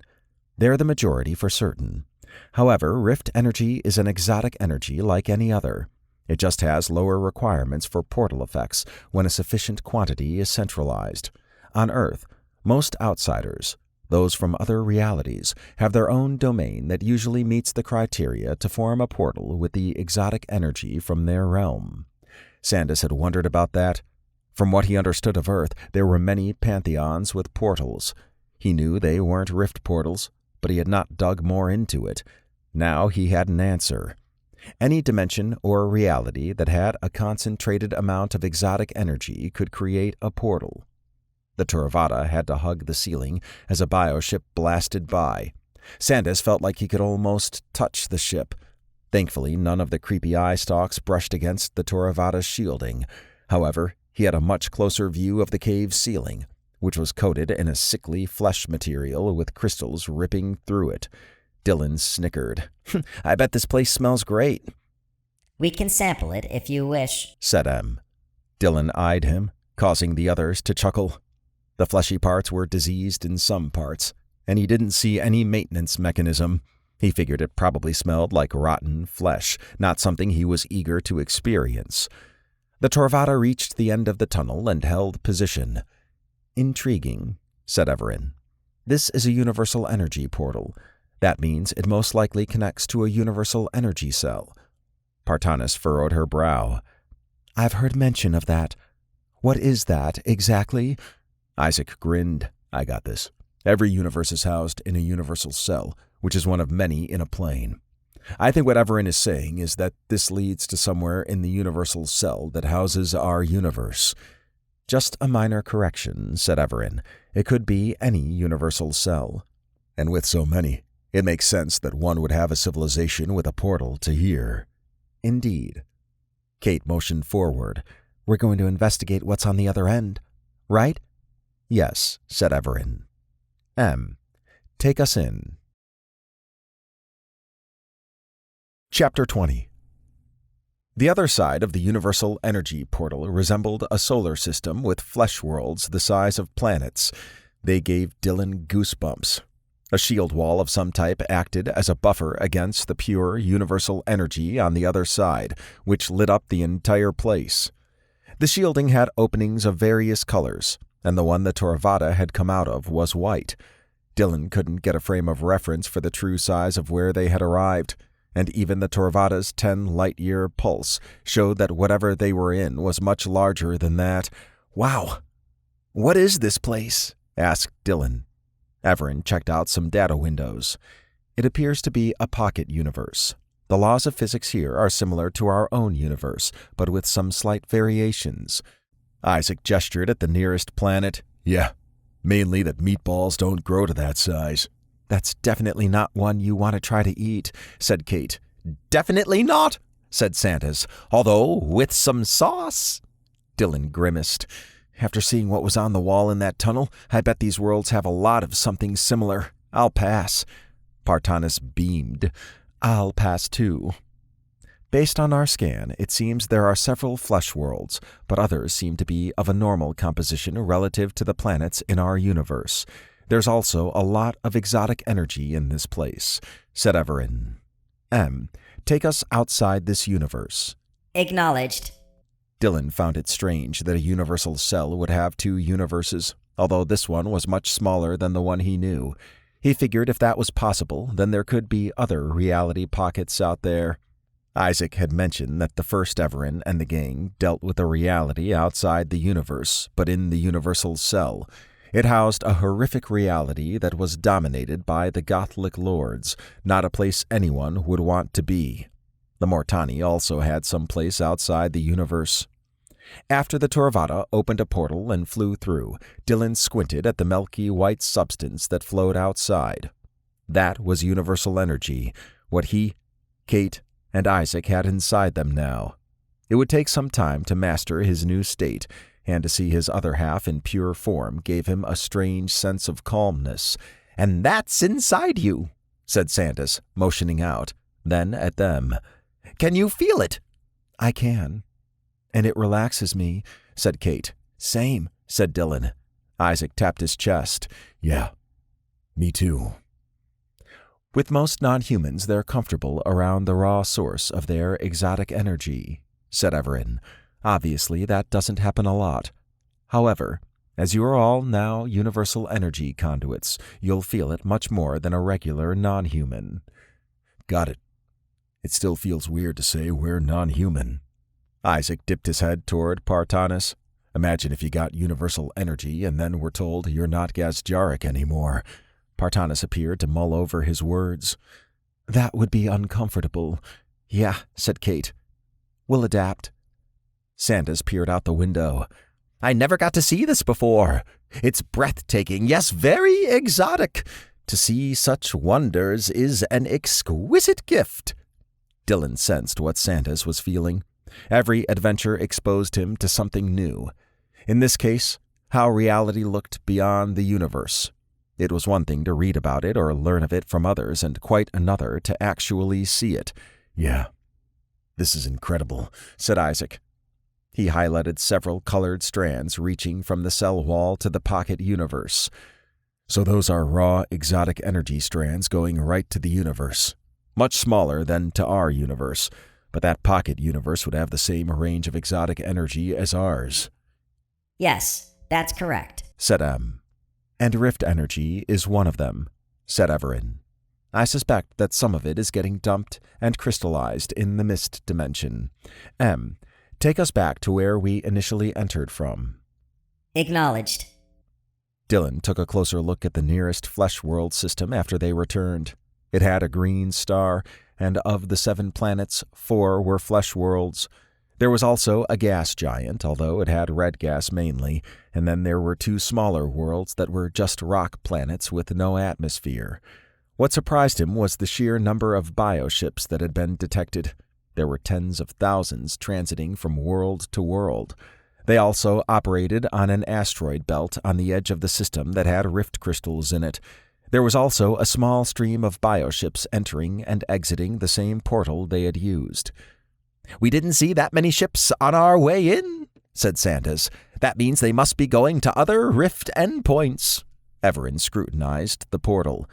[SPEAKER 6] "They're the majority for certain. However, rift energy is an exotic energy like any other. It just has lower requirements for portal effects when a sufficient quantity is centralized. On Earth, most outsiders, those from other realities, have their own domain that usually meets the criteria to form a portal with the exotic energy from their realm." Sandas had wondered about that. From what he understood of Earth, there were many pantheons with portals. He knew they weren't rift portals, but he had not dug more into it. Now he had an answer. Any dimension or reality that had a concentrated amount of exotic energy could create a portal. The Theravada had to hug the ceiling as a bioship blasted by. Sandas felt like he could almost touch the ship. Thankfully, none of the creepy eye stalks brushed against the Theravada's shielding. However, he had a much closer view of the cave's ceiling, which was coated in a sickly flesh material with crystals ripping through it. Dylan snickered. "I bet this place smells great."
[SPEAKER 2] "We can sample it if you wish,"
[SPEAKER 6] said Em. Dylan eyed him, causing the others to chuckle. The fleshy parts were diseased in some parts, and he didn't see any maintenance mechanism. He figured it probably smelled like rotten flesh, not something he was eager to experience. The Torvada reached the end of the tunnel and held position. "Intriguing," said Evaran. "This is a universal energy portal. That means it most likely connects to a universal energy cell." Partanis furrowed her brow.
[SPEAKER 7] "I've heard mention of that. What is that, exactly?"
[SPEAKER 6] Isaac grinned.
[SPEAKER 5] "I got this. Every universe is housed in a universal cell, which is one of many in a plane. I think what Evaran is saying is that this leads to somewhere in the universal cell that houses our universe."
[SPEAKER 6] "Just a minor correction," said Evaran. "It could be any universal cell."
[SPEAKER 5] "And with so many, it makes sense that one would have a civilization with a portal to here."
[SPEAKER 6] "Indeed."
[SPEAKER 7] Kate motioned forward. "We're going to investigate what's on the other end, right?"
[SPEAKER 6] "Yes," said Evaran. "Em, take us in."
[SPEAKER 1] Chapter 20.
[SPEAKER 6] The other side of the universal energy portal resembled a solar system with flesh worlds the size of planets. They gave Dylan goosebumps. A shield wall of some type acted as a buffer against the pure universal energy on the other side, which lit up the entire place. The shielding had openings of various colors, and the one the Theravada had come out of was white. Dylan couldn't get a frame of reference for the true size of where they had arrived, and even the Torvada's 10-light-year pulse showed that whatever they were in was much larger than that.
[SPEAKER 7] "Wow! What is this place?"
[SPEAKER 6] asked Dylan. Evaran checked out some data windows. "It appears to be a pocket universe. The laws of physics here are similar to our own universe, but with some slight variations." Isaac gestured at the nearest planet.
[SPEAKER 5] "Yeah, mainly that meatballs don't grow to that size."
[SPEAKER 7] "That's definitely not one you want to try to eat," said Kate.
[SPEAKER 6] "Definitely not," said Sandas, "although with some sauce." Dylan grimaced.
[SPEAKER 7] "After seeing what was on the wall in that tunnel, I bet these worlds have a lot of something similar. I'll pass."
[SPEAKER 6] Partanis beamed.
[SPEAKER 7] "I'll pass too."
[SPEAKER 6] "Based on our scan, it seems there are several flesh worlds, but others seem to be of a normal composition relative to the planets in our universe. There's also a lot of exotic energy in this place," said Evaran. "Em, take us outside this universe."
[SPEAKER 2] "Acknowledged."
[SPEAKER 6] Dylan found it strange that a universal cell would have two universes, although this one was much smaller than the one he knew. He figured if that was possible, then there could be other reality pockets out there. Isaac had mentioned that the first Evaran and the gang dealt with a reality outside the universe, but in the universal cell. It housed a horrific reality that was dominated by the Gothic lords, not a place anyone would want to be. The Mortani also had some place outside the universe. After the Torvada opened a portal and flew through, Dylan squinted at the milky white substance that flowed outside. That was universal energy, what he, Kate, and Isaac had inside them now. It would take some time to master his new state, and to see his other half in pure form gave him a strange sense of calmness. "And that's inside you," said Sandas, motioning out, then at them. "Can you feel it?" "I can. And it relaxes me," said Kate. "Same," said Dylan. Isaac tapped his chest. "Yeah, me too." With most non-humans, they're comfortable around the raw source of their exotic energy, said Evaran. Obviously, that doesn't happen a lot. However, as you are all now universal energy conduits, you'll feel it much more than a regular non-human. Got it. It still feels weird to say we're non-human. Isaac dipped his head toward Partanis. Imagine if you got universal energy and then were told you're not Gazjaric anymore. Partanis appeared to mull over his words. That would be uncomfortable. Yeah, said Kate. We'll adapt. Sandas peered out the window. I never got to see this before. It's breathtaking, yes, very exotic. To see such wonders is an exquisite gift. Dylan sensed what Sandas was feeling. Every adventure exposed him to something new. In this case, how reality looked beyond the universe. It was one thing to read about it or learn of it from others, and quite another to actually see it. Yeah, this is incredible, said Isaac. He highlighted several colored strands reaching from the cell wall to the pocket universe. So those are raw, exotic energy strands going right to the universe. Much smaller than to our universe, but that pocket universe would have the same range of exotic energy as ours.
[SPEAKER 2] Yes, that's correct,
[SPEAKER 6] said M. And rift energy is one of them, said Evaran. I suspect that some of it is getting dumped and crystallized in the mist dimension. M, take us back to where we initially entered from.
[SPEAKER 2] Acknowledged.
[SPEAKER 6] Dylan took a closer look at the nearest flesh world system after they returned. It had a green star, and of the 7 planets, 4 were flesh worlds. There was also a gas giant, although it had red gas mainly, and then there were 2 smaller worlds that were just rock planets with no atmosphere. What surprised him was the sheer number of bioships that had been detected. There were tens of thousands transiting from world to world. They also operated on an asteroid belt on the edge of the system that had rift crystals in it. There was also a small stream of bioships entering and exiting the same portal they had used. We didn't see that many ships on our way in, said Sandas. That means they must be going to other rift endpoints. Evaran scrutinized the portal.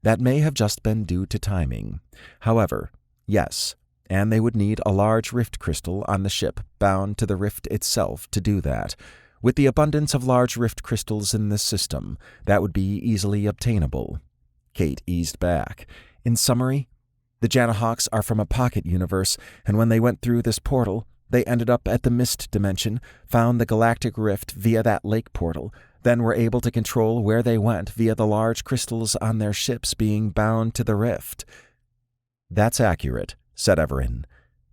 [SPEAKER 6] That may have just been due to timing. However, yes, and they would need a large rift crystal on the ship bound to the rift itself to do that. With the abundance of large rift crystals in this system, that would be easily obtainable. Kate eased back. In summary, the Janahawks are from a pocket universe, and when they went through this portal, they ended up at the mist dimension, found the galactic rift via that lake portal, then were able to control where they went via the large crystals on their ships being bound to the rift. That's accurate, said Evaran.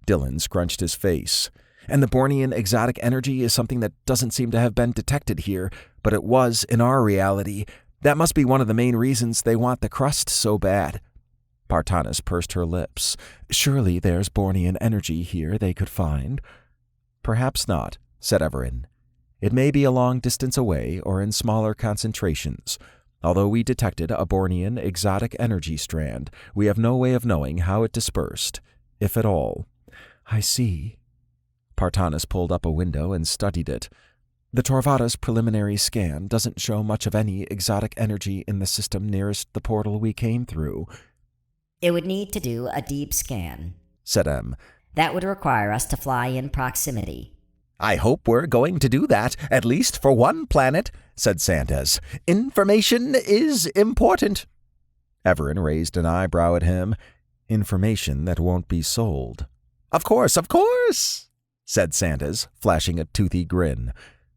[SPEAKER 6] Dylan scrunched his face. And the Bornean exotic energy is something that doesn't seem to have been detected here, but it was in our reality. That must be one of the main reasons they want the crust so bad. Partanis pursed her lips. Surely there's Bornean energy here they could find. Perhaps not, said Evaran. It may be a long distance away or in smaller concentrations. Although we detected a Bornean exotic energy strand, we have no way of knowing how it dispersed, if at all. I see. Partanis pulled up a window and studied it. The Torvada's preliminary scan doesn't show much of any exotic energy in the system nearest the portal we came through.
[SPEAKER 2] It would need to do a deep scan,
[SPEAKER 6] said M.
[SPEAKER 2] That would require us to fly in proximity.
[SPEAKER 6] I hope we're going to do that, at least for one planet, said Sandas. Information is important. Evaran raised an eyebrow at him. Information that won't be sold, Of course, said Sandas, flashing a toothy grin.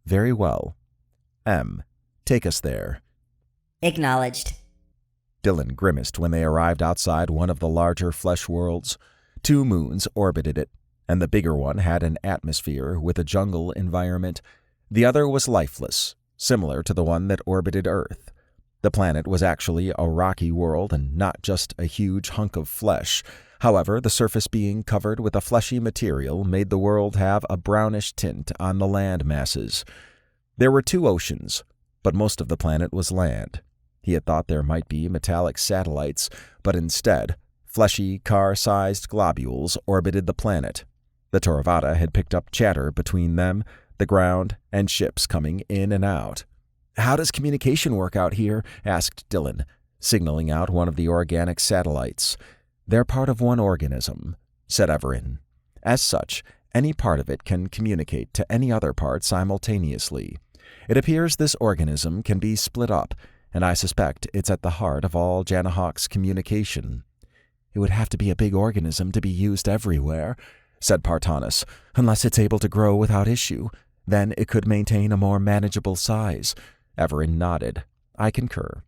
[SPEAKER 6] Very well. M, take us there.
[SPEAKER 2] Acknowledged.
[SPEAKER 6] Dylan grimaced when they arrived outside one of the larger flesh worlds. 2 moons orbited it, and the bigger one had an atmosphere with a jungle environment. The other was lifeless, similar to the one that orbited Earth. The planet was actually a rocky world and not just a huge hunk of flesh. However, the surface being covered with a fleshy material made the world have a brownish tint on the land masses. There were 2 oceans, but most of the planet was land. He had thought there might be metallic satellites, but instead, fleshy, car-sized globules orbited the planet. The Toravada had picked up chatter between them, the ground, and ships coming in and out. "How does communication work out here?" asked Dylan, signaling out one of the organic satellites. "They're part of one organism," said Evaran. "As such, any part of it can communicate to any other part simultaneously. It appears this organism can be split up, and I suspect it's at the heart of all Janahawk's communication." "It would have to be a big organism to be used everywhere," said Partanis, "unless it's able to grow without issue. Then it could maintain a more manageable size." Evaran nodded. "I concur.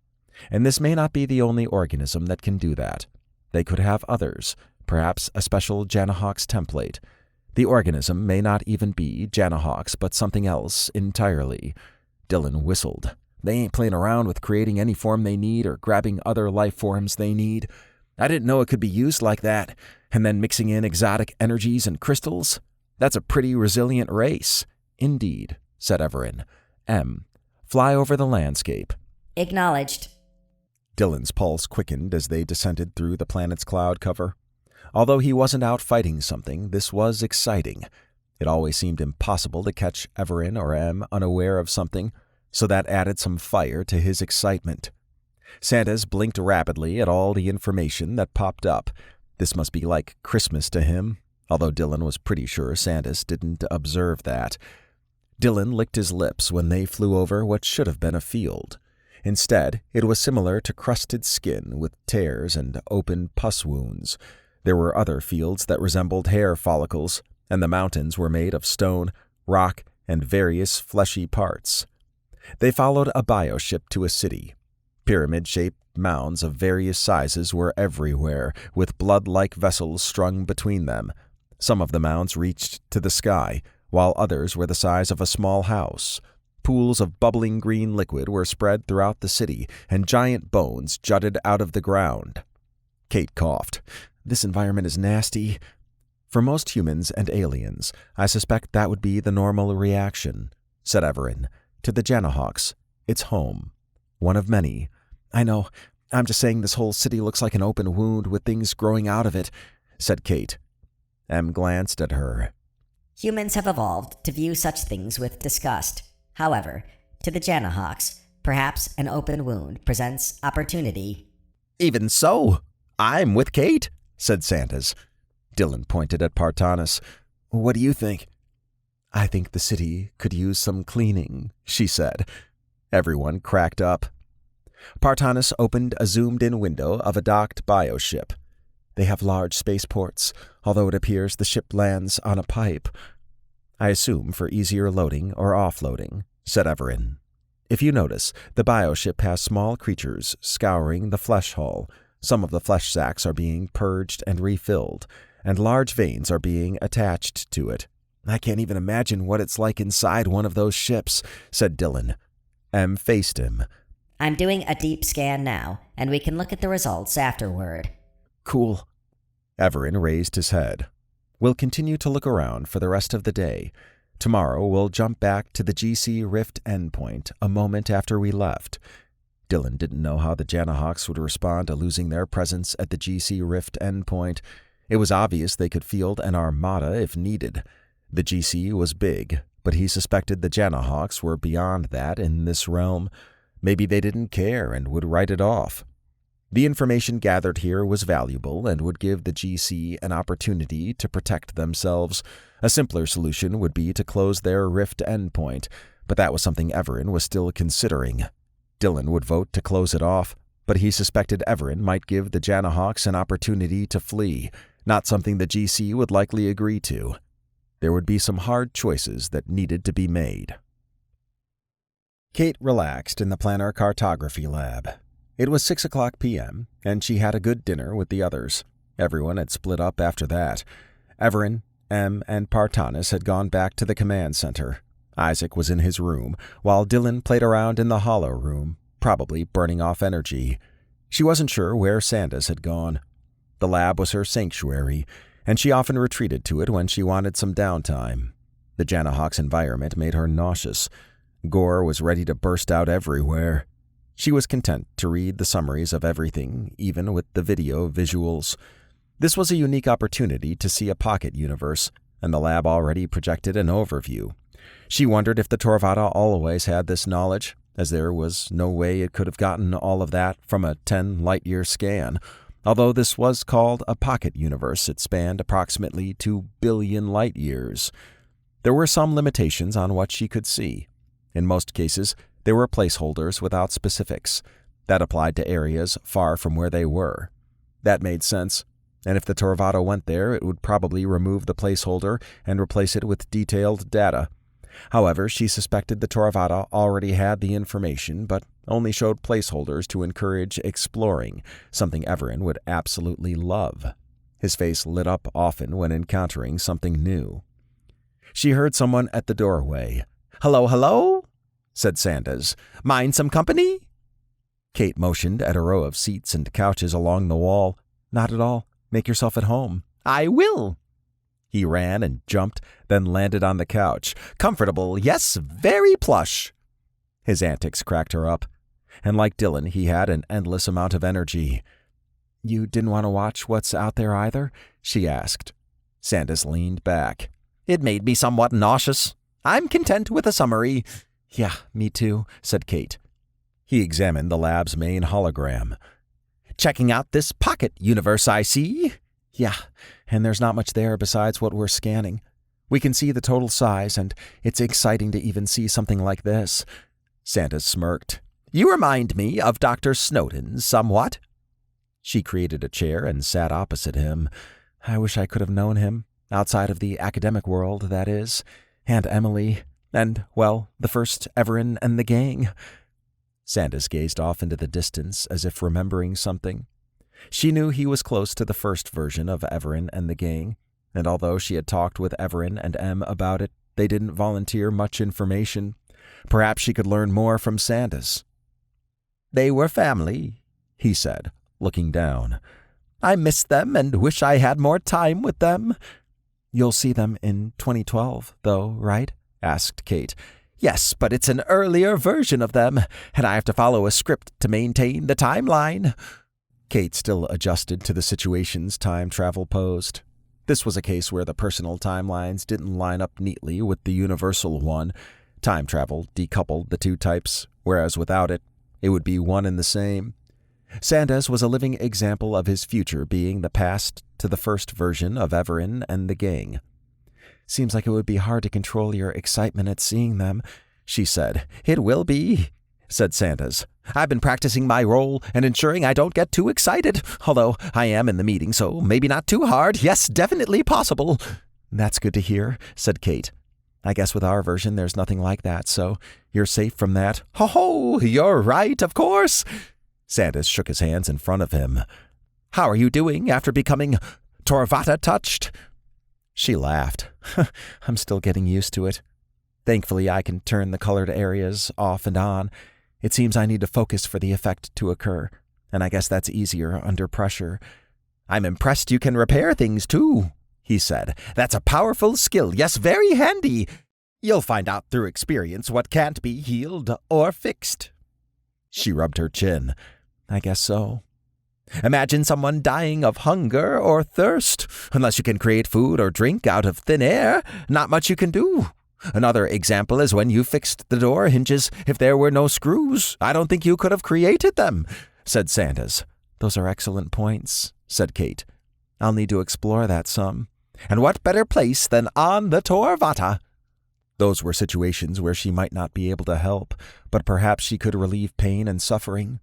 [SPEAKER 6] And this may not be the only organism that can do that. They could have others, perhaps a special Janahawk's template. The organism may not even be Janahawk's, but something else entirely." Dylan whistled. "They ain't playing around with creating any form they need or grabbing other life forms they need. I didn't know it could be used like that, and then mixing in exotic energies and crystals. That's a pretty resilient race." "Indeed," said Evaran. "M, fly over the landscape."
[SPEAKER 2] Acknowledged.
[SPEAKER 6] Dylan's pulse quickened as they descended through the planet's cloud cover. Although he wasn't out fighting something, this was exciting. It always seemed impossible to catch Evaran or M unaware of something, so that added some fire to his excitement. Sandas blinked rapidly at all the information that popped up. This must be like Christmas to him, although Dylan was pretty sure Sandas didn't observe that. Dylan licked his lips when they flew over what should have been a field. Instead, it was similar to crusted skin with tears and open pus wounds. There were other fields that resembled hair follicles, and the mountains were made of stone, rock, and various fleshy parts. They followed a bioship to a city. Pyramid-shaped mounds of various sizes were everywhere, with blood-like vessels strung between them. Some of the mounds reached to the sky, while others were the size of a small house. Pools of bubbling green liquid were spread throughout the city, and giant bones jutted out of the ground. Kate coughed. "This environment is nasty." "For most humans and aliens, I suspect that would be the normal reaction," said Evaran. "To the Janahawks, it's home. One of many." "I know. I'm just saying this whole city looks like an open wound with things growing out of it," said Kate. M glanced at her.
[SPEAKER 2] Humans have evolved to view such things with disgust. However, to the Janahawks, perhaps an open wound presents opportunity.
[SPEAKER 6] "Even so, I'm with Kate," said Sandas. Dylan pointed at Partanis. "What do you think?" "I think the city could use some cleaning," she said. Everyone cracked up. Partanis opened a zoomed-in window of a docked bioship. "They have large spaceports, although it appears the ship lands on a pipe." "I assume for easier loading or offloading," said Evaran. "If you notice, the bioship has small creatures scouring the flesh hull. Some of the flesh sacs are being purged and refilled, and large veins are being attached to it." "I can't even imagine what it's like inside one of those ships," said Dylan. M faced him.
[SPEAKER 2] I'm doing a deep scan now, and we can look at the results afterward.
[SPEAKER 6] "Cool." Evaran raised his head. "We'll continue to look around for the rest of the day. Tomorrow we'll jump back to the GC Rift endpoint a moment after we left." Dylan didn't know how the Janahawks would respond to losing their presence at the GC Rift endpoint. It was obvious they could field an armada if needed. The GC was big, but he suspected the Janahawks were beyond that in this realm. Maybe they didn't care and would write it off. The information gathered here was valuable and would give the GC an opportunity to protect themselves. A simpler solution would be to close their Rift endpoint, but that was something Evaran was still considering. Dylan would vote to close it off, but he suspected Evaran might give the Janahawks an opportunity to flee. not something the GC would likely agree to. There would be some hard choices that needed to be made.
[SPEAKER 1] Kate relaxed in the planar cartography lab. It was 6:00 p.m., and she had a good dinner with the others. Everyone had split up after that. Evaran, Em, and Partanis had gone back to the command center. Isaac was in his room, while Dylan played around in the hollow room, probably burning off energy. She wasn't sure where Sandas had gone. The lab was her sanctuary, and she often retreated to it when she wanted some downtime. The Janahawk's environment made her nauseous. Gore was ready to burst out everywhere. She was content to read the summaries of everything, even with the video visuals. This was a unique opportunity to see a pocket universe, and the lab already projected an overview. She wondered if the Torvata always had this knowledge, as there was no way it could have gotten all of that from a 10-light-year scan. Although this was called a pocket universe, it spanned approximately 2 billion light-years. There were some limitations on what she could see. In most cases, there were placeholders without specifics. That applied to areas far from where they were. That made sense, and if the Torvata went there, it would probably remove the placeholder and replace it with detailed data. However, she suspected the Torvata already had the information, but only showed placeholders to encourage exploring, something Evaran would absolutely love. His face lit up often when encountering something new. She heard someone at the doorway. "Hello, hello?" said Sandas. "Mind some company?" Kate motioned at a row of seats and couches along the wall. "Not at all. Make yourself at home." "I will." He ran and jumped, then landed on the couch. "Comfortable, yes, very plush." His antics cracked her up. And like Dylan, he had an endless amount of energy. "You didn't want to watch what's out there either?" she asked. Sandas leaned back. "It made me somewhat nauseous. I'm content with a summary." "Yeah, me too," said Kate. He examined the lab's main hologram. "Checking out this pocket universe, I see." "Yeah, and there's not much there besides what we're scanning. We can see the total size, and it's exciting to even see something like this." Sandas smirked. "You remind me of Dr. Snowden somewhat." She created a chair and sat opposite him. "I wish I could have known him, outside of the academic world, that is. And Emily, and, well, the first Evaran and the gang." Sandas gazed off into the distance as if remembering something. She knew he was close to the first version of Evaran and the gang, and although she had talked with Evaran and Em about it, they didn't volunteer much information. Perhaps she could learn more from Sandas. "They were family," he said, looking down. "I miss them and wish I had more time with them." "You'll see them in 2012, though, right?" asked Kate. "Yes, but it's an earlier version of them, and I have to follow a script to maintain the timeline." Kate still adjusted to the situations time travel posed. This was a case where the personal timelines didn't line up neatly with the universal one. Time travel decoupled the two types, whereas without it, it would be one and the same. Sandas was a living example of his future being the past to the first version of Evaran and the gang. "Seems like it would be hard to control your excitement at seeing them," she said. "It will be," said Sandas. "I've been practicing my role and ensuring I don't get too excited, although I am in the meeting, so maybe not too hard. Yes, definitely possible." "That's good to hear," said Kate. "I guess with our version there's nothing like that, so you're safe from that." "Ho, you're right, of course." Sandas shook his hands in front of him. "How are you doing after becoming Torvata-touched?" She laughed. "I'm still getting used to it. Thankfully, I can turn the colored areas off and on. It seems I need to focus for the effect to occur, and I guess that's easier under pressure." "I'm impressed you can repair things, too," he said. "That's a powerful skill. Yes, very handy. You'll find out through experience what can't be healed or fixed." She rubbed her chin. "I guess so." "Imagine someone dying of hunger or thirst. Unless you can create food or drink out of thin air, not much you can do. Another example is when you fixed the door hinges. If there were no screws, I don't think you could have created them," said Sandas. "Those are excellent points," said Kate. "I'll need to explore that some." "And what better place than on the Torvata?" Those were situations where she might not be able to help, but perhaps she could relieve pain and suffering.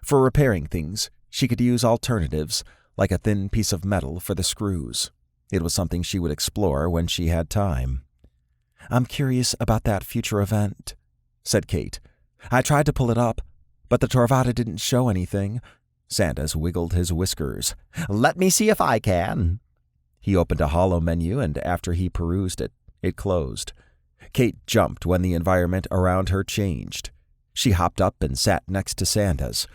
[SPEAKER 1] For repairing things, she could use alternatives,
[SPEAKER 6] like a thin piece of metal for the screws. It was something she would explore when she had time.
[SPEAKER 4] "I'm curious about that future event," said Kate. "I tried to pull it up, but the Torvada didn't show anything."
[SPEAKER 6] Sandas wiggled his whiskers.
[SPEAKER 4] "Let me see if I can."
[SPEAKER 6] He opened a hollow menu, and after he perused it, it closed. Kate jumped when the environment around her changed. She hopped up and sat next to Sandas.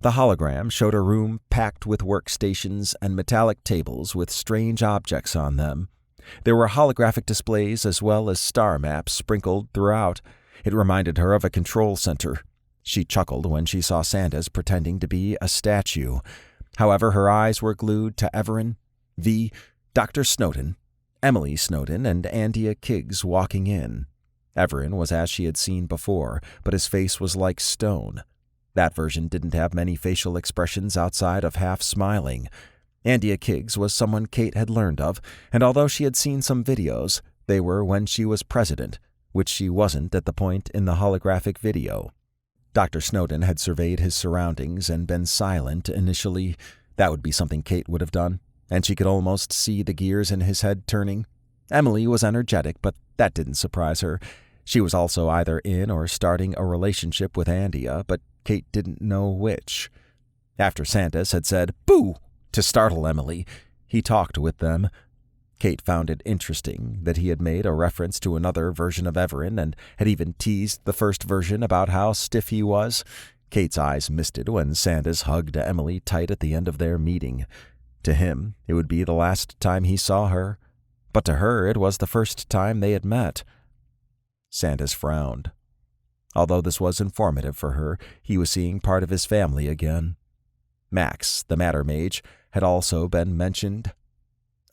[SPEAKER 6] The hologram showed a room packed with workstations and metallic tables with strange objects on them. There were holographic displays as well as star maps sprinkled throughout. It reminded her of a control center. She chuckled when she saw Sandas pretending to be a statue. However, her eyes were glued to Evaran, V, Dr. Snowden, Emily Snowden, and Andia Kiggs walking in. Evaran was as she had seen before, but his face was like stone. That version didn't have many facial expressions outside of half smiling. Andia Kiggs was someone Kate had learned of, and although she had seen some videos, they were when she was president, which she wasn't at the point in the holographic video. Dr. Snowden had surveyed his surroundings and been silent initially. That would be something Kate would have done, and she could almost see the gears in his head turning. Emily was energetic, but that didn't surprise her. She was also either in or starting a relationship with Andia, but Kate didn't know which. After Sandas had said, "Boo!" to startle Emily, he talked with them. Kate found it interesting that he had made a reference to another version of Evaran and had even teased the first version about how stiff he was. Kate's eyes misted when Sandas hugged Emily tight at the end of their meeting. To him, it would be the last time he saw her, but to her it was the first time they had met. Sandas frowned. Although this was informative for her, he was seeing part of his family again. Max, the Matter Mage, had also been mentioned.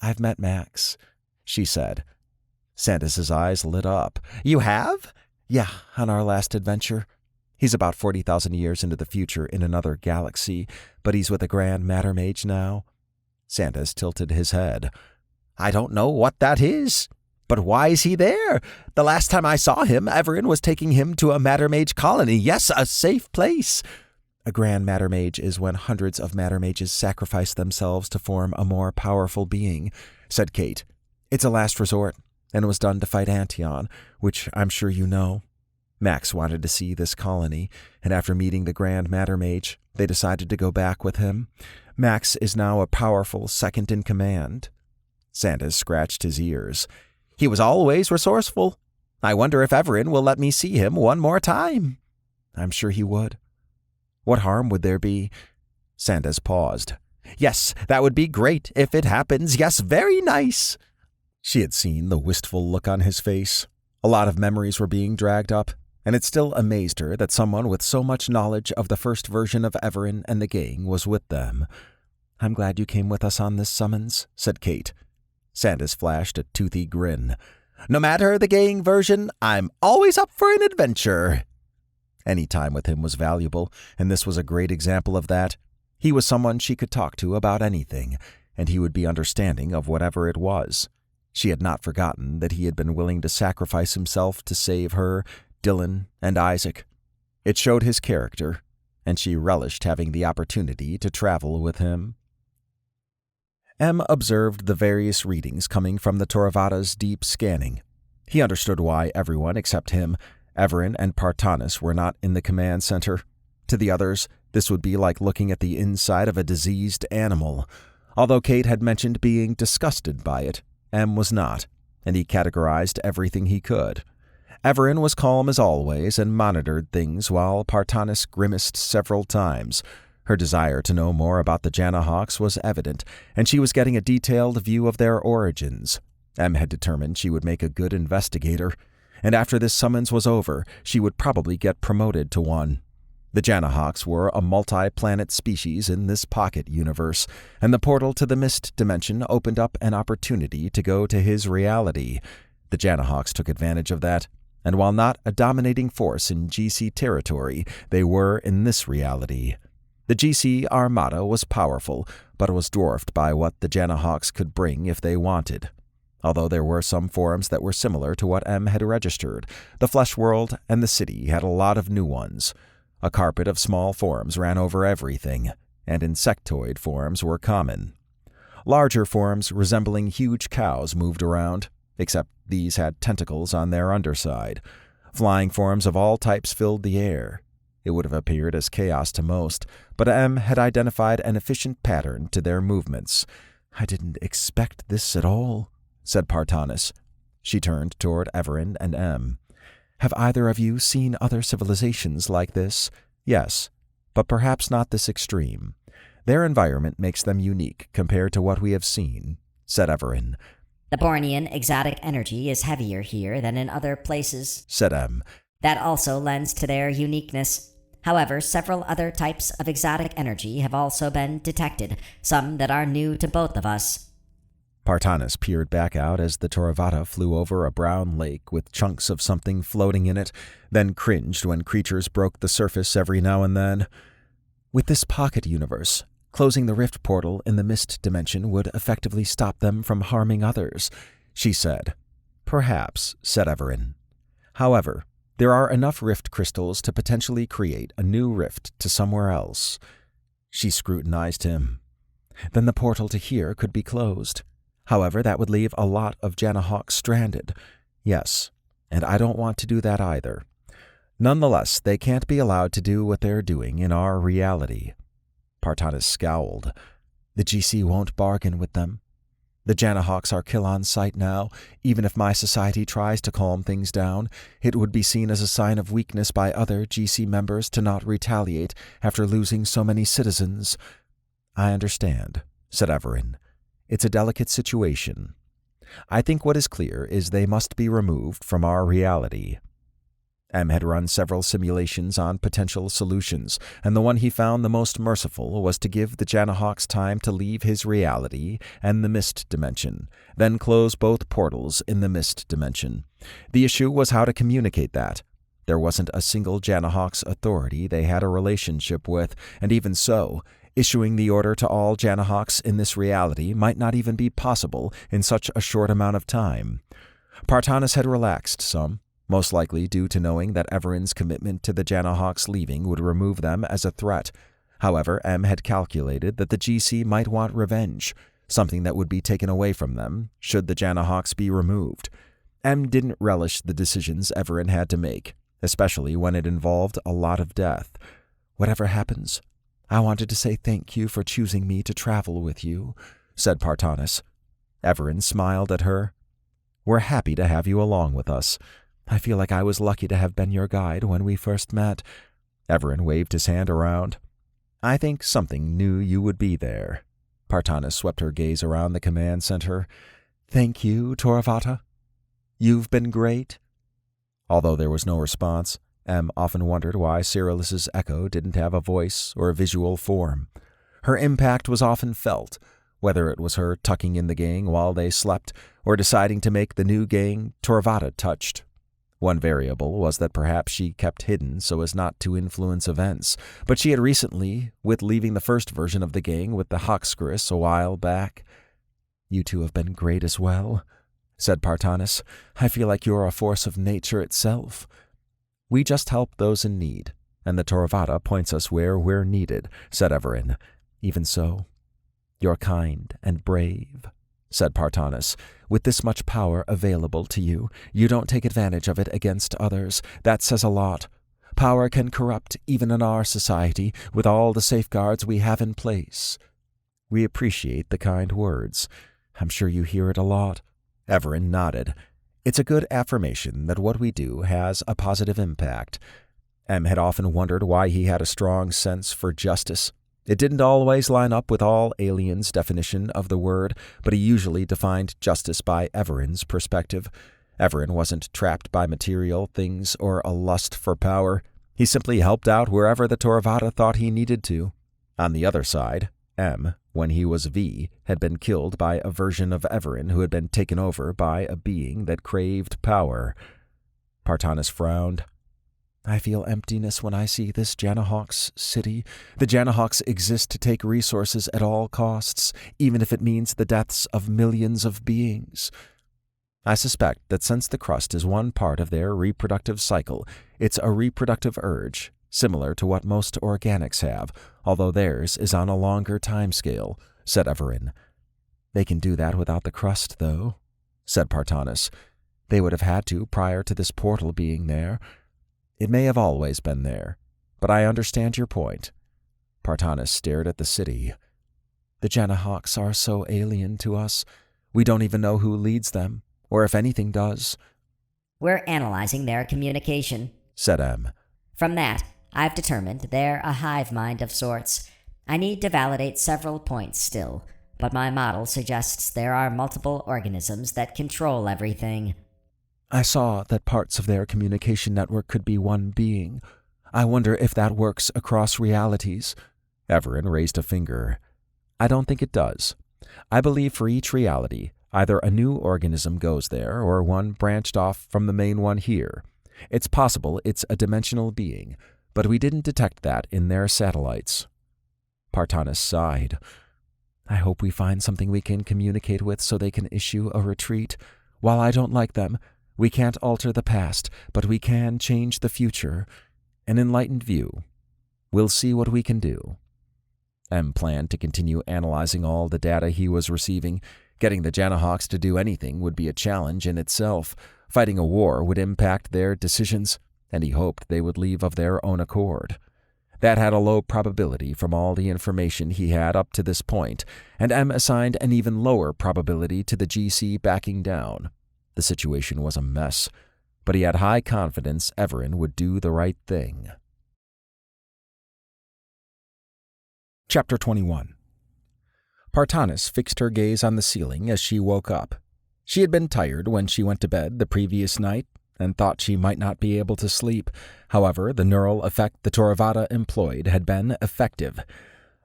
[SPEAKER 4] "I've met Max," she said.
[SPEAKER 6] Sandas's eyes lit up.
[SPEAKER 4] "You have?"
[SPEAKER 6] "Yeah, on our last adventure. He's about 40,000 years into the future in another galaxy, but he's with a Grand Matter Mage now." Sandas tilted his head.
[SPEAKER 4] "I don't know what that is. But why is he there? The last time I saw him, Evaran was taking him to a Matter Mage colony. Yes, a safe place."
[SPEAKER 6] "A Grand Matter Mage is when hundreds of Matter Mages sacrifice themselves to form a more powerful being," said Kate. "It's a last resort, and was done to fight Antion, which I'm sure you know. Max wanted to see this colony, and after meeting the Grand Matter Mage, they decided to go back with him. Max is now a powerful second-in-command." Sandas scratched his ears.
[SPEAKER 4] "He was always resourceful. I wonder if Evaran will let me see him one more time."
[SPEAKER 6] "I'm sure he would." "What harm would there be?"
[SPEAKER 4] Sandas paused. "Yes, that would be great if it happens. Yes, very nice."
[SPEAKER 6] She had seen the wistful look on his face. A lot of memories were being dragged up, and it still amazed her that someone with so much knowledge of the first version of Evaran and the gang was with them. "I'm glad you came with us on this summons," said Kate. Sandas flashed a toothy grin.
[SPEAKER 4] "No matter the gang version, I'm always up for an adventure."
[SPEAKER 6] Any time with him was valuable, and this was a great example of that. He was someone she could talk to about anything, and he would be understanding of whatever it was. She had not forgotten that he had been willing to sacrifice himself to save her, Dylan, and Isaac. It showed his character, and she relished having the opportunity to travel with him. M observed the various readings coming from the Toravada's deep scanning. He understood why everyone except him, Evaran, and Partanis were not in the command center. To the others, this would be like looking at the inside of a diseased animal. Although Kate had mentioned being disgusted by it, M was not, and he categorized everything he could. Evaran was calm as always and monitored things while Partanis grimaced several times. Her desire to know more about the Janahawks was evident, and she was getting a detailed view of their origins. M had determined she would make a good investigator, and after this summons was over, she would probably get promoted to one. The Janahawks were a multi-planet species in this pocket universe, and the portal to the Mist dimension opened up an opportunity to go to his reality. The Janahawks took advantage of that, and while not a dominating force in GC territory, they were in this reality. The GC Armada was powerful, but it was dwarfed by what the Janahawks could bring if they wanted. Although there were some forms that were similar to what M had registered, the Flesh World and the city had a lot of new ones. A carpet of small forms ran over everything, and insectoid forms were common. Larger forms resembling huge cows moved around, except these had tentacles on their underside. Flying forms of all types filled the air. It would have appeared as chaos to most, but M had identified an efficient pattern to their movements. "I didn't expect this at all," said Partanis. She turned toward Evaran and M. "Have either of you seen other civilizations like this?" "Yes, but perhaps not this extreme. Their environment makes them unique compared to what we have seen," said Evaran.
[SPEAKER 2] The Bornean exotic energy is heavier here than in other places,
[SPEAKER 6] said M.
[SPEAKER 2] That also lends to their uniqueness. However, several other types of exotic energy have also been detected, some that are new to both of us.
[SPEAKER 6] Partanis peered back out as the Toravata flew over a brown lake with chunks of something floating in it, then cringed when creatures broke the surface every now and then. "With this pocket universe, closing the rift portal in the mist dimension would effectively stop them from harming others," she said. "Perhaps," said Evaran. "However, there are enough rift crystals to potentially create a new rift to somewhere else." She scrutinized him. "Then the portal to here could be closed. However, that would leave a lot of Janahawks stranded." "Yes, and I don't want to do that either. Nonetheless, they can't be allowed to do what they're doing in our reality." Partanis scowled. "The GC won't bargain with them. The Janahawks are kill on sight now. Even if my society tries to calm things down, it would be seen as a sign of weakness by other GC members to not retaliate after losing so many citizens." "I understand," said Evaran. "It's a delicate situation. I think what is clear is they must be removed from our reality." M had run several simulations on potential solutions, and the one he found the most merciful was to give the Janahawks time to leave his reality and the mist dimension, then close both portals in the mist dimension. The issue was how to communicate that. There wasn't a single Janahawks authority they had a relationship with, and even so, issuing the order to all Janahawks in this reality might not even be possible in such a short amount of time. Partanis had relaxed some, most likely due to knowing that Evaran's commitment to the Janahawks leaving would remove them as a threat. However, M had calculated that the GC might want revenge, something that would be taken away from them should the Janahawks be removed. M didn't relish the decisions Evaran had to make, especially when it involved a lot of death. "Whatever happens, I wanted to say thank you for choosing me to travel with you," said Partanis. Evaran smiled at her. "We're happy to have you along with us. I feel like I was lucky to have been your guide when we first met." Evaran waved his hand around. "I think something knew you would be there." Partanis swept her gaze around the command center. "Thank you, Toravata. You've been great." Although there was no response, M often wondered why Cyrilus's echo didn't have a voice or a visual form. Her impact was often felt, whether it was her tucking in the gang while they slept or deciding to make the new gang Toravata touched. One variable was that perhaps she kept hidden so as not to influence events, but she had recently, with leaving the first version of the gang with the Hoxcris a while back. "You two have been great as well," said Partanis. "I feel like you're a force of nature itself." "We just help those in need, and the Toravata points us where we're needed," said Evaran. "Even so, you're kind and brave," said Partanis. "With this much power available to you, you don't take advantage of it against others. That says a lot. Power can corrupt even in our society, with all the safeguards we have in place." "We appreciate the kind words. I'm sure you hear it a lot." Evaran nodded. "It's a good affirmation that what we do has a positive impact." M had often wondered why he had a strong sense for justice. It didn't always line up with all aliens' definition of the word, but he usually defined justice by Evaran's perspective. Evaran wasn't trapped by material things or a lust for power. He simply helped out wherever the Toravata thought he needed to. On the other side, M, when he was V, had been killed by a version of Evaran who had been taken over by a being that craved power. Partanis frowned. "I feel emptiness when I see this Janahawks city. The Janahawks exist to take resources at all costs, even if it means the deaths of millions of beings. I suspect that since the crust is one part of their reproductive cycle, it's a reproductive urge, similar to what most organics have, although theirs is on a longer timescale," said Evaran. They can do that without the crust, though, said Partanis. They would have had to prior to this portal being there. It may have always been there, but I understand your point. Partanis stared at the city. The Janahawks are so alien to us. We don't even know who leads them, or if anything does.
[SPEAKER 2] We're analyzing their communication,
[SPEAKER 6] said M.
[SPEAKER 2] From that, I've determined they're a hive mind of sorts. I need to validate several points still, but my model suggests there are multiple organisms that control everything.
[SPEAKER 6] I saw that parts of their communication network could be one being. I wonder if that works across realities. Evaran raised a finger. I don't think it does. I believe for each reality, either a new organism goes there or one branched off from the main one here. It's possible it's a dimensional being, but we didn't detect that in their satellites. Partanis sighed. I hope we find something we can communicate with so they can issue a retreat. While I don't like them, we can't alter the past, but we can change the future. An enlightened view. We'll see what we can do. M planned to continue analyzing all the data he was receiving. Getting the Janahawks to do anything would be a challenge in itself. Fighting a war would impact their decisions, and he hoped they would leave of their own accord. That had a low probability from all the information he had up to this point, and M assigned an even lower probability to the GC backing down. The situation was a mess, but he had high confidence Evaran would do the right thing.
[SPEAKER 1] Chapter 21. Partanis fixed her gaze on the ceiling as she woke up. She had been tired when she went to bed the previous night and thought she might not be able to sleep. However, the neural effect the Toravada employed had been effective.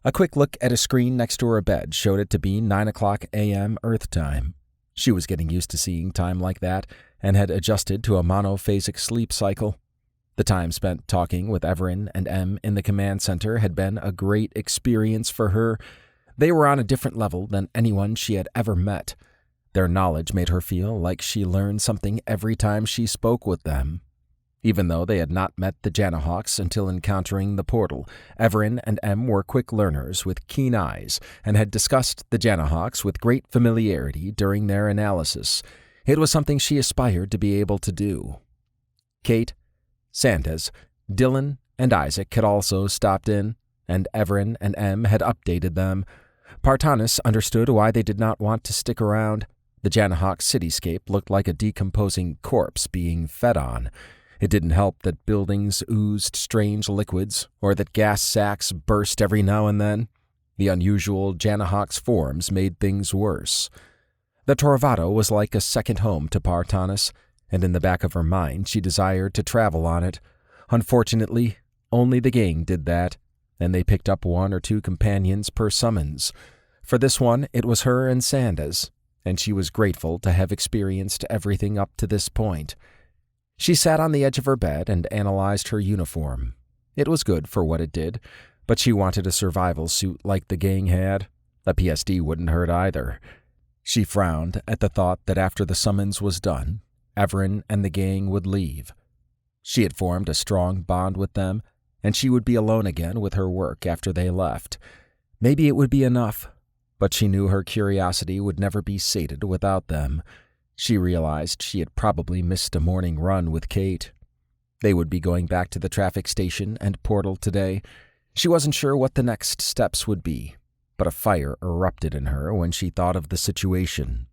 [SPEAKER 1] A quick look at a screen next to her bed showed it to be 9:00 a.m. Earth time. She was getting used to seeing time like that and had adjusted to a monophasic sleep cycle. The time spent talking with Evaran and M in the command center had been a great experience for her. They were on a different level than anyone she had ever met. Their knowledge made her feel like she learned something every time she spoke with them. Even though they had not met the Janahawks until encountering the portal, Evaran and M were quick learners with keen eyes and had discussed the Janahawks with great familiarity during their analysis. It was something she aspired to be able to do. Kate, Sandas, Dylan, and Isaac had also stopped in, and Evaran and M had updated them. Partanis understood why they did not want to stick around. The Janahawk cityscape looked like a decomposing corpse being fed on. It didn't help that buildings oozed strange liquids, or that gas sacks burst every now and then. The unusual Janahawk's forms made things worse. The Toravada was like a second home to Partanis, and in the back of her mind she desired to travel on it. Unfortunately, only the gang did that, and they picked up 1 or 2 companions per summons. For this one, it was her and Sandas, and she was grateful to have experienced everything up to this point. She sat on the edge of her bed and analyzed her uniform. It was good for what it did, but she wanted a survival suit like the gang had. A PSD wouldn't hurt either. She frowned at the thought that after the summons was done, Evaran and the gang would leave. She had formed a strong bond with them, and she would be alone again with her work after they left. Maybe it would be enough, but she knew her curiosity would never be sated without them. She realized she had probably missed a morning run with Kate. They would be going back to the traffic station and portal today. She wasn't sure what the next steps would be, but a fire erupted in her when she thought of the situation.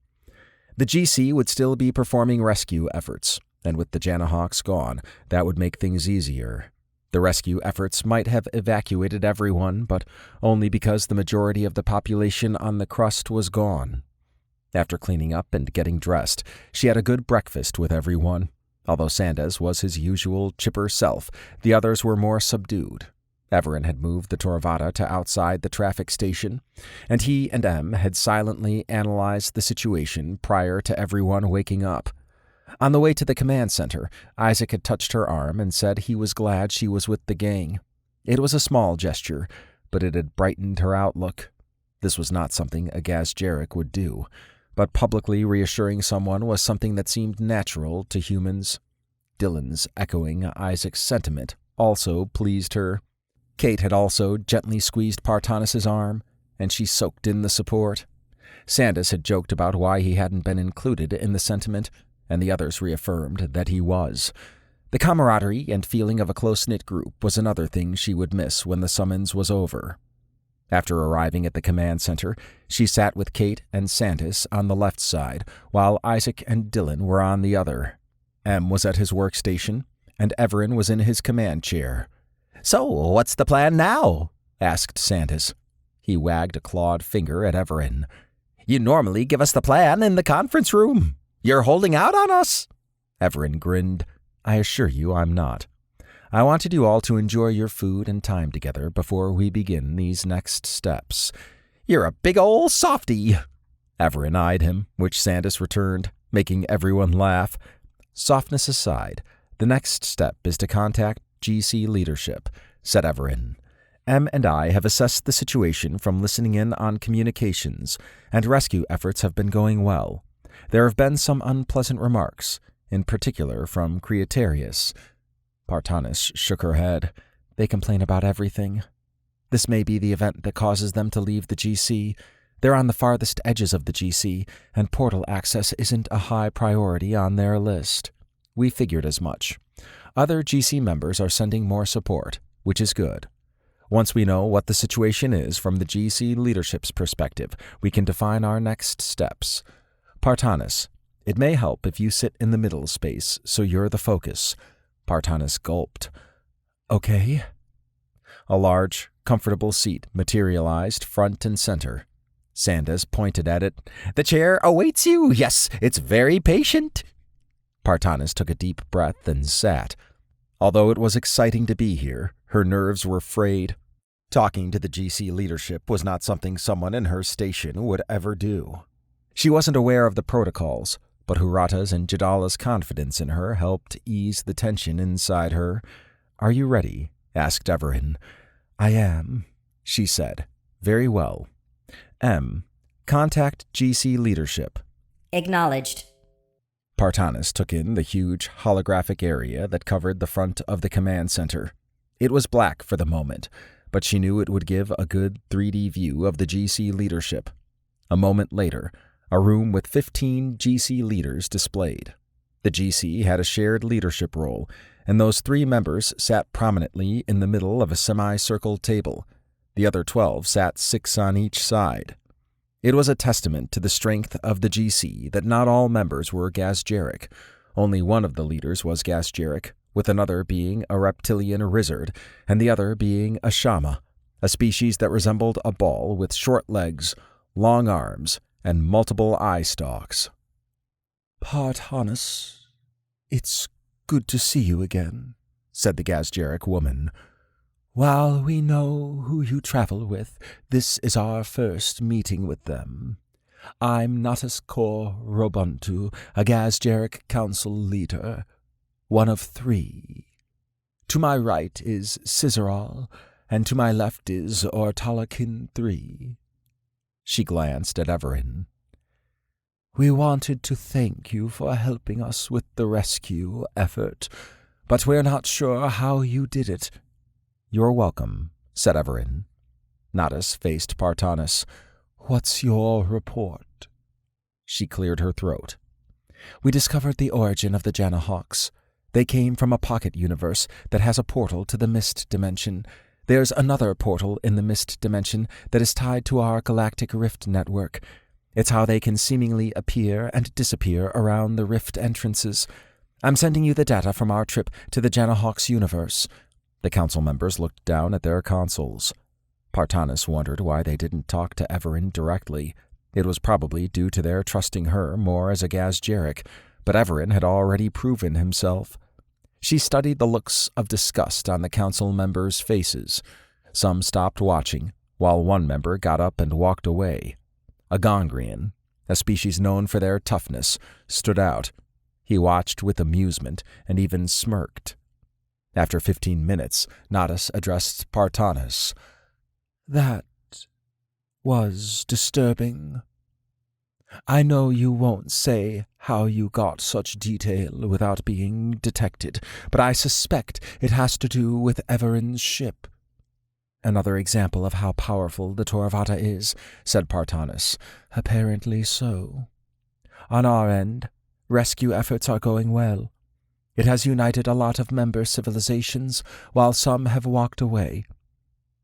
[SPEAKER 1] The GC would still be performing rescue efforts, and with the Janahawks gone, that would make things easier. The rescue efforts might have evacuated everyone, but only because the majority of the population on the crust was gone. After cleaning up and getting dressed, she had a good breakfast with everyone. Although Sandas was his usual chipper self, the others were more subdued. Evaran had moved the Toravada to outside the traffic station, and he and M had silently analyzed the situation prior to everyone waking up. On the way to the command center, Isaac had touched her arm and said he was glad she was with the gang. It was a small gesture, but it had brightened her outlook. This was not something a Gaz-Jarek would do, but publicly reassuring someone was something that seemed natural to humans. Dylan's echoing Isaac's sentiment also pleased her. Kate had also gently squeezed Partanis' arm, and she soaked in the support.
[SPEAKER 6] Sandas had joked about why he hadn't been included in the sentiment, and the others reaffirmed that he was. The camaraderie and feeling of a close-knit group was another thing she would miss when the summons was over. After arriving at the command center, she sat with Kate and Sandas on the left side, while Isaac and Dylan were on the other. Em was at his workstation, and Evaran was in his command chair.
[SPEAKER 4] "So, what's the plan now?"
[SPEAKER 6] asked Sandas. He wagged a clawed finger at Evaran.
[SPEAKER 4] "You normally give us the plan in the conference room. You're holding out on us?"
[SPEAKER 6] Evaran grinned. "I assure you I'm not. I wanted you all to enjoy your food and time together before we begin these next steps."
[SPEAKER 4] "You're a big ol' softy."
[SPEAKER 6] Evaran eyed him, which Sandas returned, making everyone laugh. "Softness aside, the next step is to contact GC leadership," said Evaran. "Em and I have assessed the situation from listening in on communications, and rescue efforts have been going well. There have been some unpleasant remarks, in particular from Creatarius." Partanis shook her head. "They complain about everything. This may be the event that causes them to leave the GC. They're on the farthest edges of the GC, and portal access isn't a high priority on their list. We figured as much. Other GC members are sending more support, which is good. Once we know what the situation is from the GC leadership's perspective, we can define our next steps. Partanis, it may help if you sit in the middle space so you're the focus." Partanis gulped. "Okay." A large, comfortable seat materialized front and center. Sandas pointed at it.
[SPEAKER 4] "The chair awaits you. Yes, it's very patient."
[SPEAKER 6] Partanis took a deep breath and sat. Although it was exciting to be here, her nerves were frayed. Talking to the GC leadership was not something someone in her station would ever do. She wasn't aware of the protocols, but Hurata's and Jadala's confidence in her helped ease the tension inside her. "Are you ready?" asked Evaran. "I am," she said. "Very well. Em, contact GC leadership."
[SPEAKER 2] Acknowledged.
[SPEAKER 6] Partanis took in the huge holographic area that covered the front of the command center. It was black for the moment, but she knew it would give a good 3D view of the GC leadership. A moment later, a room with 15 GC leaders displayed. The GC had a shared leadership role, and those 3 members sat prominently in the middle of a semicircle table. The other 12 sat 6 on each side. It was a testament to the strength of the GC that not all members were Gazjeric. Only one of the leaders was Gazjeric, with another being a reptilian lizard, and the other being a Shama, a species that resembled a ball with short legs, long arms, and multiple eye stalks.
[SPEAKER 5] "Partanis, it's good to see you again," said the Gazjeric woman. "While we know who you travel with, this is our first meeting with them. I'm Natus Kor Robuntu, a Gazjeric council leader, one of 3. To my right is Scissoral, and to my left is Ortalakin III. She glanced at Evaran. "We wanted to thank you for helping us with the rescue effort, but we're not sure how you did it."
[SPEAKER 6] "You're welcome," said Evaran. Natus faced Partanis.
[SPEAKER 5] "What's your report?"
[SPEAKER 6] She cleared her throat.
[SPEAKER 5] "We discovered the origin of the Janahawks. They came from a pocket universe that has a portal to the Mist Dimension. There's another portal in the Mist Dimension that is tied to our Galactic Rift network. It's how they can seemingly appear and disappear around the Rift entrances. I'm sending you the data from our trip to the Janahawks universe." The council members looked down at their consoles. Partanis wondered why they didn't talk to Evaran directly. It was probably due to their trusting her more as a Gazjeric, but Evaran had already proven himself. She studied the looks of disgust on the council members' faces. Some stopped watching, while one member got up and walked away. A Gongrian, a species known for their toughness, stood out. He watched with amusement and even smirked. After 15 minutes, Natus addressed Partanis. "That was disturbing. I know you won't say how you got such detail without being detected, but I suspect it has to do with Evaran's ship.
[SPEAKER 6] Another example of how powerful the Toravata is, said Partanis.
[SPEAKER 5] Apparently so. On our end, rescue efforts are going well. It has united a lot of member civilizations, while some have walked away.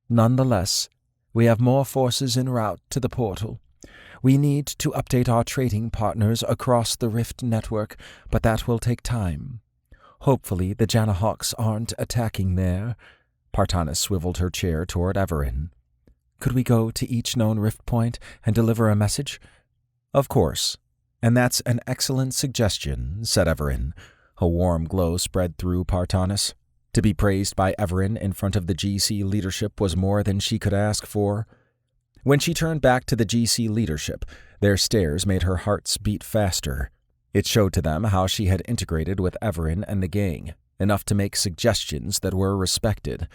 [SPEAKER 5] Nonetheless, we have more forces en route to the portal. We need to update our trading partners across the Rift network, but that will take time. Hopefully the Janahawks aren't attacking there.
[SPEAKER 6] Partanis swiveled her chair toward Evaran. Could we go to each known rift point and deliver a message? Of course. And that's an excellent suggestion, said Evaran. A warm glow spread through Partanis. To be praised by Evaran in front of the GC leadership was more than she could ask for. When she turned back to the GC leadership, their stares made her hearts beat faster. It showed to them how she had integrated with Evaran and the gang, enough to make suggestions that were respected.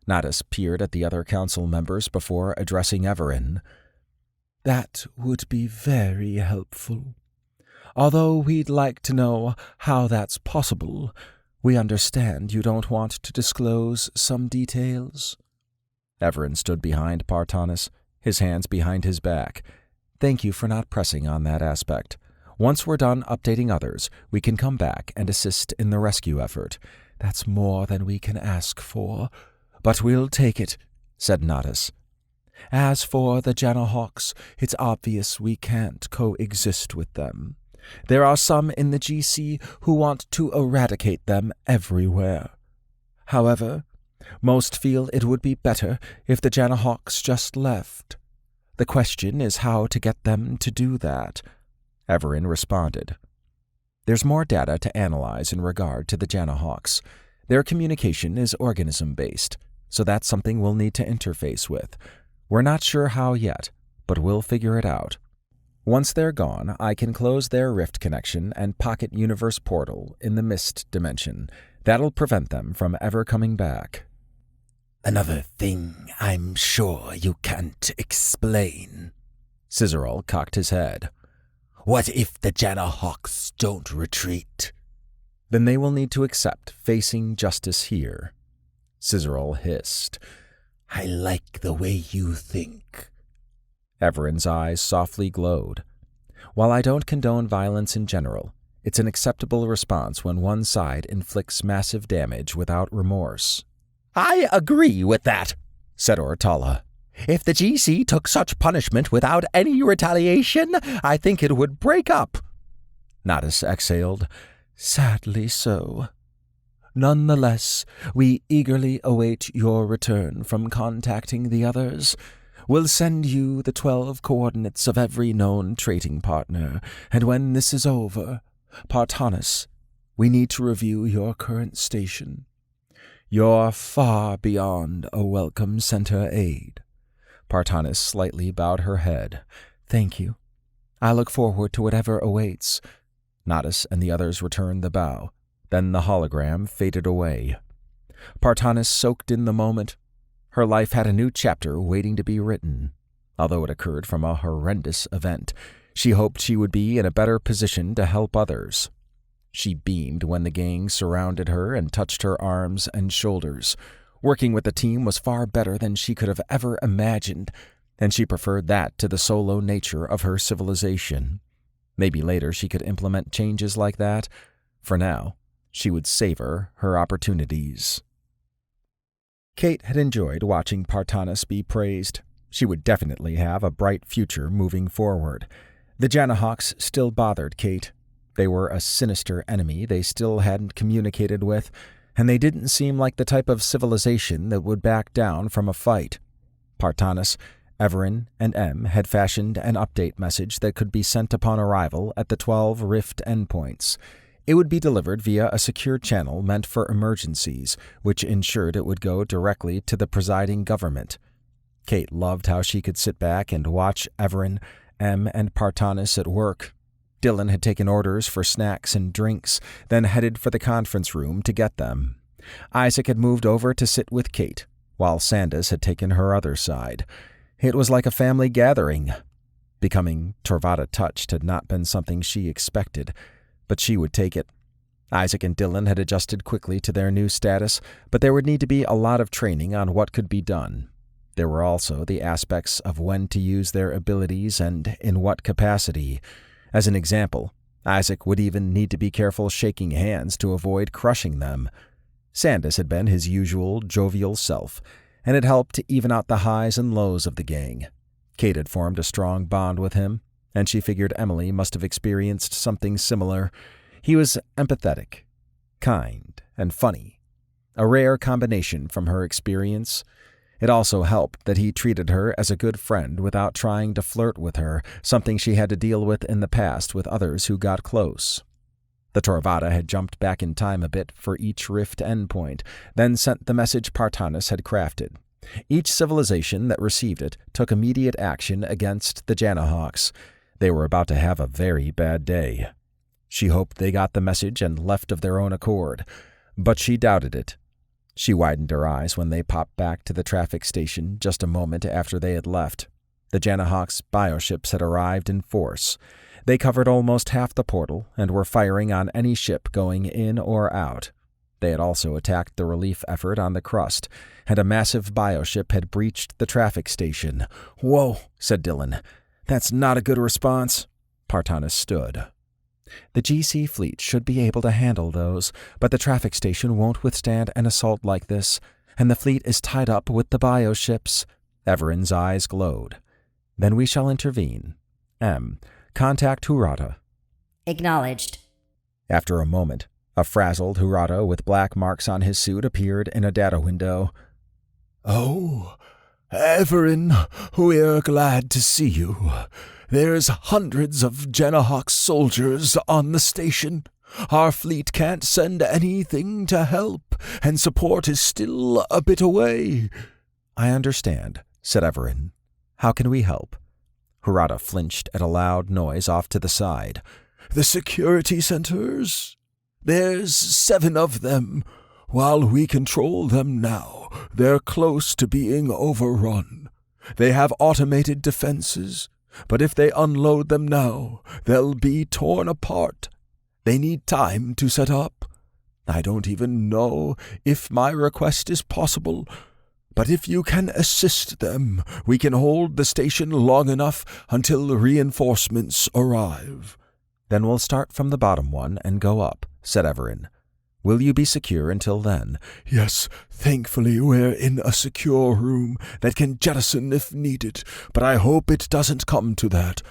[SPEAKER 6] Nadas peered at the other council members before addressing Evaran.
[SPEAKER 5] That would be very helpful. Although we'd like to know how that's possible, we understand you don't want to disclose some details.
[SPEAKER 6] Evaran stood behind Partanis, his hands behind his back. Thank you for not pressing on that aspect. Once we're done updating others, we can come back and assist in the rescue effort.
[SPEAKER 5] That's more than we can ask for, but we'll take it, said Nadas. As for the Janahawks, it's obvious we can't coexist with them. There are some in the GC who want to eradicate them everywhere. However, most feel it would be better if the Janahawks just left. The question is how to get them to do that.
[SPEAKER 6] Evaran responded. There's more data to analyze in regard to the Janahawks. Their communication is organism-based, so that's something we'll need to interface with. We're not sure how yet, but we'll figure it out. Once they're gone, I can close their rift connection and pocket universe portal in the mist dimension. That'll prevent them from ever coming back.
[SPEAKER 4] Another thing I'm sure you can't explain.
[SPEAKER 6] Scissorol cocked his head.
[SPEAKER 4] What if the Janahawks don't retreat?
[SPEAKER 6] Then they will need to accept facing justice here. Scissorol hissed.
[SPEAKER 4] I like the way you think.
[SPEAKER 6] Evaran's eyes softly glowed. While I don't condone violence in general, it's an acceptable response when one side inflicts massive damage without remorse.
[SPEAKER 4] I agree with that, said Ortala. If the GC took such punishment without any retaliation, I think it would break up.
[SPEAKER 6] Nadas exhaled.
[SPEAKER 5] Sadly so. Nonetheless, we eagerly await your return from contacting the others. We'll send you the 12 coordinates of every known trading partner, and when this is over, Partanis, we need to review your current station. You're far beyond a welcome center aid.
[SPEAKER 6] Partanis slightly bowed her head.
[SPEAKER 5] Thank you. I look forward to whatever awaits.
[SPEAKER 6] Nadas and the others returned the bow. Then the hologram faded away. Partanis soaked in the moment. Her life had a new chapter waiting to be written. Although it occurred from a horrendous event, she hoped she would be in a better position to help others. She beamed when the gang surrounded her and touched her arms and shoulders. Working with the team was far better than she could have ever imagined, and she preferred that to the solo nature of her civilization. Maybe later she could implement changes like that. For now, she would savor her opportunities. Kate had enjoyed watching Partanis be praised. She would definitely have a bright future moving forward. The Janahawks still bothered Kate. They were a sinister enemy they still hadn't communicated with, and they didn't seem like the type of civilization that would back down from a fight. Partanis, Evaran, and M had fashioned an update message that could be sent upon arrival at the 12 Rift endpoints. It would be delivered via a secure channel meant for emergencies, which ensured it would go directly to the presiding government. Kate loved how she could sit back and watch Evaran, M, and Partanis at work. Dylan had taken orders for snacks and drinks, then headed for the conference room to get them. Isaac had moved over to sit with Kate, while Sandas had taken her other side. It was like a family gathering. Becoming Torvata touched had not been something she expected, but she would take it. Isaac and Dylan had adjusted quickly to their new status, but there would need to be a lot of training on what could be done. There were also the aspects of when to use their abilities and in what capacity. As an example, Isaac would even need to be careful shaking hands to avoid crushing them. Sandas had been his usual jovial self, and it helped to even out the highs and lows of the gang. Kate had formed a strong bond with him, and she figured Emily must have experienced something similar. He was empathetic, kind, and funny, a rare combination from her experience. It also helped that he treated her as a good friend without trying to flirt with her, something she had to deal with in the past with others who got close. The Torvada had jumped back in time a bit for each rift endpoint, then sent the message Partanis had crafted. Each civilization that received it took immediate action against the Janahawks. They were about to have a very bad day. She hoped they got the message and left of their own accord, but she doubted it. She widened her eyes when they popped back to the traffic station just a moment after they had left. The Janahawks' bioships had arrived in force. They covered almost half the portal and were firing on any ship going in or out. They had also attacked the relief effort on the crust, and a massive bioship had breached the traffic station. "Whoa," said Dylan. "That's not a good response." Partanis stood. "The GC fleet should be able to handle those, but the traffic station won't withstand an assault like this, and the fleet is tied up with the bioships." Evaran's eyes glowed. "Then we shall intervene. Contact Hurata."
[SPEAKER 2] Acknowledged.
[SPEAKER 6] After a moment, a frazzled Hurata with black marks on his suit appeared in a data window.
[SPEAKER 5] "Oh, Evaran, we're glad to see you. There's hundreds of Janahawk soldiers on the station. Our fleet can't send anything to help, and support is still a bit away."
[SPEAKER 6] "I understand," said Evaran. "How can we help?" Hurata flinched at a loud noise off to the side.
[SPEAKER 5] "The security centers? There's 7 of them. While we control them now, they're close to being overrun. They have automated defenses, but if they unload them now, they'll be torn apart. They need time to set up. I don't even know if my request is possible, but if you can assist them, we can hold the station long enough until reinforcements arrive."
[SPEAKER 6] "Then we'll start from the bottom one and go up," said Evaran. "Will you be secure until then?"
[SPEAKER 5] "Yes, thankfully we're in a secure room that can jettison if needed, but I hope it doesn't come to that.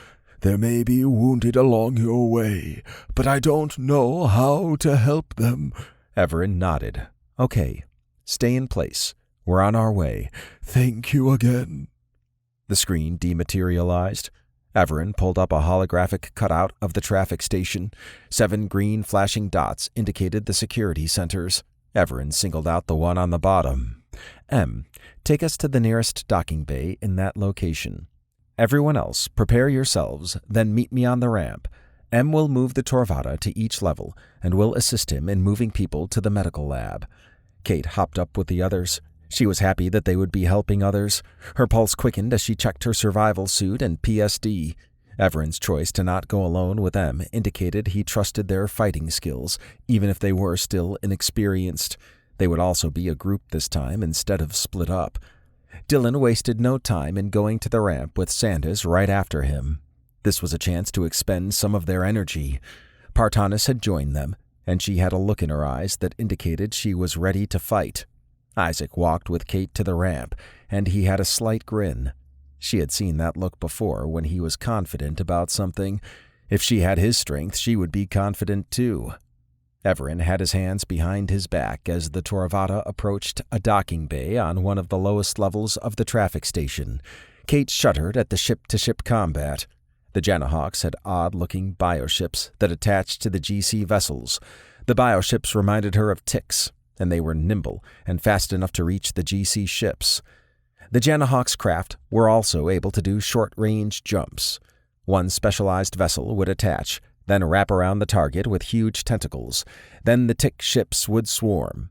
[SPEAKER 5] There may be wounded along your way, but I don't know how to help them."
[SPEAKER 6] Evaran nodded. "Okay, stay in place. We're on our way."
[SPEAKER 5] "Thank you again."
[SPEAKER 6] The screen dematerialized. Evaran pulled up a holographic cutout of the traffic station. 7 green flashing dots indicated the security centers. Evaran singled out the one on the bottom. Take us to the nearest docking bay in that location. Everyone else, prepare yourselves, then meet me on the ramp. M will move the Torvada to each level, and will assist him in moving people to the medical lab." Kate hopped up with the others. She was happy that they would be helping others. Her pulse quickened as she checked her survival suit and PSD. Evaran's choice to not go alone with them indicated he trusted their fighting skills, even if they were still inexperienced. They would also be a group this time instead of split up. Dylan wasted no time in going to the ramp with Sandas right after him. This was a chance to expend some of their energy. Partanis had joined them, and she had a look in her eyes that indicated she was ready to fight. Isaac walked with Kate to the ramp, and he had a slight grin. She had seen that look before when he was confident about something. If she had his strength, she would be confident too. Evaran had his hands behind his back as the Torvada approached a docking bay on one of the lowest levels of the traffic station. Kate shuddered at the ship-to-ship combat. The Janahawks had odd-looking bioships that attached to the GC vessels. The bioships reminded her of ticks, and they were nimble and fast enough to reach the GC ships. The Janahawks' craft were also able to do short-range jumps. One specialized vessel would attach, then wrap around the target with huge tentacles. Then the tick ships would swarm.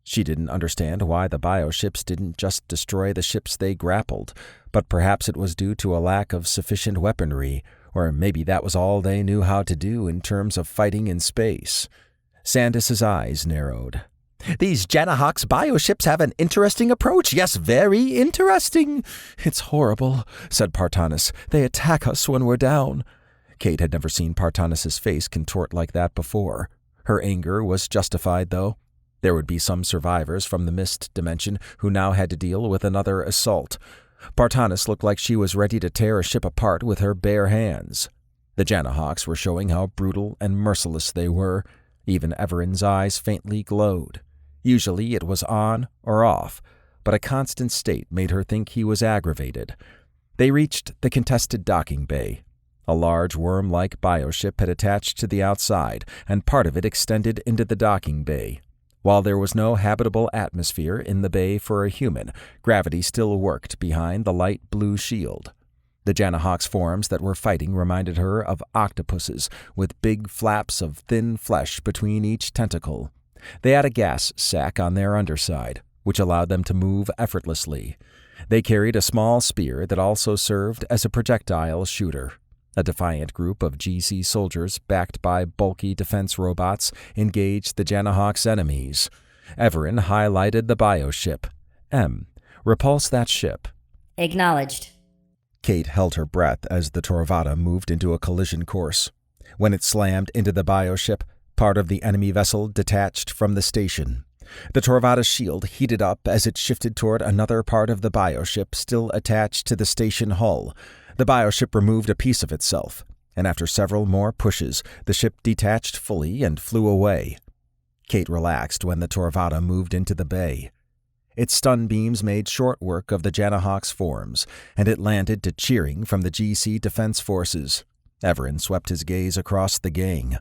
[SPEAKER 6] She didn't understand why the bioships didn't just destroy the ships they grappled, but perhaps it was due to a lack of sufficient weaponry, or maybe that was all they knew how to do in terms of fighting in space. Sandas's eyes narrowed.
[SPEAKER 4] These Janahawk's bioships have an interesting approach. Yes, very interesting.
[SPEAKER 5] It's horrible, said Partanis. They attack us when we're down.
[SPEAKER 6] Kate had never seen Partanis's face contort like that before. Her anger was justified, though. There would be some survivors from the mist dimension who now had to deal with another assault. Partanis looked like she was ready to tear a ship apart with her bare hands. The Janahawks were showing how brutal and merciless they were. Even Evaran's eyes faintly glowed. Usually it was on or off, but a constant state made her think he was aggravated. They reached the contested docking bay. A large worm-like bioship had attached to the outside, and part of it extended into the docking bay. While there was no habitable atmosphere in the bay for a human, gravity still worked behind the light blue shield. The Janahawk's forms that were fighting reminded her of octopuses, with big flaps of thin flesh between each tentacle. They had a gas sac on their underside, which allowed them to move effortlessly. They carried a small spear that also served as a projectile shooter. A defiant group of GC soldiers, backed by bulky defense robots, engaged the Janahawk's enemies. Evaran highlighted the bioship. Repulse that ship.
[SPEAKER 2] Acknowledged.
[SPEAKER 6] Kate held her breath as the Torvada moved into a collision course. When it slammed into the bioship, part of the enemy vessel detached from the station. The Torvada's shield heated up as it shifted toward another part of the bioship still attached to the station hull. The bioship removed a piece of itself, and after several more pushes, the ship detached fully and flew away. Kate relaxed when the Torvada moved into the bay. Its stun beams made short work of the Janahawk's forms, and it landed to cheering from the GC defense forces. Evaran swept his gaze across the gang.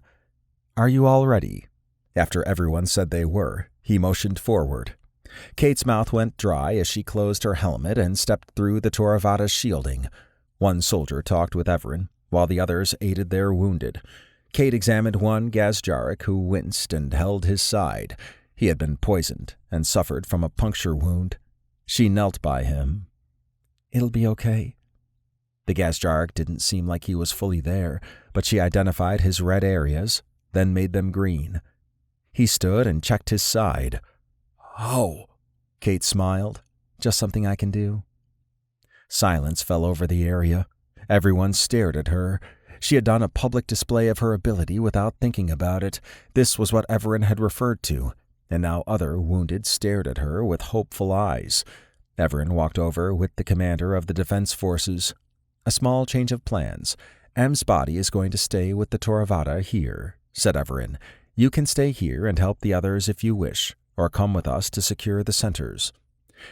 [SPEAKER 6] "Are you all ready?" After everyone said they were, he motioned forward. Kate's mouth went dry as she closed her helmet and stepped through the Torvada's shielding. One soldier talked with Evaran, while the others aided their wounded. Kate examined one Gazjarik who winced and held his side. He had been poisoned and suffered from a puncture wound. She knelt by him. "It'll be okay." The Gazjarik didn't seem like he was fully there, but she identified his red areas, then made them green. He stood and checked his side.
[SPEAKER 5] "How?"
[SPEAKER 6] Kate smiled. "Just something I can do." Silence fell over the area. Everyone stared at her. She had done a public display of her ability without thinking about it. This was what Evaran had referred to, and now other wounded stared at her with hopeful eyes. Evaran walked over with the commander of the defense forces. "A small change of plans. M's body is going to stay with the Torvada here," said Evaran. "You can stay here and help the others if you wish, or come with us to secure the centers."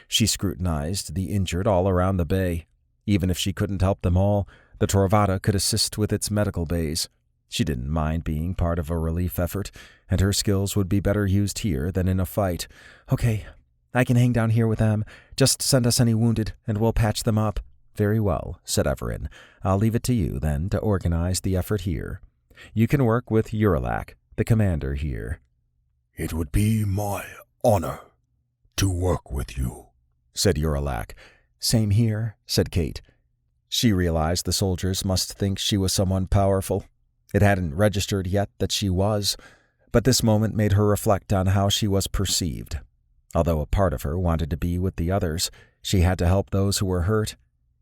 [SPEAKER 6] She scrutinized the injured all around the bay. Even if she couldn't help them all, the Torvada could assist with its medical bays. She didn't mind being part of a relief effort, and her skills would be better used here than in a fight. "Okay, I can hang down here with them. Just send us any wounded, and we'll patch them up." "Very well," said Evaran. "I'll leave it to you, then, to organize the effort here. You can work with Uralak, the commander here."
[SPEAKER 5] "It would be my honor to work with you,"
[SPEAKER 6] said Uralak. "Same here," said Kate. She realized the soldiers must think she was someone powerful. It hadn't registered yet that she was, but this moment made her reflect on how she was perceived. Although a part of her wanted to be with the others, she had to help those who were hurt,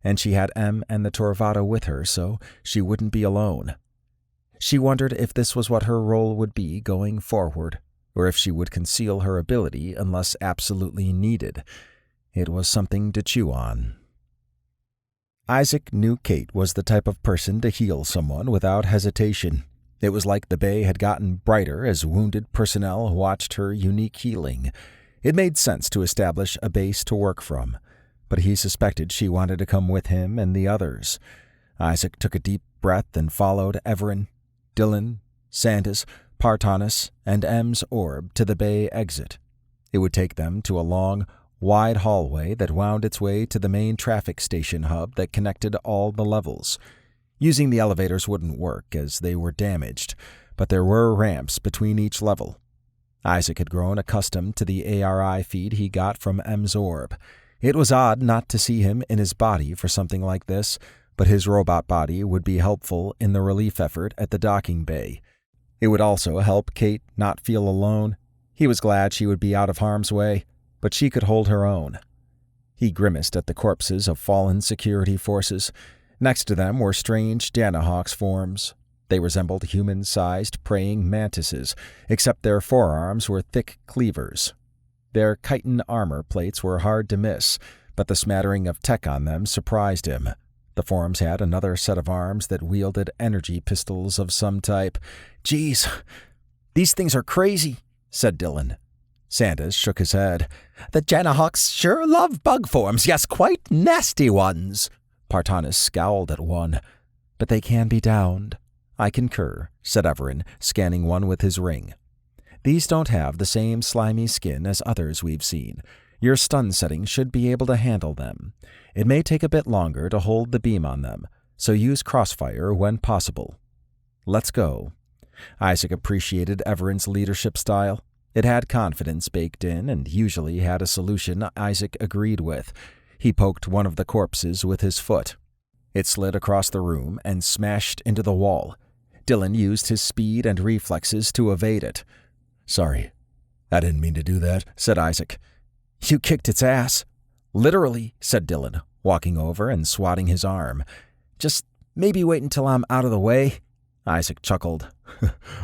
[SPEAKER 6] and she had M and the Torvada with her, so she wouldn't be alone. She wondered if this was what her role would be going forward, or if she would conceal her ability unless absolutely needed. It was something to chew on. Isaac knew Kate was the type of person to heal someone without hesitation. It was like the bay had gotten brighter as wounded personnel watched her unique healing. It made sense to establish a base to work from, but he suspected she wanted to come with him and the others. Isaac took a deep breath and followed Evaran, Dylan, Sandas, Partanis, and M's orb to the bay exit. It would take them to a long, wide hallway that wound its way to the main traffic station hub that connected all the levels. Using the elevators wouldn't work as they were damaged, but there were ramps between each level. Isaac had grown accustomed to the ARI feed he got from M's orb. It was odd not to see him in his body for something like this, but his robot body would be helpful in the relief effort at the docking bay. It would also help Kate not feel alone. He was glad she would be out of harm's way, but she could hold her own. He grimaced at the corpses of fallen security forces. Next to them were strange Janahawks forms. They resembled human-sized praying mantises, except their forearms were thick cleavers. Their chitin armor plates were hard to miss, but the smattering of tech on them surprised him. The forms had another set of arms that wielded energy pistols of some type. "Geez, these things are crazy," said Dylan. Sandas shook his head. "The Janahawks sure love bug forms, yes, quite nasty ones." Partanis scowled at one. "But they can be downed." "I concur," said Evaran, scanning one with his ring. "These don't have the same slimy skin as others we've seen. Your stun setting should be able to handle them. It may take a bit longer to hold the beam on them, so use crossfire when possible." "Let's go." Isaac appreciated Evaran's leadership style. It had confidence baked in and usually had a solution Isaac agreed with. He poked one of the corpses with his foot. It slid across the room and smashed into the wall. Dylan used his speed and reflexes to evade it. "Sorry, I didn't mean to do that," said Isaac. "You kicked its ass." "Literally," said Dylan, walking over and swatting his arm. "Just maybe wait until I'm out of the way." Isaac chuckled.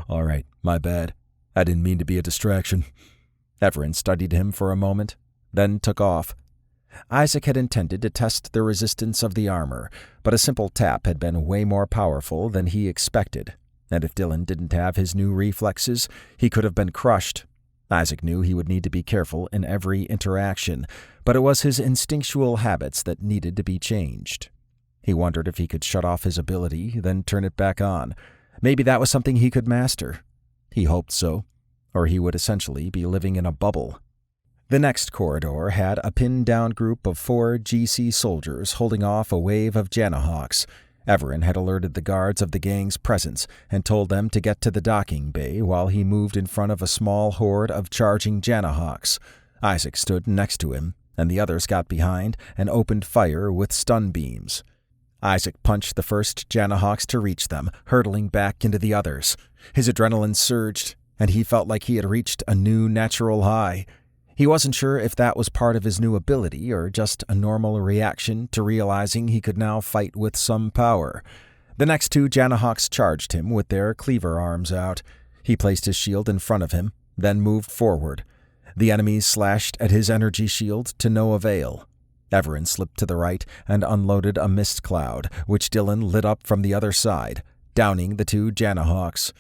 [SPEAKER 6] "All right, my bad. I didn't mean to be a distraction." Evaran studied him for a moment, then took off. Isaac had intended to test the resistance of the armor, but a simple tap had been way more powerful than he expected, and if Dylan didn't have his new reflexes, he could have been crushed. Isaac knew he would need to be careful in every interaction, but it was his instinctual habits that needed to be changed. He wondered if he could shut off his ability, then turn it back on. Maybe that was something he could master. He hoped so, or he would essentially be living in a bubble. The next corridor had a pinned-down group of 4 GC soldiers holding off a wave of Janahawks. Evaran had alerted the guards of the gang's presence and told them to get to the docking bay while he moved in front of a small horde of charging Janahawks. Isaac stood next to him, and the others got behind and opened fire with stun beams. Isaac punched the first Janahawks to reach them, hurtling back into the others. His adrenaline surged, and he felt like he had reached a new natural high. He wasn't sure if that was part of his new ability or just a normal reaction to realizing he could now fight with some power. The next 2 Janahawks charged him with their cleaver arms out. He placed his shield in front of him, then moved forward. The enemies slashed at his energy shield to no avail. Evaran slipped to the right and unloaded a mist cloud, which Dylan lit up from the other side, downing the 2 Janahawks.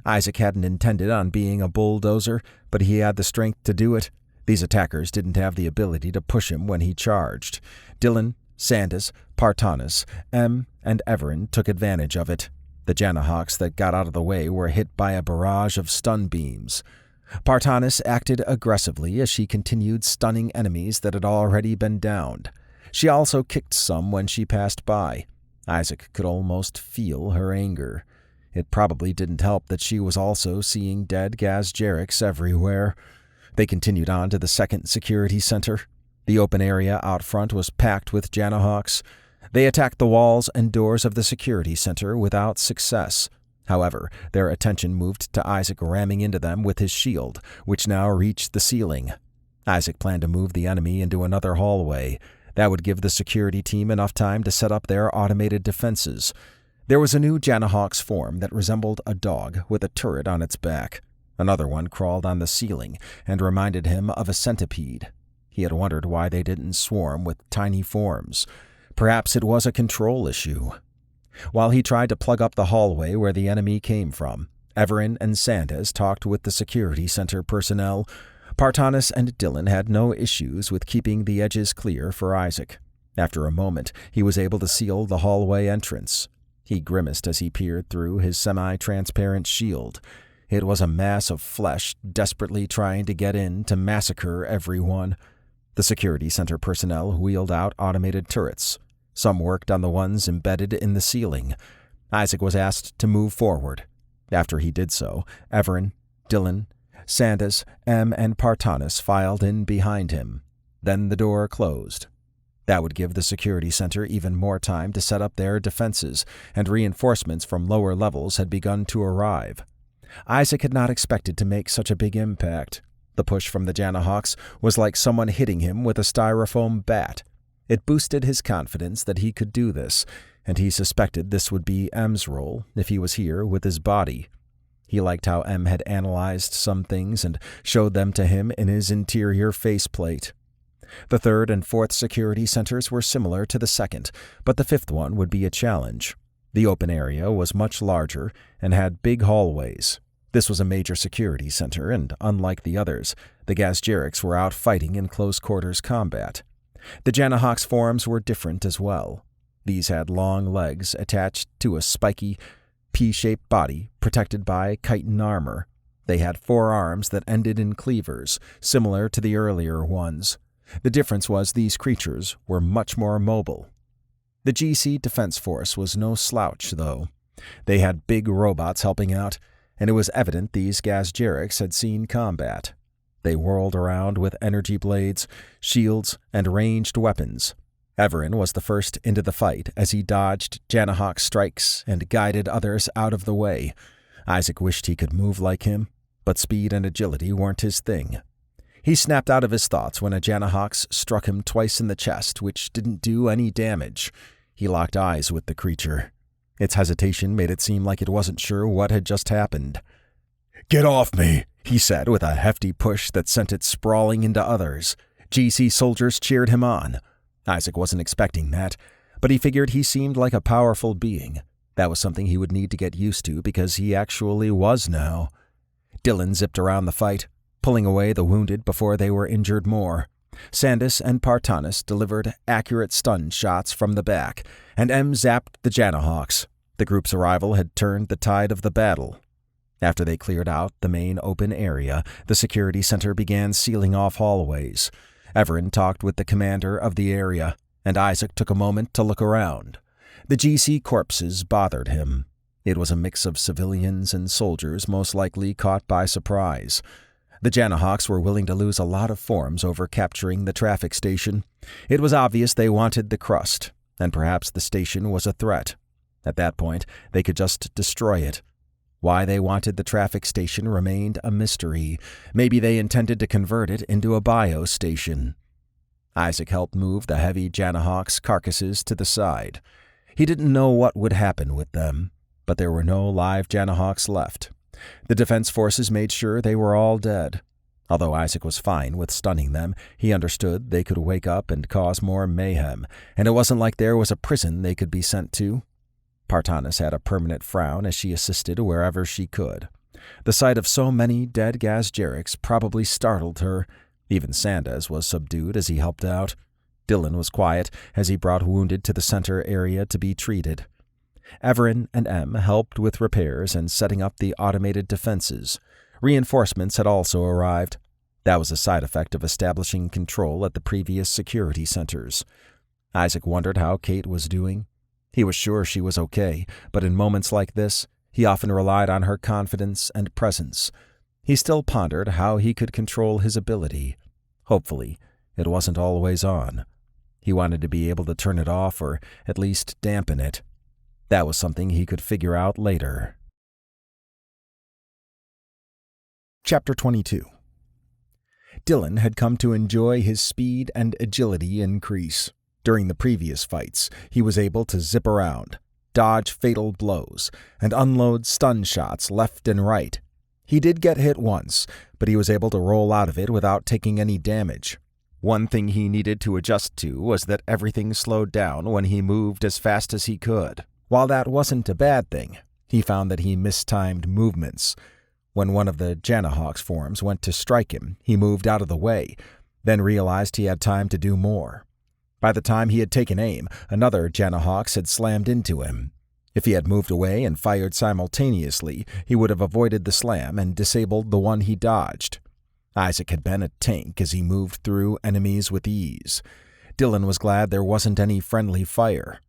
[SPEAKER 6] Isaac hadn't intended on being a bulldozer, but he had the strength to do it. These attackers didn't have the ability to push him when he charged. Dylan, Sandas, Partanis, and Evaran took advantage of it. The Janahawks that got out of the way were hit by a barrage of stun beams. Partanis acted aggressively as she continued stunning enemies that had already been downed. She also kicked some when she passed by. Isaac could almost feel her anger. It probably didn't help that she was also seeing dead Gazjeriks everywhere. They continued on to the second security center. The open area out front was packed with Janahawks. They attacked the walls and doors of the security center without success. However, their attention moved to Isaac ramming into them with his shield, which now reached the ceiling. Isaac planned to move the enemy into another hallway. That would give the security team enough time to set up their automated defenses. There was a new Janahawk's form that resembled a dog with a turret on its back. Another one crawled on the ceiling and reminded him of a centipede. He had wondered why they didn't swarm with tiny forms. Perhaps it was a control issue. While he tried to plug up the hallway where the enemy came from, Evaran and Sandas talked with the security center personnel. Partanis and Dylan had no issues with keeping the edges clear for Isaac. After a moment, he was able to seal the hallway entrance. He grimaced as he peered through his semi-transparent shield. It was a mass of flesh desperately trying to get in to massacre everyone. The security center personnel wheeled out automated turrets. Some worked on the ones embedded in the ceiling. Isaac was asked to move forward. After he did so, Evaran, Dylan, Sandas, and Partanis filed in behind him. Then the door closed. That would give the security center even more time to set up their defenses, and reinforcements from lower levels had begun to arrive. Isaac had not expected to make such a big impact. The push from the Janahawks was like someone hitting him with a styrofoam bat. It boosted his confidence that he could do this, and he suspected this would be M's role if he was here with his body. He liked how M had analyzed some things and showed them to him in his interior faceplate. The third and fourth security centers were similar to the second, but the fifth one would be a challenge. The open area was much larger and had big hallways. This was a major security center, and unlike the others, the Gasgerics were out fighting in close-quarters combat. The Janahawks' forms were different as well. These had long legs attached to a spiky, P-shaped body protected by chitin armor. They had 4 arms that ended in cleavers, similar to the earlier ones. The difference was these creatures were much more mobile. The GC Defense Force was no slouch, though. They had big robots helping out, and it was evident these Gasgerics had seen combat. They whirled around with energy blades, shields, and ranged weapons. Evaran was the first into the fight as he dodged Janahawk strikes and guided others out of the way. Isaac wished he could move like him, but speed and agility weren't his thing. He snapped out of his thoughts when a Janahawk struck him twice in the chest, which didn't do any damage. He locked eyes with the creature. Its hesitation made it seem like it wasn't sure what had just happened.
[SPEAKER 5] "Get off me,"
[SPEAKER 6] he said with a hefty push that sent it sprawling into others. GC soldiers cheered him on. Isaac wasn't expecting that, but he figured he seemed like a powerful being. That was something he would need to get used to because he actually was now. Dylan zipped around the fight, pulling away the wounded before they were injured more. Sandas and Partanis delivered accurate stun shots from the back, and M zapped the Janahawks. The group's arrival had turned the tide of the battle. After they cleared out the main open area, the security center began sealing off hallways. Evaran talked with the commander of the area, and Isaac took a moment to look around. The GC corpses bothered him. It was a mix of civilians and soldiers, most likely caught by surprise. The Janahawks were willing to lose a lot of forms over capturing the traffic station. It was obvious they wanted the crust, and perhaps the station was a threat. At that point, they could just destroy it. Why they wanted the traffic station remained a mystery. Maybe they intended to convert it into a biostation. Isaac helped move the heavy Janahawks' carcasses to the side. He didn't know what would happen with them, but there were no live Janahawks left. The defense forces made sure they were all dead. Although Isaac was fine with stunning them, he understood they could wake up and cause more mayhem, and it wasn't like there was a prison they could be sent to. Partanis had a permanent frown as she assisted wherever she could. The sight of so many dead Gasgerics probably startled her. Even Sandas was subdued as he helped out. Dylan was quiet as he brought wounded to the center area to be treated. Evaran and M helped with repairs and setting up the automated defenses. Reinforcements had also arrived. That was a side effect of establishing control at the previous security centers. Isaac wondered how Kate was doing. He was sure she was okay, but in moments like this, he often relied on her confidence and presence. He still pondered how he could control his ability. Hopefully, it wasn't always on. He wanted to be able to turn it off or at least dampen it. That was something he could figure out later.
[SPEAKER 1] Chapter 22. Dylan had come to enjoy his speed and agility increase. During the previous fights, he was able to zip around, dodge fatal blows, and unload stun shots left and right. He did get hit once, but he was able to roll out of it without taking any damage. One thing he needed to adjust to was that everything slowed down when he moved as fast as he could. While that wasn't a bad thing, he found that he mistimed movements. When one of the Janahawks' forms went to strike him, he moved out of the way, then realized he had time to do more. By the time he had taken aim, another Janahawks had slammed into him. If he had moved away and fired simultaneously, he would have avoided the slam and disabled the one he dodged. Isaac had been a tank as he moved through enemies with ease. Dylan was glad there wasn't any friendly fire.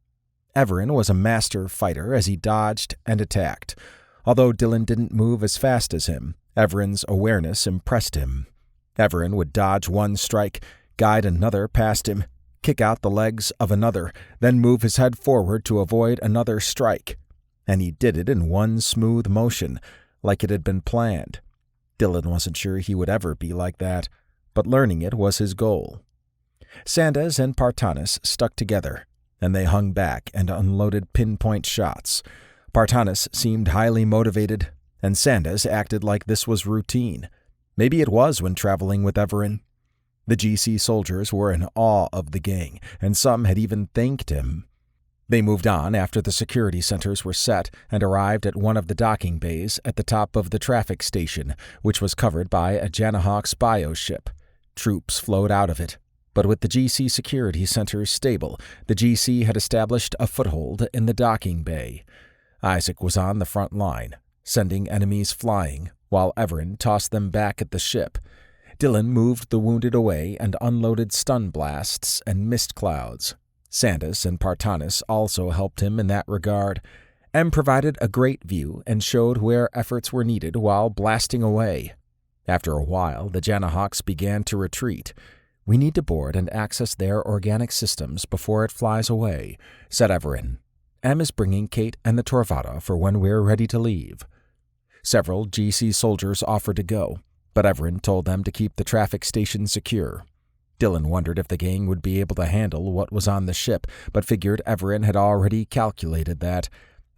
[SPEAKER 1] Evaran was a master fighter as he dodged and attacked. Although Dylan didn't move as fast as him, Evaran's awareness impressed him. Evaran would dodge one strike, guide another past him, kick out the legs of another, then move his head forward to avoid another strike. And he did it in one smooth motion, like it had been planned. Dylan wasn't sure he would ever be like that, but learning it was his goal. Sandas and Partanis stuck together, and they hung back and unloaded pinpoint shots. Partanis seemed highly motivated, and Sandas acted like this was routine. Maybe it was when traveling with Evaran. The GC soldiers were in awe of the gang, and some had even thanked him. They moved on after the security centers were set and arrived at one of the docking bays at the top of the traffic station, which was covered by a Janahawk's bioship. Troops flowed out of it, but with the GC security centers stable, the GC had established a foothold in the docking bay. Isaac was on the front line, sending enemies flying, while Evaran tossed them back at the ship. Dylan moved the wounded away and unloaded stun blasts and mist clouds. Sandas and Partanis also helped him in that regard. M provided a great view and showed where efforts were needed while blasting away. After a while, the Janahawks began to retreat. "We need to board and access their organic systems before it flies away," said Evaran. "M is bringing Kate and the Torvada for when we're ready to leave." Several GC soldiers offered to go, but Evaran told them to keep the traffic station secure. Dylan wondered if the gang would be able to handle what was on the ship, but figured Evaran had already calculated that.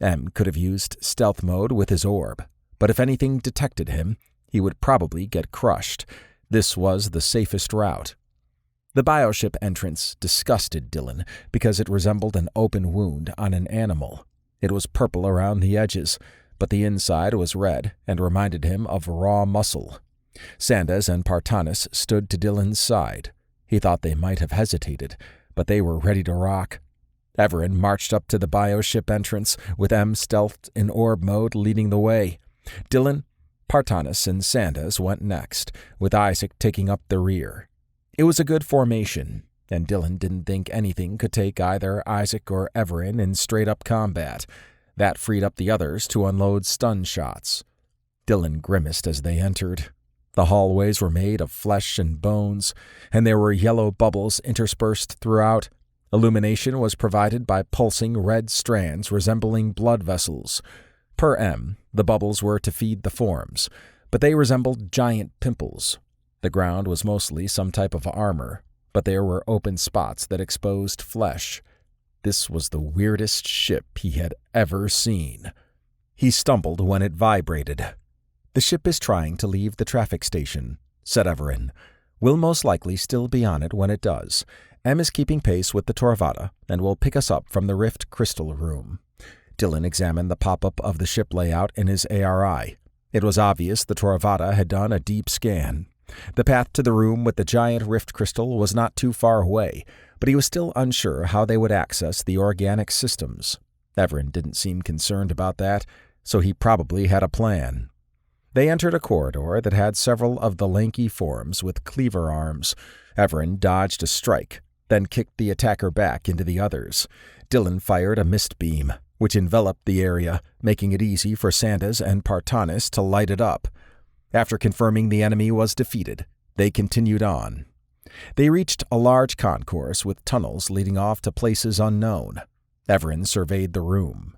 [SPEAKER 1] M could have used stealth mode with his orb, but if anything detected him, he would probably get crushed. This was the safest route. The bioship entrance disgusted Dylan because it resembled an open wound on an animal. It was purple around the edges, but the inside was red and reminded him of raw muscle. Sandas and Partanis stood to Dylan's side. He thought they might have hesitated, but they were ready to rock. Evaran marched up to the bioship entrance, with M stealthed in orb mode leading the way. Dylan, Partanis, and Sandas went next, with Isaac taking up the rear. It was a good formation, and Dylan didn't think anything could take either Isaac or Evaran in straight-up combat. That freed up the others to unload stun shots. Dylan grimaced as they entered. The hallways were made of flesh and bones, and there were yellow bubbles interspersed throughout. Illumination was provided by pulsing red strands resembling blood vessels. Per M, the bubbles were to feed the forms, but they resembled giant pimples. The ground was mostly some type of armor, but there were open spots that exposed flesh. This was the weirdest ship he had ever seen. He stumbled when it vibrated. "The ship is trying to leave the traffic station," said Evaran. "We'll most likely still be on it when it does. M is keeping pace with the Torvada and will pick us up from the Rift Crystal Room." Dylan examined the pop-up of the ship layout in his ARI. It was obvious the Torvada had done a deep scan. The path to the room with the giant Rift Crystal was not too far away, but he was still unsure how they would access the organic systems. Evaran didn't seem concerned about that, so he probably had a plan. They entered a corridor that had several of the lanky forms with cleaver arms. Evaran dodged a strike, then kicked the attacker back into the others. Dylan fired a mist beam, which enveloped the area, making it easy for Sandas and Partanis to light it up. After confirming the enemy was defeated, they continued on. They reached a large concourse with tunnels leading off to places unknown. Evaran surveyed the room.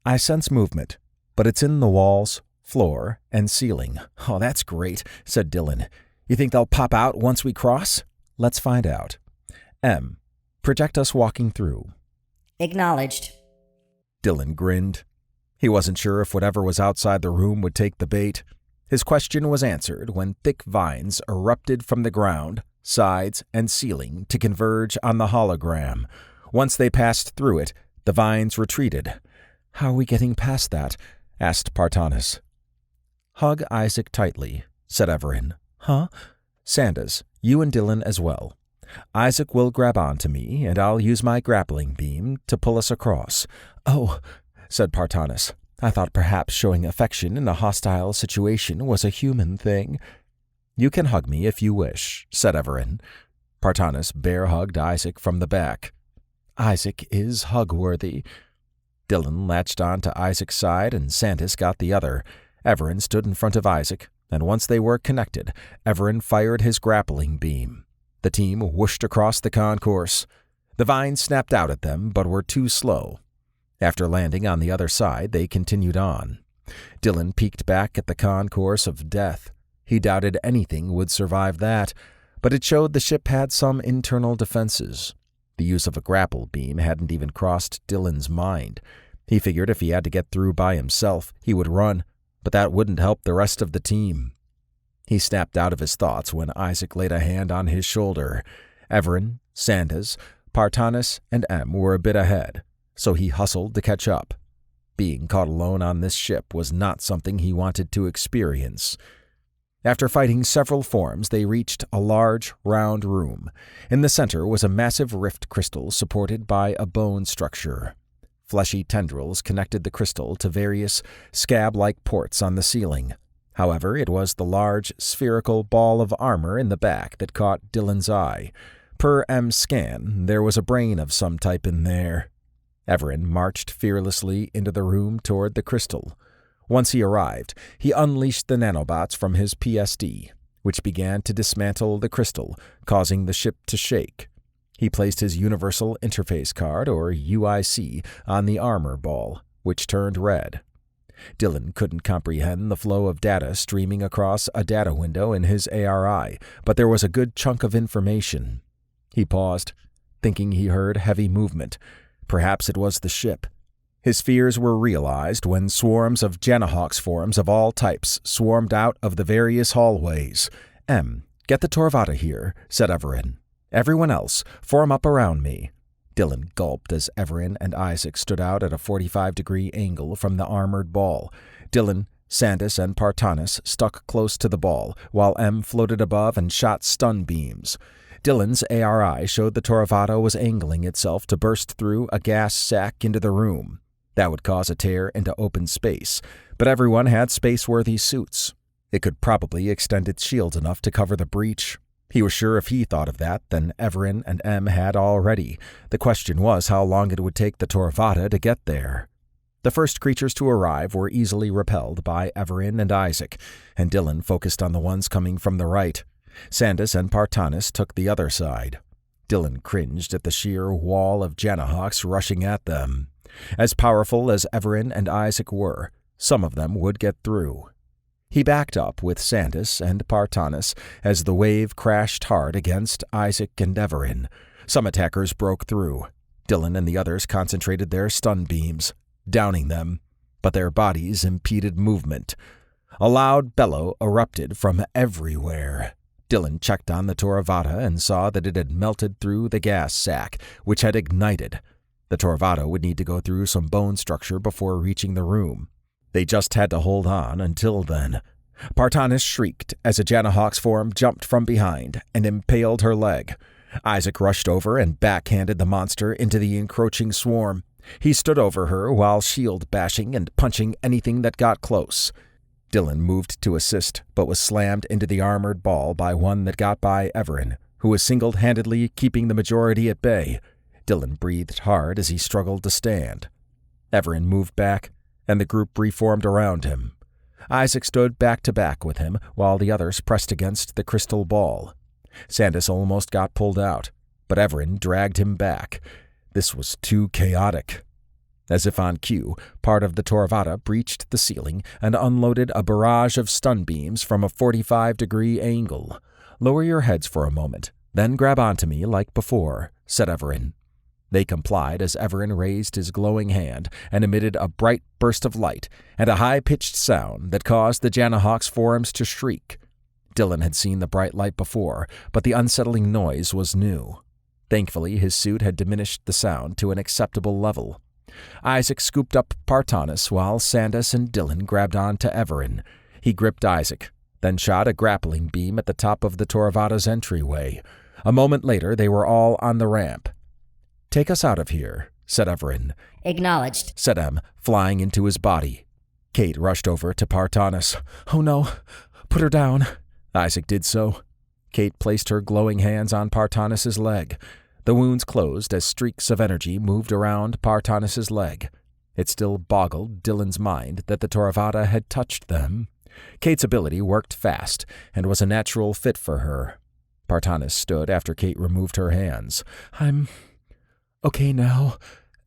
[SPEAKER 1] "I sense movement, but it's in the walls, floor, and ceiling." "Oh, that's great," said Dylan. "You think they'll pop out once we cross?" "Let's find out." M, project us walking through."
[SPEAKER 2] Acknowledged.
[SPEAKER 1] Dylan grinned. He wasn't sure if whatever was outside the room would take the bait. His question was answered when thick vines erupted from the ground, sides, and ceiling to converge on the hologram. Once they passed through it, the vines retreated. "How are we getting past that?" asked Partanis. "Hug Isaac tightly," said Evaran. "Huh?" "Sandas, you and Dylan as well. Isaac will grab onto me, and I'll use my grappling beam to pull us across." "Oh," said Partanis. "I thought perhaps showing affection in a hostile situation was a human thing." "You can hug me if you wish," said Evaran. Partanis bear-hugged Isaac from the back. "Isaac is hug-worthy." Dylan latched on to Isaac's side, and Sandas got the other. Evaran stood in front of Isaac, and once they were connected, Evaran fired his grappling beam. The team whooshed across the concourse. The vines snapped out at them, but were too slow. After landing on the other side, they continued on. Dylan peeked back at the concourse of death.
[SPEAKER 6] He doubted anything would survive that, but it showed the ship had some internal defenses. The use of a grapple beam hadn't even crossed Dylan's mind. He figured if he had to get through by himself, he would run, but that wouldn't help the rest of the team. He snapped out of his thoughts when Isaac laid a hand on his shoulder. Evaran, Sandas, Partanis, and Em were a bit ahead, so he hustled to catch up. Being caught alone on this ship was not something he wanted to experience. After fighting several forms, they reached a large, round room. In the center was a massive rift crystal supported by a bone structure. Fleshy tendrils connected the crystal to various scab-like ports on the ceiling. However, it was the large, spherical ball of armor in the back that caught Dylan's eye. Per M's scan, there was a brain of some type in there. Evaran marched fearlessly into the room toward the crystal. Once he arrived, he unleashed the nanobots from his PSD, which began to dismantle the crystal, causing the ship to shake. He placed his Universal Interface Card, or UIC, on the armor ball, which turned red. Dylan couldn't comprehend the flow of data streaming across a data window in his ARI, but there was a good chunk of information. He paused, thinking he heard heavy movement. Perhaps it was the ship. His fears were realized when swarms of Janahawks forms of all types swarmed out of the various hallways. Get the Torvata here, said Evaran. Everyone else, form up around me. Dylan gulped as Evaran and Isaac stood out at a 45-degree angle from the armored ball. Dylan, Sandas, and Partanis stuck close to the ball, while M floated above and shot stun beams. Dylan's ARI showed the Torvata was angling itself to burst through a gas sac into the room. That would cause a tear into open space, but everyone had space-worthy suits. It could probably extend its shield enough to cover the breach. He was sure if he thought of that, then Evaran and M had already. The question was how long it would take the Torvata to get there. The first creatures to arrive were easily repelled by Evaran and Isaac, and Dylan focused on the ones coming from the right. Sandas and Partanis took the other side. Dylan cringed at the sheer wall of Janahawks rushing at them. As powerful as Evaran and Isaac were, some of them would get through. He backed up with Sandas and Partanis as the wave crashed hard against Isaac and Evaran. Some attackers broke through. Dylan and the others concentrated their stun beams, downing them, but their bodies impeded movement. A loud bellow erupted from everywhere. Dylan checked on the Torvata and saw that it had melted through the gas sac, which had ignited. The Torvata would need to go through some bone structure before reaching the room. They just had to hold on until then. Partanis shrieked as a Janahawk's form jumped from behind and impaled her leg. Isaac rushed over and backhanded the monster into the encroaching swarm. He stood over her while shield bashing and punching anything that got close. Dylan moved to assist, but was slammed into the armored ball by one that got by Evaran, who was single-handedly keeping the majority at bay. Dylan breathed hard as he struggled to stand. Evaran moved back, and the group reformed around him. Isaac stood back-to-back with him, while the others pressed against the crystal ball. Sandas almost got pulled out, but Evaran dragged him back. This was too chaotic. As if on cue, part of the Torvata breached the ceiling and unloaded a barrage of stun beams from a 45-degree angle. "Lower your heads for a moment, then grab onto me like before," said Evaran. They complied as Evaran raised his glowing hand and emitted a bright burst of light and a high-pitched sound that caused the Janahawk's forms to shriek. Dylan had seen the bright light before, but the unsettling noise was new. Thankfully, his suit had diminished the sound to an acceptable level. Isaac scooped up Partanis while Sandas and Dylan grabbed on to Evaran. He gripped Isaac, then shot a grappling beam at the top of the Torvata's entryway. A moment later, they were all on the ramp. "Take us out of here," said Evaran.
[SPEAKER 2] Acknowledged,
[SPEAKER 6] said Em, flying into his body. Kate rushed over to Partanis. "Oh no, put her down." Isaac did so. Kate placed her glowing hands on Partanis's leg. The wounds closed as streaks of energy moved around Partanis's leg. It still boggled Dylan's mind that the Torvata had touched them. Kate's ability worked fast and was a natural fit for her. Partanis stood after Kate removed her hands. "I'm okay now.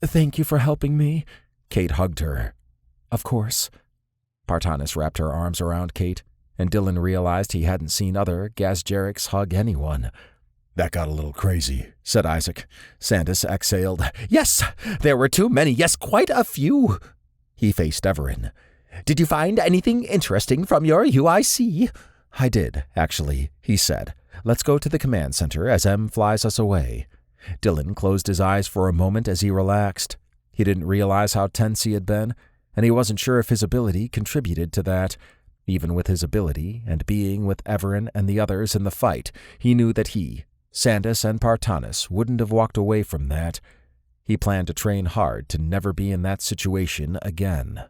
[SPEAKER 6] Thank you for helping me." Kate hugged her. "Of course." Partanis wrapped her arms around Kate. and Dylan realized he hadn't seen other Gasgerics hug anyone.
[SPEAKER 5] That got a little crazy, said Isaac.
[SPEAKER 6] Sandas exhaled. Yes, there were too many. Yes, quite a few. He faced Evaran. Did you find anything interesting from your UIC? I did, actually, he said. Let's go to the command center as M flies us away. Dylan closed his eyes for a moment as he relaxed. He didn't realize how tense he had been, and he wasn't sure if his ability contributed to that. Even with his ability, and being with Evaran and the others in the fight, he knew that he, Sandas and Partanis, wouldn't have walked away from that. He planned to train hard to never be in that situation again.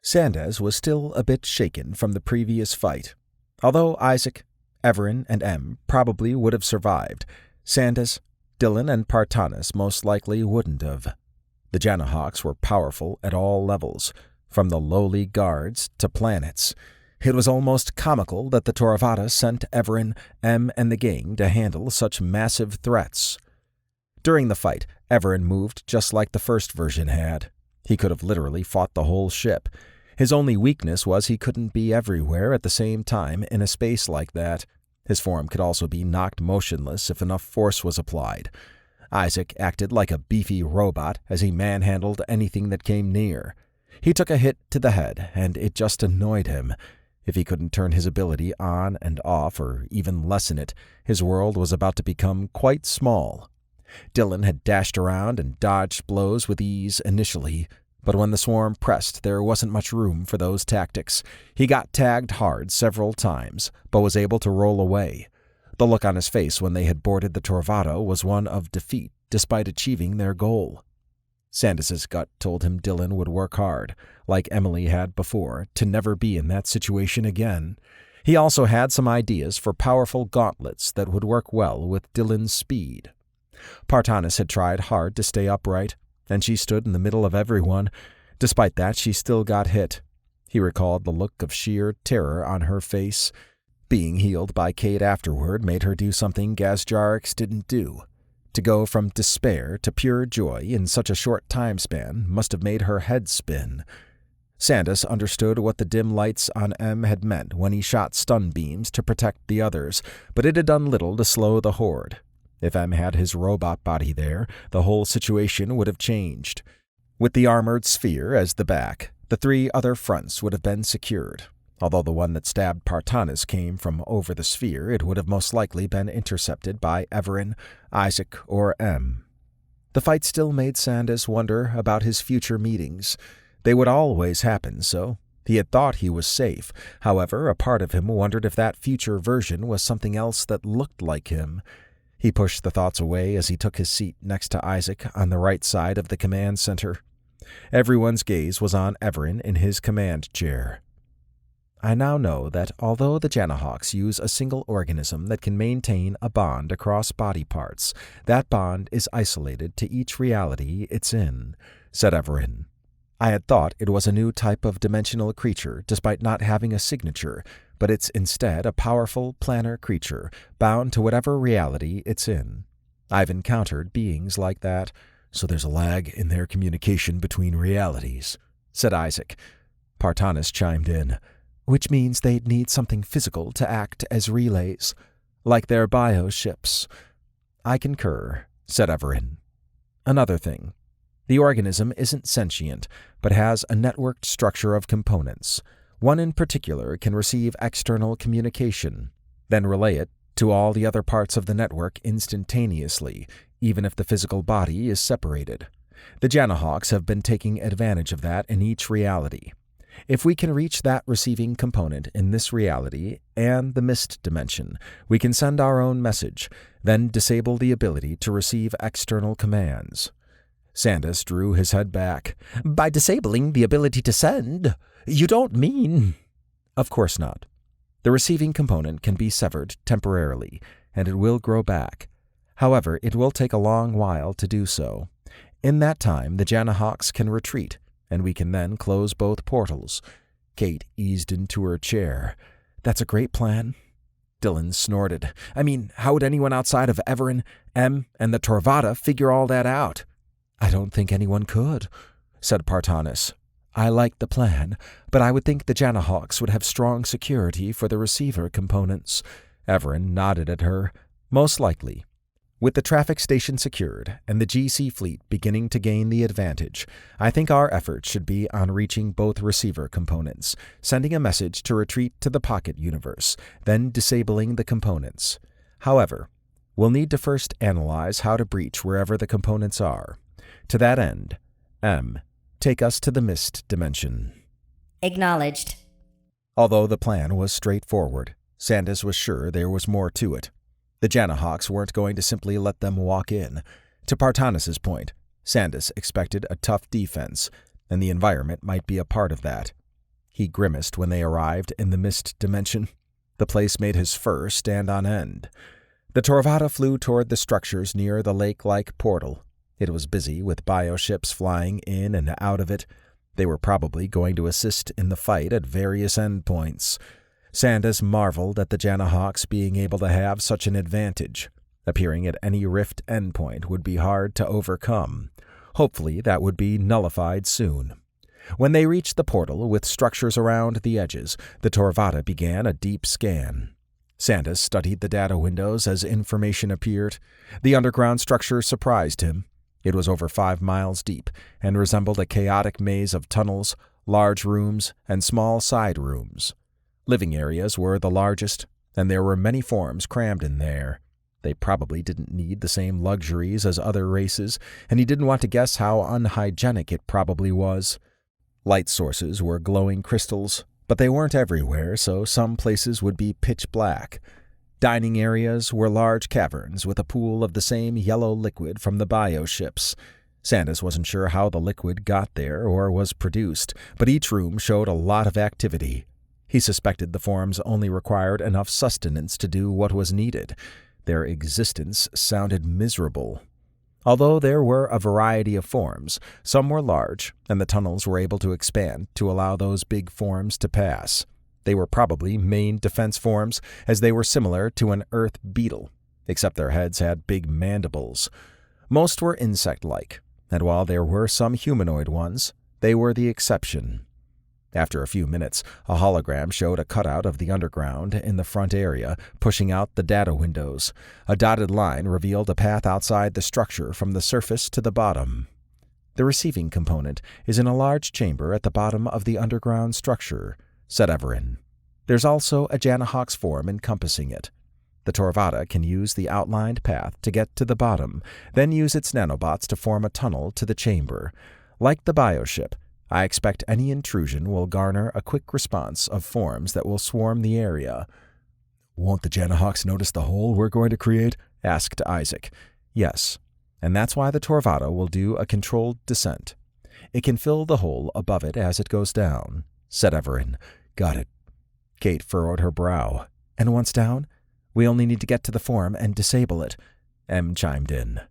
[SPEAKER 6] Sandas was still a bit shaken from the previous fight. Although Isaac, Evaran, and M probably would have survived, Sandas, Dylan, and Partanis most likely wouldn't have. The Janahawks were powerful at all levels, from the lowly guards to planets. It was almost comical that the Toravada sent Evaran, M, and the gang to handle such massive threats. During the fight, Evaran moved just like the first version had. He could have literally fought the whole ship. His only weakness was he couldn't be everywhere at the same time in a space like that. His form could also be knocked motionless if enough force was applied. Isaac acted like a beefy robot as he manhandled anything that came near. He took a hit to the head, and it just annoyed him. If he couldn't turn his ability on and off, or even lessen it, his world was about to become quite small. Dylan had dashed around and dodged blows with ease initially, but when the swarm pressed, there wasn't much room for those tactics. He got tagged hard several times, but was able to roll away. The look on his face when they had boarded the Torvado was one of defeat, despite achieving their goal. Sandas's gut told him Dylan would work hard, like Emily had before, to never be in that situation again. He also had some ideas for powerful gauntlets that would work well with Dylan's speed. Partanis had tried hard to stay upright, and she stood in the middle of everyone. Despite that, she still got hit. He recalled the look of sheer terror on her face. Being healed by Kate afterward made her do something Gasgerics didn't do. To go from despair to pure joy in such a short time span must have made her head spin. Sandas understood what the dim lights on M had meant when he shot stun beams to protect the others, but it had done little to slow the horde. If M had his robot body there, the whole situation would have changed. With the armored sphere as the back, the three other fronts would have been secured. Although the one that stabbed Partanis came from over the sphere, it would have most likely been intercepted by Evaran, Isaac, or M. The fight still made Sandas wonder about his future meetings. They would always happen, so he had thought he was safe. However, a part of him wondered if that future version was something else that looked like him. He pushed the thoughts away as he took his seat next to Isaac on the right side of the command center. Everyone's gaze was on Evaran in his command chair. I now know that although the Janahawks use a single organism that can maintain a bond across body parts, that bond is isolated to each reality it's in, said Evaran. I had thought it was a new type of dimensional creature despite not having a signature, but it's instead a powerful planar creature, bound to whatever reality it's in. I've encountered beings like that, so there's a lag in their communication between realities, said Isaac. Partanis chimed in. Which means they'd need something physical to act as relays, like their bioships. I concur, said Evaran. Another thing. The organism isn't sentient, but has a networked structure of components. One in particular can receive external communication, then relay it to all the other parts of the network instantaneously, even if the physical body is separated. The Janahawks have been taking advantage of that in each reality. If we can reach that receiving component in this reality and the mist dimension, we can send our own message, then disable the ability to receive external commands. Sandas drew his head back. By disabling the ability to send, you don't mean... Of course not. The receiving component can be severed temporarily, and it will grow back. However, it will take a long while to do so. In that time, the Janahawks can retreat, and we can then close both portals. Kate eased into her chair. That's a great plan. Dylan snorted. I mean, how would anyone outside of Evaran, M, and the Torvada figure all that out? I don't think anyone could, said Partanis. I like the plan, but I would think the Janahawks would have strong security for the receiver components. Evaran nodded at her. Most likely. With the traffic station secured and the GC fleet beginning to gain the advantage, I think our efforts should be on reaching both receiver components, sending a message to retreat to the Pocket Universe, then disabling the components. However, we'll need to first analyze how to breach wherever the components are. To that end, M, take us to the Mist Dimension.
[SPEAKER 2] Acknowledged.
[SPEAKER 6] Although the plan was straightforward, Sandas was sure there was more to it. The Janahawks weren't going to simply let them walk in. To Partanis' point, Sandas expected a tough defense, and the environment might be a part of that. He grimaced when they arrived in the Mist Dimension. The place made his fur stand on end. The Torvada flew toward the structures near the lake-like portal. It was busy with bioships flying in and out of it. They were probably going to assist in the fight at various endpoints. Sandas marveled at the Janahawks being able to have such an advantage. Appearing at any rift endpoint would be hard to overcome. Hopefully that would be nullified soon. When they reached the portal with structures around the edges, the Torvada began a deep scan. Sandas studied the data windows as information appeared. The underground structure surprised him. It was over 5 miles deep and resembled a chaotic maze of tunnels, large rooms, and small side rooms. Living areas were the largest, and there were many forms crammed in there. They probably didn't need the same luxuries as other races, and he didn't want to guess how unhygienic it probably was. Light sources were glowing crystals, but they weren't everywhere, so some places would be pitch black. Dining areas were large caverns with a pool of the same yellow liquid from the bioships. Sandas wasn't sure how the liquid got there or was produced, but each room showed a lot of activity. He suspected the forms only required enough sustenance to do what was needed. Their existence sounded miserable. Although there were a variety of forms, some were large, and the tunnels were able to expand to allow those big forms to pass. They were probably main defense forms, as they were similar to an earth beetle, except their heads had big mandibles. Most were insect-like, and while there were some humanoid ones, they were the exception. After a few minutes, a hologram showed a cutout of the underground in the front area, pushing out the data windows. A dotted line revealed a path outside the structure from the surface to the bottom. The receiving component is in a large chamber at the bottom of the underground structure, said Evaran. There's also a Janahawk's form encompassing it. The Torvada can use the outlined path to get to the bottom, then use its nanobots to form a tunnel to the chamber. Like the bioship, I expect any intrusion will garner a quick response of forms that will swarm the area.
[SPEAKER 5] Won't the Janahawks notice the hole we're going to create?
[SPEAKER 6] Asked Isaac. Yes, and that's why the Torvada will do a controlled descent. It can fill the hole above it as it goes down, said Evaran.
[SPEAKER 5] Got it.
[SPEAKER 6] Kate furrowed her brow. And once down, we only need to get to the form and disable it. M chimed in.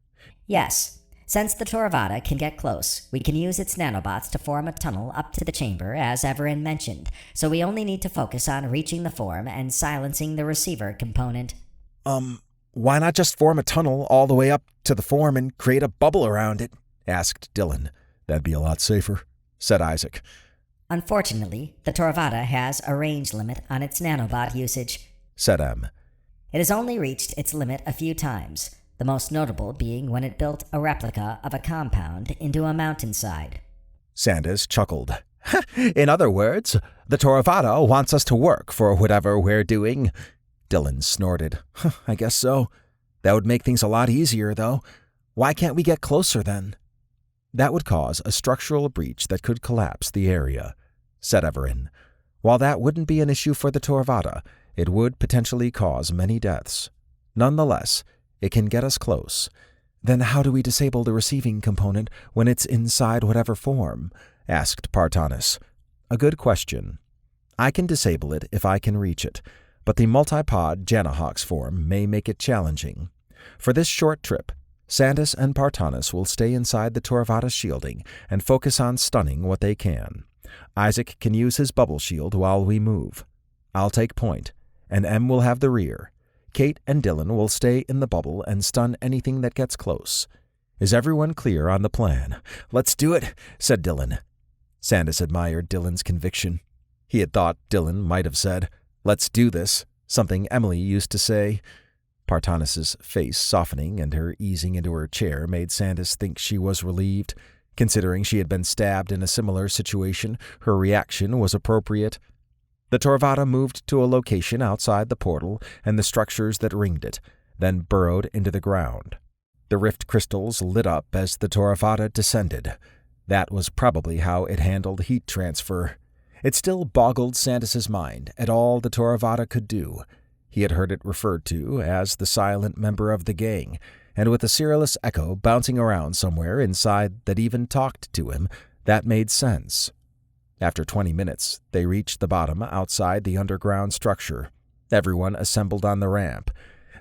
[SPEAKER 2] Yes. Since the Torvada can get close, we can use its nanobots to form a tunnel up to the chamber, as Evaran mentioned, so we only need to focus on reaching the form and silencing the receiver component.
[SPEAKER 6] Why not just form a tunnel all the way up to the form and create a bubble around it? Asked Dylan.
[SPEAKER 5] That'd be a lot safer,
[SPEAKER 6] said Isaac.
[SPEAKER 2] Unfortunately, the Torvada has a range limit on its nanobot usage,
[SPEAKER 6] said M.
[SPEAKER 2] It has only reached its limit a few times, the most notable being when it built a replica of a compound into a mountainside.
[SPEAKER 6] Sandas chuckled. In other words, the Torvada wants us to work for whatever we're doing. Dylan snorted. I guess so. That would make things a lot easier, though. Why can't we get closer, then? That would cause a structural breach that could collapse the area, said Evaran. While that wouldn't be an issue for the Torvada, it would potentially cause many deaths. Nonetheless, it can get us close. Then how do we disable the receiving component when it's inside whatever form? Asked Partanis. A good question. I can disable it if I can reach it, but the multipod Janahawk's form may make it challenging. For this short trip, Sandas and Partanis will stay inside the Torvada's shielding and focus on stunning what they can. Isaac can use his bubble shield while we move. I'll take point, and M will have the rear. Kate and Dylan will stay in the bubble and stun anything that gets close. Is everyone clear on the plan? Let's do it, said Dylan. Sandas admired Dylan's conviction. He had thought Dylan might have said, "Let's do this," something Emily used to say. Partanis's face softening and her easing into her chair made Sandas think she was relieved. Considering she had been stabbed in a similar situation, her reaction was appropriate. The Torvada moved to a location outside the portal and the structures that ringed it, then burrowed into the ground. The rift crystals lit up as the Torvada descended. That was probably how it handled heat transfer. It still boggled Sandas's mind at all the Torvada could do. He had heard it referred to as the silent member of the gang, and with a Cyrillus echo bouncing around somewhere inside that even talked to him, that made sense. After 20 minutes, they reached the bottom outside the underground structure. Everyone assembled on the ramp.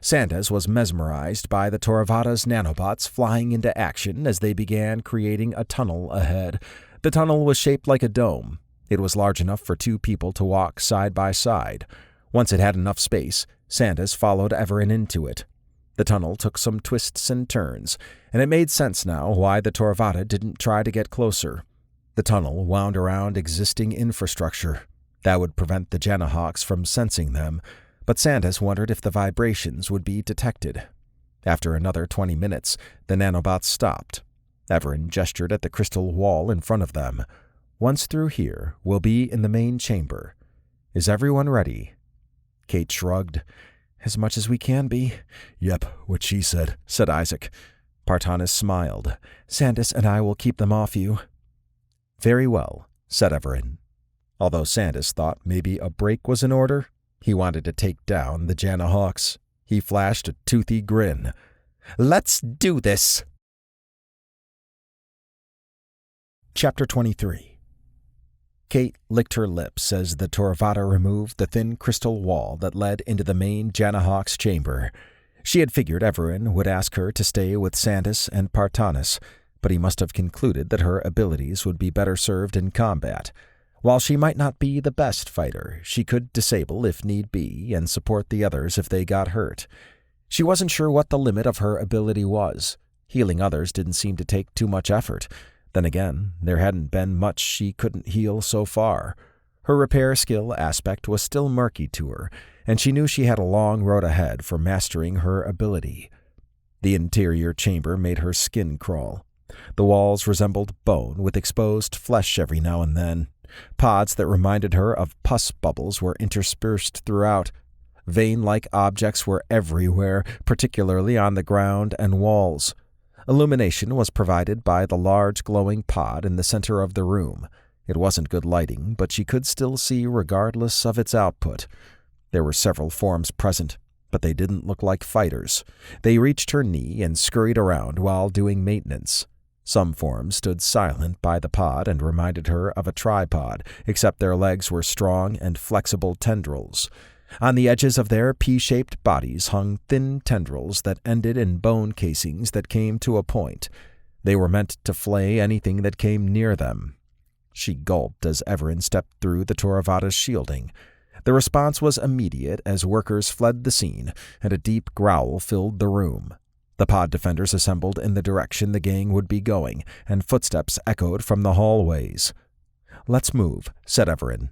[SPEAKER 6] Sandas was mesmerized by the Torvada's nanobots flying into action as they began creating a tunnel ahead. The tunnel was shaped like a dome. It was large enough for 2 people to walk side by side. Once it had enough space, Sandas followed Evaran into it. The tunnel took some twists and turns, and it made sense now why the Torvada didn't try to get closer. The tunnel wound around existing infrastructure. That would prevent the Janahawks from sensing them, but Sandas wondered if the vibrations would be detected. After another 20 minutes, the nanobots stopped. Evaran gestured at the crystal wall in front of them. "Once through here, we'll be in the main chamber. Is everyone ready?" Kate shrugged. "As much as we can be."
[SPEAKER 5] "Yep, what she said," said Isaac.
[SPEAKER 6] Partanis smiled. "Sandas and I will keep them off you." "Very well," said Evaran. Although Sandas thought maybe a break was in order, he wanted to take down the Janahawks. He flashed a toothy grin. "Let's do this!"
[SPEAKER 1] Chapter 23. Kate licked her lips as the Torvada removed the thin crystal wall that led into the main Janahawk's chamber. She had figured Evaran would ask her to stay with Sandas and Partanis, but he must have concluded that her abilities would be better served in combat. While she might not be the best fighter, she could disable if need be and support the others if they got hurt. She wasn't sure what the limit of her ability was. Healing others didn't seem to take too much effort. Then again, there hadn't been much she couldn't heal so far. Her repair skill aspect was still murky to her, and she knew she had a long road ahead for mastering her ability. The interior chamber made her skin crawl. The walls resembled bone with exposed flesh every now and then. Pods that reminded her of pus bubbles were interspersed throughout. Vein-like objects were everywhere, particularly on the ground and walls. Illumination was provided by the large glowing pod in the center of the room. It wasn't good lighting, but she could still see regardless of its output. There were several forms present, but they didn't look like fighters. They reached her knee and scurried around while doing maintenance. Some forms stood silent by the pod and reminded her of a tripod, except their legs were strong and flexible tendrils. On the edges of their P-shaped bodies hung thin tendrils that ended in bone casings that came to a point. They were meant to flay anything that came near them. She gulped as Evaran stepped through the Torvada's shielding. The response was immediate as workers fled the scene, and a deep growl filled the room. The pod defenders assembled in the direction the gang would be going, and footsteps echoed from the hallways. "Let's move," said Evaran.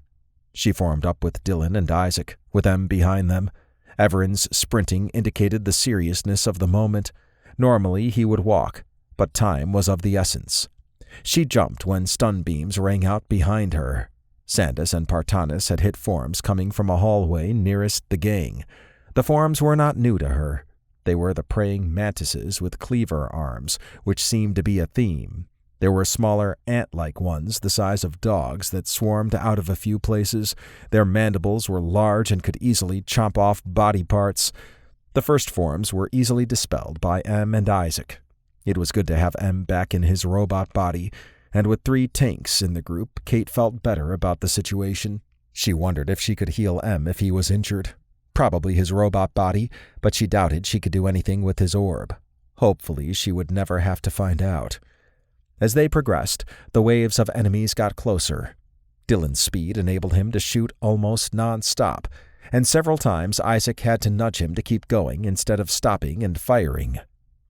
[SPEAKER 1] She formed up with Dylan and Isaac, with them behind them. Evaran's sprinting indicated the seriousness of the moment. Normally he would walk, but time was of the essence. She jumped when stun beams rang out behind her. Sandas and Partanis had hit forms coming from a hallway nearest the gang. The forms were not new to her. They were the praying mantises with cleaver arms, which seemed to be a theme. There were smaller ant-like ones the size of dogs that swarmed out of a few places. Their mandibles were large and could easily chomp off body parts. The first forms were easily dispelled by Em and Isaac. It was good to have Em back in his robot body, and with 3 tanks in the group, Kate felt better about the situation. She wondered if she could heal Em if he was injured. Probably his robot body, but she doubted she could do anything with his orb. Hopefully she would never have to find out. As they progressed, the waves of enemies got closer. Dylan's speed enabled him to shoot almost non-stop, and several times Isaac had to nudge him to keep going instead of stopping and firing.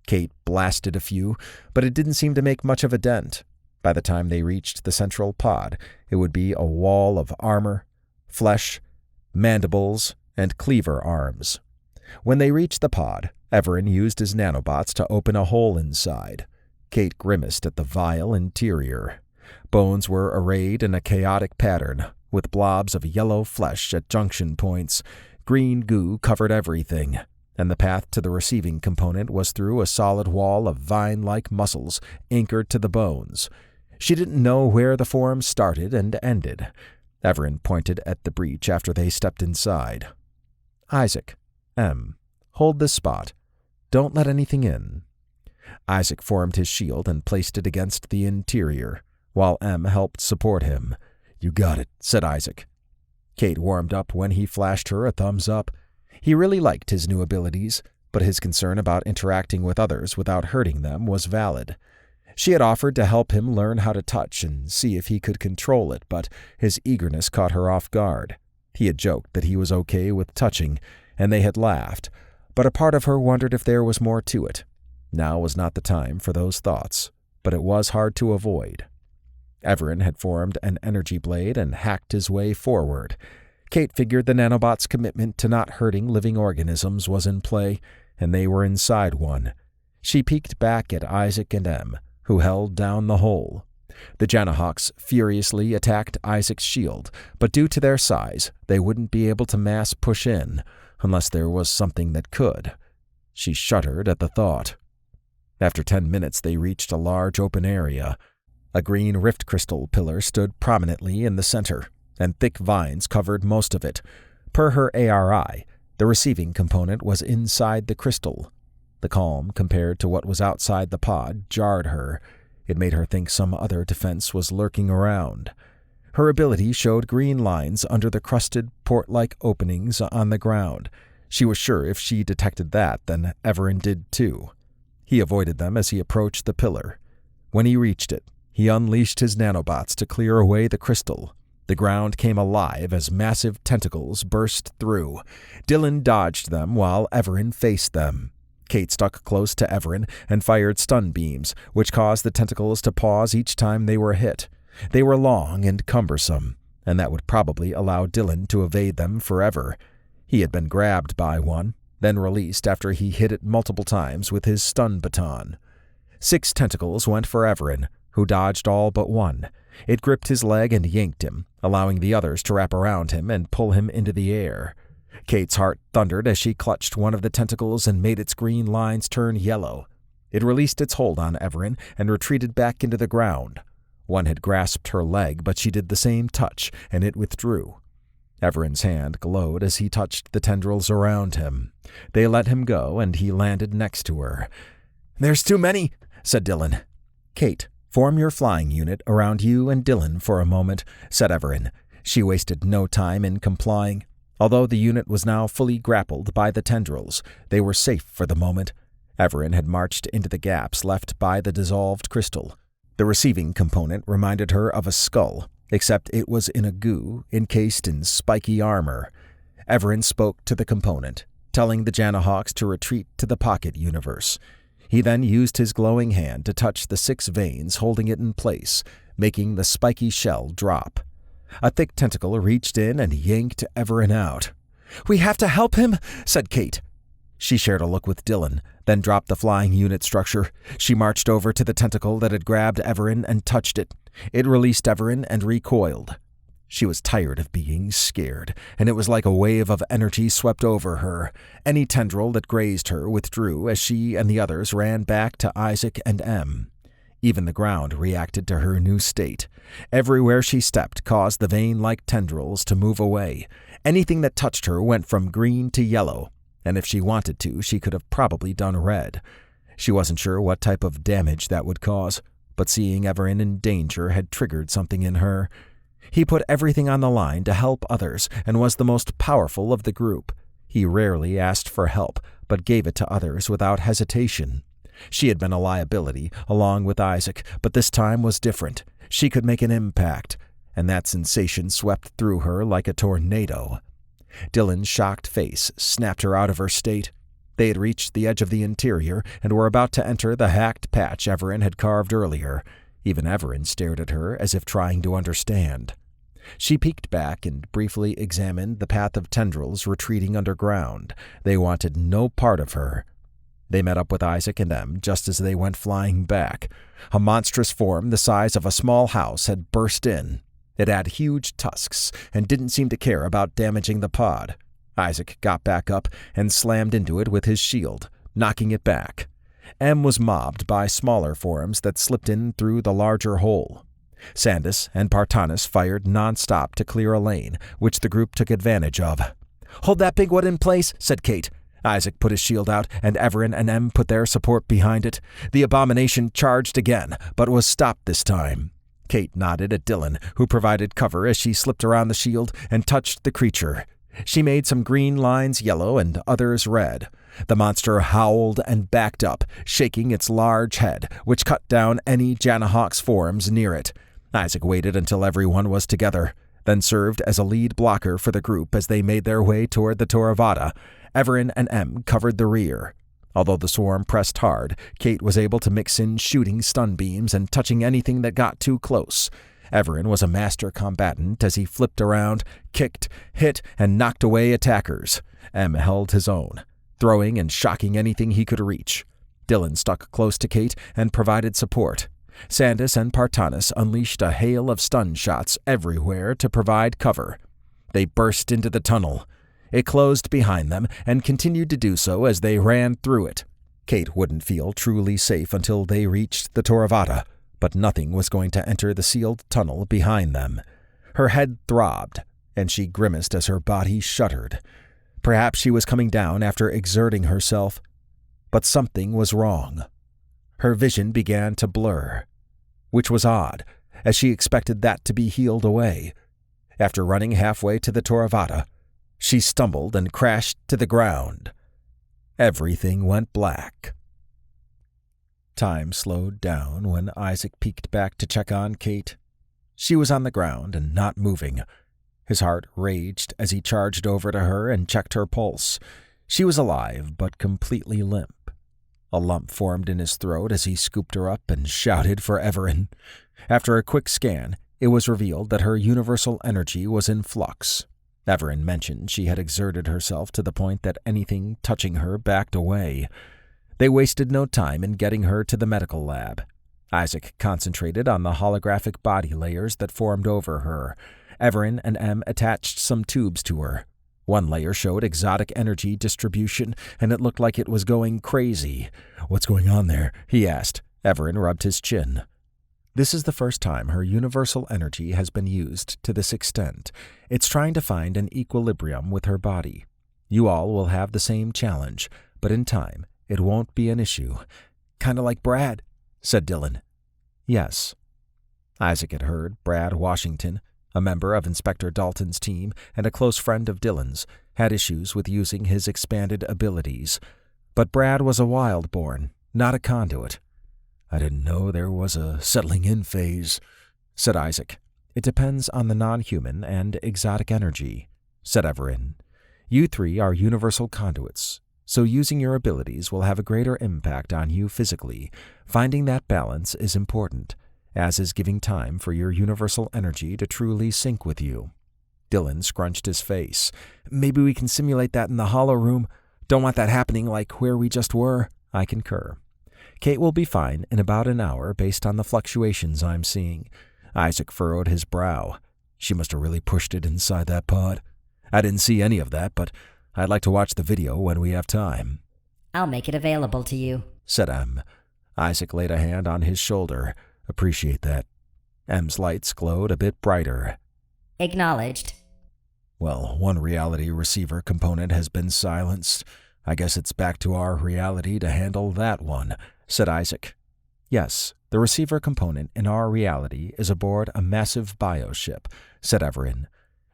[SPEAKER 1] Kate blasted a few, but it didn't seem to make much of a dent.
[SPEAKER 6] By the time they reached the central pod, it would be a wall of armor, flesh, mandibles, and cleaver arms. When they reached the pod, Evaran used his nanobots to open a hole inside. Kate grimaced at the vile interior. Bones were arrayed in a chaotic pattern, with blobs of yellow flesh at junction points. Green goo covered everything, and the path to the receiving component was through a solid wall of vine-like muscles anchored to the bones. She didn't know where the form started and ended. Evaran pointed at the breach after they stepped inside. "Isaac, M, hold this spot. Don't let anything in." Isaac formed his shield and placed it against the interior, while M helped support him. "You got it," said Isaac. Kate warmed up when he flashed her a thumbs up. He really liked his new abilities, but his concern about interacting with others without hurting them was valid. She had offered to help him learn how to touch and see if he could control it, but his eagerness caught her off guard. He had joked that he was okay with touching, and they had laughed, but a part of her wondered if there was more to it. Now was not the time for those thoughts, but it was hard to avoid. Evaran had formed an energy blade and hacked his way forward. Kate figured the nanobot's commitment to not hurting living organisms was in play, and they were inside one. She peeked back at Isaac and M, who held down the hole. The Janahawks furiously attacked Isaac's shield, but due to their size, they wouldn't be able to mass push in, unless there was something that could. She shuddered at the thought. After 10 minutes, they reached a large open area. A green rift crystal pillar stood prominently in the center, and thick vines covered most of it. Per her ARI, the receiving component was inside the crystal. The calm, compared to what was outside the pod, jarred her. It made her think some other defense was lurking around. Her ability showed green lines under the crusted, port-like openings on the ground. She was sure if she detected that, then Evaran did too. He avoided them as he approached the pillar. When he reached it, he unleashed his nanobots to clear away the crystal. The ground came alive as massive tentacles burst through. Dylan dodged them while Evaran faced them. Kate stuck close to Evaran and fired stun beams, which caused the tentacles to pause each time they were hit. They were long and cumbersome, and that would probably allow Dylan to evade them forever. He had been grabbed by one, then released after he hit it multiple times with his stun baton. 6 tentacles went for Evaran, who dodged all but one. It gripped his leg and yanked him, allowing the others to wrap around him and pull him into the air. Kate's heart thundered as she clutched one of the tentacles and made its green lines turn yellow. It released its hold on Evaran and retreated back into the ground. One had grasped her leg, but she did the same touch, and it withdrew. Evaran's hand glowed as he touched the tendrils around him. They let him go, and he landed next to her. "There's too many," said Dylan. "Kate, form your flying unit around you and Dylan for a moment," said Evaran. She wasted no time in complying. Although the unit was now fully grappled by the tendrils, they were safe for the moment. Evaran had marched into the gaps left by the dissolved crystal. The receiving component reminded her of a skull, except it was in a goo encased in spiky armor. Evaran spoke to the component, telling the Janahawks to retreat to the pocket universe. He then used his glowing hand to touch the 6 veins holding it in place, making the spiky shell drop. A thick tentacle reached in and yanked Evaran out. "We have to help him," said Kate. She shared a look with Dylan, then dropped the flying unit structure. She marched over to the tentacle that had grabbed Evaran and touched it. It released Evaran and recoiled. She was tired of being scared, and it was like a wave of energy swept over her. Any tendril that grazed her withdrew as she and the others ran back to Isaac and M. Even the ground reacted to her new state. Everywhere she stepped caused the vein-like tendrils to move away. Anything that touched her went from green to yellow, and if she wanted to, she could have probably done red. She wasn't sure what type of damage that would cause, but seeing Evaran in danger had triggered something in her. He put everything on the line to help others and was the most powerful of the group. He rarely asked for help, but gave it to others without hesitation. She had been a liability, along with Isaac, but this time was different. She could make an impact, and that sensation swept through her like a tornado. Dylan's shocked face snapped her out of her state. They had reached the edge of the interior and were about to enter the hacked patch Evaran had carved earlier. Even Evaran stared at her as if trying to understand. She peeked back and briefly examined the path of tendrils retreating underground. They wanted no part of her. They met up with Isaac and Em just as they went flying back. A monstrous form the size of a small house had burst in. It had huge tusks and didn't seem to care about damaging the pod. Isaac got back up and slammed into it with his shield, knocking it back. Em was mobbed by smaller forms that slipped in through the larger hole. Sandas and Partanis fired non-stop to clear a lane, which the group took advantage of. "Hold that big one in place," said Kate. Isaac put his shield out, and Evaran and Em put their support behind it. The abomination charged again, but was stopped this time. Kate nodded at Dylan, who provided cover as she slipped around the shield and touched the creature. She made some green lines yellow and others red. The monster howled and backed up, shaking its large head, which cut down any Janahawk's forms near it. Isaac waited until everyone was together, then served as a lead blocker for the group as they made their way toward the Toravada. Evaran and Em covered the rear. Although the swarm pressed hard, Kate was able to mix in shooting stun beams and touching anything that got too close. Evaran was a master combatant as he flipped around, kicked, hit, and knocked away attackers. Em held his own, throwing and shocking anything he could reach. Dylan stuck close to Kate and provided support. Sandas and Partanis unleashed a hail of stun shots everywhere to provide cover. They burst into the tunnel. It closed behind them and continued to do so as they ran through it. Kate wouldn't feel truly safe until they reached the Toravada, but nothing was going to enter the sealed tunnel behind them. Her head throbbed, and she grimaced as her body shuddered. Perhaps she was coming down after exerting herself, but something was wrong. Her vision began to blur, which was odd, as she expected that to be healed away. After running halfway to the Toravada, she stumbled and crashed to the ground. Everything went black. Time slowed down when Isaac peeked back to check on Kate. She was on the ground and not moving. His heart raged as he charged over to her and checked her pulse. She was alive, but completely limp. A lump formed in his throat as he scooped her up and shouted for Evaran. After a quick scan, it was revealed that her universal energy was in flux. Evaran mentioned she had exerted herself to the point that anything touching her backed away. They wasted no time in getting her to the medical lab. Isaac concentrated on the holographic body layers that formed over her. Evaran and Em attached some tubes to her. One layer showed exotic energy distribution, and it looked like it was going crazy. "What's going on there?" he asked. Evaran rubbed his chin. This is the first time her universal energy has been used to this extent. It's trying to find an equilibrium with her body. You all will have the same challenge, but in time, it won't be an issue. "Kinda like Brad," said Dylan. "Yes." Isaac had heard Brad Washington, a member of Inspector Dalton's team and a close friend of Dylan's, had issues with using his expanded abilities. But Brad was a wildborn, not a conduit. "I didn't know there was a settling-in phase," said Isaac. "It depends on the non-human and exotic energy," said Evaran. "You three are universal conduits, so using your abilities will have a greater impact on you physically. Finding that balance is important, as is giving time for your universal energy to truly sync with you." Dylan scrunched his face. "Maybe we can simulate that in the hollow room. Don't want that happening like where we just were." "I concur. Kate will be fine in about an hour based on the fluctuations I'm seeing." Isaac furrowed his brow. "She must have really pushed it inside that pod. I didn't see any of that, but I'd like to watch the video when we have time."
[SPEAKER 2] "I'll make it available to you,"
[SPEAKER 6] said Em. Isaac laid a hand on his shoulder. "Appreciate that." Em's lights glowed a bit brighter.
[SPEAKER 2] "Acknowledged."
[SPEAKER 6] "Well, one reality receiver component has been silenced. I guess it's back to our reality to handle that one," said Isaac. "Yes, the receiver component in our reality is aboard a massive bioship," said Evaran.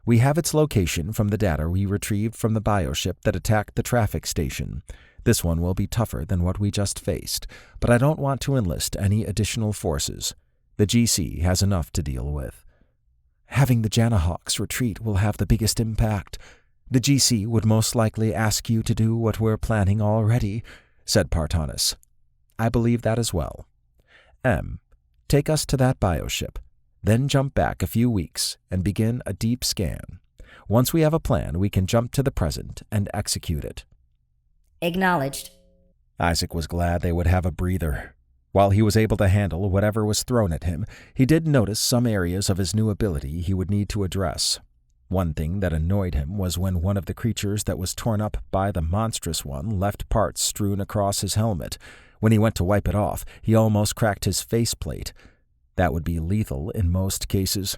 [SPEAKER 6] "We have its location from the data we retrieved from the bioship that attacked the traffic station. This one will be tougher than what we just faced, but I don't want to enlist any additional forces. The GC has enough to deal with." "Having the Janahawks retreat will have the biggest impact. The GC would most likely ask you to do what we're planning already," said Partanis. "I believe that as well. Em, Take us to that bioship, then jump back a few weeks and begin a deep scan. Once we have a plan, we can jump to the present and execute it."
[SPEAKER 2] Acknowledged.
[SPEAKER 6] Isaac was glad they would have a breather. While he was able to handle whatever was thrown at him, he did notice some areas of his new ability he would need to address. One thing that annoyed him was when one of the creatures that was torn up by the monstrous one left parts strewn across his helmet. When he went to wipe it off, he almost cracked his faceplate. That would be lethal in most cases.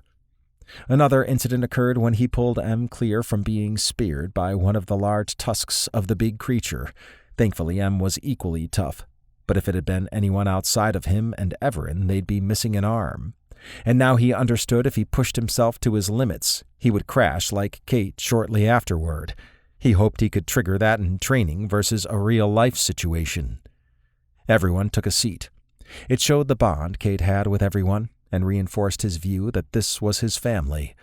[SPEAKER 6] Another incident occurred when he pulled M clear from being speared by one of the large tusks of the big creature. Thankfully, M was equally tough, but if it had been anyone outside of him and Evaran, they'd be missing an arm. And now he understood if he pushed himself to his limits, he would crash like Kate shortly afterward. He hoped he could trigger that in training versus a real-life situation. Everyone took a seat. It showed the bond Kate had with everyone and reinforced his view that this was his family.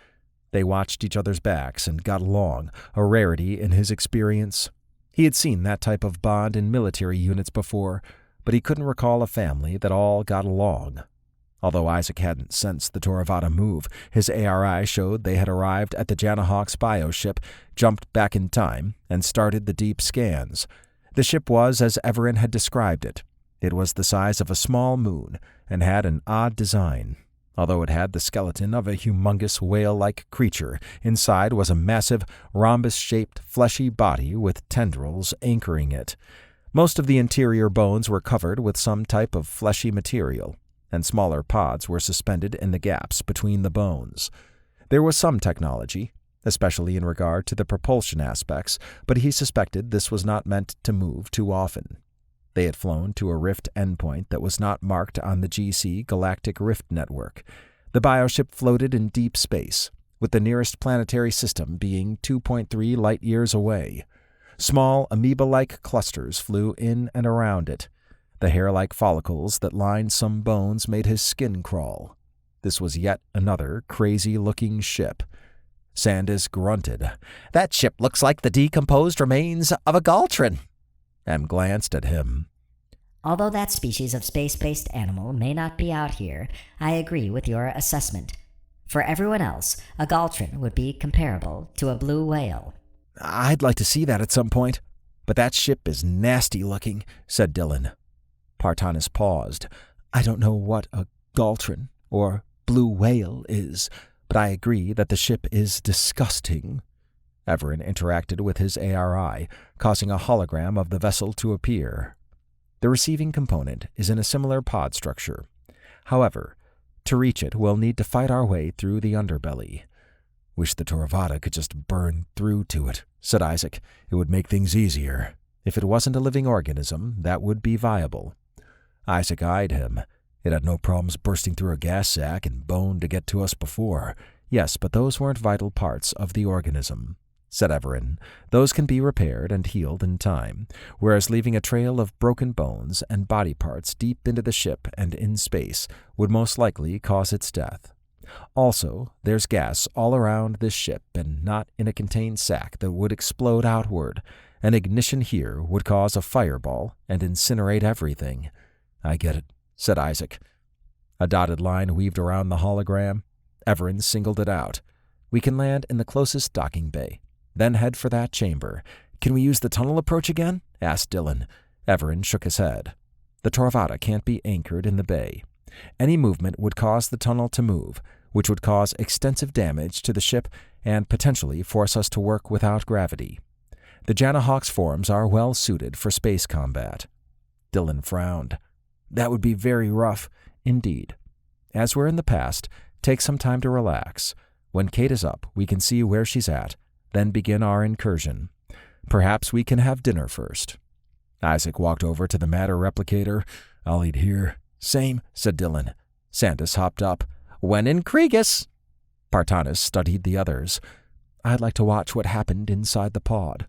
[SPEAKER 6] They watched each other's backs and got along, a rarity in his experience. He had seen that type of bond in military units before, but he couldn't recall a family that all got along. Although Isaac hadn't sensed the Toravada move, his ARI showed they had arrived at the Janahawk's bioship, jumped back in time, and started the deep scans. The ship was as Evaran had described it. It was the size of a small moon and had an odd design. Although it had the skeleton of a humongous whale-like creature, inside was a massive, rhombus-shaped, fleshy body with tendrils anchoring it. Most of the interior bones were covered with some type of fleshy material, and smaller pods were suspended in the gaps between the bones. There was some technology, especially in regard to the propulsion aspects, but he suspected this was not meant to move too often. They had flown to a rift endpoint that was not marked on the GC Galactic Rift Network. The bioship floated in deep space, with the nearest planetary system being 2.3 light-years away. Small amoeba-like clusters flew in and around it. The hair-like follicles that lined some bones made his skin crawl. This was yet another crazy-looking ship. Sandas grunted. "That ship looks like the decomposed remains of a Galtrin." M glanced at him.
[SPEAKER 2] Although that species of space-based animal may not be out here, I agree with your assessment. For everyone else, a Galtrin would be comparable to a blue whale.
[SPEAKER 6] "I'd like to see that at some point, but that ship is nasty-looking," said Dylan. Partanis paused. "I don't know what a Galtrin or blue whale is, but I agree that the ship is disgusting." Evaran interacted with his ARI, causing a hologram of the vessel to appear. The receiving component is in a similar pod structure. However, to reach it, we'll need to fight our way through the underbelly. "Wish the Toravada could just burn through to it," said Isaac. "It would make things easier. If it wasn't a living organism, that would be viable." Isaac eyed him. "It had no problems bursting through a gas sac and bone to get to us before. Yes, but those weren't vital parts of the organism," said Evaran. "Those can be repaired and healed in time, whereas leaving a trail of broken bones and body parts deep into the ship and in space would most likely cause its death. Also, there's gas all around this ship and not in a contained sac that would explode outward. An ignition here would cause a fireball and incinerate everything." "I get it," said Isaac. A dotted line weaved around the hologram. Evaran singled it out. "We can land in the closest docking bay, then head for that chamber." "Can we use the tunnel approach again?" asked Dylan. Evaran shook his head. "The Toravada can't be anchored in the bay. Any movement would cause the tunnel to move, which would cause extensive damage to the ship and potentially force us to work without gravity. The Janahawk's forms are well suited for space combat." Dylan frowned. "That would be very rough, indeed. As we're in the past, take some time to relax. When Kate is up, we can see where she's at, then begin our incursion. Perhaps we can have dinner first." Isaac walked over to the matter replicator. "I'll eat here." "Same," said Dylan. Sandas hopped up. "When in Kreegis." Partanis studied the others. "I'd like to watch what happened inside the pod."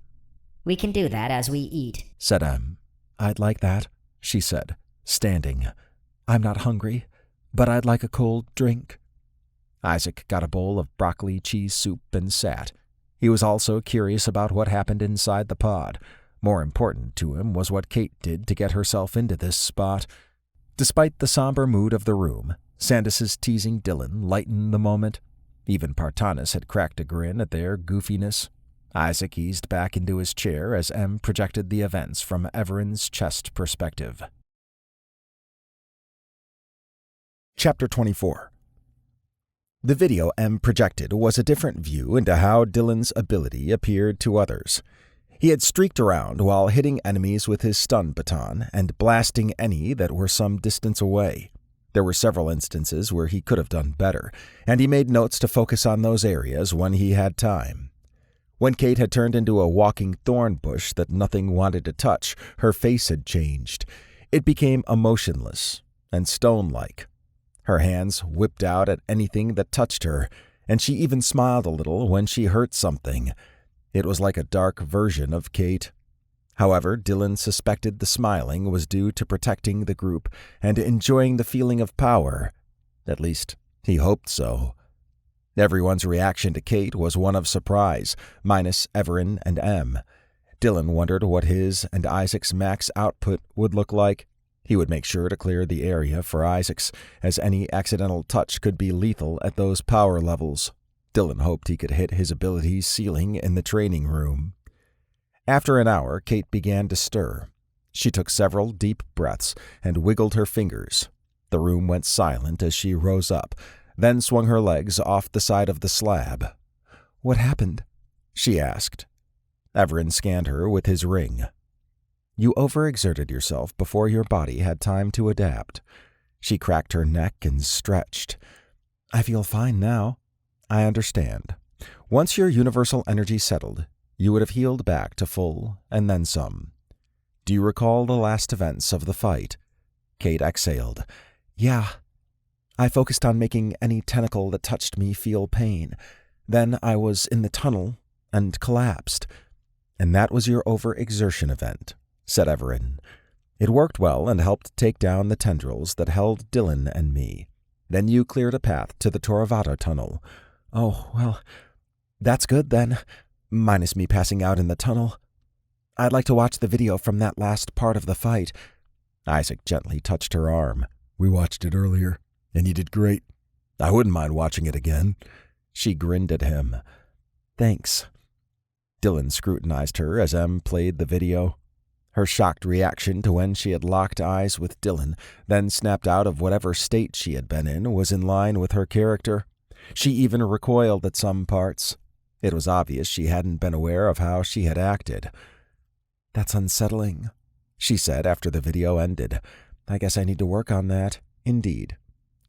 [SPEAKER 2] We can do that as we eat,
[SPEAKER 6] said Em. "I'd like that," she said, standing. "I'm not hungry, but I'd like a cold drink." Isaac got a bowl of broccoli cheese soup and sat. He was also curious about what happened inside the pod. More important to him was what Kate did to get herself into this spot. Despite the somber mood of the room, Sandas's teasing Dylan lightened the moment. Even Partanis had cracked a grin at their goofiness. Isaac eased back into his chair as M projected the events from Evaran's chest perspective. Chapter 24. The video M projected was a different view into how Dylan's ability appeared to others. He had streaked around while hitting enemies with his stun baton and blasting any that were some distance away. There were several instances where he could have done better, and he made notes to focus on those areas when he had time. When Kate had turned into a walking thorn bush that nothing wanted to touch, her face had changed. It became emotionless and stone-like. Her hands whipped out at anything that touched her, and she even smiled a little when she hurt something. It was like a dark version of Kate. However, Dylan suspected the smiling was due to protecting the group and enjoying the feeling of power. At least, he hoped so. Everyone's reaction to Kate was one of surprise, minus Evaran and M. Dylan wondered what his and Isaac's max output would look like. He would make sure to clear the area for Isaac's, as any accidental touch could be lethal at those power levels. Dylan hoped he could hit his abilities ceiling in the training room. After an hour, Kate began to stir. She took several deep breaths and wiggled her fingers. The room went silent as she rose up, then swung her legs off the side of the slab. "What happened?" she asked. Evaran scanned her with his ring. "You overexerted yourself before your body had time to adapt." She cracked her neck and stretched. "I feel fine now. I understand. Once your universal energy settled, you would have healed back to full and then some. Do you recall the last events of the fight?" Kate exhaled. "Yeah. I focused on making any tentacle that touched me feel pain. Then I was in the tunnel and collapsed." "And that was your overexertion event," said Evaran. "It worked well and helped take down the tendrils that held Dylan and me. Then you cleared a path to the Toravata tunnel." "Oh, well, that's good then, minus me passing out in the tunnel. I'd like to watch the video from that last part of the fight." Isaac gently touched her arm.
[SPEAKER 5] "We watched it earlier, and you did great. I wouldn't mind watching it again."
[SPEAKER 6] She grinned at him. "Thanks." Dylan scrutinized her as M played the video. Her shocked reaction to when she had locked eyes with Dylan, then snapped out of whatever state she had been in, was in line with her character. She even recoiled at some parts. It was obvious she hadn't been aware of how she had acted. "That's unsettling," she said after the video ended. "I guess I need to work on that." "Indeed.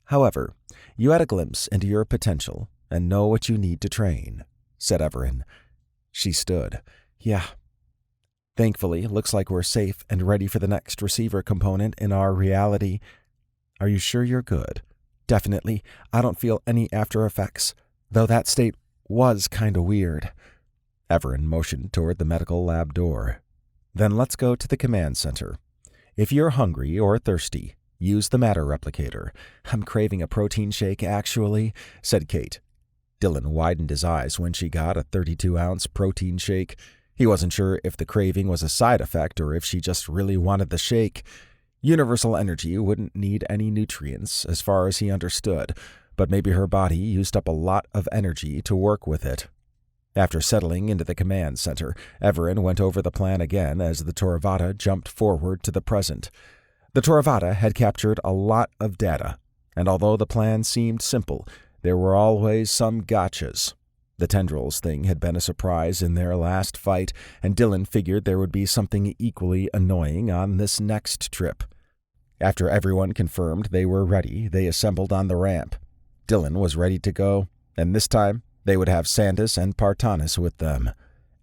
[SPEAKER 6] However, you had a glimpse into your potential and know what you need to train," said Evaran. She stood. "Yeah. Thankfully, looks like we're safe and ready for the next receiver component in our reality. Are you sure you're good?" "Definitely. I don't feel any after effects, though that state was kinda weird." Evaran motioned toward the medical lab door. "Then let's go to the command center. If you're hungry or thirsty, use the matter replicator. I'm craving a protein shake, actually," said Kate. Dylan widened his eyes when she got a 32-ounce protein shake. He wasn't sure if the craving was a side effect or if she just really wanted the shake. Universal energy wouldn't need any nutrients, as far as he understood, but maybe her body used up a lot of energy to work with it. After settling into the command center, Evaran went over the plan again as the Toravata jumped forward to the present. The Toravata had captured a lot of data, and although the plan seemed simple, there were always some gotchas. The tendrils thing had been a surprise in their last fight, and Dylan figured there would be something equally annoying on this next trip. After everyone confirmed they were ready, they assembled on the ramp. Dylan was ready to go, and this time they would have Sandas and Partanis with them.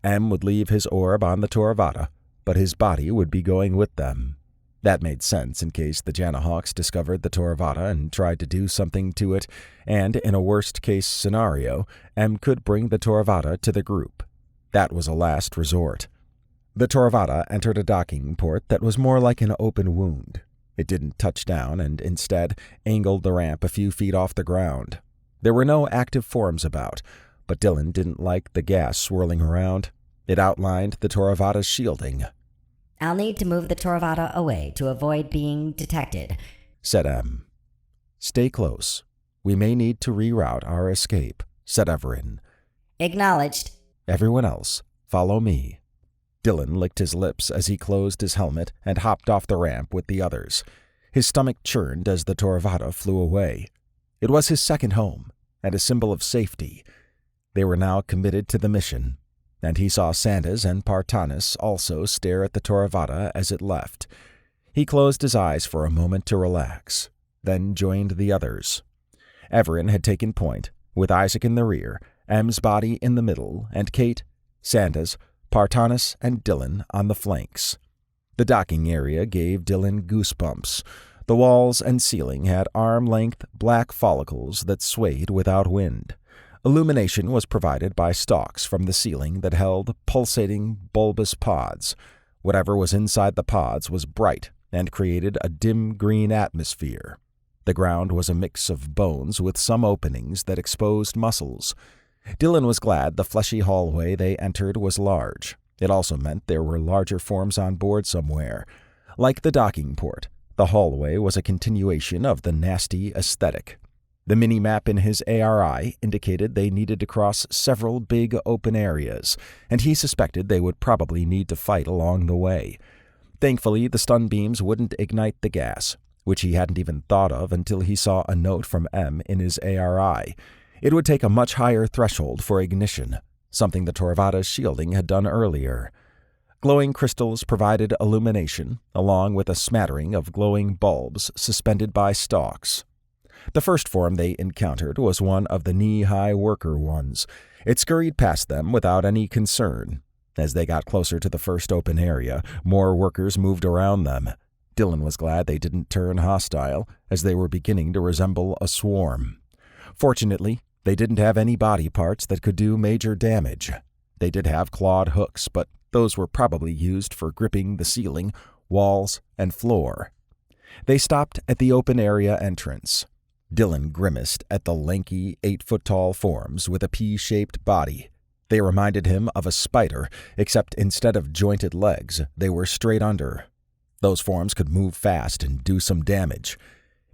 [SPEAKER 6] M would leave his orb on the Toravata, but his body would be going with them. That made sense in case the Janahawks discovered the Toravata and tried to do something to it, and in a worst-case scenario, M could bring the Toravata to the group. That was a last resort. The Toravata entered a docking port that was more like an open wound. It didn't touch down and instead angled the ramp a few feet off the ground. There were no active forms about, but Dylan didn't like the gas swirling around. It outlined the Toravata's shielding.
[SPEAKER 2] "I'll need to move the Toravata away to avoid being detected,"
[SPEAKER 6] said M. Stay close. We may need to reroute our escape, said Evaran.
[SPEAKER 2] Acknowledged.
[SPEAKER 6] Everyone else, follow me. Dylan licked his lips as he closed his helmet and hopped off the ramp with the others. His stomach churned as the Toravata flew away. It was his second home, and a symbol of safety. They were now committed to the mission, and he saw Sandas and Partanis also stare at the Toravata as it left. He closed his eyes for a moment to relax, then joined the others. Evaran had taken point, with Isaac in the rear, M's body in the middle, and Kate, Sandas, Partanis, and Dylan on the flanks. The docking area gave Dylan goosebumps. The walls and ceiling had arm-length black follicles that swayed without wind. Illumination was provided by stalks from the ceiling that held pulsating bulbous pods. Whatever was inside the pods was bright and created a dim green atmosphere. The ground was a mix of bones with some openings that exposed muscles. Dylan was glad the fleshy hallway they entered was large. It also meant there were larger forms on board somewhere. Like the docking port, the hallway was a continuation of the nasty aesthetic. The mini-map in his ARI indicated they needed to cross several big open areas, and he suspected they would probably need to fight along the way. Thankfully, the stun beams wouldn't ignite the gas, which he hadn't even thought of until he saw a note from M in his ARI. It would take a much higher threshold for ignition, something the Toravata's shielding had done earlier. Glowing crystals provided illumination, along with a smattering of glowing bulbs suspended by stalks. The first form they encountered was one of the knee-high worker ones. It scurried past them without any concern. As they got closer to the first open area, more workers moved around them. Dylan was glad they didn't turn hostile, as they were beginning to resemble a swarm. Fortunately, they didn't have any body parts that could do major damage. They did have clawed hooks, but those were probably used for gripping the ceiling, walls, and floor. They stopped at the open area entrance. Dylan grimaced at the lanky, 8-foot-tall forms with a P-shaped body. They reminded him of a spider, except instead of jointed legs, they were straight under. Those forms could move fast and do some damage.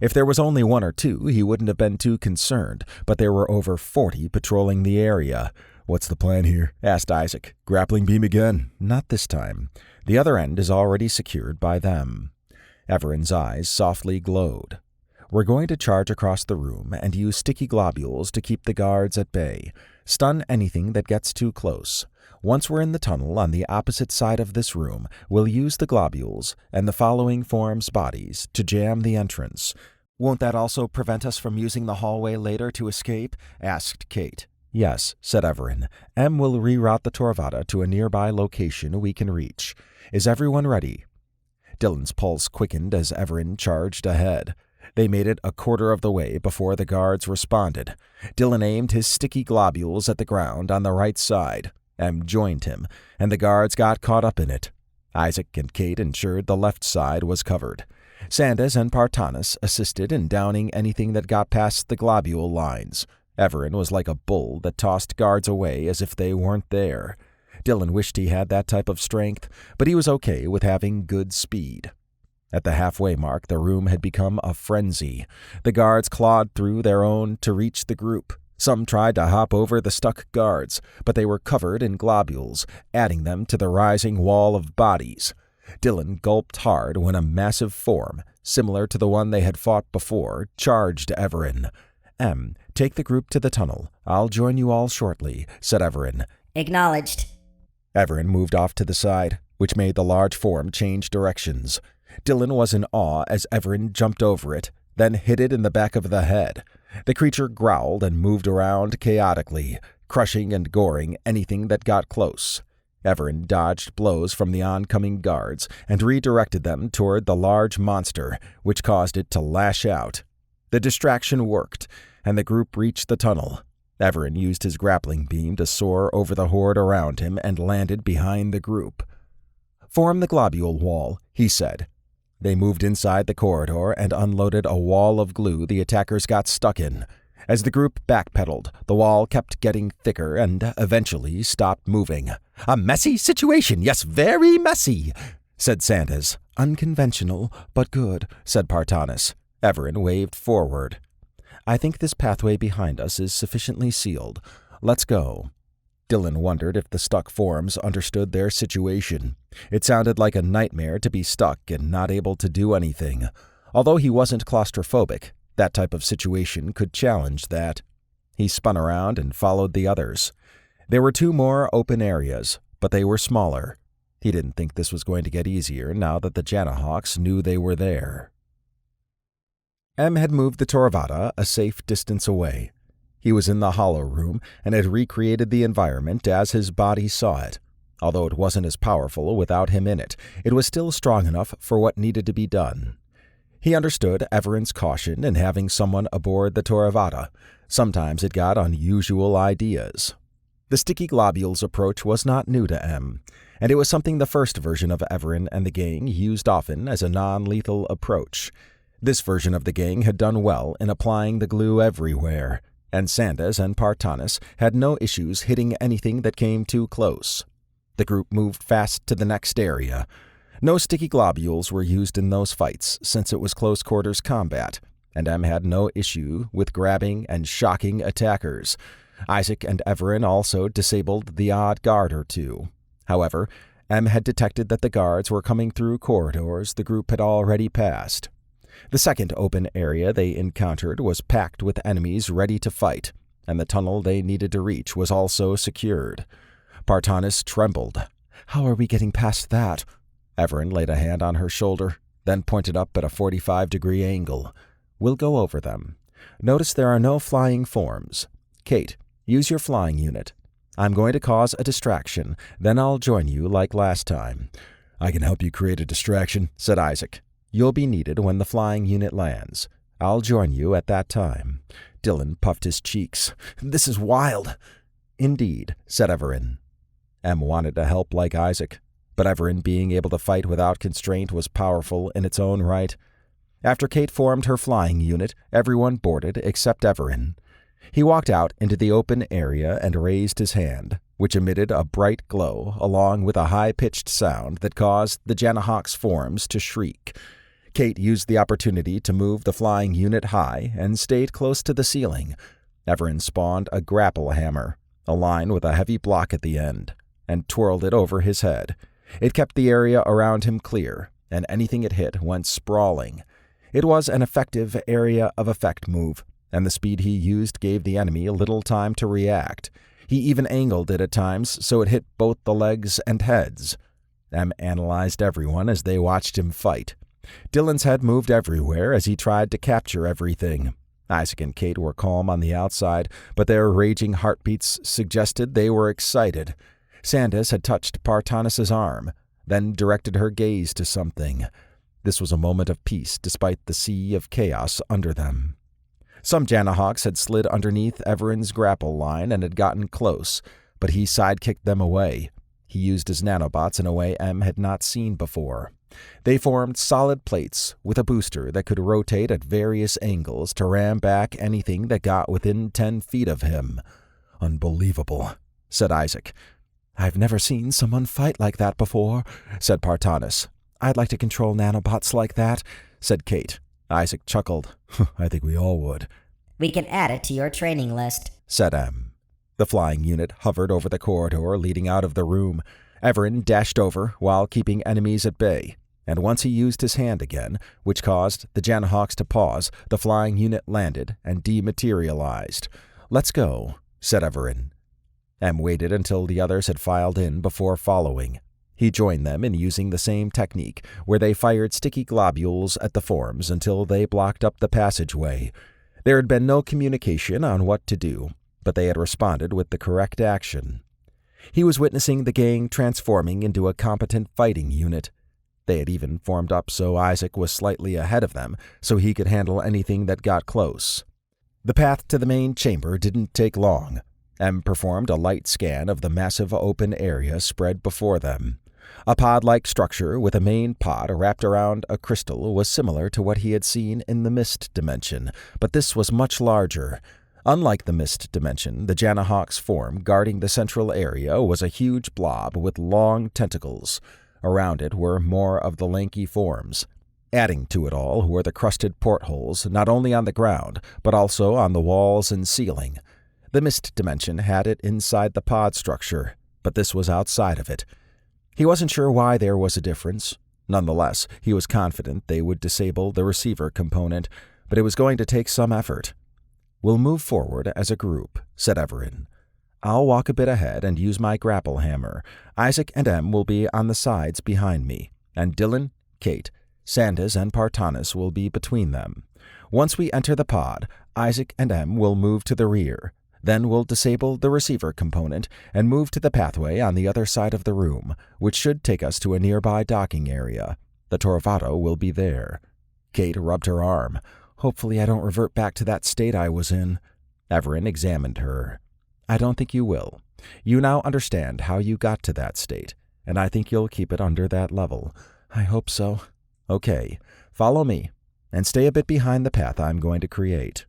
[SPEAKER 6] If there was only one or two, he wouldn't have been too concerned, but there were over 40 patrolling the area. "What's the plan here?" asked Isaac. "Grappling beam again?" "Not this time. The other end is already secured by them." Evaran's eyes softly glowed. "We're going to charge across the room and use sticky globules to keep the guards at bay. Stun anything that gets too close. Once we're in the tunnel on the opposite side of this room, we'll use the globules and the following form's bodies to jam the entrance." "Won't that also prevent us from using the hallway later to escape?" asked Kate. "Yes," said Evaran. "M will reroute the Toravata to a nearby location we can reach. Is everyone ready?" Dylan's pulse quickened as Evaran charged ahead. They made it a quarter of the way before the guards responded. Dylan aimed his sticky globules at the ground on the right side. M joined him, and the guards got caught up in it. Isaac and Kate ensured the left side was covered. Sandas and Partanis assisted in downing anything that got past the globule lines. Evaran was like a bull that tossed guards away as if they weren't there. Dylan wished he had that type of strength, but he was okay with having good speed. At the halfway mark, the room had become a frenzy. The guards clawed through their own to reach the group. Some tried to hop over the stuck guards, but they were covered in globules, adding them to the rising wall of bodies. Dylan gulped hard when a massive form, similar to the one they had fought before, charged Evaran. "M, take the group to the tunnel. I'll join you all shortly," said Evaran.
[SPEAKER 2] Acknowledged.
[SPEAKER 6] Evaran moved off to the side, which made the large form change directions. Dylan was in awe as Evaran jumped over it, then hit it in the back of the head. The creature growled and moved around chaotically, crushing and goring anything that got close. Evaran dodged blows from the oncoming guards and redirected them toward the large monster, which caused it to lash out. The distraction worked, and the group reached the tunnel. Evaran used his grappling beam to soar over the horde around him and landed behind the group. "Form the globule wall," he said. They moved inside the corridor and unloaded a wall of glue the attackers got stuck in. As the group backpedaled, the wall kept getting thicker and eventually stopped moving. "A messy situation, yes, very messy," said Sandas. "Unconventional, but good," said Partanis. Evaran waved forward. I think this pathway behind us is sufficiently sealed. Let's go. Dylan wondered if the stuck forms understood their situation. It sounded like a nightmare to be stuck and not able to do anything. Although he wasn't claustrophobic, that type of situation could challenge that. He spun around and followed the others. There were 2 more open areas, but they were smaller. He didn't think this was going to get easier now that the Janahawks knew they were there. M had moved the Toravada a safe distance away. He was in the hollow room and had recreated the environment as his body saw it. Although it wasn't as powerful without him in it, it was still strong enough for what needed to be done. He understood Evaran's caution in having someone aboard the Toravada. Sometimes it got unusual ideas. The sticky globules approach was not new to M, and it was something the first version of Evaran and the gang used often as a non-lethal approach. This version of the gang had done well in applying the glue everywhere, and Sandas and Partanis had no issues hitting anything that came too close. The group moved fast to the next area. No sticky globules were used in those fights, since it was close-quarters combat, and M had no issue with grabbing and shocking attackers. Isaac and Evaran also disabled the odd guard or 2. However, M had detected that the guards were coming through corridors the group had already passed. The second open area they encountered was packed with enemies ready to fight, and the tunnel they needed to reach was also secured. Partanis trembled. How are we getting past that? Evaran laid a hand on her shoulder, then pointed up at a 45-degree angle. We'll go over them. Notice there are no flying forms. Kate, use your flying unit. I'm going to cause a distraction, then I'll join you like last time. I can help you create a distraction, said Isaac. You'll be needed when the flying unit lands. I'll join you at that time. Dylan puffed his cheeks. This is wild. Indeed, said Evaran. M wanted to help like Isaac, but Evaran being able to fight without constraint was powerful in its own right. After Kate formed her flying unit, everyone boarded except Evaran. He walked out into the open area and raised his hand, which emitted a bright glow along with a high-pitched sound that caused the Janahawk's forms to shriek. Kate used the opportunity to move the flying unit high and stayed close to the ceiling. Evaran spawned a grapple hammer, a line with a heavy block at the end, and twirled it over his head. It kept the area around him clear, and anything it hit went sprawling. It was an effective area of effect move, and the speed he used gave the enemy little time to react. He even angled it at times so it hit both the legs and heads. M analyzed everyone as they watched him fight. Dylan's head moved everywhere as he tried to capture everything. Isaac and Kate were calm on the outside, but their raging heartbeats suggested they were excited. Sandas had touched Partanis' arm, then directed her gaze to something. This was a moment of peace despite the sea of chaos under them. Some Janahawks had slid underneath Evaran's grapple line and had gotten close, but he sidekicked them away. He used his nanobots in a way M had not seen before. They formed solid plates with a booster that could rotate at various angles to ram back anything that got within 10 feet of him. Unbelievable, said Isaac. I've never seen someone fight like that before, said Partanis. I'd like to control nanobots like that, said Kate. Isaac chuckled. I think we all would.
[SPEAKER 2] We can add it to your training list,
[SPEAKER 6] said M. The flying unit hovered over the corridor leading out of the room. Evaran dashed over while keeping enemies at bay, and once he used his hand again, which caused the Janahawks to pause, the flying unit landed and dematerialized. Let's go, said Evaran. M waited until the others had filed in before following. He joined them in using the same technique, where they fired sticky globules at the forms until they blocked up the passageway. There had been no communication on what to do, but they had responded with the correct action. He was witnessing the gang transforming into a competent fighting unit. They had even formed up so Isaac was slightly ahead of them, so he could handle anything that got close. The path to the main chamber didn't take long. M performed a light scan of the massive open area spread before them. A pod-like structure with a main pod wrapped around a crystal was similar to what he had seen in the Mist Dimension, but this was much larger. Unlike the Mist Dimension, the Janahawk's form guarding the central area was a huge blob with long tentacles. Around it were more of the lanky forms. Adding to it all were the crusted portholes not only on the ground, but also on the walls and ceiling. The mist dimension had it inside the pod structure, but this was outside of it. He wasn't sure why there was a difference. Nonetheless, he was confident they would disable the receiver component, but it was going to take some effort. "We'll move forward as a group," said Evaran. "I'll walk a bit ahead and use my grapple hammer. Isaac and Em will be on the sides behind me, and Dylan, Kate, Sandas, and Partanis will be between them. Once we enter the pod, Isaac and Em will move to the rear. Then we'll disable the receiver component and move to the pathway on the other side of the room, which should take us to a nearby docking area. The Torvado will be there." Kate rubbed her arm. "Hopefully I don't revert back to that state I was in." Evaran examined her. "I don't think you will. You now understand how you got to that state, and I think you'll keep it under that level." "I hope so." "Okay, follow me, and stay a bit behind the path I'm going to create."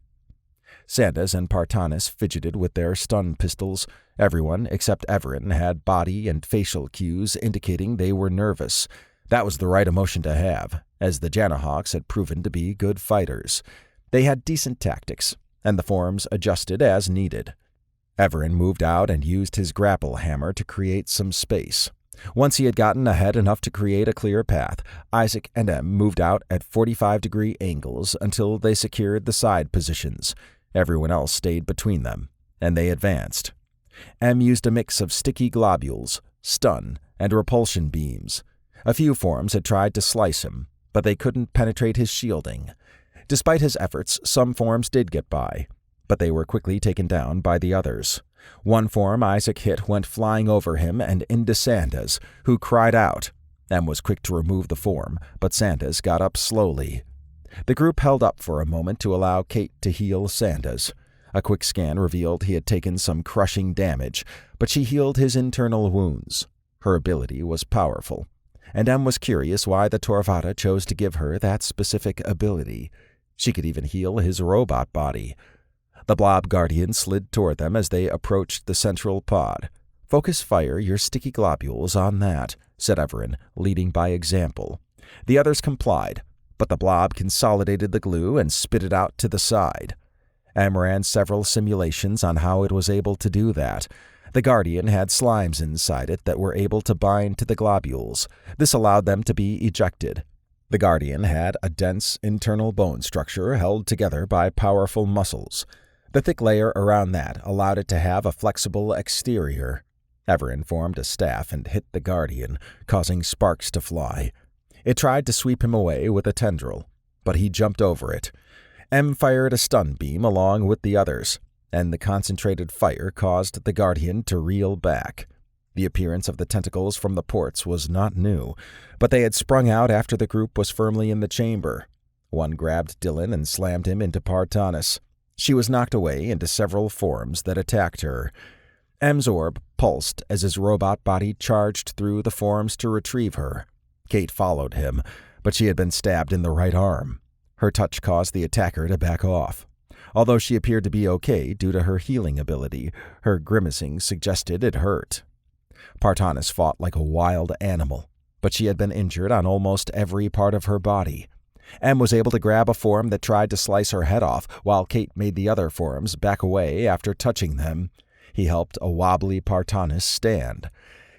[SPEAKER 6] Sandas and Partanis fidgeted with their stun pistols. Everyone, except Evaran, had body and facial cues indicating they were nervous. That was the right emotion to have, as the Janahawks had proven to be good fighters. They had decent tactics, and the forms adjusted as needed. Evaran moved out and used his grapple hammer to create some space. Once he had gotten ahead enough to create a clear path, Isaac and Em moved out at 45-degree angles until they secured the side positions. Everyone else stayed between them, and they advanced. Em used a mix of sticky globules, stun, and repulsion beams. A few forms had tried to slice him, but they couldn't penetrate his shielding. Despite his efforts, some forms did get by, but they were quickly taken down by the others. One form Isaac hit went flying over him and into Sandas, who cried out. Em was quick to remove the form, but Sandas got up slowly. The group held up for a moment to allow Kate to heal Sandas. A quick scan revealed he had taken some crushing damage, but she healed his internal wounds. Her ability was powerful, and Em was curious why the Torvada chose to give her that specific ability. She could even heal his robot body. The Blob Guardian slid toward them as they approached the central pod. "Focus fire your sticky globules on that," said Evaran, leading by example. The others complied, but the blob consolidated the glue and spit it out to the side. Em ran several simulations on how it was able to do that. The Guardian had slimes inside it that were able to bind to the globules. This allowed them to be ejected. The Guardian had a dense internal bone structure held together by powerful muscles. The thick layer around that allowed it to have a flexible exterior. Evaran formed a staff and hit the Guardian, causing sparks to fly. It tried to sweep him away with a tendril, but he jumped over it. Em fired a stun beam along with the others, and the concentrated fire caused the Guardian to reel back. The appearance of the tentacles from the ports was not new, but they had sprung out after the group was firmly in the chamber. One grabbed Dylan and slammed him into Partanis. She was knocked away into several forms that attacked her. Em's orb pulsed as his robot body charged through the forms to retrieve her. Kate followed him, but she had been stabbed in the right arm. Her touch caused the attacker to back off. Although she appeared to be okay due to her healing ability, her grimacing suggested it hurt. Partanis fought like a wild animal, but she had been injured on almost every part of her body. Em was able to grab a form that tried to slice her head off, while Kate made the other forms back away after touching them. He helped a wobbly Partanis stand.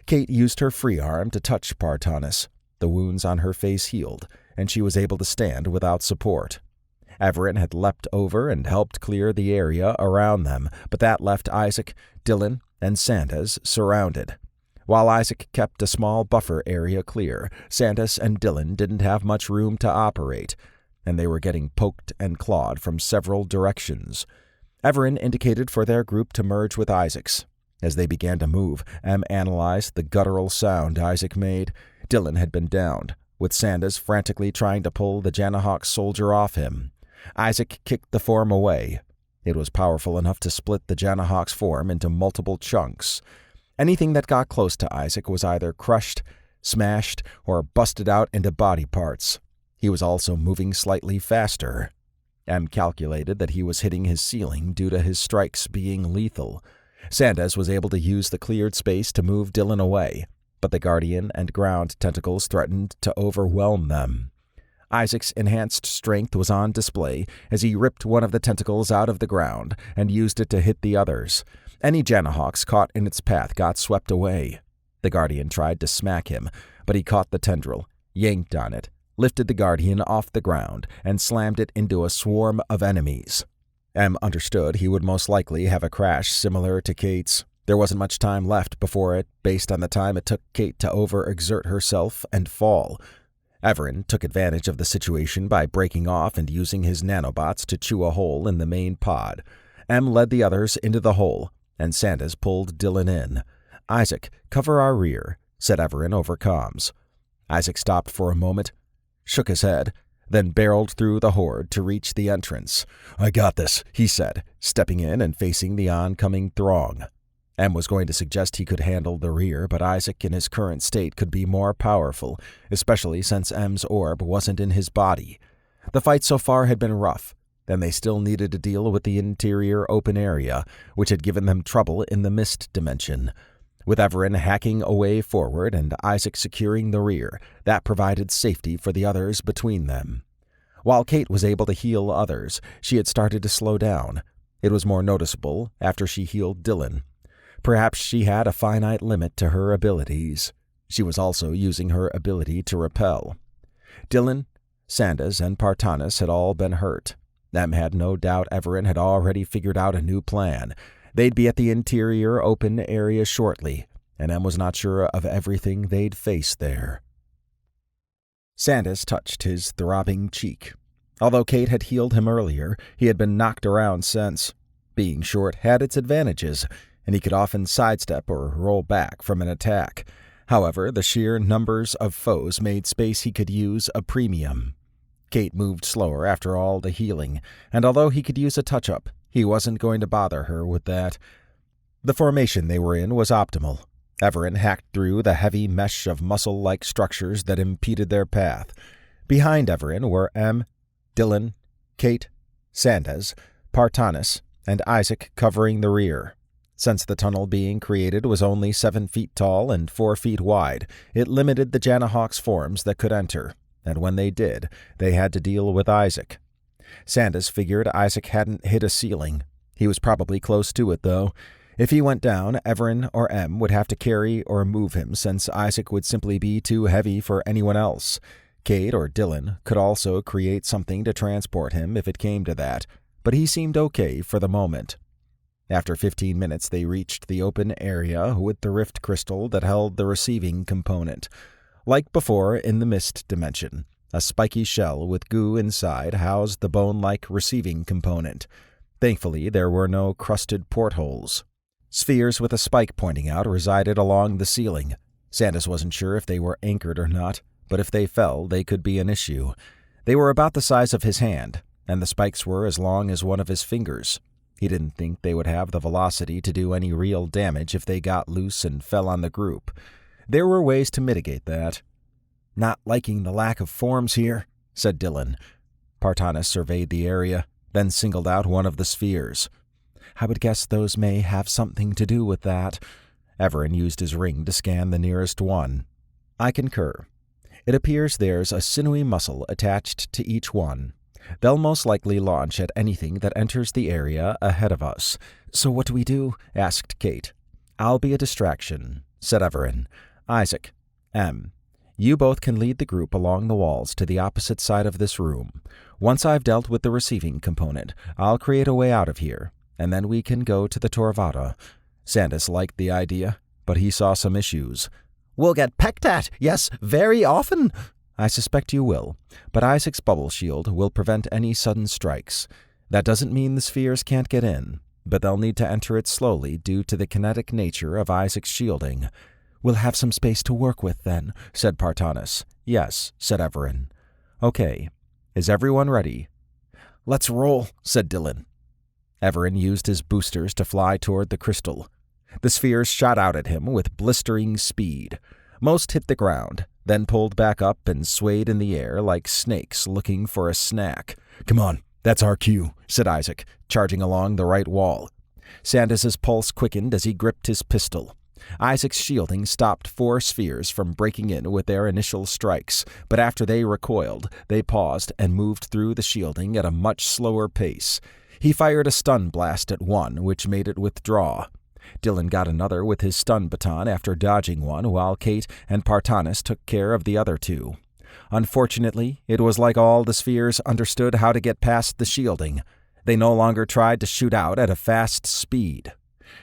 [SPEAKER 6] Kate used her free arm to touch Partanis. The wounds on her face healed, and she was able to stand without support. Evaran had leapt over and helped clear the area around them, but that left Isaac, Dylan, and Sandas surrounded. While Isaac kept a small buffer area clear, Sandas and Dylan didn't have much room to operate, and they were getting poked and clawed from several directions. Evaran indicated for their group to merge with Isaac's. As they began to move, Em analyzed the guttural sound Isaac made. Dylan had been downed, with Sandas frantically trying to pull the Janahawk soldier off him. Isaac kicked the form away. It was powerful enough to split the Janahawk's form into multiple chunks. Anything that got close to Isaac was either crushed, smashed, or busted out into body parts. He was also moving slightly faster. Em calculated that he was hitting his ceiling due to his strikes being lethal. Sandas was able to use the cleared space to move Dylan away, but the Guardian and ground tentacles threatened to overwhelm them. Isaac's enhanced strength was on display as he ripped one of the tentacles out of the ground and used it to hit the others. Any Janahawks caught in its path got swept away. The Guardian tried to smack him, but he caught the tendril, yanked on it, lifted the Guardian off the ground, and slammed it into a swarm of enemies. M understood he would most likely have a crash similar to Kate's. There wasn't much time left before it, based on the time it took Kate to overexert herself and fall. Evaran took advantage of the situation by breaking off and using his nanobots to chew a hole in the main pod. M led the others into the hole, and Sandas pulled Dylan in. "Isaac, cover our rear," said Evaran over comms. Isaac stopped for a moment, shook his head, then barreled through the horde to reach the entrance. "I got this," he said, stepping in and facing the oncoming throng. M was going to suggest he could handle the rear, but Isaac in his current state could be more powerful, especially since M's orb wasn't in his body. The fight so far had been rough, and they still needed to deal with the interior open area, which had given them trouble in the mist dimension. With Evaran hacking away forward and Isaac securing the rear, that provided safety for the others between them. While Kate was able to heal others, she had started to slow down. It was more noticeable after she healed Dylan. Perhaps she had a finite limit to her abilities. She was also using her ability to repel. Dylan, Sandas, and Partanis had all been hurt. Them had no doubt Evaran had already figured out a new plan. They'd be at the interior open area shortly, and Em was not sure of everything they'd face there. Sandas touched his throbbing cheek. Although Kate had healed him earlier, he had been knocked around since. Being short had its advantages, and he could often sidestep or roll back from an attack. However, the sheer numbers of foes made space he could use a premium. Kate moved slower after all the healing, and although he could use a touch-up, he wasn't going to bother her with that. The formation they were in was optimal. Evaran hacked through the heavy mesh of muscle-like structures that impeded their path. Behind Evaran were M, Dylan, Kate, Sandas, Partanis, and Isaac covering the rear. Since the tunnel being created was only 7 feet tall and 4 feet wide, it limited the Janahawks' forms that could enter, and when they did, they had to deal with Isaac. Sandas figured Isaac hadn't hit a ceiling. He was probably close to it, though. If he went down, Evaran or M would have to carry or move him, since Isaac would simply be too heavy for anyone else. Kate or Dylan could also create something to transport him if it came to that, but he seemed okay for the moment. After 15 minutes, they reached the open area with the rift crystal that held the receiving component. Like before in the mist dimension, a spiky shell with goo inside housed the bone-like receiving component. Thankfully, there were no crusted portholes. Spheres with a spike pointing out resided along the ceiling. Sandas wasn't sure if they were anchored or not, but if they fell, they could be an issue. They were about the size of his hand, and the spikes were as long as one of his fingers. He didn't think they would have the velocity to do any real damage if they got loose and fell on the group. There were ways to mitigate that. "Not liking the lack of forms here," said Dylan. Partanis surveyed the area, then singled out one of the spheres. "I would guess those may have something to do with that." Evaran used his ring to scan the nearest one. "I concur. It appears there's a sinewy muscle attached to each one. They'll most likely launch at anything that enters the area ahead of us. So what do we do?" asked Kate. "I'll be a distraction," said Evaran. "Isaac, M, you both can lead the group along the walls to the opposite side of this room. Once I've dealt with the receiving component, I'll create a way out of here, and then we can go to the Torvada." Sandas liked the idea, but he saw some issues. "We'll get pecked at, yes, very often." "I suspect you will, but Isaac's bubble shield will prevent any sudden strikes. That doesn't mean the spheres can't get in, but they'll need to enter it slowly due to the kinetic nature of Isaac's shielding." "We'll have some space to work with then," said Partanis. "Yes," said Evaran. "Okay. Is everyone ready?" "Let's roll," said Dylan. Evaran used his boosters to fly toward the crystal. The spheres shot out at him with blistering speed. Most hit the ground, then pulled back up and swayed in the air like snakes looking for a snack. "Come on, that's our cue," said Isaac, charging along the right wall. Sandas's pulse quickened as he gripped his pistol. Isaac's shielding stopped 4 spheres from breaking in with their initial strikes, but after they recoiled, they paused and moved through the shielding at a much slower pace. He fired a stun blast at one, which made it withdraw. Dylan got another with his stun baton after dodging one, while Kate and Partanis took care of the other 2. Unfortunately, it was like all the spheres understood how to get past the shielding. They no longer tried to shoot out at a fast speed.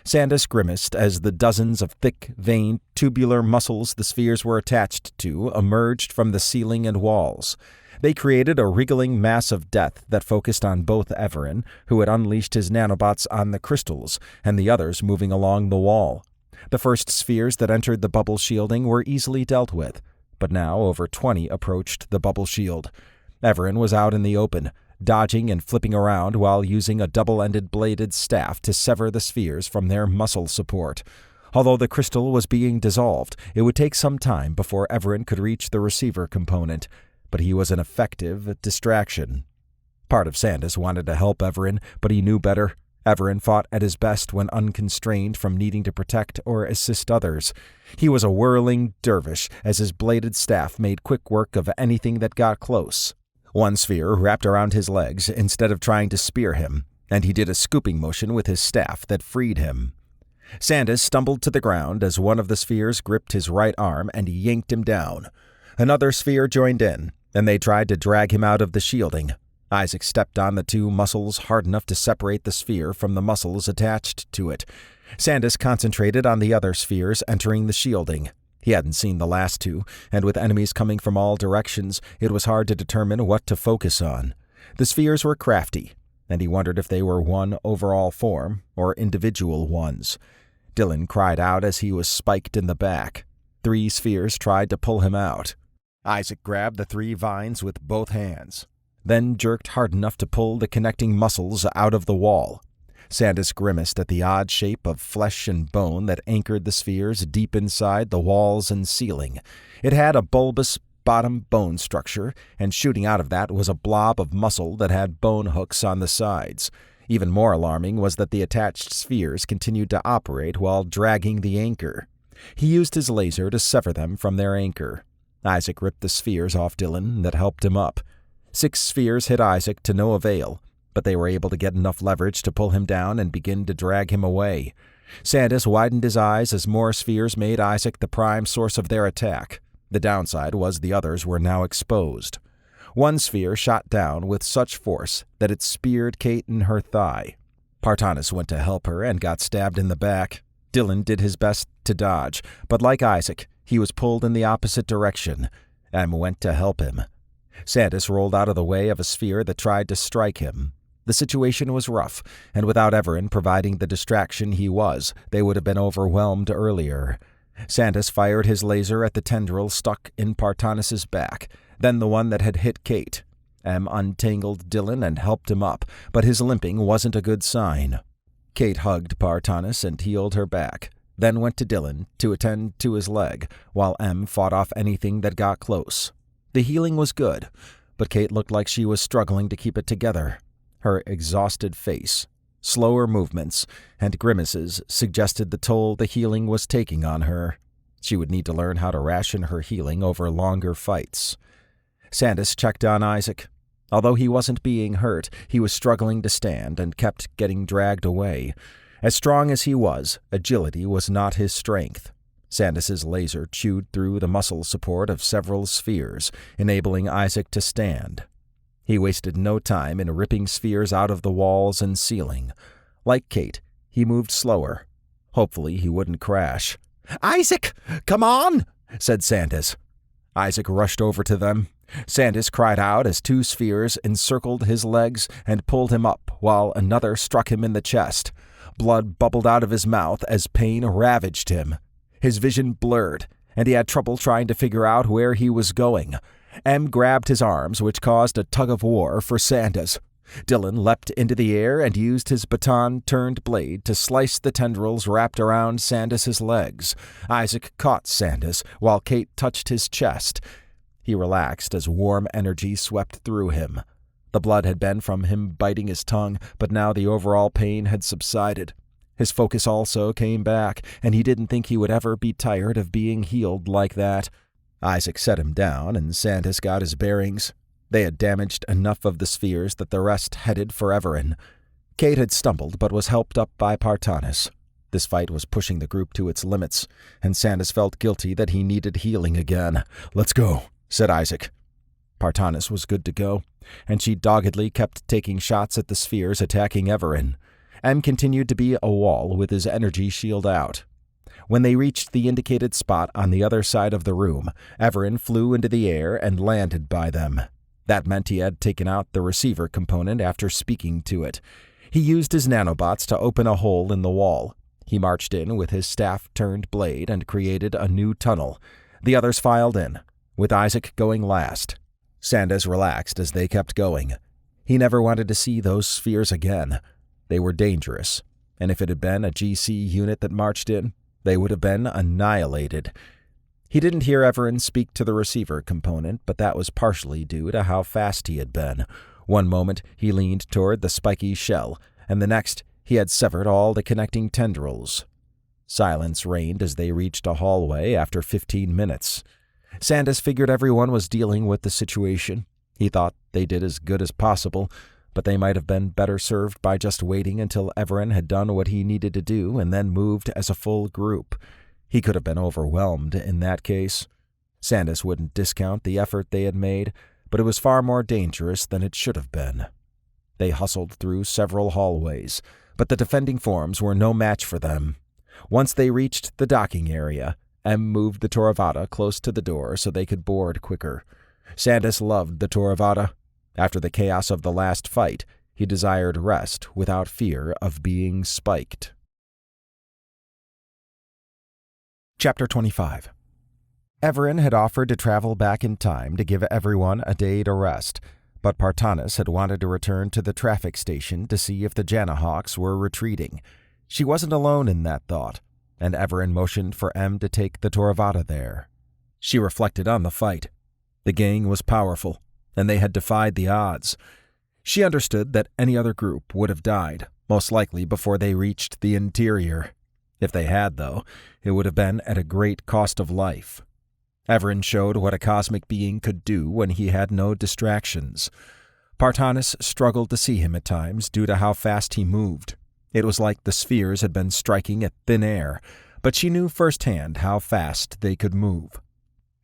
[SPEAKER 6] Sandas grimaced as the dozens of thick, veined, tubular muscles the spheres were attached to emerged from the ceiling and walls. They created a wriggling mass of death that focused on both Evaran, who had unleashed his nanobots on the crystals, and the others moving along the wall. The first spheres that entered the bubble shielding were easily dealt with, but now over 20 approached the bubble shield. Evaran was out in the open, dodging and flipping around while using a double-ended bladed staff to sever the spheres from their muscle support. Although the crystal was being dissolved, it would take some time before Evaran could reach the receiver component, but he was an effective distraction. Part of Sandas wanted to help Evaran, but he knew better. Evaran fought at his best when unconstrained from needing to protect or assist others. He was a whirling dervish as his bladed staff made quick work of anything that got close. One sphere wrapped around his legs instead of trying to spear him, and he did a scooping motion with his staff that freed him. Sandas stumbled to the ground as one of the spheres gripped his right arm and yanked him down. Another sphere joined in, and they tried to drag him out of the shielding. Isaac stepped on the 2 muscles hard enough to separate the sphere from the muscles attached to it. Sandas concentrated on the other spheres entering the shielding. He hadn't seen the last 2, and with enemies coming from all directions, it was hard to determine what to focus on. The spheres were crafty, and he wondered if they were one overall form or individual ones. Dylan cried out as he was spiked in the back. 3 spheres tried to pull him out. Isaac grabbed the 3 vines with both hands, then jerked hard enough to pull the connecting muscles out of the wall. Sandas grimaced at the odd shape of flesh and bone that anchored the spheres deep inside the walls and ceiling. It had a bulbous bottom bone structure, and shooting out of that was a blob of muscle that had bone hooks on the sides. Even more alarming was that the attached spheres continued to operate while dragging the anchor. He used his laser to sever them from their anchor. Isaac ripped the spheres off Dylan that helped him up. 6 spheres hit Isaac to no avail, but they were able to get enough leverage to pull him down and begin to drag him away. Sandas widened his eyes as more spheres made Isaac the prime source of their attack. The downside was the others were now exposed. One sphere shot down with such force that it speared Kate in her thigh. Partanis went to help her and got stabbed in the back. Dylan did his best to dodge, but like Isaac, he was pulled in the opposite direction. Em went to help him. Sandas rolled out of the way of a sphere that tried to strike him. The situation was rough, and without Evaran providing the distraction he was, they would have been overwhelmed earlier. Sandas fired his laser at the tendril stuck in Partanis's back, then the one that had hit Kate. Em untangled Dylan and helped him up, but his limping wasn't a good sign. Kate hugged Partanis and healed her back, then went to Dylan to attend to his leg, while Em fought off anything that got close. The healing was good, but Kate looked like she was struggling to keep it together. Her exhausted face, slower movements, and grimaces suggested the toll the healing was taking on her. She would need to learn how to ration her healing over longer fights. Sandas checked on Isaac. Although he wasn't being hurt, he was struggling to stand and kept getting dragged away. As strong as he was, agility was not his strength. Sandas's laser chewed through the muscle support of several spheres, enabling Isaac to stand. He wasted no time in ripping spheres out of the walls and ceiling. Like Kate, he moved slower. Hopefully he wouldn't crash. "Isaac, come on!" said Sandas. Isaac rushed over to them. Sandas cried out as 2 spheres encircled his legs and pulled him up, while another struck him in the chest. Blood bubbled out of his mouth as pain ravaged him. His vision blurred, and he had trouble trying to figure out where he was going. Em grabbed his arms, which caused a tug-of-war for Sandas. Dylan leapt into the air and used his baton-turned blade to slice the tendrils wrapped around Sandas's legs. Isaac caught Sandas, while Kate touched his chest. He relaxed as warm energy swept through him. The blood had been from him biting his tongue, but now the overall pain had subsided. His focus also came back, and he didn't think he would ever be tired of being healed like that. Isaac set him down, and Sandas got his bearings. They had damaged enough of the spheres that the rest headed for Evaran. Kate had stumbled, but was helped up by Partanis. This fight was pushing the group to its limits, and Sandas felt guilty that he needed healing again. "Let's go," said Isaac. Partanis was good to go, and she doggedly kept taking shots at the spheres attacking Evaran. M continued to be a wall with his energy shield out. When they reached the indicated spot on the other side of the room, Evaran flew into the air and landed by them. That meant he had taken out the receiver component after speaking to it. He used his nanobots to open a hole in the wall. He marched in with his staff-turned blade and created a new tunnel. The others filed in, with Isaac going last. Sandas relaxed as they kept going. He never wanted to see those spheres again. They were dangerous, and if it had been a GC unit that marched in, they would have been annihilated. He didn't hear Evaran speak to the receiver component, but that was partially due to how fast he had been. One moment he leaned toward the spiky shell, and the next he had severed all the connecting tendrils. Silence reigned as they reached a hallway after 15 minutes. Sandas figured everyone was dealing with the situation. He thought they did as good as possible, but they might have been better served by just waiting until Evaran had done what he needed to do and then moved as a full group. He could have been overwhelmed in that case. Sandas wouldn't discount the effort they had made, but it was far more dangerous than it should have been. They hustled through several hallways, but the defending forms were no match for them. Once they reached the docking area, M moved the Toravada close to the door so they could board quicker. Sandas loved the Toravada. After the chaos of the last fight, he desired rest without fear of being spiked. Chapter 25. Evaran had offered to travel back in time to give everyone a day to rest, but Partanis had wanted to return to the traffic station to see if the Janahawks were retreating. She wasn't alone in that thought, and Evaran motioned for M to take the Toravada there. She reflected on the fight. The gang was powerful, and they had defied the odds. She understood that any other group would have died, most likely before they reached the interior. If they had, though, it would have been at a great cost of life. Evaran showed what a cosmic being could do when he had no distractions. Partanis struggled to see him at times due to how fast he moved. It was like the spheres had been striking at thin air, but she knew firsthand how fast they could move.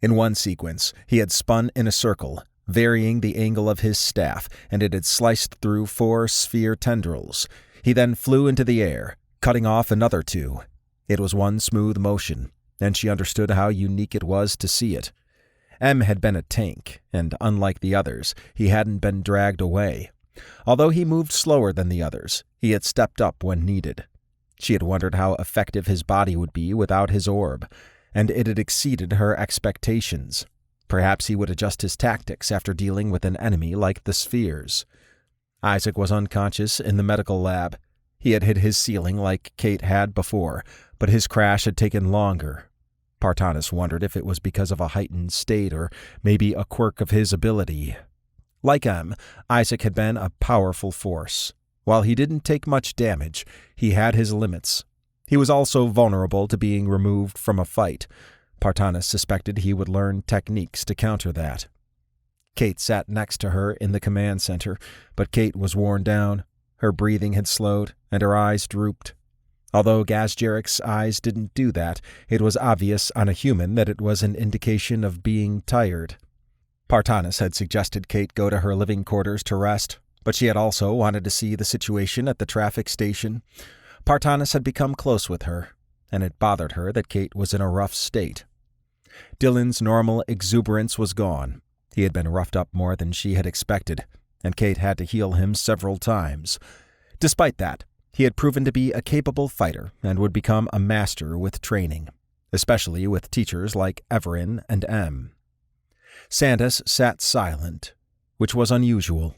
[SPEAKER 6] In one sequence, he had spun in a circle, varying the angle of his staff, and it had sliced through 4 sphere tendrils. He then flew into the air, cutting off another 2. It was one smooth motion, and she understood how unique it was to see it. M had been a tank, and unlike the others, he hadn't been dragged away. Although he moved slower than the others, he had stepped up when needed. She had wondered how effective his body would be without his orb, and it had exceeded her expectations. Perhaps he would adjust his tactics after dealing with an enemy like the spheres. Isaac was unconscious in the medical lab. He had hit his ceiling like Kate had before, but his crash had taken longer. Partanis wondered if it was because of a heightened state or maybe a quirk of his ability. Like M, Isaac had been a powerful force. While he didn't take much damage, he had his limits. He was also vulnerable to being removed from a fight. Partanis suspected he would learn techniques to counter that. Kate sat next to her in the command center, but Kate was worn down. Her breathing had slowed, and her eyes drooped. Although Gazjarik's eyes didn't do that, it was obvious on a human that it was an indication of being tired. Partanis had suggested Kate go to her living quarters to rest, but she had also wanted to see the situation at the traffic station. Partanis had become close with her, and it bothered her that Kate was in a rough state. Dylan's normal exuberance was gone. He had been roughed up more than she had expected, and Kate had to heal him several times. Despite that, he had proven to be a capable fighter and would become a master with training, especially with teachers like Evaran and M. Sandas sat silent, which was unusual.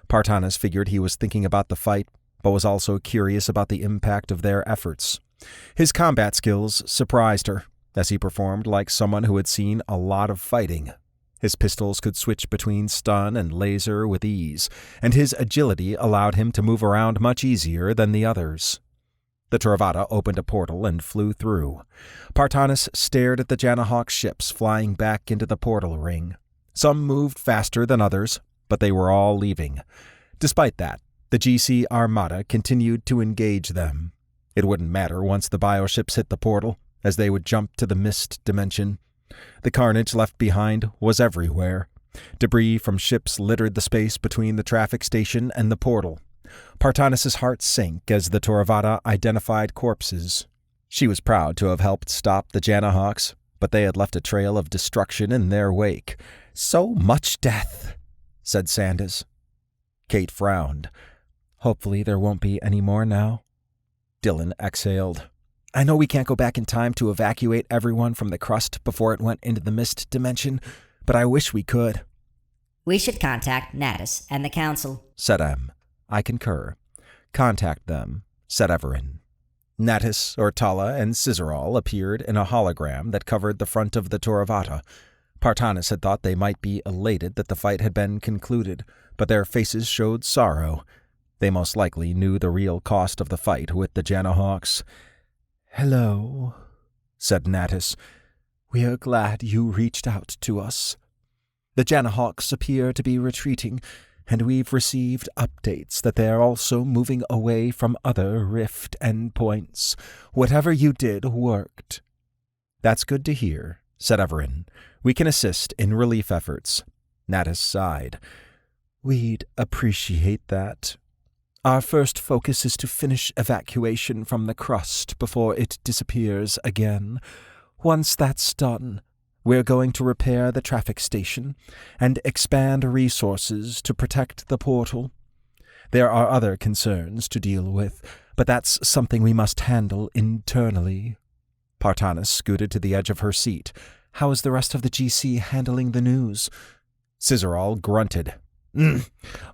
[SPEAKER 6] Partanis figured he was thinking about the fight, but was also curious about the impact of their efforts. His combat skills surprised her, as he performed like someone who had seen a lot of fighting. His pistols could switch between stun and laser with ease, and his agility allowed him to move around much easier than the others. The Toravata opened a portal and flew through. Partanis stared at the Janahawk ships flying back into the portal ring. Some moved faster than others, but they were all leaving. Despite that, the GC Armada continued to engage them. It wouldn't matter once the bioships hit the portal, as they would jump to the mist dimension. The carnage left behind was everywhere. Debris from ships littered the space between the traffic station and the portal. Partanis' heart sank as the Toravata identified corpses. She was proud to have helped stop the Janahawks, but they had left a trail of destruction in their wake. "So much death," said Sandas. Kate frowned. "Hopefully there won't be any more now." Dylan exhaled. "I know we can't go back in time to evacuate everyone from the crust before it went into the mist dimension, but I wish we could."
[SPEAKER 2] "We should contact Natus and the Council,"
[SPEAKER 6] said Em. "I concur. Contact them," said Evaran. Natus, Ortala, and Scissorall appeared in a hologram that covered the front of the Toravata. Partanis had thought they might be elated that the fight had been concluded, but their faces showed sorrow. They most likely knew the real cost of the fight with the Janahawks.
[SPEAKER 5] "Hello," said Natus. "We are glad you reached out to us. The Janahawks appear to be retreating, and we've received updates that they're also moving away from other Rift endpoints. Whatever you did worked."
[SPEAKER 6] "That's good to hear," said Evaran. "We can assist in relief efforts." Natus sighed.
[SPEAKER 5] "We'd appreciate that. Our first focus is to finish evacuation from the crust before it disappears again. Once that's done, we're going to repair the traffic station and expand resources to protect the portal. There are other concerns to deal with, but that's something we must handle internally."
[SPEAKER 6] Partanis scooted to the edge of her seat.
[SPEAKER 5] "How is the rest of the GC handling the news?"
[SPEAKER 6] Scissorall grunted.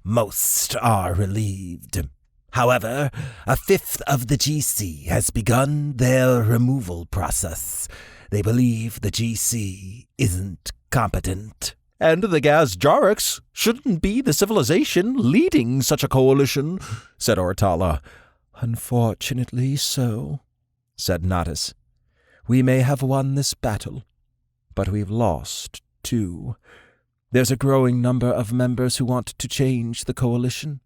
[SPEAKER 8] "Most are relieved. However, a fifth of the GC has begun their removal process. They believe the GC isn't competent."
[SPEAKER 5] "And the Gazjariks shouldn't be the civilization leading such a coalition," said Ortala. "Unfortunately so," said Natus. "We may have won this battle, but we've lost, too. There's a growing number of members who want to change the coalition.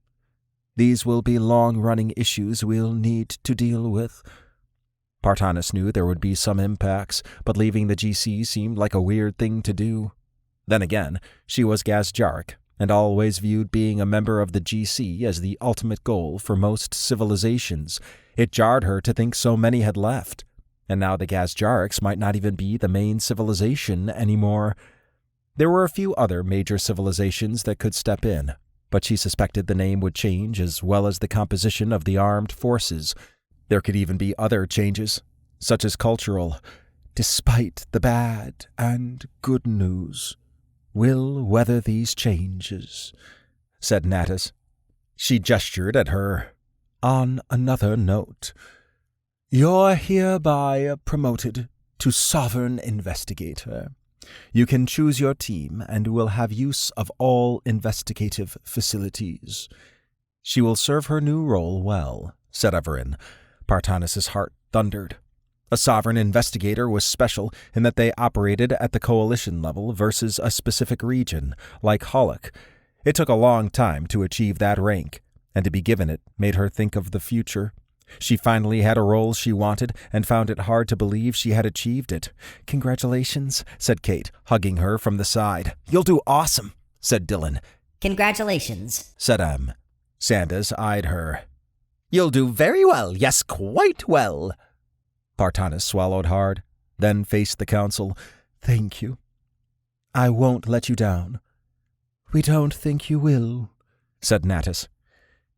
[SPEAKER 5] These will be long-running issues we'll need to deal with."
[SPEAKER 6] Partanis knew there would be some impacts, but leaving the GC seemed like a weird thing to do. Then again, she was Gazjarik, and always viewed being a member of the GC as the ultimate goal for most civilizations. It jarred her to think so many had left, and now the Gazjariks might not even be the main civilization anymore. There were a few other major civilizations that could step in, but she suspected the name would change as well as the composition of the armed forces. There could even be other changes, such as cultural.
[SPEAKER 5] "Despite the bad and good news, we'll weather these changes," said Natus.
[SPEAKER 6] She gestured at her.
[SPEAKER 5] "On another note, you're hereby promoted to Sovereign Investigator. You can choose your team and will have use of all investigative facilities."
[SPEAKER 6] "She will serve her new role well," said Evaran. Partanis' heart thundered. A sovereign investigator was special in that they operated at the coalition level versus a specific region, like Hollock. It took a long time to achieve that rank, and to be given it made her think of the future. She finally had a role she wanted and found it hard to believe she had achieved it.
[SPEAKER 5] "Congratulations," said Kate, hugging her from the side.
[SPEAKER 6] "You'll do awesome," said Dylan.
[SPEAKER 2] "Congratulations,"
[SPEAKER 6] said Em. Sandas eyed her.
[SPEAKER 8] "You'll do very well, yes, quite well."
[SPEAKER 6] Partanis swallowed hard, then faced the council.
[SPEAKER 5] "Thank you. I won't let you down." "We don't think you will," said Natus.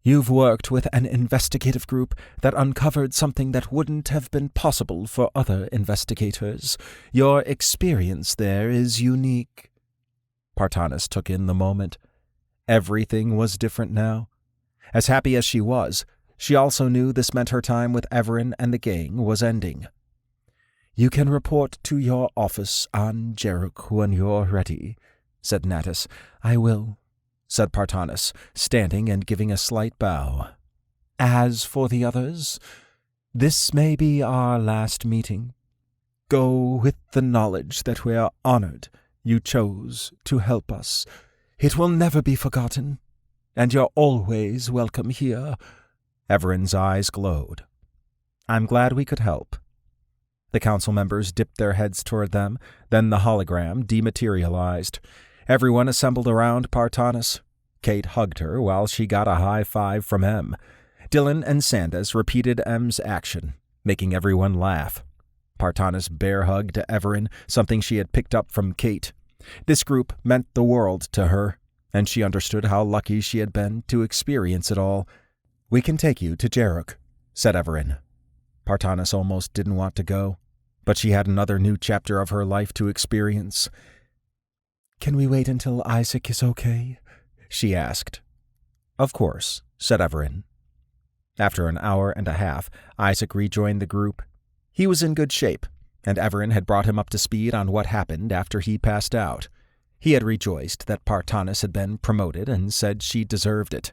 [SPEAKER 5] "You've worked with an investigative group that uncovered something that wouldn't have been possible for other investigators. Your experience there is unique."
[SPEAKER 6] Partanis took in the moment. Everything was different now. As happy as she was, she also knew this meant her time with Evaran and the gang was ending.
[SPEAKER 5] "You can report to your office on Jeruk when you're ready," said Natus.
[SPEAKER 6] "I will," said Partanis, standing and giving a slight bow.
[SPEAKER 5] "As for the others, This may be our last meeting. Go with the knowledge that we are honored you chose to help us. It will never be forgotten, and you're always welcome here."
[SPEAKER 6] Evaran's eyes glowed. "I'm glad we could help." The council members dipped their heads toward them, then the hologram dematerialized. Everyone assembled around Partanis. Kate hugged her while she got a high five from M. Dylan and Sandas repeated M's action, making everyone laugh. Partanis bear-hugged Evaran, something she had picked up from Kate. This group meant the world to her, and she understood how lucky she had been to experience it all. "We can take you to Jaruk," said Evaran. Partanis almost didn't want to go, but she had another new chapter of her life to experience.
[SPEAKER 5] "Can we wait until Isaac is okay?" she asked.
[SPEAKER 6] "Of course," said Evaran. After an hour and a half, Isaac rejoined the group. He was in good shape, and Evaran had brought him up to speed on what happened after he passed out. He had rejoiced that Partanis had been promoted and said she deserved it.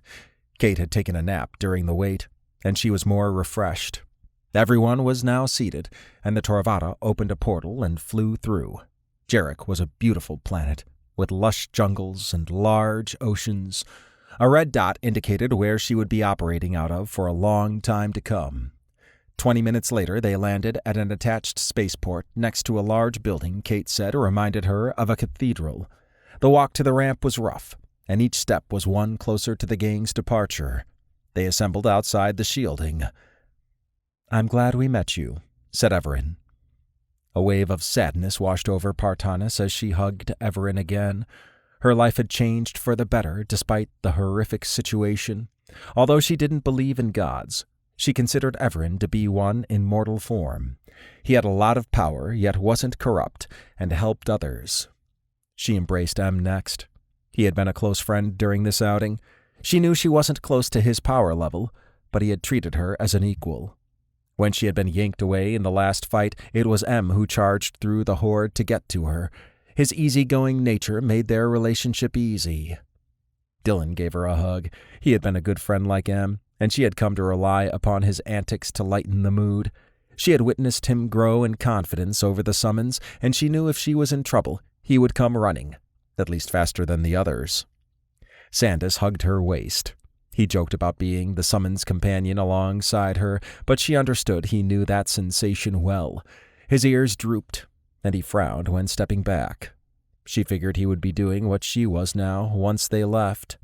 [SPEAKER 6] Kate had taken a nap during the wait, and she was more refreshed. Everyone was now seated, and the Torvata opened a portal and flew through. Jaruk was a beautiful planet, with lush jungles and large oceans. A red dot indicated where she would be operating out of for a long time to come. 20 minutes later, they landed at an attached spaceport next to a large building Kate said reminded her of a cathedral. The walk to the ramp was rough, and each step was one closer to the gang's departure. They assembled outside the shielding. "I'm glad we met you," said Evaran. A wave of sadness washed over Partanis as she hugged Evaran again. Her life had changed for the better despite the horrific situation. Although she didn't believe in gods, she considered Evaran to be one in mortal form. He had a lot of power, yet wasn't corrupt, and helped others. She embraced M next. He had been a close friend during this outing. She knew she wasn't close to his power level, but he had treated her as an equal. When she had been yanked away in the last fight, it was M who charged through the horde to get to her. His easygoing nature made their relationship easy. Dylan gave her a hug. He had been a good friend like M, and she had come to rely upon his antics to lighten the mood. She had witnessed him grow in confidence over the summons, and she knew if she was in trouble, he would come running, at least faster than the others. Sandas hugged her waist. He joked about being the summons companion alongside her, but she understood he knew that sensation well. His ears drooped, and he frowned when stepping back. She figured he would be doing what she was now once they left.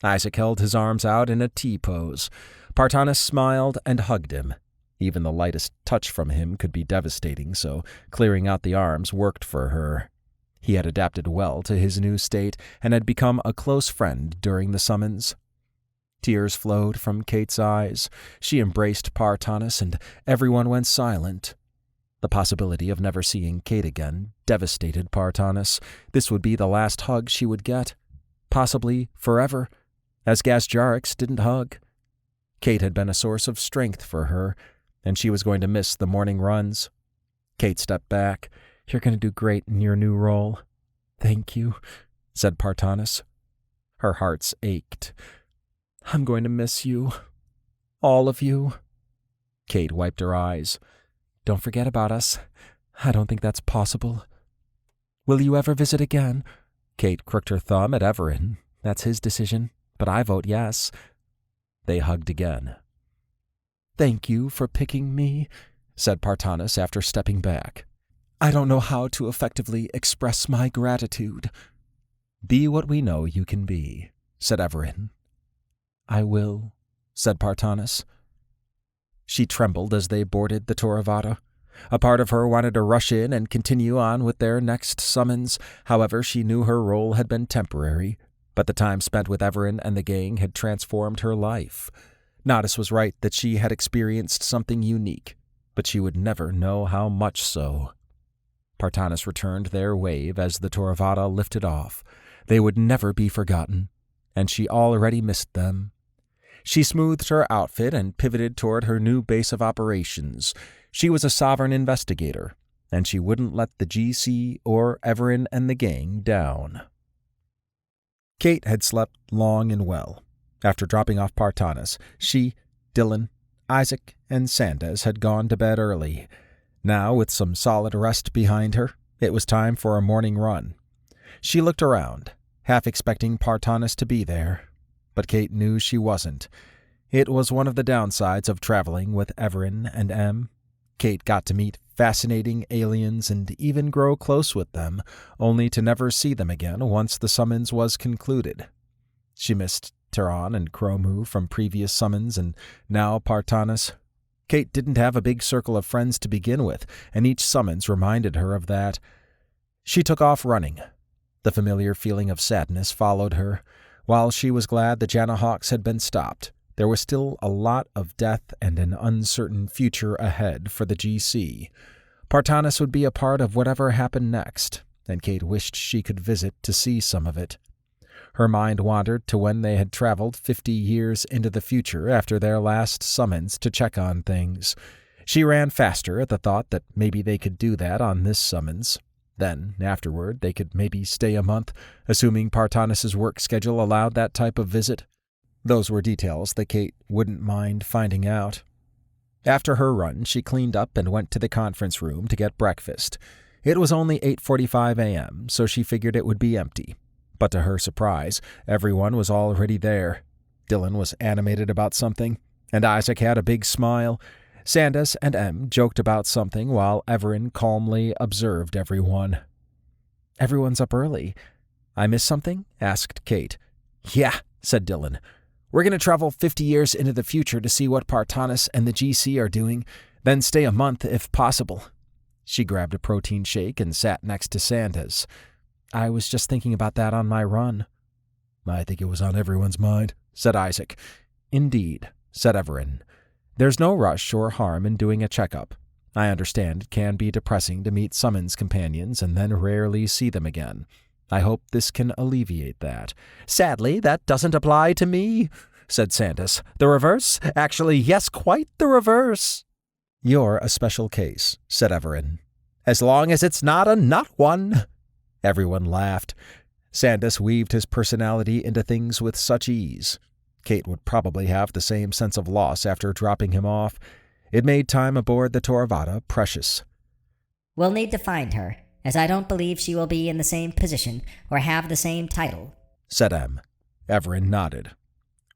[SPEAKER 6] Isaac held his arms out in a T-pose. Partanis smiled and hugged him. Even the lightest touch from him could be devastating, so clearing out the arms worked for her. He had adapted well to his new state and had become a close friend during the summons. Tears flowed from Kate's eyes. She embraced Partanis, and everyone went silent. The possibility of never seeing Kate again devastated Partanis. This would be the last hug she would get, possibly forever, as Gasjariks didn't hug. Kate had been a source of strength for her, and she was going to miss the morning runs. Kate stepped back. "You're going to do great in your new role." "Thank you," said Partanis. Her hearts ached. "I'm going to miss you. All of you." Kate wiped her eyes. "Don't forget about us. I don't think that's possible." "Will you ever visit again?" Kate crooked her thumb at Evaran. "That's his decision, but I vote yes." They hugged again. "Thank you for picking me," said Partanis after stepping back. "I don't know how to effectively express my gratitude." "Be what we know you can be," said Evaran. "I will," said Partanis. She trembled as they boarded the Toravata. A part of her wanted to rush in and continue on with their next summons. However, she knew her role had been temporary, but the time spent with Evaran and the gang had transformed her life. Nodis was right that she had experienced something unique, but she would never know how much so. Partanis returned their wave as the Toravata lifted off. They would never be forgotten, and she already missed them. She smoothed her outfit and pivoted toward her new base of operations. She was a sovereign investigator, and she wouldn't let the GC or Evaran and the gang down. Kate had slept long and well. After dropping off Partanis, she, Dylan,
[SPEAKER 1] Isaac and Sandas had gone to bed early. Now, with some solid rest behind her, it was time for a morning run. She looked around, half expecting Partanis to be there, but Kate knew she wasn't. It was one of the downsides of traveling with Evaran and Em. Kate got to meet fascinating aliens and even grow close with them, only to never see them again once the summons was concluded. She missed Tehran and Chromu from previous summons, and now Partanis. Kate didn't have a big circle of friends to begin with, and each summons reminded her of that. She took off running. The familiar feeling of sadness followed her. While she was glad the Janahawks had been stopped, there was still a lot of death and an uncertain future ahead for the GC. Partanis would be a part of whatever happened next, and Kate wished she could visit to see some of it. Her mind wandered to when they had traveled 50 years into the future after their last summons to check on things. She ran faster at the thought that maybe they could do that on this summons. Then, afterward, they could maybe stay a month, assuming Partanis' work schedule allowed that type of visit. Those were details that Kate wouldn't mind finding out. After her run, she cleaned up and went to the conference room to get breakfast. It was only 8:45 a.m., so she figured it would be empty. But to her surprise, everyone was already there. Dylan was animated about something, and Isaac had a big smile. Sandas and Em joked about something while Evaran calmly observed everyone. "Everyone's up early. I missed something?" asked Kate. "Yeah," said Dylan. "We're going to travel 50 years into the future to see what Partanis and the GC are doing, then stay a month if possible." She grabbed a protein shake and sat next to Sandas. "I was just thinking about that on my run."
[SPEAKER 5] "I think it was on everyone's mind,"
[SPEAKER 1] said Isaac. "Indeed," said Evaran. "There's no rush or harm in doing a checkup. I understand it can be depressing to meet summons companions and then rarely see them again. I hope this can alleviate that." "Sadly, that doesn't apply to me," said Sandas. "The reverse? Actually, yes, quite the reverse." "You're a special case," said Evaran. "As long as it's not a not one." Everyone laughed. Sandas weaved his personality into things with such ease. Kate would probably have the same sense of loss after dropping him off. It made time aboard the Toravada precious.
[SPEAKER 2] "We'll need to find her, as I don't believe she will be in the same position or have the same title,"
[SPEAKER 1] said Em. Evaran nodded.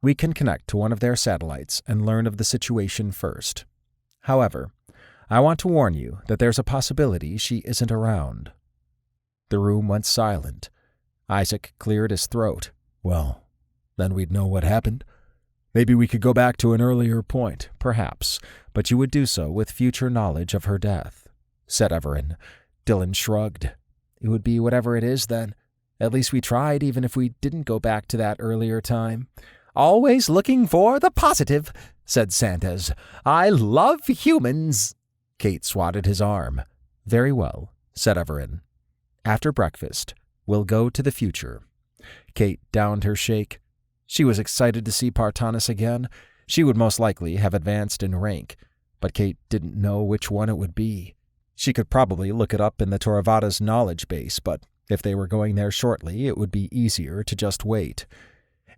[SPEAKER 1] "We can connect to one of their satellites and learn of the situation first. However, I want to warn you that there's a possibility she isn't around." The room went silent. Isaac cleared his throat.
[SPEAKER 5] "Well, then we'd know what happened. Maybe we could go back to an earlier point."
[SPEAKER 1] "Perhaps, but you would do so with future knowledge of her death," said Evaran. Dylan shrugged. "It would be whatever it is, then. At least we tried, even if we didn't go back to that earlier time." "Always looking for the positive," said Sandas. "I love humans." Kate swatted his arm. "Very well," said Evaran. "After breakfast, we'll go to the future." Kate downed her shake. She was excited to see Partanis again. She would most likely have advanced in rank, but Kate didn't know which one it would be. She could probably look it up in the Toravada's knowledge base, but if they were going there shortly, it would be easier to just wait.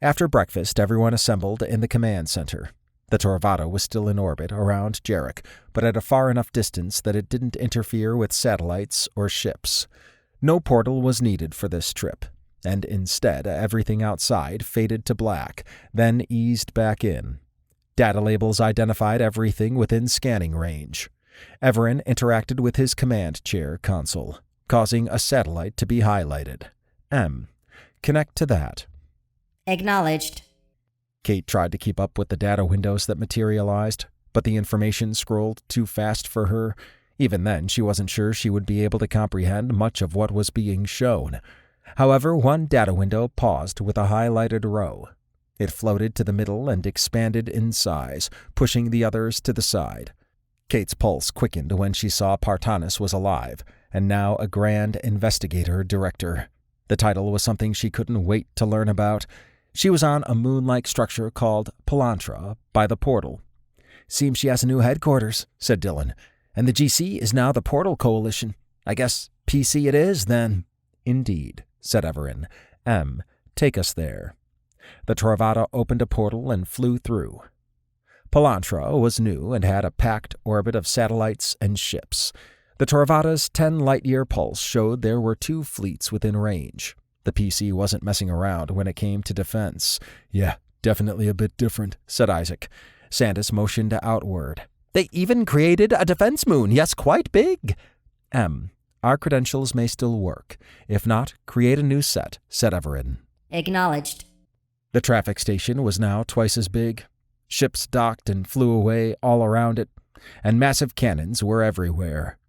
[SPEAKER 1] After breakfast, everyone assembled in the command center. The Toravada was still in orbit around Jarek, but at a far enough distance that it didn't interfere with satellites or ships. No portal was needed for this trip, and instead everything outside faded to black, then eased back in. Data labels identified everything within scanning range. Evaran interacted with his command chair console, causing a satellite to be highlighted. "Em, connect to that."
[SPEAKER 2] "Acknowledged."
[SPEAKER 1] Kate tried to keep up with the data windows that materialized, but the information scrolled too fast for her. Even then, she wasn't sure she would be able to comprehend much of what was being shown. However, one data window paused with a highlighted row. It floated to the middle and expanded in size, pushing the others to the side. Kate's pulse quickened when she saw Partanis was alive, and now a Grand Investigator Director. The title was something she couldn't wait to learn about. She was on a moon-like structure called Palantra by the portal. "Seems she has a new headquarters," said Dylan. "And the GC is now the Portal Coalition. I guess PC it is, then." "Indeed," said Evaran. "Em, take us there." The Toravada opened a portal and flew through.
[SPEAKER 6] Palantra was new and had a packed orbit of satellites and ships. The Torvada's 10 light-year pulse showed there were 2 fleets within range. The PC wasn't messing around when it came to defense.
[SPEAKER 5] Yeah, definitely a bit different, said Isaac.
[SPEAKER 6] Sandas motioned outward. They even created a defense moon, yes, quite big. Our credentials may still work. If not, create a new set, said Evaran.
[SPEAKER 2] Acknowledged.
[SPEAKER 6] The traffic station was now twice as big. Ships docked and flew away all around it, and massive cannons were everywhere.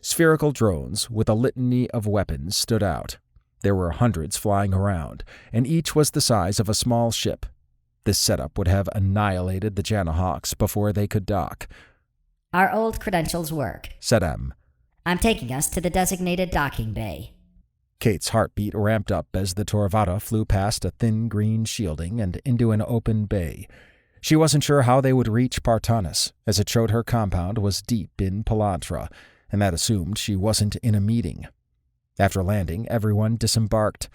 [SPEAKER 6] Spherical drones with a litany of weapons stood out. There were hundreds flying around, and each was the size of a small ship. This setup would have annihilated the Janahawks before they could dock.
[SPEAKER 2] Our old credentials work,
[SPEAKER 6] said M.
[SPEAKER 2] I'm taking us to the designated docking bay.
[SPEAKER 6] Kate's heartbeat ramped up as the Torvada flew past a thin green shielding and into an open bay. She wasn't sure how they would reach Partanis, as it showed her compound was deep in Palantra, and that assumed she wasn't in a meeting. After landing, everyone disembarked.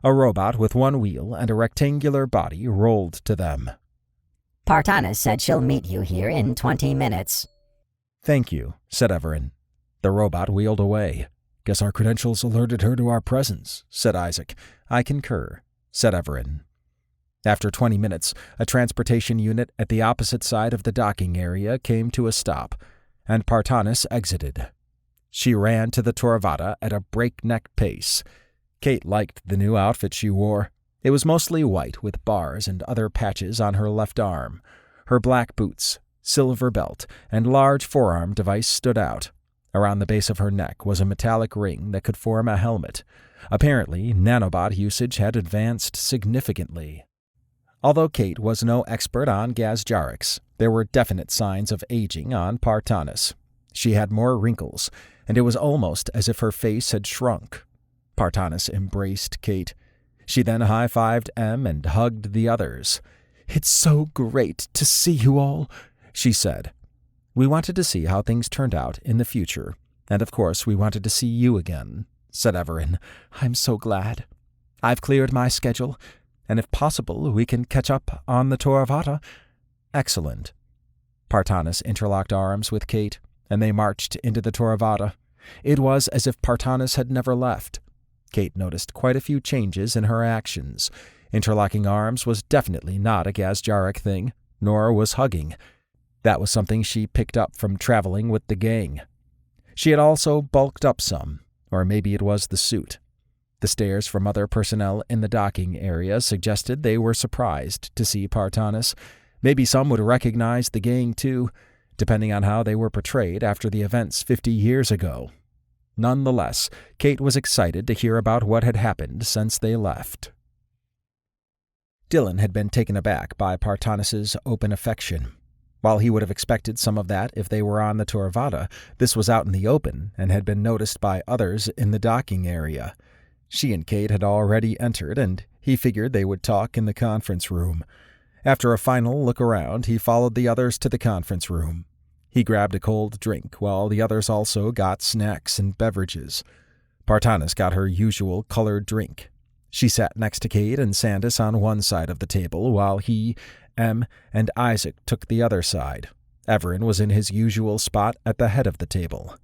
[SPEAKER 6] A robot with 1 wheel and a rectangular body rolled to them.
[SPEAKER 9] Partanis said she'll meet you here in 20 minutes.
[SPEAKER 6] Thank you, said Evaran. The robot wheeled away.
[SPEAKER 5] Guess our credentials alerted her to our presence,
[SPEAKER 6] said Isaac. I concur, said Evaran. After 20 minutes, a transportation unit at the opposite side of the docking area came to a stop, and Partanis exited. She ran to the Torvada at a breakneck pace. Kate liked the new outfit she wore. It was mostly white with bars and other patches on her left arm. Her black boots, silver belt, and large forearm device stood out. Around the base of her neck was a metallic ring that could form a helmet. Apparently, nanobot usage had advanced significantly. Although Kate was no expert on Gazjarics, there were definite signs of aging on Partanis. She had more wrinkles, and it was almost as if her face had shrunk. Partanis embraced Kate. She then high-fived M and hugged the others.
[SPEAKER 5] "It's so great to see you all," she said.
[SPEAKER 6] "We wanted to see how things turned out in the future, and of course we wanted to see you again," said Evaran.
[SPEAKER 5] "I'm so glad.
[SPEAKER 6] I've cleared my schedule, and if possible we can catch up on the Torvada." "Excellent." Partanis interlocked arms with Kate, and they marched into the Torvada. It was as if Partanis had never left. Kate noticed quite a few changes in her actions. Interlocking arms was definitely not a Gazjaric thing, nor was hugging. That was something she picked up from traveling with the gang. She had also bulked up some, or maybe it was the suit. The stares from other personnel in the docking area suggested they were surprised to see Partanis. Maybe some would recognize the gang too, depending on how they were portrayed after the events 50 years ago. Nonetheless, Kate was excited to hear about what had happened since they left. Dylan had been taken aback by Partanis's open affection. While he would have expected some of that if they were on the Torvada, this was out in the open and had been noticed by others in the docking area. She and Kate had already entered, and he figured they would talk in the conference room. After a final look around, he followed the others to the conference room. He grabbed a cold drink, while the others also got snacks and beverages. Partanis got her usual colored drink. She sat next to Kate and Sandas on one side of the table, while he, M, and Isaac took the other side. Evaran was in his usual spot at the head of the table.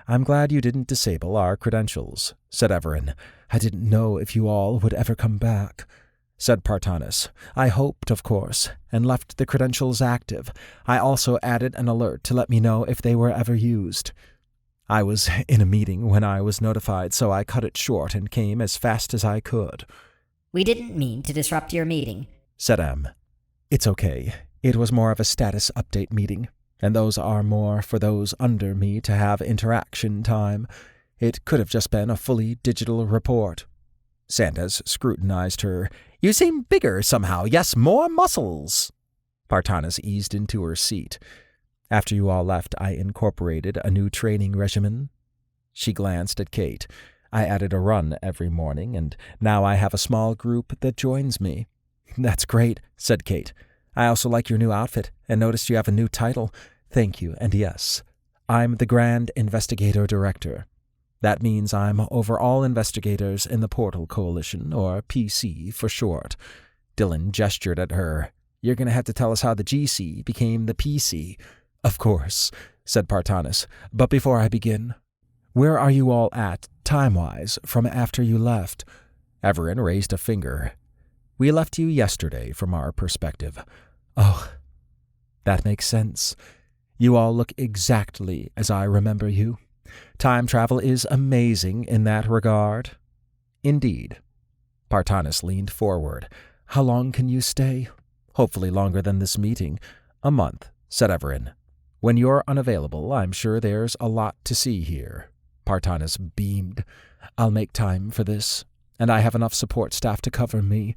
[SPEAKER 6] "I'm glad you didn't disable our credentials," said Evaran.
[SPEAKER 5] "I didn't know if you all would ever come back,"
[SPEAKER 6] said Partanis. "I hoped, of course, and left the credentials active. I also added an alert to let me know if they were ever used. I was in a meeting when I was notified, so I cut it short and came as fast as I could."
[SPEAKER 2] "We didn't mean to disrupt your meeting,"
[SPEAKER 6] said M. "It's okay. It was more of a status update meeting, and those are more for those under me to have interaction time. It could have just been a fully digital report." Sandas scrutinized her. "You seem bigger somehow. Yes, more muscles." Partanis eased into her seat. "After you all left, I incorporated a new training regimen." She glanced at Kate. "I added a run every morning, and now I have a small group that joins me." "That's great," said Kate. "I also like your new outfit, and noticed you have a new title." "Thank you, and yes, I'm the Grand Investigator Director. That means I'm over all investigators in the Portal Coalition, or PC for short." Dylan gestured at her. you're going to have to tell us how the GC became the PC.
[SPEAKER 1] Of course, said Partanis. But before I begin, where are you all at, time-wise, from after you left?
[SPEAKER 6] Evaran raised a finger. We left you yesterday from our perspective.
[SPEAKER 1] Oh, that makes sense. You all look exactly as I remember you. Time travel is amazing in that regard.
[SPEAKER 6] Indeed. Partanis leaned forward.
[SPEAKER 1] How long can you stay?
[SPEAKER 6] Hopefully longer than this meeting. A month, said Evaran. When you're unavailable, I'm sure there's a lot to see here.
[SPEAKER 1] Partanis beamed. I'll make time for this, and I have enough support staff to cover me.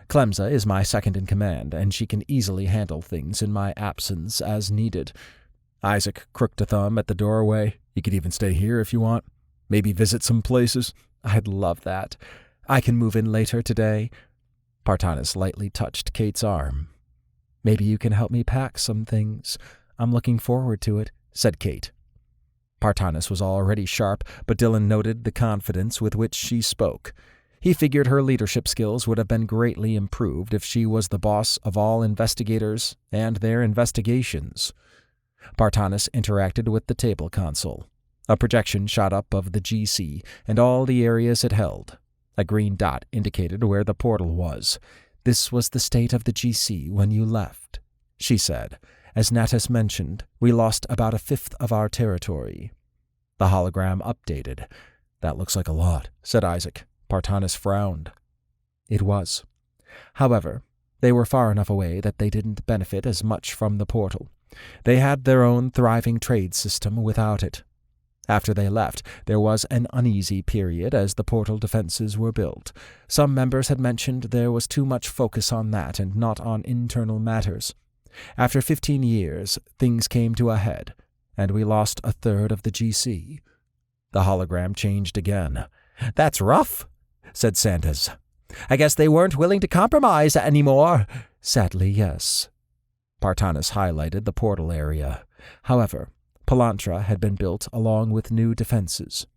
[SPEAKER 1] Clemza is my second in command, and she can easily handle things in my absence as needed.
[SPEAKER 6] Isaac crooked a thumb at the doorway. You could even stay here if you want. Maybe visit some places.
[SPEAKER 1] I'd love that. I can move in later today.
[SPEAKER 6] Partanis lightly touched Kate's arm.
[SPEAKER 1] Maybe you can help me pack some things. I'm looking forward to it, said Kate.
[SPEAKER 6] Partanis was already sharp, but Dylan noted the confidence with which she spoke. He figured her leadership skills would have been greatly improved if she was the boss of all investigators and their investigations. Partanis interacted with the table console. A projection shot up of the GC and all the areas it held. A green dot indicated where the portal was.
[SPEAKER 1] This was the state of the GC when you left, she said. As Natus mentioned, we lost about a fifth of our territory.
[SPEAKER 6] The hologram updated. That looks like a lot, said Isaac. Partanis frowned.
[SPEAKER 1] It was. However, they were far enough away that they didn't benefit as much from the portal. They had their own thriving trade system without it. After they left, there was an uneasy period as the portal defenses were built. Some members had mentioned there was too much focus on that and not on internal matters. After 15 years, things came to a head, and we lost a third of the GC.
[SPEAKER 6] The hologram changed again. That's rough, said Sandas. I guess they weren't willing to compromise anymore.
[SPEAKER 1] Sadly, yes.
[SPEAKER 6] Partanis highlighted the portal area.
[SPEAKER 1] However, Palantra had been built along with new defenses.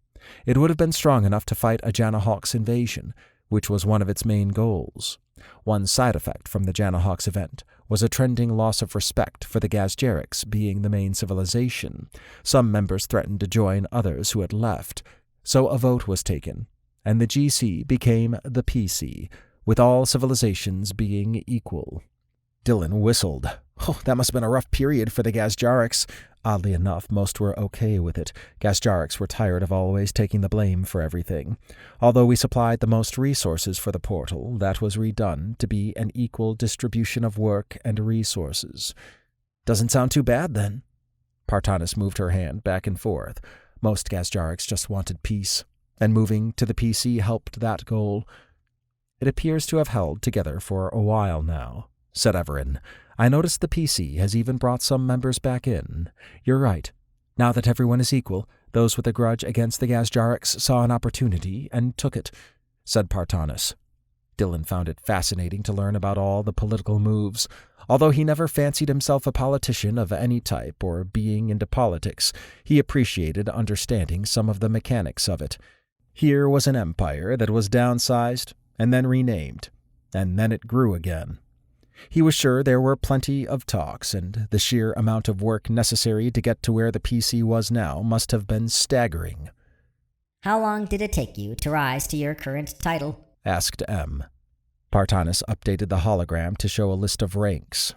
[SPEAKER 1] It would have been strong enough to fight a Janahawk's invasion, which was one of its main goals. One side effect from the Janahawk's event was a trending loss of respect for the Gazjerics being the main civilization. Some members threatened to join others who had left, so a vote was taken, and the GC became the PC, with all civilizations being equal.
[SPEAKER 6] Dylan whistled. Oh, that must have been a rough period for the Gazjerics.
[SPEAKER 1] Oddly enough, most were okay with it. Gazjerics were tired of always taking the blame for everything. Although we supplied the most resources for the portal, that was redone to be an equal distribution of work and resources.
[SPEAKER 6] Doesn't sound too bad, then.
[SPEAKER 1] Partanis moved her hand back and forth. Most Gazjerics just wanted peace, and moving to the PC helped that goal. It appears to have held together for a while now, said Evaran. I noticed the PC has even brought some members back in. You're right. Now that everyone is equal, those with a grudge against the Gazjerics saw an opportunity and took it, said Partanis. Dylan found it fascinating to learn about all the political moves. Although he never fancied himself a politician of any type or being into politics, he appreciated understanding some of the mechanics of it. Here was an empire that was downsized and then renamed, and then it grew again. He was sure there were plenty of talks, and the sheer amount of work necessary to get to where the PC was now must have been staggering.
[SPEAKER 2] How long did it take you to rise to your current title?
[SPEAKER 1] Asked M. Partanis updated the hologram to show a list of ranks.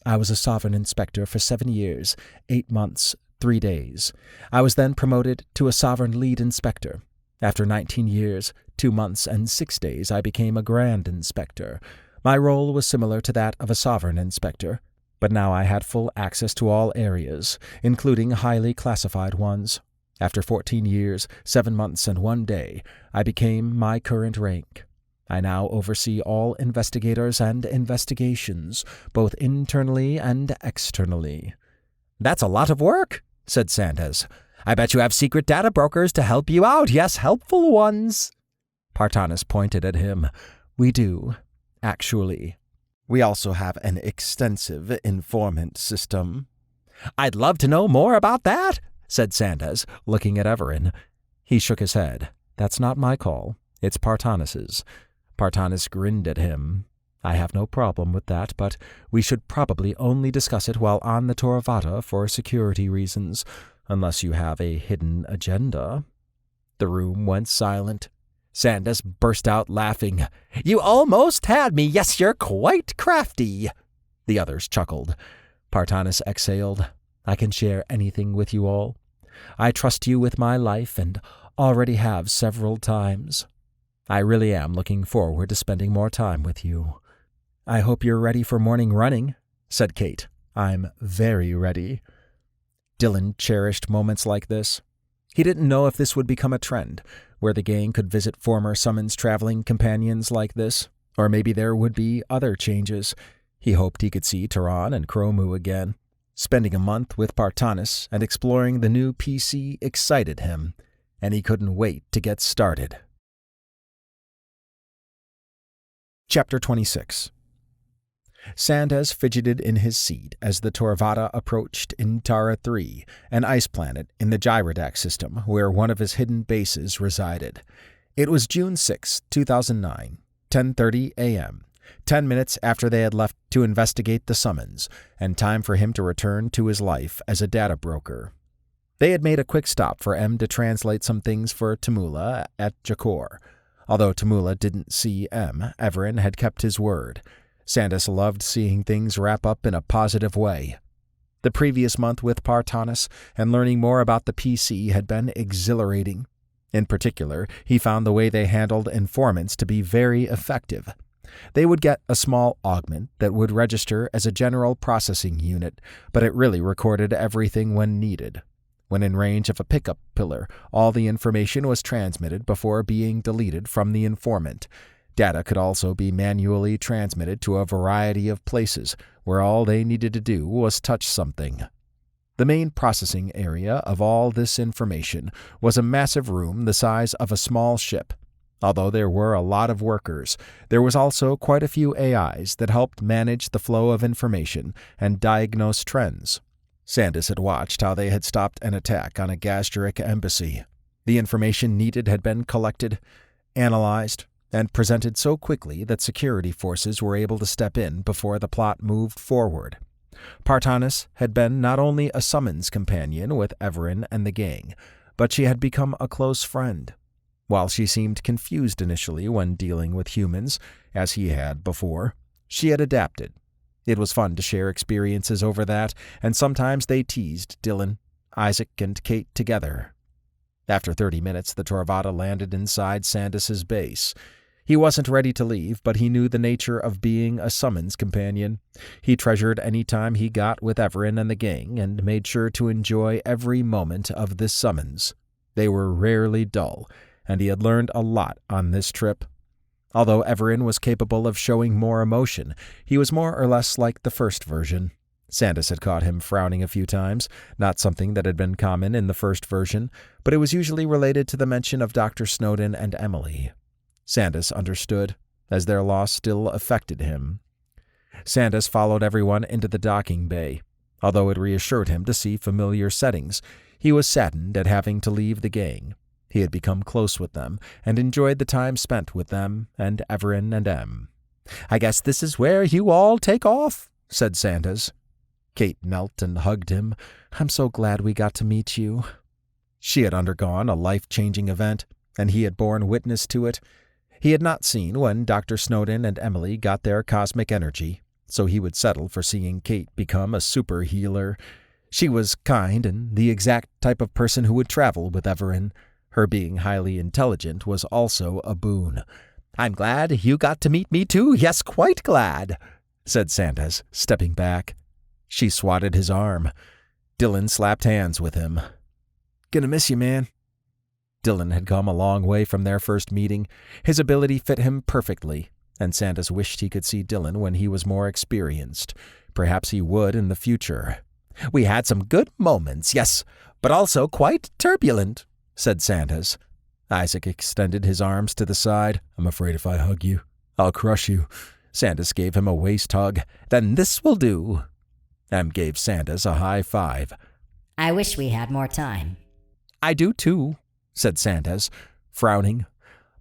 [SPEAKER 1] I was a Sovereign Inspector for 7 years, 8 months, 3 days. I was then promoted to a Sovereign Lead Inspector. After 19 years, 2 months, and 6 days, I became a Grand Inspector. My role was similar to that of a Sovereign Inspector, but now I had full access to all areas, including highly classified ones. After 14 years, 7 months, and 1 day, I became my current rank. I now oversee all investigators and investigations, both internally and externally.
[SPEAKER 6] That's a lot of work, said Sandas. I bet you have secret data brokers to help you out, yes, helpful ones.
[SPEAKER 1] Partanis pointed at him. We do. Actually, we also have an extensive informant system.
[SPEAKER 6] I'd love to know more about that, said Sandas,
[SPEAKER 1] looking at Evaran. He shook his head. That's not my call. It's Partanis's. Partanis grinned at him.
[SPEAKER 6] I have no problem with that, but we should probably only discuss it while on the Toravata for security reasons, unless you have a hidden agenda." The room went silent. Sandas burst out laughing. "You almost had me. Yes, you're quite crafty." The others chuckled. Partanis exhaled. "I can share anything with you all. I trust you with my life and already have several times. I really am looking forward to spending more time with you." "I hope you're ready for morning running," said Kate. "I'm very ready." Dylan cherished moments like this. He didn't know if this would become a trend, where the gang could visit former Summons traveling companions like this, or maybe there would be other changes. He hoped he could see Tehran and Chromu again. Spending a month with Partanis and exploring the new PC excited him, and he couldn't wait to get started. Chapter 26. Sandas fidgeted in his seat as the Toravata approached Intara 3, an ice planet in the Gyrodax system where one of his hidden bases resided. It was June 6, 2009, 10:30 a.m., 10 minutes after they had left to investigate the summons, and time for him to return to his life as a data broker. They had made a quick stop for M to translate some things for Tamula at Jakor. Although Tamula didn't see M, Evaran had kept his word. Sandas loved seeing things wrap up in a positive way. The previous month with Partanis and learning more about the PC had been exhilarating. In particular, he found the way they handled informants to be very effective. They would get a small augment that would register as a general processing unit, but it really recorded everything when needed. When in range of a pickup pillar, all the information was transmitted before being deleted from the informant. Data could also be manually transmitted to a variety of places, where all they needed to do was touch something. The main processing area of all this information was a massive room the size of a small ship. Although there were a lot of workers, there was also quite a few AIs that helped manage the flow of information and diagnose trends. Sandas had watched how they had stopped an attack on a Gastric embassy. The information needed had been collected, analyzed, and presented so quickly that security forces were able to step in before the plot moved forward. Partanis had been not only a summons companion with Evaran and the gang, but she had become a close friend. While she seemed confused initially when dealing with humans, as he had before, she had adapted. It was fun to share experiences over that, and sometimes they teased Dylan, Isaac, and Kate together. After 30 minutes, the Toravata landed inside Sandas's base. He wasn't ready to leave, but he knew the nature of being a summons companion. He treasured any time he got with Evaran and the gang, and made sure to enjoy every moment of this summons. They were rarely dull, and he had learned a lot on this trip. Although Evaran was capable of showing more emotion, he was more or less like the first version. Sandas had caught him frowning a few times, not something that had been common in the first version, but it was usually related to the mention of Dr. Snowden and Emily. Sandas understood, as their loss still affected him. Sandas followed everyone into the docking bay. Although it reassured him to see familiar settings, he was saddened at having to leave the gang. He had become close with them, and enjoyed the time spent with them and Evaran and Em. "I guess this is where you all take off," said Sandas. Kate knelt and hugged him. "I'm so glad we got to meet you." She had undergone a life-changing event, and he had borne witness to it. He had not seen when Dr. Snowden and Emily got their cosmic energy, so he would settle for seeing Kate become a super healer. She was kind and the exact type of person who would travel with Evaran. Her being highly intelligent was also a boon. "I'm glad you got to meet me too, yes, quite glad," said Sandas, stepping back. She swatted his arm. Dylan slapped hands with him. "Gonna miss you, man." Dylan had come a long way from their first meeting. His ability fit him perfectly, and Sandas wished he could see Dylan when he was more experienced. Perhaps he would in the future. "We had some good moments, yes, but also quite turbulent," said Sandas. Isaac extended his arms to the side. "I'm afraid if I hug you, I'll crush you." Sandas gave him a waist hug. "Then this will do." Em gave Sandas a high five.
[SPEAKER 2] I wish we had more time.
[SPEAKER 6] "I do too," said Sandas, frowning.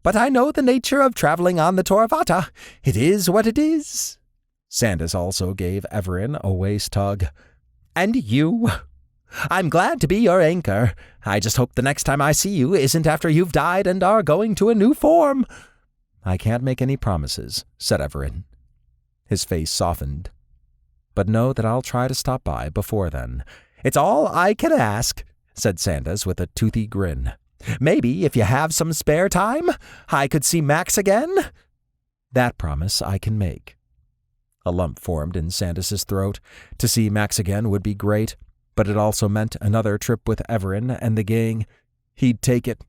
[SPEAKER 8] but I know the nature of traveling on the Toravata. It is what it is."
[SPEAKER 6] Sandas also gave Evaran a waist tug.
[SPEAKER 8] "And you? I'm glad to be your anchor. I just hope the next time I see you isn't after you've died and are going to a new form."
[SPEAKER 6] "I can't make any promises," said Evaran. His face softened. "But know that I'll try to stop by before then."
[SPEAKER 8] "It's all I can ask," said Sandas with a toothy grin. "Maybe if you have some spare time, I could see Max again."
[SPEAKER 6] "That promise I can make." A lump formed in Sandas's throat. To see Max again would be great, but it also meant another trip with Evaran and the gang. He'd take it.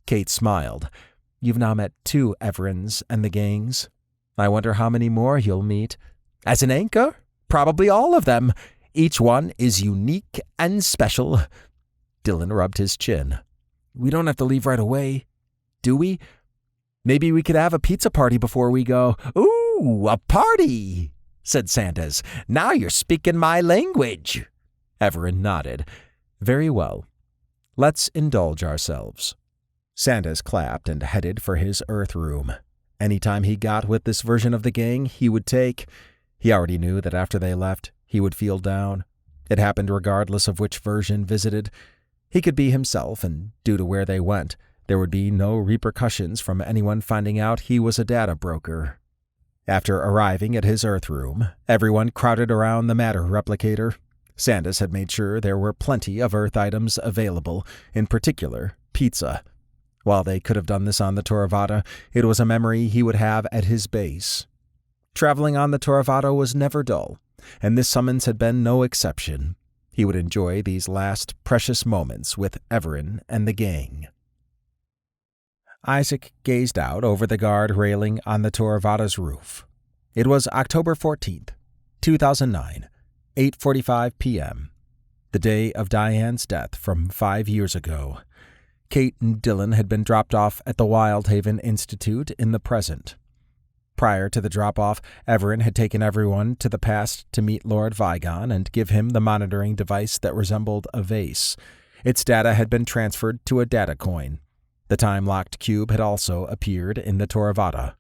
[SPEAKER 6] Kate smiled. "You've now met 2 Everans and the gangs. I wonder how many more you'll meet."
[SPEAKER 8] "As an anchor? Probably all of them. Each one is unique and special."
[SPEAKER 6] Dylan rubbed his chin. "We don't have to leave right away, do we? Maybe we could have a pizza party before we go."
[SPEAKER 8] "Ooh, a party," said Sandas. "Now you're speaking my language."
[SPEAKER 6] Evaran nodded. "Very well. Let's indulge ourselves." Sandas clapped and headed for his Earth room. Any time he got with this version of the gang, he would take. He already knew that after they left, he would feel down. It happened regardless of which version visited. He could be himself, and due to where they went, there would be no repercussions from anyone finding out he was a data broker. After arriving at his Earth room, everyone crowded around the matter replicator. Sandas had made sure there were plenty of Earth items available, in particular, pizza. While they could have done this on the Toravata, it was a memory he would have at his base. Traveling on the Toravata was never dull, and this summons had been no exception. He would enjoy these last precious moments with Evaran and the gang. Isaac gazed out over the guard railing on the Toravata's roof. It was October 14th, 2009, 8:45 p.m., the day of Diane's death from 5 years ago. Kate and Dylan had been dropped off at the Wildhaven Institute in the present. Prior to the drop-off, Evaran had taken everyone to the past to meet Lord Vigon and give him the monitoring device that resembled a vase. Its data had been transferred to a data coin. The time-locked cube had also appeared in the Toravata.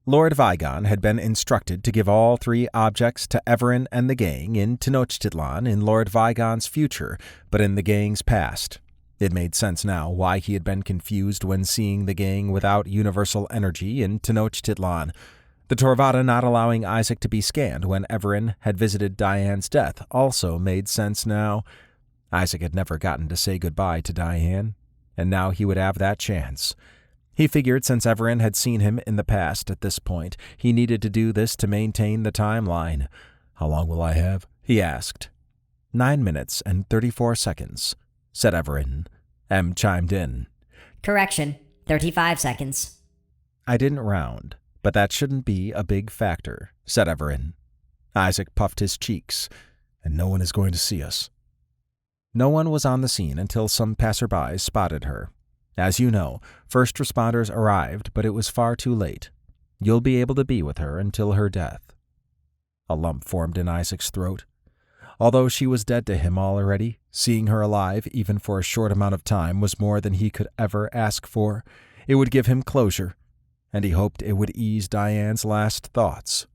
[SPEAKER 6] Lord Vigon had been instructed to give all 3 objects to Evaran and the gang in Tenochtitlan in Lord Vigon's future, but in the gang's past. It made sense now why he had been confused when seeing the gang without universal energy in Tenochtitlan. The Toravata not allowing Isaac to be scanned when Evaran had visited Diane's death also made sense now. Isaac had never gotten to say goodbye to Diane, and now he would have that chance. He figured since Evaran had seen him in the past at this point, he needed to do this to maintain the timeline. "How long will I have?" he asked. 9 minutes and 34 seconds, said Evaran. Em chimed in.
[SPEAKER 2] Correction, 35 seconds.
[SPEAKER 6] "I didn't round, but that shouldn't be a big factor," said Evaran. Isaac puffed his cheeks. "And no one is going to see us." No one was on the scene until some passerbys spotted her. As you know, first responders arrived, but it was far too late. You'll be able to be with her until her death. A lump formed in Isaac's throat. Although she was dead to him already, seeing her alive, even for a short amount of time, was more than he could ever ask for. It would give him closure, and he hoped it would ease Diane's last thoughts.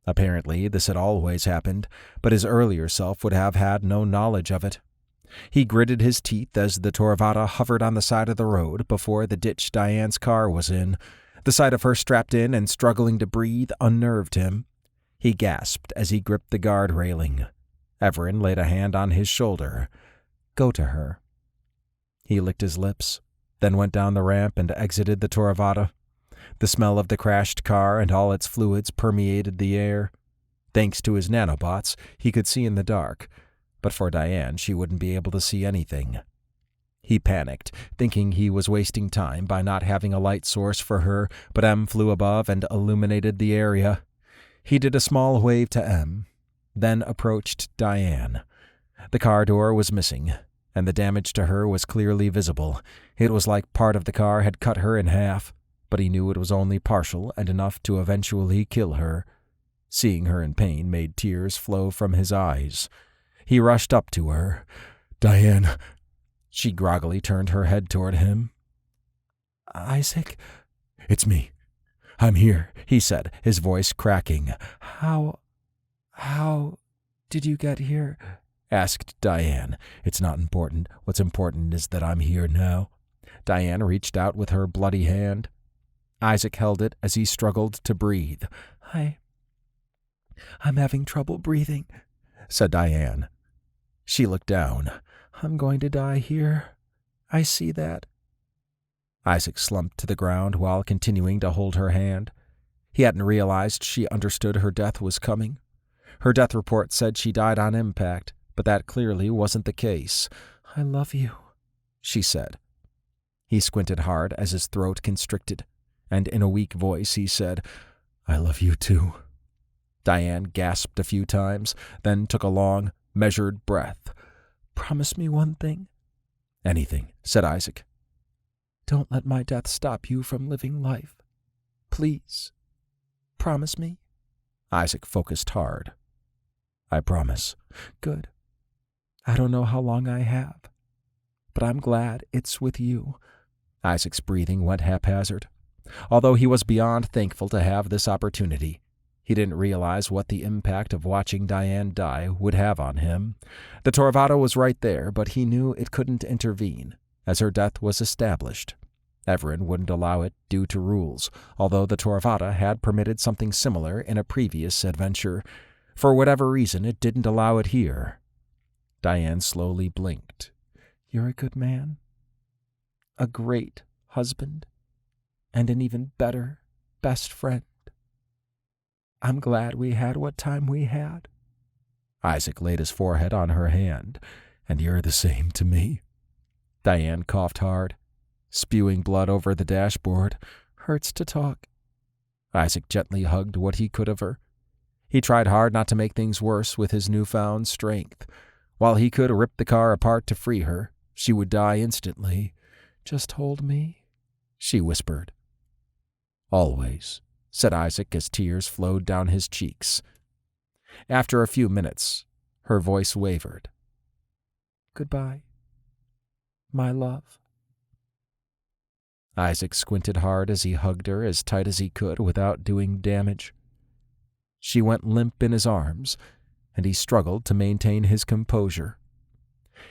[SPEAKER 6] Apparently, this had always happened, but his earlier self would have had no knowledge of it. He gritted his teeth as the Toravata hovered on the side of the road before the ditch Diane's car was in. The sight of her strapped in and struggling to breathe unnerved him. He gasped as he gripped the guard railing. Evaran laid a hand on his shoulder. "Go to her." He licked his lips, then went down the ramp and exited the Toravata. The smell of the crashed car and all its fluids permeated the air. Thanks to his nanobots, he could see in the dark, but for Diane, she wouldn't be able to see anything. He panicked, thinking he was wasting time by not having a light source for her, but Em flew above and illuminated the area. He did a small wave to Em, then approached Diane. The car door was missing, and the damage to her was clearly visible. It was like part of the car had cut her in half, but he knew it was only partial and enough to eventually kill her. Seeing her in pain made tears flow from his eyes. He rushed up to her. "Diane." She groggily turned her head toward him.
[SPEAKER 5] Isaac? It's me. I'm here, he said, his voice cracking. How did you get here? Asked Diane. It's not important. What's important is that I'm here now. Diane reached out with her bloody hand. Isaac held it as he struggled to breathe. I'm having trouble breathing, said Diane. She looked down. I'm going to die here. I see that. Isaac slumped to the ground while continuing to hold her hand. He hadn't realized she understood her death was coming. Her death report said she died on impact, but that clearly wasn't the case. I love you, she said. He squinted hard as his throat constricted, and in a weak voice he said, I love you too. Diane gasped a few times, then took a long, measured breath. Promise me one thing. Anything, said Isaac. Don't let my death stop you from living life. Please. Promise me. Isaac focused hard. I promise. Good. I don't know how long I have, but I'm glad it's with you. Isaac's breathing went haphazard. Although he was beyond thankful to have this opportunity, he didn't realize what the impact of watching Diane die would have on him. The Torvada was right there, but he knew it couldn't intervene, as her death was established. Evaran wouldn't allow it due to rules, although the Torvada had permitted something similar in a previous adventure. For whatever reason, it didn't allow it here. Diane slowly blinked. You're a good man, a great husband, and an even better best friend. I'm glad we had what time we had. Isaac laid his forehead on her hand. And you're the same to me. Diane coughed hard, spewing blood over the dashboard. Hurts to talk. Isaac gently hugged what he could of her. He tried hard not to make things worse with his newfound strength. While he could rip the car apart to free her, she would die instantly. Just hold me, she whispered. Always, said Isaac as tears flowed down his cheeks. After a few minutes, her voice wavered. Goodbye, my love. Isaac squinted hard as he hugged her as tight as he could without doing damage. She went limp in his arms, and he struggled to maintain his composure.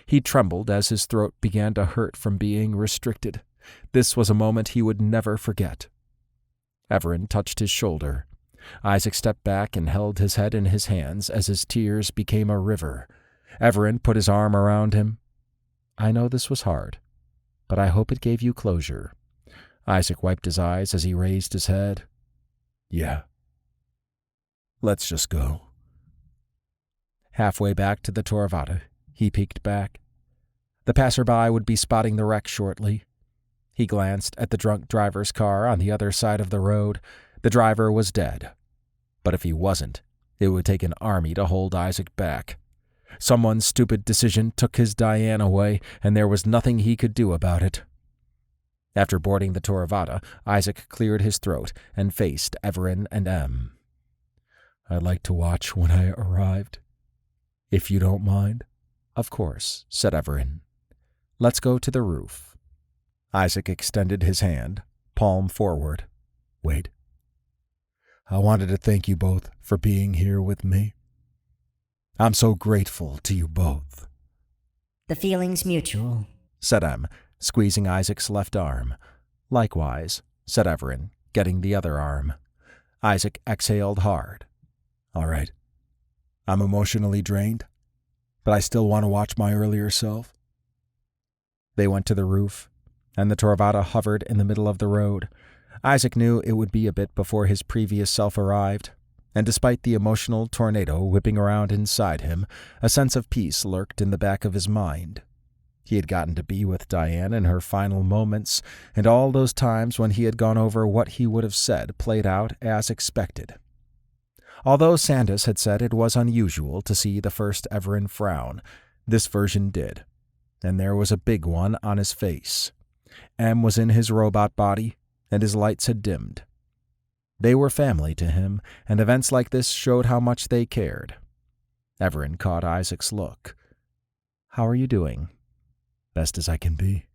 [SPEAKER 5] He trembled as his throat began to hurt from being restricted. This was a moment he would never forget. Evaran touched his shoulder. Isaac stepped back and held his head in his hands as his tears became a river. Evaran put his arm around him. I know this was hard, but I hope it gave you closure. Isaac wiped his eyes as he raised his head. Yeah. Let's just go. Halfway back to the Torvada, he peeked back. The passerby would be spotting the wreck shortly. He glanced at the drunk driver's car on the other side of the road. The driver was dead. But if he wasn't, it would take an army to hold Isaac back. Someone's stupid decision took his Diane away, and there was nothing he could do about it. After boarding the Torvada, Isaac cleared his throat and faced Evaran and Em. I'd like to watch when I arrived, if you don't mind. Of course, said Evaran. Let's go to the roof. Isaac extended his hand, palm forward. Wait. I wanted to thank you both for being here with me. I'm so grateful to you both.
[SPEAKER 2] The feeling's mutual,
[SPEAKER 6] said Em, squeezing Isaac's left arm. Likewise, said Evaran, getting the other arm. Isaac exhaled hard. All right. I'm emotionally drained, but I still want to watch my earlier self. They went to the roof, and the Torvada hovered in the middle of the road. Isaac knew it would be a bit before his previous self arrived, and despite the emotional tornado whipping around inside him, a sense of peace lurked in the back of his mind. He had gotten to be with Diane in her final moments, and all those times when he had gone over what he would have said played out as expected. Although Sandas had said it was unusual to see the first Evaran frown, this version did, and there was a big one on his face. Em was in his robot body, and his lights had dimmed. They were family to him, and events like this showed how much they cared. Evaran caught Isaac's look. How are you doing? Best as I can be,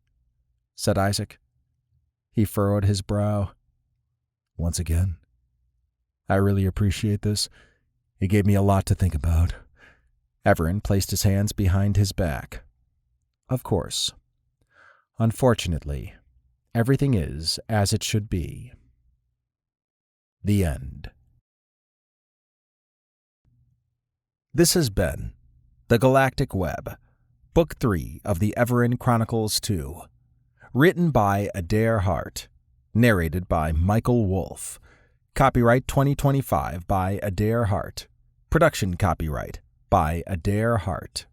[SPEAKER 6] said Isaac.
[SPEAKER 1] He furrowed his brow.
[SPEAKER 5] Once again, I really appreciate this. It gave me a lot to think about.
[SPEAKER 1] Evaran placed his hands behind his back. Of course. Unfortunately, everything is as it should be. The end. This has been The Galactic Web, Book 3 of the Evaran Chronicles II. Written by Adair Hart. Narrated by Michael Wolfe. Copyright 2025 by Adair Hart. Production copyright by Adair Hart.